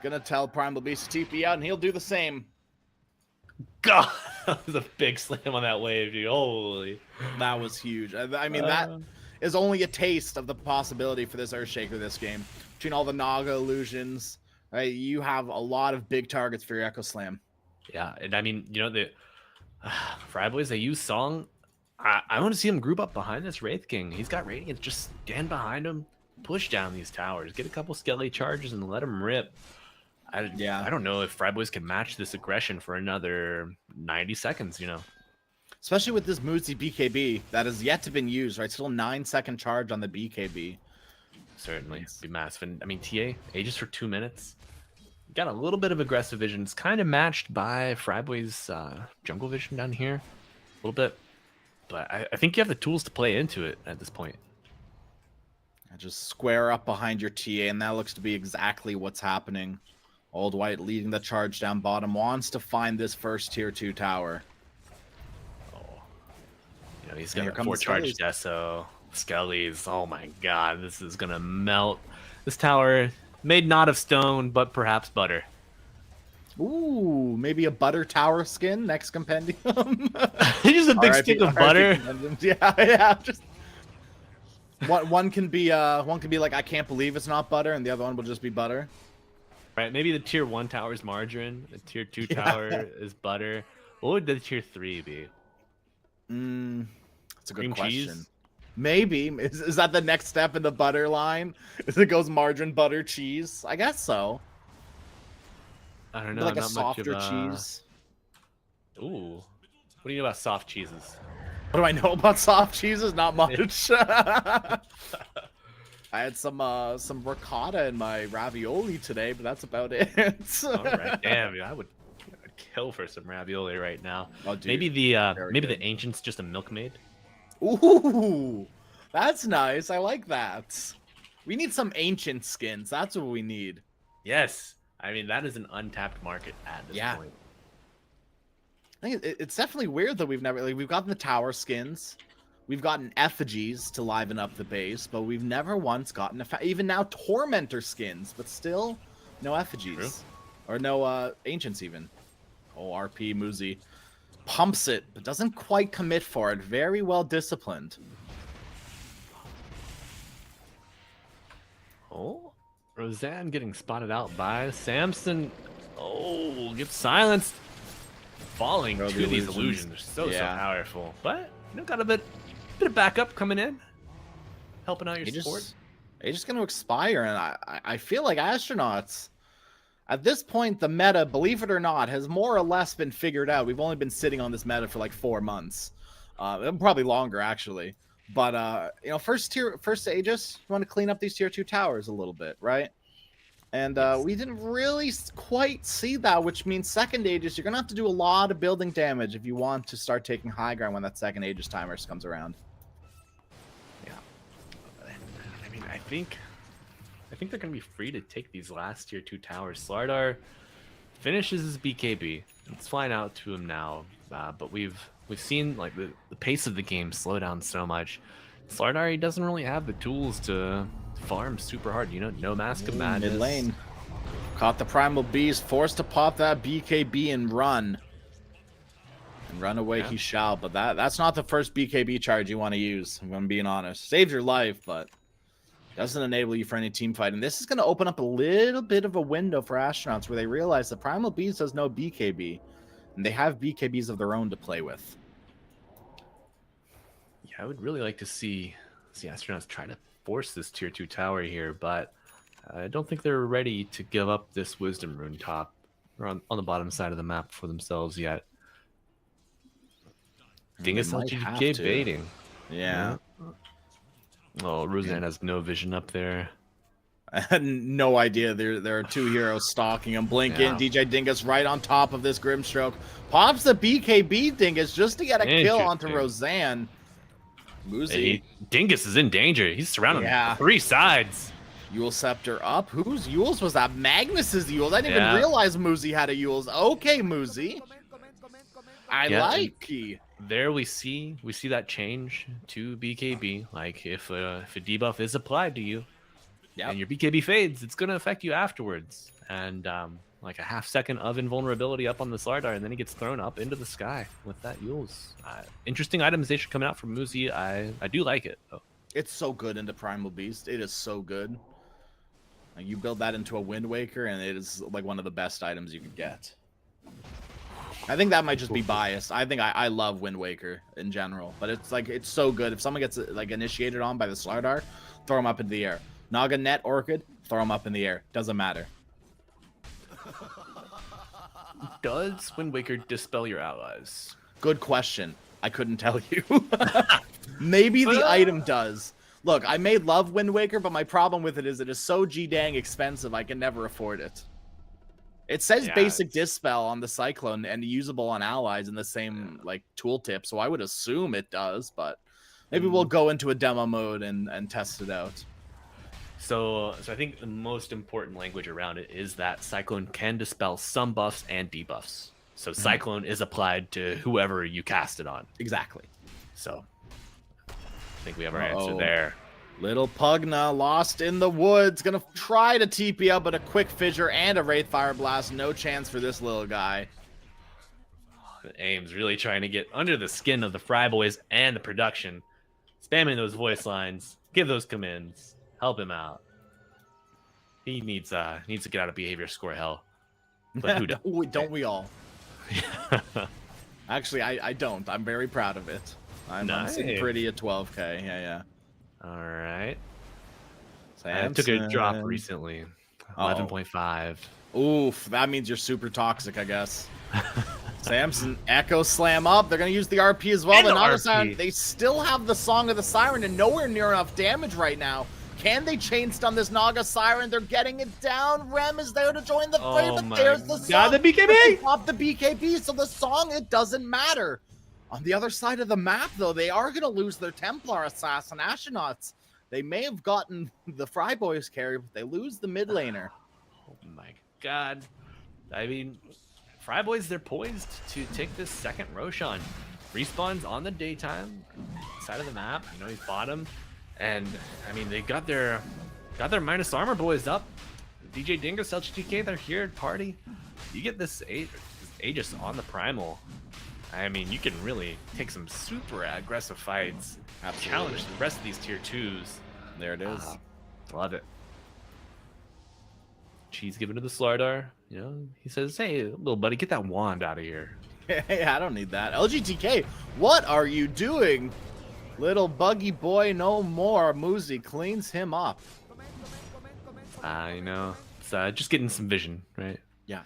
K: gonna tell Primal Beast to TP out, and he'll do the same.
D: God, that was a big slam on that wave, dude. Holy.
K: That was huge. I mean, that is only a taste of the possibility for this Earthshaker this game. Between all the Naga illusions, right, you have a lot of big targets for your Echo Slam.
D: Yeah, and I mean, the Fry Boys, they use Song. I want to see him group up behind this Wraith King. He's got Radiance. Just stand behind him, push down these towers, get a couple Skelly charges, and let him rip. I don't know if Fry Boys can match this aggression for another 90 seconds,
K: Especially with this Muzi BKB that has yet to been used, right? Still 9-second charge on the BKB.
D: Certainly. Be massive. And I mean, TA, Aegis for 2 minutes. Got a little bit of aggressive vision. It's kind of matched by Fryboy's jungle vision down here. A little bit. But I think you have the tools to play into it at this point.
K: Just square up behind your TA, and that looks to be exactly what's happening. Old White leading the charge down bottom. Wants to find this first tier 2 tower.
D: He's got a 4-charge Deso. Skellies. Oh my god, this is going to melt. This tower made not of stone, but perhaps butter.
K: Ooh, maybe a butter tower skin next compendium.
D: Just a big stick of butter.
K: Yeah. Just one can be like, I can't believe it's not butter, and the other one will just be butter.
D: Right, maybe the tier 1 tower is margarine, the tier 2 tower is butter. What would the tier 3 be?
K: That's a good
D: Cream
K: question.
D: cheese?
K: Maybe. Is that the next step in the butter line? It goes margarine, butter, cheese? I guess so.
D: I don't know.
K: Like a
D: not
K: softer
D: much of
K: cheese.
D: Ooh. What do you know about soft cheeses?
K: What do I know about soft cheeses? Not much. I had some ricotta in my ravioli today, but that's about it.
D: All right. Damn, I would kill for some ravioli right now.
K: Oh, dude,
D: maybe the ancient's just a milkmaid.
K: Ooh, that's nice. I like that. We need some ancient skins. That's what we need.
D: Yes. I mean, that is an untapped market at this point.
K: I think it's definitely weird that we've gotten the tower skins. We've gotten effigies to liven up the base, but we've never once gotten even now Tormentor skins, but still no effigies.
D: True.
K: Or no ancients even. Oh, RP Muzi pumps it, but doesn't quite commit for it. Very well disciplined.
D: Oh, Roseanne getting spotted out by Samson. Oh, gets silenced. Falling to these illusions. They're so powerful. But got a bit of backup coming in, helping out your support.
K: They're just going to expire, and I feel like Astronauts, at this point, the meta, believe it or not, has more or less been figured out. We've only been sitting on this meta for like 4 months, probably longer actually. But first Aegis, you want to clean up these tier 2 towers a little bit, right? And we didn't really quite see that, which means second Aegis, you're going to have to do a lot of building damage if you want to start taking high ground when that second Aegis timer comes around.
D: Yeah. I mean, I think they're going to be free to take these last tier 2 towers. Slardar finishes his BKB. It's flying out to him now. But we've seen like the pace of the game slow down so much. Slardar, he doesn't really have the tools to farm super hard, no Mask of Madness.
K: Mid lane. Caught the Primal Beast, forced to pop that BKB and run. And run away he shall, but that's not the first BKB charge you want to use, if I'm being honest. Saves your life, but Doesn't enable you for any team fight. And this is going to open up a little bit of a window for Astronauts where they realize the Primal Beast has no BKB. And they have BKBs of their own to play with.
D: Yeah, I would really like to see Astronauts try to force this tier 2 tower here, but I don't think they're ready to give up this Wisdom Rune top or on the bottom side of the map for themselves yet. Dingus LGK baiting.
K: Yeah.
D: Oh, Roseanne has no vision up there.
K: I had no idea there are two heroes stalking him. Blink in, DJ Dingus right on top of this Grimstroke. Pops the BKB Dingus just to get a kill onto Roseanne. Muzi.
D: Dingus is in danger. He's surrounded on 3 sides.
K: Yule Scepter up. Whose Yules was that? Magnus's Yules. I didn't even realize Muzi had a Yules. Okay, Muzi. I like.
D: There we see that change to BKB. Like if a debuff is applied to you, and your BKB fades, it's gonna affect you afterwards. And like a half second of invulnerability up on the Slardar, and then he gets thrown up into the sky with that Yules. Interesting itemization coming out from Muzi. I do like it though.
K: It's so good into Primal Beast. It is so good. Like, you build that into a Wind Waker, and it is like one of the best items you could get. I think that might just be biased. I think I love Wind Waker in general, but it's so good. If someone gets like initiated on by the Slardar, throw him up into the air. Naga Net Orchid, throw him up in the air. Doesn't matter.
D: Does Wind Waker dispel your allies?
K: Good question. I couldn't tell you. Maybe the item does. Look, I may love Wind Waker, but my problem with it is so g-dang expensive, I can never afford it. It says basic dispel on the Cyclone and usable on allies in the same like tooltip, so I would assume it does, but maybe we'll go into a demo mode and test it out.
D: So I think the most important language around it is that Cyclone can dispel some buffs and debuffs. So Cyclone is applied to whoever you cast it on.
K: Exactly.
D: So I think we have our answer there.
K: Little Pugna lost in the woods. Gonna try to TP up, but a quick fissure and a Wraith Fire Blast. No chance for this little guy.
D: Aim's really trying to get under the skin of the Fry Boys and the production. Spamming those voice lines. Give those commands. Help him out. He needs to get out of behavior score hell. But who doesn't?
K: Don't we all? Actually, I don't. I'm very proud of it. I'm sitting pretty at 12k. Yeah.
D: All right. I took a drop recently. 11.5.
K: Oof, that means you're super toxic, I guess. Samson, Echo Slam up. They're going to use the RP as well. They still have the Song of the Siren and nowhere near enough damage right now. Can they chain stun this Naga Siren? They're getting it down. Rem is there to join the fray, but there's the song.
H: The BKB!
K: Pop the BKB, so the song, it doesn't matter. On the other side of the map, though, they are going to lose their Templar Assassin, Astronauts. They may have gotten the Fry Boys carry, but they lose the mid laner.
D: Oh my god. I mean, Fry Boys, they're poised to take this second Roshan. Respawns on the daytime side of the map. You know, he's bottom. And, I mean, they got their minus armor boys up. DJ Dingus, LGTK, they're here at party. You get this Aegis on the Primal. I mean, you can really take some super aggressive fights. Challenge the rest of these tier 2s.
K: There it is.
D: Love it. Cheese given to the Slardar. You know, he says, hey, little buddy, get that wand out of here.
K: Hey, I don't need that. LGTK, what are you doing? Little buggy boy no more. Muzi cleans him up.
D: I know. It's just getting some vision, right?
K: Yeah.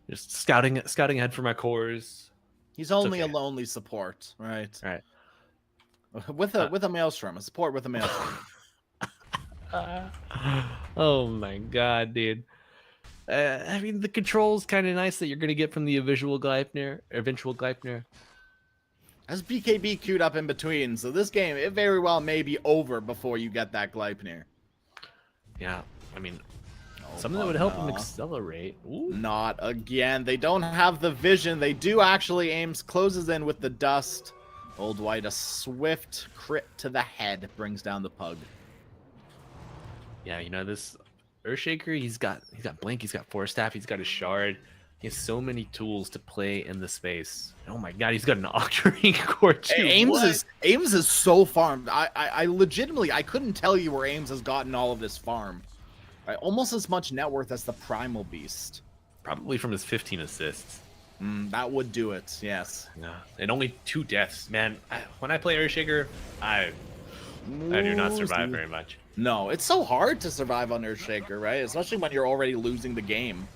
D: Just scouting ahead for my cores.
K: He's only a lonely support, right?
D: Right.
K: With a maelstrom, a support with a maelstrom.
D: Oh my god, dude. I mean, the control's kind of nice that you're gonna get from the eventual Gleipnir.
K: As BKB queued up in between, so this game, it very well may be over before you get that Gleipnir.
D: Yeah, I mean, something that would help him accelerate. Ooh.
K: Not again. They don't have the vision. They do actually. Ames closes in with the dust. Old White, a swift crit to the head brings down the pug.
D: Yeah, you know, this Earthshaker, he's got Blink, he's got Force Staff, he's got his Shard. He has so many tools to play in the space. Oh my god, he's got an Octarine core too.
K: Ames is so farmed. I legitimately I couldn't tell you where Ames has gotten all of this farm. Right? Almost as much net worth as the Primal Beast.
D: Probably from his 15 assists.
K: That would do it, yes.
D: Yeah, and only 2 deaths. Man, when I play Earthshaker, I do not survive very much.
K: No, it's so hard to survive on Earthshaker, right? Especially when you're already losing the game.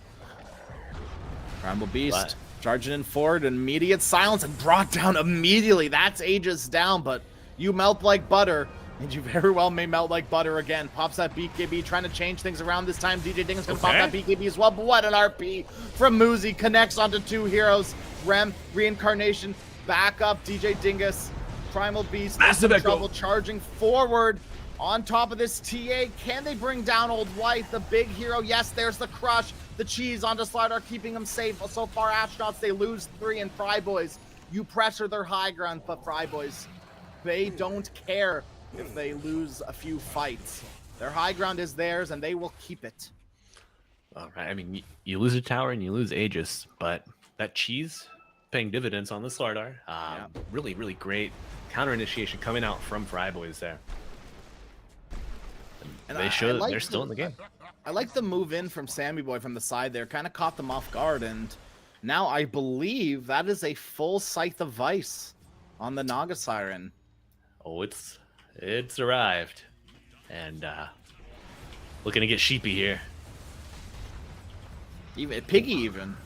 K: Primal Beast charging in forward, immediate silence, and brought down immediately. That's Aegis down, but you melt like butter, and you very well may melt like butter again. Pops that BKB, trying to change things around this time. DJ Dingus gonna pop that BKB as well, but what an RP from Muzi. Connects onto 2 heroes. Rem, Reincarnation, back up. DJ Dingus, Primal Beast,
D: massive echo.
K: trouble, charging forward. On top of this TA, can they bring down Old White, the big hero? Yes, there's the crush. The cheese onto Slider, keeping them safe. So far, Astronauts, they lose 3, and Fry Boys, you pressure their high ground, but Fry Boys, they don't care if they lose a few fights. Their high ground is theirs, and they will keep it.
D: All right, I mean, you lose a tower and you lose Aegis, but that cheese paying dividends on the Slardar. Really, really great counter initiation coming out from Fry Boys there. And they show that they're still in the game.
K: I like the move in from Sammy Boy from the side there. Kind of caught them off guard, and now I believe that is a full Scythe of Vice on the Naga Siren.
D: Oh, it's arrived. And looking to get sheepy here.
K: Even Piggy even.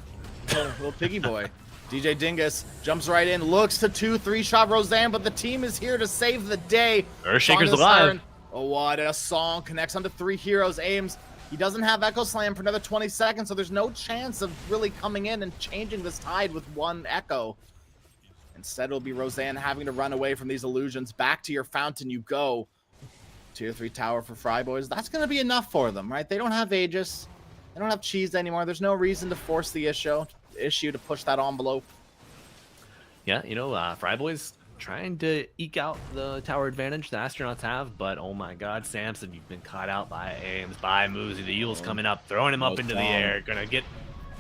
K: Little Piggy Boy. DJ Dingus jumps right in, looks to 2-3 shot Roseanne, but the team is here to save the day.
D: Earthshaker's alive.
K: Siren. Oh, what a song. Connects onto 3 heroes. Aims. He doesn't have Echo Slam for another 20 seconds, so there's no chance of really coming in and changing this tide with 1 Echo. Instead, it'll be Roseanne having to run away from these illusions. Back to your fountain you go. Tier 3 tower for Fry Boys. That's going to be enough for them, right? They don't have Aegis. They don't have cheese anymore. There's no reason to force the issue to push that envelope.
D: Yeah, you know, Fry Boys trying to eke out the tower advantage the Astronauts have, but oh my god, Samson, you've been caught out by Ames, by Muzi. The Yule's coming up, throwing him up into the air. Gonna get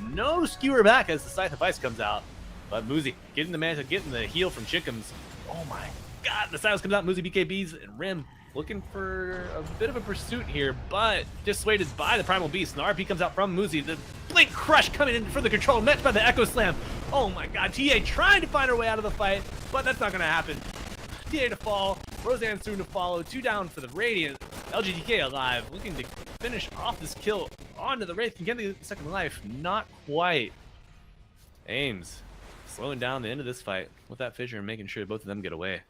D: no skewer back as the Scythe of Ice comes out. But Muzi getting the mantle, getting the heal from Chickums. Oh my god, the silence comes out. Muzi BKBs and Rim looking for a bit of a pursuit here, but dissuaded by the Primal Beast. And the RP comes out from Muzi. The Blink Crush coming in for the control, met by the Echo Slam. Oh my god, TA trying to find her way out of the fight, but that's not going to happen. TA to fall, Roseanne soon to follow. 2 down for the Radiant. LGDK alive, looking to finish off this kill onto the Wraith. Can get the second life. Not quite. Ames slowing down the end of this fight with that fissure and making sure both of them get away.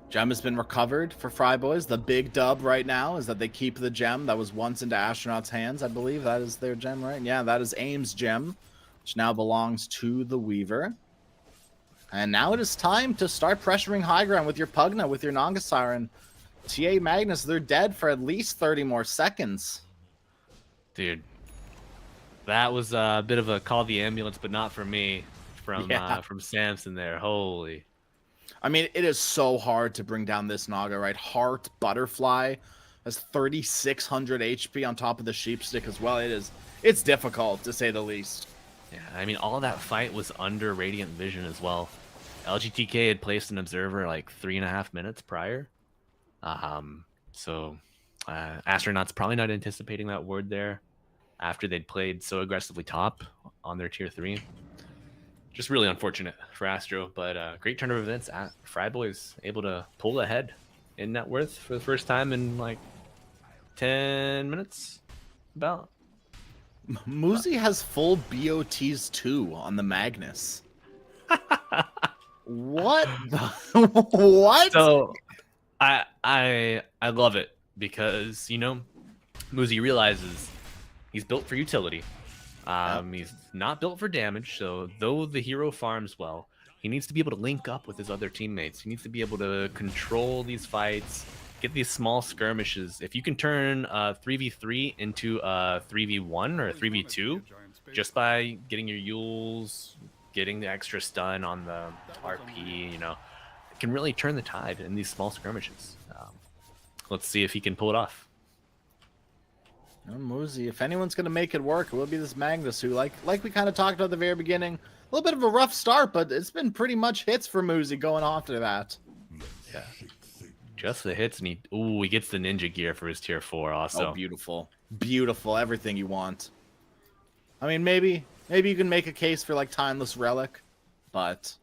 K: Gem has been recovered for Fry Boys. The big dub right now is that they keep the gem that was once into Astronaut's hands. I believe that is their gem, right? Yeah, that is Ames' gem, which now belongs to the Weaver. And now it is time to start pressuring high ground with your Pugna, with your Naga Siren. TA Magnus, they're dead for at least 30 more seconds.
D: Dude, that was a bit of a call the ambulance, but not for me, from Samson there. Holy.
K: I mean, it is so hard to bring down this Naga, right? Heart Butterfly has 3,600 HP on top of the Sheepstick as well. It's difficult, to say the least.
D: Yeah, I mean, all that fight was under Radiant Vision as well. LGTK had placed an observer like 3.5 minutes prior. So Astronauts probably not anticipating that ward there after they'd played so aggressively top on their tier 3. Just really unfortunate for Astro, but great turn of events. Fry Boys able to pull ahead in net worth for the first time in like 10 minutes, about.
K: Muzi has full BOTs too on the Magnus. What? What?
D: So I love it because, you know, Muzi realizes he's built for utility. He's not built for damage, so though the hero farms well, he needs to be able to link up with his other teammates. He needs to be able to control these fights, get these small skirmishes. If you can turn 3v3 into a 3v1 or a 3v2 just by getting your Yules, getting the extra stun on the RP, you know, it can really turn the tide in these small skirmishes. Let's see if he can pull it off.
K: Muzi, if anyone's gonna make it work, it will be this Magnus, who like we kind of talked about at the very beginning, a little bit of a rough start, but it's been pretty much hits for Muzi going after that.
D: Yeah. Just the hits, and he gets the ninja gear for his tier 4 also.
K: Oh, beautiful. Beautiful, everything you want. I mean, maybe you can make a case for like Timeless Relic, but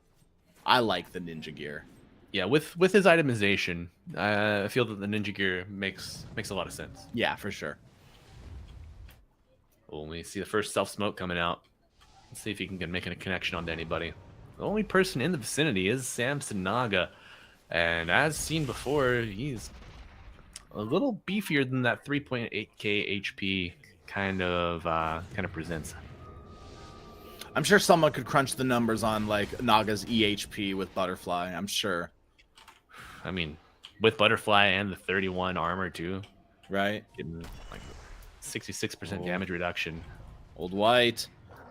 K: I like the ninja gear.
D: Yeah, with his itemization, I feel that the ninja gear makes a lot of sense.
K: Yeah, for sure.
D: Well, we see the first self smoke coming out. Let's see if he can make a connection onto anybody. The only person in the vicinity is Samson Naga, and as seen before, he's a little beefier than that 3.8k HP kind of presents.
K: I'm sure someone could crunch the numbers on like Naga's EHP with Butterfly. I'm sure.
D: I mean, with Butterfly and the 31 armor too,
K: right?
D: Getting like 66% damage reduction.
K: Old White,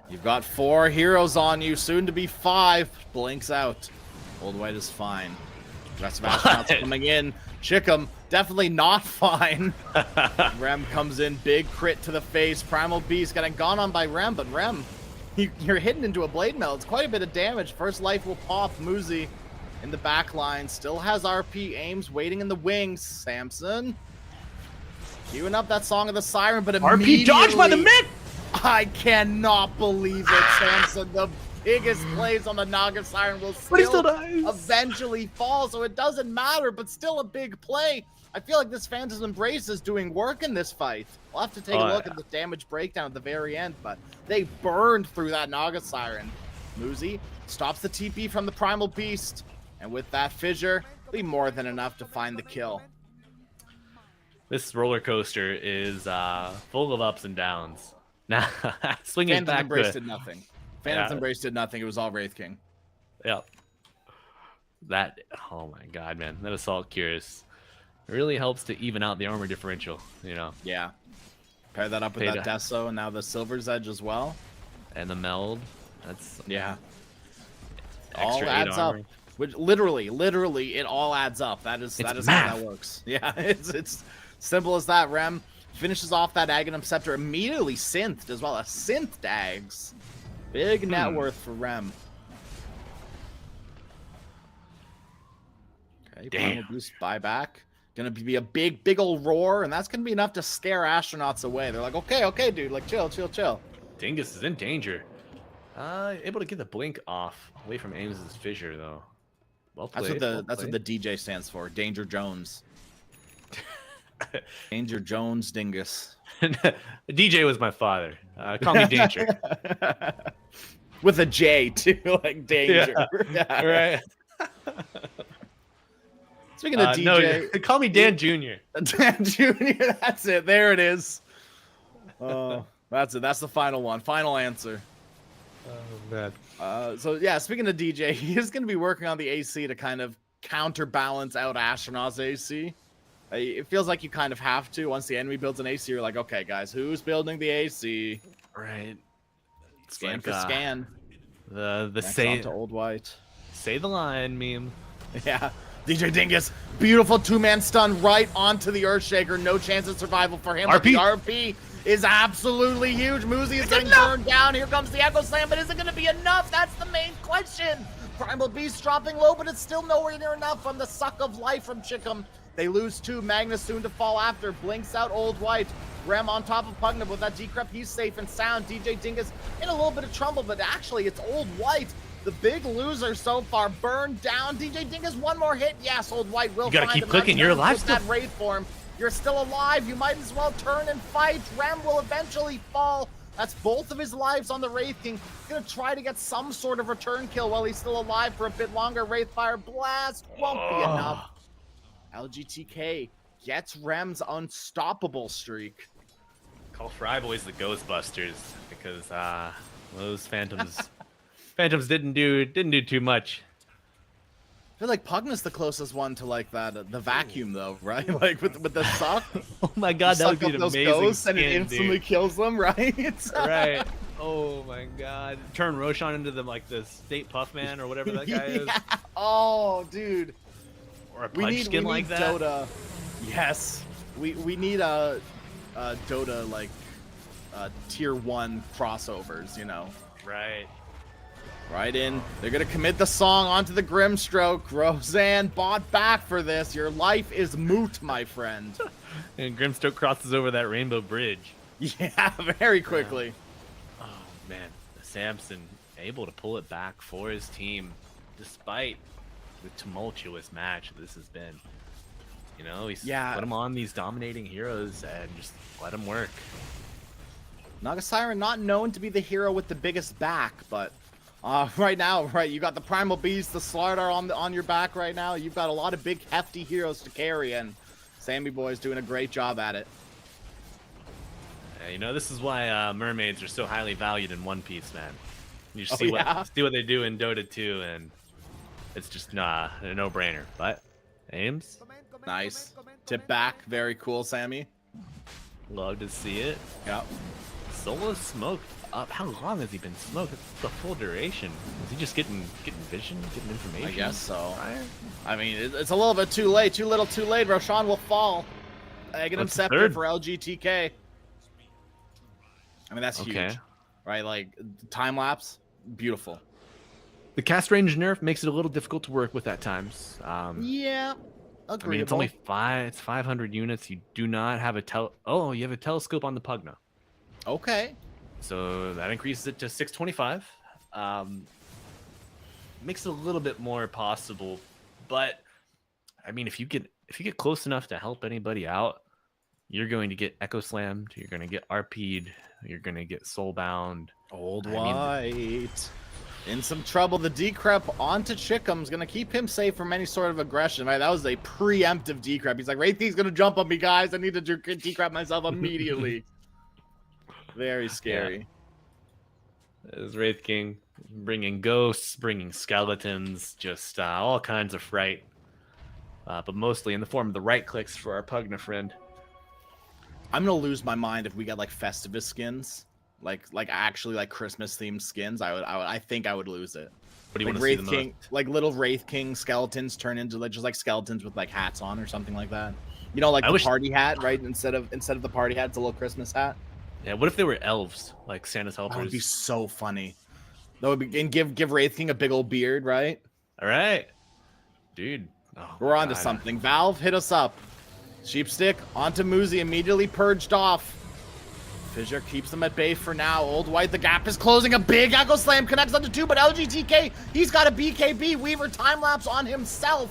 K: you've got 4 heroes on you, soon to be 5. Blinks out. Old White is fine. The rest of astronauts coming in. Chickum, definitely not fine. Rem comes in, big crit to the face. Primal Beast getting gone on by Rem, but Rem, you're hidden into a blade meld. It's quite a bit of damage. First life will pop. Muzi in the back line, still has RP aims waiting in the wings. Samson queuing up that Song of the Siren, but immediately...
D: RP dodged by the mid!
K: I cannot believe it, Samson. The biggest plays on the Naga Siren will still eventually fall, so it doesn't matter, but still a big play. I feel like this Phantom's Embrace is doing work in this fight. We'll have to take a look at the damage breakdown at the very end, but they burned through that Naga Siren. Muzi stops the TP from the Primal Beast, and with that fissure, it'll be more than enough to find the kill.
D: This roller coaster is full of ups and downs. Now, swinging
K: Phantom's
D: back
K: Embrace
D: to...
K: did nothing. Phantom's Embrace did nothing. It was all Wraith King.
D: Yep. That, oh my god, man. That Assault Cures really helps to even out the armor differential, you know?
K: Yeah. Pair that up with that Deso and now the Silver's Edge as well.
D: And the meld. That's...
K: Yeah.
D: All
K: adds up. Which literally, it all adds up. That is how that works. Yeah, it's simple as that. Rem finishes off that Aghanim Scepter, immediately synthed as well. A synth Dags. Big net worth for Rem. Okay, Primal Boost buyback. Gonna be a big old roar, and that's gonna be enough to scare astronauts away. They're like, okay, dude, like chill.
D: Dingus is in danger. Able to get the blink off away from Ames' fissure though. Well played,
K: that's what the DJ stands for. Danger Jones. Danger Jones Dingus.
D: DJ was my father. Call me Danger.
K: With a J too, like Danger.
D: Yeah, right.
K: Speaking of DJ,
D: no, call me Dan Jr.
K: Dan Jr. That's it. There it is. That's it. That's the final one. Final answer.
D: Oh man.
K: So yeah, speaking of DJ, he is going to be working on the AC to kind of counterbalance out Astronaut's AC. It feels like you kind of have to. Once the enemy builds an AC, you're like, okay, guys, who's building the AC?
D: Right.
K: Scan for scan.
D: The say
K: to Old White.
D: Say the line meme.
K: Yeah. DJ Dingus, beautiful 2-man stun right onto the Earthshaker. No chance of survival for him.
D: RP.
K: But the RP is absolutely huge. Muzi is getting burned down. Here comes the Echo Slam, but is it going to be enough? That's the main question. Primal Beast dropping low, but it's still nowhere near enough from the suck of life from Chickum. They lose 2. Magnus soon to fall after. Blinks out Old White. Rem on top of Pugna with that decrep. He's safe and sound. DJ Dingus in a little bit of trouble, but actually it's Old White, the big loser so far, burned down. DJ Dingus, one more hit. Yes, Old White will
D: gotta
K: find
D: keep clicking. You're alive still.
K: That Wraith form. You're still alive. You might as well turn and fight. Rem will eventually fall. That's both of his lives on the Wraith King. Gonna try to get some sort of return kill while he's still alive for a bit longer. Wraithfire Blast won't be enough. LGTK gets Rem's unstoppable streak.
D: Call Fry Boys the Ghostbusters because those Phantoms didn't do too much.
K: I feel like Pugna's the closest one to like that the vacuum though, right? Like with the suck.
D: Oh my god, that would be an amazing
K: ghosts and it
D: skin,
K: instantly
D: dude.
K: kills them, right?
D: Right. Oh my god. Turn Roshan into the State Puffman or whatever that guy is.
K: Oh, dude.
D: Or a punch skin like that.
K: Dota. Yes. We need Dota like tier 1 crossovers, you know.
D: Right.
K: Right in. They're gonna commit the song onto the Grimstroke. Roseanne bought back for this. Your life is moot, my friend.
D: And Grimstroke crosses over that rainbow bridge.
K: Yeah, very quickly.
D: Oh man, Samson able to pull it back for his team, despite the tumultuous match this has been. You know, he's put him on these dominating heroes and just let him work.
K: Naga Siren not known to be the hero with the biggest back, but right now, right, you got the Primal Beast, the Slardar on your back right now. You've got a lot of big, hefty heroes to carry, and Sammy Boy's doing a great job at it.
D: Yeah, you know, this is why mermaids are so highly valued in One Piece, man. You see what they do in Dota 2, and it's just a no-brainer. But Ames,
K: nice tip back, very cool, Sammy.
D: Love to see it.
K: Yep.
D: Solo smoked up. How long has he been smoked? It's the full duration. Is he just getting vision, getting information?
K: I guess so.
D: Right?
K: I mean, it's a little bit too late. Too little, too late. Roshan will fall. Aghanim Scepter for LGTK. I mean, that's huge, right? Like time lapse, beautiful.
D: The cast range nerf makes it a little difficult to work with at times.
K: Yeah, agreeable.
D: I mean, it's only 500 units. You do not have you have a telescope on the Pugna.
K: Okay.
D: So that increases it to 625. Makes it a little bit more possible, but I mean, if you get close enough to help anybody out, you're going to get Echo Slammed, you're going to get RP'd, you're going to get Soulbound.
K: Old White in some trouble. The decrep onto Chickum's going to keep him safe from any sort of aggression. Right, that was a preemptive decrep. He's like, Wraithking's going to jump on me, guys. I need to decrep myself immediately. Very scary.
D: Yeah. Is Wraith King bringing ghosts, bringing skeletons, just all kinds of fright. But mostly in the form of the right clicks for our Pugna friend.
K: I'm gonna lose my mind if we get like Festivus skins, like actually like Christmas themed skins. I think I would lose it.
D: What do you
K: like
D: want to see
K: Wraith
D: the
K: King,
D: most?
K: like little Wraith King skeletons turn into like just like skeletons with like hats on or something like that. You know, like the party hat, right? Instead of the party hat, it's a little Christmas hat.
D: Yeah, what if they were elves, like Santa's helpers?
K: That would be so funny. That would be, and give Wraith King a big old beard, right?
D: All right, dude. Oh,
K: we're on to something. Valve, hit us up. Sheepstick onto Muzi, immediately purged off. Fissure keeps them at bay for now. Old White, the gap is closing. A big Echo Slam connects onto 2, but LGTK, he's got a BKB. Weaver time-lapse on himself.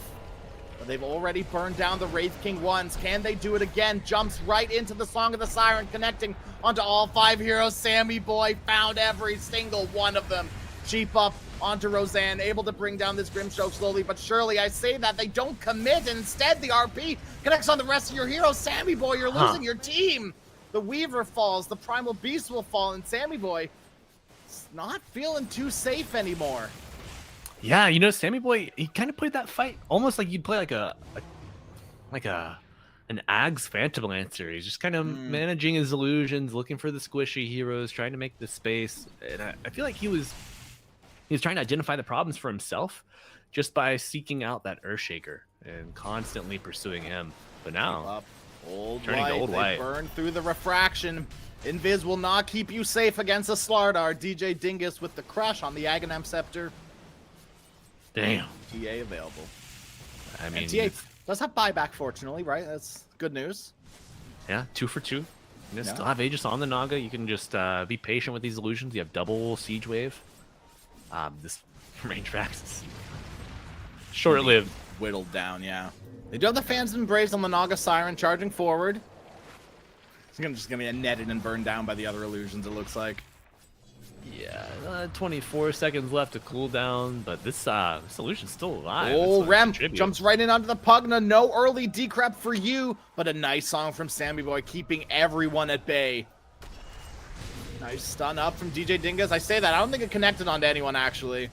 K: But they've already burned down the Wraith King once. Can they do it again? Jumps right into the Song of the Siren, connecting onto all 5 heroes. Sammy Boy found every single one of them. Cheap up onto Roseanne, able to bring down this Grimstroke slowly but surely. I say that they don't commit. Instead, the RP connects on the rest of your heroes. Sammy Boy, you're losing your team. The Weaver falls, the Primal Beast will fall, and Sammy Boy is not feeling too safe anymore.
D: Yeah, you know, Sammy Boy, he kind of played that fight almost like you'd play like an Ags Phantom Lancer. He's just kind of managing his illusions, looking for the squishy heroes, trying to make the space. And I feel like he was trying to identify the problems for himself just by seeking out that Earthshaker and constantly pursuing him. But now, turning to Old White.
K: Burn through the refraction. Invis will not keep you safe against a Slardar. DJ Dingus with the crush on the Aghanim Scepter.
D: Damn.
K: TA available.
D: I mean,
K: and TA does have buyback, fortunately, right? That's good news.
D: Yeah, 2 for 2. You still have Aegis on the Naga. You can just be patient with these illusions. You have double Siege Wave. This range Vax is short-lived.
K: Whittled down, yeah. They do have the Fans and Braves on the Naga Siren charging forward. It's just gonna be netted and burned down by the other illusions, it looks like.
D: Yeah, 24 seconds left to cool down, but this solution's still alive.
K: Oh, Rem jumps right in onto the Pugna. No early decrep for you, but a nice song from Sammy Boy, keeping everyone at bay. Nice stun up from DJ Dingus. I say that, I don't think it connected onto anyone, actually.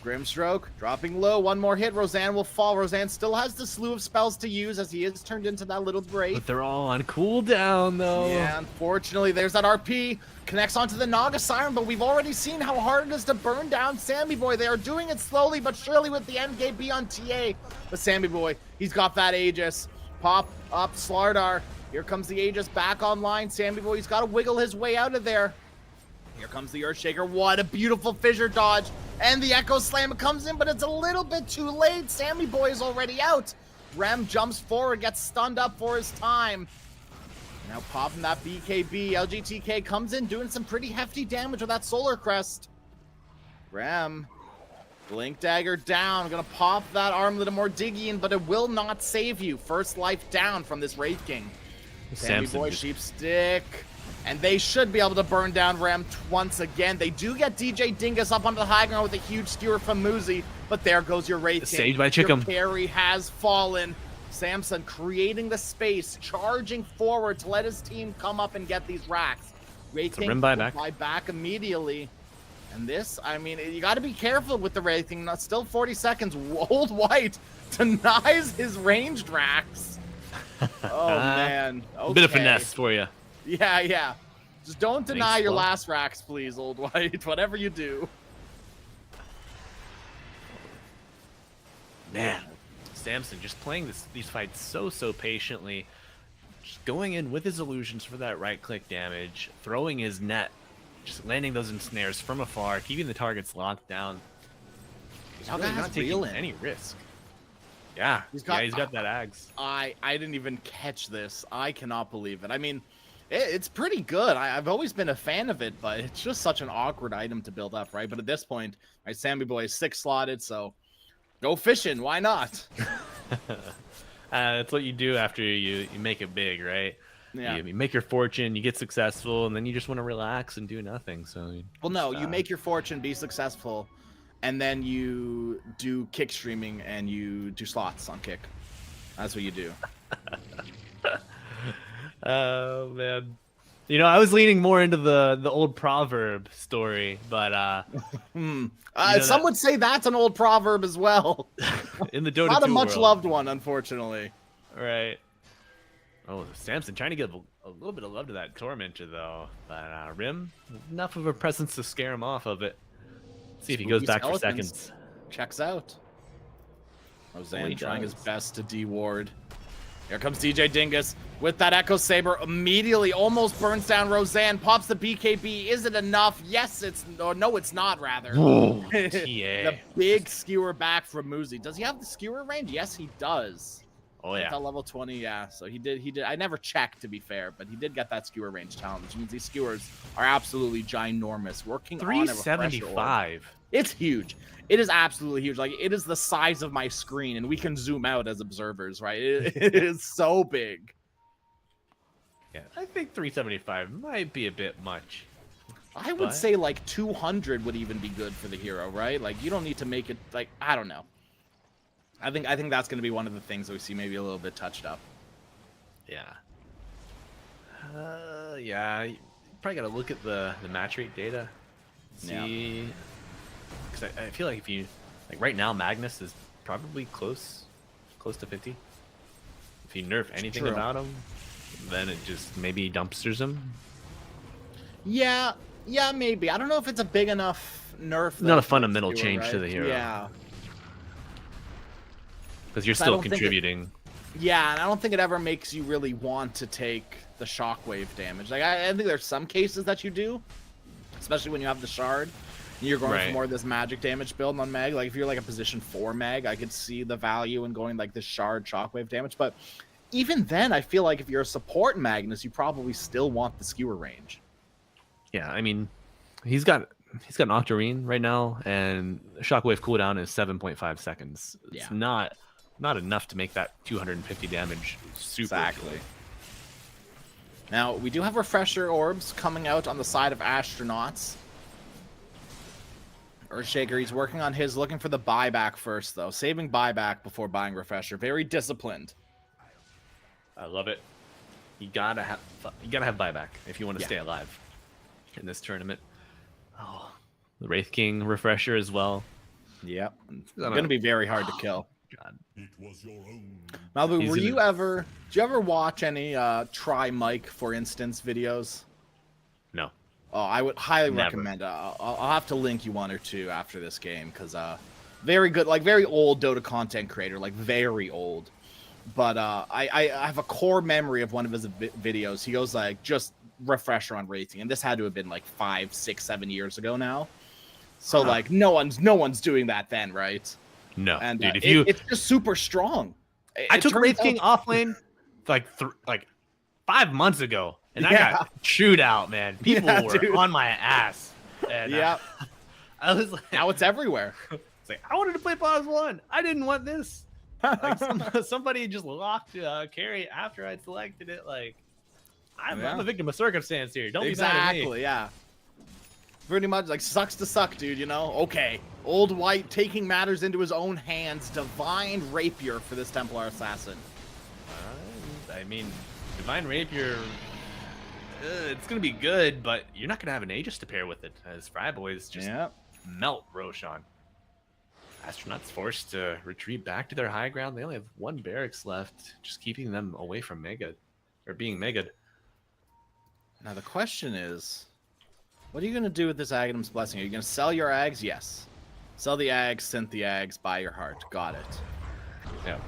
K: Grimstroke dropping low. One more hit. Roseanne will fall. Roseanne still has the slew of spells to use as he is turned into that little Wraith.
D: But they're all on cooldown, though.
K: Yeah, unfortunately, there's that RP. Connects onto the Naga Siren, but we've already seen how hard it is to burn down Sammy Boy. They are doing it slowly but surely with the MKB on TA. But Sammy Boy, he's got that Aegis. pop up Slardar. Here comes the Aegis back online. Sammy Boy's got to wiggle his way out of there. Here comes the Earthshaker. What a beautiful fissure dodge. And the Echo Slam comes in, but it's a little bit too late. Sammy Boy is already out. Rem jumps forward, gets stunned up for his time. Now popping that BKB. LGTK comes in doing some pretty hefty damage with that Solar Crest. Rem, Blink Dagger down. Gonna pop that Armlet of Mordigian, but it will not save you. First life down from this Wraith King. Sammy Boy, Sheep Stick. And they should be able to burn down Rem once again. They do get DJ Dingus up onto the high ground with a huge skewer from Muzi, but there goes your Wraith King.
D: Saved by
K: Your
D: Chickum.
K: carry has fallen. Samson creating the space, charging forward to let his team come up and get these racks. Wraith King
D: Rim buyback.
K: buy back immediately. And this, I mean, you got to be careful with the Wraith King. Still 40 seconds. Old White denies his ranged racks. Oh, man.
D: A bit of
K: Okay.
D: finesse for you.
K: Yeah. Just don't deny
D: Thanks,
K: your
D: Flo.
K: last racks, please, Old White. Whatever you do.
D: Man, Samson just playing these fights so patiently, just going in with his illusions for that right-click damage, throwing his net, just landing those ensnares from afar, keeping the targets locked down. He's
K: That
D: really
K: guy has
D: not taking
K: reeling.
D: any risk. Yeah, he's got that Ags.
K: I didn't even catch this. I cannot believe it. I mean, it's pretty good. I've always been a fan of it, but it's just such an awkward item to build up, right? But at this point, right, Sammy Boy is 6 slotted, so go fishing. Why not?
D: That's what you do after you make it big, right?
K: Yeah.
D: You make your fortune, you get successful, and then you just want to relax and do nothing. So
K: Well, no, you make your fortune, be successful, and then you do kick streaming and you do slots on Kick. That's what you do.
D: Oh man, you know I was leaning more into the old proverb story, but
K: Some would say that's an old proverb as well.
D: in the Dota
K: Not a
D: 2
K: much
D: world.
K: loved one, unfortunately.
D: Right. Oh, Samson trying to give a little bit of love to that Tormentor though, but Rim enough of a presence to scare him off of it. See if he goes
K: Spooky
D: back for
K: Skeletons.
D: seconds.
K: Checks out.
D: Well,
K: Roseanne
D: he
K: trying his
D: does.
K: best to de-ward. Here comes DJ Dingus with that Echo Saber. Immediately almost burns down Roseanne. Pops the BKB. Is it enough? Yes, it's... Or no, it's not, rather.
D: Whoa,
K: The big skewer back from Muzi. Does he have the skewer range? Yes, he does.
D: Oh yeah.
K: At level 20, yeah. So he did. I never checked, to be fair, but he did get that skewer range challenge. Which means these skewers are absolutely ginormous. Working on a refresher orb.
D: 375.
K: It's huge. It is absolutely huge. Like, it is the size of my screen, and we can zoom out as observers, right? It is so big.
D: Yeah, I think 375 might be a bit much.
K: I would
D: But-
K: say like 200 would even be good for the hero, right? Like, you don't need to make it like, I don't know. I think that's going to be one of the things that we see maybe a little bit touched up.
D: Yeah. Yeah. You probably got to look at the match rate data. See, because I feel like if you like right now, Magnus is probably close to 50. If you nerf anything
K: true.
D: about him, then it just maybe dumpsters him.
K: Yeah, maybe. I don't know if it's a big enough nerf.
D: Not a
K: though,
D: fundamental
K: for
D: change to
K: right?
D: the hero.
K: Yeah.
D: Because you're
K: I
D: still
K: don't think it-
D: contributing.
K: Yeah, and I don't think it ever makes you really want to take the shockwave damage. Like, I think there's some cases that you do, especially when you have the shard. And you're going
D: Right.
K: for more of this magic damage build on Meg. Like, if you're like a position 4 Meg, I could see the value in going like this shard shockwave damage. But even then, I feel like if you're a support Magnus, you probably still want the skewer range.
D: Yeah, I mean, he's got an Octarine right now, and shockwave cooldown is 7.5 seconds. It's
K: Yeah.
D: not enough to make that 250 damage super.
K: Exactly. Now, we do have refresher orbs coming out on the side of astronauts. Earthshaker, he's working on his, looking for the buyback first, though. Saving buyback before buying refresher. Very disciplined.
D: I love it. You gotta have buyback if you want to stay alive in this tournament. Oh, the Wraith King refresher as well.
K: Yep. It's going to be very hard to kill.
D: God.
K: Malibu,
D: He's
K: did
D: in
K: you ever watch any Try Mike, for instance, videos?
D: No.
K: Oh, I would highly
D: Never.
K: recommend. I'll have to link you one or two after this game because very good, like very old Dota content creator, like very old. but I have a core memory of one of his videos. He goes like, just refresher on Wraith King, and this had to have been like 5, 6, 7 years ago now. So like no one's doing that then, right?
D: No,
K: And
D: dude,
K: it's just super strong.
D: I took Wraith King off lane like 5 months ago, and I got chewed out, man. People were on my ass. And, I was like,
K: now it's everywhere.
D: It's like, I wanted to play Pause 1. I didn't want this. Like somebody just locked carry after I'd selected it. Like, I'm a victim of circumstance here. Don't be mad at me.
K: Exactly, yeah. Pretty much like sucks to suck, dude, you know? Okay. Old White taking matters into his own hands. Divine Rapier for this Templar Assassin.
D: I mean, Divine Rapier, it's going to be good, but you're not going to have an Aegis to pair with it, as Fryboys just melt Roshan. Astronauts forced to retreat back to their high ground. They only have 1 barracks left, just keeping them away from Mega, or being Mega'd.
K: Now the question is, what are you going to do with this Aghanim's Blessing? Are you going to sell your Ags? Yes. Sell the Ags, synth the Ags, buy your heart. Got it.
D: Yeah.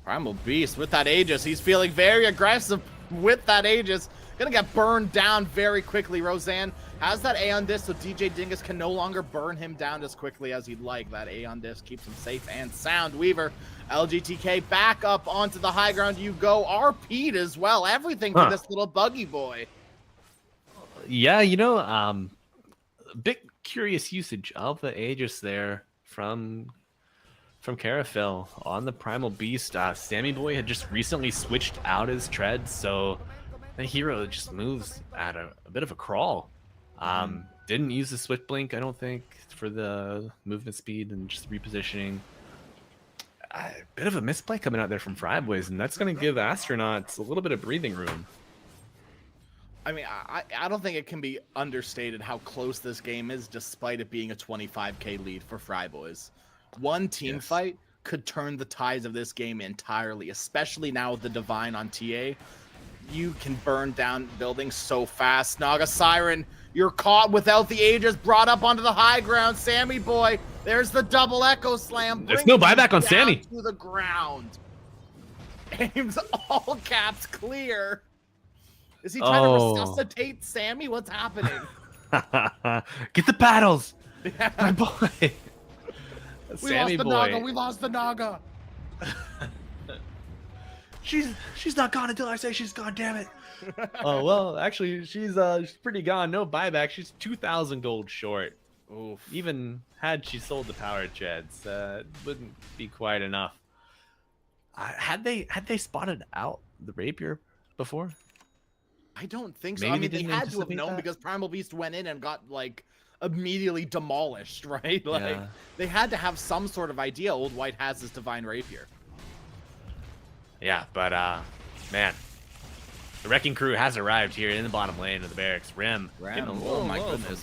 K: Primal Beast with that Aegis. He's feeling very aggressive with that Aegis. Gonna get burned down very quickly. Roseanne has that Aeon Disc, so DJ Dingus can no longer burn him down as quickly as he'd like. That Aeon Disc keeps him safe and sound. Weaver, LGTK, back up onto the high ground you go. RP'd as well. Everything for this little buggy boy.
D: Yeah, you know, a bit curious usage of the Aegis there from Caraphil on the Primal Beast. Sammy Boy had just recently switched out his treads, so the hero just moves at a bit of a crawl. Didn't use the Swift Blink, I don't think, for the movement speed and just repositioning. A bit of a misplay coming out there from Fryboys, and that's going to give Astronauts a little bit of breathing room.
K: I mean, I don't think it can be understated how close this game is, despite it being a 25k lead for Fryboys. One team fight could turn the tides of this game entirely, especially now with the Divine on TA. You can burn down buildings so fast. Naga Siren, you're caught without the Aegis, brought up onto the high ground. Sammy Boy, there's the double Echo Slam.
D: There's no buyback on Sammy.
K: To the ground. Aims all caps clear. Is he trying to resuscitate Sammy? What's happening?
D: Get the paddles,
K: Yeah.
D: my boy.
K: We
D: Sammy
K: lost the
D: boy.
K: Naga. We lost the Naga.
D: She's not gone until I say she's gone. Damn it. Oh well, actually, she's pretty gone. No buyback. She's 2,000 gold short.
K: Oof.
D: Even had she sold the power treads, wouldn't be quite enough. Had they spotted out the rapier before?
K: I don't think so.
D: Maybe
K: I mean,
D: they
K: they
D: didn't
K: had to have
D: anticipate
K: known
D: that?
K: because Primal Beast went in and got like immediately demolished, right? Like
D: Yeah.
K: they had to have some sort of idea. Old White has this Divine Rapier.
D: Yeah, but man, the wrecking crew has arrived here in the bottom lane of the barracks. Rim. getting a little
K: Oh my
D: low
K: goodness.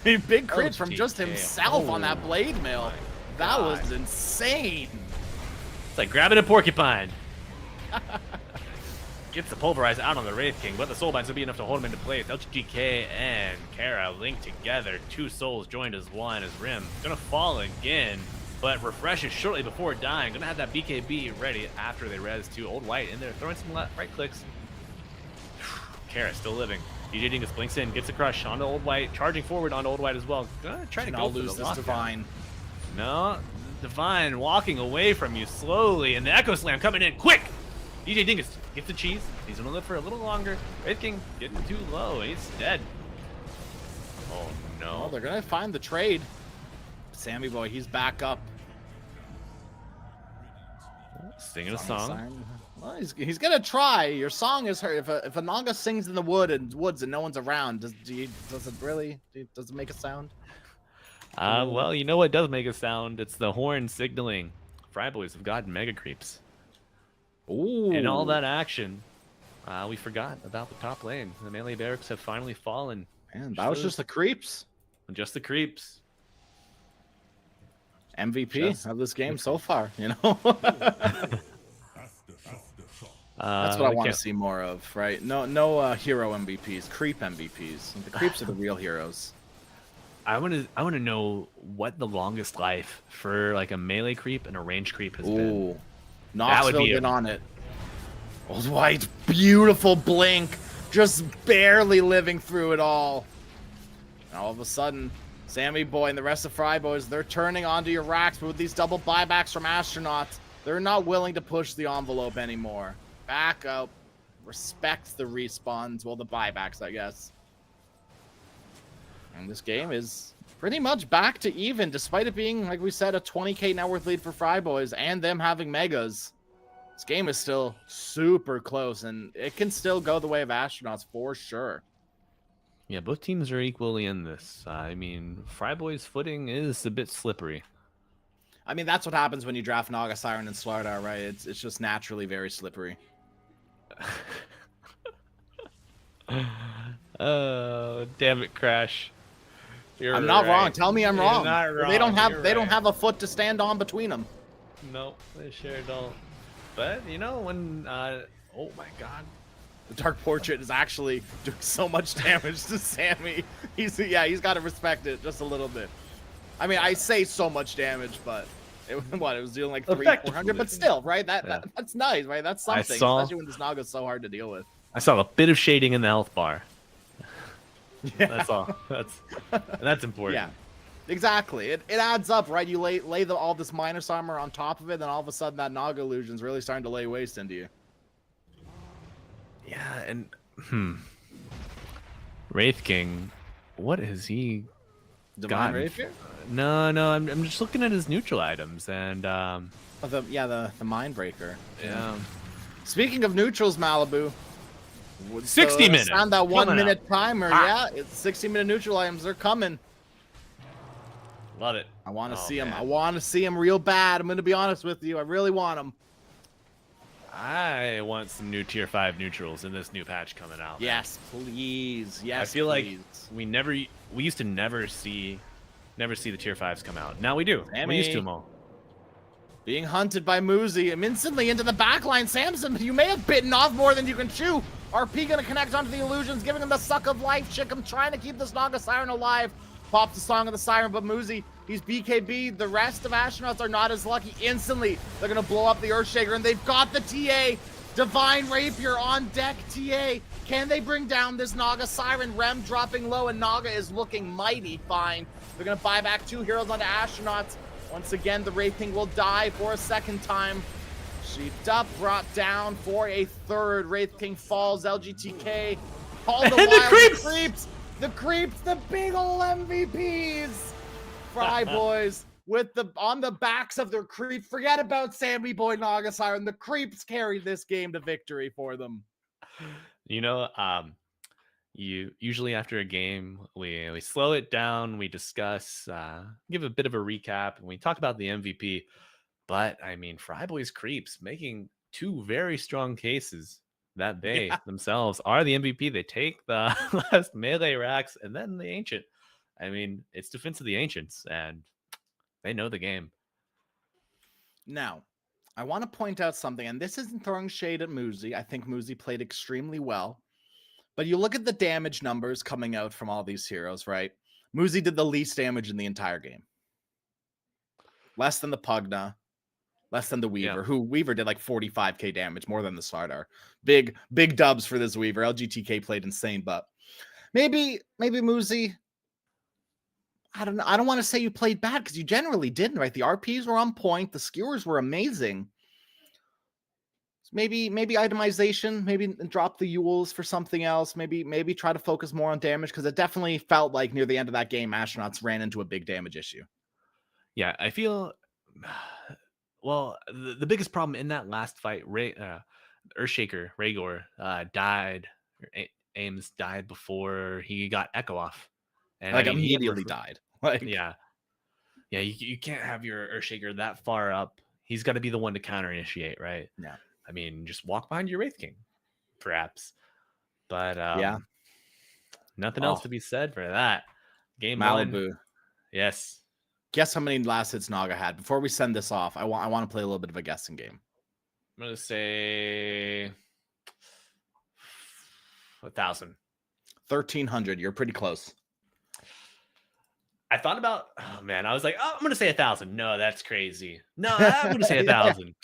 D: from-
K: Big crit from just
D: LGK.
K: himself on
D: Oh
K: that blade mill. That was insane.
D: It's like grabbing a porcupine. Gets the pulverize out on the Wraith King, but the soulbinds will be enough to hold him into place. LGK and Kara linked together. 2 souls joined as one, as Rim gonna fall again, but refreshes shortly before dying. Gonna have that BKB ready after they res to Old White in there, throwing some right clicks. Kara still living. DJ Dingus blinks in, gets a crush onto Old White, charging forward onto Old White as well. Gonna try to
K: And
D: go
K: I'll
D: for
K: lose
D: the
K: this
D: lockdown.
K: Divine.
D: No, Divine walking away from you slowly, and the Echo Slam coming in quick. DJ Dingus gets the cheese. He's gonna live for a little longer. Wraith King getting too low. He's dead. Oh
K: Well,
D: no.
K: they're gonna find the trade. Sammy Boy, he's back up.
D: Singing a song.
K: Well, he's gonna try. Your song is heard. If a Naga sings in the woods and no one's around, does it make a sound?
D: Well, you know what does make a sound? It's the horn signaling. Fryboys have gotten mega creeps.
K: Ooh.
D: In all that action, we forgot about the top lane. The melee barracks have finally fallen.
K: Man, that was just the creeps.
D: Just the creeps.
K: MVP of this game so far, you know. That's what I want to see more of, right? No hero MVPs, creep MVPs. The creeps are the real heroes.
D: I want to know what the longest life for like a melee creep and a range creep has been.
K: Knoxville get on it. Old White, beautiful blink, just barely living through it all. And all of a sudden, Sammy Boy and the rest of Fry Boys, they're turning onto your racks, but with these double buybacks from Astronauts, they're not willing to push the envelope anymore. Back up, respect the respawns, well, the buybacks, I guess. And this game is pretty much back to even, despite it being, like we said, a 20k net worth lead for Fry Boys and them having megas. This game is still super close, and it can still go the way of Astronauts for sure.
D: Yeah, both teams are equally in this. I mean, Fryboy's footing is a bit slippery.
K: I mean, that's what happens when you draft Naga, Siren, and Slardar, right? It's just naturally very slippery.
D: Oh, damn it, Crash.
K: I'm not wrong. Tell me I'm wrong.
D: Not wrong.
K: They don't have a foot to stand on between them.
D: Nope, they sure don't. But you know when oh my god.
K: The Dark Portrait is actually doing so much damage to Sammy. He's got to respect it just a little bit. I mean, I say so much damage, but it was doing like 300-400, but still, right? That's nice, right? That's something, especially when this Naga's so hard to deal with.
D: I saw a bit of shading in the health bar. Yeah. That's all. That's important.
K: Yeah. Exactly. It adds up, right? You lay all this minus armor on top of it, then all of a sudden that Naga illusion's really starting to lay waste into you.
D: Yeah, and Wraith King, what has he
K: Divine
D: gotten?
K: Rapier?
D: No, I'm just looking at his neutral items and
K: the Mindbreaker.
D: Yeah.
K: Speaking of neutrals, Malibu.
D: 60 minutes.
K: On that 1 minute timer, yeah, it's 60-minute neutral items. They're coming.
D: Love it.
K: I want to see them. I want to see them real bad. I'm going to be honest with you. I really want them.
D: I want some new tier 5 neutrals in this new patch coming out.
K: Yes, please. Yes,
D: I feel
K: please.
D: like we used to never see the tier 5s come out. Now we do. We're used to them all.
K: Being hunted by Muzi. I'm instantly into the backline. Samson, you may have bitten off more than you can chew. RP gonna connect onto the illusions, giving him the suck of life. Chick, I'm trying to keep this Naga Siren alive. Pops the Song of the Siren, but Muzi, he's BKB. The rest of Astronauts are not as lucky. Instantly, they're gonna blow up the Earthshaker, and they've got the TA. Divine Rapier on deck, TA. Can they bring down this Naga Siren? Rem dropping low, and Naga is looking mighty fine. They're gonna buy back 2 heroes onto Astronauts. Once again, the Wraith King will die for a second time. Sheeped up, brought down for a third. Wraith King falls, LGTK. All the while, the creeps, the big ol' MVPs. Fry Boys on the backs of their creeps. Forget about Sammy Boy, Naga Siren. The creeps carried this game to victory for them.
D: You know, you usually after a game we slow it down, we discuss, give a bit of a recap, and we talk about the MVP. But I mean, Fryboy's creeps making 2 very strong cases that they themselves are the MVP. They take the last melee racks and then the ancient. I mean, it's defense of the ancients, and they know the game.
K: Now, I want to point out something, and this isn't throwing shade at Muzi. I think Muzi played extremely well. But you look at the damage numbers coming out from all these heroes, right? Muzi did the least damage in the entire game. Less than the Pugna, less than the Weaver, who Weaver did like 45k damage, more than the Slardar. Big dubs for this Weaver. LGTK played insane, but maybe Muzi, I don't know. I don't want to say you played bad because you generally didn't, right? The RPs were on point. The skewers were amazing. Maybe itemization, maybe drop the Yules for something else. Maybe try to focus more on damage, because it definitely felt like near the end of that game, Astronauts ran into a big damage issue.
D: Yeah, I feel well, the biggest problem in that last fight, Earthshaker, Rhaegor, died. Ames died before he got Echo off. And
K: like immediately died. Like
D: you can't have your Earthshaker that far up. He's got to be the one to counter initiate, right?
K: Yeah.
D: I mean, just walk behind your Wraith King, perhaps. But nothing else to be said for that. Game
K: Malibu.
D: 1. Yes.
K: Guess how many last hits Naga had. Before we send this off, I want to play a little bit of a guessing game.
D: I'm gonna say 1,000.
K: 1,300. You're pretty close.
D: I thought about, I was like, I'm gonna say 1,000. No, that's crazy. No, I'm gonna say 1,000.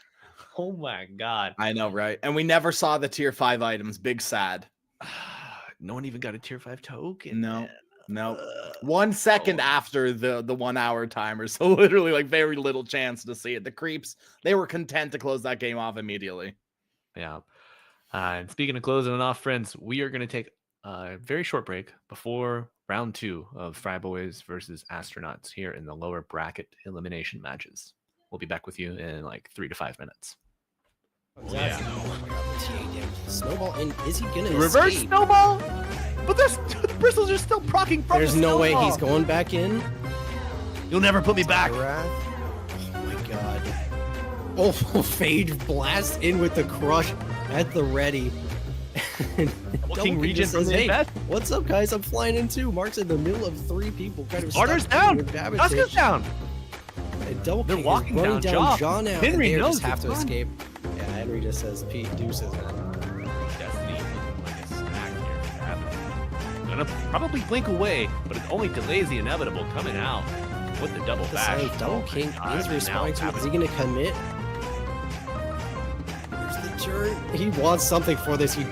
D: Oh my god.
K: I know, right? And we never saw the tier 5 items. Big sad.
D: No one even got a tier 5 token.
K: No,
D: man.
K: no. 1 second after the 1 hour timer. So literally like very little chance to see it. The creeps, they were content to close that game off immediately.
D: Yeah. And speaking of closing it off, friends, we are going to take a very short break before round 2 of Fry Boys versus Astronauts here in the lower bracket elimination matches. We'll be back with you in like 3 to 5 minutes.
C: Yeah. Oh my god, the TA damage. Snowball, and is he gonna
D: Reverse
C: escape?
D: snowball? But the bristles are still procking from
C: There's
D: the
C: no way
D: snowball.
C: he's going back in.
D: You'll never put me back.
C: Wrath. Oh my god. Oh, Fade blast in with the crush at the ready.
D: King Regent
C: says,
D: from
C: hey,
D: Invest.
C: what's up, guys? I'm flying in too. Mark's in the middle of 3 people. Kind of
D: Starter's
C: stuck
D: down.
C: with Babbage.
D: Tuska's down.
C: And Double
D: They're
C: King
D: walking
C: is running
D: down
C: down
D: Jaw.
C: Jaw now.
D: Henry
C: and they
D: knows
C: just have
D: the
C: to
D: fun.
C: escape. Yeah, Henry just says Pete deuces.
D: Destiny like a snack here for Babbage. Gonna probably blink away, but it only delays the inevitable coming out with the double bash.
C: Double King
D: God,
C: is
D: now
C: responding to it. Is he
D: Babbage-
C: going to commit? Here's the turn. He wants something for this. He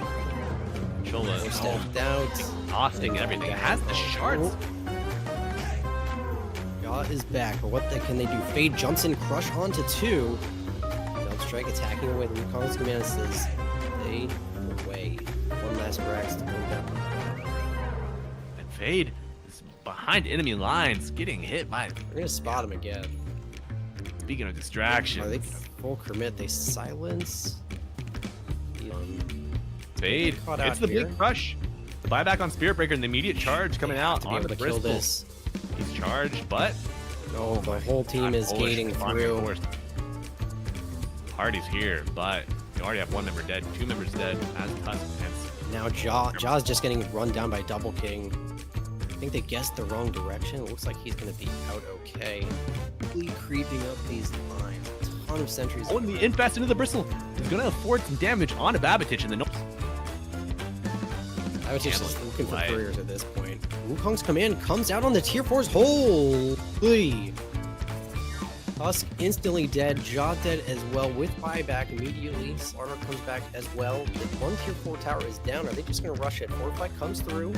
D: Chola
C: stepped out.
D: exhausting and everything. It has the shards.
C: Yaw is back, but can they do? Fade jumps in, crush onto 2. Double strike attacking away. The Wukong's command says stay away. One last Brax to go down.
D: And Fade is behind enemy lines, getting hit by.
C: We're gonna spot him again.
D: Speaking of distractions,
C: Are they full commit? They silence.
D: Fade
C: Caught
D: it's
C: out
D: the
C: here.
D: big crush. The buyback on Spirit Breaker and the immediate charge coming out
C: to be
D: on
C: able
D: the
C: to kill
D: Bristol.
C: this.
D: He's charged, but
C: Oh, the whole team is
D: Bullish
C: gating
D: responding, of
C: through.
D: course. Party's here, but you already have 1 member dead, 2 members dead as Tusk and
C: Now Jaw's just getting run down by Double King. I think they guessed the wrong direction. It looks like he's gonna be out okay. Quickly creeping up these lines. A ton of sentries.
D: Oh, and the infest into the Bristle is going to afford some damage on a Babbage in the notes.
C: I was just looking for
D: Right.
C: couriers at this point. Wukong's command comes out on the tier 4's holy. Tusk instantly dead, Jaw dead as well with buyback immediately. Slaughter comes back as well. The 1 tier 4 tower is down. Are they just gonna rush it? Fortify comes through.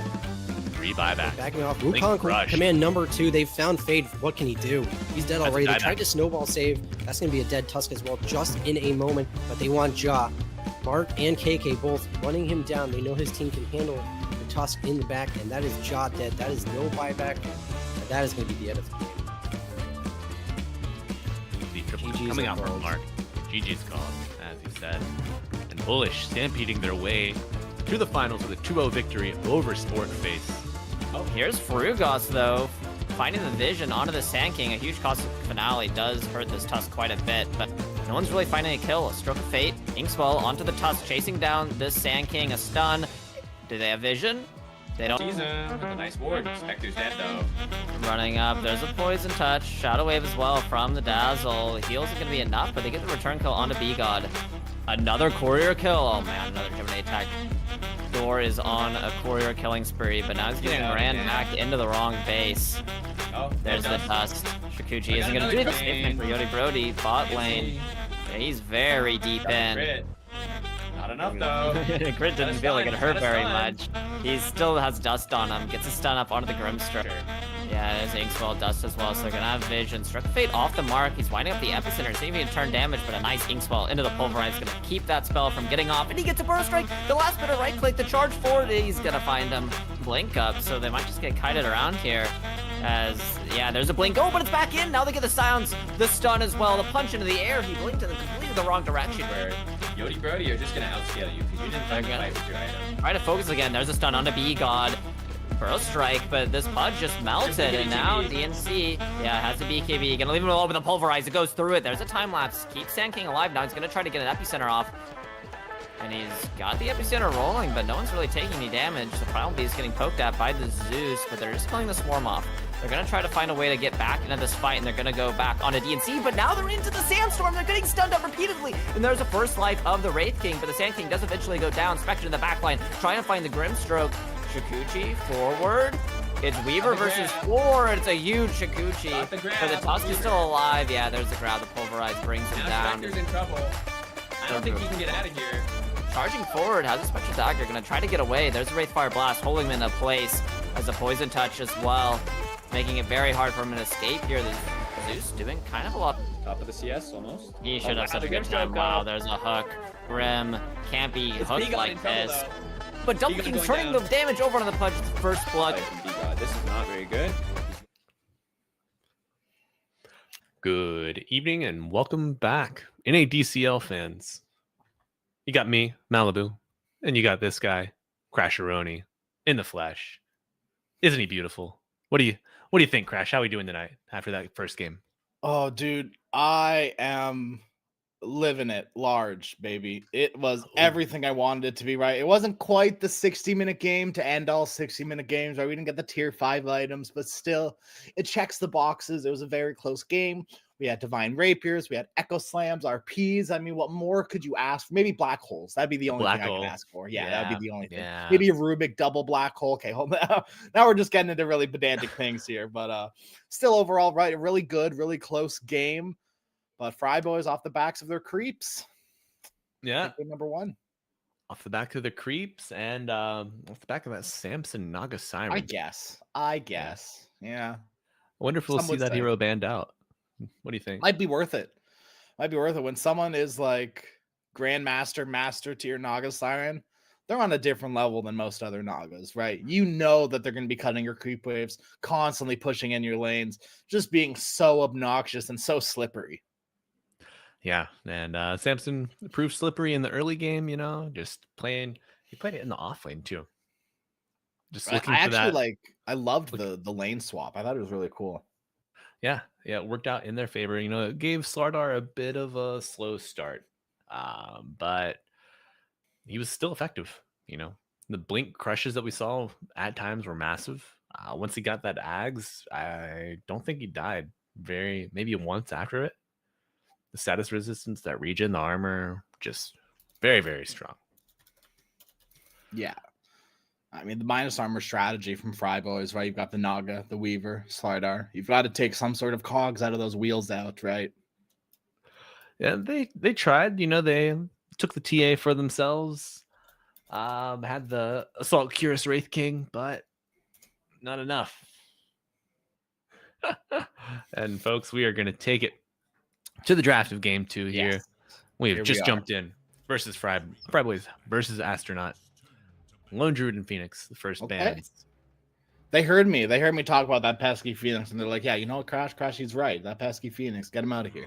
D: 3 buybacks.
C: Backing off.
D: Blink
C: Wukong
D: rush.
C: command number 2. They've found Fade. What can he do? He's dead
D: That's a
C: already. They
D: dieback.
C: tried to snowball save. That's gonna be a dead Tusk as well, just in a moment. But they want Jaw. Mark and KK both running him down. They know his team can handle the Tusk in the back, and that is Jaw dead. That is no buyback. And that is gonna be the end of the game.
D: The triple
C: GG's
D: coming out from
C: called.
D: Mark. GG's called, as he said. And Bullish stampeding their way to the finals with a 2-0 victory over Sporkface.
E: Oh, here's Frugos, though. Finding the vision onto the Sand King. A huge cost finale does hurt this Tusk quite a bit, but no one's really finding a kill. A stroke of fate. Inkswell onto the Tusk, chasing down this Sand King. A stun. Do they have vision? They don't.
F: Season with a nice ward. Spectre's dead though.
E: Running up. There's a poison touch. Shadow wave as well from the Dazzle. Heals are going to be enough, but they get the return kill onto B-God. Another courier kill. Oh man, another Gemini attack. Thor is on a courier killing spree, but now he's getting
F: Yeah,
E: ran
F: yeah.
E: back into the wrong base.
F: Oh,
E: There's the Tusk. Shikuchi isn't going to do anything for Yodi Brody. Bot lane. Yeah, he's very deep in.
F: Crit. Not enough though.
E: Crit didn't feel like it hurt
F: Got a
E: very
F: stun.
E: much. He still has dust on him. Gets a stun up onto the Grimstroke. Yeah, there's Inkswell dust as well, so they're gonna have vision. Struck Fate off the mark. He's winding up the epicenter. It's not even turn damage, but a nice Inkswell into the Pulverize. Gonna keep that spell from getting off. And he gets a Burst Strike. The last bit of right click, the charge forward. He's gonna find him. Blink up, so they might just get kited around here. As, yeah, there's a blink. Oh, but it's back in. Now they get the silence, the stun as well. The punch into the air. He blinked in the completely the wrong direction.
F: Where Yodi Brody are just gonna outscale you because you didn't find the
E: They're
F: fight with your item.
E: Try to focus again. There's a stun onto B-God. Burrow strike, but this Pudge just melted, and now DNC, yeah, has a BKB. Gonna leave him alone with a Pulverize. It goes through it. There's a time lapse. Keeps Sand King alive now. He's gonna try to get an epicenter off. And he's got the epicenter rolling, but no one's really taking any damage. The Primal Beast getting poked at by the Zeus, but they're just killing the Swarm off. They're gonna try to find a way to get back into this fight, and they're gonna go back on a DNC, but now they're into the Sandstorm. They're getting stunned up repeatedly. And there's a first life of the Wraith King, but the Sand King does eventually go down. Spectre in the backline, trying to find the Grimstroke. Shikuchi forward. It's Weaver versus 4. It's a huge Shikuchi. But the Tusk is still alive. Yeah, there's the grab. The Pulverize brings him
F: Now
E: down.
F: Spectre's in trouble. I don't think he can get out of here.
E: Charging forward, has a Spectre Dagger, gonna try to get away. There's a Wraithfire Blast, holding him in place as a Poison Touch as well, making it very hard for him to escape here. The Zeus doing kind of a lot.
F: Top of the CS almost.
E: He should have such a
F: the
E: good
F: Grimstroke
E: time.
F: go.
E: Wow, there's a hook. Grim can't be
F: It's
E: hooked
F: B-God
E: like
F: in trouble,
E: this.
F: though.
E: But Double
F: B-God
E: King
F: going
E: turning
F: down.
E: the damage over on the Pudge with the first blood.
F: Play from B-God. This is not very good.
D: Good evening and welcome back, NADCL fans. You got me, Malibu, and you got this guy, Crasheroni, in the flesh. Isn't he beautiful? What do you think, Crash? How are we doing tonight after that first game?
K: Oh, dude, I am living it large, baby. It was everything I wanted it to be, right? It wasn't quite the 60-minute game to end all 60-minute games, right? We didn't get the tier 5 items, but still, it checks the boxes. It was a very close game. We had Divine Rapiers, we had Echo Slams, RPs. I mean, what more could you ask for? Maybe Black Holes. That'd be the only thing I could ask for. Yeah, that'd be the only thing.
D: Yeah.
K: Maybe a Rubik double Black Hole. Okay, hold on. Now we're just getting into really pedantic things here, but still overall, right? A really good, really close game. But Fry Boys off the backs of their creeps.
D: Yeah,
K: Number 1.
D: off the back of the creeps and off the back of that Samson Naga Siren.
K: I guess. Yeah.
D: I wonder if we'll
K: Some
D: see
K: would
D: that
K: say.
D: hero banned out. What do you think?
K: Might be worth it. When someone is like Grandmaster, Master tier Naga Siren, they're on a different level than most other Nagas, right? You know that they're going to be cutting your creep waves, constantly pushing in your lanes, just being so obnoxious and so slippery.
D: Yeah, and Samson proved slippery in the early game, just playing. He played it in the off lane too. Just looking
K: I
D: for that.
K: I loved the lane swap. I thought it was really cool.
D: Yeah, it worked out in their favor. It gave Slardar a bit of a slow start, but he was still effective. The blink crushes that we saw at times were massive. Once he got that Ags, I don't think he died maybe once after it. The status resistance, that regen, the armor, just very, very strong.
K: Yeah. I mean, the minus armor strategy from Fry Boys, right? You've got the Naga, the Weaver, Slardar. You've got to take some sort of cogs out of those wheels out, right?
D: Yeah, they tried. They took the TA for themselves. Had the Assault Curious Wraith King, but not enough. And folks, we are going to take it to the draft of game 2 here.
K: Yes.
D: We've
K: Here we
D: just
K: are.
D: jumped in versus Fry Boys versus Astronaut. Lone Druid and Phoenix, the first bands.
K: They heard me. They heard me talk about that pesky Phoenix, and they're like, yeah, you know what, Crash, he's right. That pesky Phoenix, get him out of here.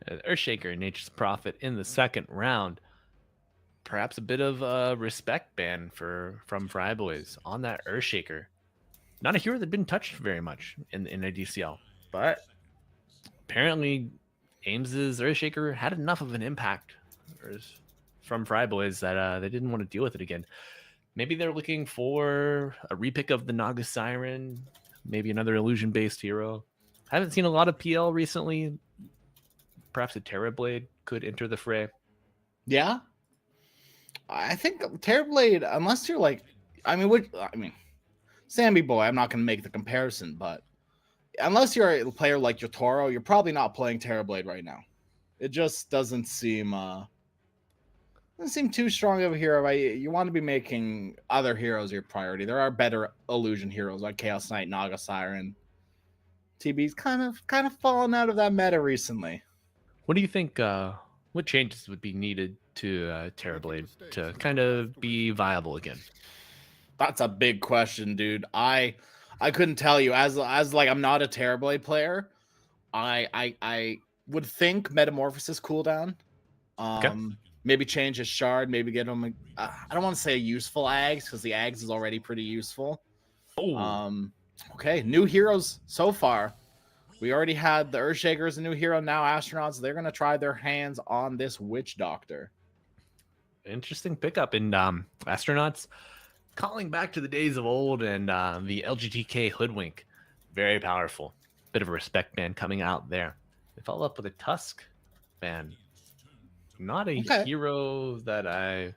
D: Earthshaker and Nature's Prophet in the second round. Perhaps a bit of a respect ban from Fry Boys on that Earthshaker. Not a hero that didn't touch very much in a DCL, but apparently Ames's Earthshaker had enough of an impact from Fry Boys that they didn't want to deal with it again. Maybe they're looking for a repick of the Naga Siren, maybe another illusion-based hero. I haven't seen a lot of PL recently. Perhaps a Terrorblade could enter the fray.
K: Yeah. I think Terrorblade, unless you're like, Sammy Boy, I'm not going to make the comparison, but unless you're a player like your Toro, you're probably not playing Terrorblade right now. It just doesn't seem too strong of a hero, right? You want to be making other heroes your priority. There are better illusion heroes like Chaos Knight, Naga Siren. TB's kind of fallen out of that meta recently.
D: What do you think? What changes would be needed to Terrorblade to kind of be viable again?
K: That's a big question, dude. I couldn't tell you. As like I'm not a Terrorblade player. I would think Metamorphosis cooldown.
D: Okay.
K: Maybe change his shard. Maybe get him. I don't want to say a useful Ags because the Ags is already pretty useful.
D: Oh.
K: Okay, new heroes so far. We already had the Earthshaker as a new hero. Now Astronauts, they're gonna try their hands on this Witch Doctor.
D: Interesting pickup in Astronauts, calling back to the days of old and the LGTK Hoodwink. Very powerful. Bit of a respect ban coming out there. They follow up with a Tusk ban. Not a hero that I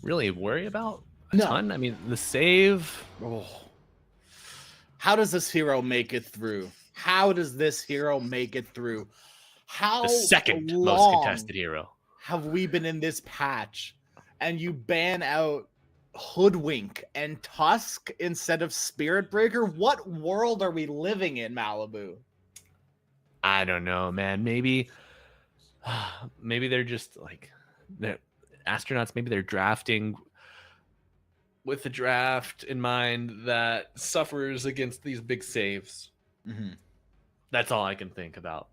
D: really worry about a ton. I mean, the save.
K: Oh. How does this hero make it through? How does this hero make it through? How
D: The second most
K: long
D: contested hero.
K: have we been in this patch and you ban out Hoodwink and Tusk instead of Spirit Breaker? What world are we living in, Malibu?
D: I don't know, man. Maybe they're just like they're astronauts. Maybe they're drafting with the draft in mind that suffers against these big saves.
K: Mm-hmm.
D: That's all I can think about.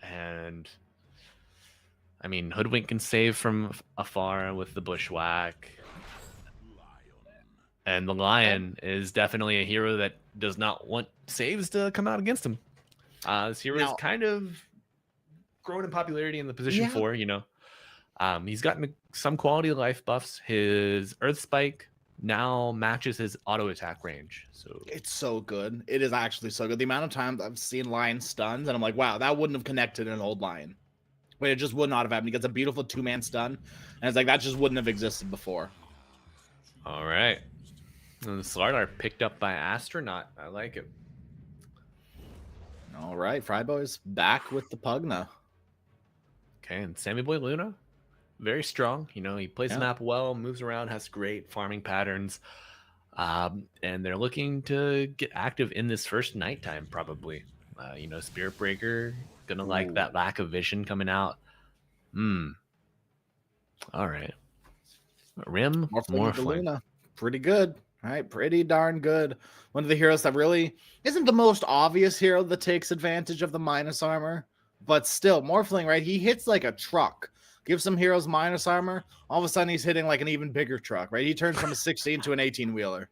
D: And I mean, Hoodwink can save from afar with the bushwhack. And the Lion is definitely a hero that does not want saves to come out against him. This hero is kind of grown in popularity in the position 4, you know. He's gotten some quality of life buffs. His Earth Spike now matches his auto attack range. So
K: it's so good. It is actually so good. The amount of times I've seen Lion stuns, and I'm like, wow, that wouldn't have connected in an old Lion. But it just would not have happened. He gets a beautiful 2-man stun, and it's like that just wouldn't have existed before.
D: All right. And the Slardar picked up by Astronaut. I like it.
K: All right, Fryboy's back with the Pugna.
D: Okay, and Sammy Boy Luna, very strong. You know, he plays the map well, moves around, has great farming patterns. And they're looking to get active in this first nighttime, probably. You know, Spirit Breaker, gonna like that lack of vision coming out. All right. Rim, Morphling.
K: Luna. Pretty good. All right, pretty darn good. One of the heroes that really isn't the most obvious hero that takes advantage of the minus armor, but still, Morphling, right? He hits like a truck. Give some heroes minus armor, all of a sudden he's hitting like an even bigger truck, right? He turns from a 16 to an 18-wheeler.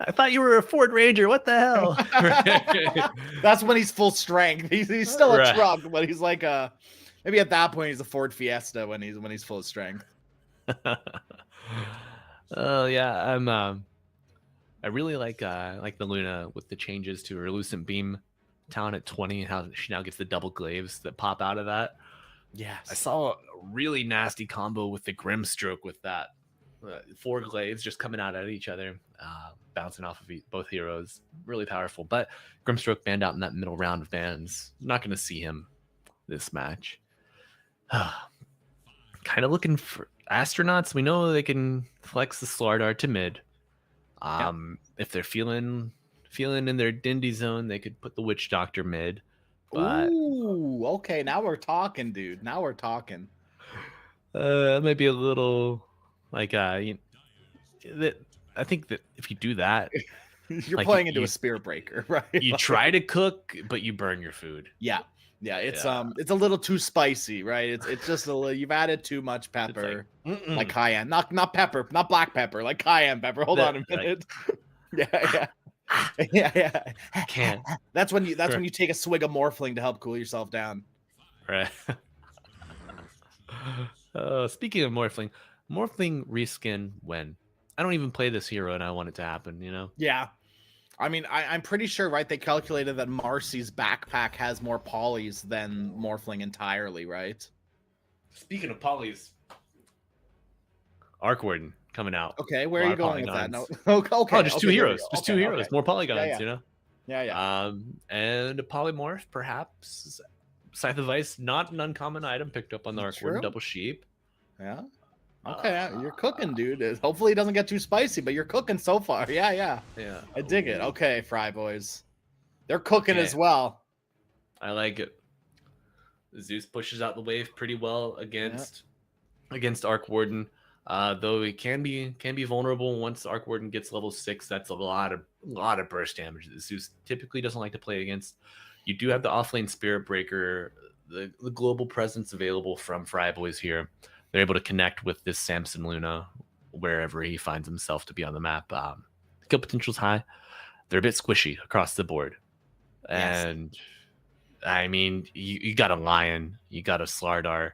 D: I thought you were a Ford Ranger. What the hell?
K: That's when he's full strength. He's still a truck, but he's like maybe at that point he's a Ford Fiesta when he's full strength.
D: Oh yeah, I really like the Luna with the changes to her Lucent Beam talent at 20 and how she now gets the double glaives that pop out of that.
K: Yes.
D: I saw a really nasty combo with the Grimstroke with that. 4 glaives just coming out at each other, bouncing off of both heroes. Really powerful. But Grimstroke banned out in that middle round of bans. Not going to see him this match. Kind of looking for Astronauts. We know they can flex the Slardar to mid. If they're feeling in their Dindy zone, they could put the Witch Doctor mid. But
K: ooh, okay, now we're talking, dude. Now we're talking.
D: That might be a little like I think that if you do that,
K: you're
D: like,
K: playing into a Spirit Breaker, right?
D: You try to cook, but you burn your food.
K: Yeah, it's a little too spicy, right? It's just a little. You've added too much pepper, like cayenne, not pepper, not black pepper, like cayenne pepper. Hold on a minute. Yeah.
D: Can't.
K: That's when you take a swig of Morphling to help cool yourself down.
D: Right. Speaking of Morphling reskin when I don't even play this hero and I want it to happen, you know?
K: Yeah. I mean, I'm pretty sure, right? They calculated that Marcy's backpack has more polys than Morphling entirely, right?
D: Speaking of polys, Arc Warden coming out.
K: Okay, where are you going with that? No, okay.
D: Oh, just two heroes. Just two heroes. More polygons, you know?
K: Yeah.
D: And a polymorph, perhaps. Scythe of Ice, not an uncommon item picked up on the Arc Warden Double Sheep.
K: Yeah. Okay, you're cooking, dude. Hopefully it doesn't get too spicy, but you're cooking so far. Yeah. I dig it. Okay, Fry Boys. They're cooking as well.
D: I like it. Zeus pushes out the wave pretty well against Arc Warden. Though he can be vulnerable once Arc Warden gets level 6. That's a lot of burst damage that Zeus typically doesn't like to play against. You do have the offlane Spirit Breaker, the global presence available from Fry Boys here. They're able to connect with this Samson Luna wherever he finds himself to be on the map. The kill potential's high. They're a bit squishy across the board.
K: Yes.
D: And I mean, you got a Lion, you got a Slardar,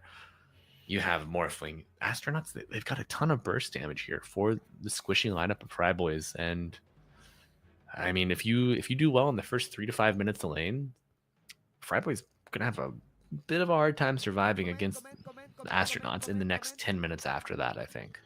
D: you have Morphling. Astronauts, they've got a ton of burst damage here for the squishy lineup of Fry Boys. And I mean, if you do well in the first 3 to 5 minutes of lane, Fry Boys gonna have a bit of a hard time surviving against the Astronauts in the next 10 minutes after that, I think.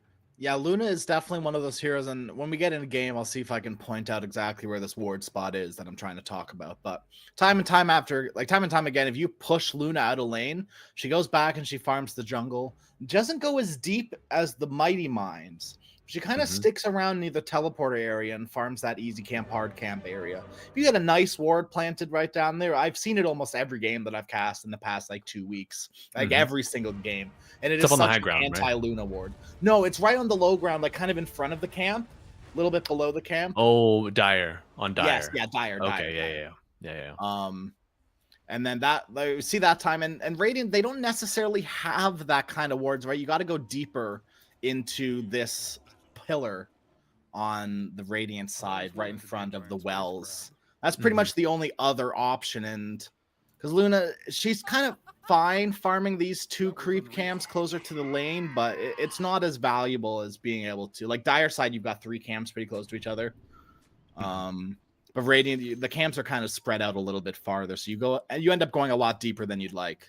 K: Yeah, Luna is definitely one of those heroes, and when we get in a game, I'll see if I can point out exactly where this ward spot is that I'm trying to talk about. But time and time again, if you push Luna out of lane, she goes back and she farms the jungle. Doesn't go as deep as the Mighty Mines. She kind of sticks around near the teleporter area and farms that easy camp, hard camp area. If you get a nice ward planted right down there, I've seen it almost every game that I've cast in the past like 2 weeks, like every single game. And
D: It's
K: is
D: up on the
K: such
D: high
K: an
D: ground, right?
K: anti-Luna ward. No, it's right on the low ground, like kind of in front of the camp, a little bit below the camp.
D: Oh, Dire on Dire.
K: Yes, yeah, Dire.
D: Okay, yeah.
K: And then that, like, see that time, and Radiant, they don't necessarily have that kind of wards, right? You got to go deeper into this pillar on the Radiant side, right in front of the wells. That's pretty much the only other option, and because Luna, she's kind of fine farming these 2 creep camps closer to the lane, but it's not as valuable as being able to, like, Dire side, you've got 3 camps pretty close to each other. But Radiant, the camps are kind of spread out a little bit farther, so you end up going a lot deeper than you'd like.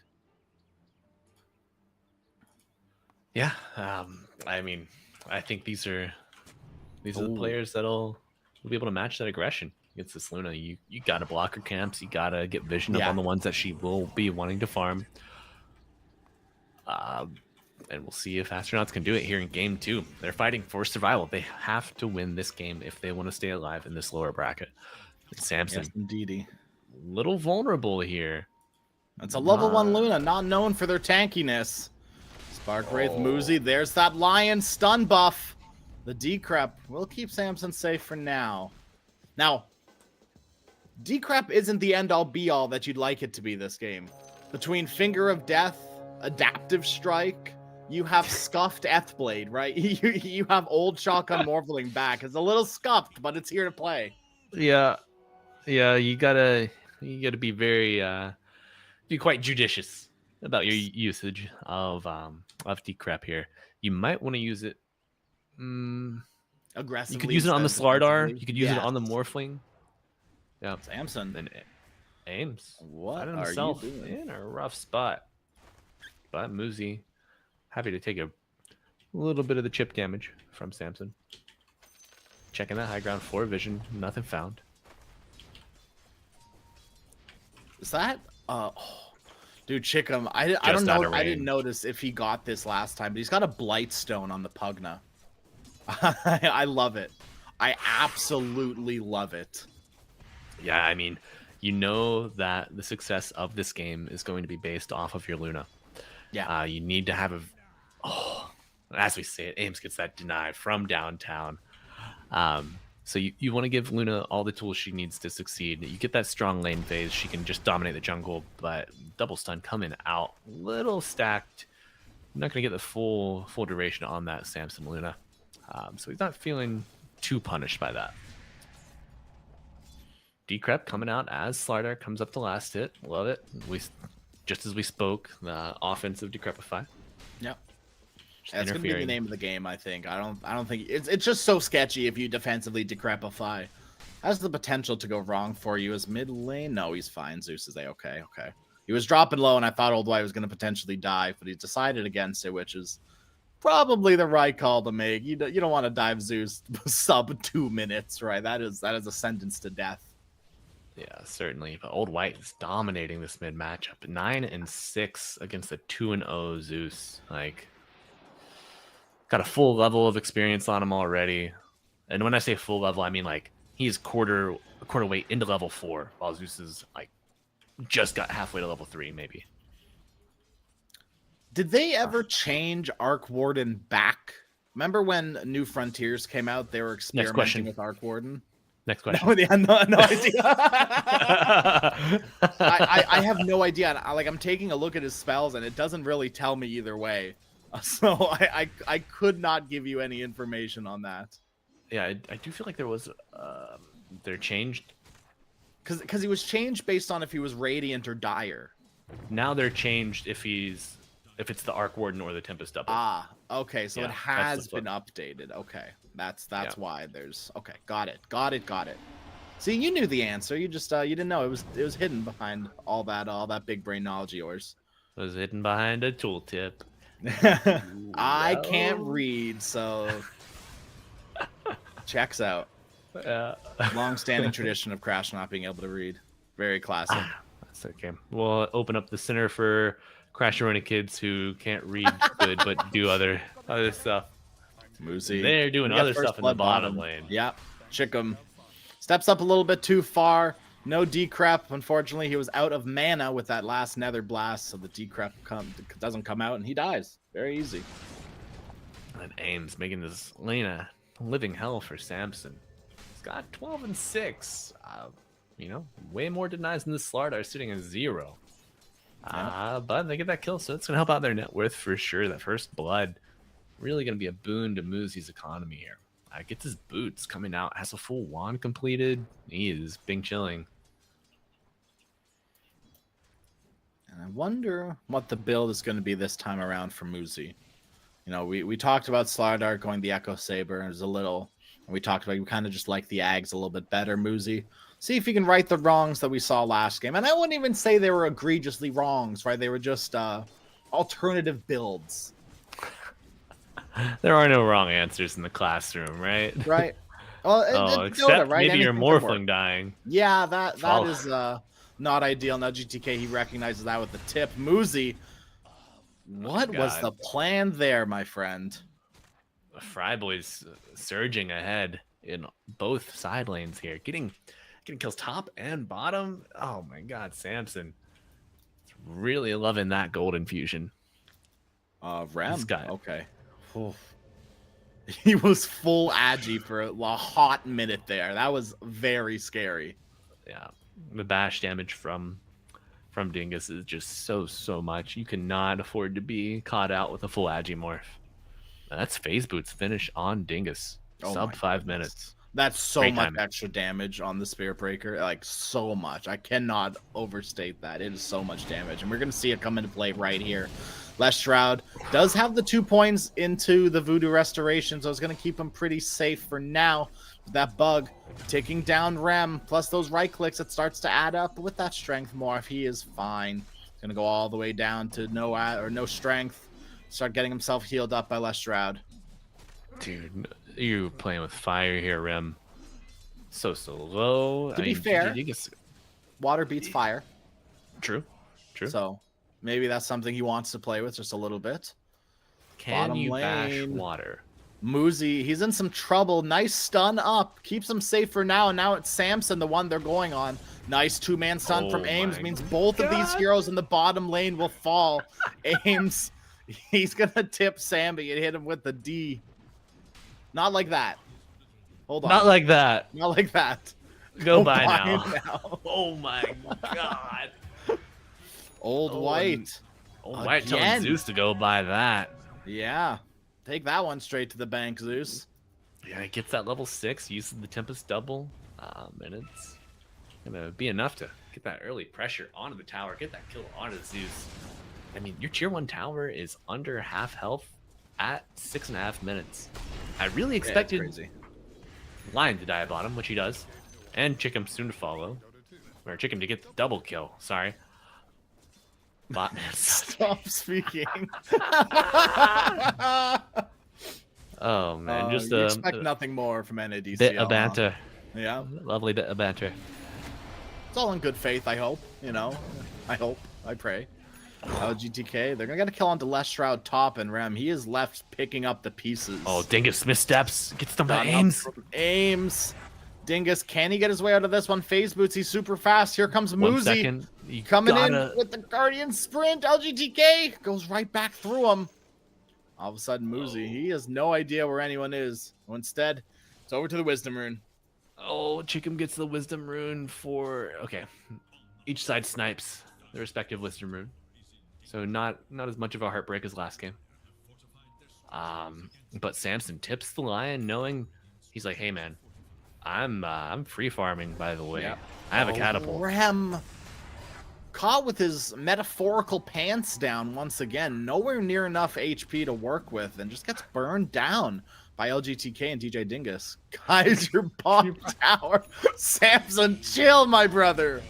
D: Yeah, I mean, I think these are the players that'll be able to match that aggression against this Luna. You gotta block her camps, you gotta get vision up on the ones that she will be wanting to farm. And we'll see if Astronauts can do it here in game 2. They're fighting for survival. They have to win this game if they want to stay alive in this lower bracket. And Samson,
K: yes, indeedy,
D: little vulnerable here.
K: That's a level 1 Luna, not known for their tankiness. Spark Wraith Muzi, there's that Lion stun buff. The Decrep will keep Samson safe for now. Now, Decrep isn't the end-all be-all that you'd like it to be this game. Between Finger of Death, Adaptive Strike, you have Scuffed Ethblade, right? You have Old Shotgun Morphling back. It's a little scuffed, but it's here to play.
D: Yeah, you gotta be be quite judicious about your usage of Decrep here. You might want to use it
K: aggressively.
D: You could use it on the Slardar. You could use it on the Morphling. Yeah,
K: Samson
D: and Ames.
K: What
D: finding
K: are
D: himself
K: you doing?
D: in a rough spot? But Muzi, happy to take a little bit of the chip damage from Samson. Checking that high ground for vision, nothing found.
K: Is that dude, Chickum, I don't know. I didn't notice if he got this last time, but he's got a Blightstone on the Pugna. I love it. I absolutely love it.
D: Yeah, I mean, you know that the success of this game is going to be based off of your Luna.
K: Yeah.
D: You need to have as we say it, Ames gets that deny from downtown. So you want to give Luna all the tools she needs to succeed. You get that strong lane phase, she can just dominate the jungle, but double stun coming out, little stacked. I'm not going to get the full duration on that Samson Luna. So he's not feeling too punished by that. Decrep coming out as Slardar comes up the last hit. Love it. Just as we spoke, the offensive Decrepify.
K: Yep. That's gonna be the name of the game, I think. I don't think it's just so sketchy if you defensively Decrepify. Has the potential to go wrong for you as mid lane. No, he's fine. Zeus is okay. He was dropping low, and I thought Old White was gonna potentially die, but he decided against it, which is probably the right call to make. You don't want to dive Zeus sub 2 minutes, right? That is a sentence to death.
D: Yeah, certainly. But Old White is dominating this mid matchup. 9-6 against a 2-0 Zeus. Like, got a full level of experience on him already. And when I say full level, I mean like he's quarter weight into level 4, while Zeus is like just got halfway to level 3, maybe.
K: Did they ever change Arc Warden back? Remember when New Frontiers came out? They were experimenting with Arc Warden.
D: Next question.
K: No idea. I have no idea. I'm taking a look at his spells, and it doesn't really tell me either way. So I could not give you any information on that.
D: Yeah, I do feel like there was they're changed
K: because he was changed based on if he was Radiant or Dire.
D: Now they're changed if it's the Arc Warden or the Tempest double.
K: Ah, okay, so it has been updated. Okay, that's why there's got it. See, you knew the answer. You just you didn't know it was hidden behind all that big brain knowledge of yours.
D: It was hidden behind a tooltip.
K: I can't read, so checks out. Long-standing tradition of Crash not being able to read. Very classic.
D: That's okay. We'll open up the center for Crash Arena kids who can't read good but do other stuff.
K: Moosey.
D: They're doing other stuff in the bottom lane.
K: Yep. Chickum steps up a little bit too far. No decrep. Unfortunately, he was out of mana with that last Nether Blast, so the decrep doesn't come out, and he dies. Very easy.
D: And Ames making this lane a living hell for Samson. He's got 12 and 6. You know, way more denies than the Slardar sitting at 0. But they get that kill, so it's gonna help out their net worth for sure. That first blood really gonna be a boon to Moosey's economy here. Gets his boots coming out, has a full wand completed. He is bing chilling.
K: And I wonder what the build is going to be this time around for Moosey. You know, we talked about Slardar going the Echo Saber. It was a little, and we talked about we kind of just like the Ags a little bit better. Moosey, see if you can right the wrongs that we saw last game. And I wouldn't even say they were egregiously wrongs, right? They were just alternative builds.
D: There are no wrong answers in the classroom, right?
K: Right. Well,
D: except
K: Dota, right?
D: maybe your
K: Anything can work.
D: Morphling dying.
K: Yeah, that is not ideal. Now GTK, he recognizes that with the tip. Moosey, what was the plan there, my friend?
D: Fryboy's surging ahead in both side lanes here, getting kills top and bottom. Oh my God, Samson, really loving that golden fusion.
K: Rem, okay. He was full agi for a hot minute there. That was very scary.
D: Yeah, the bash damage from Dingus is just so much. You cannot afford to be caught out with a full agi morph. That's Phase Boots finish on Dingus. Sub 5 minutes.
K: That's so
D: Great
K: much
D: timing.
K: extra damage on the Spirit Breaker. Like, so much. I cannot overstate that. It is so much damage. And we're going to see it come into play right here. Les Shroud does have the 2 points into the Voodoo Restoration, so it's going to keep him pretty safe for now. That bug taking down Rem, plus those right clicks, it starts to add up. But with that strength morph, he is fine. He's going to go all the way down to no strength. Start getting himself healed up by Les Shroud.
D: Dude, you're playing with fire here, Rem. So low.
K: To be fair, water beats fire.
D: True.
K: So maybe that's something he wants to play with just a little bit.
D: Can
K: Bottom
D: you bash
K: lane.
D: water?
K: Moosey, he's in some trouble. Nice stun up. Keeps him safe for now. And now it's Samson, the one they're going on. Nice 2-man stun from Ames. Means both of these heroes in the bottom lane will fall. Ames, he's going to tip Sammy and hit him with the D. Not like that. Hold on.
D: Not like that.
K: Not like that.
D: Go by now. Oh my God.
K: Old White.
D: Old White telling Zeus to go by that.
K: Yeah. Take that one straight to the bank, Zeus.
D: Yeah, it gets that level 6, uses the Tempest double, and it's gonna be enough to get that early pressure onto the tower, get that kill onto Zeus. I mean, your tier 1 tower is under half health at 6.5 minutes. I really expected Lion to die bottom, which he does, and Chicken soon to follow, or Chicken to get the double kill. Sorry. Botman.
K: Stop speaking.
D: Oh man, just
K: you expect nothing more from NADCL.
D: Bit of banter.
K: Yeah,
D: lovely bit of banter.
K: It's all in good faith, I hope. You know, I hope, I pray. GTK, they're gonna get a kill onto Les Shroud top, and Rem, he is left picking up the pieces.
D: Oh, Dingus missteps, gets them by Ames.
K: Dingus, can he get his way out of this one? Phase Boots, he's super fast. Here comes Moosey coming in with the Guardian Sprint. LGTK goes right back through him. All of a sudden, Moosey, he has no idea where anyone is. So instead, it's over to the Wisdom Rune.
D: Oh, Chicken gets the Wisdom Rune for... Okay, each side snipes the respective Wisdom Rune. So not as much of a heartbreak as last game. But Samson tips the Lion knowing... He's like, hey man, I'm free farming, by the way. Yeah. I have a catapult.
K: Rem caught with his metaphorical pants down once again. Nowhere near enough HP to work with, and just gets burned down by LGTK and DJ Dingus. Guys, your bottom tower. Samson, chill, my brother.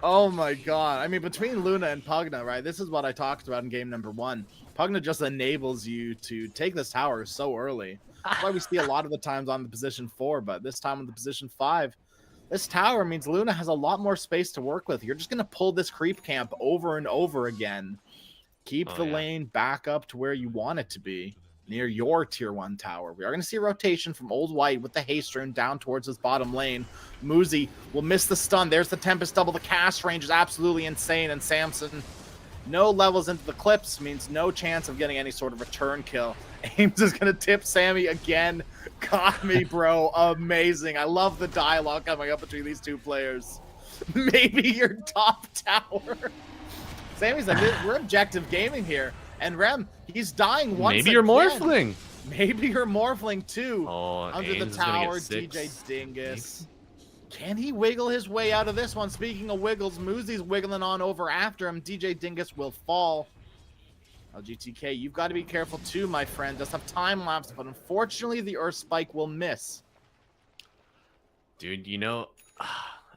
K: Oh my God. I mean, between Luna and Pugna, right? This is what I talked about in game number 1. Pugna just enables you to take this tower so early. That's why we see a lot of the times on the position 4, but this time on the position 5, this tower means Luna has a lot more space to work with. You're just going to pull this creep camp over and over again. Keep the lane back up to where you want it to be, near your tier 1 tower. We are going to see a rotation from Old White with the haste rune down towards his bottom lane. Muzi will miss the stun. There's the Tempest double. The cast range is absolutely insane, and Samson, no levels into the clips, means no chance of getting any sort of return kill. Ames is going to tip Sammy again. Got me, bro. Amazing. I love the dialogue coming up between these two players. Maybe your top tower. Sammy's like, we're objective gaming here. And Rem, he's dying once
D: Maybe you're Morphling.
K: Maybe you're Morphling too.
D: Oh,
K: under
D: Ames
K: the tower, DJ Dingus. Can he wiggle his way out of this one? Speaking of wiggles, Muzi's wiggling on over after him. DJ Dingus will fall. LGTK, you've got to be careful too, my friend. Does have time lapse, but unfortunately the Earth Spike will miss.
D: Dude, you know,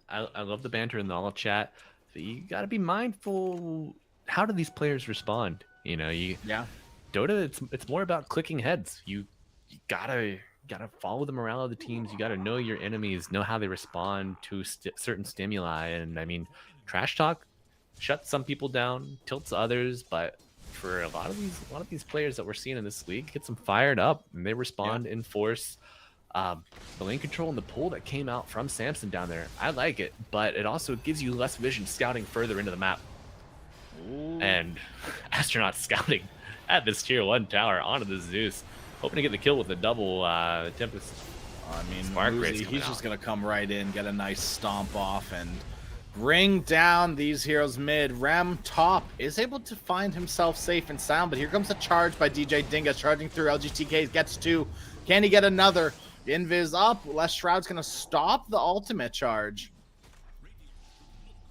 D: I love the banter in the all chat. But you got to be mindful. How do these players respond? You know, Dota, it's more about clicking heads. You gotta follow the morale of the teams. You gotta know your enemies, know how they respond to certain stimuli. And I mean, trash talk shuts some people down, tilts others, but for a lot of these players that we're seeing in this league, gets them fired up and they respond in force. The lane control and the pull that came out from Samson down there, I like it, but it also gives you less vision scouting further into the map. Ooh. And Astronaut scouting at this tier 1 tower onto the Zeus, hoping to get the kill with the double Tempest.
K: I mean,
D: Spark
K: Muzi, he's just going to come right in, get a nice stomp off, and bring down these heroes mid. Rem top is able to find himself safe and sound, but here comes a charge by DJ Dingus, charging through. LGTK gets 2. Can he get another? Invis up. Les Shroud's going to stop the ultimate charge.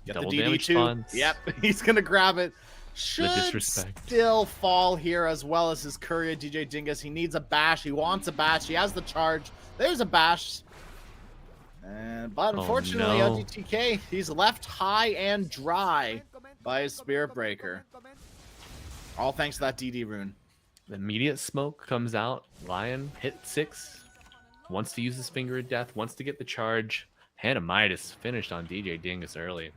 K: Get
D: Double
K: the
D: damage
K: DD2.
D: spawns.
K: Yep, he's going to grab it. Should
D: disrespect.
K: still fall here, as well as his courier, DJ Dingus. He needs a bash. He wants a bash. He has the charge. There's a bash. But unfortunately,
D: no.
K: LGTK, he's left high and dry by his Spirit Breaker. All thanks to that DD rune.
D: The immediate smoke comes out. Lion hit 6. Wants to use his Finger of Death. Wants to get the charge. Hand of Midas finished on DJ Dingus early.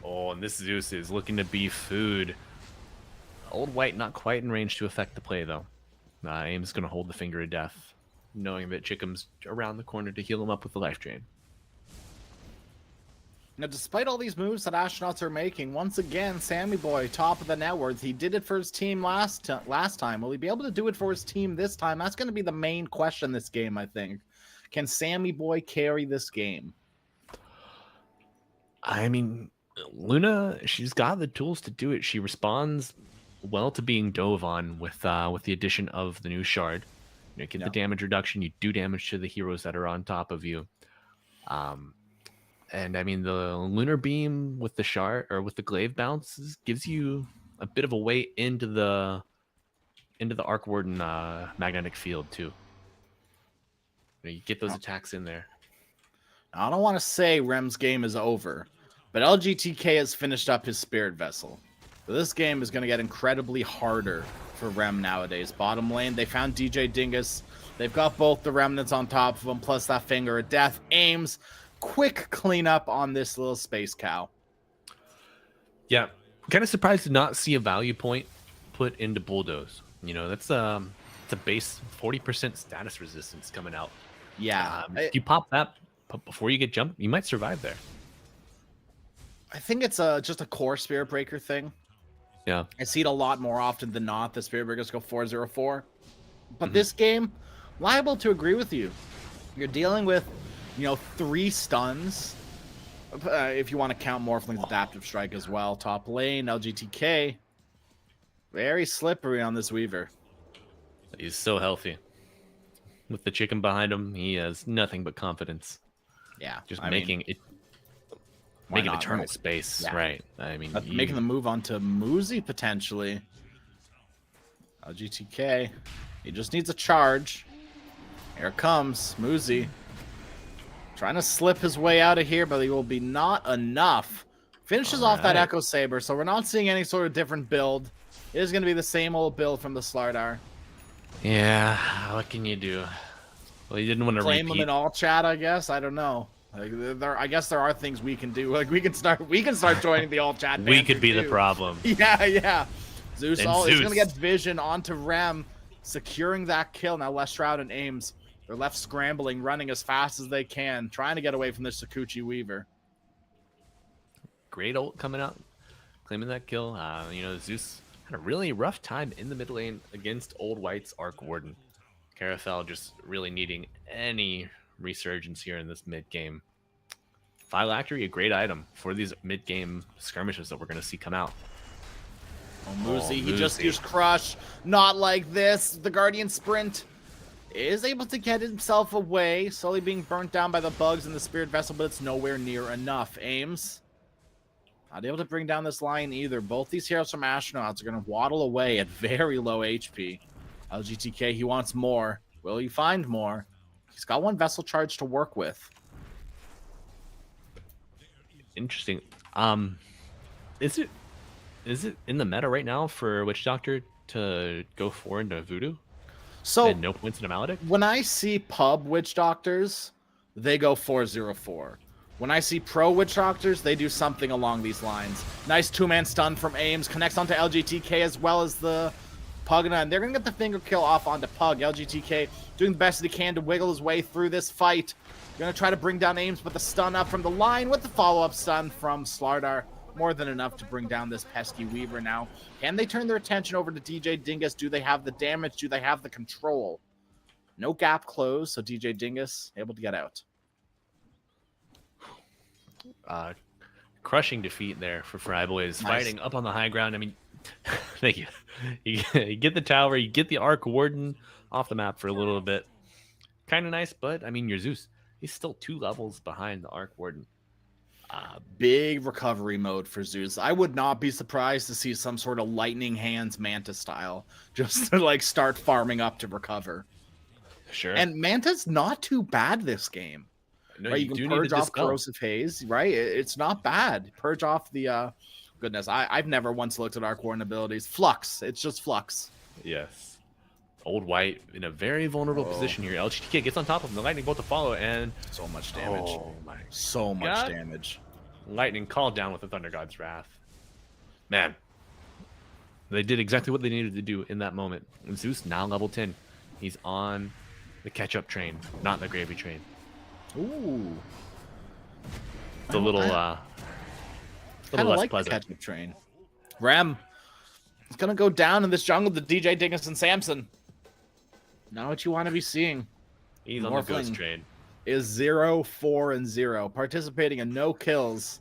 D: Oh, and this Zeus is looking to be food. Old White not quite in range to affect the play, though. Aim's going to hold the Finger of Death, knowing that Chickum's around the corner to heal him up with the life drain.
K: Now, despite all these moves that Astronauts are making, once again, Sammy Boy, top of the net worth. He did it for his team last time. Will he be able to do it for his team this time? That's going to be the main question this game, I think. Can Sammy Boy carry this game?
D: I mean, Luna, she's got the tools to do it. She responds well to being dove on with the addition of the new shard. You get the damage reduction. You do damage to the heroes that are on top of you. And I mean, the lunar beam with the shard or with the glaive bounce gives you a bit of a way into the Arc Warden magnetic field too. You get those attacks in there.
K: I don't want to say Rem's game is over, but LGTK has finished up his Spirit Vessel. So this game is going to get incredibly harder for Rem nowadays. Bottom lane, they found DJ Dingus. They've got both the remnants on top of them, plus that Finger of Death. Aims. Quick cleanup on this little space cow.
D: Yeah, kind of surprised to not see a value point put into Bulldoze. You know, that's a base 40% status resistance coming out.
K: Yeah,
D: if you pop that before you get jumped, you might survive there.
K: I think it's just a core Spirit Breaker thing.
D: Yeah,
K: I see it a lot more often than not. The Spirit Breakers go 4-0-4, but this game, liable to agree with you. You're dealing with, 3 stuns. If you want to count Morphling's Adaptive Strike as well. Top lane, LGTK. Very slippery on this Weaver.
D: He's so healthy. With the chicken behind him, he has nothing but confidence.
K: Yeah.
D: Just making eternal
K: right?
D: space.
K: Yeah.
D: Right. I mean,
K: making the move onto Muzi, potentially. LGTK. He just needs a charge. Here it comes. Muzi. Trying to slip his way out of here, but he will be not enough. Finishes off that Echo Saber, so we're not seeing any sort of different build. It is going to be the same old build from the Slardar.
D: Yeah, what can you do? Well, you didn't want to
K: Claim them
D: repeat.
K: in all chat, I guess. I don't know. Like, I guess there are things we can do. Like we can start joining the all chat.
D: We could be the
K: too.
D: problem.
K: Yeah, yeah. Zeus
D: And
K: is
D: Zeus.
K: gonna get vision onto Rem, securing that kill. Now Les Shroud and Ames, they're left scrambling, running as fast as they can, trying to get away from this Sakuchi Weaver.
D: Great ult coming out, claiming that kill. You know, Zeus had a really rough time in the mid lane against Old White's Arc Warden. Carathel just really needing any resurgence here in this mid game. Phylactery, a great item for these mid game skirmishes that we're going to see come out.
K: Oh, Moosey, he
D: Moosey.
K: just used Crush. Not like this. The Guardian Sprint is able to get himself away, slowly being burnt down by the bugs in the Spirit Vessel, but it's nowhere near enough. Ames not able to bring down this line either. Both these heroes from Astronauts are going to waddle away at very low HP. LGTK, he wants more. Will he find more? He's got one Vessel charge to work with.
D: Interesting. Is it in the meta right now for Witch Doctor to go 4 into Voodoo?
K: So
D: And no points into Maledict?
K: when I see pub Witch Doctors, they go 4-0-4. When I see pro Witch Doctors, they do something along these lines. Nice two-man stun from Ames, connects onto LGTK as well as the Pugna, and they're going to get the finger kill off onto Pug. LGTK doing the best that he can to wiggle his way through this fight. Going to try to bring down Ames, but the stun up from the line with the follow-up stun from Slardar. More than enough to bring down this pesky Weaver now. Can they turn their attention over to DJ Dingus? Do they have the damage? Do they have the control? No gap closed, so DJ Dingus able to get out.
D: Crushing defeat there for Fryboys.
K: Nice.
D: Fighting up on the high ground. I mean, thank you. You get the tower, you get the Arc Warden off the map for a little bit. Kind of nice, but I mean, your Zeus, he's still 2 levels behind the Arc Warden.
K: Big recovery mode for Zeus. I would not be surprised to see some sort of lightning hands Manta style, just to like start farming up to recover.
D: Sure.
K: And Manta's not too bad this game.
D: no,
K: Right, you
D: do
K: can
D: need to
K: purge off
D: dispel.
K: corrosive haze, right? It's not bad. Purge off the goodness. I've never once looked at Arc Warden abilities. Flux. It's just Flux.
D: Yes. Old White in a very vulnerable position here. LGTK gets on top of him. The lightning bolt to follow, and
K: So much damage.
D: oh my!
K: So much
D: God.
K: damage.
D: Lightning called down with the Thunder God's wrath. Man, they did exactly what they needed to do in that moment. And Zeus now level 10. He's on the catch-up train, not the gravy train.
K: Ooh.
D: It's a little,
K: I
D: little less
K: like the
D: pleasant.
K: catch-up train. Rem. It's gonna go down in this jungle. The DJ Dingus and Samson. Not what you want to be seeing.
D: He's on the ghost
K: Morphling
D: train.
K: Is 0-4-0, participating in no kills,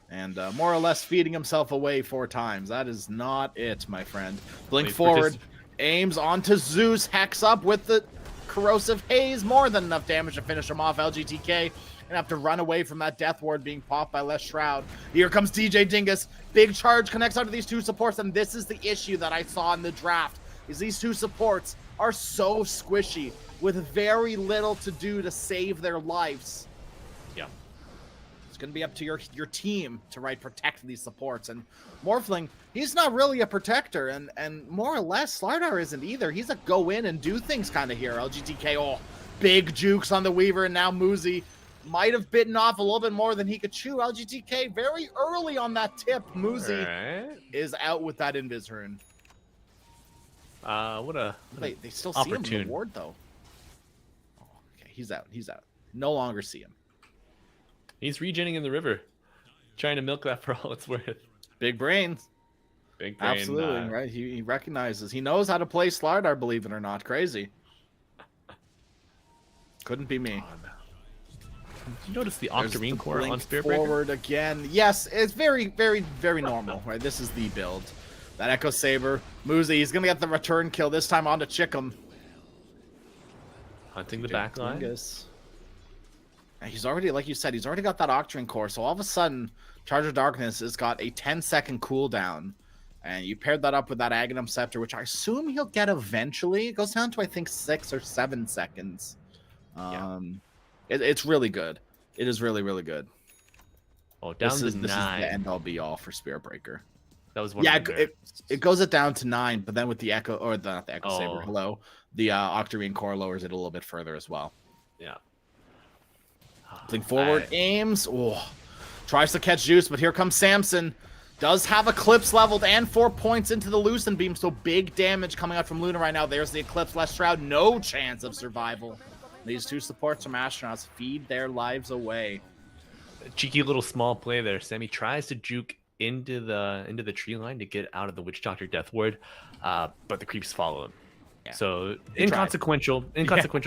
K: and more or less feeding himself away 4 times. That is not it, my friend. Blink
D: He's
K: forward, aims onto Zeus, hex up with the corrosive haze. More than enough damage to finish him off. LGTK gonna have to run away from that death ward being popped by Les Shroud. Here comes DJ Dingus. Big charge connects onto these 2 supports, and this is the issue that I saw in the draft. Is these 2 supports are so squishy with very little to do to save their lives.
D: Yeah.
K: It's going to be up to your team to protect these supports. And Morphling, he's not really a protector, and more or less Slardar isn't either. He's a go in and do things kind of hero. LGTK, oh, big jukes on the Weaver, and now Moosey might have bitten off a little bit more than he could chew. LGTK very early on that tip. Moosey
D: Alright.
K: is out with that Invis rune.
D: What a
K: Wait, they still see him in
D: opportune.
K: the ward though. Oh, okay, he's out. He's out. No longer see him.
D: He's regenning in the river, trying to milk that for all it's worth.
K: Big brains.
D: Big brain.
K: Absolutely, right? He recognizes. He knows how to play Slardar, believe it or not. Crazy. Couldn't be me.
D: Did you notice the
K: There's
D: Octarine
K: the
D: core on
K: blink
D: Spirit Breaker?
K: forward again. Yes, it's very, very, very normal, right? This is the build. That Echo Saber. Moosey, he's going to get the return kill this time onto Chickum.
D: Hunting the back line.
K: Dingus. And he's already, like you said, he's already got that Octarine core. So all of a sudden, Charge of Darkness has got a 10-second cooldown. And you paired that up with that Aghanim Scepter, which I assume he'll get eventually. It goes down to, I think, 6 or 7 seconds. It's really good. It is really, really good.
D: Oh, down
K: This
D: to
K: is
D: 9.
K: the end all be all for Spirit Breaker.
D: That was one.
K: Yeah,
D: of them
K: it goes it down to 9, but then with the Echo, or not the Echo Saber,
D: Oh.
K: hello, the Octarine core lowers it a little bit further as well.
D: Yeah.
K: Pulling forward, aims. Oh, tries to catch Zeus, but here comes Samson. Does have Eclipse leveled and 4 points into the Lucent Beam, so big damage coming out from Luna right now. There's the Eclipse, less Shroud, no chance of survival. These two supports from Astronauts feed their lives away.
D: Cheeky little small play there. Sammy tries to juke into the tree line to get out of the Witch Doctor Death Ward, but the creeps follow him.
K: Yeah.
D: So
K: They
D: inconsequential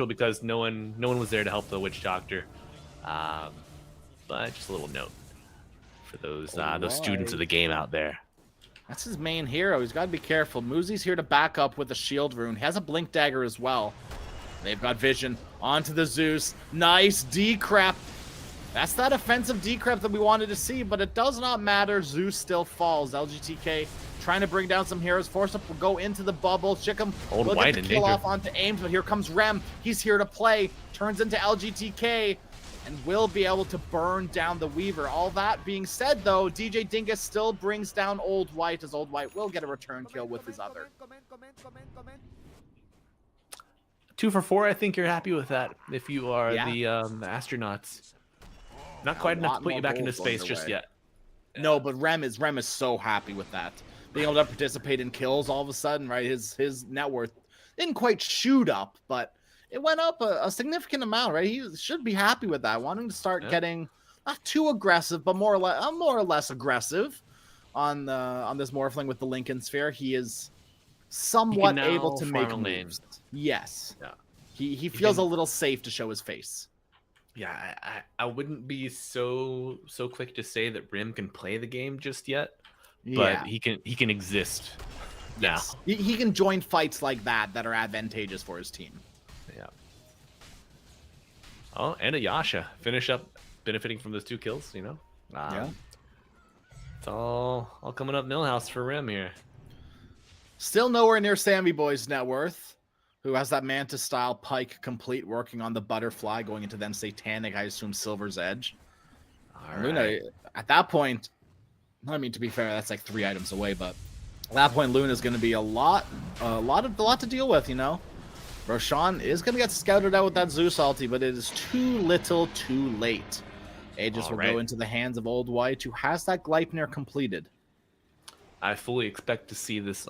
D: because no one was there to help the Witch Doctor. But just a little note for those students of the game out there.
K: That's his main hero. He's got to be careful. Muzi's here to back up with a shield rune. He has a blink dagger as well. They've got vision onto the Zeus. Nice decrep. That's that offensive decrep that we wanted to see, but it does not matter. Zeus still falls. LGTK trying to bring down some heroes. Force up will go into the bubble. Chickham
D: Old
K: will
D: White
K: get the
D: in
K: kill
D: danger.
K: off onto Ames, but here comes Rem. He's here to play. Turns into LGTK and will be able to burn down the Weaver. All that being said, though, DJ Dingus still brings down Old White, as Old White will get a return kill with his other.
D: 2 for 4. I think you're happy with that if you are
K: Yeah.
D: the Astronauts. Not quite enough to put you back into space just yet.
K: No, but Rem is so happy with that. Being able to participate in kills all of a sudden, right? His net worth didn't quite shoot up, but it went up a significant amount, right? He should be happy with that. Wanting to start getting not too aggressive, but more or less aggressive on this Morphling with the Lincoln Sphere. He is somewhat
D: now
K: able to make
D: farm a lane.
K: moves. Yes.
D: Yeah.
K: He feels a little safe to show his face.
D: Yeah, I wouldn't be so quick to say that Rim can play the game just yet, but he can exist now.
K: He can join fights like that are advantageous for his team.
D: Yeah. Oh, and a Yasha finish up benefiting from those 2 kills. You know.
K: Yeah.
D: It's all coming up Millhouse for Rim here.
K: Still nowhere near Sammy Boy's net worth, who has that Mantis-style pike complete, working on the butterfly, going into then Satanic, I assume Silver's Edge.
D: All
K: Luna,
D: right.
K: at that point, I mean, to be fair, that's like 3 items away, but at that point, Luna's going to be a lot to deal with, you know? Roshan is going to get scouted out with that Zeus ulti, but it is too little too late. Aegis
D: All
K: will
D: right.
K: go into the hands of Old White, who has that Gleipnir completed.
D: I fully expect to see this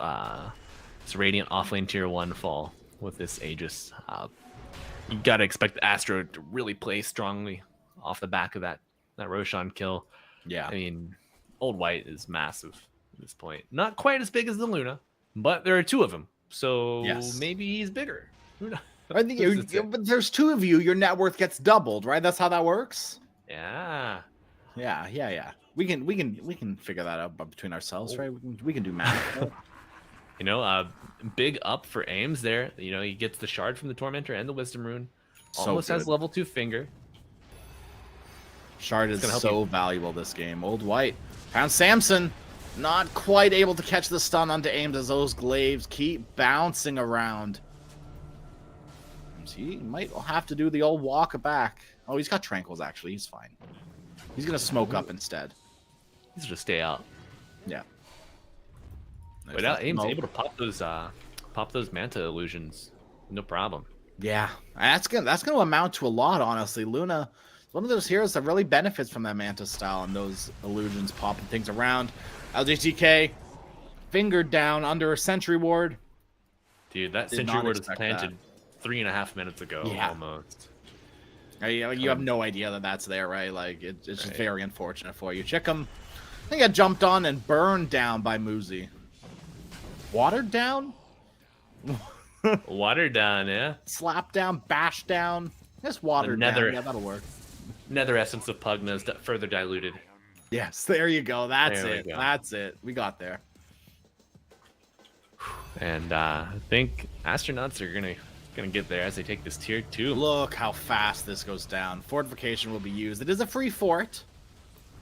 D: Radiant offlane tier 1 fall with this Aegis. You gotta expect Astro to really play strongly off the back of that Roshan kill.
K: Yeah.
D: I mean, Old White is massive at this point. Not quite as big as the Luna, but there are 2 of them, so maybe he's bigger.
K: I think but there's 2 of you, your net worth gets doubled, right? That's how that works.
D: Yeah.
K: Yeah. We can figure that out between ourselves, right? We can do math.
D: You know, big up for Ames there. You know, he gets the shard from the Tormentor and the Wisdom Rune. Almost has level 2 finger.
K: Shard is so valuable this game. Old White found Samson, not quite able to catch the stun onto Ames as those glaives keep bouncing around. He might have to do the old walk back. Oh, he's got Tranquils actually. He's fine. He's gonna smoke up instead.
D: He's just stay out.
K: Yeah.
D: But now Ames able to pop those Manta illusions, no problem.
K: Yeah, that's gonna amount to a lot, honestly. Luna is one of those heroes that really benefits from that Manta style and those illusions popping things around. LGTK fingered down under a Sentry Ward.
D: Dude, that Sentry Ward was planted 3.5 minutes ago, almost.
K: You have no idea that that's there, right? Like it's just very unfortunate for you. Chickham, I think, got jumped on and burned down by Muzi. Watered down?
D: Watered down, yeah.
K: Slap down, bash down. Just watered down. Yeah, that'll work.
D: Nether essence of Pugna is further diluted.
K: Yes, there you go. That's
D: There we
K: it.
D: go.
K: That's it. We got there.
D: And I think Astronauts are gonna get there as they take this tier 2.
K: Look how fast this goes down. Fortification will be used. It is a free fort.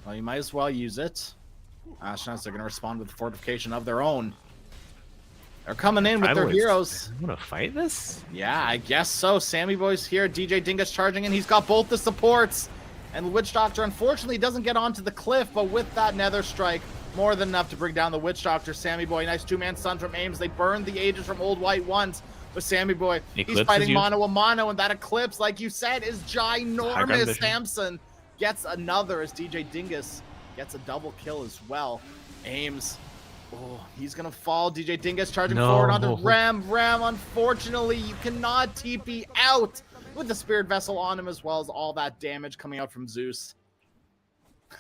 K: Well, you might as well use it. Astronauts are going to respond with fortification of their own. They're coming in with their heroes.
D: You want to fight this?
K: Yeah, I guess so. Sammy Boy's here. DJ Dingus charging in. He's got both the supports. And the Witch Doctor, unfortunately, doesn't get onto the cliff, but with that Nether Strike, More than enough to bring down the Witch Doctor. Sammy Boy, nice two-man stun from Ames. They burned the Aegis from Old White once. But Sammy Boy, he's fighting mano a mano, and that Eclipse, like you said, is ginormous. Samson gets another as DJ Dingus gets a double kill as well. Ames, oh, he's gonna fall. DJ Dingus charging forward onto Rem. Rem, unfortunately, you cannot TP out with the Spirit Vessel on him, as well as all that damage coming out from Zeus.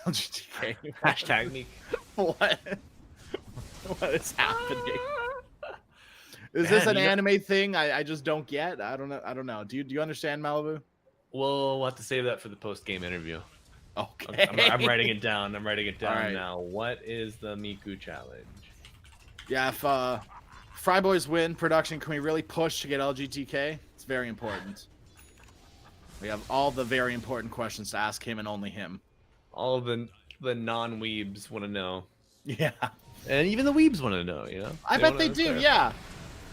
K: LGTK.
D: Hashtag me.
K: What is happening? Is this an anime thing? I just don't get. I don't know. Do you understand, Malibu?
D: We'll have to save that for the post-game interview.
K: Okay.
D: I'm writing it down. I'm writing it down
K: right.
D: now. What is the Miku challenge?
K: Yeah, if Fry Boys win, production, can we really push to get LGTK? It's very important. We have all the very important questions to ask him and only him.
D: All the non-weebs want to know.
K: Yeah.
D: And even the weebs want to know, you know?
K: I bet they do, yeah.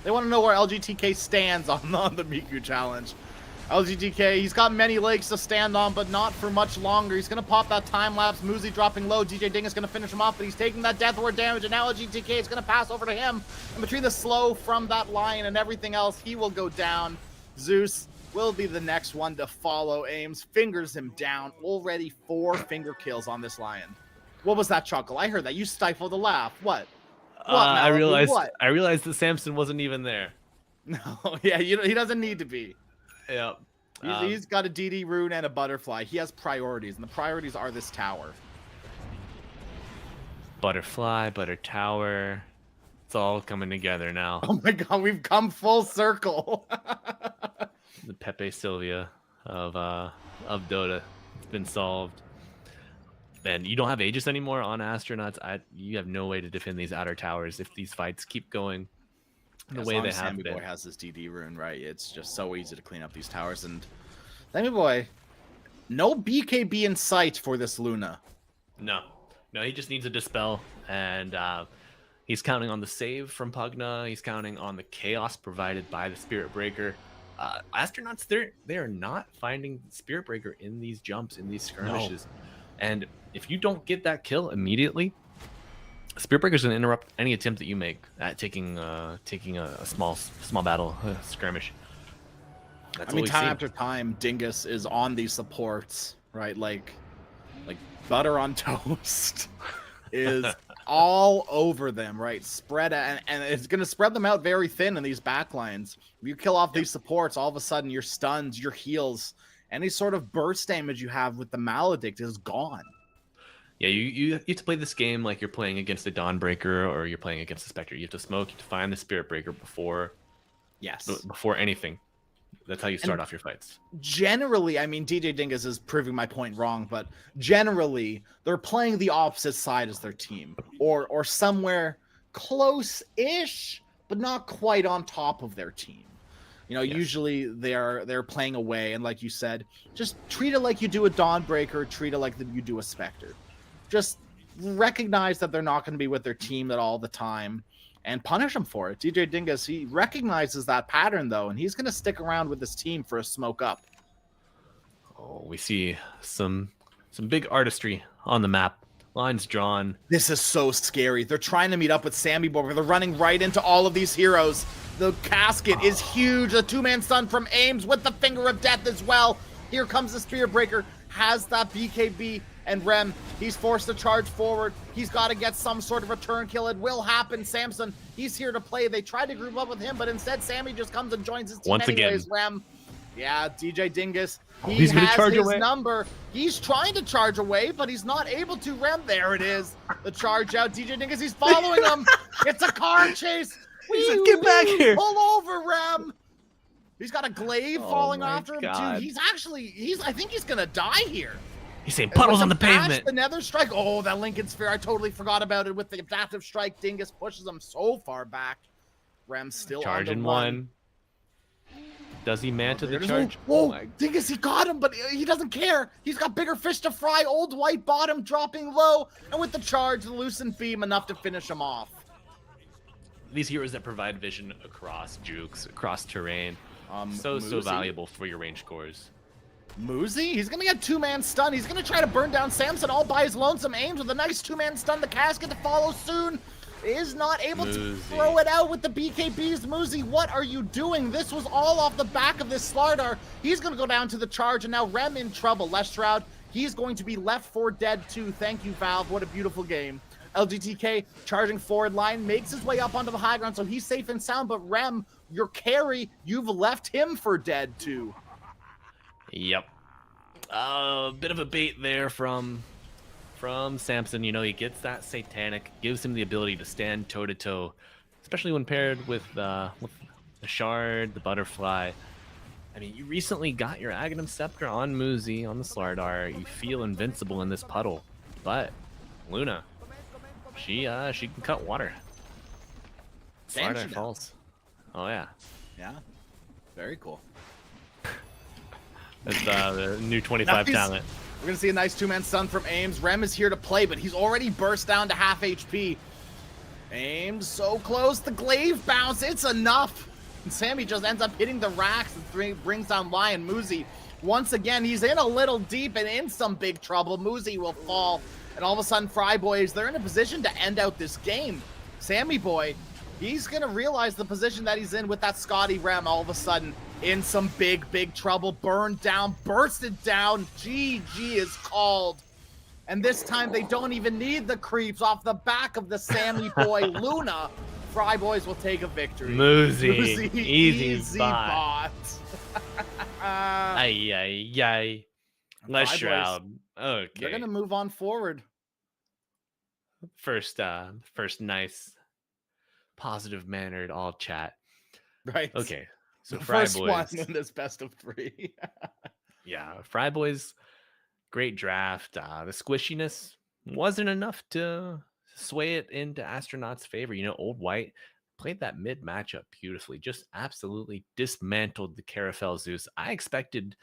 K: They want to know where LGTK stands on the Miku challenge. LGTK, he's got many legs to stand on, but not for much longer. He's going to pop that time lapse. Muzi dropping low. DJ Ding is going to finish him off, but he's taking that Death Ward damage, and now LGTK is going to pass over to him. And between the slow from that line and everything else, he will go down. Zeus will be the next one to follow. Ames fingers him down. Already 4 finger kills on this Lion. What was that chuckle? I heard that. You stifled a laugh. What?
D: I realized that Samson wasn't even there.
K: No, yeah, he doesn't need to be.
D: Yeah.
K: He's got a DD rune and a butterfly. He has priorities, and the priorities are this tower.
D: Butterfly, butter tower. It's all coming together now.
K: Oh my god, we've come full circle.
D: The Pepe Sylvia of Dota. It's been solved. And you don't have Aegis anymore on Astronauts. You have no way to defend these outer towers if these fights keep going the way they have
K: Sammy
D: been.
K: Boy has this DD rune, right? It's just so easy to clean up these towers. And Sammy Boy, no BKB in sight for this Luna.
D: No, he just needs a dispel, and he's counting on the save from Pugna. He's counting on the chaos provided by the Spirit Breaker. Astronauts, they are not finding Spirit Breaker in these jumps, in these skirmishes. No. And if you don't get that kill immediately, Spirit Breaker's gonna interrupt any attempt that you make at taking a small battle skirmish.
K: I mean, time after time, Dingus is on these supports, right? Like butter on toast is all over them, right? Spread and it's gonna spread them out very thin in these backlines. If you kill off these supports, all of a sudden your stuns, your heals, any sort of burst damage you have with the Maledict is gone.
D: Yeah, you have to play this game like you're playing against a Dawnbreaker or you're playing against a Spectre. You have to smoke, you have to find the Spirit Breaker before anything. That's how you start off your fights.
K: Generally, I mean, DJ Dingus is proving my point wrong, but generally, they're playing the opposite side as their team. Or somewhere close-ish, but not quite on top of their team. You know, usually they're playing away, and like you said, just treat it like you do a Dawnbreaker, treat it like you do a Spectre. Just recognize that they're not going to be with their team at all the time, and punish them for it. DJ Dingus, he recognizes that pattern, though, and he's going to stick around with his team for a smoke up.
D: Oh, we see some big artistry on the map. Lines drawn.
K: This is so scary. They're trying to meet up with Sammy Boy. They're running right into all of these heroes. The casket is huge. A two-man stun from Ames with the Finger of Death as well. Here comes the Spirit Breaker. Has that BKB. And Rem, he's forced to charge forward. He's got to get some sort of return kill. It will happen. Samson, he's here to play. They tried to group up with him, but instead Sammy just comes and joins his team anyways. Rem, yeah, DJ Dingus, he has his number. He's trying to charge away, but he's not able to. Rem, there it is. The charge out. DJ Dingus, he's following him. It's a car chase.
D: Get back here.
K: Pull over, Rem. He's got a glaive falling after him, too. I think he's going to die here.
D: He's saying puddles on the pavement.
K: The Nether Strike. Oh, that Lincoln Sphere. I totally forgot about it with the Adaptive Strike. Dingus pushes him so far back. Rem's still
D: charging one. Does he manta the charge?
K: Whoa, Dingus, he got him, but he doesn't care. He's got bigger fish to fry. Old White bottom dropping low. And with the charge, the Lucent Beam enough to finish him off.
D: These heroes that provide vision across jukes, across terrain. So valuable for your range cores.
K: Muzi, he's gonna get two-man stun. He's gonna try to burn down Samson all by his lonesome. Aims with a nice two-man stun. The casket to follow soon. Is not able to throw it out with the BKBs. Muzi, what are you doing? This was all off the back of this Slardar. He's gonna go down to the charge, and now Rem in trouble. Leshroud, he's going to be left for dead too. Thank you, Valve. What a beautiful game. LGTK charging forward line, makes his way up onto the high ground, so he's safe and sound, but Rem, your carry, you've left him for dead too.
D: Yep. A bit of a bait there from Samson. You know, he gets that satanic, gives him the ability to stand toe to toe, especially when paired with the shard, the butterfly. I mean, you recently got your Aghanim Scepter on Muzi, on the Slardar. You feel invincible in this puddle, but Luna, she can cut water. Slardar falls. Oh yeah.
K: Yeah. Very cool.
D: That's the new 25 talent.
K: We're gonna see a nice two-man stun from Ames. Rem is here to play, but he's already burst down to half HP. Ames so close, the glaive bounce, it's enough. And Sammy just ends up hitting the racks and brings down Lion. Muzi, once again, he's in a little deep and in some big trouble. Muzi will fall, and all of a sudden, Fry Boys, they're in a position to end out this game. Sammy Boy, he's gonna realize the position that he's in with that Scotty Rem all of a sudden. In some big trouble, burned down, bursted down, GG is called. And this time they don't even need the creeps off the back of the Sammy Boy Luna. Fry Boys will take a victory.
D: Muzi, easy
K: bot.
D: Ay. Leshroud. Okay.
K: They're gonna move on forward.
D: First nice, positive mannered all chat.
K: Right.
D: Okay. So
K: the
D: Fry
K: first
D: Boys.
K: one in this best of 3.
D: Yeah, Fry Boys, great draft. The squishiness wasn't enough to sway it into Astronaut's favor. You know, Old White played that mid matchup beautifully, just absolutely dismantled the Carafel Zeus. I expected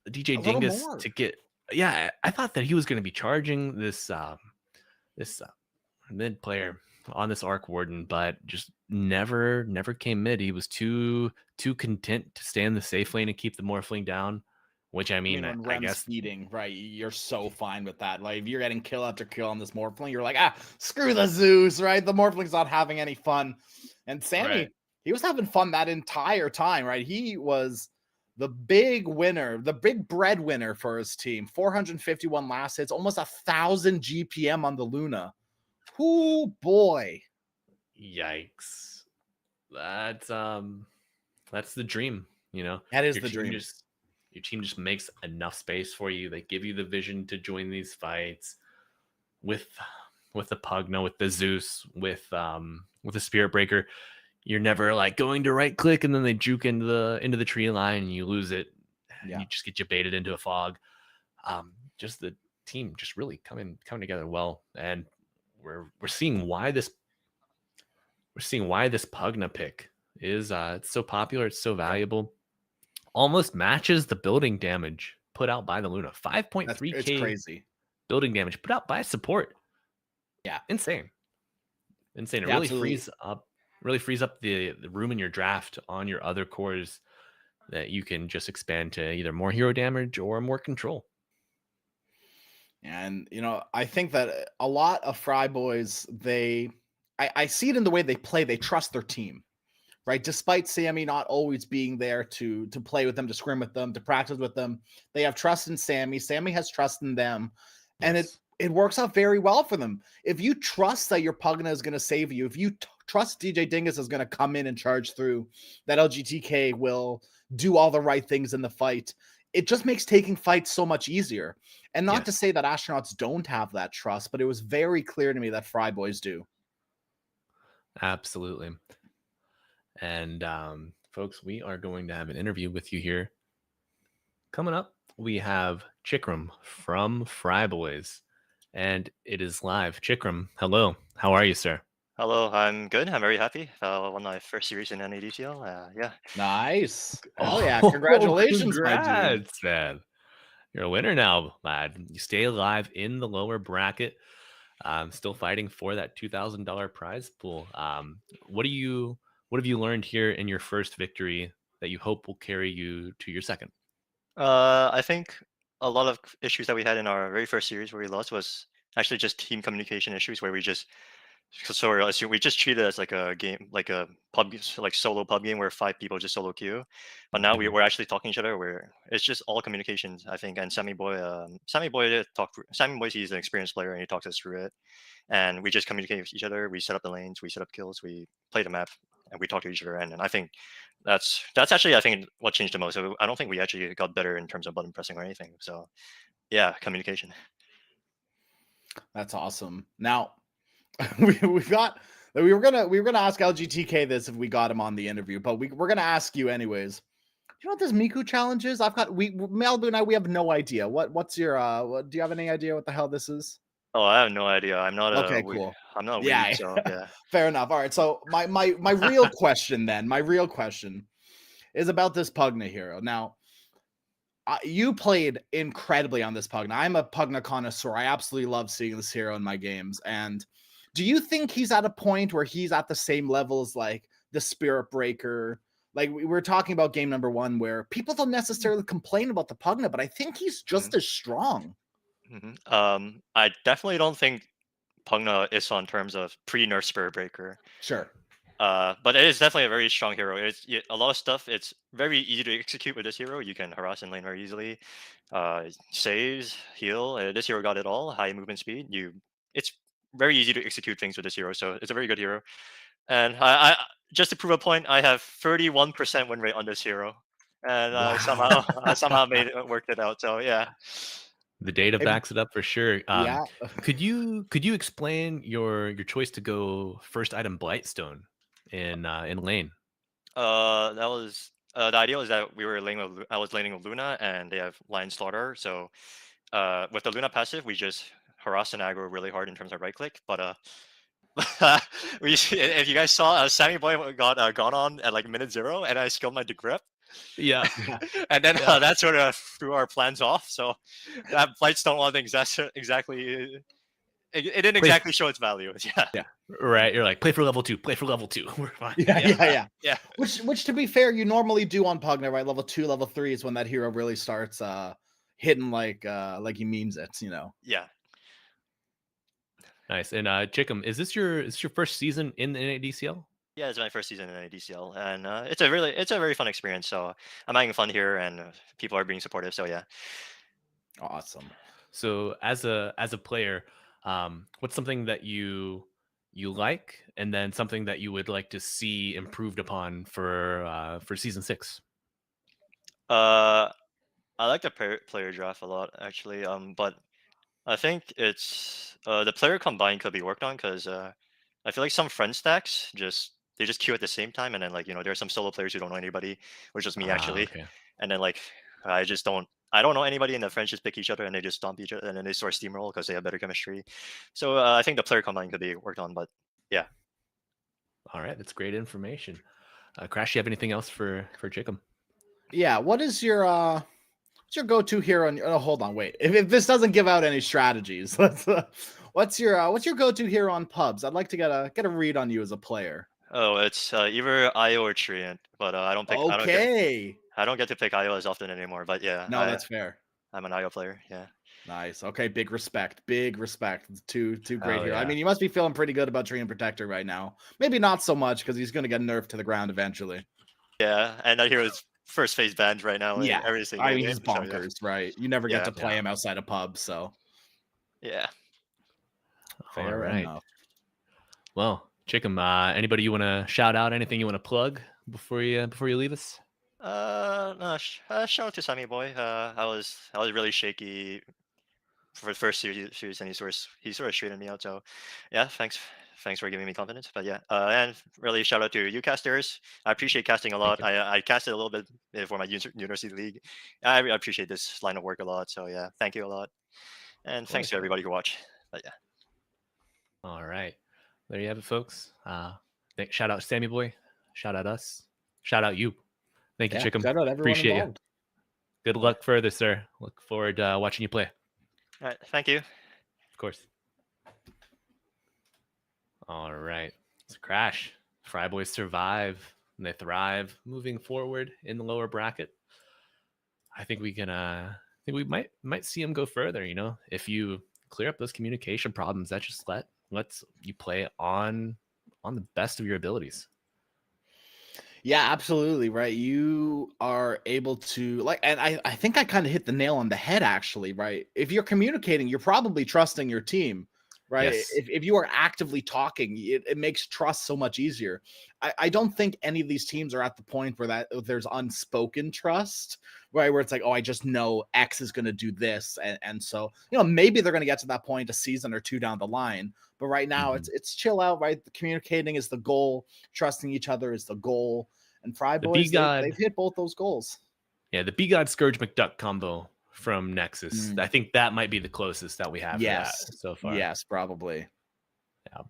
D: DJ Dingus to get. Yeah, I thought that he was going to be charging this mid player on this Arc Warden, but just never came mid. He was too content to stay in the safe lane and keep the Morphling down, which I mean, I guess
K: feeding, right? You're so fine with that. Like if you're getting kill after kill on this Morphling, you're like, screw the Zeus, right? The Morphling's not having any fun. And Sammy, he was having fun that entire time, right? He was the big winner, the big breadwinner for his team. 451 last hits, almost 1,000 GPM on the Luna. Oh boy.
D: Yikes. That's the dream, you know.
K: That is the dream.
D: Your team just makes enough space for you. They give you the vision to join these fights with the Pugna, with the Zeus, with the Spirit Breaker. You're never like going to right click and then they juke into the tree line and you lose it. Yeah. You just get you baited into a fog. Just the team just really coming together well, and we're seeing why this Pugna pick is it's so popular, it's so valuable. Almost matches the building damage put out by the Luna. 5.3k.
K: It's crazy.
D: Building damage put out by support.
K: Yeah,
D: insane. It
K: yeah,
D: really frees up the room in your draft on your other cores that you can just expand to either more hero damage or more control.
K: And, you know, I think that a lot of Fry Boys, I see it in the way they play. They trust their team, right? Despite Sammy not always being there to play with them, to scrim with them, to practice with them, they have trust in Sammy. Sammy has trust in them. And it works out very well for them. If you trust that your Pugna is going to save you, if you trust DJ Dingus is going to come in and charge through, that LGTK will do all the right things in the fight, it just makes taking fights so much easier. And not to say that astronauts don't have that trust, but it was very clear to me that Fry Boys do.
D: Absolutely. And folks, we are going to have an interview with you here. Coming up, we have Chikram from Fry Boys, and it is live. Chikram, hello. How are you, sir?
L: Hello, I'm good. I'm very happy. One of my first series in NADCL. Yeah.
K: Nice. Oh yeah, congratulations,
D: congrats, man. You're a winner now, lad. You stay alive in the lower bracket. Still fighting for that $2,000 prize pool. What have you learned here in your first victory that you hope will carry you to your second?
L: I think a lot of issues that we had in our very first series where we lost was actually just team communication issues where we just we just treat it as like a game, like a like solo pub game where 5 people just solo queue. But now we're actually talking to each other. Where it's just all communications, I think. And Sammy Boy, he's an experienced player and he talks us through it. And we just communicate with each other. We set up the lanes, we set up kills, we play the map, and we talk to each other. And I think that's actually I think what changed the most. So I don't think we actually got better in terms of button pressing or anything. So yeah, communication.
K: That's awesome. Now we were gonna ask LGTK this if we got him on the interview, but we're gonna ask you anyways. Do you know what this Miku challenge is? Malibu and I, we have no idea. What's your do you have any idea what the hell this is?
L: Oh, I have no idea. I'm not
K: okay, cool.
L: I'm not a
K: yeah,
L: weeb, so yeah.
K: Fair enough. All right. So my real question is about this Pugna hero. Now, you played incredibly on this Pugna. I'm a Pugna connoisseur. I absolutely love seeing this hero in my games. And do you think he's at a point where he's at the same level as like the Spirit Breaker? Like we were talking about game number 1 where people don't necessarily complain about the Pugna, but I think he's just as strong.
L: I definitely don't think Pugna is on terms of pre-nerf Spirit Breaker.
K: Sure.
L: But it is definitely a very strong hero. It's a lot of stuff. It's very easy to execute with this hero. You can harass in lane very easily. Saves, heal. This hero got it all. High movement speed. It's very easy to execute things with this hero. So it's a very good hero. And I just to prove a point, I have 31% win rate on this hero, and somehow worked it out. So yeah.
D: The data backs it up for sure.
K: Yeah.
D: Could you explain your choice to go first item Blightstone in lane?
L: That was the idea was that I was laning with Luna, and they have Lion Slaughter. So with the Luna passive, we just harass and aggro really hard in terms of right click. But if you guys saw, Sammy Boy got gone on at like minute 0, and I skilled my degrip.
D: Yeah.
L: And then that sort of threw our plans off. So that Blightstone wasn't exactly. It didn't exactly show its value.
D: Yeah. Right. You're like, play for level 2. Play for level 2. We're fine.
K: Yeah. Which to be fair, you normally do on Pugna, right? Level 2, level 3 is when that hero really starts hitting like he means it, you know.
L: Yeah.
D: Nice. And Chickum, is this your first season in the NADCL?
L: Yeah, it's my first season in NADCL, and it's a very fun experience. So I'm having fun here, and people are being supportive. So yeah.
K: Awesome.
D: So as a player, what's something that you like, and then something that you would like to see improved upon for season 6?
L: I like the player draft a lot, actually. But I think it's the player combine could be worked on, because I feel like some friend stacks they just queue at the same time, and then there are some solo players who don't know anybody, which is me actually.
D: Okay.
L: And then I don't know anybody, and the friends just pick each other and they just stomp each other, and then they sort of steamroll because they have better chemistry. So I think the player combine could be worked on, but yeah.
D: All right, that's great information. Crash, you have anything else for Chickum?
K: Yeah, what's your go-to hero? Hold on, wait. If this doesn't give out any strategies, what's your go-to hero on pubs? I'd like to get a read on you as a player.
L: Oh, it's either IO or Treant, but I don't pick.
K: Okay.
L: I don't get to pick IO as often anymore, but yeah.
K: No, that's fair.
L: I'm an IO player. Yeah.
K: Nice. Okay, big respect. Two great heroes.
D: Yeah.
K: I mean, you must be feeling pretty good about Treant Protector right now. Maybe not so much, because he's going to get nerfed to the ground eventually.
L: Yeah, and that hero's first phase banned right now.
K: Yeah,
L: every single game,
K: he's bonkers, right? You never get to play him outside of pubs, so
L: yeah.
K: Fair enough.
D: Well, Chickum, anybody you want to shout out? Anything you want to plug before you leave us?
L: No, shout out to Sammy Boy. I was really shaky for the first series, and he sort of straightened me out. So yeah, thanks for giving me confidence. But yeah, and really shout out to you casters. I appreciate casting a lot. I casted a little bit for my university league. I appreciate this line of work a lot. So yeah, thank you a lot, and thanks to everybody who watched. But yeah.
D: All right, there you have it, folks. Shout out Sammy Boy. Shout out us. Shout out you. Thank you, Chickum.
K: Shout out everyone
D: Appreciate
K: involved.
D: You. Good luck further, sir. Look forward to watching you play.
L: All right, thank you.
D: Of course. All right. It's a Crash. Fry Boys survive and they thrive moving forward in the lower bracket, I think we can. I think we might see them go further. You know, if you clear up those communication problems, that just lets you play on the best of your abilities.
K: Yeah, absolutely. Right. You are able to like, and I think I kind of hit the nail on the head actually, right? If you're communicating, you're probably trusting your team, right?
D: Yes.
K: If you are actively talking, it makes trust so much easier. I don't think any of these teams are at the point where there's unspoken trust, right? Where it's like, oh, I just know X is going to do this. And so, maybe they're going to get to that point a season or two down the line. But right now it's chill out, right? The communicating is the goal. Trusting each other is the goal. And Fry Boys, they've hit both those goals.
D: Yeah, the B-God Scourge McDuck combo from Nexus. I think that might be the closest that we have to that so far.
K: Yes, probably.
D: Yeah.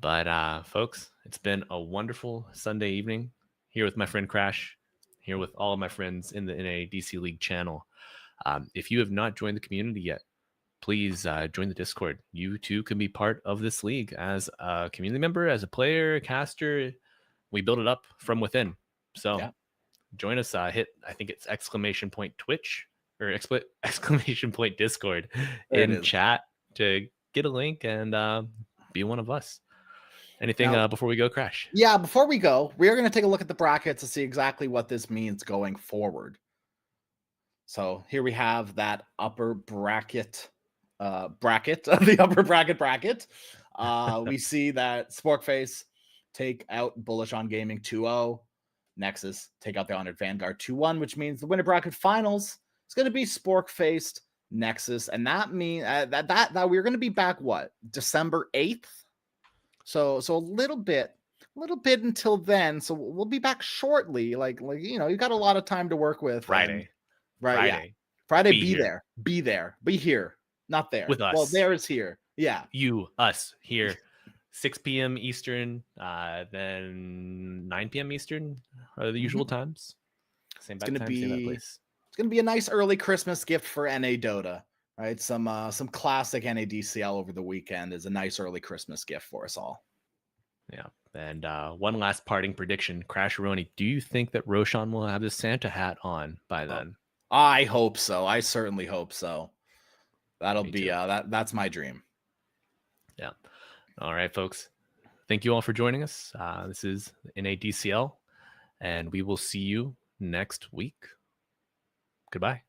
D: But folks, it's been a wonderful Sunday evening here with my friend Crash, here with all of my friends in the NADC League channel. If you have not joined the community yet, please join the Discord. You too can be part of this league as a community member, as a player, a caster. We build it up from within. So join us. Hit, I think it's ! Twitch or ! Discord in chat to get a link and be one of us. Anything before we go, Crash?
K: Yeah, before we go, we are going to take a look at the brackets to see exactly what this means going forward. So here we have that upper bracket, the upper bracket. We see that Sporkface take out Bullish on Gaming 2-0. Nexus take out the Honored Vanguard 2-1, which means the winner bracket finals is going to be Sporkfaced Nexus, and that means that we're going to be back December 8th. So a little bit until then. So we'll be back shortly. Like you got a lot of time to work with.
D: Friday,
K: right? Yeah. Friday, be there, be here, not there.
D: With us.
K: Well, there is here. Yeah,
D: us here. 6 p.m. Eastern, then 9 p.m. Eastern are the usual times. Same back time, same place.
K: It's gonna be a nice early Christmas gift for NA Dota, right? Some classic NADCL over the weekend is a nice early Christmas gift for us all.
D: Yeah, and one last parting prediction, Crash Roni, do you think that Roshan will have his Santa hat on by then?
K: I hope so. I certainly hope so. That'll be that's my dream.
D: Yeah. All right, folks. Thank you all for joining us. This is NADCL, and we will see you next week. Goodbye.